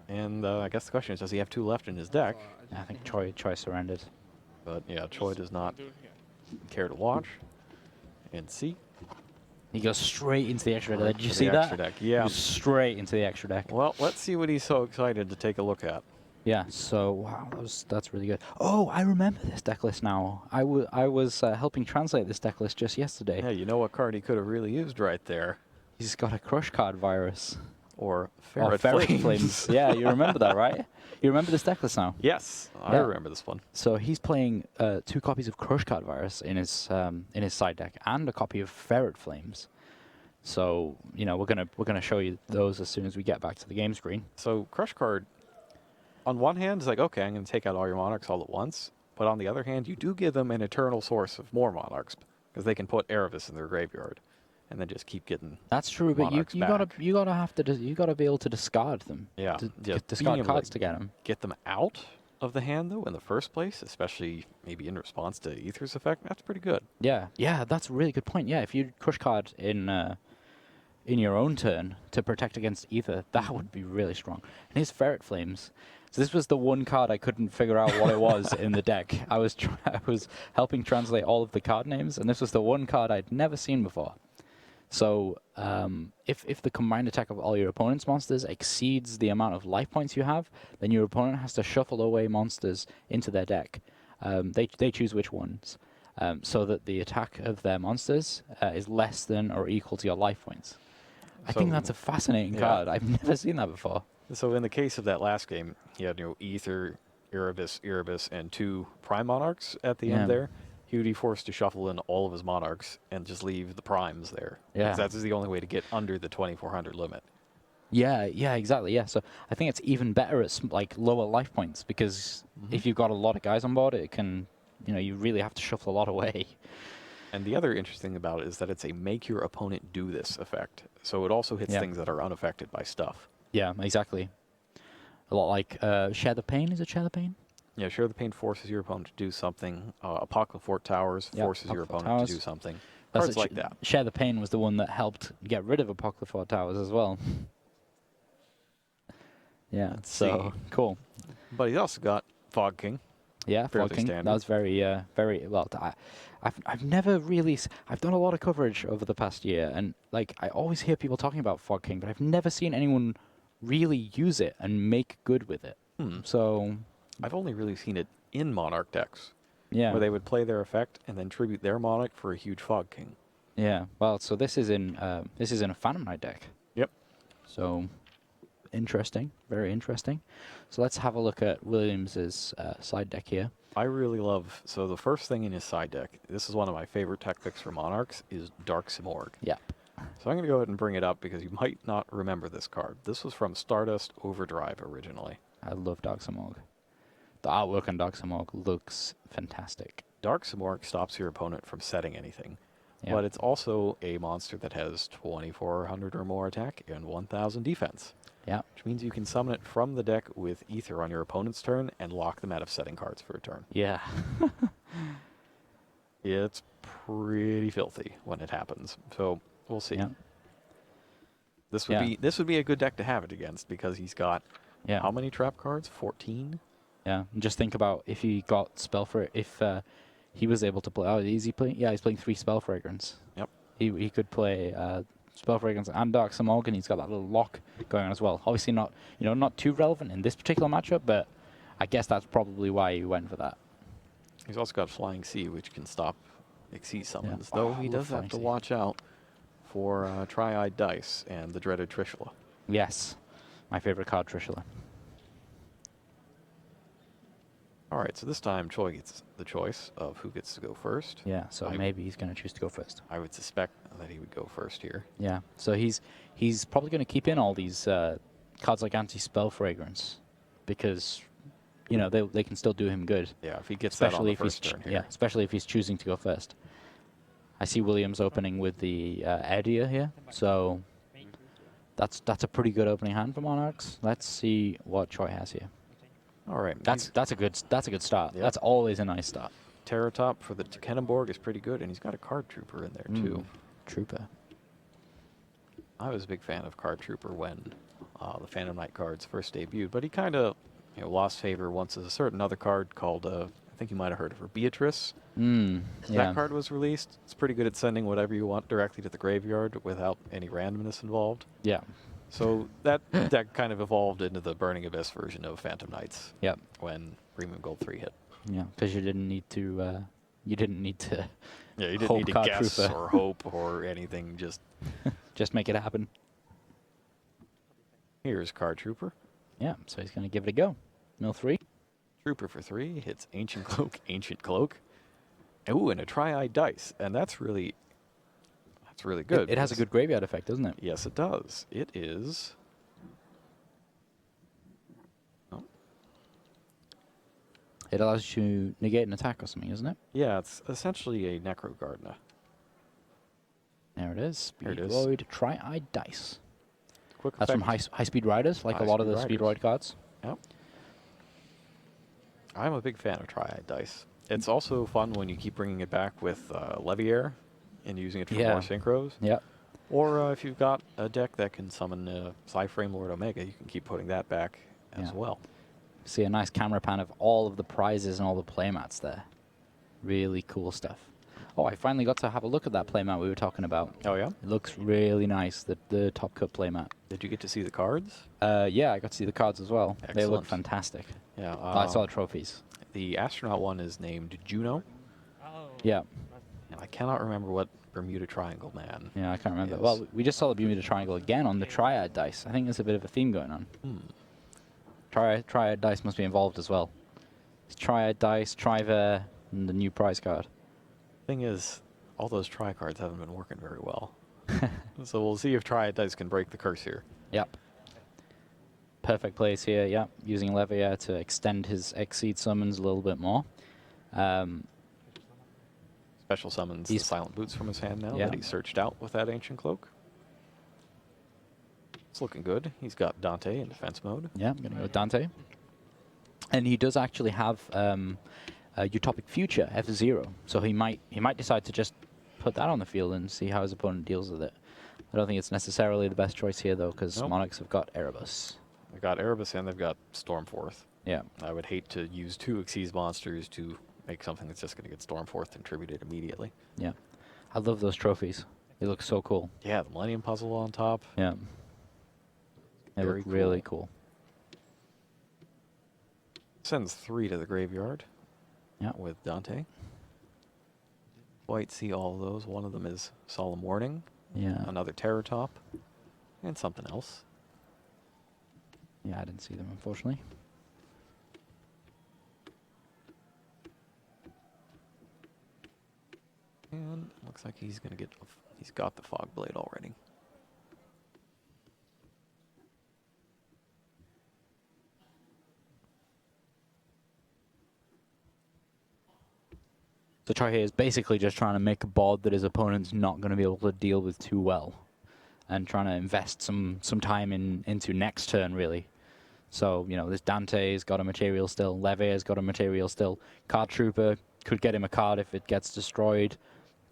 Speaker 4: And I guess the question is, does he have 2 left in his deck?
Speaker 5: I think Choi surrendered.
Speaker 4: But yeah, Choi does not care to watch and see.
Speaker 5: He goes straight into the extra deck. Did you
Speaker 4: The
Speaker 5: see that?
Speaker 4: extra deck, yeah.
Speaker 5: He goes straight into the extra deck.
Speaker 4: Well, let's see what he's so excited to take a look at.
Speaker 5: Yeah, so wow, that's really good. Oh, I remember this deck list now. I was helping translate this deck list just yesterday.
Speaker 4: Yeah, you know what card he could have really used right there?
Speaker 5: He's got a Crush Card Virus.
Speaker 4: Or Ferret Flames.
Speaker 5: Yeah, you remember that, right? You remember this deck list now?
Speaker 4: Yes, I remember this one.
Speaker 5: So he's playing 2 copies of Crush Card Virus in his side deck and a copy of Ferret Flames. So you know we're gonna show you those as soon as we get back to the game screen.
Speaker 4: So Crush Card, on one hand, is like, okay, I'm going to take out all your Monarchs all at once. But on the other hand, you do give them an eternal source of more Monarchs because they can put Erebus in their graveyard and then just keep getting.
Speaker 5: That's true, but you gotta be able to discard them.
Speaker 4: Yeah,
Speaker 5: discard cards to get them.
Speaker 4: Get them out of the hand though in the first place, especially maybe in response to Aether's effect. That's pretty good.
Speaker 5: Yeah, that's a really good point. Yeah, if you Crush Card in your own turn to protect against Aether, that would be really strong. And his Ferret Flames. So this was the one card I couldn't figure out what it was in the deck. I was helping translate all of the card names, and this was the one card I'd never seen before. So if the combined attack of all your opponent's monsters exceeds the amount of life points you have, then your opponent has to shuffle away monsters into their deck. They choose which ones, so that the attack of their monsters is less than or equal to your life points. I think that's a fascinating card. I've never seen that before.
Speaker 4: So in the case of that last game, he had Aether, Erebus, and 2 Prime Monarchs at the end there. He would be forced to shuffle in all of his Monarchs and just leave the Primes there.
Speaker 5: Yeah.
Speaker 4: That's the only way to get under the 2,400 limit.
Speaker 5: Yeah, exactly. Yeah, so I think it's even better at like lower life points because if you've got a lot of guys on board, it can, you really have to shuffle a lot away.
Speaker 4: And the other interesting about it is that it's a make your opponent do this effect. So it also hits things that are unaffected by stuff.
Speaker 5: Yeah, exactly. A lot like Share the Pain. Is it Share the Pain?
Speaker 4: Yeah, Share the Pain forces your opponent to do something. Apocalypse Towers forces your opponent to do something. Cards like that.
Speaker 5: Share the Pain was the one that helped get rid of Apocalypse Towers as well. Yeah, so cool.
Speaker 4: But he's also got Fog King.
Speaker 5: Yeah, Fog King. That was very well. I've never really. I've done a lot of coverage over the past year, and like I always hear people talking about Fog King, but I've never seen anyone really use it and make good with it. So
Speaker 4: I've only really seen it in Monarch decks.
Speaker 5: Yeah.
Speaker 4: Where they would play their effect and then tribute their Monarch for a huge Fog King.
Speaker 5: Yeah. Well, so this is in a Phantom Knight deck.
Speaker 4: Yep.
Speaker 5: So interesting, very interesting. So let's have a look at Williams's side deck here.
Speaker 4: I really love, so the first thing in his side deck, this is one of my favorite tech picks for Monarchs, is Dark Simorgh.
Speaker 5: Yep.
Speaker 4: So I'm going to go ahead and bring it up because you might not remember this card. This was from Stardust Overdrive originally.
Speaker 5: I love Dark Simorgh. The artwork on Dark Simorgh looks fantastic.
Speaker 4: Dark Simorgh stops your opponent from setting anything.
Speaker 5: Yep.
Speaker 4: But it's also a monster that has 2,400 or more attack and 1,000 defense.
Speaker 5: Yeah.
Speaker 4: Which means you can summon it from the deck with Aether on your opponent's turn and lock them out of setting cards for a turn.
Speaker 5: Yeah.
Speaker 4: It's pretty filthy when it happens. So we'll see.
Speaker 5: Yeah.
Speaker 4: This would be a good deck to have it against because he's got how many trap cards? 14?
Speaker 5: Yeah. And just think about if he got if he was able to play. Oh, is he playing? Yeah, he's playing 3 Spell Fragrance.
Speaker 4: Yep.
Speaker 5: He could play Spell Fragrance and Dark Simorgh, and he's got that little lock going on as well. Obviously not too relevant in this particular matchup, but I guess that's probably why he went for that.
Speaker 4: He's also got Flying Sea, which can stop Xyz summons, though he does have to watch out for Tri-Eyed Dice and the dreaded Trishula.
Speaker 5: Yes, my favorite card, Trishula.
Speaker 4: All right, so this time Choi gets the choice of who gets to go first.
Speaker 5: Yeah, so maybe he's going to choose to go first.
Speaker 4: I would suspect that he would go first here.
Speaker 5: Yeah, so he's probably going to keep in all these cards like Anti-Spell Fragrance because, you know, they can still do him good.
Speaker 4: Yeah, if he gets that on the first turn here.
Speaker 5: Yeah, especially if he's choosing to go first. I see Williams opening with the Adia here, so that's a pretty good opening hand for Monarchs. Let's see what Choi has here.
Speaker 4: All right,
Speaker 5: that's a good start. Yep. That's always a nice start.
Speaker 4: Terratop for the Tekenenborg is pretty good, and he's got a Card Trooper in there too.
Speaker 5: Trooper.
Speaker 4: I was a big fan of Card Trooper when the Phantom Knight cards first debuted, but he kind of lost favor once a certain other card called, I think you might have heard of her, Beatrice. That card was released. It's pretty good at sending whatever you want directly to the graveyard without any randomness involved.
Speaker 5: Yeah.
Speaker 4: So that kind of evolved into the Burning Abyss version of Phantom Knights.
Speaker 5: Yep.
Speaker 4: When Premium Gold 3 hit.
Speaker 5: Yeah, because you didn't need to. You didn't need to.
Speaker 4: Yeah, you didn't need to guess
Speaker 5: Trooper.
Speaker 4: or hope or anything.
Speaker 5: Just make it happen.
Speaker 4: Here's Card Trooper.
Speaker 5: Yeah, so he's going to give it a go. Mill 3.
Speaker 4: Trooper for 3 hits Ancient Cloak, Ancient Cloak. Ooh, and a Tri-Eyed Dice, and that's really good.
Speaker 5: It has a good graveyard effect, doesn't it?
Speaker 4: Yes, it does. It is. Oh.
Speaker 5: It allows you to negate an attack or something, isn't it?
Speaker 4: Yeah, it's essentially a Necro Gardener.
Speaker 5: There it is.
Speaker 4: There it is.
Speaker 5: Speedroid Tri-Eyed Dice.
Speaker 4: Quick
Speaker 5: That's from High Speed Riders, like a lot of the Speedroid cards.
Speaker 4: Yep. I'm a big fan of Tri-Eyed Dice. It's also fun when you keep bringing it back with Leviair and using it for more synchros.
Speaker 5: Yep.
Speaker 4: Or if you've got a deck that can summon Psyframe Lord Omega, you can keep putting that back as well.
Speaker 5: See a nice camera pan of all of the prizes and all the playmats there. Really cool stuff. Oh, I finally got to have a look at that playmat we were talking about.
Speaker 4: Oh, yeah?
Speaker 5: It looks really nice, the Top Cut playmat.
Speaker 4: Did you get to see the cards?
Speaker 5: Yeah, I got to see the cards as well.
Speaker 4: Excellent.
Speaker 5: They look fantastic.
Speaker 4: Yeah.
Speaker 5: I saw the trophies.
Speaker 4: The astronaut one is named Juno.
Speaker 5: Yeah.
Speaker 4: And I cannot remember what Bermuda Triangle Man.
Speaker 5: Yeah, I can't remember. Well, we just saw the Bermuda Triangle again on the Triad dice. I think there's a bit of a theme going on. Triad dice must be involved as well. It's Triad dice, Triver, and the new prize card.
Speaker 4: Thing is, all those Tri cards haven't been working very well. So we'll see if Triad dice can break the curse here.
Speaker 5: Yep. Perfect place here, yep. Using Leviair to extend his Exceed summons a little bit more.
Speaker 4: Special summons the Silent Boots from his hand now that he searched out with that Ancient Cloak. It's looking good. He's got Dante in defense mode.
Speaker 5: Yeah, I'm going to go with Dante. And he does actually have Utopic Future, F0. So he might decide to just put that on the field and see how his opponent deals with it. I don't think it's necessarily the best choice here, though, because Monarchs have got Erebus.
Speaker 4: They've got Erebus and they've got Stormforth.
Speaker 5: Yeah.
Speaker 4: I would hate to use 2 Xyz monsters to make something that's just going to get Stormforth contributed immediately.
Speaker 5: Yeah. I love those trophies. They look so cool.
Speaker 4: Yeah, the Millennium Puzzle on top.
Speaker 5: Yeah. They look really cool.
Speaker 4: Sends 3 to the graveyard.
Speaker 5: Yeah.
Speaker 4: With Dante. Quite see all of those. One of them is Solemn Warning.
Speaker 5: Yeah.
Speaker 4: Another Terratop. And something else.
Speaker 5: Yeah, I didn't see them, unfortunately.
Speaker 4: And looks like he's going to get... He's got the Fog Blade already.
Speaker 5: So Choi here is basically just trying to make a board that his opponent's not going to be able to deal with too well. And trying to invest some time into next turn, really. So, you know, this Dante's got a material still. Leviair's got a material still. Card Trooper could get him a card if it gets destroyed.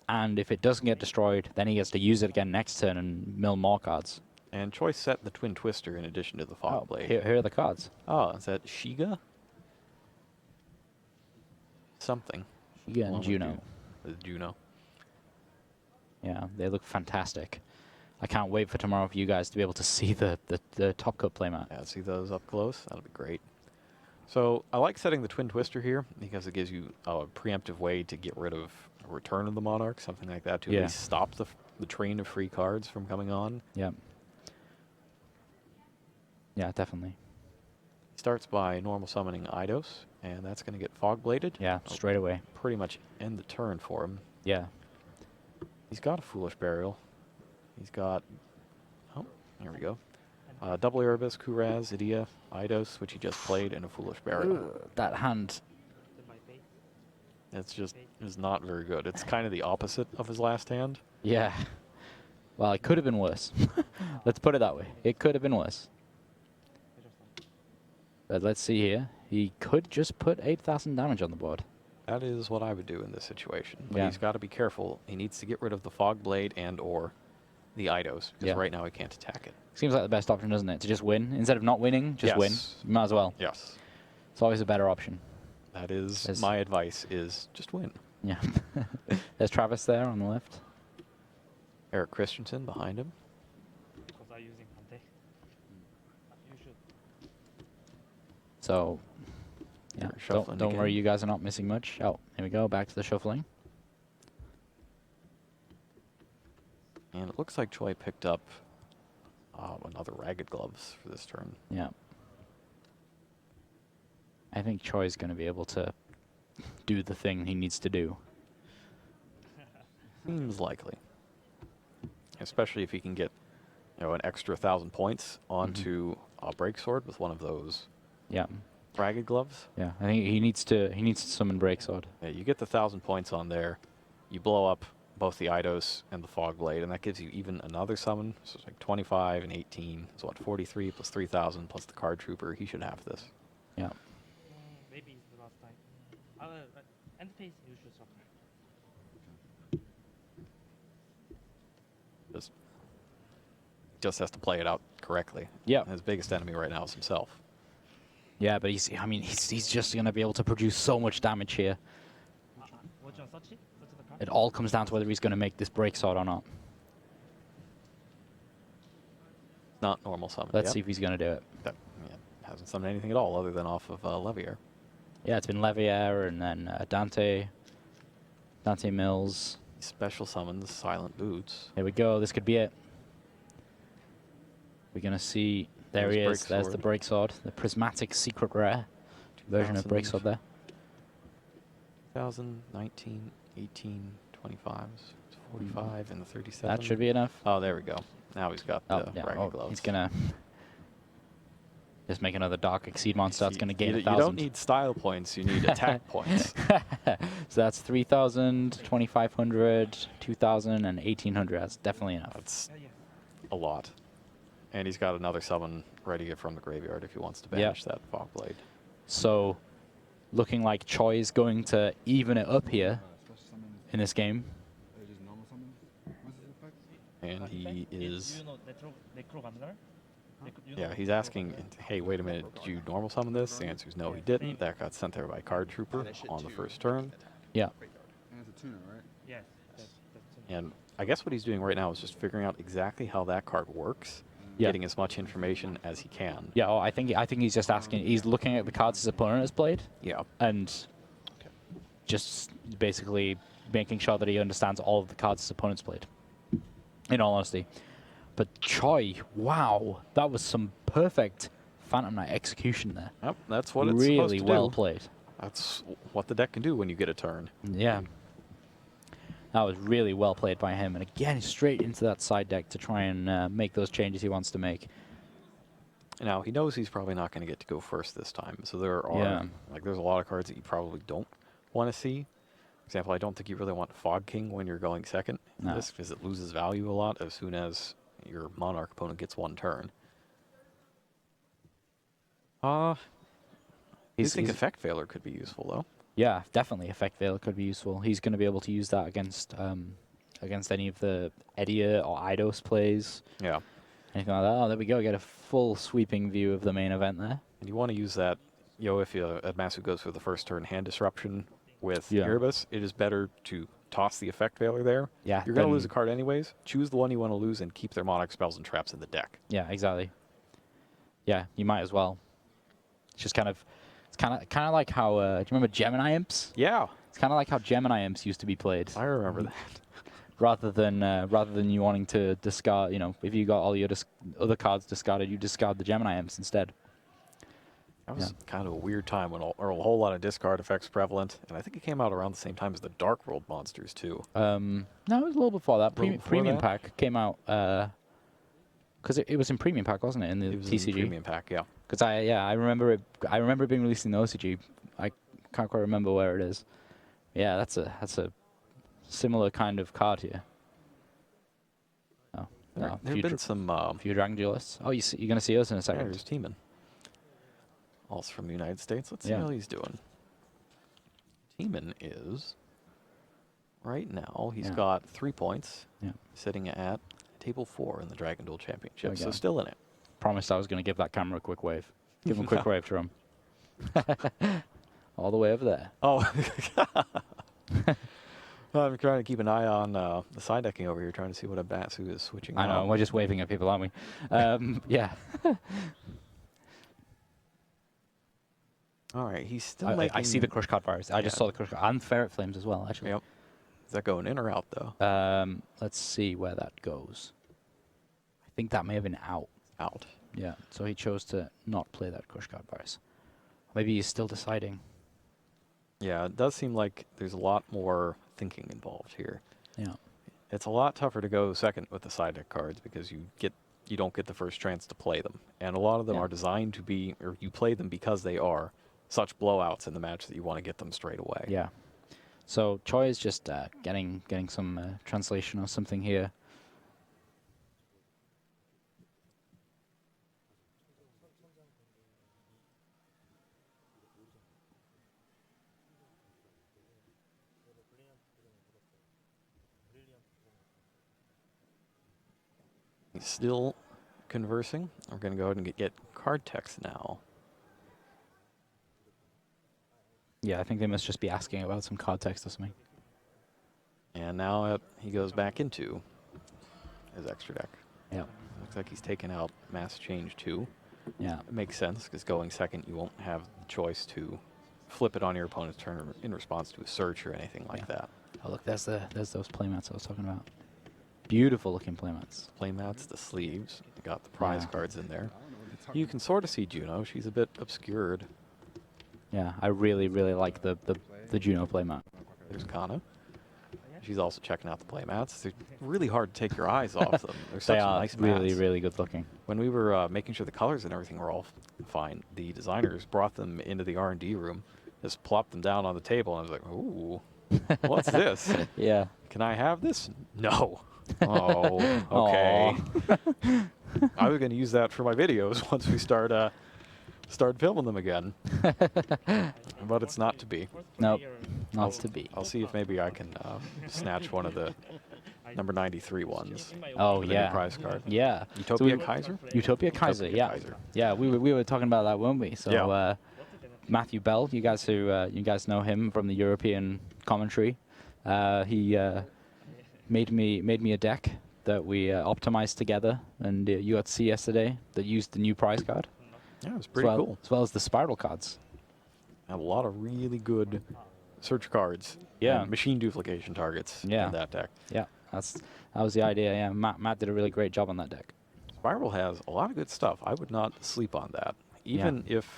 Speaker 5: And if it doesn't get destroyed, then he gets to use it again next turn and mill more cards.
Speaker 4: And Choi set the Twin Twister in addition to the Fog Blade.
Speaker 5: Here are the cards.
Speaker 4: Oh, is that Shiga? Something.
Speaker 5: Shiga and Juno.
Speaker 4: Juno.
Speaker 5: Yeah, they look fantastic. I can't wait for tomorrow for you guys to be able to see the Top Cut playmat.
Speaker 4: Yeah, see those up close? That'll be great. So I like setting the Twin Twister here because it gives you a preemptive way to get rid of a Return of the Monarch, something like that, to at least stop the train of free cards from coming on.
Speaker 5: Yeah. Yeah, definitely.
Speaker 4: Starts by normal summoning Eidos, and that's going to get Fog Bladed.
Speaker 5: Yeah, straight away.
Speaker 4: Pretty much end the turn for him.
Speaker 5: Yeah.
Speaker 4: He's got a Foolish Burial. He's got... Oh, here we go. Double Erebus, Kuraz, Idia, Eidos, which he just played, and a Foolish Burial.
Speaker 5: That hand.
Speaker 4: It's just is not very good. It's kind of the opposite of his last hand.
Speaker 5: Yeah. Well, it could have been worse. Let's put it that way. It could have been worse. But let's see here. He could just put 8,000 damage on the board.
Speaker 4: That is what I would do in this situation. But
Speaker 5: Yeah.
Speaker 4: he's got to be careful. He needs to get rid of the Fog Blade and or the Eidos, because
Speaker 5: Yeah.
Speaker 4: right now he can't attack it.
Speaker 5: Seems like the best option, doesn't it? To just win. Instead of not winning, just win.
Speaker 4: Yes.
Speaker 5: You might as well.
Speaker 4: Yes.
Speaker 5: It's always a better option.
Speaker 4: That is my advice, is just win.
Speaker 5: Yeah. There's Travis there on the left.
Speaker 4: Eric Christensen behind him.
Speaker 18: Because I'm using Pante. You should.
Speaker 5: So, yeah,
Speaker 4: shuffling
Speaker 5: don't worry,
Speaker 4: again.
Speaker 5: you guys are not missing much. Oh, here we go, back to the shuffling.
Speaker 4: And it looks like Choi picked up another Ragged Gloves for this turn.
Speaker 5: Yeah. I think Choi's going to be able to do the thing he needs to do.
Speaker 4: Seems likely. Especially if he can get, an extra 1,000 points onto a Break Sword with one of those
Speaker 5: Yeah.
Speaker 4: Ragged Gloves.
Speaker 5: Yeah, I think he needs to summon Break Sword.
Speaker 4: Yeah, you get the 1,000 points on there, you blow up both the Eidos and the Fog Blade, and that gives you even another summon. So it's like 25 and 18. So what, 43 plus 3,000 plus the Card Trooper. He should have this.
Speaker 5: Yeah.
Speaker 18: Maybe it's the last time. End phase, you should suffer.
Speaker 4: Just has to play it out correctly.
Speaker 5: Yeah.
Speaker 4: His biggest enemy right now is himself.
Speaker 5: Yeah, but he's just going to be able to produce so much damage here. It all comes down to whether he's going to make this Break Sword or not.
Speaker 4: Not normal summon.
Speaker 5: Let's see if he's going to do it.
Speaker 4: Hasn't summoned anything at all other than off of Levier.
Speaker 5: Yeah, it's been Levier and then Dante Mills.
Speaker 4: Special summons Silent Boots.
Speaker 5: Here we go. This could be it. We're going to see... There he is. There's the Break Sword. The prismatic secret rare version of Break Sword there.
Speaker 4: 2019, 18, 25s, 45, and the 37.
Speaker 5: That should be enough.
Speaker 4: Oh, there we go. Now he's got the Ragged Gloves.
Speaker 5: He's going to just make another Dark Exceed monster. That's going to gain 1,000.
Speaker 4: You don't need style points. You need attack points.
Speaker 5: So that's 3,000, 2,500, 2,000, and 1,800. That's definitely enough.
Speaker 4: That's a lot. And he's got another summon ready from the graveyard if he wants to banish that Fog Blade.
Speaker 5: So, looking like Choi is going to even it up here in this game.
Speaker 4: And he is... Yeah, he's asking, hey, wait a minute, did you normal summon this? The answer is no, he didn't. That got sent there by Card Trooper on the first turn.
Speaker 5: Yeah.
Speaker 16: And it's a tuner, right?
Speaker 18: Yes.
Speaker 4: And I guess what he's doing right now is just figuring out exactly how that card works, getting as much information as he can.
Speaker 5: Yeah, I think he's just asking. He's looking at the cards his opponent has played.
Speaker 4: Yeah.
Speaker 5: And just basically making sure that he understands all of the cards his opponent's played. In all honesty. But Choi, wow, that was some perfect Phantom Knight execution there.
Speaker 4: Yep, that's what it's
Speaker 5: really
Speaker 4: supposed to do.
Speaker 5: well played.
Speaker 4: That's what the deck can do when you get a turn.
Speaker 5: Yeah. That was really well played by him. And again, straight into that side deck to try and make those changes he wants to make.
Speaker 4: Now, he knows he's probably not going to get to go first this time. So there are, there's a lot of cards that you probably don't want to see. For example, I don't think you really want Fog King when you're going second in this, because it loses value a lot as soon as your Monarch opponent gets one turn. I think Effect Veiler could be useful, though.
Speaker 5: Yeah, definitely Effect Veiler could be useful. He's going to be able to use that against any of the Edia or Eidos plays.
Speaker 4: Yeah.
Speaker 5: Anything like that. Oh, there we go. Get a full sweeping view of the main event there.
Speaker 4: And you want to use that, if Masu goes for the first turn hand disruption with Erebus, it is better to toss the Effect Veiler there.
Speaker 5: Yeah.
Speaker 4: You're going to lose a card anyways. Choose the one you want to lose and keep their Monarch spells and traps in the deck.
Speaker 5: Yeah, exactly. Yeah, you might as well. It's just kind of like how, do you remember Gemini Imps?
Speaker 4: Yeah.
Speaker 5: It's kind of like how Gemini Imps used to be played.
Speaker 4: I remember that.
Speaker 5: Rather than you wanting to discard, if you got all your other cards discarded, you discard the Gemini Imps instead.
Speaker 4: That was kind of a weird time when a whole lot of discard effects prevalent, and I think it came out around the same time as the Dark World monsters too.
Speaker 5: No, it was a little before that.
Speaker 4: Little before
Speaker 5: Premium
Speaker 4: that?
Speaker 5: pack came out because it was in Premium pack, wasn't it? In the
Speaker 4: It was
Speaker 5: TCG.
Speaker 4: in Premium pack, yeah.
Speaker 5: Because I remember it. I remember it being released in the OCG. I can't quite remember where it is. Yeah, that's a similar kind of card here. Oh, no,
Speaker 4: There have been some
Speaker 5: few Dragon Duelists. Oh, you're gonna see us in a
Speaker 4: Yeah,
Speaker 5: second.
Speaker 4: there's Teeman. Also from the United States. Let's see
Speaker 5: Yeah.
Speaker 4: how he's doing. Teeman is right now. He's got 3 points.
Speaker 5: Yeah.
Speaker 4: Sitting at table 4 in the Dragon Duel Championship.
Speaker 5: we
Speaker 4: So
Speaker 5: go.
Speaker 4: still in it.
Speaker 5: Promised I was gonna give that camera a quick wave. Give him a quick wave, Jerome. All the way over there.
Speaker 4: Oh. I'm trying to keep an eye on the side decking over here, trying to see what a Batsu is switching.
Speaker 5: I know,
Speaker 4: out.
Speaker 5: we're just waving at people, aren't we? Yeah.
Speaker 4: All right, he's still
Speaker 5: I
Speaker 4: making...
Speaker 5: see the Crush Card virus. I just saw the Crush Card. And Ferret Flames as well, actually.
Speaker 4: Yep. Is that going in or out, though?
Speaker 5: Let's see where that goes. I think that may have been out.
Speaker 4: Out.
Speaker 5: Yeah, so he chose to not play that Crush Card virus. Maybe he's still deciding.
Speaker 4: Yeah, it does seem like there's a lot more thinking involved here.
Speaker 5: Yeah.
Speaker 4: It's a lot tougher to go second with the side deck cards because you don't get the first chance to play them. And a lot of them are designed to be, or you play them because they are such blowouts in the match that you want to get them straight away.
Speaker 5: Yeah. So Choi is just getting some translation or something here.
Speaker 4: He's still conversing. We're going to go ahead and get card text now.
Speaker 5: Yeah, I think they must just be asking about some card text or something.
Speaker 4: And now he goes back into his extra deck.
Speaker 5: Yeah.
Speaker 4: Looks like he's taken out Mass Change 2.
Speaker 5: Yeah.
Speaker 4: It makes sense, because going second, you won't have the choice to flip it on your opponent's turn in response to a search or anything like that.
Speaker 5: Oh, look, there's those playmats I was talking about. Beautiful looking playmats.
Speaker 4: Playmats, the sleeves. You got the prize cards in there. You can sort of see Juno. She's a bit obscured.
Speaker 5: Yeah, I really, really like the Juno playmat.
Speaker 4: There's Kana. She's also checking out the playmats. They're really hard to take your eyes off them. They're such
Speaker 5: They are
Speaker 4: nice
Speaker 5: really,
Speaker 4: mats.
Speaker 5: really good looking.
Speaker 4: When we were making sure the colors and everything were all fine, the designers brought them into the R&D room, just plopped them down on the table, and I was like, ooh, what's this?
Speaker 5: Yeah.
Speaker 4: Can I have this? No. Oh, okay. I was going to use that for my videos once we start filming them again. But it's not to be.
Speaker 5: Nope, not to be.
Speaker 4: I'll see if maybe I can snatch one of the number 93 ones.
Speaker 5: Oh,
Speaker 4: for the new
Speaker 5: yeah.
Speaker 4: prize card.
Speaker 5: Yeah.
Speaker 4: Utopia Kaiser?
Speaker 5: Utopia Kaiser, yeah.
Speaker 4: Kaiser.
Speaker 5: Yeah, we were talking about that, weren't we? So
Speaker 4: Yeah.
Speaker 5: Matthew Bell, you guys know him from the European commentary. He made me a deck that we optimized together, and you got to see yesterday that used the new prize card.
Speaker 4: Yeah, it was pretty cool.
Speaker 5: As well as the spiral cards.
Speaker 4: Have a lot of really good search cards.
Speaker 5: Yeah.
Speaker 4: And machine duplication targets in that deck.
Speaker 5: Yeah, that was the idea. Yeah, Matt did a really great job on that deck.
Speaker 4: Spiral has a lot of good stuff. I would not sleep on that. Even if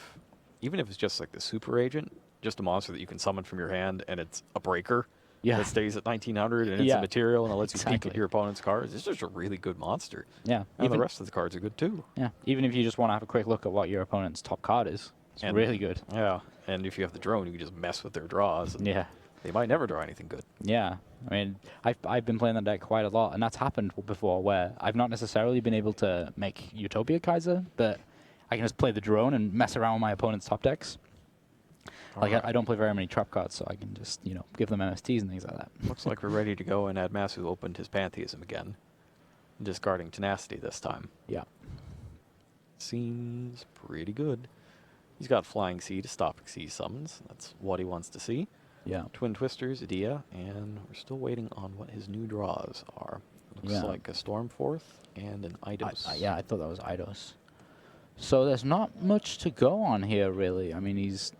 Speaker 4: it's just like the super agent, just a monster that you can summon from your hand and it's a breaker that stays at 1900 and it's a material and it lets you peek at your opponent's cards. It's just a really good monster.
Speaker 5: Yeah.
Speaker 4: And the rest of the cards are good too.
Speaker 5: Yeah. Even if you just want to have a quick look at what your opponent's top card is, it's really good.
Speaker 4: Yeah. And if you have the drone, you can just mess with their draws. And they might never draw anything good.
Speaker 5: Yeah. I mean, I've been playing that deck quite a lot, and that's happened before where I've not necessarily been able to make Utopia Kaiser, but I can just play the drone and mess around with my opponent's top decks. Like, I don't play very many trap cards, so I can just, give them MSTs and things like that.
Speaker 4: Looks like we're ready to go, and Admasu opened his Pantheism again, discarding Tenacity this time.
Speaker 5: Yeah.
Speaker 4: Seems pretty good. He's got Flying Sea to stop Xyz summons. That's what he wants to see.
Speaker 5: Yeah.
Speaker 4: Twin Twisters, Adia, and we're still waiting on what his new draws are. Looks like a Stormforth and an Eidos.
Speaker 5: Yeah, I thought that was Eidos. So there's not much to go on here, really. I mean, is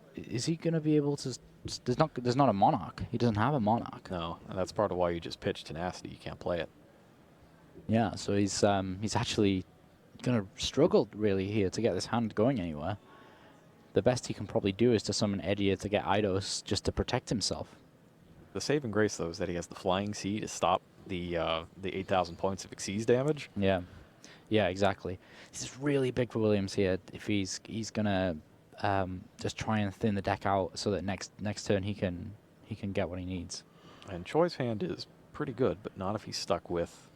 Speaker 5: he going to be able to... There's not a Monarch. He doesn't have a Monarch.
Speaker 4: No, and that's part of why you just pitch Tenacity. You can't play it.
Speaker 5: Yeah, so he's actually going to struggle, really, here to get this hand going anywhere. the best he can probably do is to summon Edia to get Eidos just to protect himself.
Speaker 4: The saving grace, though, is that he has the Flying Sea to stop the 8,000 points of Xyz damage.
Speaker 5: Yeah. Yeah, exactly. This is really big for Williams here. If he's gonna just try and thin the deck out so that next turn he can get what he needs.
Speaker 4: And Choi's hand is pretty good, but not if he's stuck with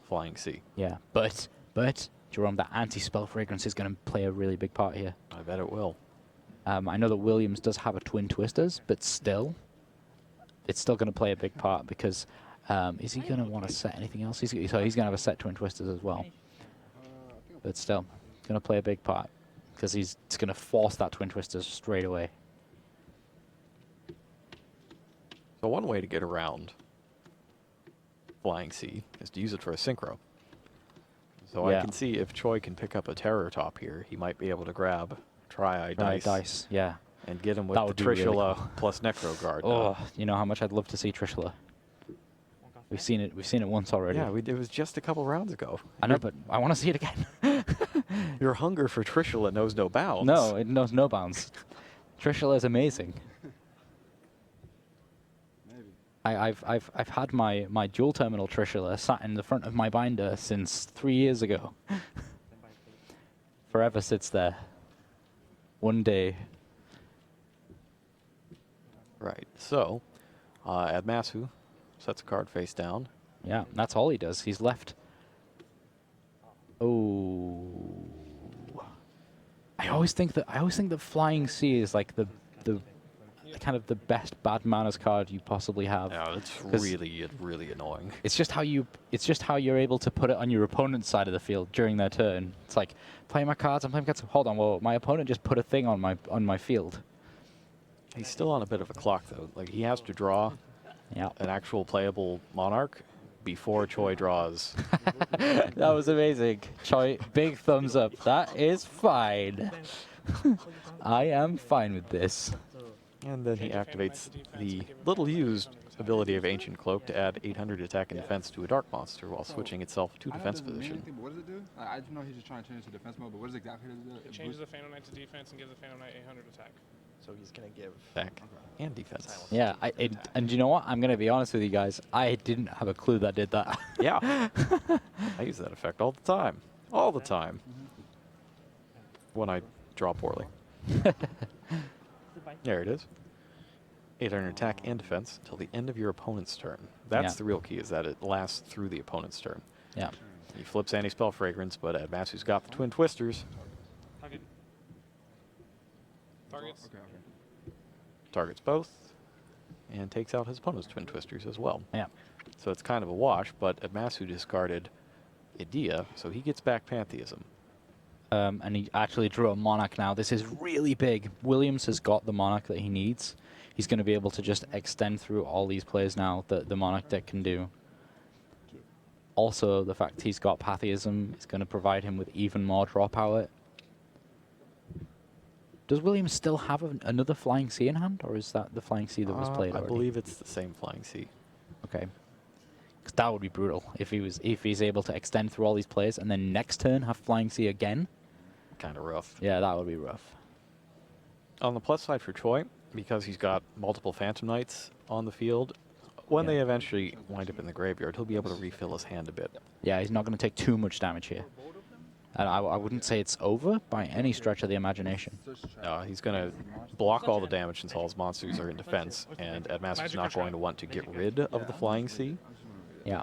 Speaker 4: Flying Sea.
Speaker 5: Yeah, but Jerome, that anti-spell fragrance is going to play a really big part here.
Speaker 4: I bet it will.
Speaker 5: I know that Williams does have a Twin Twisters, but still, it's still going to play a big part because is he going to want to set anything else? So he's going to have a set Twin Twisters as well. But still, going to play a big part because he's going to force that Twin Twisters straight away.
Speaker 4: So one way to get around Flying Sea is to use it for a synchro. So
Speaker 5: Yeah.
Speaker 4: I can see if Choi can pick up a Terror Top here, he might be able to grab Tri-Eye Dice.
Speaker 5: Yeah.
Speaker 4: And get him with
Speaker 5: That
Speaker 4: the
Speaker 5: would be really
Speaker 4: Trishula
Speaker 5: cool.
Speaker 4: plus Necro Guard.
Speaker 5: Oh, you know how much I'd love to see Trishula. We've seen it once already.
Speaker 4: Yeah, it was just a couple rounds ago.
Speaker 5: I know, but I want to see it again.
Speaker 4: Your hunger for Trishula knows no bounds.
Speaker 5: No, it knows no bounds. Trishula is amazing. I've had my dual terminal Trishula sat in the front of my binder since 3 years ago. Forever sits there. One day.
Speaker 4: Right. So, Admasu sets a card face down.
Speaker 5: Yeah, that's all he does. He's left. Oh. I always think that Flying Sea is like the kind of the best bad manners card you possibly have.
Speaker 4: Yeah, it's really annoying.
Speaker 5: It's just how you're able to put it on your opponent's side of the field during their turn. It's like playing my cards, I'm playing cards. Hold on, well, my opponent just put a thing on my field.
Speaker 4: He's still on a bit of a clock though. Like he has to draw an actual playable Monarch before Choi draws.
Speaker 5: That was amazing. Choi, big thumbs up. That is fine. I am fine with this.
Speaker 4: And then he activates the little-used ability of Ancient Cloak to add 800 attack and defense to a Dark Monster while switching itself to defense position.
Speaker 16: What does it do? I just know he's just trying to change it to defense mode, but what exactly does it do?
Speaker 9: It changes the Phantom Knight to defense and gives the Phantom Knight 800 attack.
Speaker 7: So he's going to give
Speaker 4: attack and defense.
Speaker 5: Yeah, and you know what? I'm going to be honest with you guys. I didn't have a clue that did that.
Speaker 4: Yeah. I use that effect all the time. All the time. When I draw poorly. There it is. 800 attack and defense until the end of your opponent's turn. That's the real key, is that it lasts through the opponent's turn.
Speaker 5: Yeah.
Speaker 4: He flips anti-spell fragrance, but Admasu's got the Twin Twisters.
Speaker 9: Target. Targets.
Speaker 4: Targets both, and takes out his opponent's Twin Twisters as well.
Speaker 5: Yeah.
Speaker 4: So it's kind of a wash, but Admasu discarded Idea, so he gets back Pantheism.
Speaker 5: And he actually drew a Monarch now. This is really big. Williams has got the Monarch that he needs. He's going to be able to just extend through all these players now that the Monarch deck can do. Also, the fact he's got Pantheism is going to provide him with even more draw power. Does Williams still have another Flying Sea in hand, or is that the Flying Sea that was played already?
Speaker 4: I believe it's the same Flying Sea.
Speaker 5: Okay. Because that would be brutal if he's able to extend through all these players and then next turn have Flying Sea again.
Speaker 4: Kind of rough.
Speaker 5: Yeah, that would be rough.
Speaker 4: On the plus side for Choi, because he's got multiple Phantom Knights on the field, when they eventually wind up in the graveyard, he'll be able to refill his hand a bit.
Speaker 5: Yeah, he's not going to take too much damage here. And I wouldn't say it's over by any stretch of the imagination.
Speaker 4: He's going to block all the damage since all his monsters are in defense, and Admasu's not going to want to get rid of the Flying Sea.
Speaker 5: Yeah.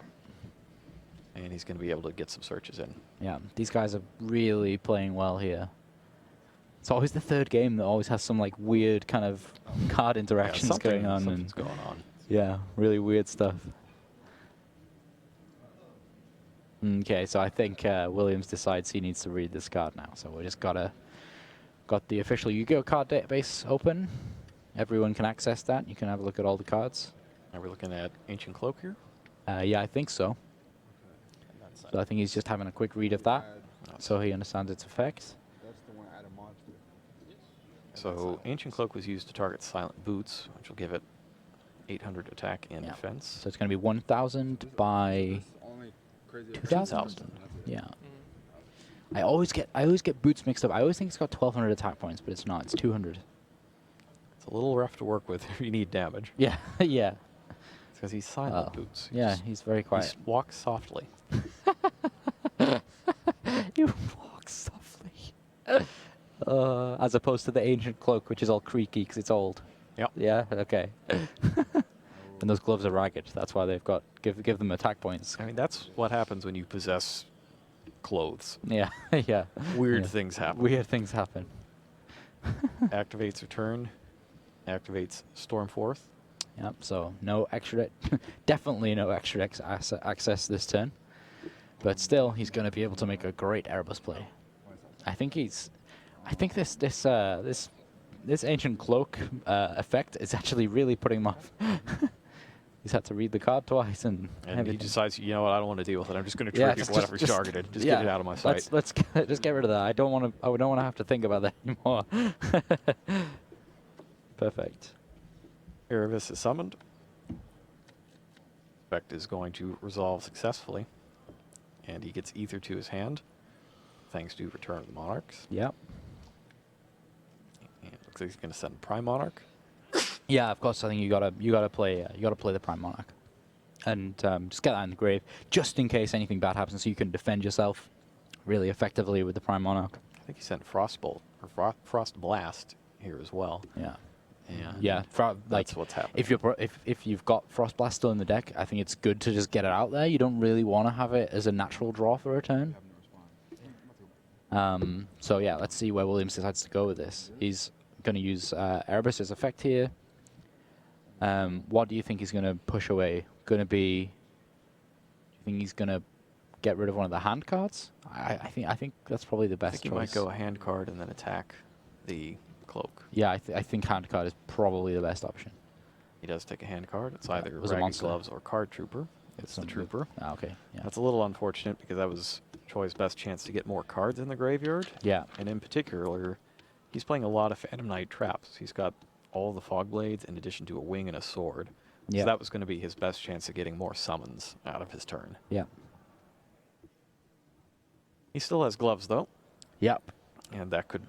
Speaker 4: And he's going to be able to get some searches in.
Speaker 5: Yeah, these guys are really playing well here. It's always the third game that always has some like weird kind of card interactions going on.
Speaker 4: Something's going on.
Speaker 5: Yeah, really weird stuff. Okay, so I think Williams decides he needs to read this card now. So we just got the official Yu-Gi-Oh card database open. Everyone can access that. You can have a look at all the cards.
Speaker 4: Are we looking at Ancient Cloak here?
Speaker 5: Yeah, I think so. So I think he's just having a quick read of that, so he understands its effect.
Speaker 4: So Ancient Cloak was used to target Silent Boots, which will give it 800 attack and defense.
Speaker 5: So it's going to be 1,000 by 2,000. Yeah. I always get boots mixed up. I always think it's got 1,200 attack points, but it's not. It's 200.
Speaker 4: It's a little rough to work with if you need damage.
Speaker 5: Yeah, yeah.
Speaker 4: It's because he's silent boots.
Speaker 5: Yeah, he's very quiet.
Speaker 4: He walks softly.
Speaker 5: You walk softly. As opposed to the ancient cloak, which is all creaky because it's old.
Speaker 4: Yep.
Speaker 5: Yeah. Okay. And those gloves are ragged. That's why they've got give them attack points.
Speaker 4: I mean, that's what happens when you possess clothes.
Speaker 5: Yeah. Yeah.
Speaker 4: Weird
Speaker 5: Yeah.
Speaker 4: things happen.
Speaker 5: Weird things happen.
Speaker 4: Activates return. Activates Stormforth.
Speaker 5: Yep. So no extra, definitely no extra access this turn. But still, he's going to be able to make a great Erebus play. I think this ancient cloak effect is actually really putting him off. He's had to read the card twice, and
Speaker 4: he decides, you know what, I don't want to deal with it. I'm just going to trigger whatever's targeted. Just get it out of my sight.
Speaker 5: Let's just get rid of that. I don't want to have to think about that anymore. Perfect.
Speaker 4: Erebus is summoned. Effect is going to resolve successfully, and he gets Ether to his hand, thanks to Return of the Monarchs.
Speaker 5: Yep.
Speaker 4: And looks like he's going to send Prime Monarch.
Speaker 5: Yeah, of course. I think you gotta play the Prime Monarch, and just get that in the grave, just in case anything bad happens, so you can defend yourself really effectively with the Prime Monarch.
Speaker 4: I think he sent Frostbolt or Frost Blast here as well.
Speaker 5: Yeah.
Speaker 4: And
Speaker 5: yeah,
Speaker 4: that's what's happening.
Speaker 5: If you've got Frost Blast still in the deck, I think it's good to just get it out there. You don't really want to have it as a natural draw for a turn. So yeah, let's see where Williams decides to go with this. He's going to use Erebus' effect here. What do you think he's going to push away? Do you think he's going to get rid of one of the hand cards? I think that's probably the best choice.
Speaker 4: He might go a hand card and then attack the cloak.
Speaker 5: Yeah, I think hand card is probably the best option.
Speaker 4: He does take a hand card. It's either
Speaker 5: was a
Speaker 4: Ragged
Speaker 5: monster.
Speaker 4: Gloves or Card Trooper. It's the Trooper.
Speaker 5: Ah, okay. Yeah.
Speaker 4: That's a little unfortunate because that was Choi's best chance to get more cards in the graveyard.
Speaker 5: Yeah.
Speaker 4: And in particular, he's playing a lot of Phantom Knight traps. He's got all the Fog Blades in addition to a wing and a sword.
Speaker 5: Yeah.
Speaker 4: So that was going to be his best chance of getting more summons out of his turn.
Speaker 5: Yeah.
Speaker 4: He still has gloves, though.
Speaker 5: Yep.
Speaker 4: And that could,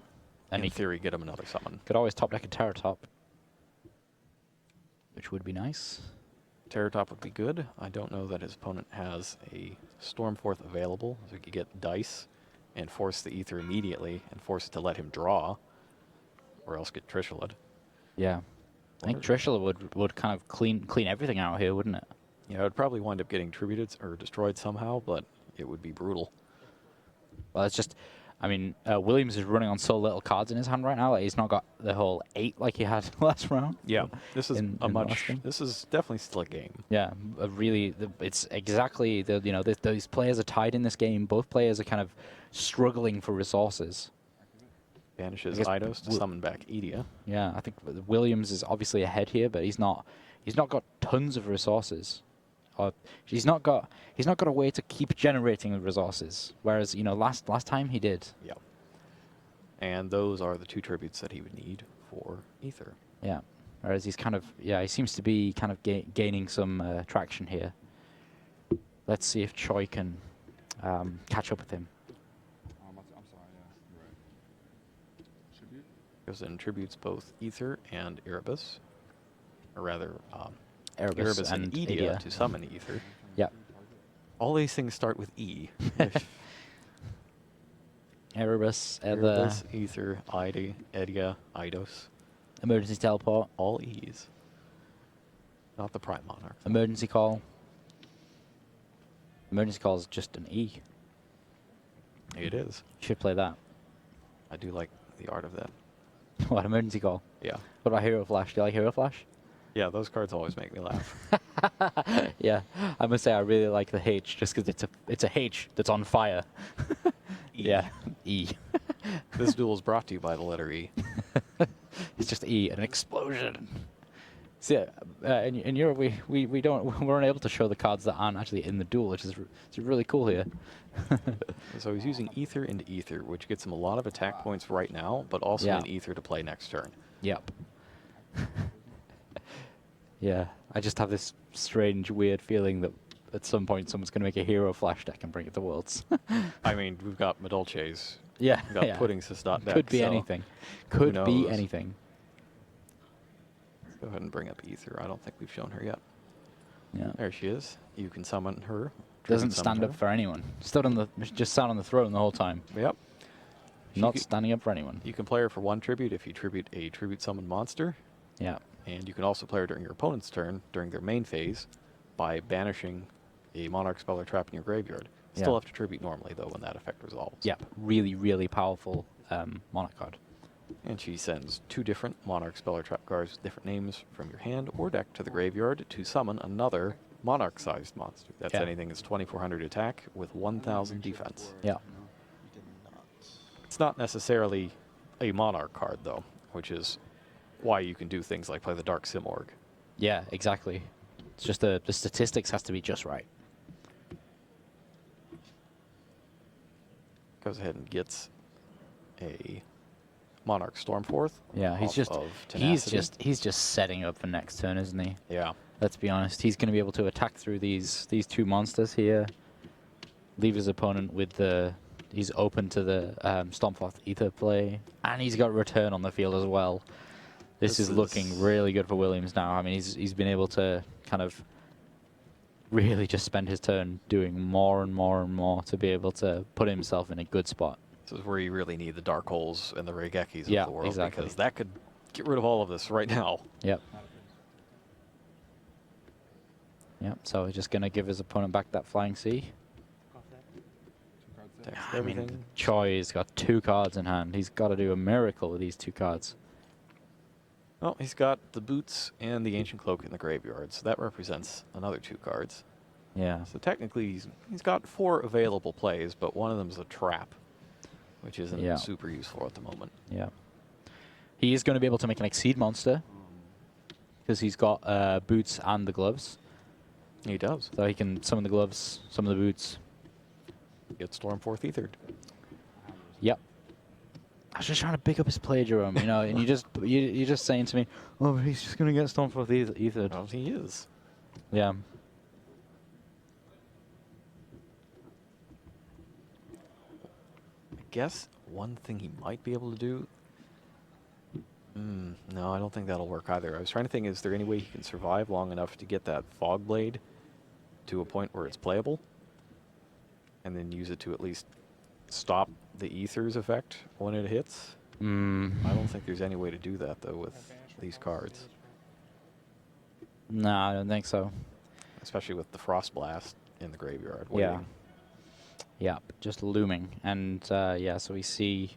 Speaker 4: in theory, get him another summon.
Speaker 5: Could always top deck a Terror Top, which would be nice.
Speaker 4: Terror Top would be good. I don't know that his opponent has a Stormforth available, so he could get dice and force the Ether immediately and force it to let him draw, or else get Trishula'd.
Speaker 5: Yeah. I think Trishula would kind of clean everything out here, wouldn't it?
Speaker 4: Yeah, it would probably wind up getting tributed or destroyed somehow, but it would be brutal.
Speaker 5: Well, it's just, I mean, Williams is running on so little cards in his hand right now. Like he's not got the whole 8 like he had last round.
Speaker 4: Yeah, this is
Speaker 5: this
Speaker 4: is definitely still a game.
Speaker 5: Yeah, it's exactly those players are tied in this game. Both players are kind of struggling for resources.
Speaker 4: Banishes Eidos to summon back Edia.
Speaker 5: Yeah, I think Williams is obviously ahead here, but he's not got tons of resources. He's not got a way to keep generating resources. Whereas last time he did.
Speaker 4: Yeah. And those are the 2 tributes that he would need for Ether.
Speaker 5: Yeah. Whereas he's kind of he seems to be kind of gaining some traction here. Let's see if Choi can catch up with him.
Speaker 16: I'm sorry, yeah, you're right. Tribute?
Speaker 4: Goes and tributes both Ether and Erebus. Or rather,
Speaker 5: Erebus
Speaker 4: and
Speaker 5: and
Speaker 4: Edia
Speaker 5: Edia
Speaker 4: to summon Ether.
Speaker 5: Yeah.
Speaker 4: All these things start with E.
Speaker 5: Erebus,
Speaker 4: Ether, Edia, Eidos.
Speaker 5: Emergency teleport.
Speaker 4: All E's. Not the Prime Monarch.
Speaker 5: Emergency call. Emergency call is just an E.
Speaker 4: It is.
Speaker 5: Should play that.
Speaker 4: I do like the art of that.
Speaker 5: What, emergency call?
Speaker 4: Yeah.
Speaker 5: What about Hero Flash? Do you like Hero Flash?
Speaker 4: Yeah, those cards always make me laugh.
Speaker 5: Yeah, I must say I really like the H just because it's a H that's on fire. Yeah, E.
Speaker 4: This duel is brought to you by the letter E.
Speaker 5: It's just E, an explosion. So in Europe we weren't able to show the cards that aren't actually in the duel, which is really cool here.
Speaker 4: So he's using Ether into Ether, which gets him a lot of attack points right now, but also an Ether to play next turn.
Speaker 5: Yep. Yeah, I just have this strange, weird feeling that at some point someone's going to make a hero flash deck and bring it to Worlds.
Speaker 4: I mean, we've got Madolche's.
Speaker 5: Yeah,
Speaker 4: We've got
Speaker 5: yeah.
Speaker 4: Pudding's deck.
Speaker 5: Could be
Speaker 4: so
Speaker 5: anything.
Speaker 4: who
Speaker 5: Could be
Speaker 4: knows?
Speaker 5: anything.
Speaker 4: Let's go ahead and bring up Ether. I don't think we've shown her yet.
Speaker 5: Yeah.
Speaker 4: There she is. You can summon her.
Speaker 5: Doesn't
Speaker 4: tribute summon
Speaker 5: stand up
Speaker 4: her.
Speaker 5: for anyone. Stood on the, just sat on the throne the whole time.
Speaker 4: Yep.
Speaker 5: Not standing up for anyone.
Speaker 4: You can play her for 1 tribute if you tribute a tribute summoned monster.
Speaker 5: Yeah.
Speaker 4: And you can also play her during your opponent's turn during their main phase by banishing a monarch spell or trap in your graveyard. Still
Speaker 5: Yeah.
Speaker 4: have to tribute normally though when that effect resolves.
Speaker 5: Yeah. Really, really powerful monarch card.
Speaker 4: And she sends 2 different monarch spell or trap cards with different names from your hand or deck to the graveyard to summon another monarch-sized monster. That's
Speaker 5: Yeah.
Speaker 4: anything that's 2400 attack with 1000 defense.
Speaker 5: Yeah.
Speaker 4: It's not necessarily a monarch card though, which is why you can do things like play the Dark Simorg.
Speaker 5: Yeah, exactly. It's just the statistics has to be just right.
Speaker 4: Goes ahead and gets a Monarch Stormforth.
Speaker 5: Yeah, he's
Speaker 4: off
Speaker 5: just
Speaker 4: of
Speaker 5: he's
Speaker 4: Tenacity.
Speaker 5: just setting up for next turn, isn't he?
Speaker 4: Yeah.
Speaker 5: Let's be honest. He's going to be able to attack through these 2 monsters here. Leave his opponent with the. He's open to the Stormforth Ether play, and he's got return on the field as well. This is looking really good for Williams now. I mean, he's been able to kind of really just spend his turn doing more and more and more to be able to put himself in a good spot.
Speaker 4: This is where you really need the Dark Holes and the Reigekis
Speaker 5: Yeah,
Speaker 4: of the world.
Speaker 5: exactly.
Speaker 4: Because that could get rid of all of this right now.
Speaker 5: Yep. Yep, so he's just going to give his opponent back that Flying Sea. I mean,
Speaker 4: everything.
Speaker 5: Choi's got 2 cards in hand. He's got to do a miracle with these 2 cards.
Speaker 4: Well, he's got the Boots and the Ancient Cloak in the graveyard, so that represents another 2 cards.
Speaker 5: Yeah.
Speaker 4: So technically, he's got 4 available plays, but one of them is a trap, which isn't
Speaker 5: Yeah.
Speaker 4: super useful at the moment.
Speaker 5: Yeah. He is going to be able to make an Exceed monster because he's got boots and the gloves.
Speaker 4: He does.
Speaker 5: So he can summon the gloves, summon the boots.
Speaker 4: Get Stormforth Ethered.
Speaker 5: Yep. I was just trying to pick up his play, Jerome, you know, and you're just saying to me, oh, but he's just going to get Stormforth Ethered.
Speaker 4: Well, he is.
Speaker 5: Yeah.
Speaker 4: I guess one thing he might be able to do. No, I don't think that'll work either. I was trying to think, is there any way he can survive long enough to get that Fog Blade to a point where it's playable? And then use it to at least stop the Ether's effect when it hits? I don't think there's any way to do that, though, with these cards.
Speaker 5: No, I don't think so.
Speaker 4: Especially with the Frost Blast in the graveyard.
Speaker 5: Yeah.
Speaker 4: waiting.
Speaker 5: Yeah, just looming. And, yeah, so we see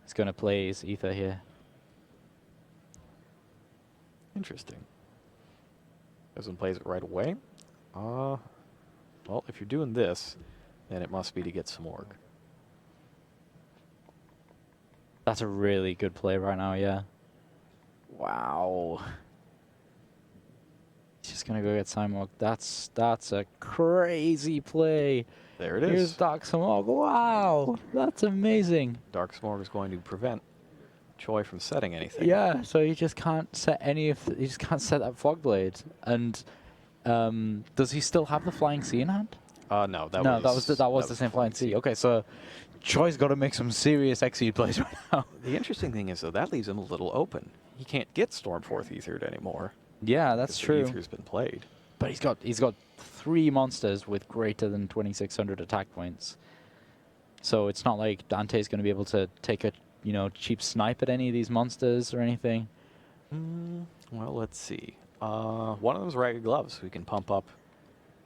Speaker 5: he's going to play his Ether here.
Speaker 4: Interesting. Doesn't plays it right away. Well, if you're doing this, then it must be to get some org.
Speaker 5: That's a really good play right now, yeah. Wow. He's just going to go get Simog. That's a crazy play.
Speaker 4: There it is.
Speaker 5: Here's Dark Simog. Wow, that's amazing.
Speaker 4: Dark Smorg is going to prevent Choi from setting anything.
Speaker 5: Yeah, so he just can't set any of he just can't set that Fog Blade. And does he still have the Flying Sea in hand?
Speaker 4: No, that
Speaker 5: was the same Flying Sea. Okay, so Choi's got to make some serious Exceed plays right now.
Speaker 4: The interesting thing is, though, that leaves him a little open. He can't get Stormforth Ethered anymore.
Speaker 5: Yeah, that's true.
Speaker 4: The Ether's been played.
Speaker 5: But he's got 3 monsters with greater than 2,600 attack points. So it's not like Dante's going to be able to take a cheap snipe at any of these monsters or anything.
Speaker 4: Well, let's see. One of them's Ragged Gloves, so he can pump up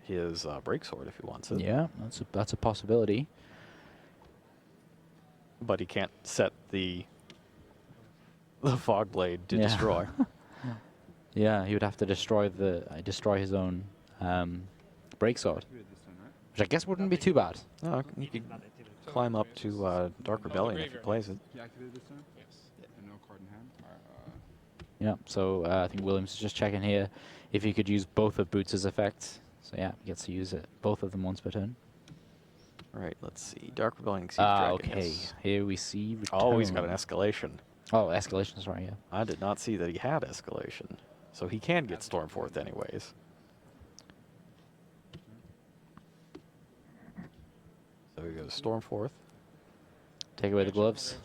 Speaker 4: his Break Sword if he wants it.
Speaker 5: Yeah, that's a possibility.
Speaker 4: But he can't set the Fog Blade to destroy.
Speaker 5: Yeah, he would have to destroy his own Break Sword, which I guess wouldn't be too bad.
Speaker 4: No, you could climb up to Dark Rebellion if he plays it.
Speaker 6: He activated this turn? Yes. And no card in hand?
Speaker 5: Yeah, so I think Williams is just checking here if he could use both of Boots' effects. So yeah, he gets to use it, both of them once per turn.
Speaker 4: All right, let's see. Dark Rebellion exceeds Dragon.
Speaker 5: Okay,
Speaker 4: Yes.
Speaker 5: here we see return.
Speaker 4: Oh, he's got an escalation.
Speaker 5: Oh, escalation, sorry, yeah.
Speaker 4: I did not see that he had escalation. So he can get Stormforth anyways. goes Stormforth.
Speaker 5: Take away the gloves.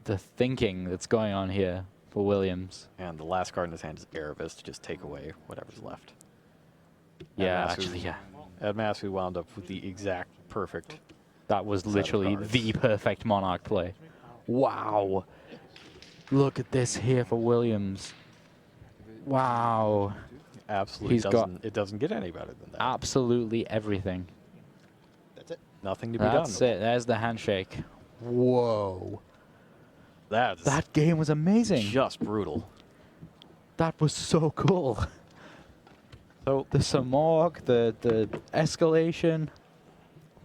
Speaker 5: The thinking that's going on here for Williams.
Speaker 4: And the last card in his hand is Erebus to just take away whatever's left.
Speaker 5: Yeah,
Speaker 4: Admasu-
Speaker 5: actually, yeah.
Speaker 4: Admasu wound up with the exact perfect.
Speaker 5: That was literally the perfect Monarch play. Wow. Look at this here for Williams. Wow.
Speaker 4: Absolutely it doesn't get any better than that.
Speaker 5: Absolutely everything.
Speaker 3: That's it.
Speaker 4: Nothing to be done.
Speaker 5: That's it. There's the handshake. Whoa.
Speaker 4: That
Speaker 5: game was amazing.
Speaker 4: Just brutal.
Speaker 5: That was so cool.
Speaker 4: So
Speaker 5: the Samorg, the escalation.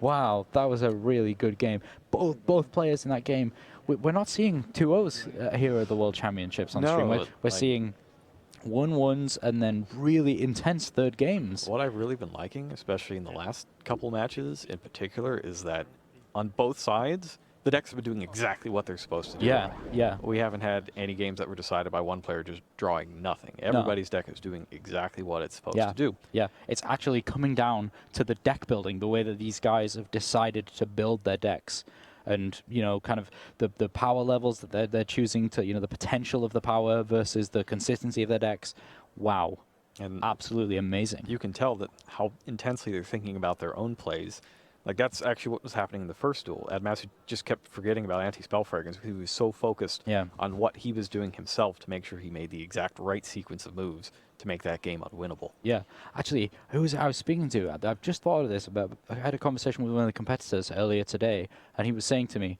Speaker 5: Wow, that was a really good game. Both players in that game. We're not seeing 2-0s here at the World Championships on stream. We're seeing 1-1s and then really intense third games.
Speaker 4: What I've really been liking, especially in the last couple matches in particular, is that on both sides, the decks have been doing exactly what they're supposed to do.
Speaker 5: Yeah, yeah.
Speaker 4: We haven't had any games that were decided by one player just drawing nothing. Everybody's deck is doing exactly what it's supposed to do.
Speaker 5: Yeah, it's actually coming down to the deck building, the way that these guys have decided to build their decks. And, you know, kind of the power levels that they're choosing to, you know, the potential of the power versus the consistency of their decks. Wow.
Speaker 4: And
Speaker 5: absolutely amazing.
Speaker 4: You can tell that how intensely they're thinking about their own plays. Like, that's actually what was happening in the first duel. Admasu just kept forgetting about anti-spell fragrance because he was so focused on what he was doing himself to make sure he made the exact right sequence of moves to make that game unwinnable.
Speaker 5: Yeah. Actually, who was I was speaking to? I've just thought of this. I had a conversation with one of the competitors earlier today, and he was saying to me,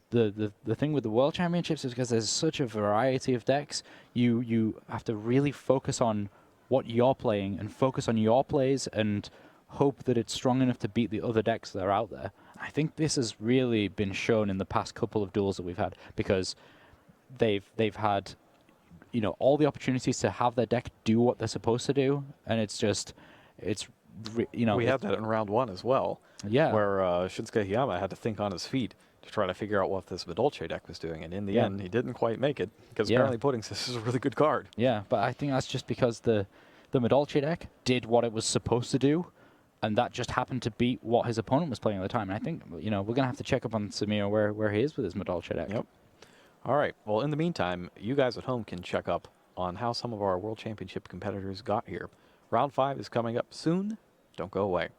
Speaker 5: the thing with the World Championships is because there's such a variety of decks, you have to really focus on what you're playing and focus on your plays and hope that it's strong enough to beat the other decks that are out there. I think this has really been shown in the past couple of duels that we've had, because they've had, you know, all the opportunities to have their deck do what they're supposed to do, and you know,
Speaker 4: we had that in round one as well.
Speaker 5: Yeah,
Speaker 4: where Shinsuke Hiyama had to think on his feet to try to figure out what this Medolce deck was doing, and in the end, he didn't quite make it because apparently Pudding says this is a really good card.
Speaker 5: Yeah, but I think that's just because the Medolce deck did what it was supposed to do, and that just happened to beat what his opponent was playing at the time. And I think, you know, we're going to have to check up on Samir where he is with his Medolce deck.
Speaker 4: Yep. All right. Well, in the meantime, you guys at home can check up on how some of our World Championship competitors got here. Round 5 is coming up soon. Don't go away.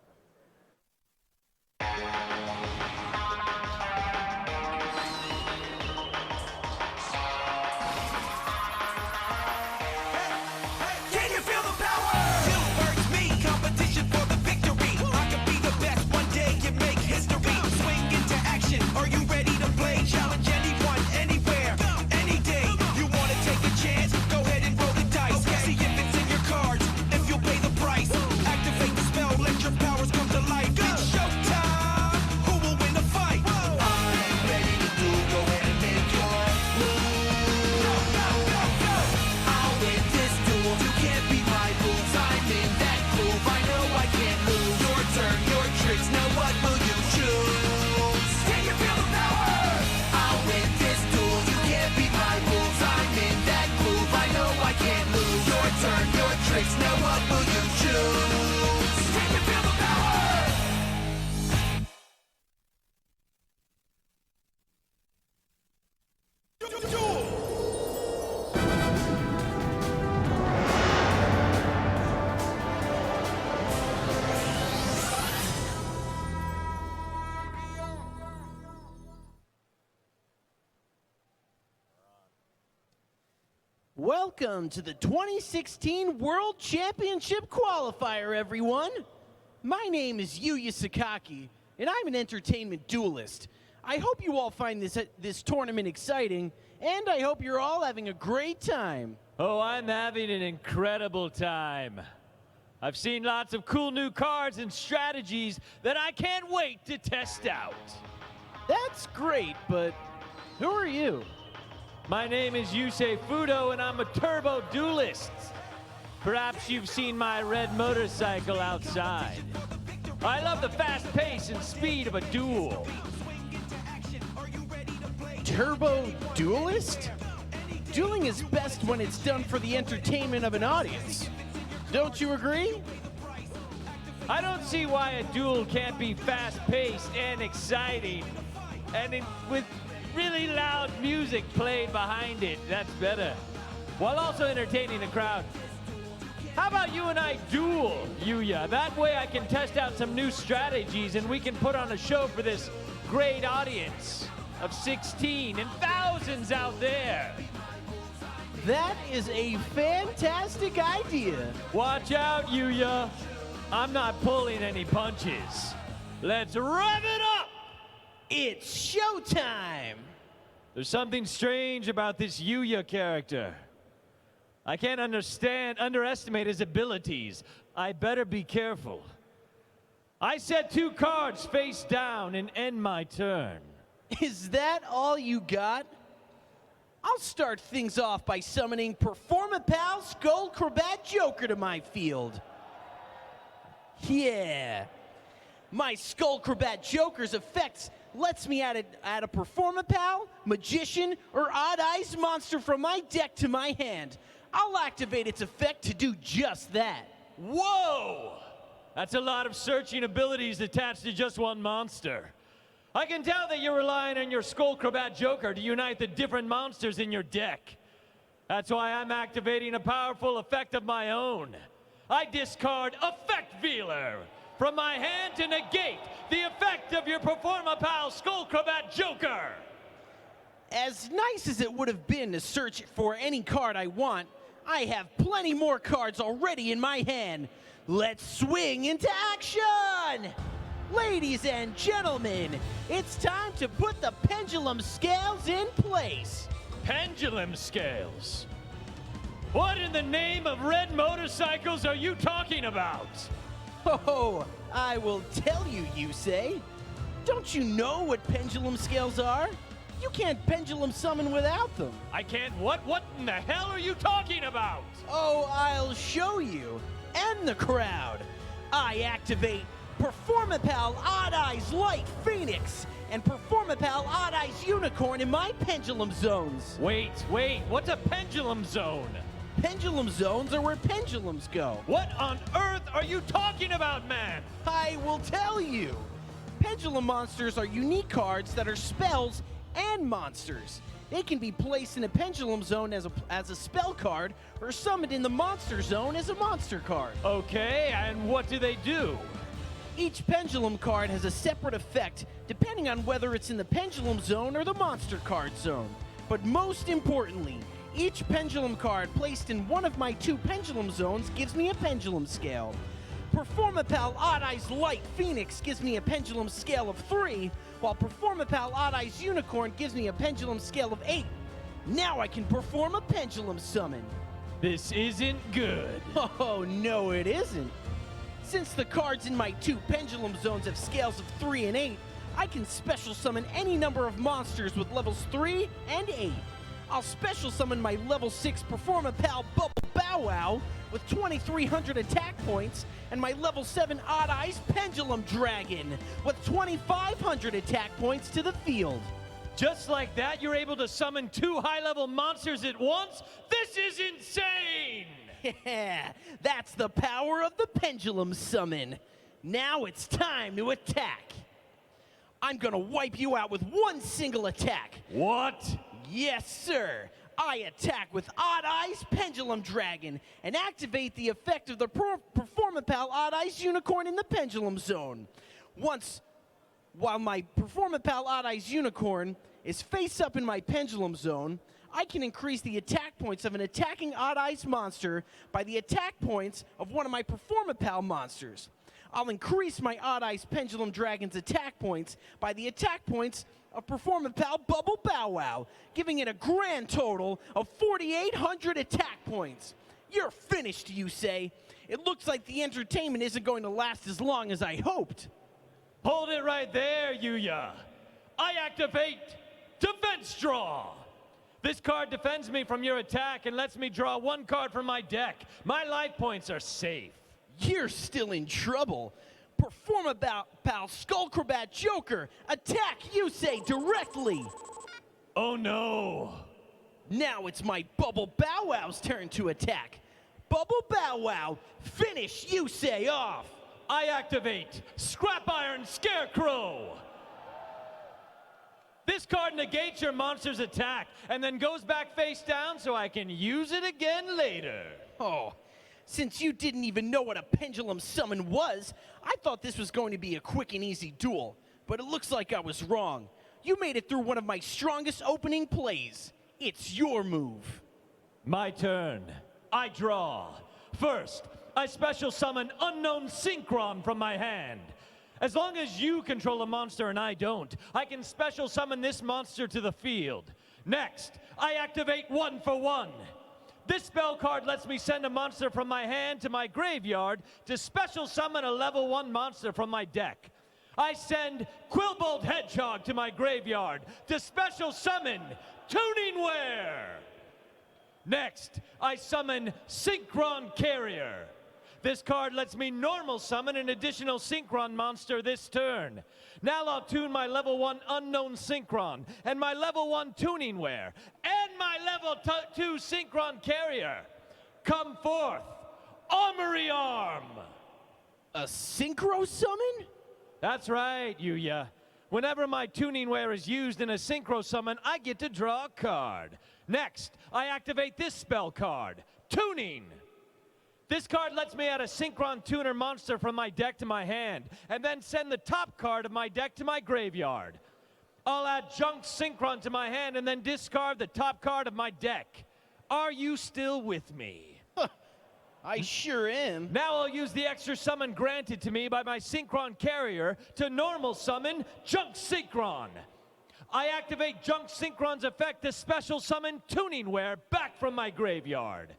Speaker 19: Welcome to the 2016 World Championship Qualifier, everyone. My name is Yuya Sakaki, and I'm an entertainment duelist. I hope you all find this tournament exciting, and I hope you're all having a great time.
Speaker 20: Oh, I'm having an incredible time. I've seen lots of cool new cards and strategies that I can't wait to test out.
Speaker 19: That's great, but who are you?
Speaker 20: My name is Yusei Fudo, and I'm a turbo duelist. Perhaps you've seen my red motorcycle outside. I love the fast pace and speed of a duel.
Speaker 19: Turbo duelist? Dueling is best when it's done for the entertainment of an audience. Don't you agree?
Speaker 20: I don't see why a duel can't be fast-paced and exciting, and with really loud music played behind it. That's better, while also entertaining the crowd. How about you and I duel, Yuya? That way I can test out some new strategies and we can put on a show for this great audience of 16 and thousands out there.
Speaker 19: That is a fantastic idea.
Speaker 20: Watch out, Yuya. I'm not pulling any punches. Let's rev it up!
Speaker 19: It's showtime!
Speaker 20: There's something strange about this Yuya character. I can't underestimate his abilities. I better be careful. I set 2 cards face down and end my turn.
Speaker 19: Is that all you got? I'll start things off by summoning Performapal Skullcrabat Joker to my field. Yeah. My Skullcrabat Joker's effects lets me add a Performapal, Magician, or Odd Eyes monster from my deck to my hand. I'll activate its effect to do just that.
Speaker 20: Whoa! That's a lot of searching abilities attached to just one monster. I can tell that you're relying on your Skullcrabat Joker to unite the different monsters in your deck. That's why I'm activating a powerful effect of my own. I discard Effect Vealer from my hand to negate the effect of your Performapal Skullcrabat Joker.
Speaker 19: As nice as it would have been to search for any card I want, I have plenty more cards already in my hand. Let's swing into action! Ladies and gentlemen, it's time to put the pendulum scales in place.
Speaker 20: Pendulum scales? What in the name of red motorcycles are you talking about?
Speaker 19: Oh, I will tell you, you say. Don't you know what pendulum scales are? You can't pendulum summon without them.
Speaker 20: I can't what? What in the hell are you talking about?
Speaker 19: Oh, I'll show you. And the crowd. I activate Performapal Odd Eyes Light Phoenix and Performapal Odd Eyes Unicorn in my pendulum zones.
Speaker 20: Wait, what's a pendulum zone?
Speaker 19: Pendulum zones are where pendulums go.
Speaker 20: What on earth are you talking about, man?
Speaker 19: I will tell you. Pendulum monsters are unique cards that are spells and monsters. They can be placed in a pendulum zone as a spell card or summoned in the monster zone as a monster card.
Speaker 20: Okay, and what do they do?
Speaker 19: Each pendulum card has a separate effect depending on whether it's in the pendulum zone or the monster card zone. But most importantly, each pendulum card placed in one of my 2 pendulum zones gives me a pendulum scale. Performapal Odd Eyes Light Phoenix gives me a pendulum scale of 3, while Performapal Odd Eyes Unicorn gives me a pendulum scale of 8. Now I can perform a pendulum summon.
Speaker 20: This isn't good.
Speaker 19: Oh, no it isn't. Since the cards in my 2 pendulum zones have scales of 3 and 8, I can special summon any number of monsters with levels 3 and 8. I'll special summon my level 6 Performapal Bubble Bow Wow with 2,300 attack points and my level 7 Odd Eyes Pendulum Dragon with 2,500 attack points to the field.
Speaker 20: Just like that, you're able to summon 2 high-level monsters at once? This is insane!
Speaker 19: Yeah, that's the power of the pendulum summon. Now it's time to attack. I'm gonna wipe you out with one single attack.
Speaker 20: What?
Speaker 19: Yes, sir. I attack with Odd Eyes Pendulum Dragon and activate the effect of the Performapal Odd Eyes Unicorn in the pendulum zone. While my Performapal Odd Eyes Unicorn is face up in my pendulum zone, I can increase the attack points of an attacking Odd Eyes monster by the attack points of one of my Performapal monsters. I'll increase my Odd Eyes Pendulum Dragon's attack points by the attack points of Performapal Bubble Bow Wow, giving it a grand total of 4,800 attack points. You're finished, you say. It looks like the entertainment isn't going to last as long as I hoped.
Speaker 20: Hold it right there, Yuya. I activate Defense Draw. This card defends me from your attack and lets me draw 1 card from my deck. My life points are safe.
Speaker 19: You're still in trouble. Performapal Skullcrabat Joker, attack, you say, directly.
Speaker 20: Oh no.
Speaker 19: Now it's my Bubble Bow Wow's turn to attack. Bubble Bow Wow. Finish Yusei off.
Speaker 20: I activate Scrap Iron Scarecrow. This card negates your monster's attack and then goes back face down so I can use it again later.
Speaker 19: Oh, since you didn't even know what a pendulum summon was, I thought this was going to be a quick and easy duel. But it looks like I was wrong. You made it through one of my strongest opening plays. It's your move.
Speaker 20: My turn. I draw. First, I special summon Unknown Synchron from my hand. As long as you control a monster and I don't, I can special summon this monster to the field. Next, I activate 1-for-1. This spell card lets me send a monster from my hand to my graveyard to special summon a level 1 monster from my deck. I send Quillbolt Hedgehog to my graveyard to special summon Tuningware. Next, I summon Synchron Carrier. This card lets me normal summon an additional Synchron monster this turn. Now I'll tune my level 1 Unknown Synchron, and my level 1 Tuningware, and my level 2 Synchron Carrier. Come forth, Armory Arm!
Speaker 19: A Synchro summon?
Speaker 20: That's right, Yuya. Whenever my Tuningware is used in a Synchro summon, I get to draw a card. Next, I activate this spell card, Tuning. This card lets me add a Synchron Tuner monster from my deck to my hand, and then send the top card of my deck to my graveyard. I'll add Junk Synchron to my hand and then discard the top card of my deck. Are you still with me?
Speaker 19: I sure am.
Speaker 20: Now I'll use the extra summon granted to me by my Synchron Carrier to normal summon Junk Synchron. I activate Junk Synchron's effect to special summon Tuningware back from my graveyard.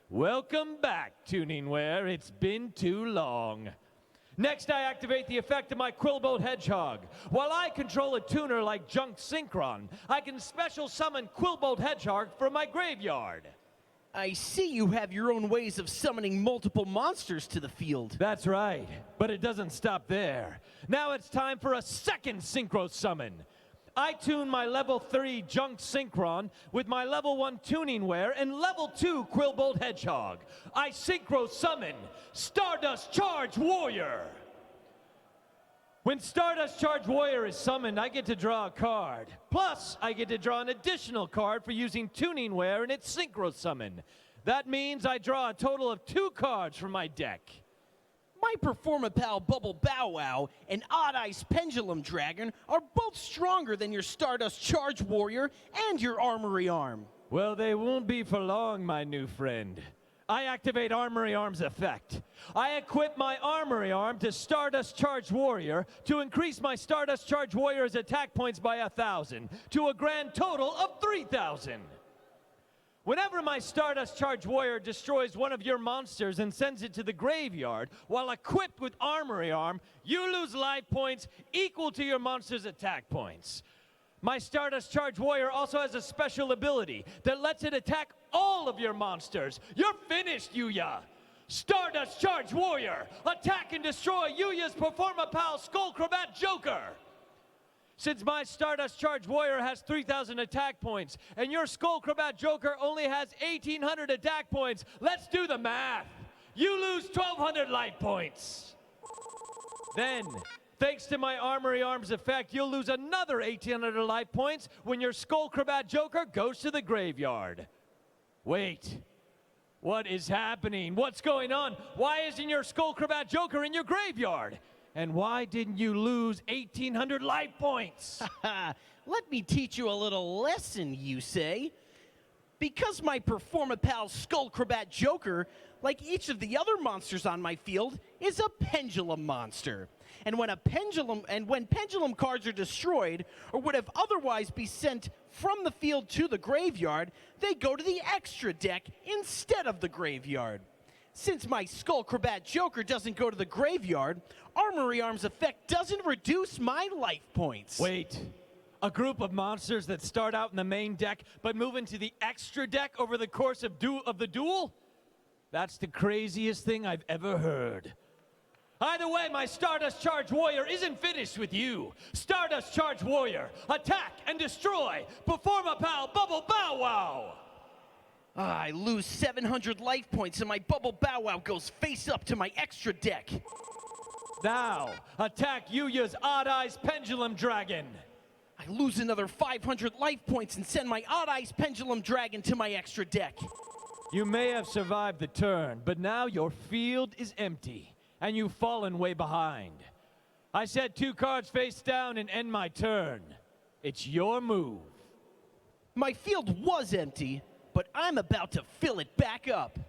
Speaker 20: Welcome back, Tuningware. It's been too long. Next, I activate the effect of my Quillbolt Hedgehog. While I control a tuner like Junk Synchron, I can special summon Quillbolt Hedgehog from my graveyard.
Speaker 19: I see you have your own ways of summoning multiple monsters to the field.
Speaker 20: That's right, but it doesn't stop there. Now it's time for a second Synchro summon. I tune my level 3 Junk Synchron with my level 1 Tuningware and level 2 Quillbolt Hedgehog. I Synchro summon Stardust Charge Warrior. When Stardust Charge Warrior is summoned, I get to draw a card. Plus, I get to draw an additional card for using Tuningware in its Synchro summon. That means I draw a total of 2 cards from my deck.
Speaker 19: My Performapal Bubble Bow Wow and Odd Ice Pendulum Dragon are both stronger than your Stardust Charge Warrior and your Armory Arm.
Speaker 20: Well, they won't be for long, my new friend. I activate Armory Arm's effect. I equip my Armory Arm to Stardust Charge Warrior to increase my Stardust Charge Warrior's attack points by 1,000 to a grand total of 3,000. Whenever my Stardust Charge Warrior destroys one of your monsters and sends it to the graveyard while equipped with Armory Arm, you lose life points equal to your monster's attack points. My Stardust Charge Warrior also has a special ability that lets it attack all of your monsters. You're finished, Yuya! Stardust Charge Warrior, attack and destroy Yuya's Performapal Skullcrabat Joker! Since my Stardust Charge Warrior has 3,000 attack points, and your Skullcrabat Joker only has 1,800 attack points, let's do the math. You lose 1,200 life points. Then, thanks to my Armory Arm's effect, you'll lose another 1,800 life points when your Skullcrabat Joker goes to the graveyard. Wait, what is happening? What's going on? Why isn't your Skullcrabat Joker in your graveyard? And why didn't you lose 1,800 life points?
Speaker 19: Let me teach you a little lesson, you say. Because my Performapal Skullcrabat Joker, like each of the other monsters on my field, is a pendulum monster. And when pendulum cards are destroyed, or would have otherwise be sent from the field to the graveyard, they go to the extra deck instead of the graveyard. Since my Skullcrabat Joker doesn't go to the graveyard, Armory Arm's effect doesn't reduce my life points.
Speaker 20: Wait, a group of monsters that start out in the main deck but move into the extra deck over the course of the duel? That's the craziest thing I've ever heard. Either way, my Stardust Charge Warrior isn't finished with you. Stardust Charge Warrior, attack and destroy. Performapal Bubble Bow Wow.
Speaker 19: I lose 700 life points and my Bubble Bow Wow goes face up to my extra deck.
Speaker 20: Now, attack Yuya's Odd Eyes Pendulum Dragon.
Speaker 19: I lose another 500 life points and send my Odd Eyes Pendulum Dragon to my extra deck.
Speaker 20: You may have survived the turn, but now your field is empty, and you've fallen way behind. I said 2 cards face down and end my turn. It's your move.
Speaker 19: My field was empty, but I'm about to fill it back up.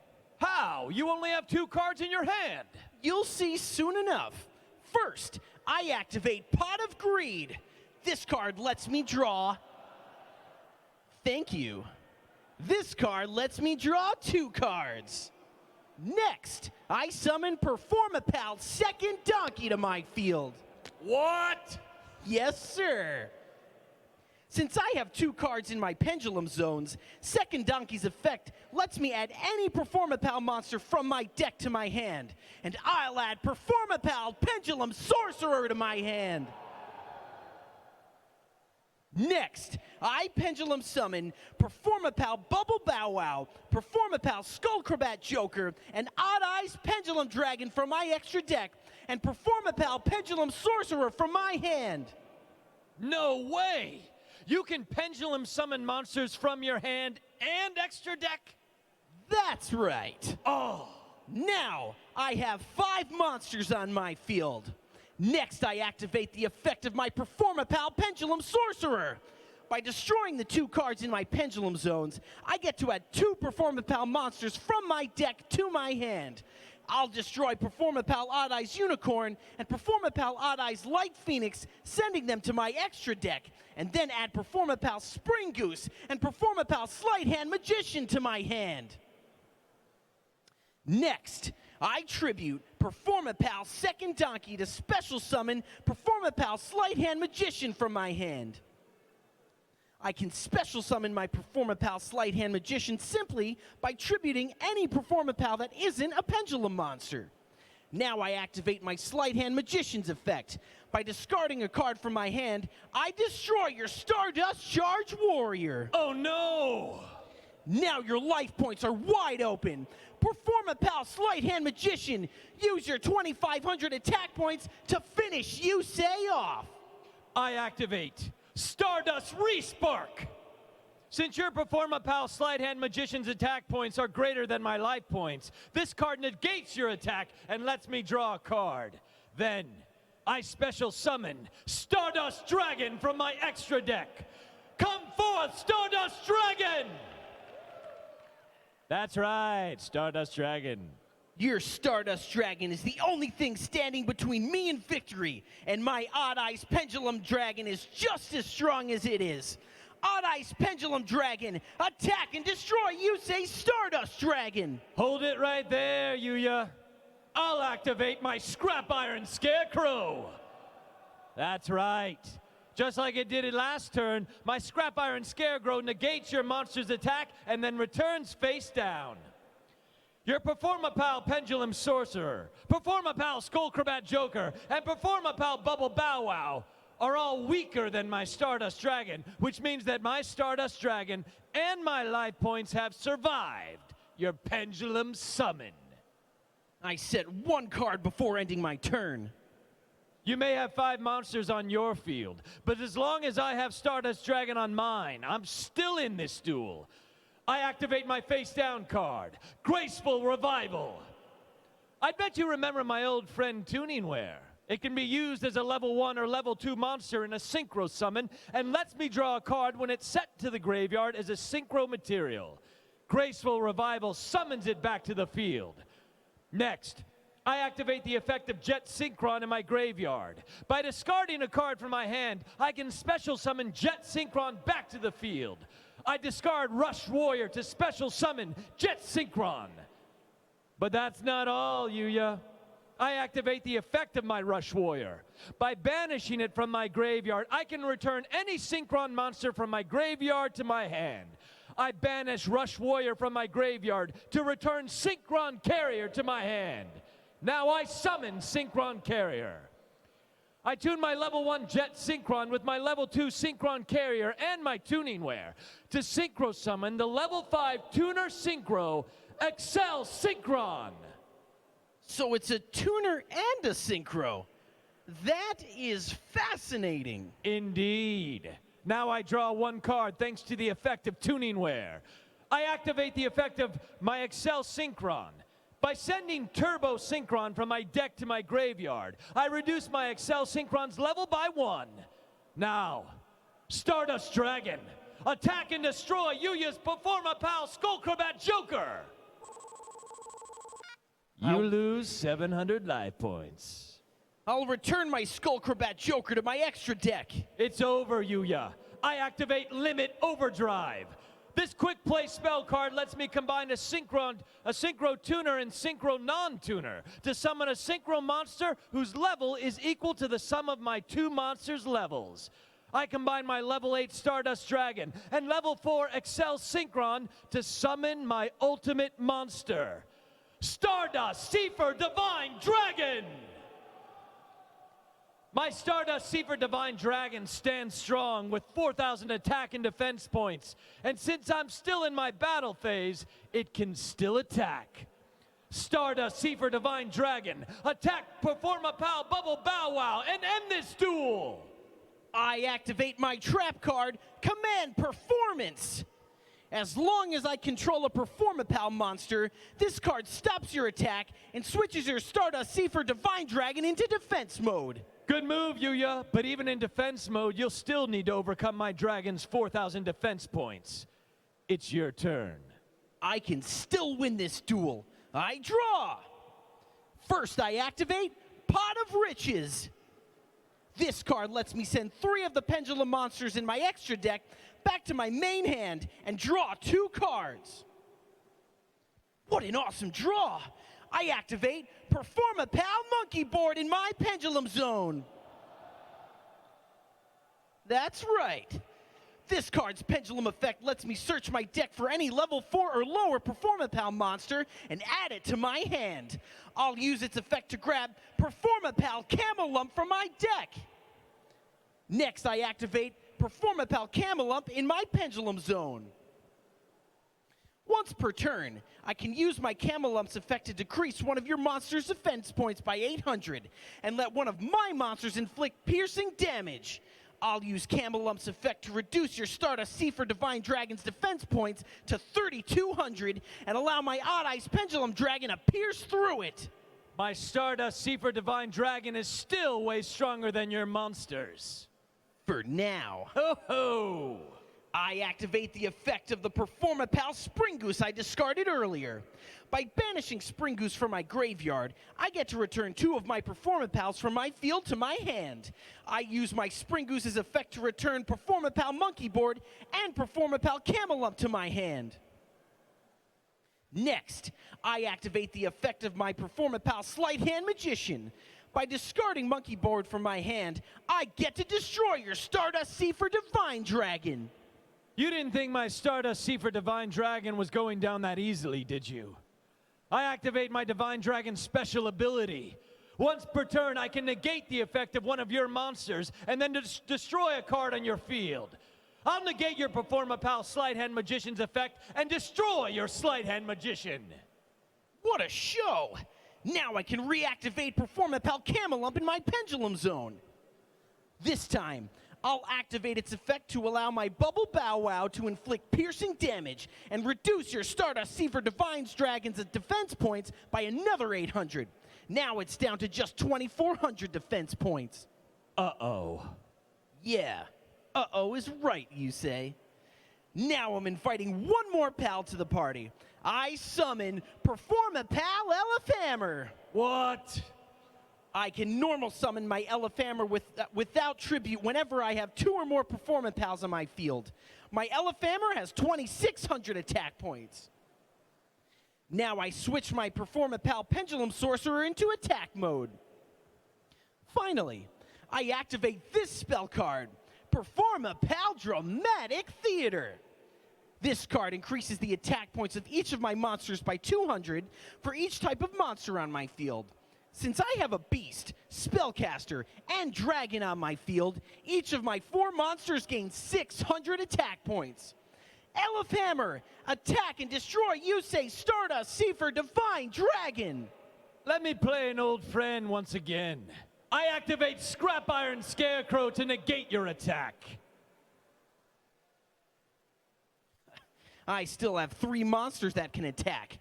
Speaker 20: How? You only have 2 cards in your hand.
Speaker 19: You'll see soon enough. First, I activate Pot of Greed. This card lets me draw... Thank you. This card lets me draw 2 cards. Next, I summon Performapal's second donkey to my field.
Speaker 20: What?
Speaker 19: Yes, sir. Since I have 2 cards in my pendulum zones, second donkey's effect lets me add any Performapal monster from my deck to my hand. And I'll add Performapal Pendulum Sorcerer to my hand. Next, I pendulum summon Performapal Bubble Bow Wow, Performapal Skullcrabat Joker, and Odd Eyes Pendulum Dragon from my extra deck, and Performapal Pendulum Sorcerer from my hand.
Speaker 20: No way! You can pendulum summon monsters from your hand and extra deck?
Speaker 19: That's right.
Speaker 20: Oh!
Speaker 19: Now, I have 5 monsters on my field. Next, I activate the effect of my Performapal Pendulum Sorcerer. By destroying the 2 cards in my pendulum zones, I get to add 2 Performapal monsters from my deck to my hand. I'll destroy Performapal Odd Eyes Unicorn and Performapal Odd Eyes Light Phoenix, sending them to my extra deck, and then add Performapal Spring Goose and Performapal Sleight Hand Magician to my hand. Next, I tribute Performapal Second Donkey to special summon Performapal Sleight Hand Magician from my hand. I can special summon my Performapal Sleight Hand Magician simply by tributing any Performapal that isn't a pendulum monster. Now I activate my Sleight Hand Magician's effect. By discarding a card from my hand, I destroy your Stardust Charge Warrior.
Speaker 20: Oh no!
Speaker 19: Now your life points are wide open. Performapal Sleight Hand Magician, use your 2,500 attack points to finish Yusei off.
Speaker 20: I activate Stardust Respark. Since your Performapal Sleight Hand Magician's attack points are greater than my life points, this card negates your attack and lets me draw a card. Then, I special summon Stardust Dragon from my extra deck. Come forth, Stardust Dragon! That's right, Stardust Dragon.
Speaker 19: Your Stardust Dragon is the only thing standing between me and victory, and my Odd Eyes Pendulum Dragon is just as strong as it is. Odd Eyes Pendulum Dragon, attack and destroy Yusei's Stardust Dragon!
Speaker 20: Hold it right there, Yuya. I'll activate my Scrap Iron Scarecrow. That's right. Just like it did it last turn, my Scrap Iron Scarecrow negates your monster's attack and then returns face down. Your Performapal Pendulum Sorcerer, Performapal Skullcrabat Joker, and Performapal Bubble Bow Wow are all weaker than my Stardust Dragon, which means that my Stardust Dragon and my life points have survived your Pendulum Summon.
Speaker 19: I set 1 card before ending my turn.
Speaker 20: You may have 5 monsters on your field, but as long as I have Stardust Dragon on mine, I'm still in this duel. I activate my face-down card, Graceful Revival. I bet you remember my old friend Tuningware. It can be used as a level 1 or level 2 monster in a synchro summon and lets me draw a card when it's set to the graveyard as a synchro material. Graceful Revival summons it back to the field. Next, I activate the effect of Jet Synchron in my graveyard. By discarding a card from my hand, I can special summon Jet Synchron back to the field. I discard Rush Warrior to special summon Jet Synchron. But that's not all, Yuya. I activate the effect of my Rush Warrior. By banishing it from my graveyard, I can return any Synchron monster from my graveyard to my hand. I banish Rush Warrior from my graveyard to return Synchron Carrier to my hand. Now I summon Synchron Carrier. I tune my level 1 Jet Synchron with my level 2 Synchron Carrier and my tuning wear to synchro summon the level 5 Tuner Synchro Excel Synchron.
Speaker 19: So it's a tuner and a synchro. That is fascinating.
Speaker 20: Indeed. Now I draw 1 card thanks to the effect of tuning wear. I activate the effect of my Excel Synchron. By sending Turbo Synchron from my deck to my graveyard, I reduce my Excel Synchron's level by 1. Now, Stardust Dragon, attack and destroy Yuya's Performa Pal Skullcrabat Joker! You lose 700 life points.
Speaker 19: I'll return my Skullcrabat Joker to my extra deck.
Speaker 20: It's over, Yuya. I activate Limit Overdrive. This quick play spell card lets me combine a Synchro Tuner and Synchro Non-Tuner to summon a Synchro monster whose level is equal to the sum of my 2 monsters' levels. I combine my level 8 Stardust Dragon and level 4 Excel Synchron to summon my ultimate monster, Stardust Seifer Divine Dragon! My Stardust Seifer Divine Dragon stands strong with 4,000 attack and defense points. And since I'm still in my battle phase, it can still attack. Stardust Seifer Divine Dragon, attack Performa Pal Bubble Bow Wow and end this duel!
Speaker 19: I activate my trap card, Command Performance. As long as I control a Performa Pal monster, this card stops your attack and switches your Stardust Seifer Divine Dragon into defense mode.
Speaker 20: Good move, Yuya, but even in defense mode, you'll still need to overcome my dragon's 4,000 defense points. It's your turn.
Speaker 19: I can still win this duel. I draw. First, I activate Pot of Riches. This card lets me send 3 of the Pendulum monsters in my extra deck back to my main hand and draw 2 cards. What an awesome draw! I activate Performa Pal Monkey Board in my Pendulum Zone. That's right. This card's Pendulum effect lets me search my deck for any level 4 or lower Performa Pal monster and add it to my hand. I'll use its effect to grab Performa Pal Camelump from my deck. Next, I activate Performa Pal Camelump in my Pendulum Zone. Once per turn, I can use my Camelump's effect to decrease one of your monster's defense points by 800 and let one of my monsters inflict piercing damage. I'll use Camelump's effect to reduce your Stardust Seifer Divine Dragon's defense points to 3,200 and allow my Odd Ice Pendulum Dragon to pierce through it.
Speaker 20: My Stardust Seifer Divine Dragon is still way stronger than your monsters.
Speaker 19: For now.
Speaker 20: Ho ho!
Speaker 19: I activate the effect of the Performa Pal Spring Goose I discarded earlier. By banishing Spring Goose from my graveyard, I get to return 2 of my Performa Pals from my field to my hand. I use my Spring Goose's effect to return Performa Pal Monkey Board and Performa Pal Camelump to my hand. Next, I activate the effect of my Performa Pal Sleight Hand Magician. By discarding Monkey Board from my hand, I get to destroy your Stardust Seifer Divine Dragon.
Speaker 20: You didn't think my Stardust Seifer Divine Dragon was going down that easily, did you? I activate my Divine Dragon special ability. Once per turn, I can negate the effect of one of your monsters and then destroy a card on your field. I'll negate your Performa Pal Sleight Hand Magician's effect and destroy your Sleight Hand Magician.
Speaker 19: What a show! Now I can reactivate Performa Pal Camelump in my Pendulum Zone. This time, I'll activate its effect to allow my Bubble Bow Wow to inflict piercing damage and reduce your Stardust Seifer Divine Dragon's defense points by another 800. Now it's down to just 2,400 defense points.
Speaker 20: Uh-oh.
Speaker 19: Yeah, uh-oh is right, you say. Now I'm inviting one more pal to the party. I summon Performa Pal Elefhammer.
Speaker 20: What?
Speaker 19: I can normal summon my Elefhammer without tribute whenever I have 2 or more Performa Pals on my field. My Elefhammer has 2,600 attack points. Now I switch my Performa Pal Pendulum Sorcerer into attack mode. Finally, I activate this spell card, Performa Pal Dramatic Theater. This card increases the attack points of each of my monsters by 200 for each type of monster on my field. Since I have a beast, spellcaster, and dragon on my field, each of my 4 monsters gains 600 attack points. Elf Hammer, attack and destroy Yusei Stardust Seifer Divine Dragon.
Speaker 20: Let me play an old friend once again. I activate Scrap Iron Scarecrow to negate your attack.
Speaker 19: I still have 3 monsters that can attack.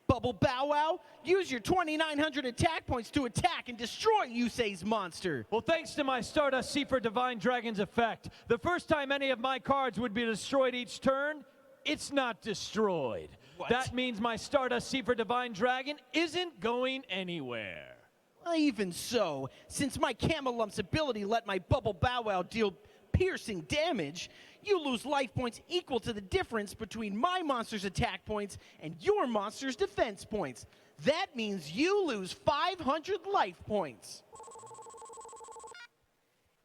Speaker 19: Bubble Bow Wow, use your 2,900 attack points to attack and destroy Yusei's monster.
Speaker 20: Well, thanks to my Stardust Seifer Divine Dragon's effect, the first time any of my cards would be destroyed each turn, it's not destroyed.
Speaker 19: What?
Speaker 20: That means my Stardust Seifer Divine Dragon isn't going anywhere.
Speaker 19: Well, even so, since my Camelump's ability let my Bubble Bow Wow deal piercing damage, you lose life points equal to the difference between my monster's attack points and your monster's defense points. That means you lose 500 life points.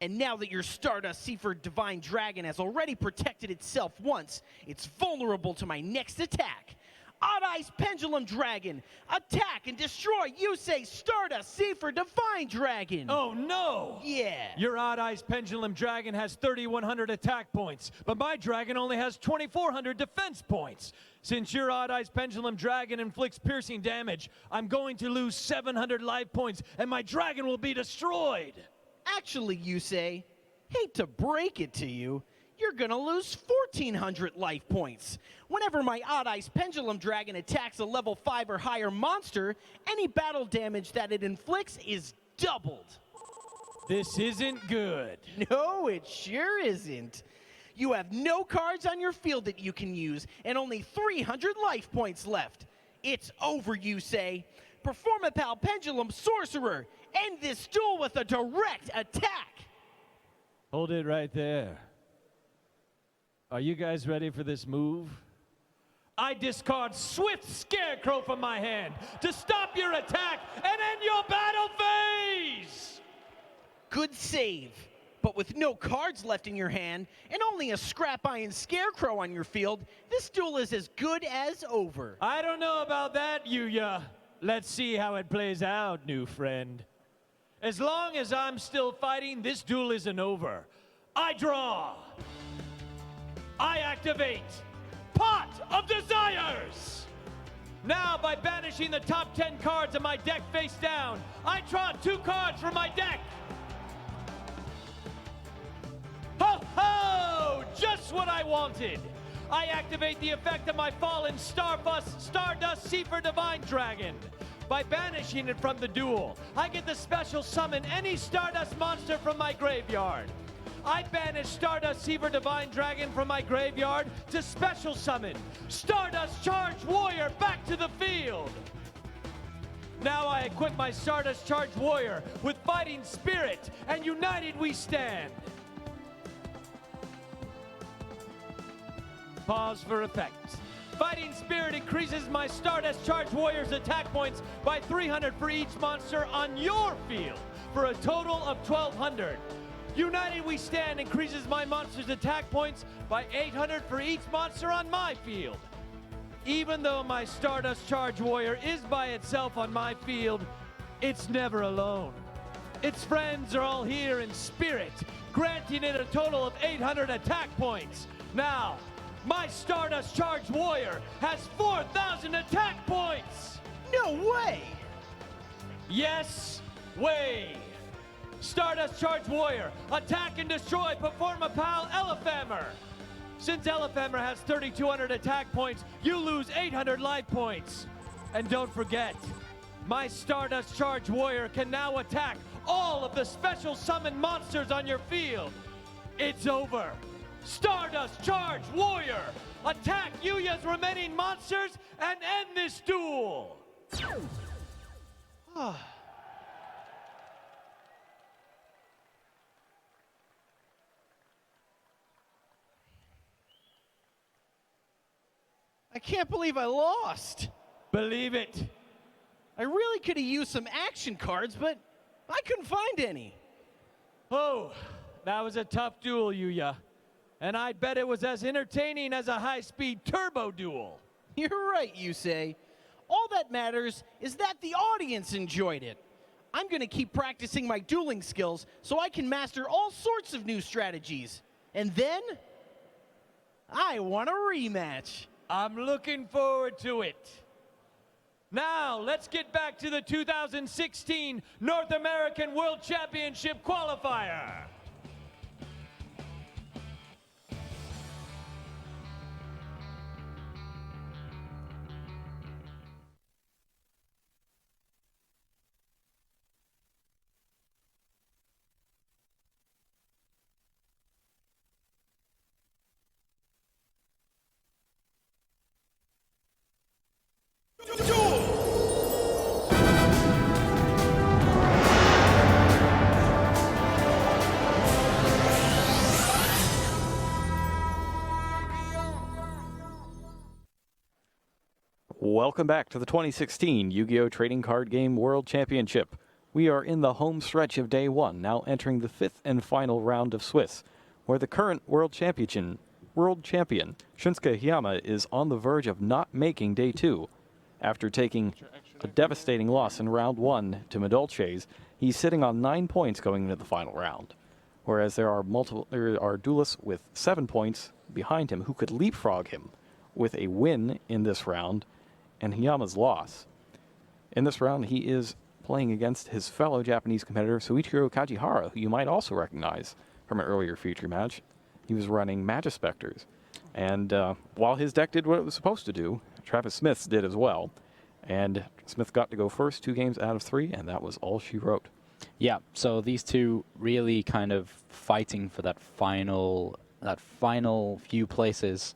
Speaker 19: And now that your Stardust Seifer Divine Dragon has already protected itself once, it's vulnerable to my next attack. Odd Eyes Pendulum Dragon, attack and destroy Yusei Stardust Seifer Divine Dragon.
Speaker 20: Oh no!
Speaker 19: Yeah.
Speaker 20: Your Odd Eyes Pendulum Dragon has 3,100 attack points, but my dragon only has 2,400 defense points. Since your Odd Eyes Pendulum Dragon inflicts piercing damage, I'm going to lose 700 life points, and my dragon will be destroyed.
Speaker 19: Actually, Yusei, hate to break it to you, you're gonna lose 1,400 life points. Whenever my Odd Eyes Pendulum Dragon attacks a level 5 or higher monster, any battle damage that it inflicts is doubled.
Speaker 20: This isn't good.
Speaker 19: No, it sure isn't. You have no cards on your field that you can use, and only 300 life points left. It's over, Yusei. Performapal Pendulum Sorcerer, end this duel with a direct attack.
Speaker 20: Hold it right there. Are you guys ready for this move? I discard Swift Scarecrow from my hand to stop your attack and end your battle phase!
Speaker 19: Good save. But with no cards left in your hand and only a Scrap Iron Scarecrow on your field, this duel is as good as over.
Speaker 20: I don't know about that, Yuya. Let's see how it plays out, new friend. As long as I'm still fighting, this duel isn't over. I draw. I activate Pot of Desires. Now, by banishing the top 10 cards of my deck face down, I draw 2 cards from my deck. Ho ho! Just what I wanted. I activate the effect of my fallen Stardust Seifer Divine Dragon. By banishing it from the duel, I get to special summon any Stardust monster from my graveyard. I banish Stardust Seifer Divine Dragon from my graveyard to special summon Stardust Charged Warrior back to the field. Now I equip my Stardust Charged Warrior with Fighting Spirit, and united we stand. Pause for effect. Fighting Spirit increases my Stardust Charged Warrior's attack points by 300 for each monster on your field, for a total of 1,200. United We Stand increases my monster's attack points by 800 for each monster on my field. Even though my Stardust Charge Warrior is by itself on my field, it's never alone. Its friends are all here in spirit, granting it a total of 800 attack points. Now, my Stardust Charge Warrior has 4,000 attack points!
Speaker 19: No way!
Speaker 20: Yes, way! Stardust Charge Warrior, attack and destroy Performapal Elefhammer. Since Elefhammer has 3,200 attack points, you lose 800 life points. And don't forget, my Stardust Charge Warrior can now attack all of the special summon monsters on your field. It's over. Stardust Charge Warrior, attack Yuya's remaining monsters and end this duel.
Speaker 19: I can't believe I lost.
Speaker 20: Believe it.
Speaker 19: I really could have used some action cards, but I couldn't find any.
Speaker 20: Oh, that was a tough duel, Yuya. And I'd bet it was as entertaining as a high-speed turbo duel.
Speaker 19: You're right, Yusei. All that matters is that the audience enjoyed it. I'm going to keep practicing my dueling skills so I can master all sorts of new strategies. And then, I want a rematch.
Speaker 20: I'm looking forward to it. Now, let's get back to the 2016 North American World Championship qualifier.
Speaker 4: Welcome back to the 2016 Yu-Gi-Oh! Trading Card Game World Championship. We are in the home stretch of Day 1, now entering the 5th and final round of Swiss, where the current world champion, Shunsuke Hiyama, is on the verge of not making Day 2. After taking a devastating loss in Round 1 to Madolches, he's sitting on 9 points going into the final round, whereas there are duelists with 7 points behind him who could leapfrog him with a win in this round and Hiyama's loss. In this round, he is playing against his fellow Japanese competitor, Soichiro Kajihara, who you might also recognize from an earlier feature match. He was running Magispectors. And while his deck did what it was supposed to do, Travis Smith's did as well. And Smith got to go first 2 games out of 3, and that was all she wrote.
Speaker 5: Yeah, so these two really kind of fighting for that final few places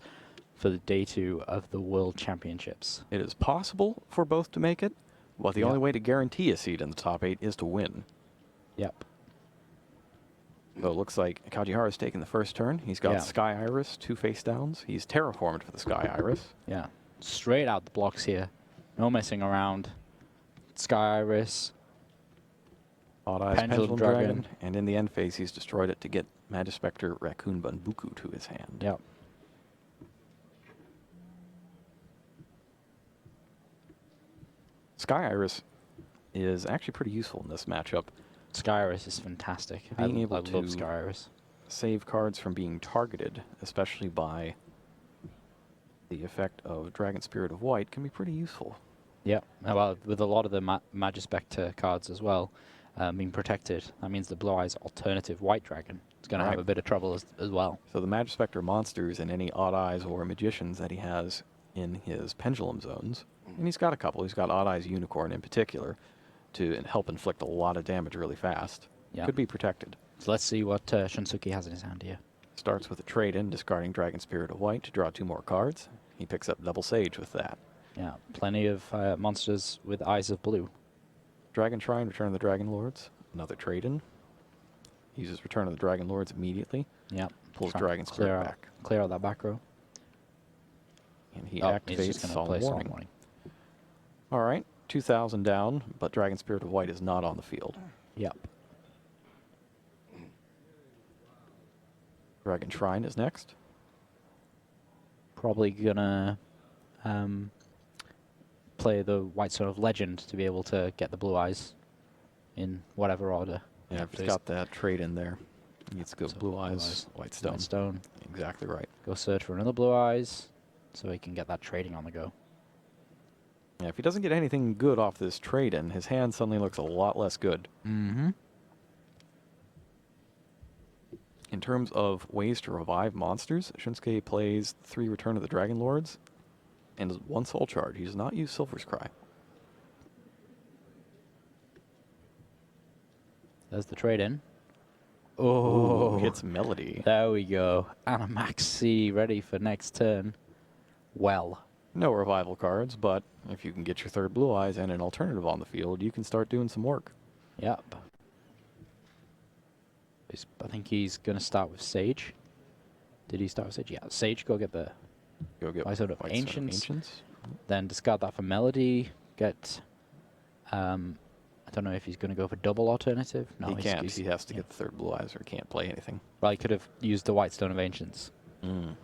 Speaker 5: for the Day 2 of the World Championships.
Speaker 4: It is possible for both to make it, but the only way to guarantee a seat in the top 8 is to win.
Speaker 5: Yep.
Speaker 4: So it looks like Kajihara's taking the first turn. He's got Sky Iris, 2 face downs. He's terraformed for the Sky Iris.
Speaker 5: Yeah, straight out the blocks here. No messing around. Sky Iris.
Speaker 4: Odd Eyes Pendulum Dragon. And in the end phase, he's destroyed it to get Magispector Raccoon Bunbuku to his hand.
Speaker 5: Yep.
Speaker 4: Sky Iris is actually pretty useful in this matchup.
Speaker 5: Sky Iris is fantastic.
Speaker 4: Being
Speaker 5: I
Speaker 4: able to
Speaker 5: love Sky Iris.
Speaker 4: Save cards from being targeted, especially by the effect of Dragon Spirit of White, can be pretty useful.
Speaker 5: Yeah, well, with a lot of the Magispector cards as well being protected, that means the Blue Eyes alternative White Dragon is going to have a bit of trouble as well.
Speaker 4: So the Magispector monsters and any Odd Eyes or Magicians that he has in his Pendulum zones, and he's got a couple. He's got Odd Eyes Unicorn in particular to help inflict a lot of damage really fast.
Speaker 5: Yeah.
Speaker 4: Could be protected.
Speaker 5: So let's see what Shunsuke has in his hand here.
Speaker 4: Starts with a trade-in, discarding Dragon Spirit of White to draw 2 more cards. He picks up Double Sage with that.
Speaker 5: Yeah, plenty of monsters with Eyes of Blue.
Speaker 4: Dragon Shrine, Return of the Dragon Lords. Another trade-in. Uses Return of the Dragon Lords immediately.
Speaker 5: Yeah.
Speaker 4: Pulls Dragon Spirit back.
Speaker 5: Clear out that back row.
Speaker 4: And he activates Solemn Warning. All right, 2,000 down, but Dragon Spirit of White is not on the field.
Speaker 5: Yep.
Speaker 4: Dragon Shrine is next.
Speaker 5: Probably gonna play the White Stone of Legend to be able to get the Blue Eyes in whatever order.
Speaker 4: Yeah, I've just got that trade in there. He needs to go Blue Eyes, White Stone.
Speaker 5: White Stone.
Speaker 4: Exactly right.
Speaker 5: Go search for another Blue Eyes so he can get that trading on the go.
Speaker 4: Yeah, if he doesn't get anything good off this trade-in, his hand suddenly looks a lot less good.
Speaker 5: Mm-hmm.
Speaker 4: In terms of ways to revive monsters, Shunsuke plays 3 Return of the Dragon Lords and 1 Soul Charge. He does not use Silver's Cry.
Speaker 5: There's the trade-in. Oh,
Speaker 4: hits Melody.
Speaker 5: There we go. And a Max C ready for next turn. Well.
Speaker 4: No revival cards, but if you can get your 3rd Blue Eyes and an alternative on the field, you can start doing some work.
Speaker 5: Yep. I think he's going to start with Sage. Did he start with Sage? Yeah, Sage, go get the White Stone of Ancients. Then discard that for Melody. Get, I don't know if he's going to go for double alternative. No,
Speaker 4: he can't. He has to get the 3rd Blue Eyes or he can't play anything.
Speaker 5: Well, he could have used the White Stone of Ancients.
Speaker 4: Mm.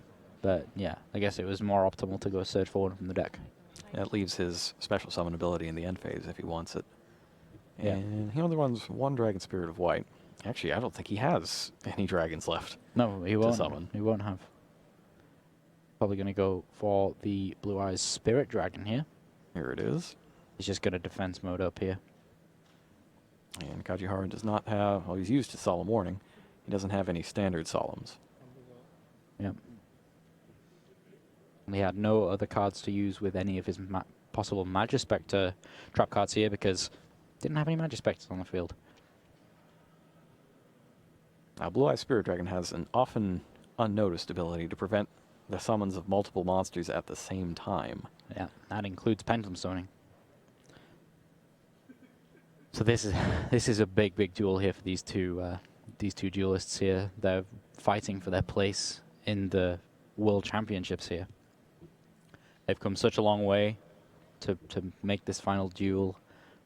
Speaker 5: But yeah, I guess it was more optimal to go search for one from the deck.
Speaker 4: That leaves his special summon ability in the end phase if he wants it. And he only runs one Dragon Spirit of White. Actually, I don't think he has any dragons left.
Speaker 5: No, he won't.
Speaker 4: To summon.
Speaker 5: He won't have. Probably going to go for the Blue Eyes Spirit Dragon here.
Speaker 4: Here it is.
Speaker 5: He's just got a defense mode up here.
Speaker 4: And Kajihara does not have, well, he's used to Solemn Warning. He doesn't have any standard Solemns.
Speaker 5: Yep. And he had no other cards to use with any of his possible Magispector trap cards here because didn't have any Magispectors on the field.
Speaker 4: Now, Blue Eye Spirit Dragon has an often unnoticed ability to prevent the summons of multiple monsters at the same time.
Speaker 5: Yeah, that includes Pendulum Summoning. So this is a big duel here for these two duelists here. They're fighting for their place in the World Championships here. They've come such a long way to make this final duel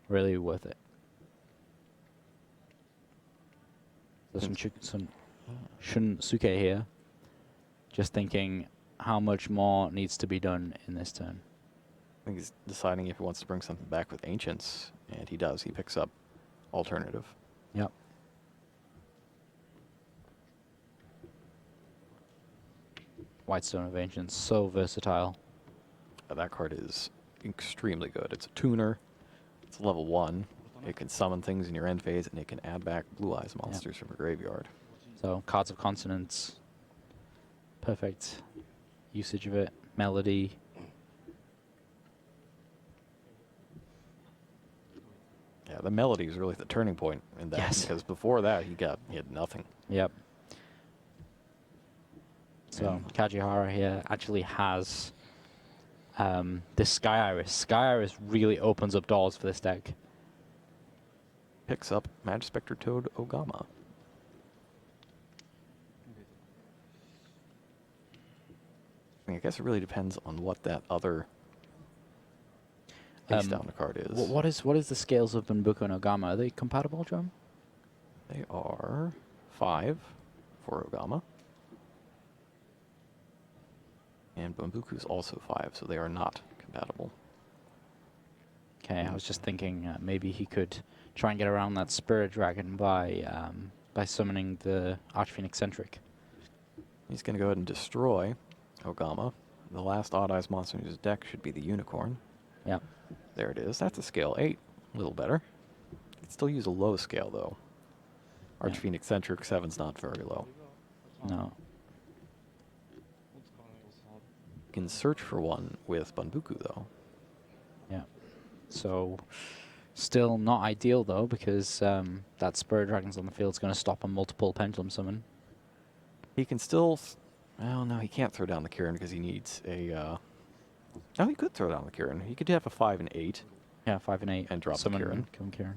Speaker 5: really worth it. So Shunsuke here, just thinking how much more needs to be done in this turn.
Speaker 4: I think he's deciding if he wants to bring something back with Ancients, and he does. He picks up Alternative.
Speaker 5: Yep. Whitestone of Ancients, so versatile.
Speaker 4: That card is extremely good. It's a tuner. It's level 1. It can summon things in your end phase, and it can add back Blue Eyes monsters from your graveyard.
Speaker 5: So Cards of Consonance, perfect usage of it. Melody.
Speaker 4: Yeah, the Melody is really the turning point in that, because before that he had nothing.
Speaker 5: Yep. So Kajihara here actually has this Sky Iris. Sky Iris really opens up doors for this deck.
Speaker 4: Picks up Magispector Toad Ogama. I guess it really depends on what that other face down the card is.
Speaker 5: What is the scales of Bunbuku and Ogama? Are they compatible, John?
Speaker 4: They are 5 for Ogama. And Bunbuku is also 5, so they are not compatible.
Speaker 5: Okay, I was just thinking maybe he could try and get around that Spirit Dragon by summoning the Archfiend Eccentric.
Speaker 4: He's going to go ahead and destroy Ogama. The last Odd Eyes monster in his deck should be the Unicorn.
Speaker 5: Yep.
Speaker 4: There it is. That's a scale 8. A little better. You can still use a low scale, though. Archfiend Eccentric 7's not very low.
Speaker 5: No.
Speaker 4: You can search for one with Bunbuku, though.
Speaker 5: Yeah. So, still not ideal, though, because that Spirit Dragon's on the field is going to stop a multiple Pendulum Summon.
Speaker 4: He can still... Well, no, he can't throw down the Kirin because he needs a... No, he could throw down the Kirin. He could have a 5 and 8.
Speaker 5: Yeah, 5 and 8.
Speaker 4: And drop the
Speaker 5: Summon
Speaker 4: Kirin.
Speaker 5: Kirin.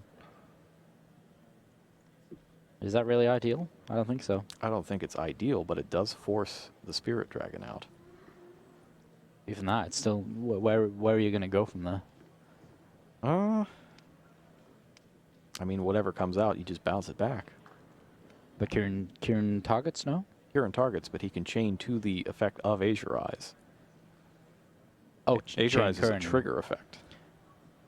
Speaker 5: Is that really ideal? I don't think so.
Speaker 4: I don't think it's ideal, but it does force the Spirit Dragon out.
Speaker 5: Even that, it's still... Where are you going to go from there?
Speaker 4: I mean, whatever comes out, you just bounce it back.
Speaker 5: But Kirin targets, no?
Speaker 4: Kirin targets, but he can chain to the effect of Azure Eyes.
Speaker 5: Oh,
Speaker 4: Azure Eyes is a trigger effect.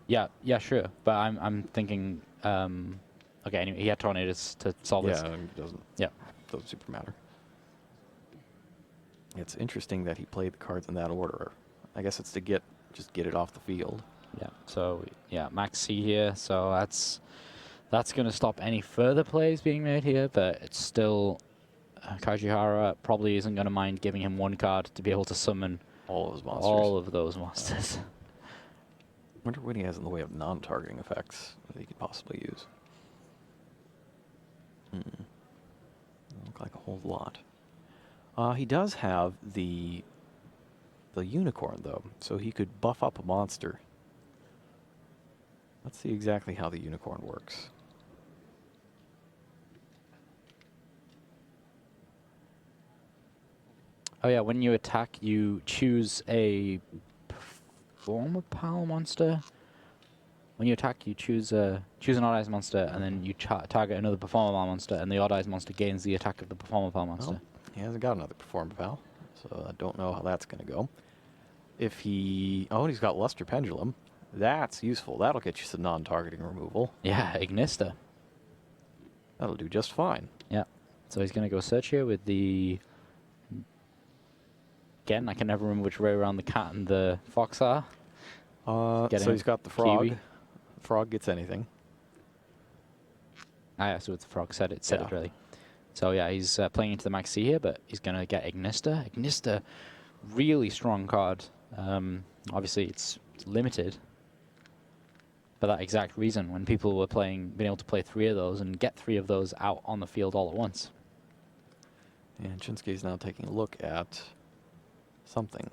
Speaker 5: Yeah, sure. But I'm thinking... okay, anyway, he had Tornadoes to solve this.
Speaker 4: Yeah, it doesn't.
Speaker 5: Yeah.
Speaker 4: Doesn't super matter. It's interesting that he played the cards in that order. I guess it's to just get it off the field.
Speaker 5: Yeah. So yeah, Max C here. So that's going to stop any further plays being made here. But it's still Kajihara probably isn't going to mind giving him one card to be able to summon
Speaker 4: all of those monsters. I wonder what he has in the way of non-targeting effects that he could possibly use. Doesn't look like a whole lot. He does have the Unicorn, though, so he could buff up a monster. Let's see exactly how the Unicorn works.
Speaker 5: Oh yeah, when you attack, you choose a Performer Pal monster. When you attack, you choose an Odd Eyes monster, and then you target another Performer Pal monster, and the Odd Eyes monster gains the attack of the Performer Pal monster.
Speaker 4: Well, he hasn't got another Performer Pal, so I don't know how that's going to go. If he... Oh, and he's got Luster Pendulum. That's useful. That'll get you some non-targeting removal.
Speaker 5: Yeah, Ignista.
Speaker 4: That'll do just fine.
Speaker 5: Yeah. So he's going to go search here with the... Again, I can never remember which way around the cat and the fox are.
Speaker 4: So he's got the frog.
Speaker 5: Kiwi.
Speaker 4: Frog gets anything.
Speaker 5: Ah, yeah, so it's the frog. Said it really. So yeah, he's playing into the Max C here, but he's going to get Ignista. Ignista, really strong card. Obviously, it's limited. For that exact reason, when people were being able to play 3 of those and get 3 of those out on the field all at once.
Speaker 4: And Shinsuke's now taking a look at something.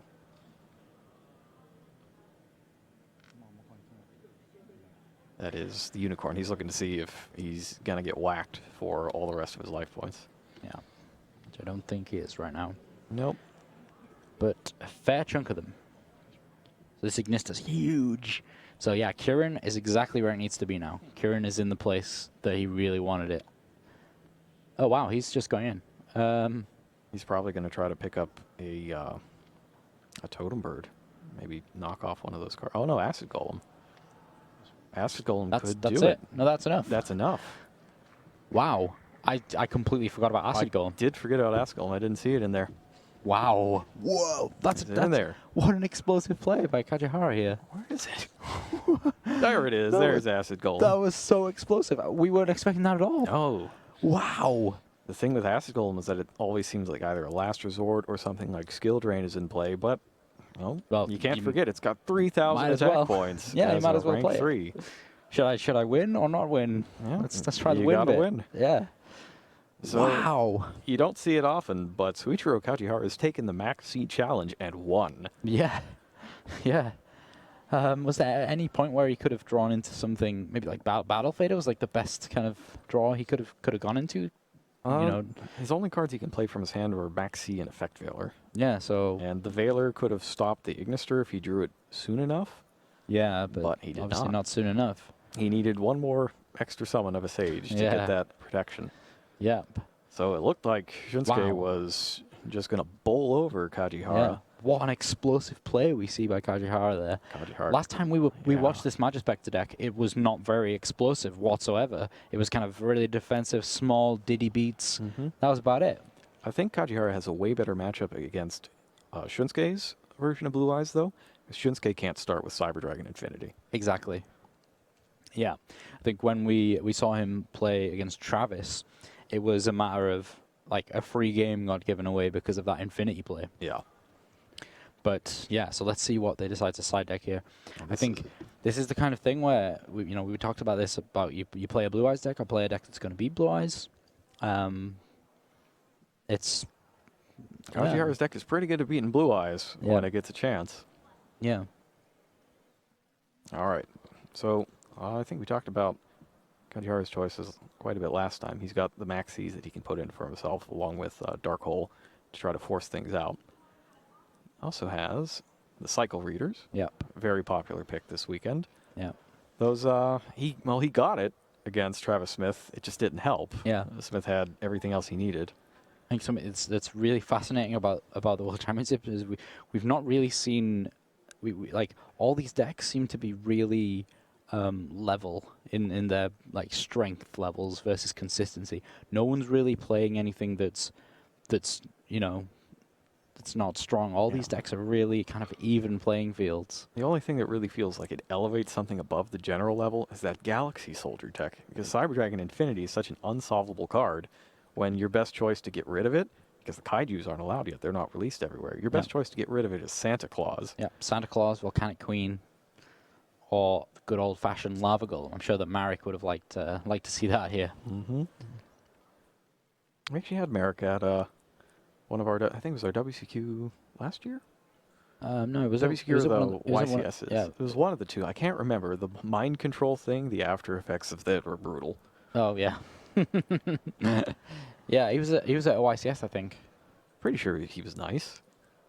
Speaker 4: That is the unicorn. He's looking to see if he's going to get whacked for all the rest of his life points.
Speaker 5: Yeah. Which I don't think he is right now.
Speaker 4: Nope.
Speaker 5: But a fair chunk of them. So this Ignista's huge. So yeah, Kieran is exactly where it needs to be now. Kieran is in the place that he really wanted it. Oh wow, he's just going in.
Speaker 4: He's probably going to try to pick up a totem bird. Maybe knock off one of those cards. Oh no, Acid Golem. Acid Golem could do it.
Speaker 5: No, that's enough.
Speaker 4: That's enough.
Speaker 5: Wow. I completely forgot about Acid Golem.
Speaker 4: I did forget about Acid Golem. I didn't see it in there.
Speaker 5: Wow. Whoa. That's
Speaker 4: in there.
Speaker 5: What an explosive play by Kajihara here.
Speaker 4: Where is it? There it is. There's Acid Golem.
Speaker 5: That was so explosive. We weren't expecting that at all.
Speaker 4: No.
Speaker 5: Wow.
Speaker 4: The thing with Acid Golem is that it always seems like either a last resort or something like Skill Drain is in play, but well, you can't forget it's got 3,000 attack points.
Speaker 5: Yeah, you might as well
Speaker 4: rank
Speaker 5: play
Speaker 4: 3.
Speaker 5: It. Should I win or not win?
Speaker 4: Yeah,
Speaker 5: let's try the
Speaker 4: you
Speaker 5: win
Speaker 4: gotta
Speaker 5: bit.
Speaker 4: win.
Speaker 5: Yeah.
Speaker 4: So
Speaker 5: wow.
Speaker 4: You don't see it often, but Suichiro Kajihara has taken the Max C challenge and won.
Speaker 5: Yeah. Yeah. Was there any point where he could have drawn into something, maybe like Battle Fader was like the best kind of draw he could have gone into? You know,
Speaker 4: his only cards he can play from his hand were Max C and Effect Veiler.
Speaker 5: Yeah, so...
Speaker 4: And the Veiler could have stopped the Ignister if he drew it soon enough.
Speaker 5: Yeah, but
Speaker 4: he did
Speaker 5: obviously not soon enough.
Speaker 4: He needed one more extra summon of a Sage to get that protection.
Speaker 5: Yep.
Speaker 4: So it looked like Shinsuke was just going to bowl over Kajihara.
Speaker 5: Yeah. What an explosive play we see by Kajihara there.
Speaker 4: Kajihara.
Speaker 5: Last time we watched this Magispector deck, it was not very explosive whatsoever. It was kind of really defensive, small, diddy beats. That was about it.
Speaker 4: I think Kajihara has a way better matchup against Shinsuke's version of Blue Eyes, though. Shinsuke can't start with Cyber Dragon Infinity.
Speaker 5: Exactly. Yeah. I think when we saw him play against Travis, it was a matter of, like, a free game got given away because of that Infinity play.
Speaker 4: Yeah.
Speaker 5: But, yeah, so let's see what they decide to side deck here. I think this is the kind of thing where, we talked about this, about you play a Blue Eyes deck or play a deck that's going to beat Blue Eyes. It's...
Speaker 4: Kajihara's deck is pretty good at beating Blue Eyes when it gets a chance.
Speaker 5: Yeah.
Speaker 4: All right. So I think we talked about Kajihara's choices quite a bit last time. He's got the maxis that he can put in for himself, along with Dark Hole to try to force things out. Also has the Cycle Readers.
Speaker 5: Yep.
Speaker 4: Very popular pick this weekend.
Speaker 5: Yeah.
Speaker 4: Those he got it against Travis Smith. It just didn't help.
Speaker 5: Yeah.
Speaker 4: Smith had everything else he needed.
Speaker 5: I think something that's really fascinating about the World Championship is we've not really seen like all these decks seem to be really level in their like strength levels versus consistency. No one's really playing anything that's not strong. All these decks are really kind of even playing fields.
Speaker 4: The only thing that really feels like it elevates something above the general level is that Galaxy Soldier deck, because Cyber Dragon Infinity is such an unsolvable card. When your best choice to get rid of it, because the Kaijus aren't allowed yet, they're not released everywhere. Your best choice to get rid of it is Santa Claus.
Speaker 5: Yeah, Santa Claus, Volcanic Queen, or the good old-fashioned Lava Golem. I'm sure that Marek would have liked to see that here.
Speaker 4: We actually had Marek at one of our, I think it was our WCQ last year?
Speaker 5: No, it was
Speaker 4: WCQ or the YCSs.
Speaker 5: Yeah.
Speaker 4: It was one of the two. I can't remember. The mind control thing, the after effects of that were brutal.
Speaker 5: Oh, yeah. Yeah, he was at OICS, I think.
Speaker 4: Pretty sure he was nice.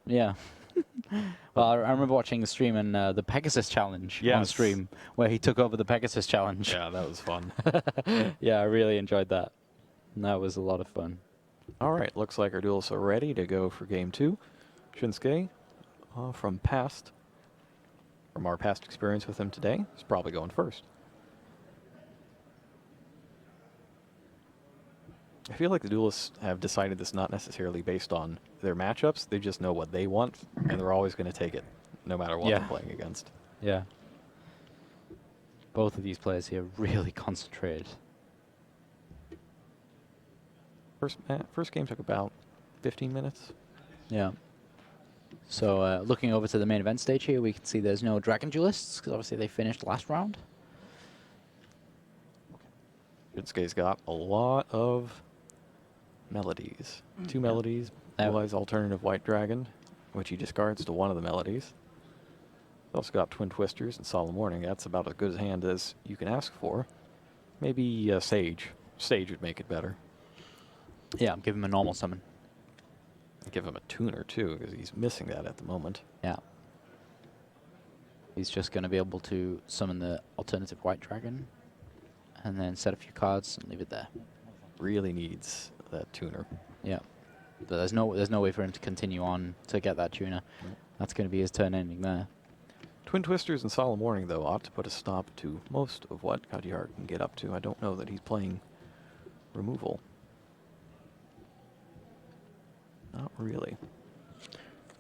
Speaker 5: Yeah. Well, I remember watching the stream and the Pegasus Challenge on stream, where he took over the Pegasus Challenge.
Speaker 4: Yeah, that was fun.
Speaker 5: Yeah, I really enjoyed that. And that was a lot of fun.
Speaker 4: All right, looks like our duelists are ready to go for game 2. Shinsuke from past From our past experience with him today, he's probably going first. I feel like the duelists have decided this not necessarily based on their matchups. They just know what they want, and they're always going to take it, no matter what they're playing against.
Speaker 5: Yeah. Both of these players here really concentrated.
Speaker 4: First game took about 15 minutes.
Speaker 5: Yeah. So looking over to the main event stage here, we can see there's no Dragon Duelists, because obviously they finished last round.
Speaker 4: Shinsuke's got a lot of melodies. 2 melodies. Blue Eyes Alternative White Dragon, which he discards to one of the melodies. He's also got Twin Twisters and Solemn Warning. That's about as good a hand as you can ask for. Maybe Sage. Sage would make it better.
Speaker 5: Yeah, give him a normal summon.
Speaker 4: Give him a tuner, too, because he's missing that at the moment.
Speaker 5: Yeah. He's just going to be able to summon the alternative White Dragon and then set a few cards and leave it there.
Speaker 4: Really needs that tuner.
Speaker 5: Yeah. But there's no way for him to continue on to get that tuner. That's going to be his turn ending there.
Speaker 4: Twin Twisters and Solemn Warning, though, ought to put a stop to most of what Bachar can get up to. I don't know that he's playing removal. Not really.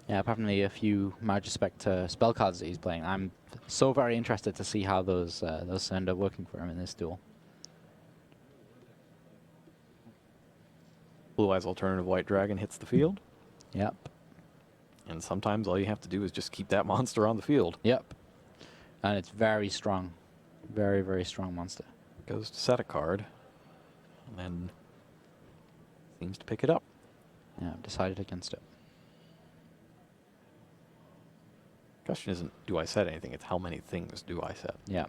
Speaker 5: Yeah, apart from the few Magispect spell cards that he's playing, I'm so very interested to see how those end up working for him in this duel.
Speaker 4: Blue Eyes Alternative White Dragon hits the field.
Speaker 5: Yep.
Speaker 4: And sometimes all you have to do is just keep that monster on the field.
Speaker 5: Yep. And it's very strong. Very, very strong monster.
Speaker 4: Goes to set a card. And then seems to pick it up.
Speaker 5: Yeah, I've decided against it.
Speaker 4: Question isn't, do I set anything? It's how many things do I set?
Speaker 5: Yeah.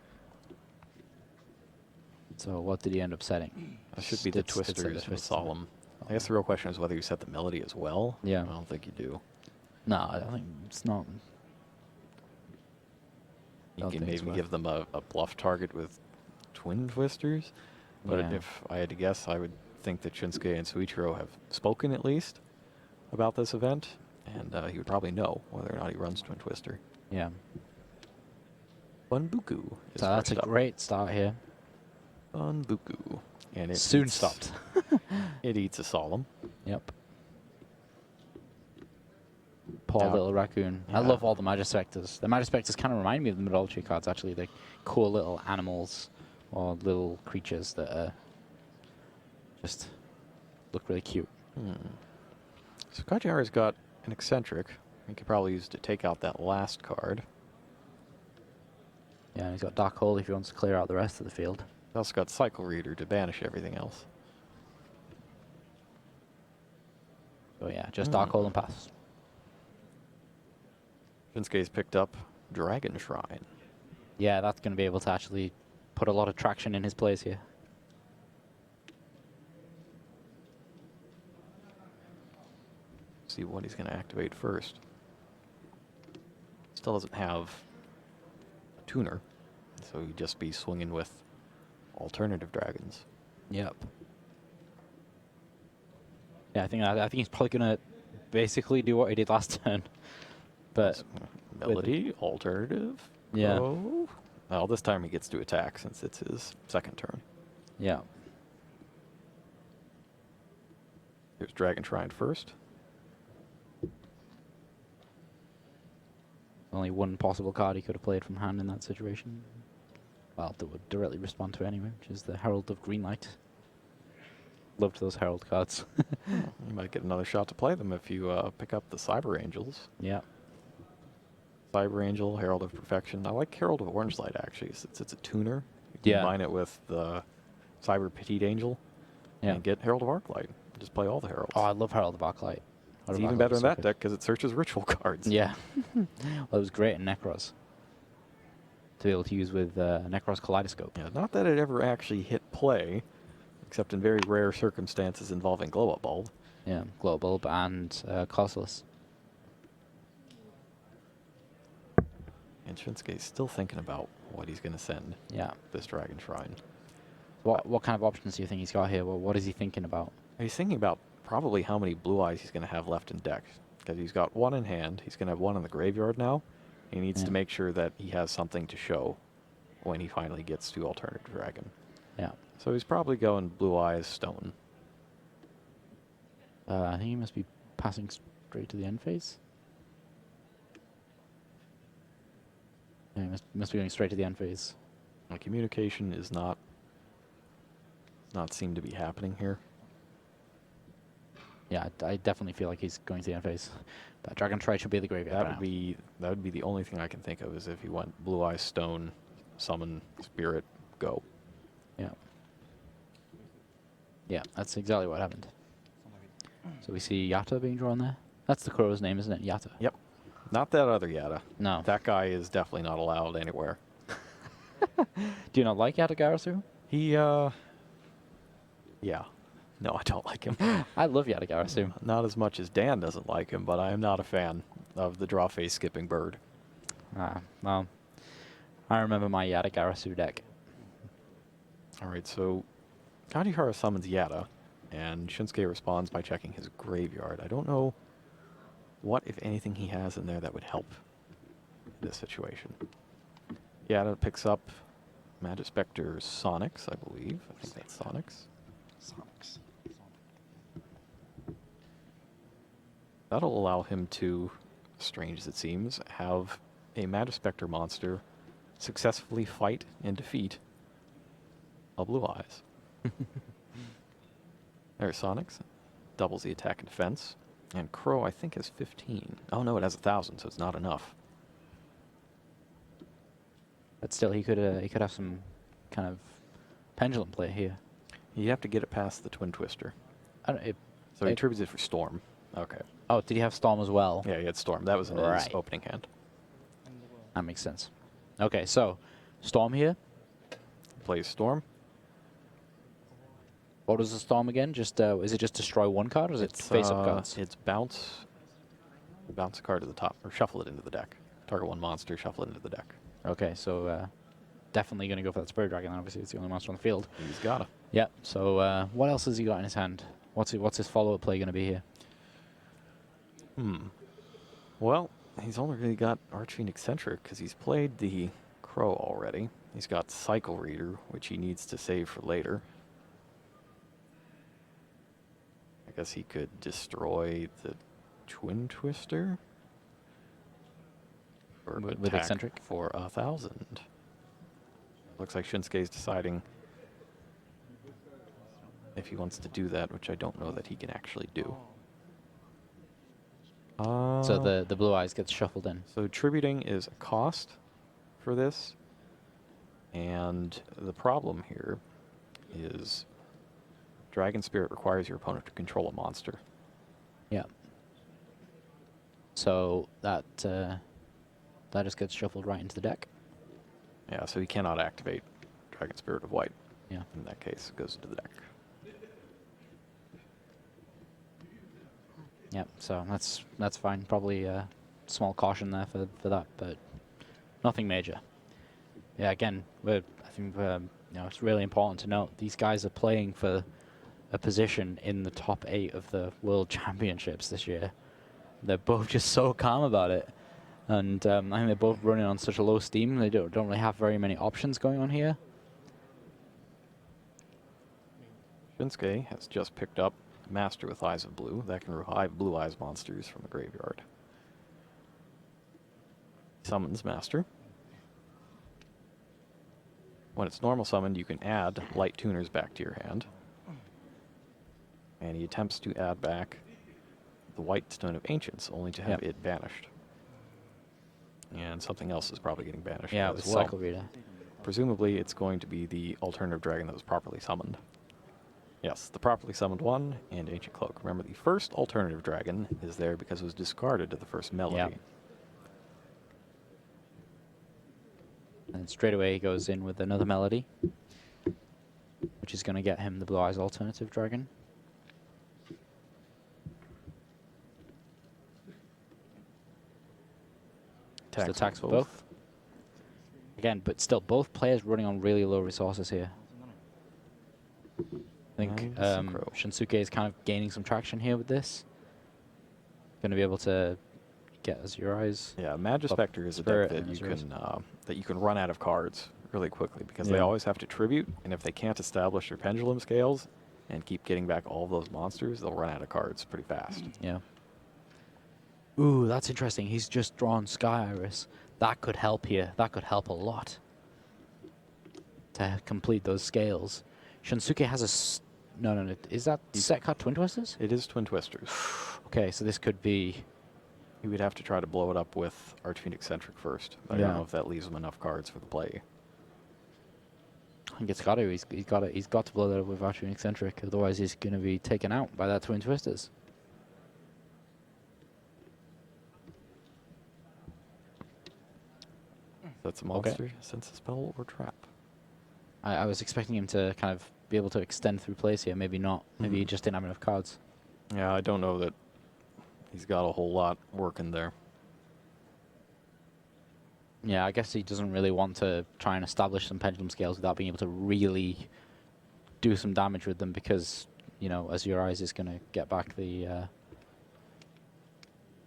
Speaker 5: So what did he end up setting?
Speaker 4: That should be the Twisters and Solemn. I guess the real question is whether you set the melody as well.
Speaker 5: Yeah.
Speaker 4: I don't think you do.
Speaker 5: No, I don't think it's not.
Speaker 4: You can maybe give them a bluff target with Twin Twisters. But
Speaker 5: Yeah.
Speaker 4: if I had to guess, I would think that Shinsuke and Suichiro have spoken at least about this event. And he would probably know whether or not he runs Twin Twister.
Speaker 5: Yeah.
Speaker 4: Bunbuku is
Speaker 5: So that's a
Speaker 4: first up.
Speaker 5: great start here.
Speaker 4: Bunbuku. And it
Speaker 5: Soon
Speaker 4: eats-
Speaker 5: stopped.
Speaker 4: It eats a Solemn.
Speaker 5: Yep. Poor
Speaker 4: Now-
Speaker 5: little raccoon. I
Speaker 4: Yeah.
Speaker 5: love all the Magispectors. The Magispectors kind of remind me of the Mythology cards, actually. They're cool little animals or little creatures that just look really cute.
Speaker 4: So Bachar has got an eccentric. He could probably use to take out that last card.
Speaker 5: Yeah, and he's got Dark Hole if he wants to clear out the rest of the field.
Speaker 4: He's also got Cycle Reader to banish everything else.
Speaker 5: So yeah, just Dark Hole and pass.
Speaker 4: Shinsuke's picked up Dragon Shrine.
Speaker 5: Yeah, that's going to be able to actually put a lot of traction in his plays here.
Speaker 4: See what he's going to activate first. Still doesn't have a tuner, so he'd just be swinging with alternative dragons.
Speaker 5: Yep. Yeah, I think he's probably going to basically do what he did last turn. But
Speaker 4: Melody, alternative.
Speaker 5: Yeah.
Speaker 4: Oh. Well, this time he gets to attack since it's his second turn.
Speaker 5: Yeah.
Speaker 4: Here's Dragon Shrine first.
Speaker 5: Only one possible card he could have played from hand in that situation. Well, that would directly respond to anyway, which is the Herald of Greenlight. Loved those Herald cards.
Speaker 4: You might get another shot to play them if you pick up the Cyber Angels.
Speaker 5: Yeah.
Speaker 4: Cyber Angel, Herald of Perfection. I like Herald of Orange Light, actually, since it's a tuner. You
Speaker 5: Yeah.
Speaker 4: combine it with the Cyber Petite Angel and get Herald of Arclight. Just play all the Heralds.
Speaker 5: Oh, I love Herald of Arclight.
Speaker 4: It's even better in that deck because it searches ritual cards.
Speaker 5: Yeah. Well, it was great in Necros. To be able to use with Necros Kaleidoscope.
Speaker 4: Yeah, not that it ever actually hit play, except in very rare circumstances involving Glow-Up Bulb.
Speaker 5: Yeah, Glow Bulb and Costless.
Speaker 4: And Shinsuke's still thinking about what he's going to send this Dragon Shrine.
Speaker 5: What kind of options do you think he's got here? What is he thinking about?
Speaker 4: He's thinking about probably how many Blue Eyes he's going to have left in deck. Because he's got one in hand. He's going to have one in the graveyard now. He needs to make sure that he has something to show when he finally gets to Alternative Dragon.
Speaker 5: Yeah.
Speaker 4: So he's probably going Blue Eyes Stone.
Speaker 5: I think he must be passing straight to the end phase. Yeah, he must be going straight to the end phase.
Speaker 4: The communication is not seem to be happening here.
Speaker 5: Yeah, I definitely feel like he's going to the end phase. That Dragon Trite should be the graveyard.
Speaker 4: That would be the only thing I can think of is if he went Blue Eyes Stone, Summon, Spirit, go.
Speaker 5: Yeah. Yeah, that's exactly what happened. So we see Yatta being drawn there. That's the crow's name, isn't it? Yatta.
Speaker 4: Yep. Not that other Yatta.
Speaker 5: No.
Speaker 4: That guy is definitely not allowed anywhere.
Speaker 5: Do you not like Yatta Garasu?
Speaker 4: He, yeah. No, I don't like him.
Speaker 5: I love Yatta Garasu.
Speaker 4: Not as much as Dan doesn't like him, but I am not a fan of the draw face skipping bird.
Speaker 5: Well, I remember my Yatta Garasu deck.
Speaker 4: All right, so Kajihara summons Yatta, and Shinsuke responds by checking his graveyard. I don't know what, if anything, he has in there that would help this situation. Yatta picks up Magic Specter's Sonics, I believe. I think that's Sonics.
Speaker 7: Sonics.
Speaker 4: That'll allow him to, strange as it seems, have a Magic Specter monster successfully fight and defeat a Blue Eyes. There's Sonics. Doubles the attack and defense. And Crow, I think, has 15. Oh, no, it has 1,000, so it's not enough.
Speaker 5: But still, he could have some kind of pendulum play here.
Speaker 4: You have to get it past the Twin Twister.
Speaker 5: So
Speaker 4: he attributes it for Storm. Okay.
Speaker 5: Oh, did he have Storm as well?
Speaker 4: Yeah, he had Storm. That was in his opening hand.
Speaker 5: That makes sense. Okay, so Storm here.
Speaker 4: Plays Storm.
Speaker 5: What was the Storm again? Just is it just destroy one card, or is it face-up cards?
Speaker 4: It's bounce a card to the top, or shuffle it into the deck. Target one monster, shuffle it into the deck.
Speaker 5: Okay, so definitely going to go for that Spirit Dragon. Obviously, it's the only monster on the field.
Speaker 4: He's gotta.
Speaker 5: Yeah. So what else has he got in his hand? What's his follow-up play going to be here?
Speaker 4: Well, he's only really got Archfiend Eccentric because he's played the Crow already. He's got Cycle Reader, which he needs to save for later. I guess he could destroy the Twin Twister. Or
Speaker 5: With
Speaker 4: attack
Speaker 5: Eccentric?
Speaker 4: For 1,000. Looks like Shinsuke's deciding if he wants to do that, which I don't know that he can actually do.
Speaker 5: So the Blue Eyes gets shuffled in.
Speaker 4: So tributing is a cost for this. And the problem here is Dragon Spirit requires your opponent to control a monster.
Speaker 5: Yeah. So that just gets shuffled right into the deck.
Speaker 4: Yeah, so he cannot activate Dragon Spirit of White.
Speaker 5: Yeah.
Speaker 4: In that case, it goes into the deck.
Speaker 5: Yep. So that's fine. Probably a small caution there for that, but nothing major. Yeah. Again, I think it's really important to note these guys are playing for a position in the top 8 of the World Championships this year. They're both just so calm about it. And I think they're both running on such a low steam. They don't really have very many options going on here.
Speaker 4: Shinsuke has just picked up Master with Eyes of Blue. That can revive Blue Eyes monsters from the graveyard. Summons Master. When it's normal summoned, you can add Light Tuners back to your hand. And he attempts to add back the White Stone of Ancients, only to have it banished. And something else is probably getting banished
Speaker 5: Yeah,
Speaker 4: as
Speaker 5: with
Speaker 4: well.
Speaker 5: Cycle Reader.
Speaker 4: Presumably, it's going to be the alternative dragon that was properly summoned. Yes, the properly summoned one and Ancient Cloak. Remember, the first alternative dragon is there because it was discarded to the first melody.
Speaker 5: Yeah. And straight away he goes in with another melody, which is going to get him the Blue Eyes alternative dragon. Just attacks for both. Again, but still, both players running on really low resources here. I think Shinsuke is kind of gaining some traction here with this. Going to be able to get Azuri's.
Speaker 4: Yeah, Magispector is a deck that you can run out of cards really quickly because they always have to tribute, and if they can't establish their pendulum scales and keep getting back all of those monsters, they'll run out of cards pretty fast.
Speaker 5: Yeah. Ooh, that's interesting. He's just drawn Sky Iris. That could help here. That could help a lot to complete those scales. Shunsuke has a... No. Is that set cut Twin Twisters?
Speaker 4: It is Twin Twisters.
Speaker 5: Okay, so this could be...
Speaker 4: He would have to try to blow it up with Archfiend Eccentric first. But I don't know if that leaves him enough cards for the play.
Speaker 5: I think it's got to. He's got to blow that up with Archfiend Eccentric. Otherwise, he's going to be taken out by that Twin Twisters.
Speaker 4: That's a monster, sense a spell, or trap.
Speaker 5: I was expecting him to kind of be able to extend through plays here. Maybe not. Maybe he just didn't have enough cards.
Speaker 4: Yeah, I don't know that he's got a whole lot working there.
Speaker 5: Yeah, I guess he doesn't really want to try and establish some pendulum scales without being able to really do some damage with them because, you know, Azuri's is going to get back the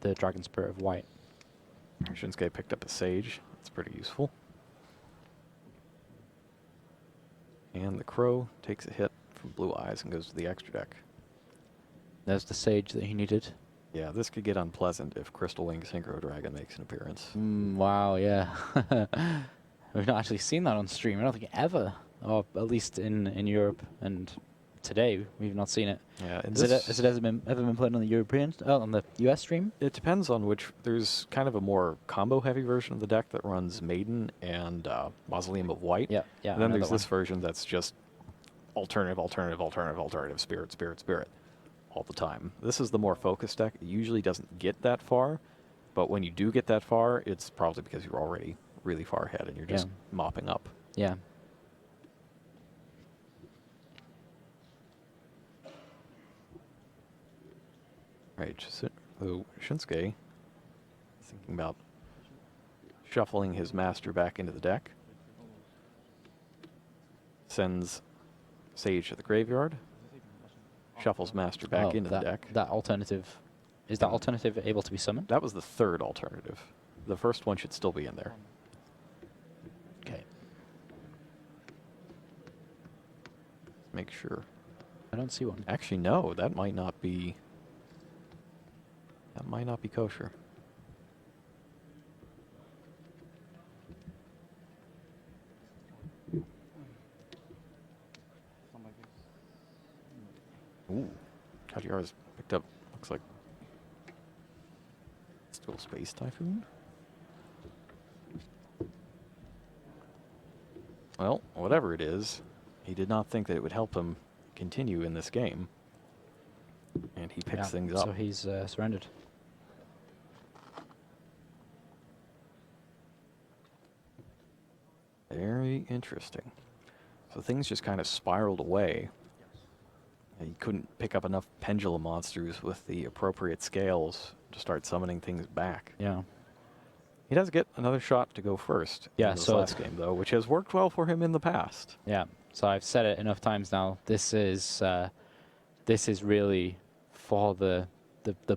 Speaker 5: Dragon Spirit of White.
Speaker 4: Shinsuke picked up a Sage. That's pretty useful. And the Crow takes a hit from Blue Eyes and goes to the extra deck.
Speaker 5: There's the Sage that he needed.
Speaker 4: Yeah, this could get unpleasant if Crystal Wing Synchro Dragon makes an appearance.
Speaker 5: Wow, yeah. We've not actually seen that on stream. I don't think ever, or at least in Europe. And today we've not seen it.
Speaker 4: Yeah,
Speaker 5: has it ever been played on the European, on the US stream?
Speaker 4: It depends on which. There's kind of a more combo-heavy version of the deck that runs Maiden and Mausoleum of White.
Speaker 5: Yeah.
Speaker 4: And then there's this version that's just alternative, spirit all the time. This is the more focused deck. It usually doesn't get that far, but when you do get that far, it's probably because you're already really far ahead and you're just mopping up.
Speaker 5: Yeah.
Speaker 4: Right, so Shinsuke thinking about shuffling his master back into the deck. Sends Sage to the graveyard. Shuffles master back into the deck.
Speaker 5: That alternative, is that alternative able to be summoned?
Speaker 4: That was the third alternative. The first one should still be in there.
Speaker 5: Okay.
Speaker 4: Make sure.
Speaker 5: I don't see one.
Speaker 4: Actually, no, that might not be... That might not be kosher. Ooh, Kajiara's picked up, looks like, still Space Typhoon? Well, whatever it is, he did not think that it would help him continue in this game. And he picks things up.
Speaker 5: So he's surrendered.
Speaker 4: Very interesting. So things just kind of spiraled away. He couldn't pick up enough pendulum monsters with the appropriate scales to start summoning things back.
Speaker 5: Yeah.
Speaker 4: He does get another shot to go first in this last game, though, which has worked well for him in the past.
Speaker 5: Yeah. So I've said it enough times now. This is really for the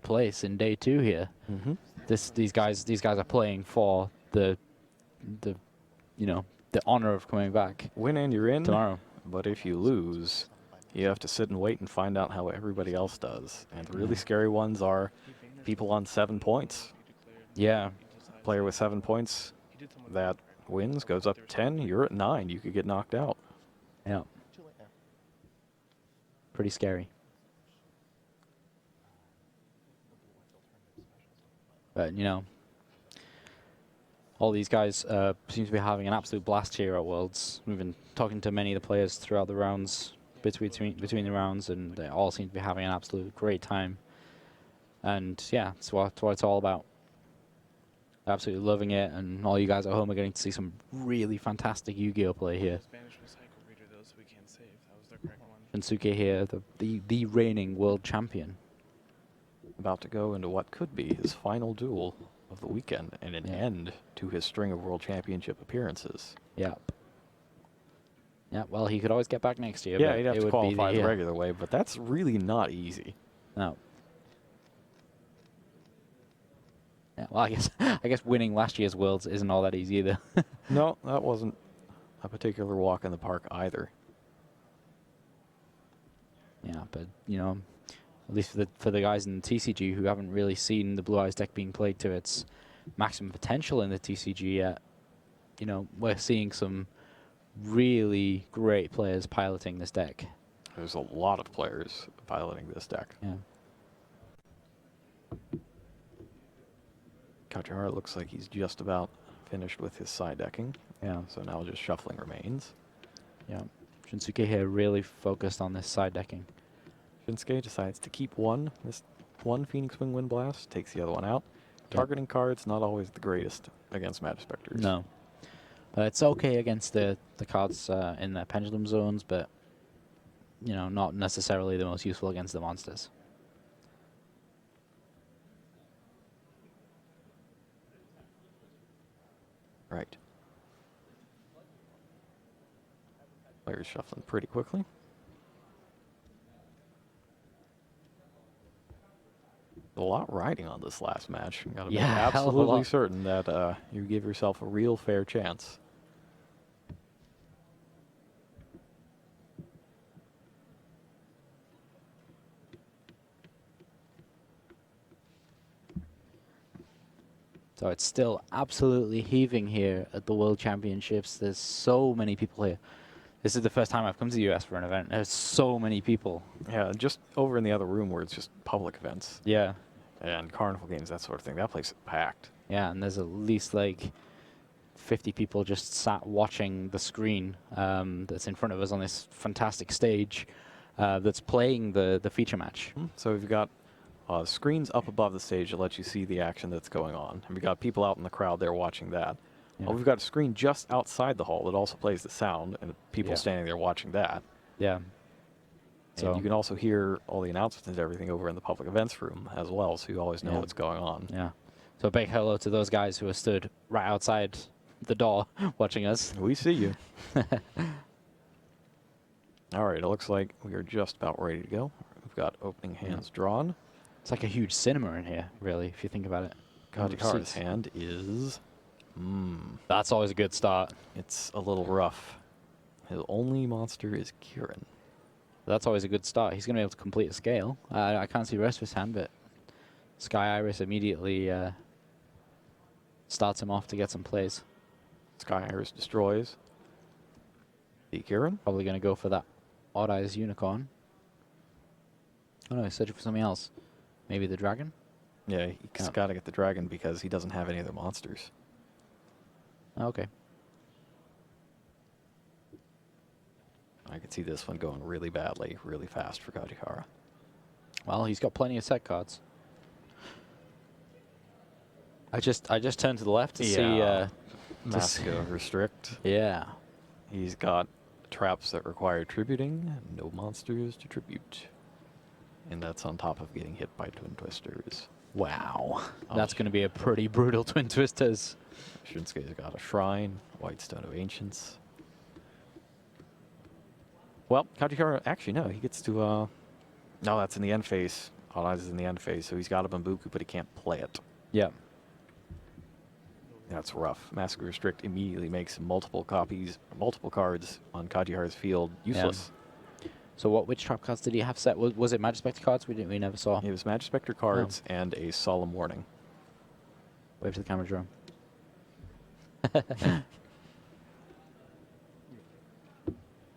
Speaker 5: place in day 2 here.
Speaker 4: Mm-hmm.
Speaker 5: These guys are playing for the honor of coming back.
Speaker 4: Win and you're in
Speaker 5: tomorrow.
Speaker 4: But if you lose, you have to sit and wait and find out how everybody else does. And the really scary ones are people on 7 points.
Speaker 5: Yeah.
Speaker 4: Player with 7 points that wins, goes up 10, you're at 9. You could get knocked out.
Speaker 5: Yeah. Pretty scary. But, all these guys seem to be having an absolute blast here at Worlds. We've been talking to many of the players throughout the rounds, between the rounds, and they all seem to be having an absolute great time. And yeah, it's what it's all about. Absolutely loving it, and all you guys at home are getting to see some really fantastic Yu-Gi-Oh play here.
Speaker 9: Spanish recycle reader, those we can't save. That was the correct one.
Speaker 5: Shinsuke here, the reigning world champion.
Speaker 4: About to go into what could be his final duel of the weekend and an end to his string of world championship appearances.
Speaker 5: Yep. Yeah, well, he could always get back next year.
Speaker 4: Yeah,
Speaker 5: but
Speaker 4: he'd have
Speaker 5: it
Speaker 4: to
Speaker 5: would
Speaker 4: qualify
Speaker 5: be
Speaker 4: the regular way, but that's really not easy.
Speaker 5: No. Yeah, well, I guess winning last year's Worlds isn't all that easy either.
Speaker 4: No, that wasn't a particular walk in the park either.
Speaker 5: Yeah, but at least for the guys in the TCG who haven't really seen the Blue Eyes deck being played to its maximum potential in the TCG yet, we're seeing some really great players piloting this deck.
Speaker 4: There's a lot of players piloting this deck.
Speaker 5: Yeah.
Speaker 4: Bachar looks like he's just about finished with his side decking.
Speaker 5: Yeah.
Speaker 4: So now just shuffling remains.
Speaker 5: Yeah. Shinsuke here really focused on this side decking.
Speaker 4: Shinsuke decides to keep this one Phoenix Wing Wind Blast, takes the other one out. Targeting cards, not always the greatest against Magic Specters.
Speaker 5: No. But it's okay against the cards in the pendulum zones, but not necessarily the most useful against the monsters.
Speaker 4: Right. Players shuffling pretty quickly. A lot riding on this last match. You gotta be absolutely certain that you give yourself a real fair chance.
Speaker 5: So it's still absolutely heaving here at the World Championships. There's so many people here. This is the first time I've come to the US for an event. There's so many people.
Speaker 4: Yeah, just over in the other room where it's just public events.
Speaker 5: Yeah.
Speaker 4: And carnival games, that sort of thing. That place is packed.
Speaker 5: Yeah, and there's at least like 50 people just sat watching the screen that's in front of us on this fantastic stage that's playing the feature match.
Speaker 4: So we've got screens up above the stage that let you see the action that's going on. And we've got people out in the crowd there watching that.
Speaker 5: Yeah.
Speaker 4: We've got a screen just outside the hall that also plays the sound, and people standing there watching that.
Speaker 5: Yeah.
Speaker 4: And you can also hear all the announcements and everything over in the public events room as well, so you always know what's going on.
Speaker 5: Yeah. So a big hello to those guys who are stood right outside the door watching us.
Speaker 4: We see you. All right, it looks like we are just about ready to go. We've got opening hands drawn.
Speaker 5: It's like a huge cinema in here, really, if you think about it.
Speaker 4: Kajihara's hand is...
Speaker 5: That's always a good start.
Speaker 4: It's a little rough. His only monster is Kieran.
Speaker 5: That's always a good start. He's going to be able to complete a scale. I can't see the rest of his hand, but Sky Iris immediately starts him off to get some plays.
Speaker 4: Sky Iris destroys the Kieran.
Speaker 5: Probably going to go for that Odd Eyes Unicorn. Oh no, he's searching for something else. Maybe the dragon?
Speaker 4: Yeah, he's got to get the dragon because he doesn't have any other monsters.
Speaker 5: Okay.
Speaker 4: I could see this one going really badly, really fast for Kajihara.
Speaker 5: Well, he's got plenty of set cards. I just turned to the left to see
Speaker 4: Massica Restrict.
Speaker 5: Yeah.
Speaker 4: He's got traps that require tributing, no monsters to tribute. And that's on top of getting hit by Twin Twisters.
Speaker 5: Wow. That's going to be a pretty brutal Twin Twisters.
Speaker 4: Shinsuke's got a Shrine, White Stone of Ancients. Well, Kajihara, actually, no, he gets to, no, that's in the end phase. Odd Eyes is in the end phase, so he's got a Bambuku, but he can't play it.
Speaker 5: Yeah.
Speaker 4: That's rough. Massacre Restrict immediately makes multiple cards on Kajihara's field useless.
Speaker 5: Yeah. So which trap cards did he have set? Was it Magic Spectre cards? We never saw.
Speaker 4: It was Magic Spectre cards and a Solemn Warning.
Speaker 5: Wave to the camera, Jerome.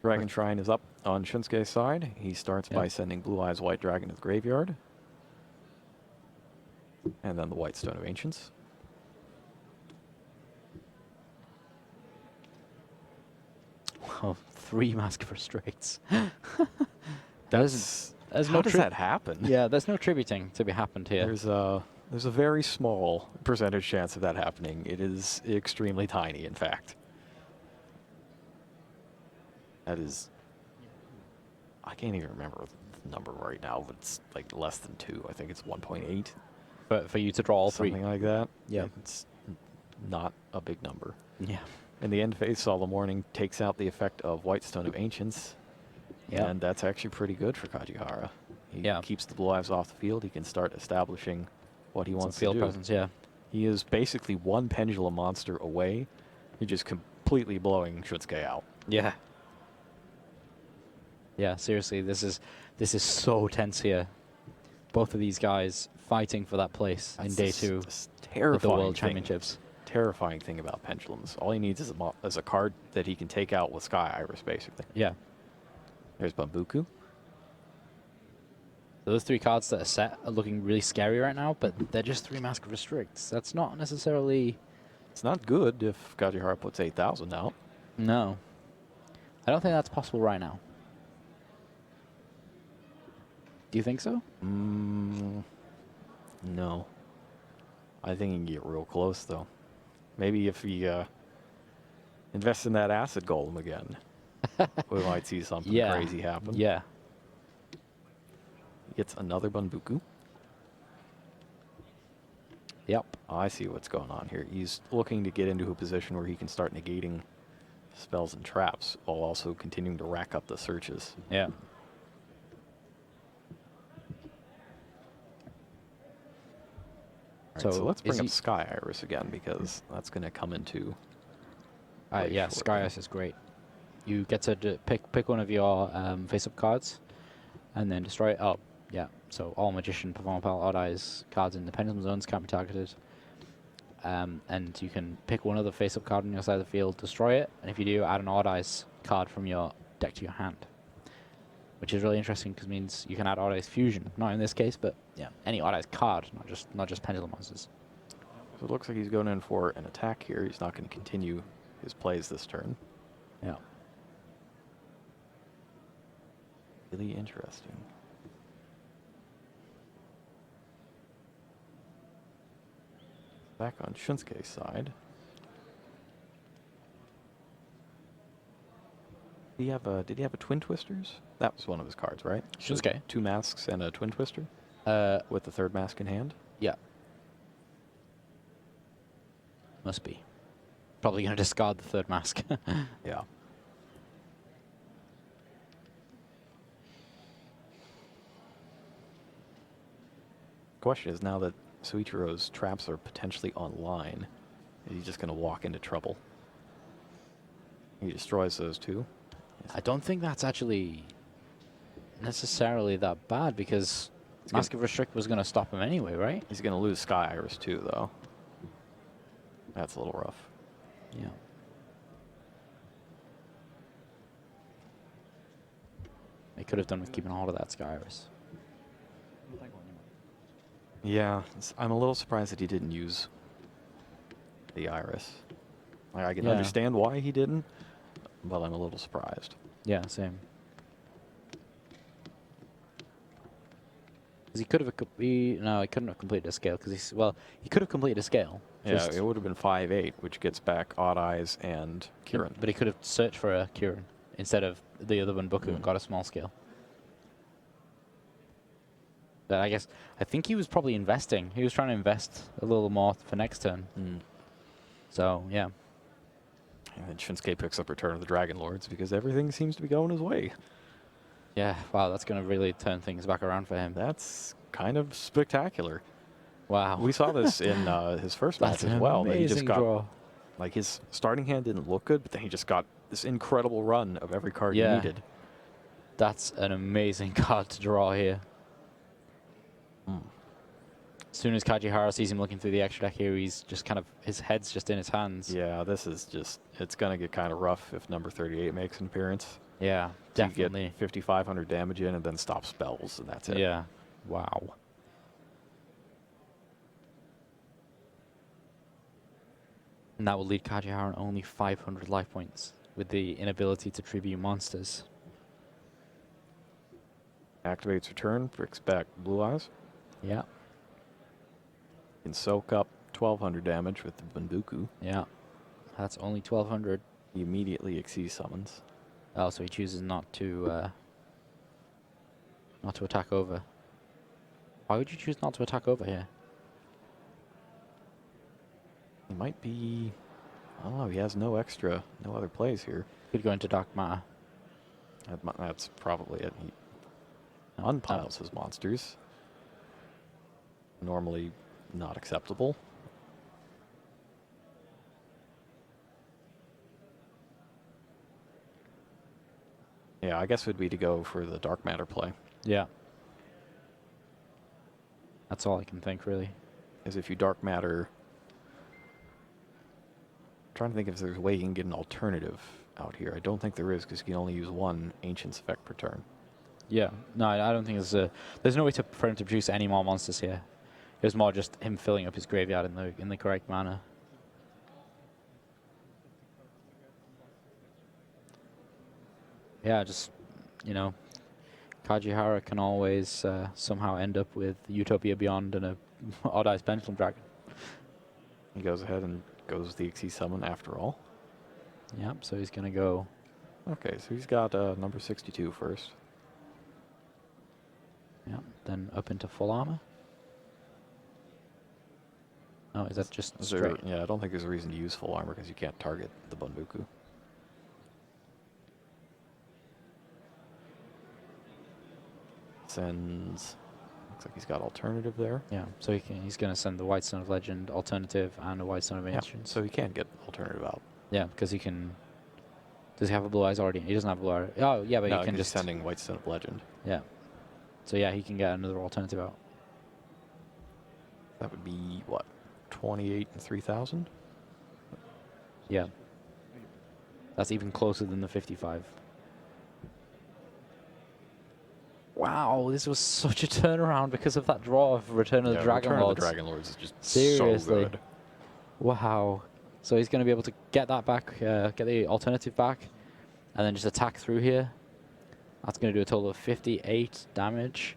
Speaker 4: Dragon Shrine is up on Shinsuke's side. He starts by sending Blue Eyes White Dragon to the graveyard. And then the White Stone of Ancients.
Speaker 5: Oh, 3 Massacre Restricts.
Speaker 4: How does that happen?
Speaker 5: Yeah, there's no tributing to be happened here.
Speaker 4: There's a very small percentage chance of that happening. It is extremely tiny, in fact. That is... I can't even remember the number right now, but it's like less than 2. I think it's 1.8.
Speaker 5: But for you to draw all 3.
Speaker 4: Something like that.
Speaker 5: Yeah.
Speaker 4: It's not a big number.
Speaker 5: Yeah.
Speaker 4: In the end phase, Solemn Warning takes out the effect of White Stone of Ancients.
Speaker 5: Yeah.
Speaker 4: And that's actually pretty good for Kajihara. He keeps the Blue Eyes off the field. He can start establishing what he wants to do.
Speaker 5: Field presence, yeah.
Speaker 4: He is basically one pendulum monster away. He's just completely blowing Shunsuke out.
Speaker 5: Yeah. Yeah, seriously, this is so tense here. Both of these guys fighting for that place in day 2
Speaker 4: terrifying
Speaker 5: of the World
Speaker 4: thing.
Speaker 5: Championships.
Speaker 4: Terrifying thing about pendulums. All he needs is a card that he can take out with Sky Iris, basically.
Speaker 5: Yeah.
Speaker 4: There's Bambuku.
Speaker 5: Those 3 cards that are set are looking really scary right now, but they're just 3 Mask Restricts. That's not necessarily...
Speaker 4: It's not good if Kajihara puts 8,000 out.
Speaker 5: No. I don't think that's possible right now. Do you think so?
Speaker 4: No. I think he can get real close, though. Maybe if he invests in that acid golem again, we might see something crazy happen.
Speaker 5: Yeah.
Speaker 4: He gets another Bunbuku.
Speaker 5: Yep.
Speaker 4: Oh, I see what's going on here. He's looking to get into a position where he can start negating spells and traps while also continuing to rack up the searches.
Speaker 5: Yeah.
Speaker 4: All right, so let's bring up Sky Iris again, because that's going to come into...
Speaker 5: yeah, Sky Iris is great. You get to pick one of your face-up cards and then destroy it. Oh, yeah. So all Magician, Performer Pal, Odd Eyes cards in the Pendulum Zones can't be targeted. And you can pick one other face-up card on your side of the field, destroy it, and if you do, add an Odd Eyes card from your deck to your hand. Which is really interesting because it means you can add Odd Eyes Fusion. Not in this case, but yeah, any Odd Eyes card, not just Pendulum Monsters.
Speaker 4: So it looks like he's going in for an attack here. He's not going to continue his plays this turn.
Speaker 5: Yeah.
Speaker 4: Really interesting. Back on Shunsuke's side. Did he have a Twin Twisters? That was one of his cards, right?
Speaker 5: Shunsuke.
Speaker 4: 2 masks and a Twin Twister? With the 3rd mask in hand?
Speaker 5: Yeah. Must be. Probably going to discard the 3rd mask.
Speaker 4: Yeah. Question is, now that Soichiro's traps are potentially online, is he just going to walk into trouble? He destroys those 2.
Speaker 5: I don't think that's actually necessarily that bad, because Mask of Restrict was going to stop him anyway, right?
Speaker 4: He's going to lose Sky Iris too, though. That's a little rough.
Speaker 5: Yeah. They could have done with keeping hold of that Sky Iris.
Speaker 4: Yeah, I'm a little surprised that he didn't use the Iris. Like, I can understand why he didn't, but I'm a little surprised.
Speaker 5: Yeah, same. Because he could have... No, he couldn't have completed a scale, because he could have completed a scale.
Speaker 4: Yeah, it would have been 5/8, which gets back Odd Eyes and Kieran.
Speaker 5: But he could have searched for a Kieran instead of the other one, Bunbuku, and got a small scale. But I think he was probably investing. He was trying to invest a little more for next turn. So, yeah.
Speaker 4: And then Shinsuke picks up Return of the Dragon Lords because everything seems to be going his way.
Speaker 5: Yeah, wow, that's going to really turn things back around for him.
Speaker 4: That's kind of spectacular.
Speaker 5: Wow.
Speaker 4: We saw this in his first match as well. That he just got,
Speaker 5: draw.
Speaker 4: like, his starting hand didn't look good, but then he just got this incredible run of every card he needed.
Speaker 5: That's an amazing card to draw here. As soon as Kajihara sees him looking through the extra deck here, he's just kind of, his head's just in his hands.
Speaker 4: Yeah, this is just, it's going to get kind of rough if number 38 makes an appearance.
Speaker 5: Yeah, definitely.
Speaker 4: You get 5,500 damage in and then stop spells, and that's it.
Speaker 5: Yeah, wow. And that will lead Kajihara on only 500 life points with the inability to tribute monsters.
Speaker 4: Activates Return, brings back Blue Eyes.
Speaker 5: Yeah.
Speaker 4: Can soak up 1,200 damage with the Bunbuku.
Speaker 5: Yeah. That's only 1,200.
Speaker 4: He immediately exceeds summons.
Speaker 5: Oh, so he chooses not to attack over. Why would you choose not to attack over here?
Speaker 4: He might be... I don't know, he has no other plays here.
Speaker 5: Could go into Dark Matter.
Speaker 4: That's probably it. He unpiles his monsters. Normally not acceptable. Yeah, I guess it would be to go for the dark matter play.
Speaker 5: Yeah. That's all I can think, really.
Speaker 4: Is if you dark matter... I'm trying to think if there's a way you can get an alternative out here. I don't think there is, because you can only use one Ancient's effect per turn.
Speaker 5: Yeah. No, I don't think there's no way for him to produce any more monsters here. It was more just him filling up his graveyard in the correct manner. Yeah, just, you know, Kajihara can always somehow end up with Utopia Beyond and a Odd Eyes Pendulum Dragon.
Speaker 4: He goes ahead and goes the XE summon after all.
Speaker 5: Yep, so he's going to go...
Speaker 4: Okay, so he's got number 62 first.
Speaker 5: Yeah, then up into full armor. Oh, is that just straight?
Speaker 4: Yeah, I don't think there's a reason to use full armor because you can't target the Bunbuku. Sends... Looks like he's got alternative there.
Speaker 5: Yeah, so he's going to send the White Stone of Legend alternative and a White Stone of Ancient.
Speaker 4: So he can get alternative out.
Speaker 5: Yeah, because he can... Does he have a Blue Eyes already? He doesn't have Blue Eyes. Oh, yeah, but
Speaker 4: no,
Speaker 5: he can
Speaker 4: just
Speaker 5: just...
Speaker 4: sending White Stone of Legend.
Speaker 5: Yeah. So yeah, he can get another alternative out.
Speaker 4: That would be, what, 28 and 3,000?
Speaker 5: Yeah. That's even closer than the 55. Wow, this was such a turnaround because of that draw of Return of the Dragon
Speaker 4: Return
Speaker 5: Lords.
Speaker 4: of the Dragon Lords is just
Speaker 5: Seriously.
Speaker 4: so good.
Speaker 5: Wow. So he's going to be able to get that back, get the alternative back, and then just attack through here. That's going to do a total of 58 damage.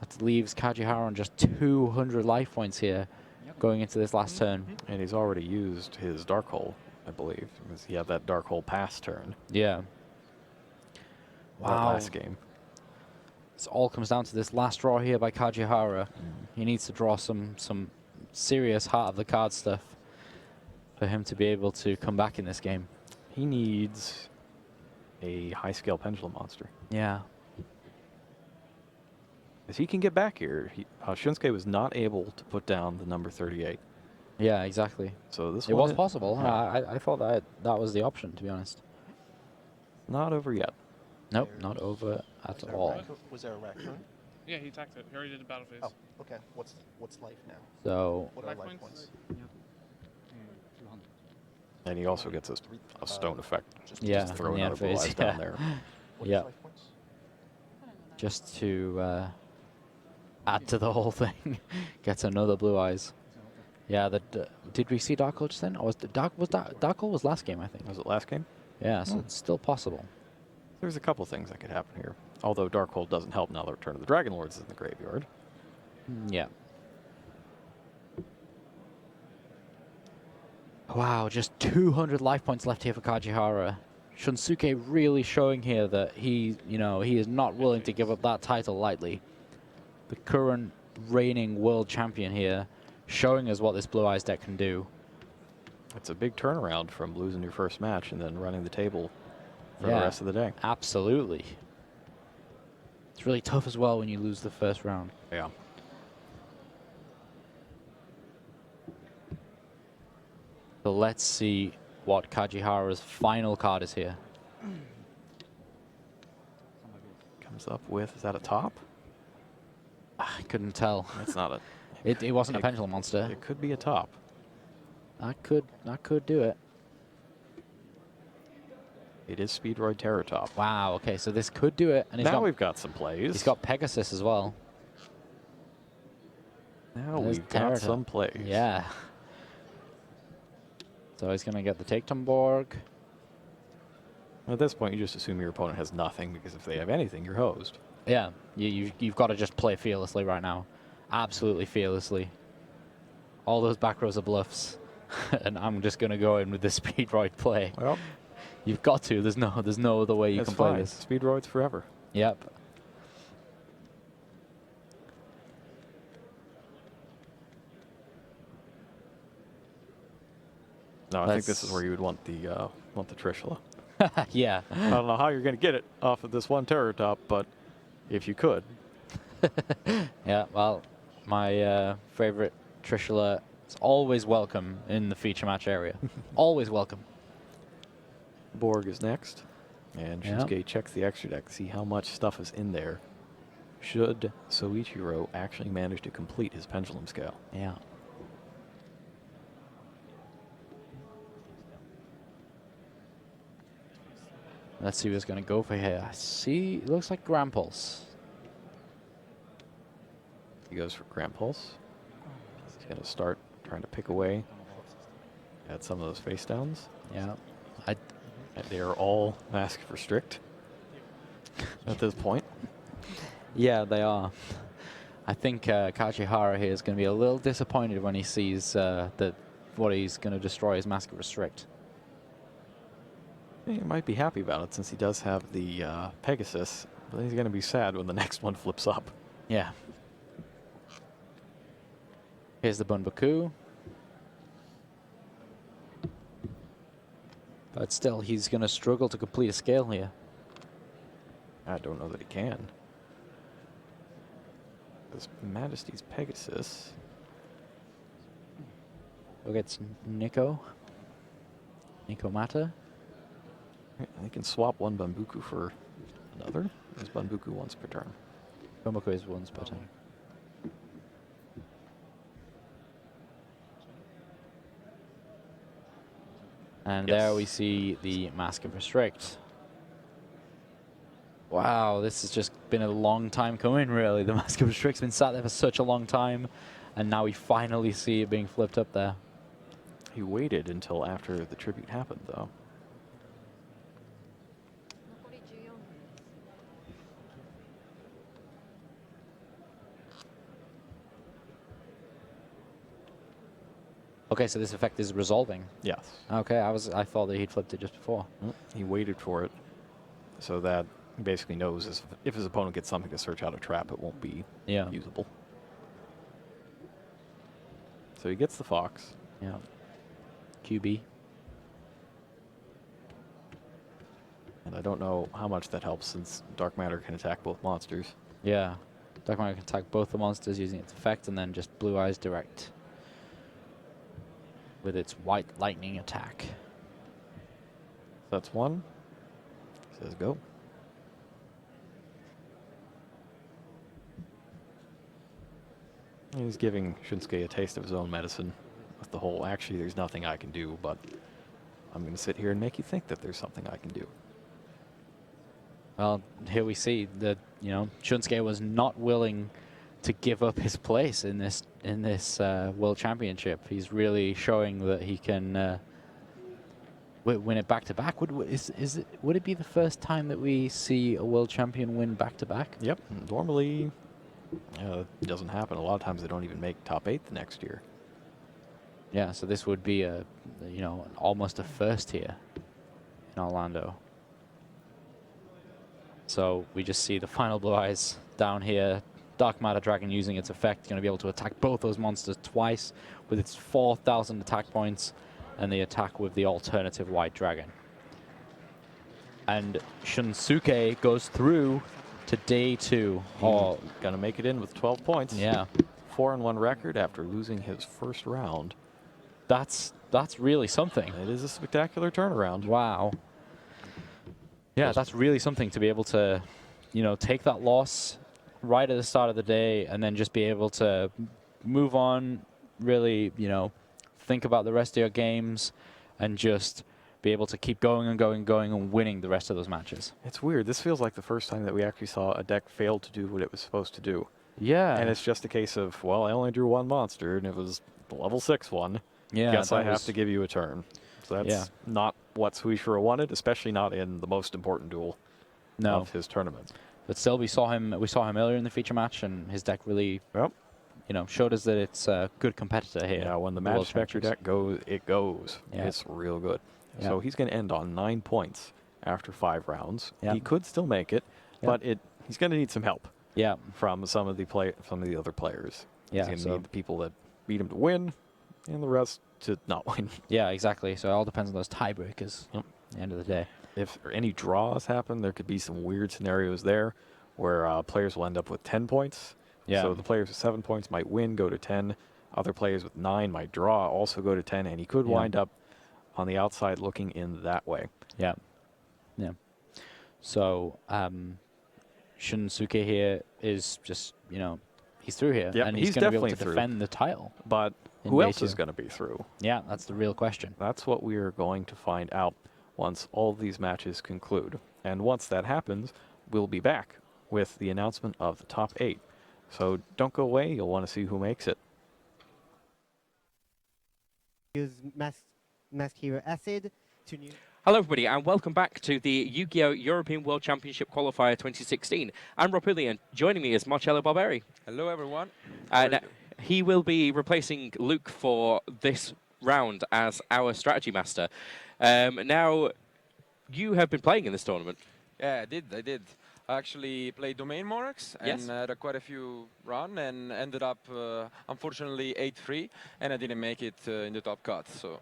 Speaker 5: That leaves Kajihara on just 200 life points here going into this last turn.
Speaker 4: And he's already used his Dark Hole, I believe, because he had that Dark Hole pass turn.
Speaker 5: Yeah.
Speaker 4: That last game.
Speaker 5: This all comes down to this last draw here by Kajihara. He needs to draw some serious heart of the card stuff for him to be able to come back in this game.
Speaker 4: He needs a high-scale pendulum monster.
Speaker 5: Yeah.
Speaker 4: Because he can get back here. Shunsuke was not able to put down the number 38.
Speaker 5: Yeah, exactly.
Speaker 4: So this
Speaker 5: it was possible. Yeah. I thought that was the option, to be honest.
Speaker 4: Not over yet.
Speaker 5: Nope, not over at all.
Speaker 7: Was there a raccoon?
Speaker 9: Yeah, he attacked it. He already did the battle phase.
Speaker 7: Oh, okay. What's life now?
Speaker 5: So
Speaker 7: what are life points?
Speaker 4: And he also gets a stone effect. Just throw another Blue Eyes down there.
Speaker 5: Yeah. Just to add to the whole thing, gets another Blue Eyes. Yeah. Did we see Dark Hole just then? Or was Dark Hole was last game, I think.
Speaker 4: Was it last game?
Speaker 5: Yeah. So it's still possible.
Speaker 4: There's a couple things that could happen here. Although Dark Hole doesn't help now the Return of the Dragon Lords is in the graveyard.
Speaker 5: Yeah. Wow, just 200 life points left here for Kajihara. Shunsuke really showing here that he is not willing to give up that title lightly. The current reigning world champion here, showing us what this Blue Eyes deck can do.
Speaker 4: It's a big turnaround from losing your first match and then running the table for the
Speaker 5: Yeah,
Speaker 4: rest of the day.
Speaker 5: Absolutely. It's really tough as well when you lose the first round.
Speaker 4: Yeah.
Speaker 5: So let's see what Kajihara's final card is here.
Speaker 4: Comes up with, is that a top?
Speaker 5: I couldn't tell.
Speaker 4: It's not a...
Speaker 5: It wasn't a pendulum monster.
Speaker 4: It could be a top.
Speaker 5: That could do it.
Speaker 4: It is Speedroid Terratop.
Speaker 5: Wow, okay, so this could do it. And
Speaker 4: Now we've got some plays.
Speaker 5: He's got Pegasus as well.
Speaker 4: Now
Speaker 5: There's
Speaker 4: we've got
Speaker 5: Terratop.
Speaker 4: some plays.
Speaker 5: Yeah. So he's going to get the Taketumborg.
Speaker 4: At this point, you just assume your opponent has nothing, because if they have anything, you're hosed.
Speaker 5: Yeah, you've got to just play fearlessly right now. Absolutely fearlessly. All those back rows are bluffs. And I'm just going to go in with the Speedroid play.
Speaker 4: Well,
Speaker 5: you've got to. There's no other way you can play this.
Speaker 4: Speedroids forever.
Speaker 5: Yep.
Speaker 4: No, I think this is where you would want the Trishula.
Speaker 5: Yeah.
Speaker 4: I don't know how you're going to get it off of this one Terratop, but if you could.
Speaker 5: Yeah, well, my favorite Trishula is always welcome in the feature match area. Always welcome.
Speaker 4: Borg is next. And
Speaker 5: Yeah.
Speaker 4: Shinsuke checks the extra deck to see how much stuff is in there. Should Soichiro actually manage to complete his pendulum scale?
Speaker 5: Yeah. Let's see what's going to go for here. See, it looks like Grand Pulse.
Speaker 4: He goes for Grand Pulse. He's going to start trying to pick away at some of those face downs.
Speaker 5: Yeah.
Speaker 4: They are all Mask Restrict at this point.
Speaker 5: Yeah, they are. I think Kachihara here is going to be a little disappointed when he sees that what he's going to destroy is Mask Restrict.
Speaker 4: He might be happy about it since he does have the Pegasus, but he's going to be sad when the next one flips up.
Speaker 5: Yeah. Here's the Bunbaku. But still, he's going to struggle to complete a scale here.
Speaker 4: I don't know that he can. This Majesty's Pegasus.
Speaker 5: We'll get Nico. Nico Mata.
Speaker 4: They can swap one Bunbuku for another. There's Bunbuku once per turn.
Speaker 5: Bunbaku is once per turn. And there we see the Mask of Restrict. Wow, this has just been a long time coming, really. The Mask of Restrict's been sat there for such a long time, and now we finally see it being flipped up there.
Speaker 4: He waited until after the tribute happened, though.
Speaker 5: Okay, so this effect is resolving.
Speaker 4: Yes.
Speaker 5: Okay, I thought that he'd flipped it just before.
Speaker 4: He waited for it so that he basically knows if his opponent gets something to search out a trap, it won't be usable. So he gets the Fox.
Speaker 5: Yeah. QB.
Speaker 4: And I don't know how much that helps since Dark Matter can attack both monsters.
Speaker 5: Yeah. Dark Matter can attack both the monsters using its effect and then just Blue Eyes direct with its White Lightning attack.
Speaker 4: That's one. Says go. He's giving Shinsuke a taste of his own medicine with the whole, actually, there's nothing I can do, but I'm going to sit here and make you think that there's something I can do.
Speaker 5: Well, here we see that, you know, Shinsuke was not willing to give up his place in this World Championship. He's really showing that he can win it back to back. Would it be the first time that we see a world champion win back to back?
Speaker 4: Yep. Normally, it doesn't happen. A lot of times they don't even make top 8 the next year.
Speaker 5: Yeah. So this would be almost a first here in Orlando. So we just see the final Blue Eyes down here. Dark Matter Dragon using its effect, going to be able to attack both those monsters twice with its 4,000 attack points, and the attack with the alternative White Dragon. And Shunsuke goes through to day 2.
Speaker 4: Oh, going to make it in with 12 points.
Speaker 5: Yeah.
Speaker 4: 4-1 record after losing his first round.
Speaker 5: That's really something.
Speaker 4: It is a spectacular turnaround.
Speaker 5: Wow. Yeah, that's really something to be able to, take that loss right at the start of the day and then just be able to move on, really, think about the rest of your games and just be able to keep going and going and going and winning the rest of those matches.
Speaker 4: It's weird. This feels like the first time that we actually saw a deck fail to do what it was supposed to do.
Speaker 5: Yeah.
Speaker 4: And it's just a case of, well, I only drew one monster, and it was the level 6 one.
Speaker 5: Yeah.
Speaker 4: Guess I have to give you a turn. So that's not what Suishiro wanted, especially not in the most important duel of his tournament.
Speaker 5: But still, we saw him earlier in the feature match, and his deck really, showed us that it's a good competitor here.
Speaker 4: Yeah, when the Match Spectre deck goes, it goes.
Speaker 5: Yeah.
Speaker 4: It's real good.
Speaker 5: Yeah.
Speaker 4: So he's going to end on 9 points after 5 rounds.
Speaker 5: Yeah.
Speaker 4: He could still make it, but he's going to need some help.
Speaker 5: Yeah.
Speaker 4: From some of the other players.
Speaker 5: Yeah.
Speaker 4: He's going to need the people that beat him to win, and the rest to not win.
Speaker 5: Yeah, exactly. So it all depends on those tiebreakers. At the end of the day.
Speaker 4: If any draws happen, there could be some weird scenarios there where players will end up with 10 points.
Speaker 5: Yeah.
Speaker 4: So the players with 7 points might win, go to 10. Other players with 9 might draw, also go to 10, and he could wind up on the outside looking in that way.
Speaker 5: Yeah. Yeah. So Shunsuke here is just, he's through here.
Speaker 4: Yep,
Speaker 5: and
Speaker 4: he's
Speaker 5: going to be able
Speaker 4: definitely
Speaker 5: to
Speaker 4: through.
Speaker 5: defend the title.
Speaker 4: But
Speaker 5: in
Speaker 4: who
Speaker 5: day
Speaker 4: else is
Speaker 5: 2.
Speaker 4: going to be through?
Speaker 5: Yeah, that's the real question.
Speaker 4: That's what we're going to find out once all these matches conclude. And once that happens, we'll be back with the announcement of the top 8. So don't go away. You'll want to see who makes it.
Speaker 21: Use mask hero acid to new.
Speaker 13: Hello, everybody, and welcome back to the Yu-Gi-Oh! European World Championship Qualifier 2016. I'm Rob Hooley, and joining me is Marcello Barberi.
Speaker 22: Hello, everyone.
Speaker 13: He will be replacing Luke for this round as our strategy master. Now, you have been playing in this tournament.
Speaker 22: Yeah, I did. I actually played Domain Monarchs and had quite a few run and ended up, unfortunately, 8-3, and I didn't make it in the top cut. So.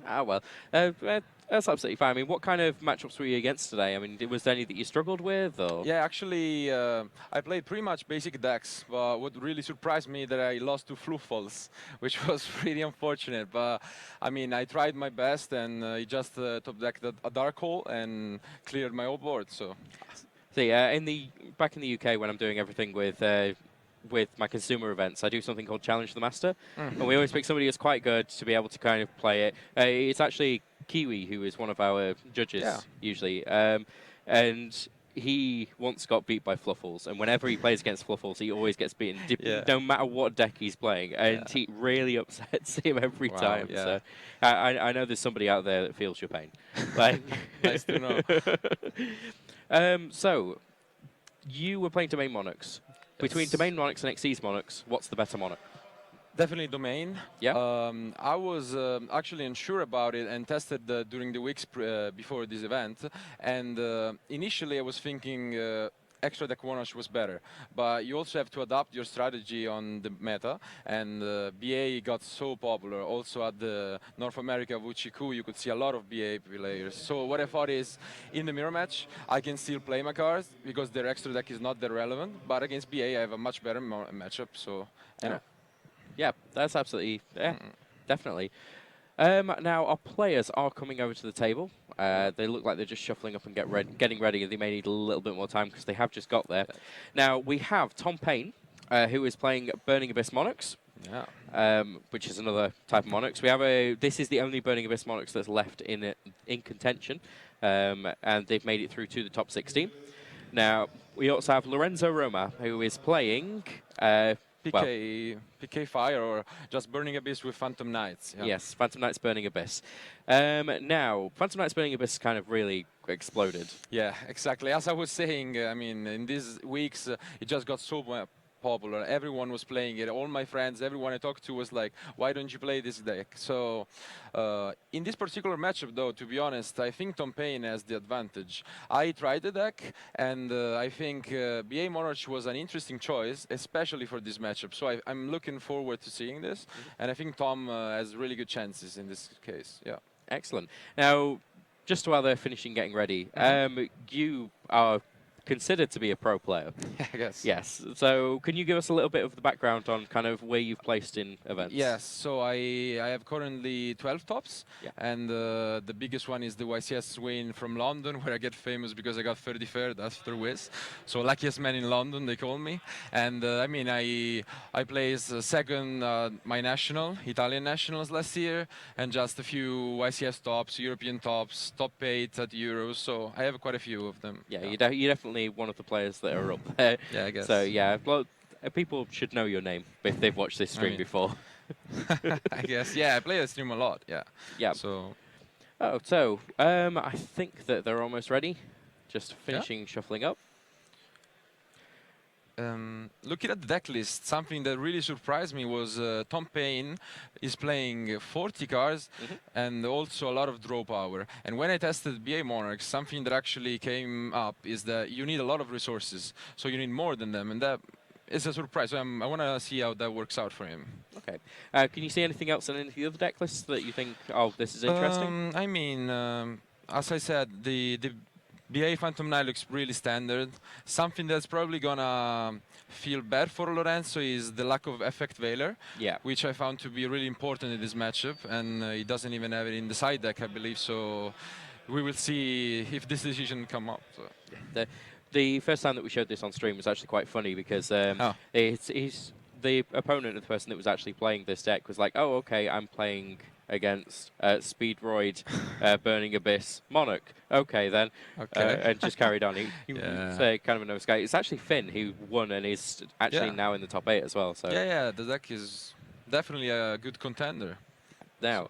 Speaker 13: Ah, well, that's absolutely fine. I mean, what kind of matchups were you against today? I mean, was there any that you struggled with? Or?
Speaker 22: Yeah, actually, I played pretty much basic decks, but what really surprised me that I lost to Fluffals, which was pretty unfortunate. But, I mean, I tried my best, and I just top decked a Dark Hole and cleared my whole board, so...
Speaker 13: See, back in the UK, when I'm doing everything with my consumer events, I do something called Challenge the Master, and we always pick somebody who's quite good to be able to kind of play it. It's actually Kiwi who is one of our judges usually, and he once got beat by Fluffles, and whenever he plays against Fluffles, he always gets beaten, no matter what deck he's playing, and he really upsets him every time. So I know there's somebody out there that feels your pain. Like,
Speaker 22: nice to know.
Speaker 13: So, you were playing Domain Monarchs. Between Domain Monarchs and Xyz Monarchs, what's the better Monarch?
Speaker 22: Definitely Domain.
Speaker 13: Yeah.
Speaker 22: I was actually unsure about it and tested during the weeks before this event. And initially I was thinking extra deck Warnash was better. But you also have to adapt your strategy on the meta. And BA got so popular. Also at the North America Wuchiku, you could see a lot of BA players. So what I thought is, in the mirror match, I can still play my cards because their extra deck is not that relevant. But against BA, I have a much better matchup. So,
Speaker 13: Yeah, that's absolutely, definitely. Now, our players are coming over to the table. They look like they're just shuffling up and getting ready. They may need a little bit more time because they have just got there. Now, we have Tom Payne, who is playing Burning Abyss Monarchs, which is another type of Monarchs. We have this is the only Burning Abyss Monarchs that's left in contention, and they've made it through to the top 16. Now, we also have Lorenzo Roma, who is playing...
Speaker 22: PK Fire or just Burning Abyss with Phantom Knights. Yeah.
Speaker 13: Yes, Phantom Knights Burning Abyss. Now, Phantom Knights Burning Abyss kind of really exploded.
Speaker 22: Yeah, exactly. As I was saying, I mean, in these weeks, it just got so popular. Everyone was playing it. All my friends, everyone I talked to was like, why don't you play this deck? So in this particular matchup, though, to be honest, I think Tom Payne has the advantage. I tried the deck, and I think BA Monarch was an interesting choice, especially for this matchup. So I'm looking forward to seeing this, and I think Tom has really good chances in this case. Yeah.
Speaker 13: Excellent. Now, just while they're finishing getting ready, you are considered to be a pro player.
Speaker 22: I guess.
Speaker 13: Yes. So can you give us a little bit of the background on kind of where you've placed in events?
Speaker 22: Yes. So I have currently 12 tops, and the biggest one is the YCS win from London, where I get famous because I got 33rd after Wiz. So luckiest man in London, they call me. And I mean, I placed second my national, Italian nationals last year, and just a few YCS tops, European tops, top 8 at Euros. So I have quite a few of them.
Speaker 13: Yeah, you're definitely one of the players that are up there.
Speaker 22: Yeah, I guess.
Speaker 13: So yeah, well, people should know your name if they've watched this stream before.
Speaker 22: I guess. Yeah, I play the stream a lot. Yeah.
Speaker 13: Yeah.
Speaker 22: So.
Speaker 13: Oh, so I think that they're almost ready. Just finishing shuffling up.
Speaker 22: Looking at the deck list, something that really surprised me was Tom Payne is playing 40 cards and also a lot of draw power. And when I tested BA Monarchs, something that actually came up is that you need a lot of resources. So you need more than them, and that is a surprise. So I want to see how that works out for him.
Speaker 13: Okay. Can you see anything else in any of the other deck lists that you think, oh, this is interesting?
Speaker 22: I mean, as I said, the BA Phantom Knight looks really standard. Something that's probably gonna feel bad for Lorenzo is the lack of Effect Veiler, which I found to be really important in this matchup, and he doesn't even have it in the side deck, I believe. So we will see if this decision come up. So.
Speaker 13: The first time that we showed this on stream was actually quite funny because it's the opponent of the person that was actually playing this deck was like, oh, okay, I'm playing against Speedroid, Burning Abyss, Monarch. Okay, then.
Speaker 22: Okay.
Speaker 13: And just carried on. He was kind of a nose guy. It's actually Finn who won and is actually now in the top 8 as well. So
Speaker 22: Yeah, the deck is definitely a good contender.
Speaker 13: now,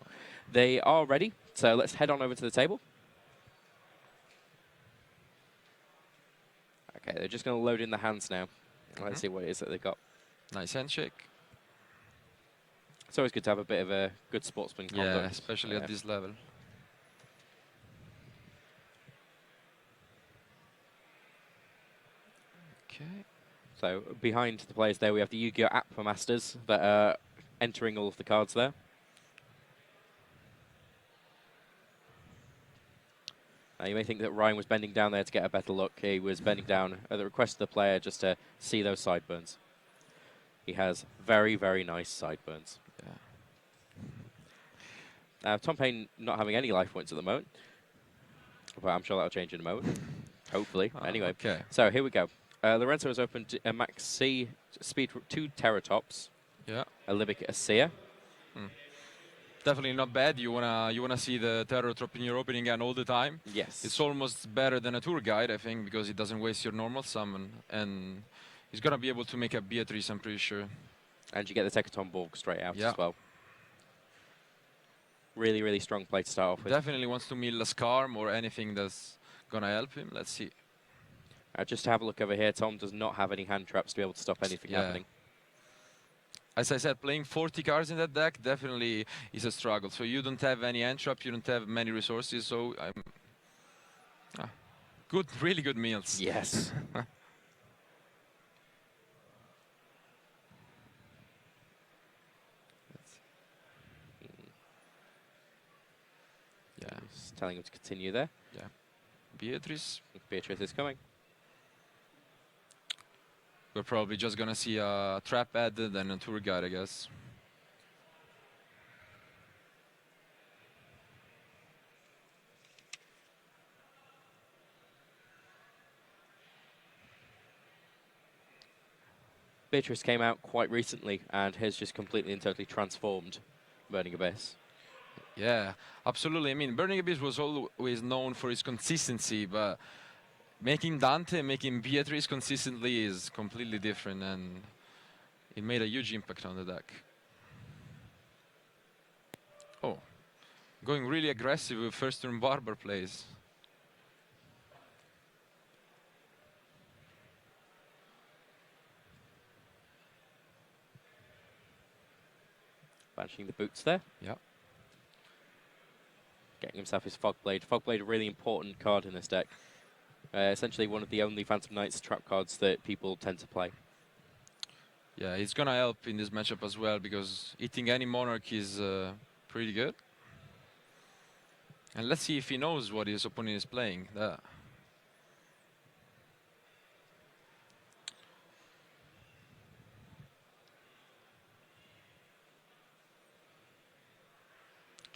Speaker 13: they are ready, so let's head on over to the table. Okay, they're just going to load in the hands now. Let's see what it is that they've got.
Speaker 22: Nice handshake.
Speaker 13: It's always good to have a bit of a good sportsman conduct.
Speaker 22: Yeah, especially at this level. Okay.
Speaker 13: So behind the players there, we have the Yu-Gi-Oh! App for Masters that are entering all of the cards there. Now you may think that Ryan was bending down there to get a better look. He was bending down at the request of the player just to see those sideburns. He has very, very nice sideburns.
Speaker 22: Yeah.
Speaker 13: Now, Tom Payne not having any life points at the moment, but I'm sure that'll change in a moment. Hopefully. Anyway,
Speaker 22: okay.
Speaker 13: So here we go. Lorenzo has opened a Max C speed 2 Terratops.
Speaker 22: Yeah.
Speaker 13: A Libic, a Seer.
Speaker 22: Definitely not bad. You wanna see the Terror Trop in your opening hand all the time.
Speaker 13: Yes.
Speaker 22: It's almost better than a tour guide, I think, because it doesn't waste your normal summon, and he's gonna be able to make a Beatrice, I'm pretty sure.
Speaker 13: And you get the Tekaton Borg straight out as well. Really, really strong play to start off with.
Speaker 22: Definitely wants to mill a Skarm or anything that's gonna help him. Let's see.
Speaker 13: Just to have a look over here, Tom does not have any hand traps to be able to stop anything happening.
Speaker 22: As I said, playing 40 cards in that deck definitely is a struggle. So you don't have any hand trap, you don't have many resources, so good, really good meals.
Speaker 13: Yes.
Speaker 22: Yeah.
Speaker 13: Just telling him to continue there.
Speaker 22: Yeah. Beatrice.
Speaker 13: Beatrice is coming.
Speaker 22: We're probably just gonna see a trap added and a tour guide, I guess.
Speaker 13: Beatrice came out quite recently and has just completely and totally transformed Burning Abyss.
Speaker 22: Yeah, absolutely. I mean, Burning Abyss was always known for its consistency, but making Dante, making Beatrice consistently is completely different, and it made a huge impact on the deck. Oh, going really aggressive with first turn Barber plays.
Speaker 13: Banishing the boots there.
Speaker 22: Yeah.
Speaker 13: Getting himself his Fogblade. Fogblade, a really important card in this deck. Essentially one of the only Phantom Knights trap cards that people tend to play.
Speaker 22: Yeah, it's gonna help in this matchup as well, because hitting any Monarch is pretty good. And let's see if he knows what his opponent is playing.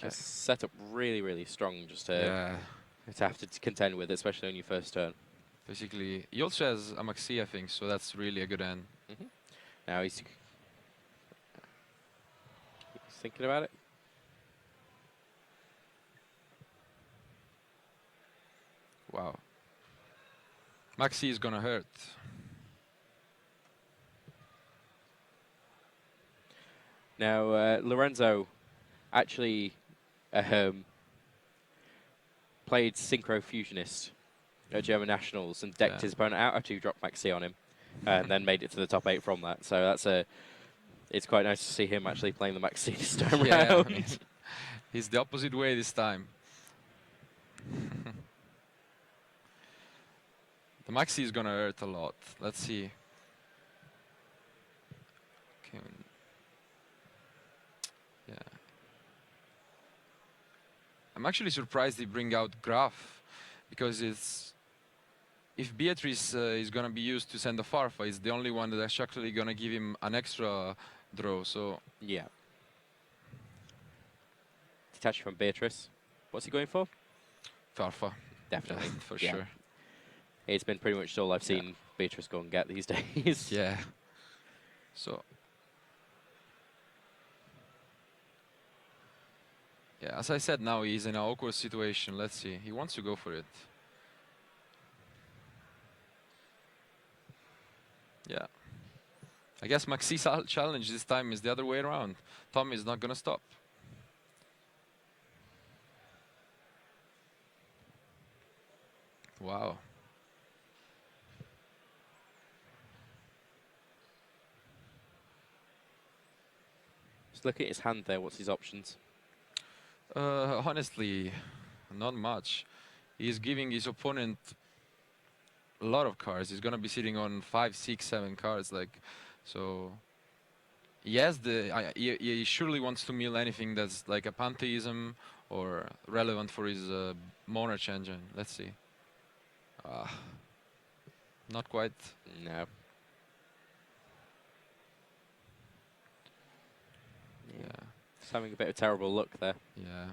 Speaker 13: Set up really, really strong just to have to contend with, especially on your first turn.
Speaker 22: Basically, he also has a Maxi, I think, so that's really a good end.
Speaker 13: Now he's thinking about it.
Speaker 22: Wow. Maxi is gonna hurt.
Speaker 13: Now, Lorenzo actually played Synchro Fusionist at German Nationals and decked his opponent out a 2-drop Maxi on him, and then made it to the top 8 from that. So that's it's quite nice to see him actually playing the Maxi this time around.
Speaker 22: He's the opposite way this time. The Maxi is gonna hurt a lot. Let's see. Okay. Yeah. I'm actually surprised they bring out Graf, because it's if Beatrice is gonna be used to send a Farfa, it's the only one that's actually gonna give him an extra draw. So
Speaker 13: yeah. Detach from Beatrice. What's he going for?
Speaker 22: Scarfa.
Speaker 13: Definitely.
Speaker 22: Yeah, for
Speaker 13: Yeah.
Speaker 22: sure.
Speaker 13: It's been pretty much all I've seen Beatrice go and get these days.
Speaker 22: Yeah. So. Yeah, as I said, now he's in an awkward situation. Let's see. He wants to go for it. Yeah. I guess Maxi's challenge this time is the other way around. Tom is not going to stop. Wow.
Speaker 13: Just look at his hand there. What's his options?
Speaker 22: Honestly, not much. He's giving his opponent a lot of cards. He's gonna be sitting on 5, 6, 7 cards. Like, so. Yes, he surely wants to mill anything that's like a pantheism or relevant for his Monarch engine. Let's see. Not quite.
Speaker 13: No.
Speaker 22: Yeah.
Speaker 13: Just having a bit of terrible luck there.
Speaker 22: Yeah.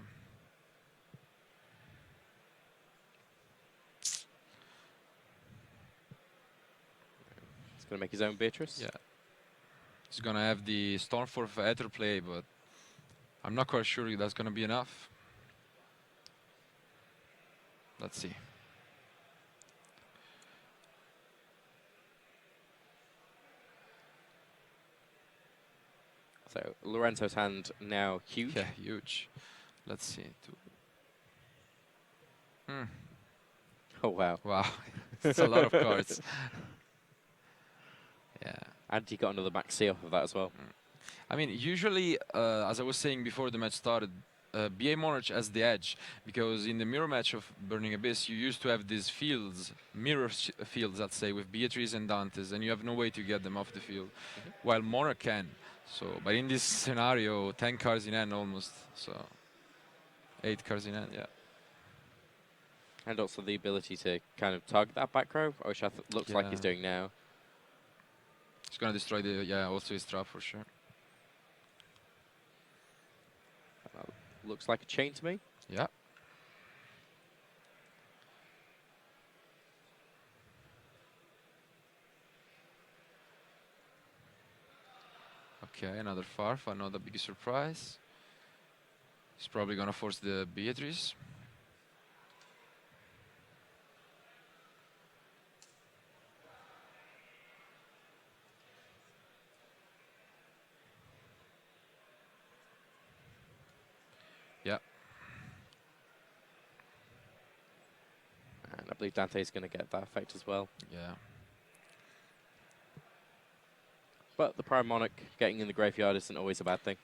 Speaker 13: He's going to make his own Beatrice.
Speaker 22: Yeah. He's gonna have the Stormforth Aether play, but I'm not quite sure that's gonna be enough. Let's see.
Speaker 13: So Lorenzo's hand now huge.
Speaker 22: Yeah, huge. Let's see.
Speaker 13: Oh wow.
Speaker 22: Wow. It's a lot of cards. Yeah.
Speaker 13: And he got another Maxi off of that as well.
Speaker 22: I mean, usually, as I was saying before the match started, BA Monarch has the edge, because in the mirror match of Burning Abyss, you used to have these fields, mirror fields, let's say, with Beatrice and Dantes, and you have no way to get them off the field, while Monarch can. So, but in this scenario, 10 cards in hand almost, so 8 cards in hand, yeah.
Speaker 13: And also the ability to kind of target that back row, which looks like he's doing now.
Speaker 22: He's gonna destroy the, also his trap for sure.
Speaker 13: Looks like a chain to me.
Speaker 22: Yeah. Okay, another Farf, another big surprise. He's probably gonna force the Beatrice. Yeah.
Speaker 13: And I believe Dante's going to get that effect as well.
Speaker 22: Yeah.
Speaker 13: But the Prime Monarch getting in the graveyard isn't always a bad thing.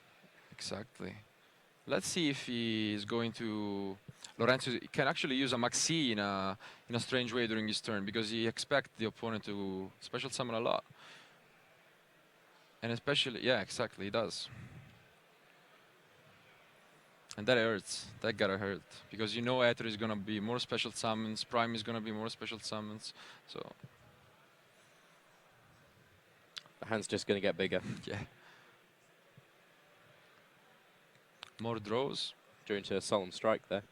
Speaker 22: Exactly. Let's see if he is going to... Lorenzo can actually use a Maxi in a strange way during his turn, because he expects the opponent to special summon a lot. And especially, yeah, exactly, he does. And that hurts. That gotta hurt. Because you know Aether is gonna be more special summons, Prime is gonna be more special summons, so...
Speaker 13: The hand's just going to get bigger.
Speaker 22: Yeah. More draws.
Speaker 13: Due into a Solemn Strike there.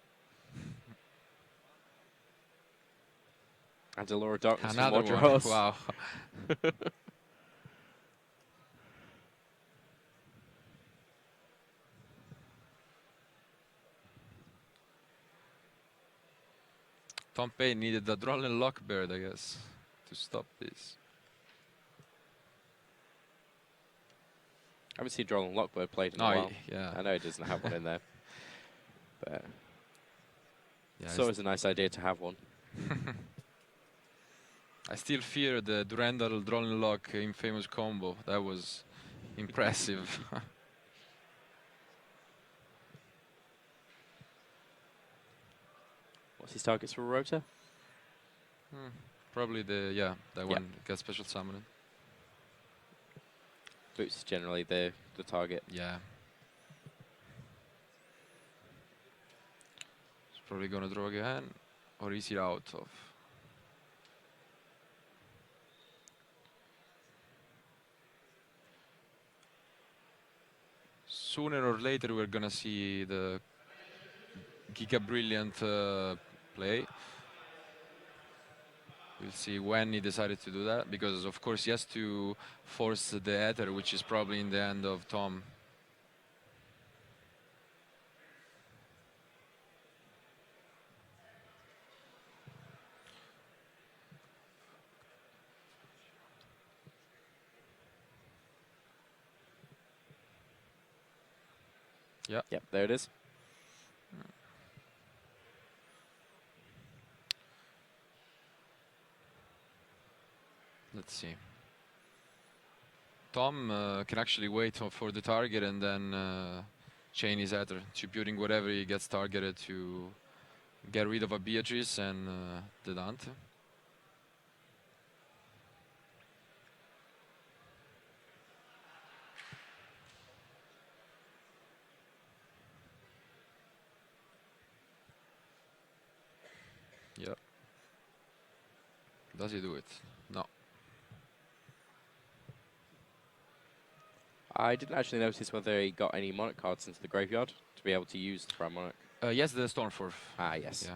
Speaker 13: And a Laura Darkness
Speaker 22: Another
Speaker 13: with more
Speaker 22: one.
Speaker 13: draws.
Speaker 22: Wow. Tom Payne needed the Droll and Lockbird, I guess, to stop this.
Speaker 13: I haven't seen Droll and Lockbird played in a while. I know he doesn't have one in there. But it's always a nice idea to have one.
Speaker 22: I still fear the Durandal Droll and Lock infamous combo. That was impressive.
Speaker 13: What's his targets for Rota?
Speaker 22: Probably that one gets special summoning.
Speaker 13: Boots is generally the target.
Speaker 22: Yeah. He's probably gonna draw again, or is he out of? Sooner or later we're gonna see the Giga Brilliant play. We'll see when he decided to do that, because of course he has to force the Ether, which is probably in the end of Tom. Yeah.
Speaker 13: Yep, there it is.
Speaker 22: Let's see. Tom can actually wait for the target and then chain his Ether, tributing whatever he gets targeted to get rid of a Beatrice and the Dante. Yep. Does he do it? No.
Speaker 13: I didn't actually notice whether he got any Monarch cards into the graveyard to be able to use the Prime Monarch.
Speaker 22: Yes, the Stormforth.
Speaker 13: Ah, yes.
Speaker 22: Yeah.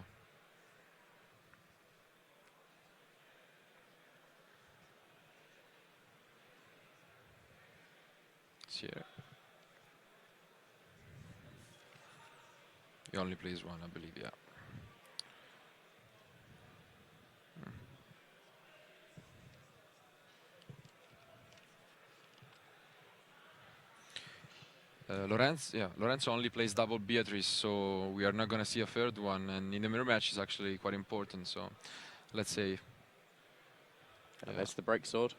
Speaker 22: Here. He only plays one, I believe, yeah. Lorenzo only plays double Beatrice, so we are not going to see a third one, and in the mirror match is actually quite important, so let's say.
Speaker 13: And that's the break sword.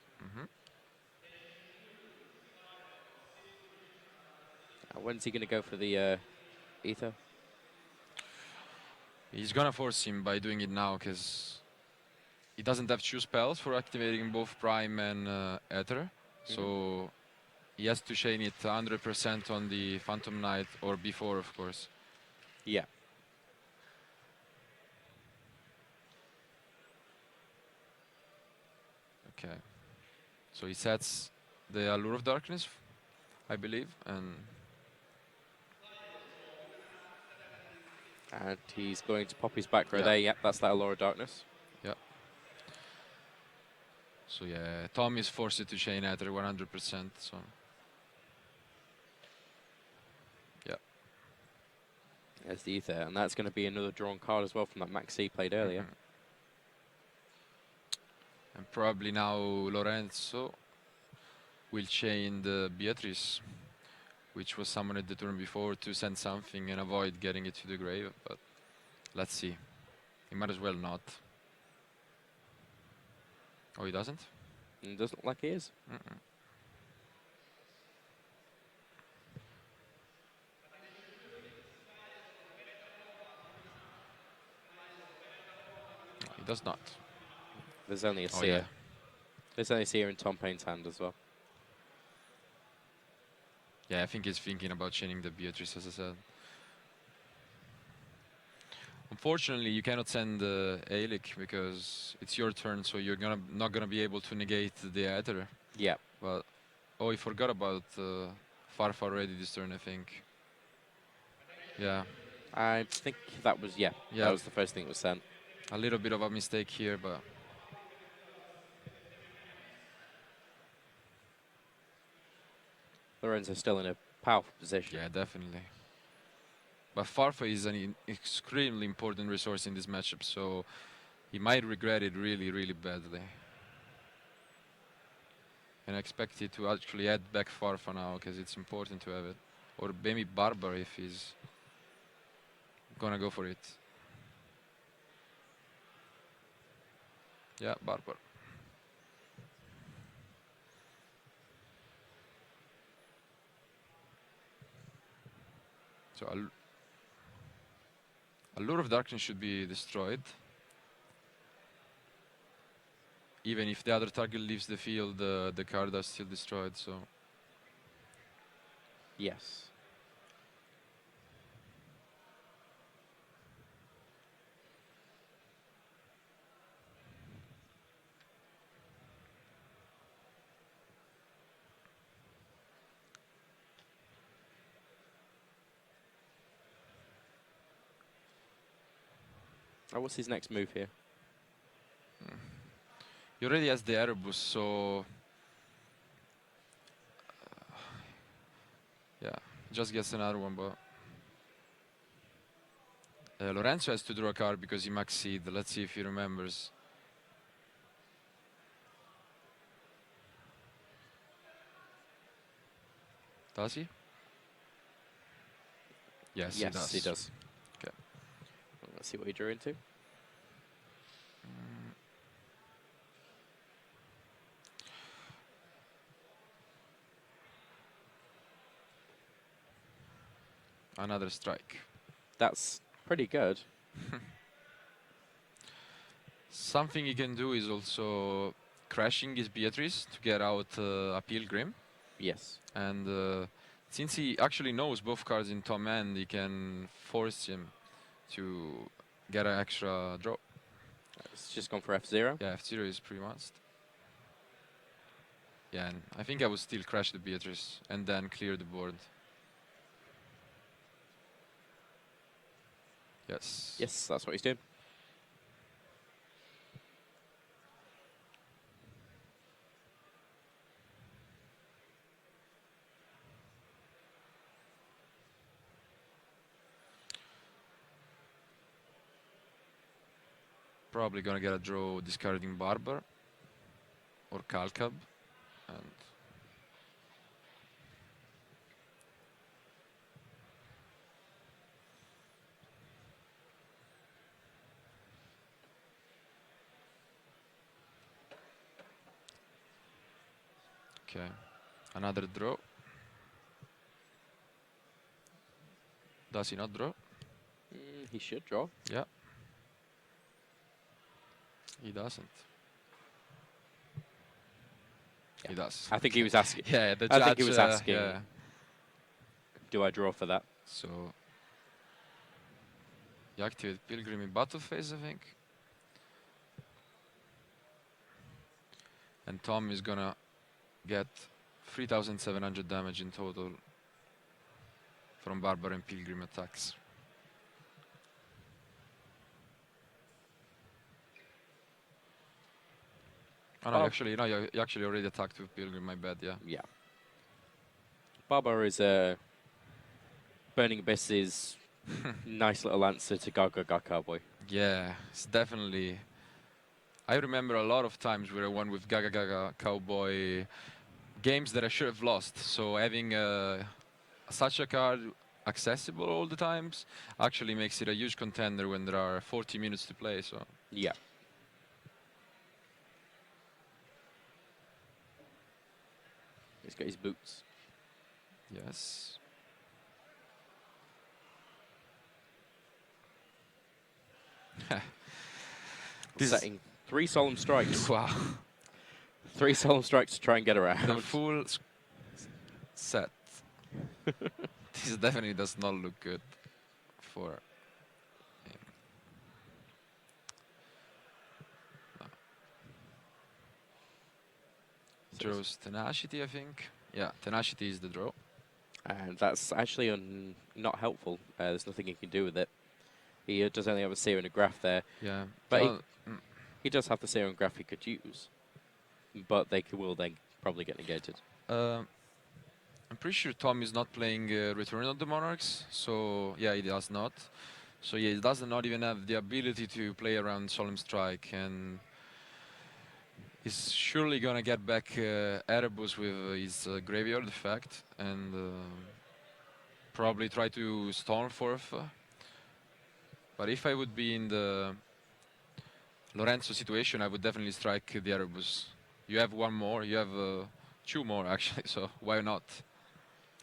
Speaker 13: When's he going to go for the Ether?
Speaker 22: He's going to force him by doing it now, because he doesn't have 2 spells for activating both Prime and Ether, so he has to chain it 100% on the Phantom Knight, or before, of course.
Speaker 13: Yeah.
Speaker 22: Okay. So he sets the Allure of Darkness, I believe, and
Speaker 13: he's going to pop his back row
Speaker 22: Yeah.
Speaker 13: there. Yep, that's that Allure of Darkness.
Speaker 22: yeah. So yeah, Tom is forced to chain Ether 100%, so. Yeah.
Speaker 13: There's the Ether, and that's going to be another drawn card as well from that Max C played earlier.
Speaker 22: And probably now Lorenzo will chain the Beatrice, which was summoned the turn before to send something and avoid getting it to the grave, but let's see. He might as well not. Oh, he doesn't?
Speaker 13: It doesn't look like he is.
Speaker 22: He does not.
Speaker 13: There's only a
Speaker 22: Oh,
Speaker 13: seer.
Speaker 22: yeah.
Speaker 13: There's only a seer in Tom Payne's hand as well.
Speaker 22: Yeah, I think he's thinking about chaining the Beatrice, as I said. Unfortunately, you cannot send Aelic because it's your turn, so you're not gonna be able to negate the Ether.
Speaker 13: Yeah.
Speaker 22: But oh, I forgot about Farfa already this turn, I think. Yeah.
Speaker 13: I think that was that was the first thing that was sent.
Speaker 22: A little bit of a mistake here, but
Speaker 13: Lorenzo's still in a powerful position.
Speaker 22: yeah, definitely. But Farfa is an extremely important resource in this matchup, so he might regret it really, really badly. And I expect it to actually add back Farfa now, because it's important to have it. Or maybe Barbar if he's gonna go for it. Yeah, Barbar. So Allure of Darkness should be destroyed. Even if the other target leaves the field, the card is still destroyed, so.
Speaker 13: Yes. Oh, what's his next move here?
Speaker 22: He already has the Erebus, so yeah, just gets another one. But Lorenzo has to draw a card because he max seed. Let's see if he remembers. Does he? Yes, he does.
Speaker 13: He does.
Speaker 22: Okay.
Speaker 13: Well, let's see what he drew into.
Speaker 22: Another strike.
Speaker 13: That's pretty good.
Speaker 22: Something he can do is also crashing his Beatrice to get out a Pilgrim.
Speaker 13: Yes.
Speaker 22: And since he actually knows both cards in Tom hand, he can force him to get an extra draw.
Speaker 13: It's just gone for F0?
Speaker 22: Yeah, F0 is pretty must. Yeah, and I think I would still crash the Beatrice and then clear the board. Yes.
Speaker 13: Yes, that's what he's doing.
Speaker 22: Probably gonna get a draw discarding Barber or Calcab, and okay, another draw. Does he not draw?
Speaker 13: He should draw.
Speaker 22: Yeah. He doesn't.
Speaker 13: Yeah.
Speaker 22: He does.
Speaker 13: I think he was asking.
Speaker 22: Yeah, the
Speaker 13: I
Speaker 22: judge,
Speaker 13: think he was asking.
Speaker 22: yeah.
Speaker 13: Do I draw for that?
Speaker 22: So you activate Pilgrim in battle phase, I think. And Tom is gonna get 3,700 damage in total from Barbar and Pilgrim attacks. Oh, no, actually, no, you actually already attacked with Pilgrim, my bad, yeah.
Speaker 13: Yeah. Barbar is Burning Abyss is nice little answer to Gaga Gaga Cowboy.
Speaker 22: Yeah, it's definitely. I remember a lot of times where I won with Gaga Gaga Cowboy games that I should have lost. So having such a card accessible all the times actually makes it a huge contender when there are 40 minutes to play. So
Speaker 13: yeah. He's got his boots.
Speaker 22: Yes.
Speaker 13: Setting 3 solemn strikes.
Speaker 22: Wow.
Speaker 13: 3 solemn strikes to try and get around.
Speaker 22: The full set. This definitely does not look good for him. No. Draws Tenacity, I think. Yeah, Tenacity is the draw.
Speaker 13: And that's actually not helpful. There's nothing he can do with it. He does only have a Seer and a Graph there.
Speaker 22: Yeah.
Speaker 13: But he does have the Seer and Graph he could use. But they will then probably get negated.
Speaker 22: I'm pretty sure Tom is not playing Return of the Monarchs. So, yeah, he does not. So, yeah, he does not even have the ability to play around Solemn Strike. And he's surely going to get back Erebus with his graveyard effect. And probably try to Stormforth. But if I would be in the Lorenzo situation, I would definitely strike the Erebus. You have one more, you have 2 more actually, so why not?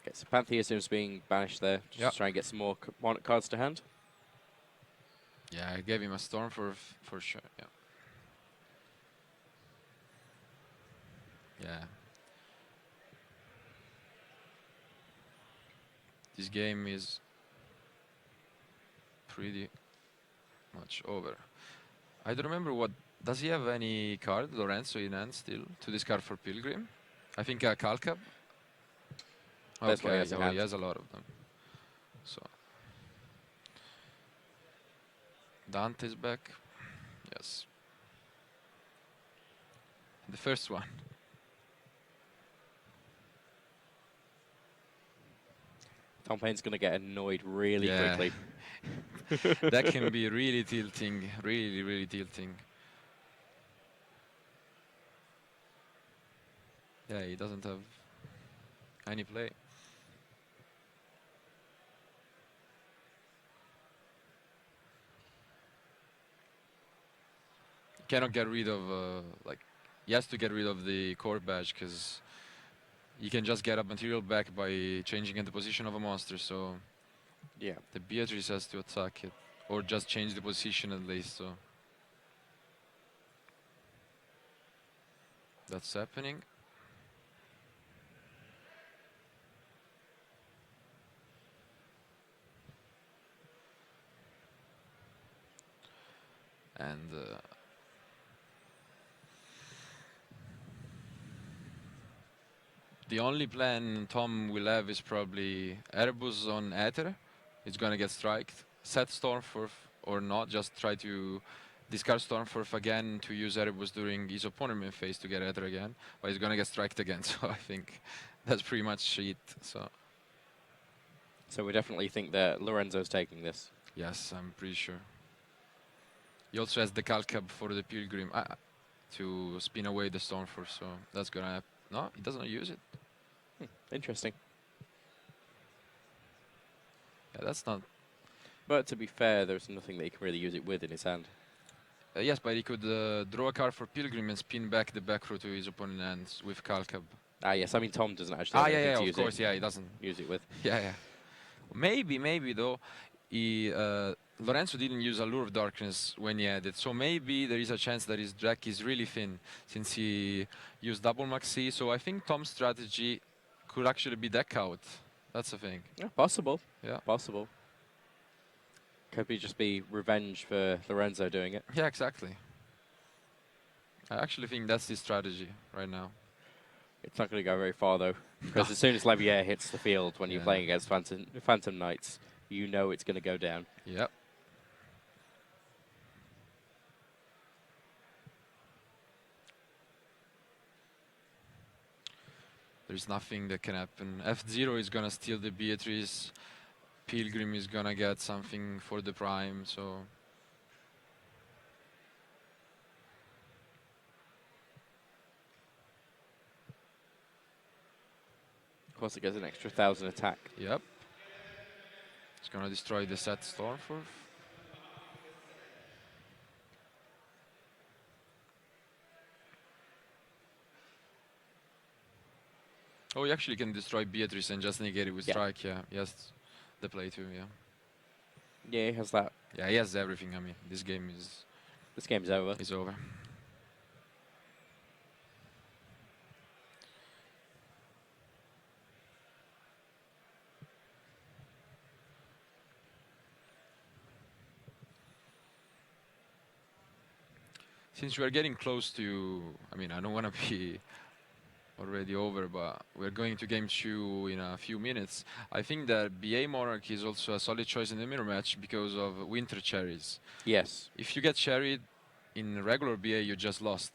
Speaker 13: Okay, so Pantheism is being banished there, just to try and get some more Monarch cards to hand.
Speaker 22: Yeah, I gave him a Storm for sure, yeah. Yeah. This game is pretty much over. I don't remember what. Does he have any card, Lorenzo, in hand still to discard for Pilgrim? I think Calcab.
Speaker 13: That's what he has in hand.
Speaker 22: He has a lot of them. So Dante's back. Yes. The first one.
Speaker 13: Tom Payne's going to get annoyed really
Speaker 22: Yeah.
Speaker 13: quickly.
Speaker 22: That can be really tilting, really tilting. Yeah, he doesn't have any play. Cannot get rid of, like, he has to get rid of the core badge because you can just get a material back by changing the position of a monster, so
Speaker 13: yeah,
Speaker 22: the Beatrice has to attack it, or just change the position at least, so that's happening. And the only plan Tom will have is probably Erebus on Aether. It's gonna get striked. Set Stormforth or not, just try to discard Stormforth again to use Erebus during his opponent phase to get Aether again. But he's gonna get striked again, so I think that's pretty much it.
Speaker 13: So we definitely think that Lorenzo's taking this.
Speaker 22: Yes, I'm pretty sure. He also has the Calcab for the Pilgrim to spin away the Stormforth, so that's gonna happen. No, he doesn't use it.
Speaker 13: Interesting.
Speaker 22: Yeah, that's not...
Speaker 13: But to be fair, there's nothing that he can really use it with in his hand.
Speaker 22: Yes, but he could draw a card for Pilgrim and spin back the back row to his opponent's hands with Calcab.
Speaker 13: Ah, yes, I mean, Tom doesn't actually have anything to
Speaker 22: of
Speaker 13: use
Speaker 22: course,
Speaker 13: it.
Speaker 22: yeah, he doesn't
Speaker 13: use it with.
Speaker 22: Yeah. Maybe though, he Lorenzo didn't use Allure of Darkness when he had it, so maybe there is a chance that his deck is really thin since he used double Maxi. So I think Tom's strategy could actually be deck out. That's the thing.
Speaker 13: Yeah, possible.
Speaker 22: Yeah,
Speaker 13: possible. Could be just be revenge for Lorenzo doing it.
Speaker 22: Yeah, exactly. I actually think that's his strategy right now.
Speaker 13: It's not going to go very far though, because as soon as Levier hits the field when you're playing against Phantom Knights, you know it's going to go down.
Speaker 22: Yep. There's nothing that can happen. F0 is gonna steal the Beatrice. Pilgrim is gonna get something for the Prime, so...
Speaker 13: Of course, it gets an extra 1,000 attack.
Speaker 22: Yep. It's gonna destroy the set Stormforth. Oh, you actually can destroy Beatrice and just negate it with Strike, yeah. Yes, the play too, yeah.
Speaker 13: Yeah, he has that.
Speaker 22: Yeah, he has everything, I mean, this game is...
Speaker 13: This game's over.
Speaker 22: It's over. Since we are getting close to, I mean, I don't want to be already over, but we're going to game 2 in a few minutes. I think that BA Monarch is also a solid choice in the mirror match because of Winter Cherries.
Speaker 13: Yes.
Speaker 22: If you get cherried in regular BA, you just lost.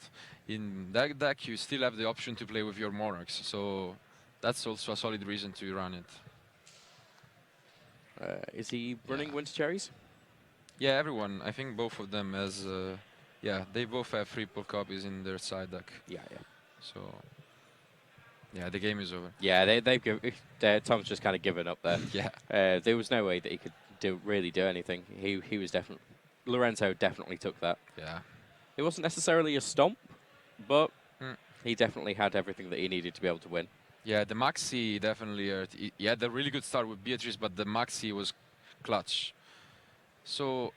Speaker 22: In that deck, you still have the option to play with your Monarchs, so that's also a solid reason to run it.
Speaker 13: Is he running Winter Cherries?
Speaker 22: Yeah, everyone. I think both of them has... yeah, they both have 3 pull copies in their side deck.
Speaker 13: Yeah.
Speaker 22: So... yeah, the game is over.
Speaker 13: Yeah, Tom's just kind of given up there.
Speaker 22: Yeah.
Speaker 13: There was no way that he could really do anything. He was definitely... Lorenzo definitely took that.
Speaker 22: Yeah.
Speaker 13: It wasn't necessarily a stomp, but he definitely had everything that he needed to be able to win.
Speaker 22: Yeah, the Maxi definitely hurt. He had a really good start with Beatrice, but the Maxi was clutch. So,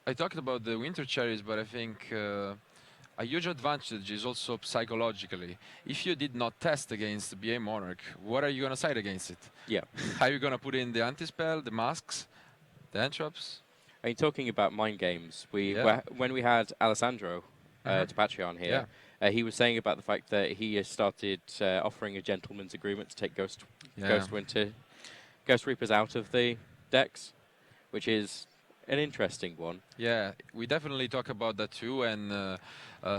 Speaker 22: I talked about the Winter Cherries, but I think a huge advantage is also psychologically. If you did not test against the BA Monarch, what are you going to side against it?
Speaker 13: Yeah.
Speaker 22: Are you going to put in the anti-spell, the masks, the entrops?
Speaker 13: I mean, talking about mind games, when we had Alessandro Tapachi on here, he was saying about the fact that he has started offering a gentleman's agreement to take Ghost Reapers out of the decks, which is an interesting one.
Speaker 22: Yeah, we definitely talk about that too. And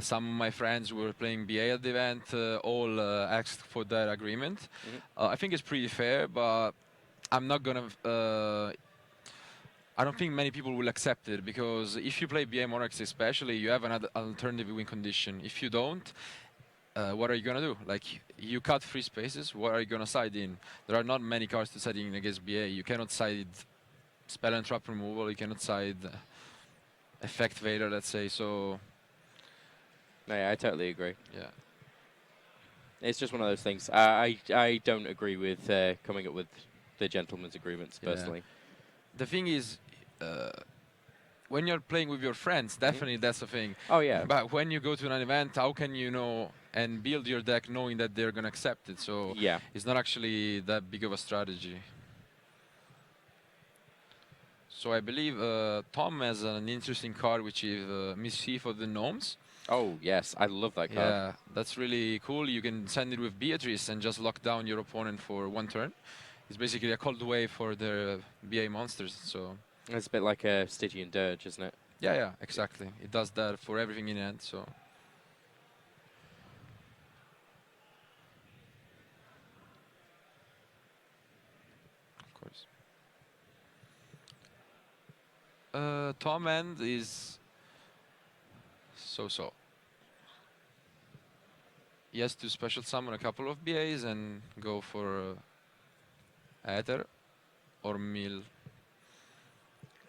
Speaker 22: some of my friends who were playing BA at the event all asked for that agreement. I think it's pretty fair, but I'm not gonna. I don't think many people will accept it, because if you play BA Monarchs especially, you have an alternative win condition. If you don't, what are you gonna do? Like, you cut free spaces, what are you gonna side in? There are not many cards to side in against BA. You cannot side spell and trap removal, you cannot side effect Vader, let's say, so...
Speaker 13: No, yeah, I totally agree.
Speaker 22: Yeah.
Speaker 13: It's just one of those things. I don't agree with coming up with the gentleman's agreements, personally.
Speaker 22: The thing is, when you're playing with your friends, definitely that's the thing.
Speaker 13: Oh, yeah.
Speaker 22: But when you go to an event, how can you know and build your deck knowing that they're going to accept it? So
Speaker 13: yeah,
Speaker 22: it's not actually that big of a strategy. So I believe Tom has an interesting card, which is Mischief of the Gnomes.
Speaker 13: Oh, yes. I love that card.
Speaker 22: Yeah, that's really cool. You can send it with Beatrice and just lock down your opponent for one turn. It's basically a cold wave for the BA monsters. So
Speaker 13: it's a bit like a Stygian Dirge, isn't it?
Speaker 22: Yeah, yeah, exactly. It does that for everything in hand, so... Of course. Tom End is... so-so. He has to special summon a couple of BAs and go for Aether or Mill.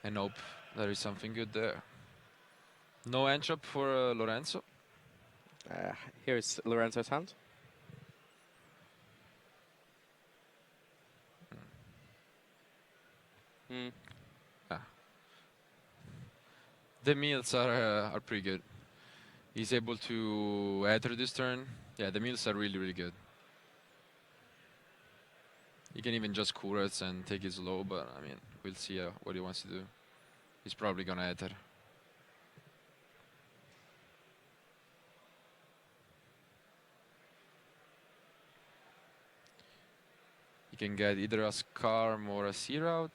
Speaker 22: And hope there is something good there. No Entrap for Lorenzo.
Speaker 13: Here is Lorenzo's hand.
Speaker 22: The mills are pretty good. He's able to enter this turn. Yeah, the mills are really, really good. He can even just Kurats and take it slow, but I mean, we'll see what he wants to do. He's probably gonna enter. You can get either a Skarm or a Seer out.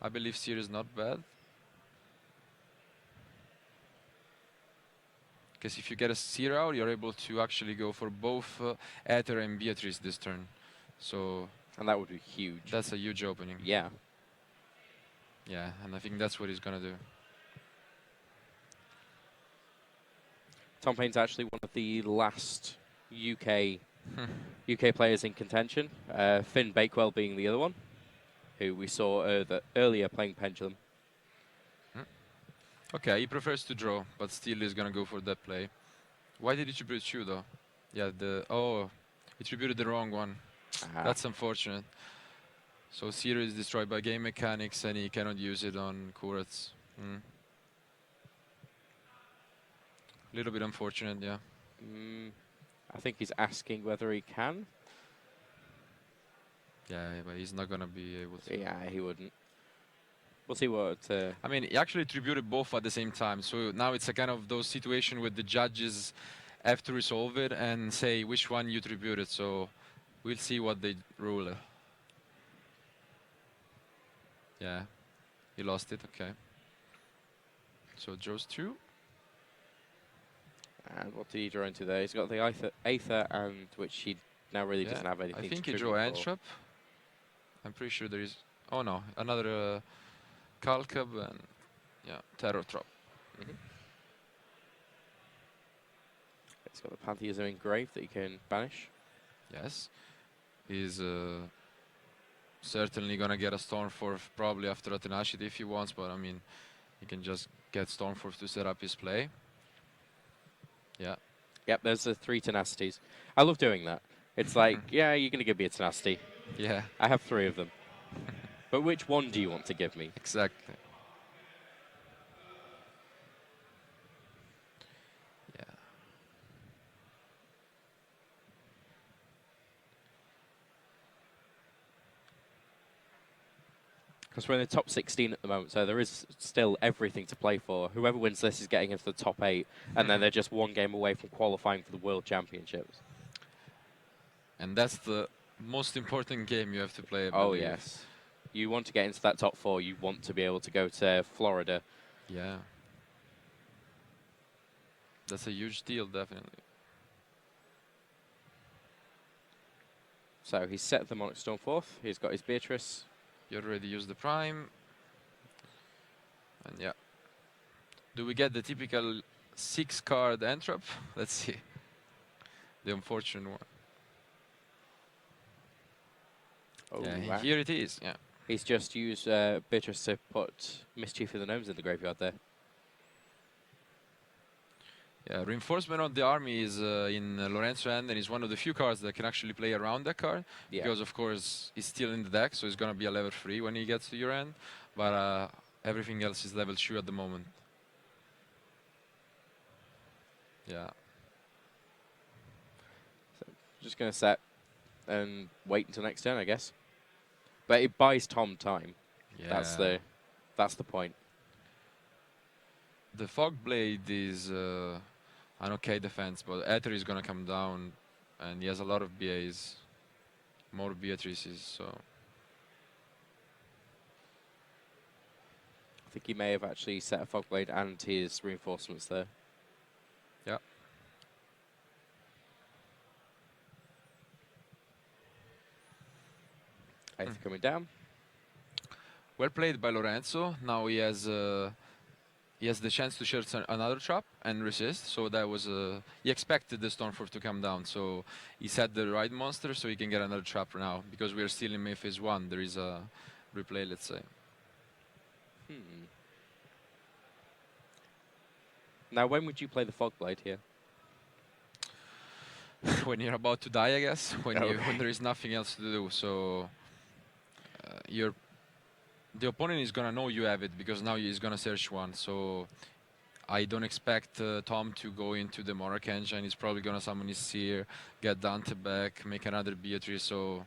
Speaker 22: I believe Seer is not bad. Because if you get a Seer out, you're able to actually go for both Aether and Beatrice this turn. So...
Speaker 13: And that would be huge.
Speaker 22: That's a huge opening.
Speaker 13: Yeah.
Speaker 22: Yeah, and I think that's what he's gonna do.
Speaker 13: Tom Payne's actually one of the last UK players in contention. Finn Bakewell being the other one, who we saw earlier playing Pendulum.
Speaker 22: Okay, he prefers to draw, but still is gonna go for that play. Why did he tribute you though? Yeah, he tributed the wrong one. That's unfortunate. So Seer is destroyed by game mechanics and he cannot use it on Kurats. A little bit unfortunate, yeah.
Speaker 13: I think he's asking whether he can.
Speaker 22: Yeah, but he's not gonna be able to.
Speaker 13: Yeah, he wouldn't. We'll see what...
Speaker 22: I mean, he actually tributed both at the same time. So now it's a kind of those situations where the judges have to resolve it and say which one you tributed. So we'll see what they rule. Yeah, he lost it, okay. So draws 2.
Speaker 13: And what did he draw into there? He's got the Aether, and which he now really doesn't have anything
Speaker 22: I think
Speaker 13: to
Speaker 22: he drew Entrap. I'm pretty sure there is... Oh no, another Kalkab and yeah, Terror Trap.
Speaker 13: It's got the Pantheism engraved that he can banish.
Speaker 22: Yes. He's certainly gonna get a Stormforth probably after a Tenacity if he wants, but I mean, he can just get Stormforth to set up his play. Yeah.
Speaker 13: Yep, there's the 3 Tenacities. I love doing that. It's like, yeah, you're going to give me a Tenacity.
Speaker 22: Yeah.
Speaker 13: I have 3 of them. But which one do you want to give me?
Speaker 22: Exactly. Yeah.
Speaker 13: Because we're in the top 16 at the moment, so there is still everything to play for. Whoever wins this is getting into the top 8, and then they're just 1 game away from qualifying for the World Championships.
Speaker 22: And that's the most important game you have to play, I
Speaker 13: Oh,
Speaker 22: believe.
Speaker 13: yes. You want to get into that top 4. You want to be able to go to Florida.
Speaker 22: Yeah. That's a huge deal, definitely.
Speaker 13: So he's set the Monarch Stormforth. He's got his Beatrice.
Speaker 22: You already used the Prime. And yeah. Do we get the typical 6-card Entrap? Let's see. The unfortunate one.
Speaker 13: Oh,
Speaker 22: Yeah,
Speaker 13: wow.
Speaker 22: here it is. Yeah.
Speaker 13: He's just used Beatrice to put Mischief of the Gnomes in the graveyard there.
Speaker 22: Yeah, Reinforcement of the Army is in Lorenzo hand, and is one of the few cards that can actually play around that card.
Speaker 13: Yeah.
Speaker 22: Because, of course, it's still in the deck, so it's going to be a level 3 when he gets to your end. But everything else is level 2 at the moment. Yeah.
Speaker 13: So just going to set and wait until next turn, I guess. But it buys Tom time.
Speaker 22: Yeah.
Speaker 13: That's the point.
Speaker 22: The Fog Blade is an okay defense, but Aether is going to come down, and he has a lot of BAs, more Beatrices, so...
Speaker 13: I think he may have actually set a Fogblade and his reinforcements there.
Speaker 22: Yeah.
Speaker 13: Aether coming down.
Speaker 22: Well played by Lorenzo. Now he has the chance to share another trap and resist. So that was he expected the Stormforth to come down. So he set the right monster so he can get another trap now. Because we are still in May phase 1. There is a replay, let's say.
Speaker 13: Now, when would you play the Fogblade here?
Speaker 22: When you're about to die, I guess. When there is nothing else to do. So the opponent is gonna know you have it because now he's gonna search one. So I don't expect Tom to go into the Monarch engine. He's probably gonna summon his Seer, get Dante back, make another Beatrice. So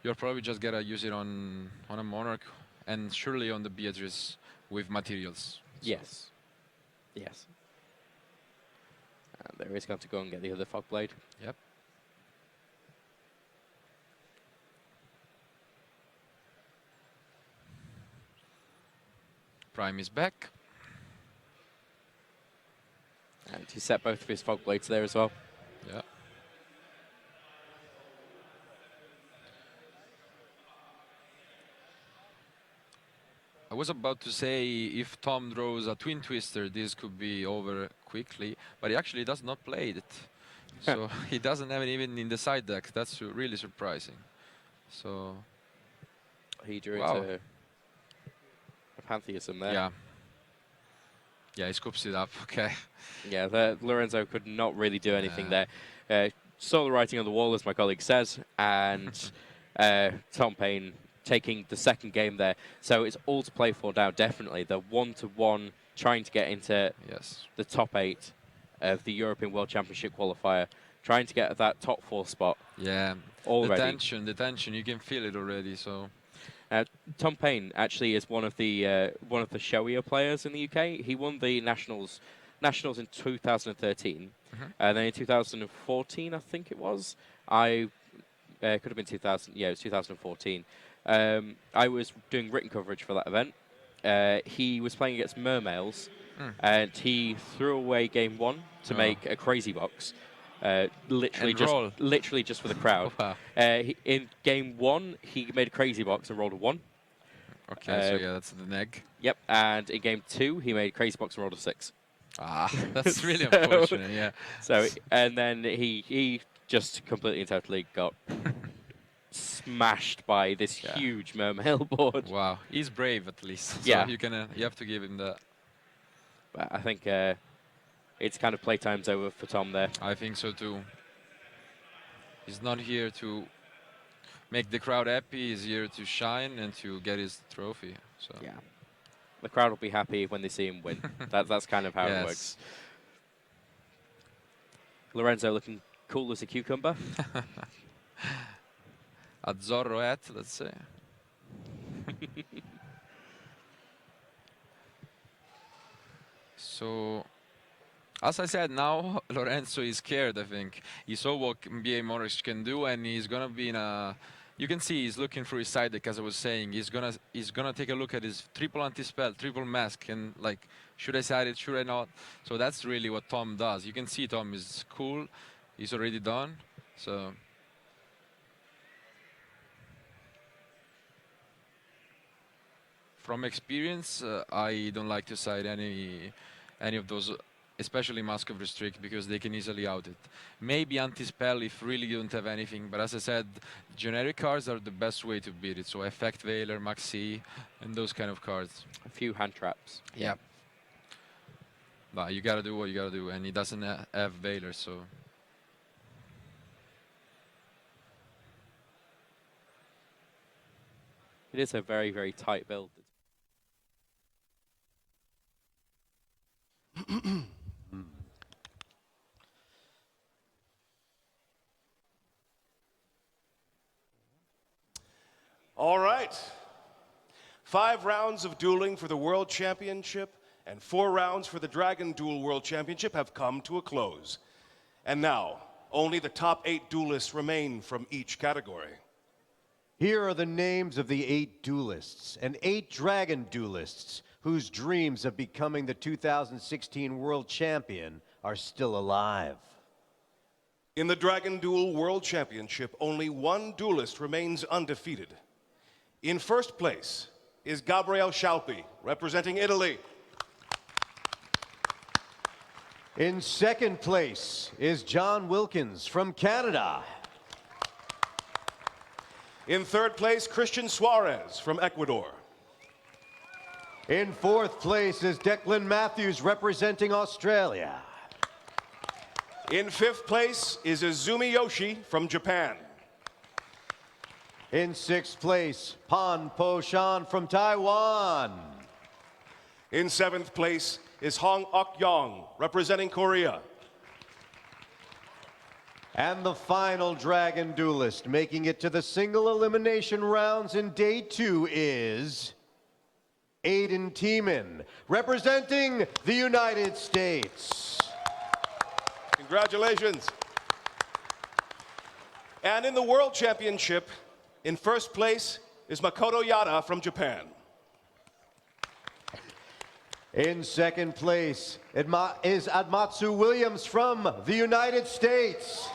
Speaker 22: you're probably just gonna use it on a Monarch and surely on the Beatrice with materials. So.
Speaker 13: Yes. Yes. And there is going to go and get the other Fogblade.
Speaker 22: Yep. Prime is back.
Speaker 13: And he set both of his Fogblades there as well.
Speaker 22: Yeah. I was about to say if Tom draws a Twin Twister, this could be over quickly, but he actually does not play it. So he doesn't have it even in the side deck. That's really surprising. So
Speaker 13: he drew into a Pantheism there.
Speaker 22: Yeah. Yeah, he scoops it up. Okay.
Speaker 13: Yeah, Lorenzo could not really do anything there. Saw the writing on the wall, as my colleague says, and Tom Payne taking the second game there. So it's all to play for now, definitely. The 1-1 trying to get into the top 8 of the European World Championship qualifier, trying to get that top 4 spot.
Speaker 22: Yeah,
Speaker 13: already.
Speaker 22: The tension, you can feel it already. So
Speaker 13: Tom Payne actually is one of the showier players in the UK. He won the Nationals in 2013, and then in 2014, I think it was. Could have been 2000. Yeah, it was 2014. I was doing written coverage for that event. He was playing against Mermails, and he threw away game 1 to make a crazy box. Literally just for the crowd.
Speaker 22: Wow.
Speaker 13: In game 1, he made a crazy box and rolled a 1.
Speaker 22: Okay, so yeah, that's the neg.
Speaker 13: Yep, and in game 2, he made a crazy box and rolled a 6.
Speaker 22: Ah, that's really unfortunate. Yeah.
Speaker 13: So and then he just completely and totally got smashed by this huge Mermail board.
Speaker 22: Wow, he's brave at least. So
Speaker 13: Yeah,
Speaker 22: you have to give him that.
Speaker 13: But I think it's kind of playtime's over for Tom there.
Speaker 22: I think so too. He's not here to make the crowd happy. He's here to shine and to get his trophy. So
Speaker 13: yeah, the crowd will be happy when they see him win. That's kind of how it works. Lorenzo looking cool as a cucumber.
Speaker 22: A Zorro hat, let's say. So, as I said, now Lorenzo is scared, I think. He saw what BA Morris can do, and he's going to be in You can see he's looking through his side deck, as I was saying. He's gonna take a look at his triple anti-spell, triple mask, and like, should I side it, should I not? So that's really what Tom does. You can see Tom is cool. He's already done. So from experience, I don't like to side any of those, especially Mask of Restrict, because they can easily out it. Maybe anti-spell if really you don't have anything, but as I said, generic cards are the best way to beat it. So Effect Veiler, Maxi, and those kind of cards.
Speaker 13: A few hand traps.
Speaker 22: Yeah. But you gotta do what you gotta do, and he doesn't have Veiler, so.
Speaker 13: It is a very, very tight build.
Speaker 1: All right. 5 rounds of dueling for the World Championship and 4 rounds for the Dragon Duel World Championship have come to a close. And now, only the top 8 duelists remain from each category.
Speaker 3: Here are the names of the 8 duelists and 8 Dragon duelists whose dreams of becoming the 2016 World Champion are still alive.
Speaker 1: In the Dragon Duel World Championship, only 1 duelist remains undefeated. In first place is Gabriel Scialpi, representing Italy.
Speaker 3: In second place is John Wilkins from Canada.
Speaker 1: In third place, Christian Suarez from Ecuador.
Speaker 3: In fourth place is Declan Matthews representing Australia.
Speaker 1: In fifth place is Izumi Yoshi from Japan.
Speaker 3: In sixth place, Pan Po Shan from Taiwan.
Speaker 1: In seventh place is Hong Ok Yong, representing Korea.
Speaker 3: And the final Dragon duelist making it to the single elimination rounds in day 2 is Aiden Tiemann, representing the United States.
Speaker 1: Congratulations. And in the World Championship, in first place is Makoto Yada from Japan.
Speaker 3: In second place is Admatsu Williams from the United States.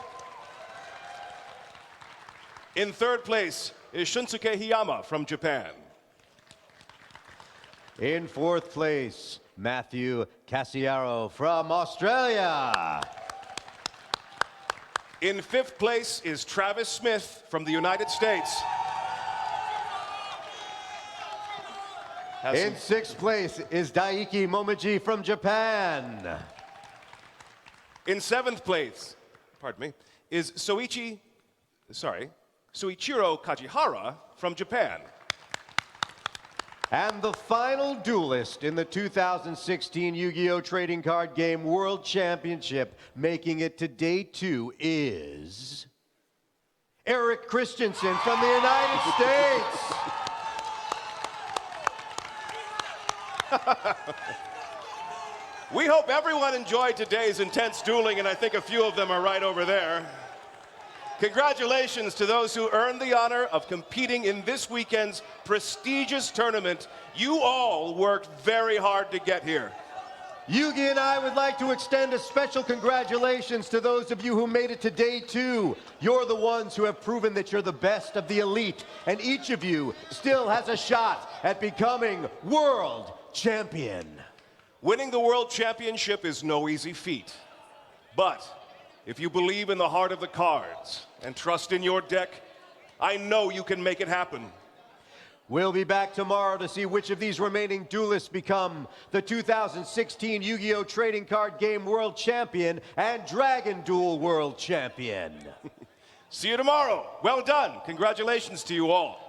Speaker 1: In third place is Shunsuke Hiyama from Japan.
Speaker 3: In fourth place, Matthew Cassiaro from Australia.
Speaker 1: In fifth place is Travis Smith from the United States.
Speaker 3: In sixth place is Daiki Momiji from Japan.
Speaker 1: In seventh place, is Soichiro Kajihara from Japan.
Speaker 3: And the final duelist in the 2016 Yu-Gi-Oh! Trading Card Game World Championship making it to day 2 is Eric Christensen from the United States.
Speaker 1: We hope everyone enjoyed today's intense dueling, and I think a few of them are right over there. Congratulations to those who earned the honor of competing in this weekend's prestigious tournament. You all worked very hard to get here.
Speaker 3: Yugi and I would like to extend a special congratulations to those of you who made it to day 2. You're the ones who have proven that you're the best of the elite, and each of you still has a shot at becoming world champion.
Speaker 1: Winning the World Championship is no easy feat, but if you believe in the heart of the cards and trust in your deck, I know you can make it happen.
Speaker 3: We'll be back tomorrow to see which of these remaining duelists become the 2016 Yu-Gi-Oh! Trading Card Game World Champion and Dragon Duel World Champion.
Speaker 1: See you tomorrow. Well done. Congratulations to you all.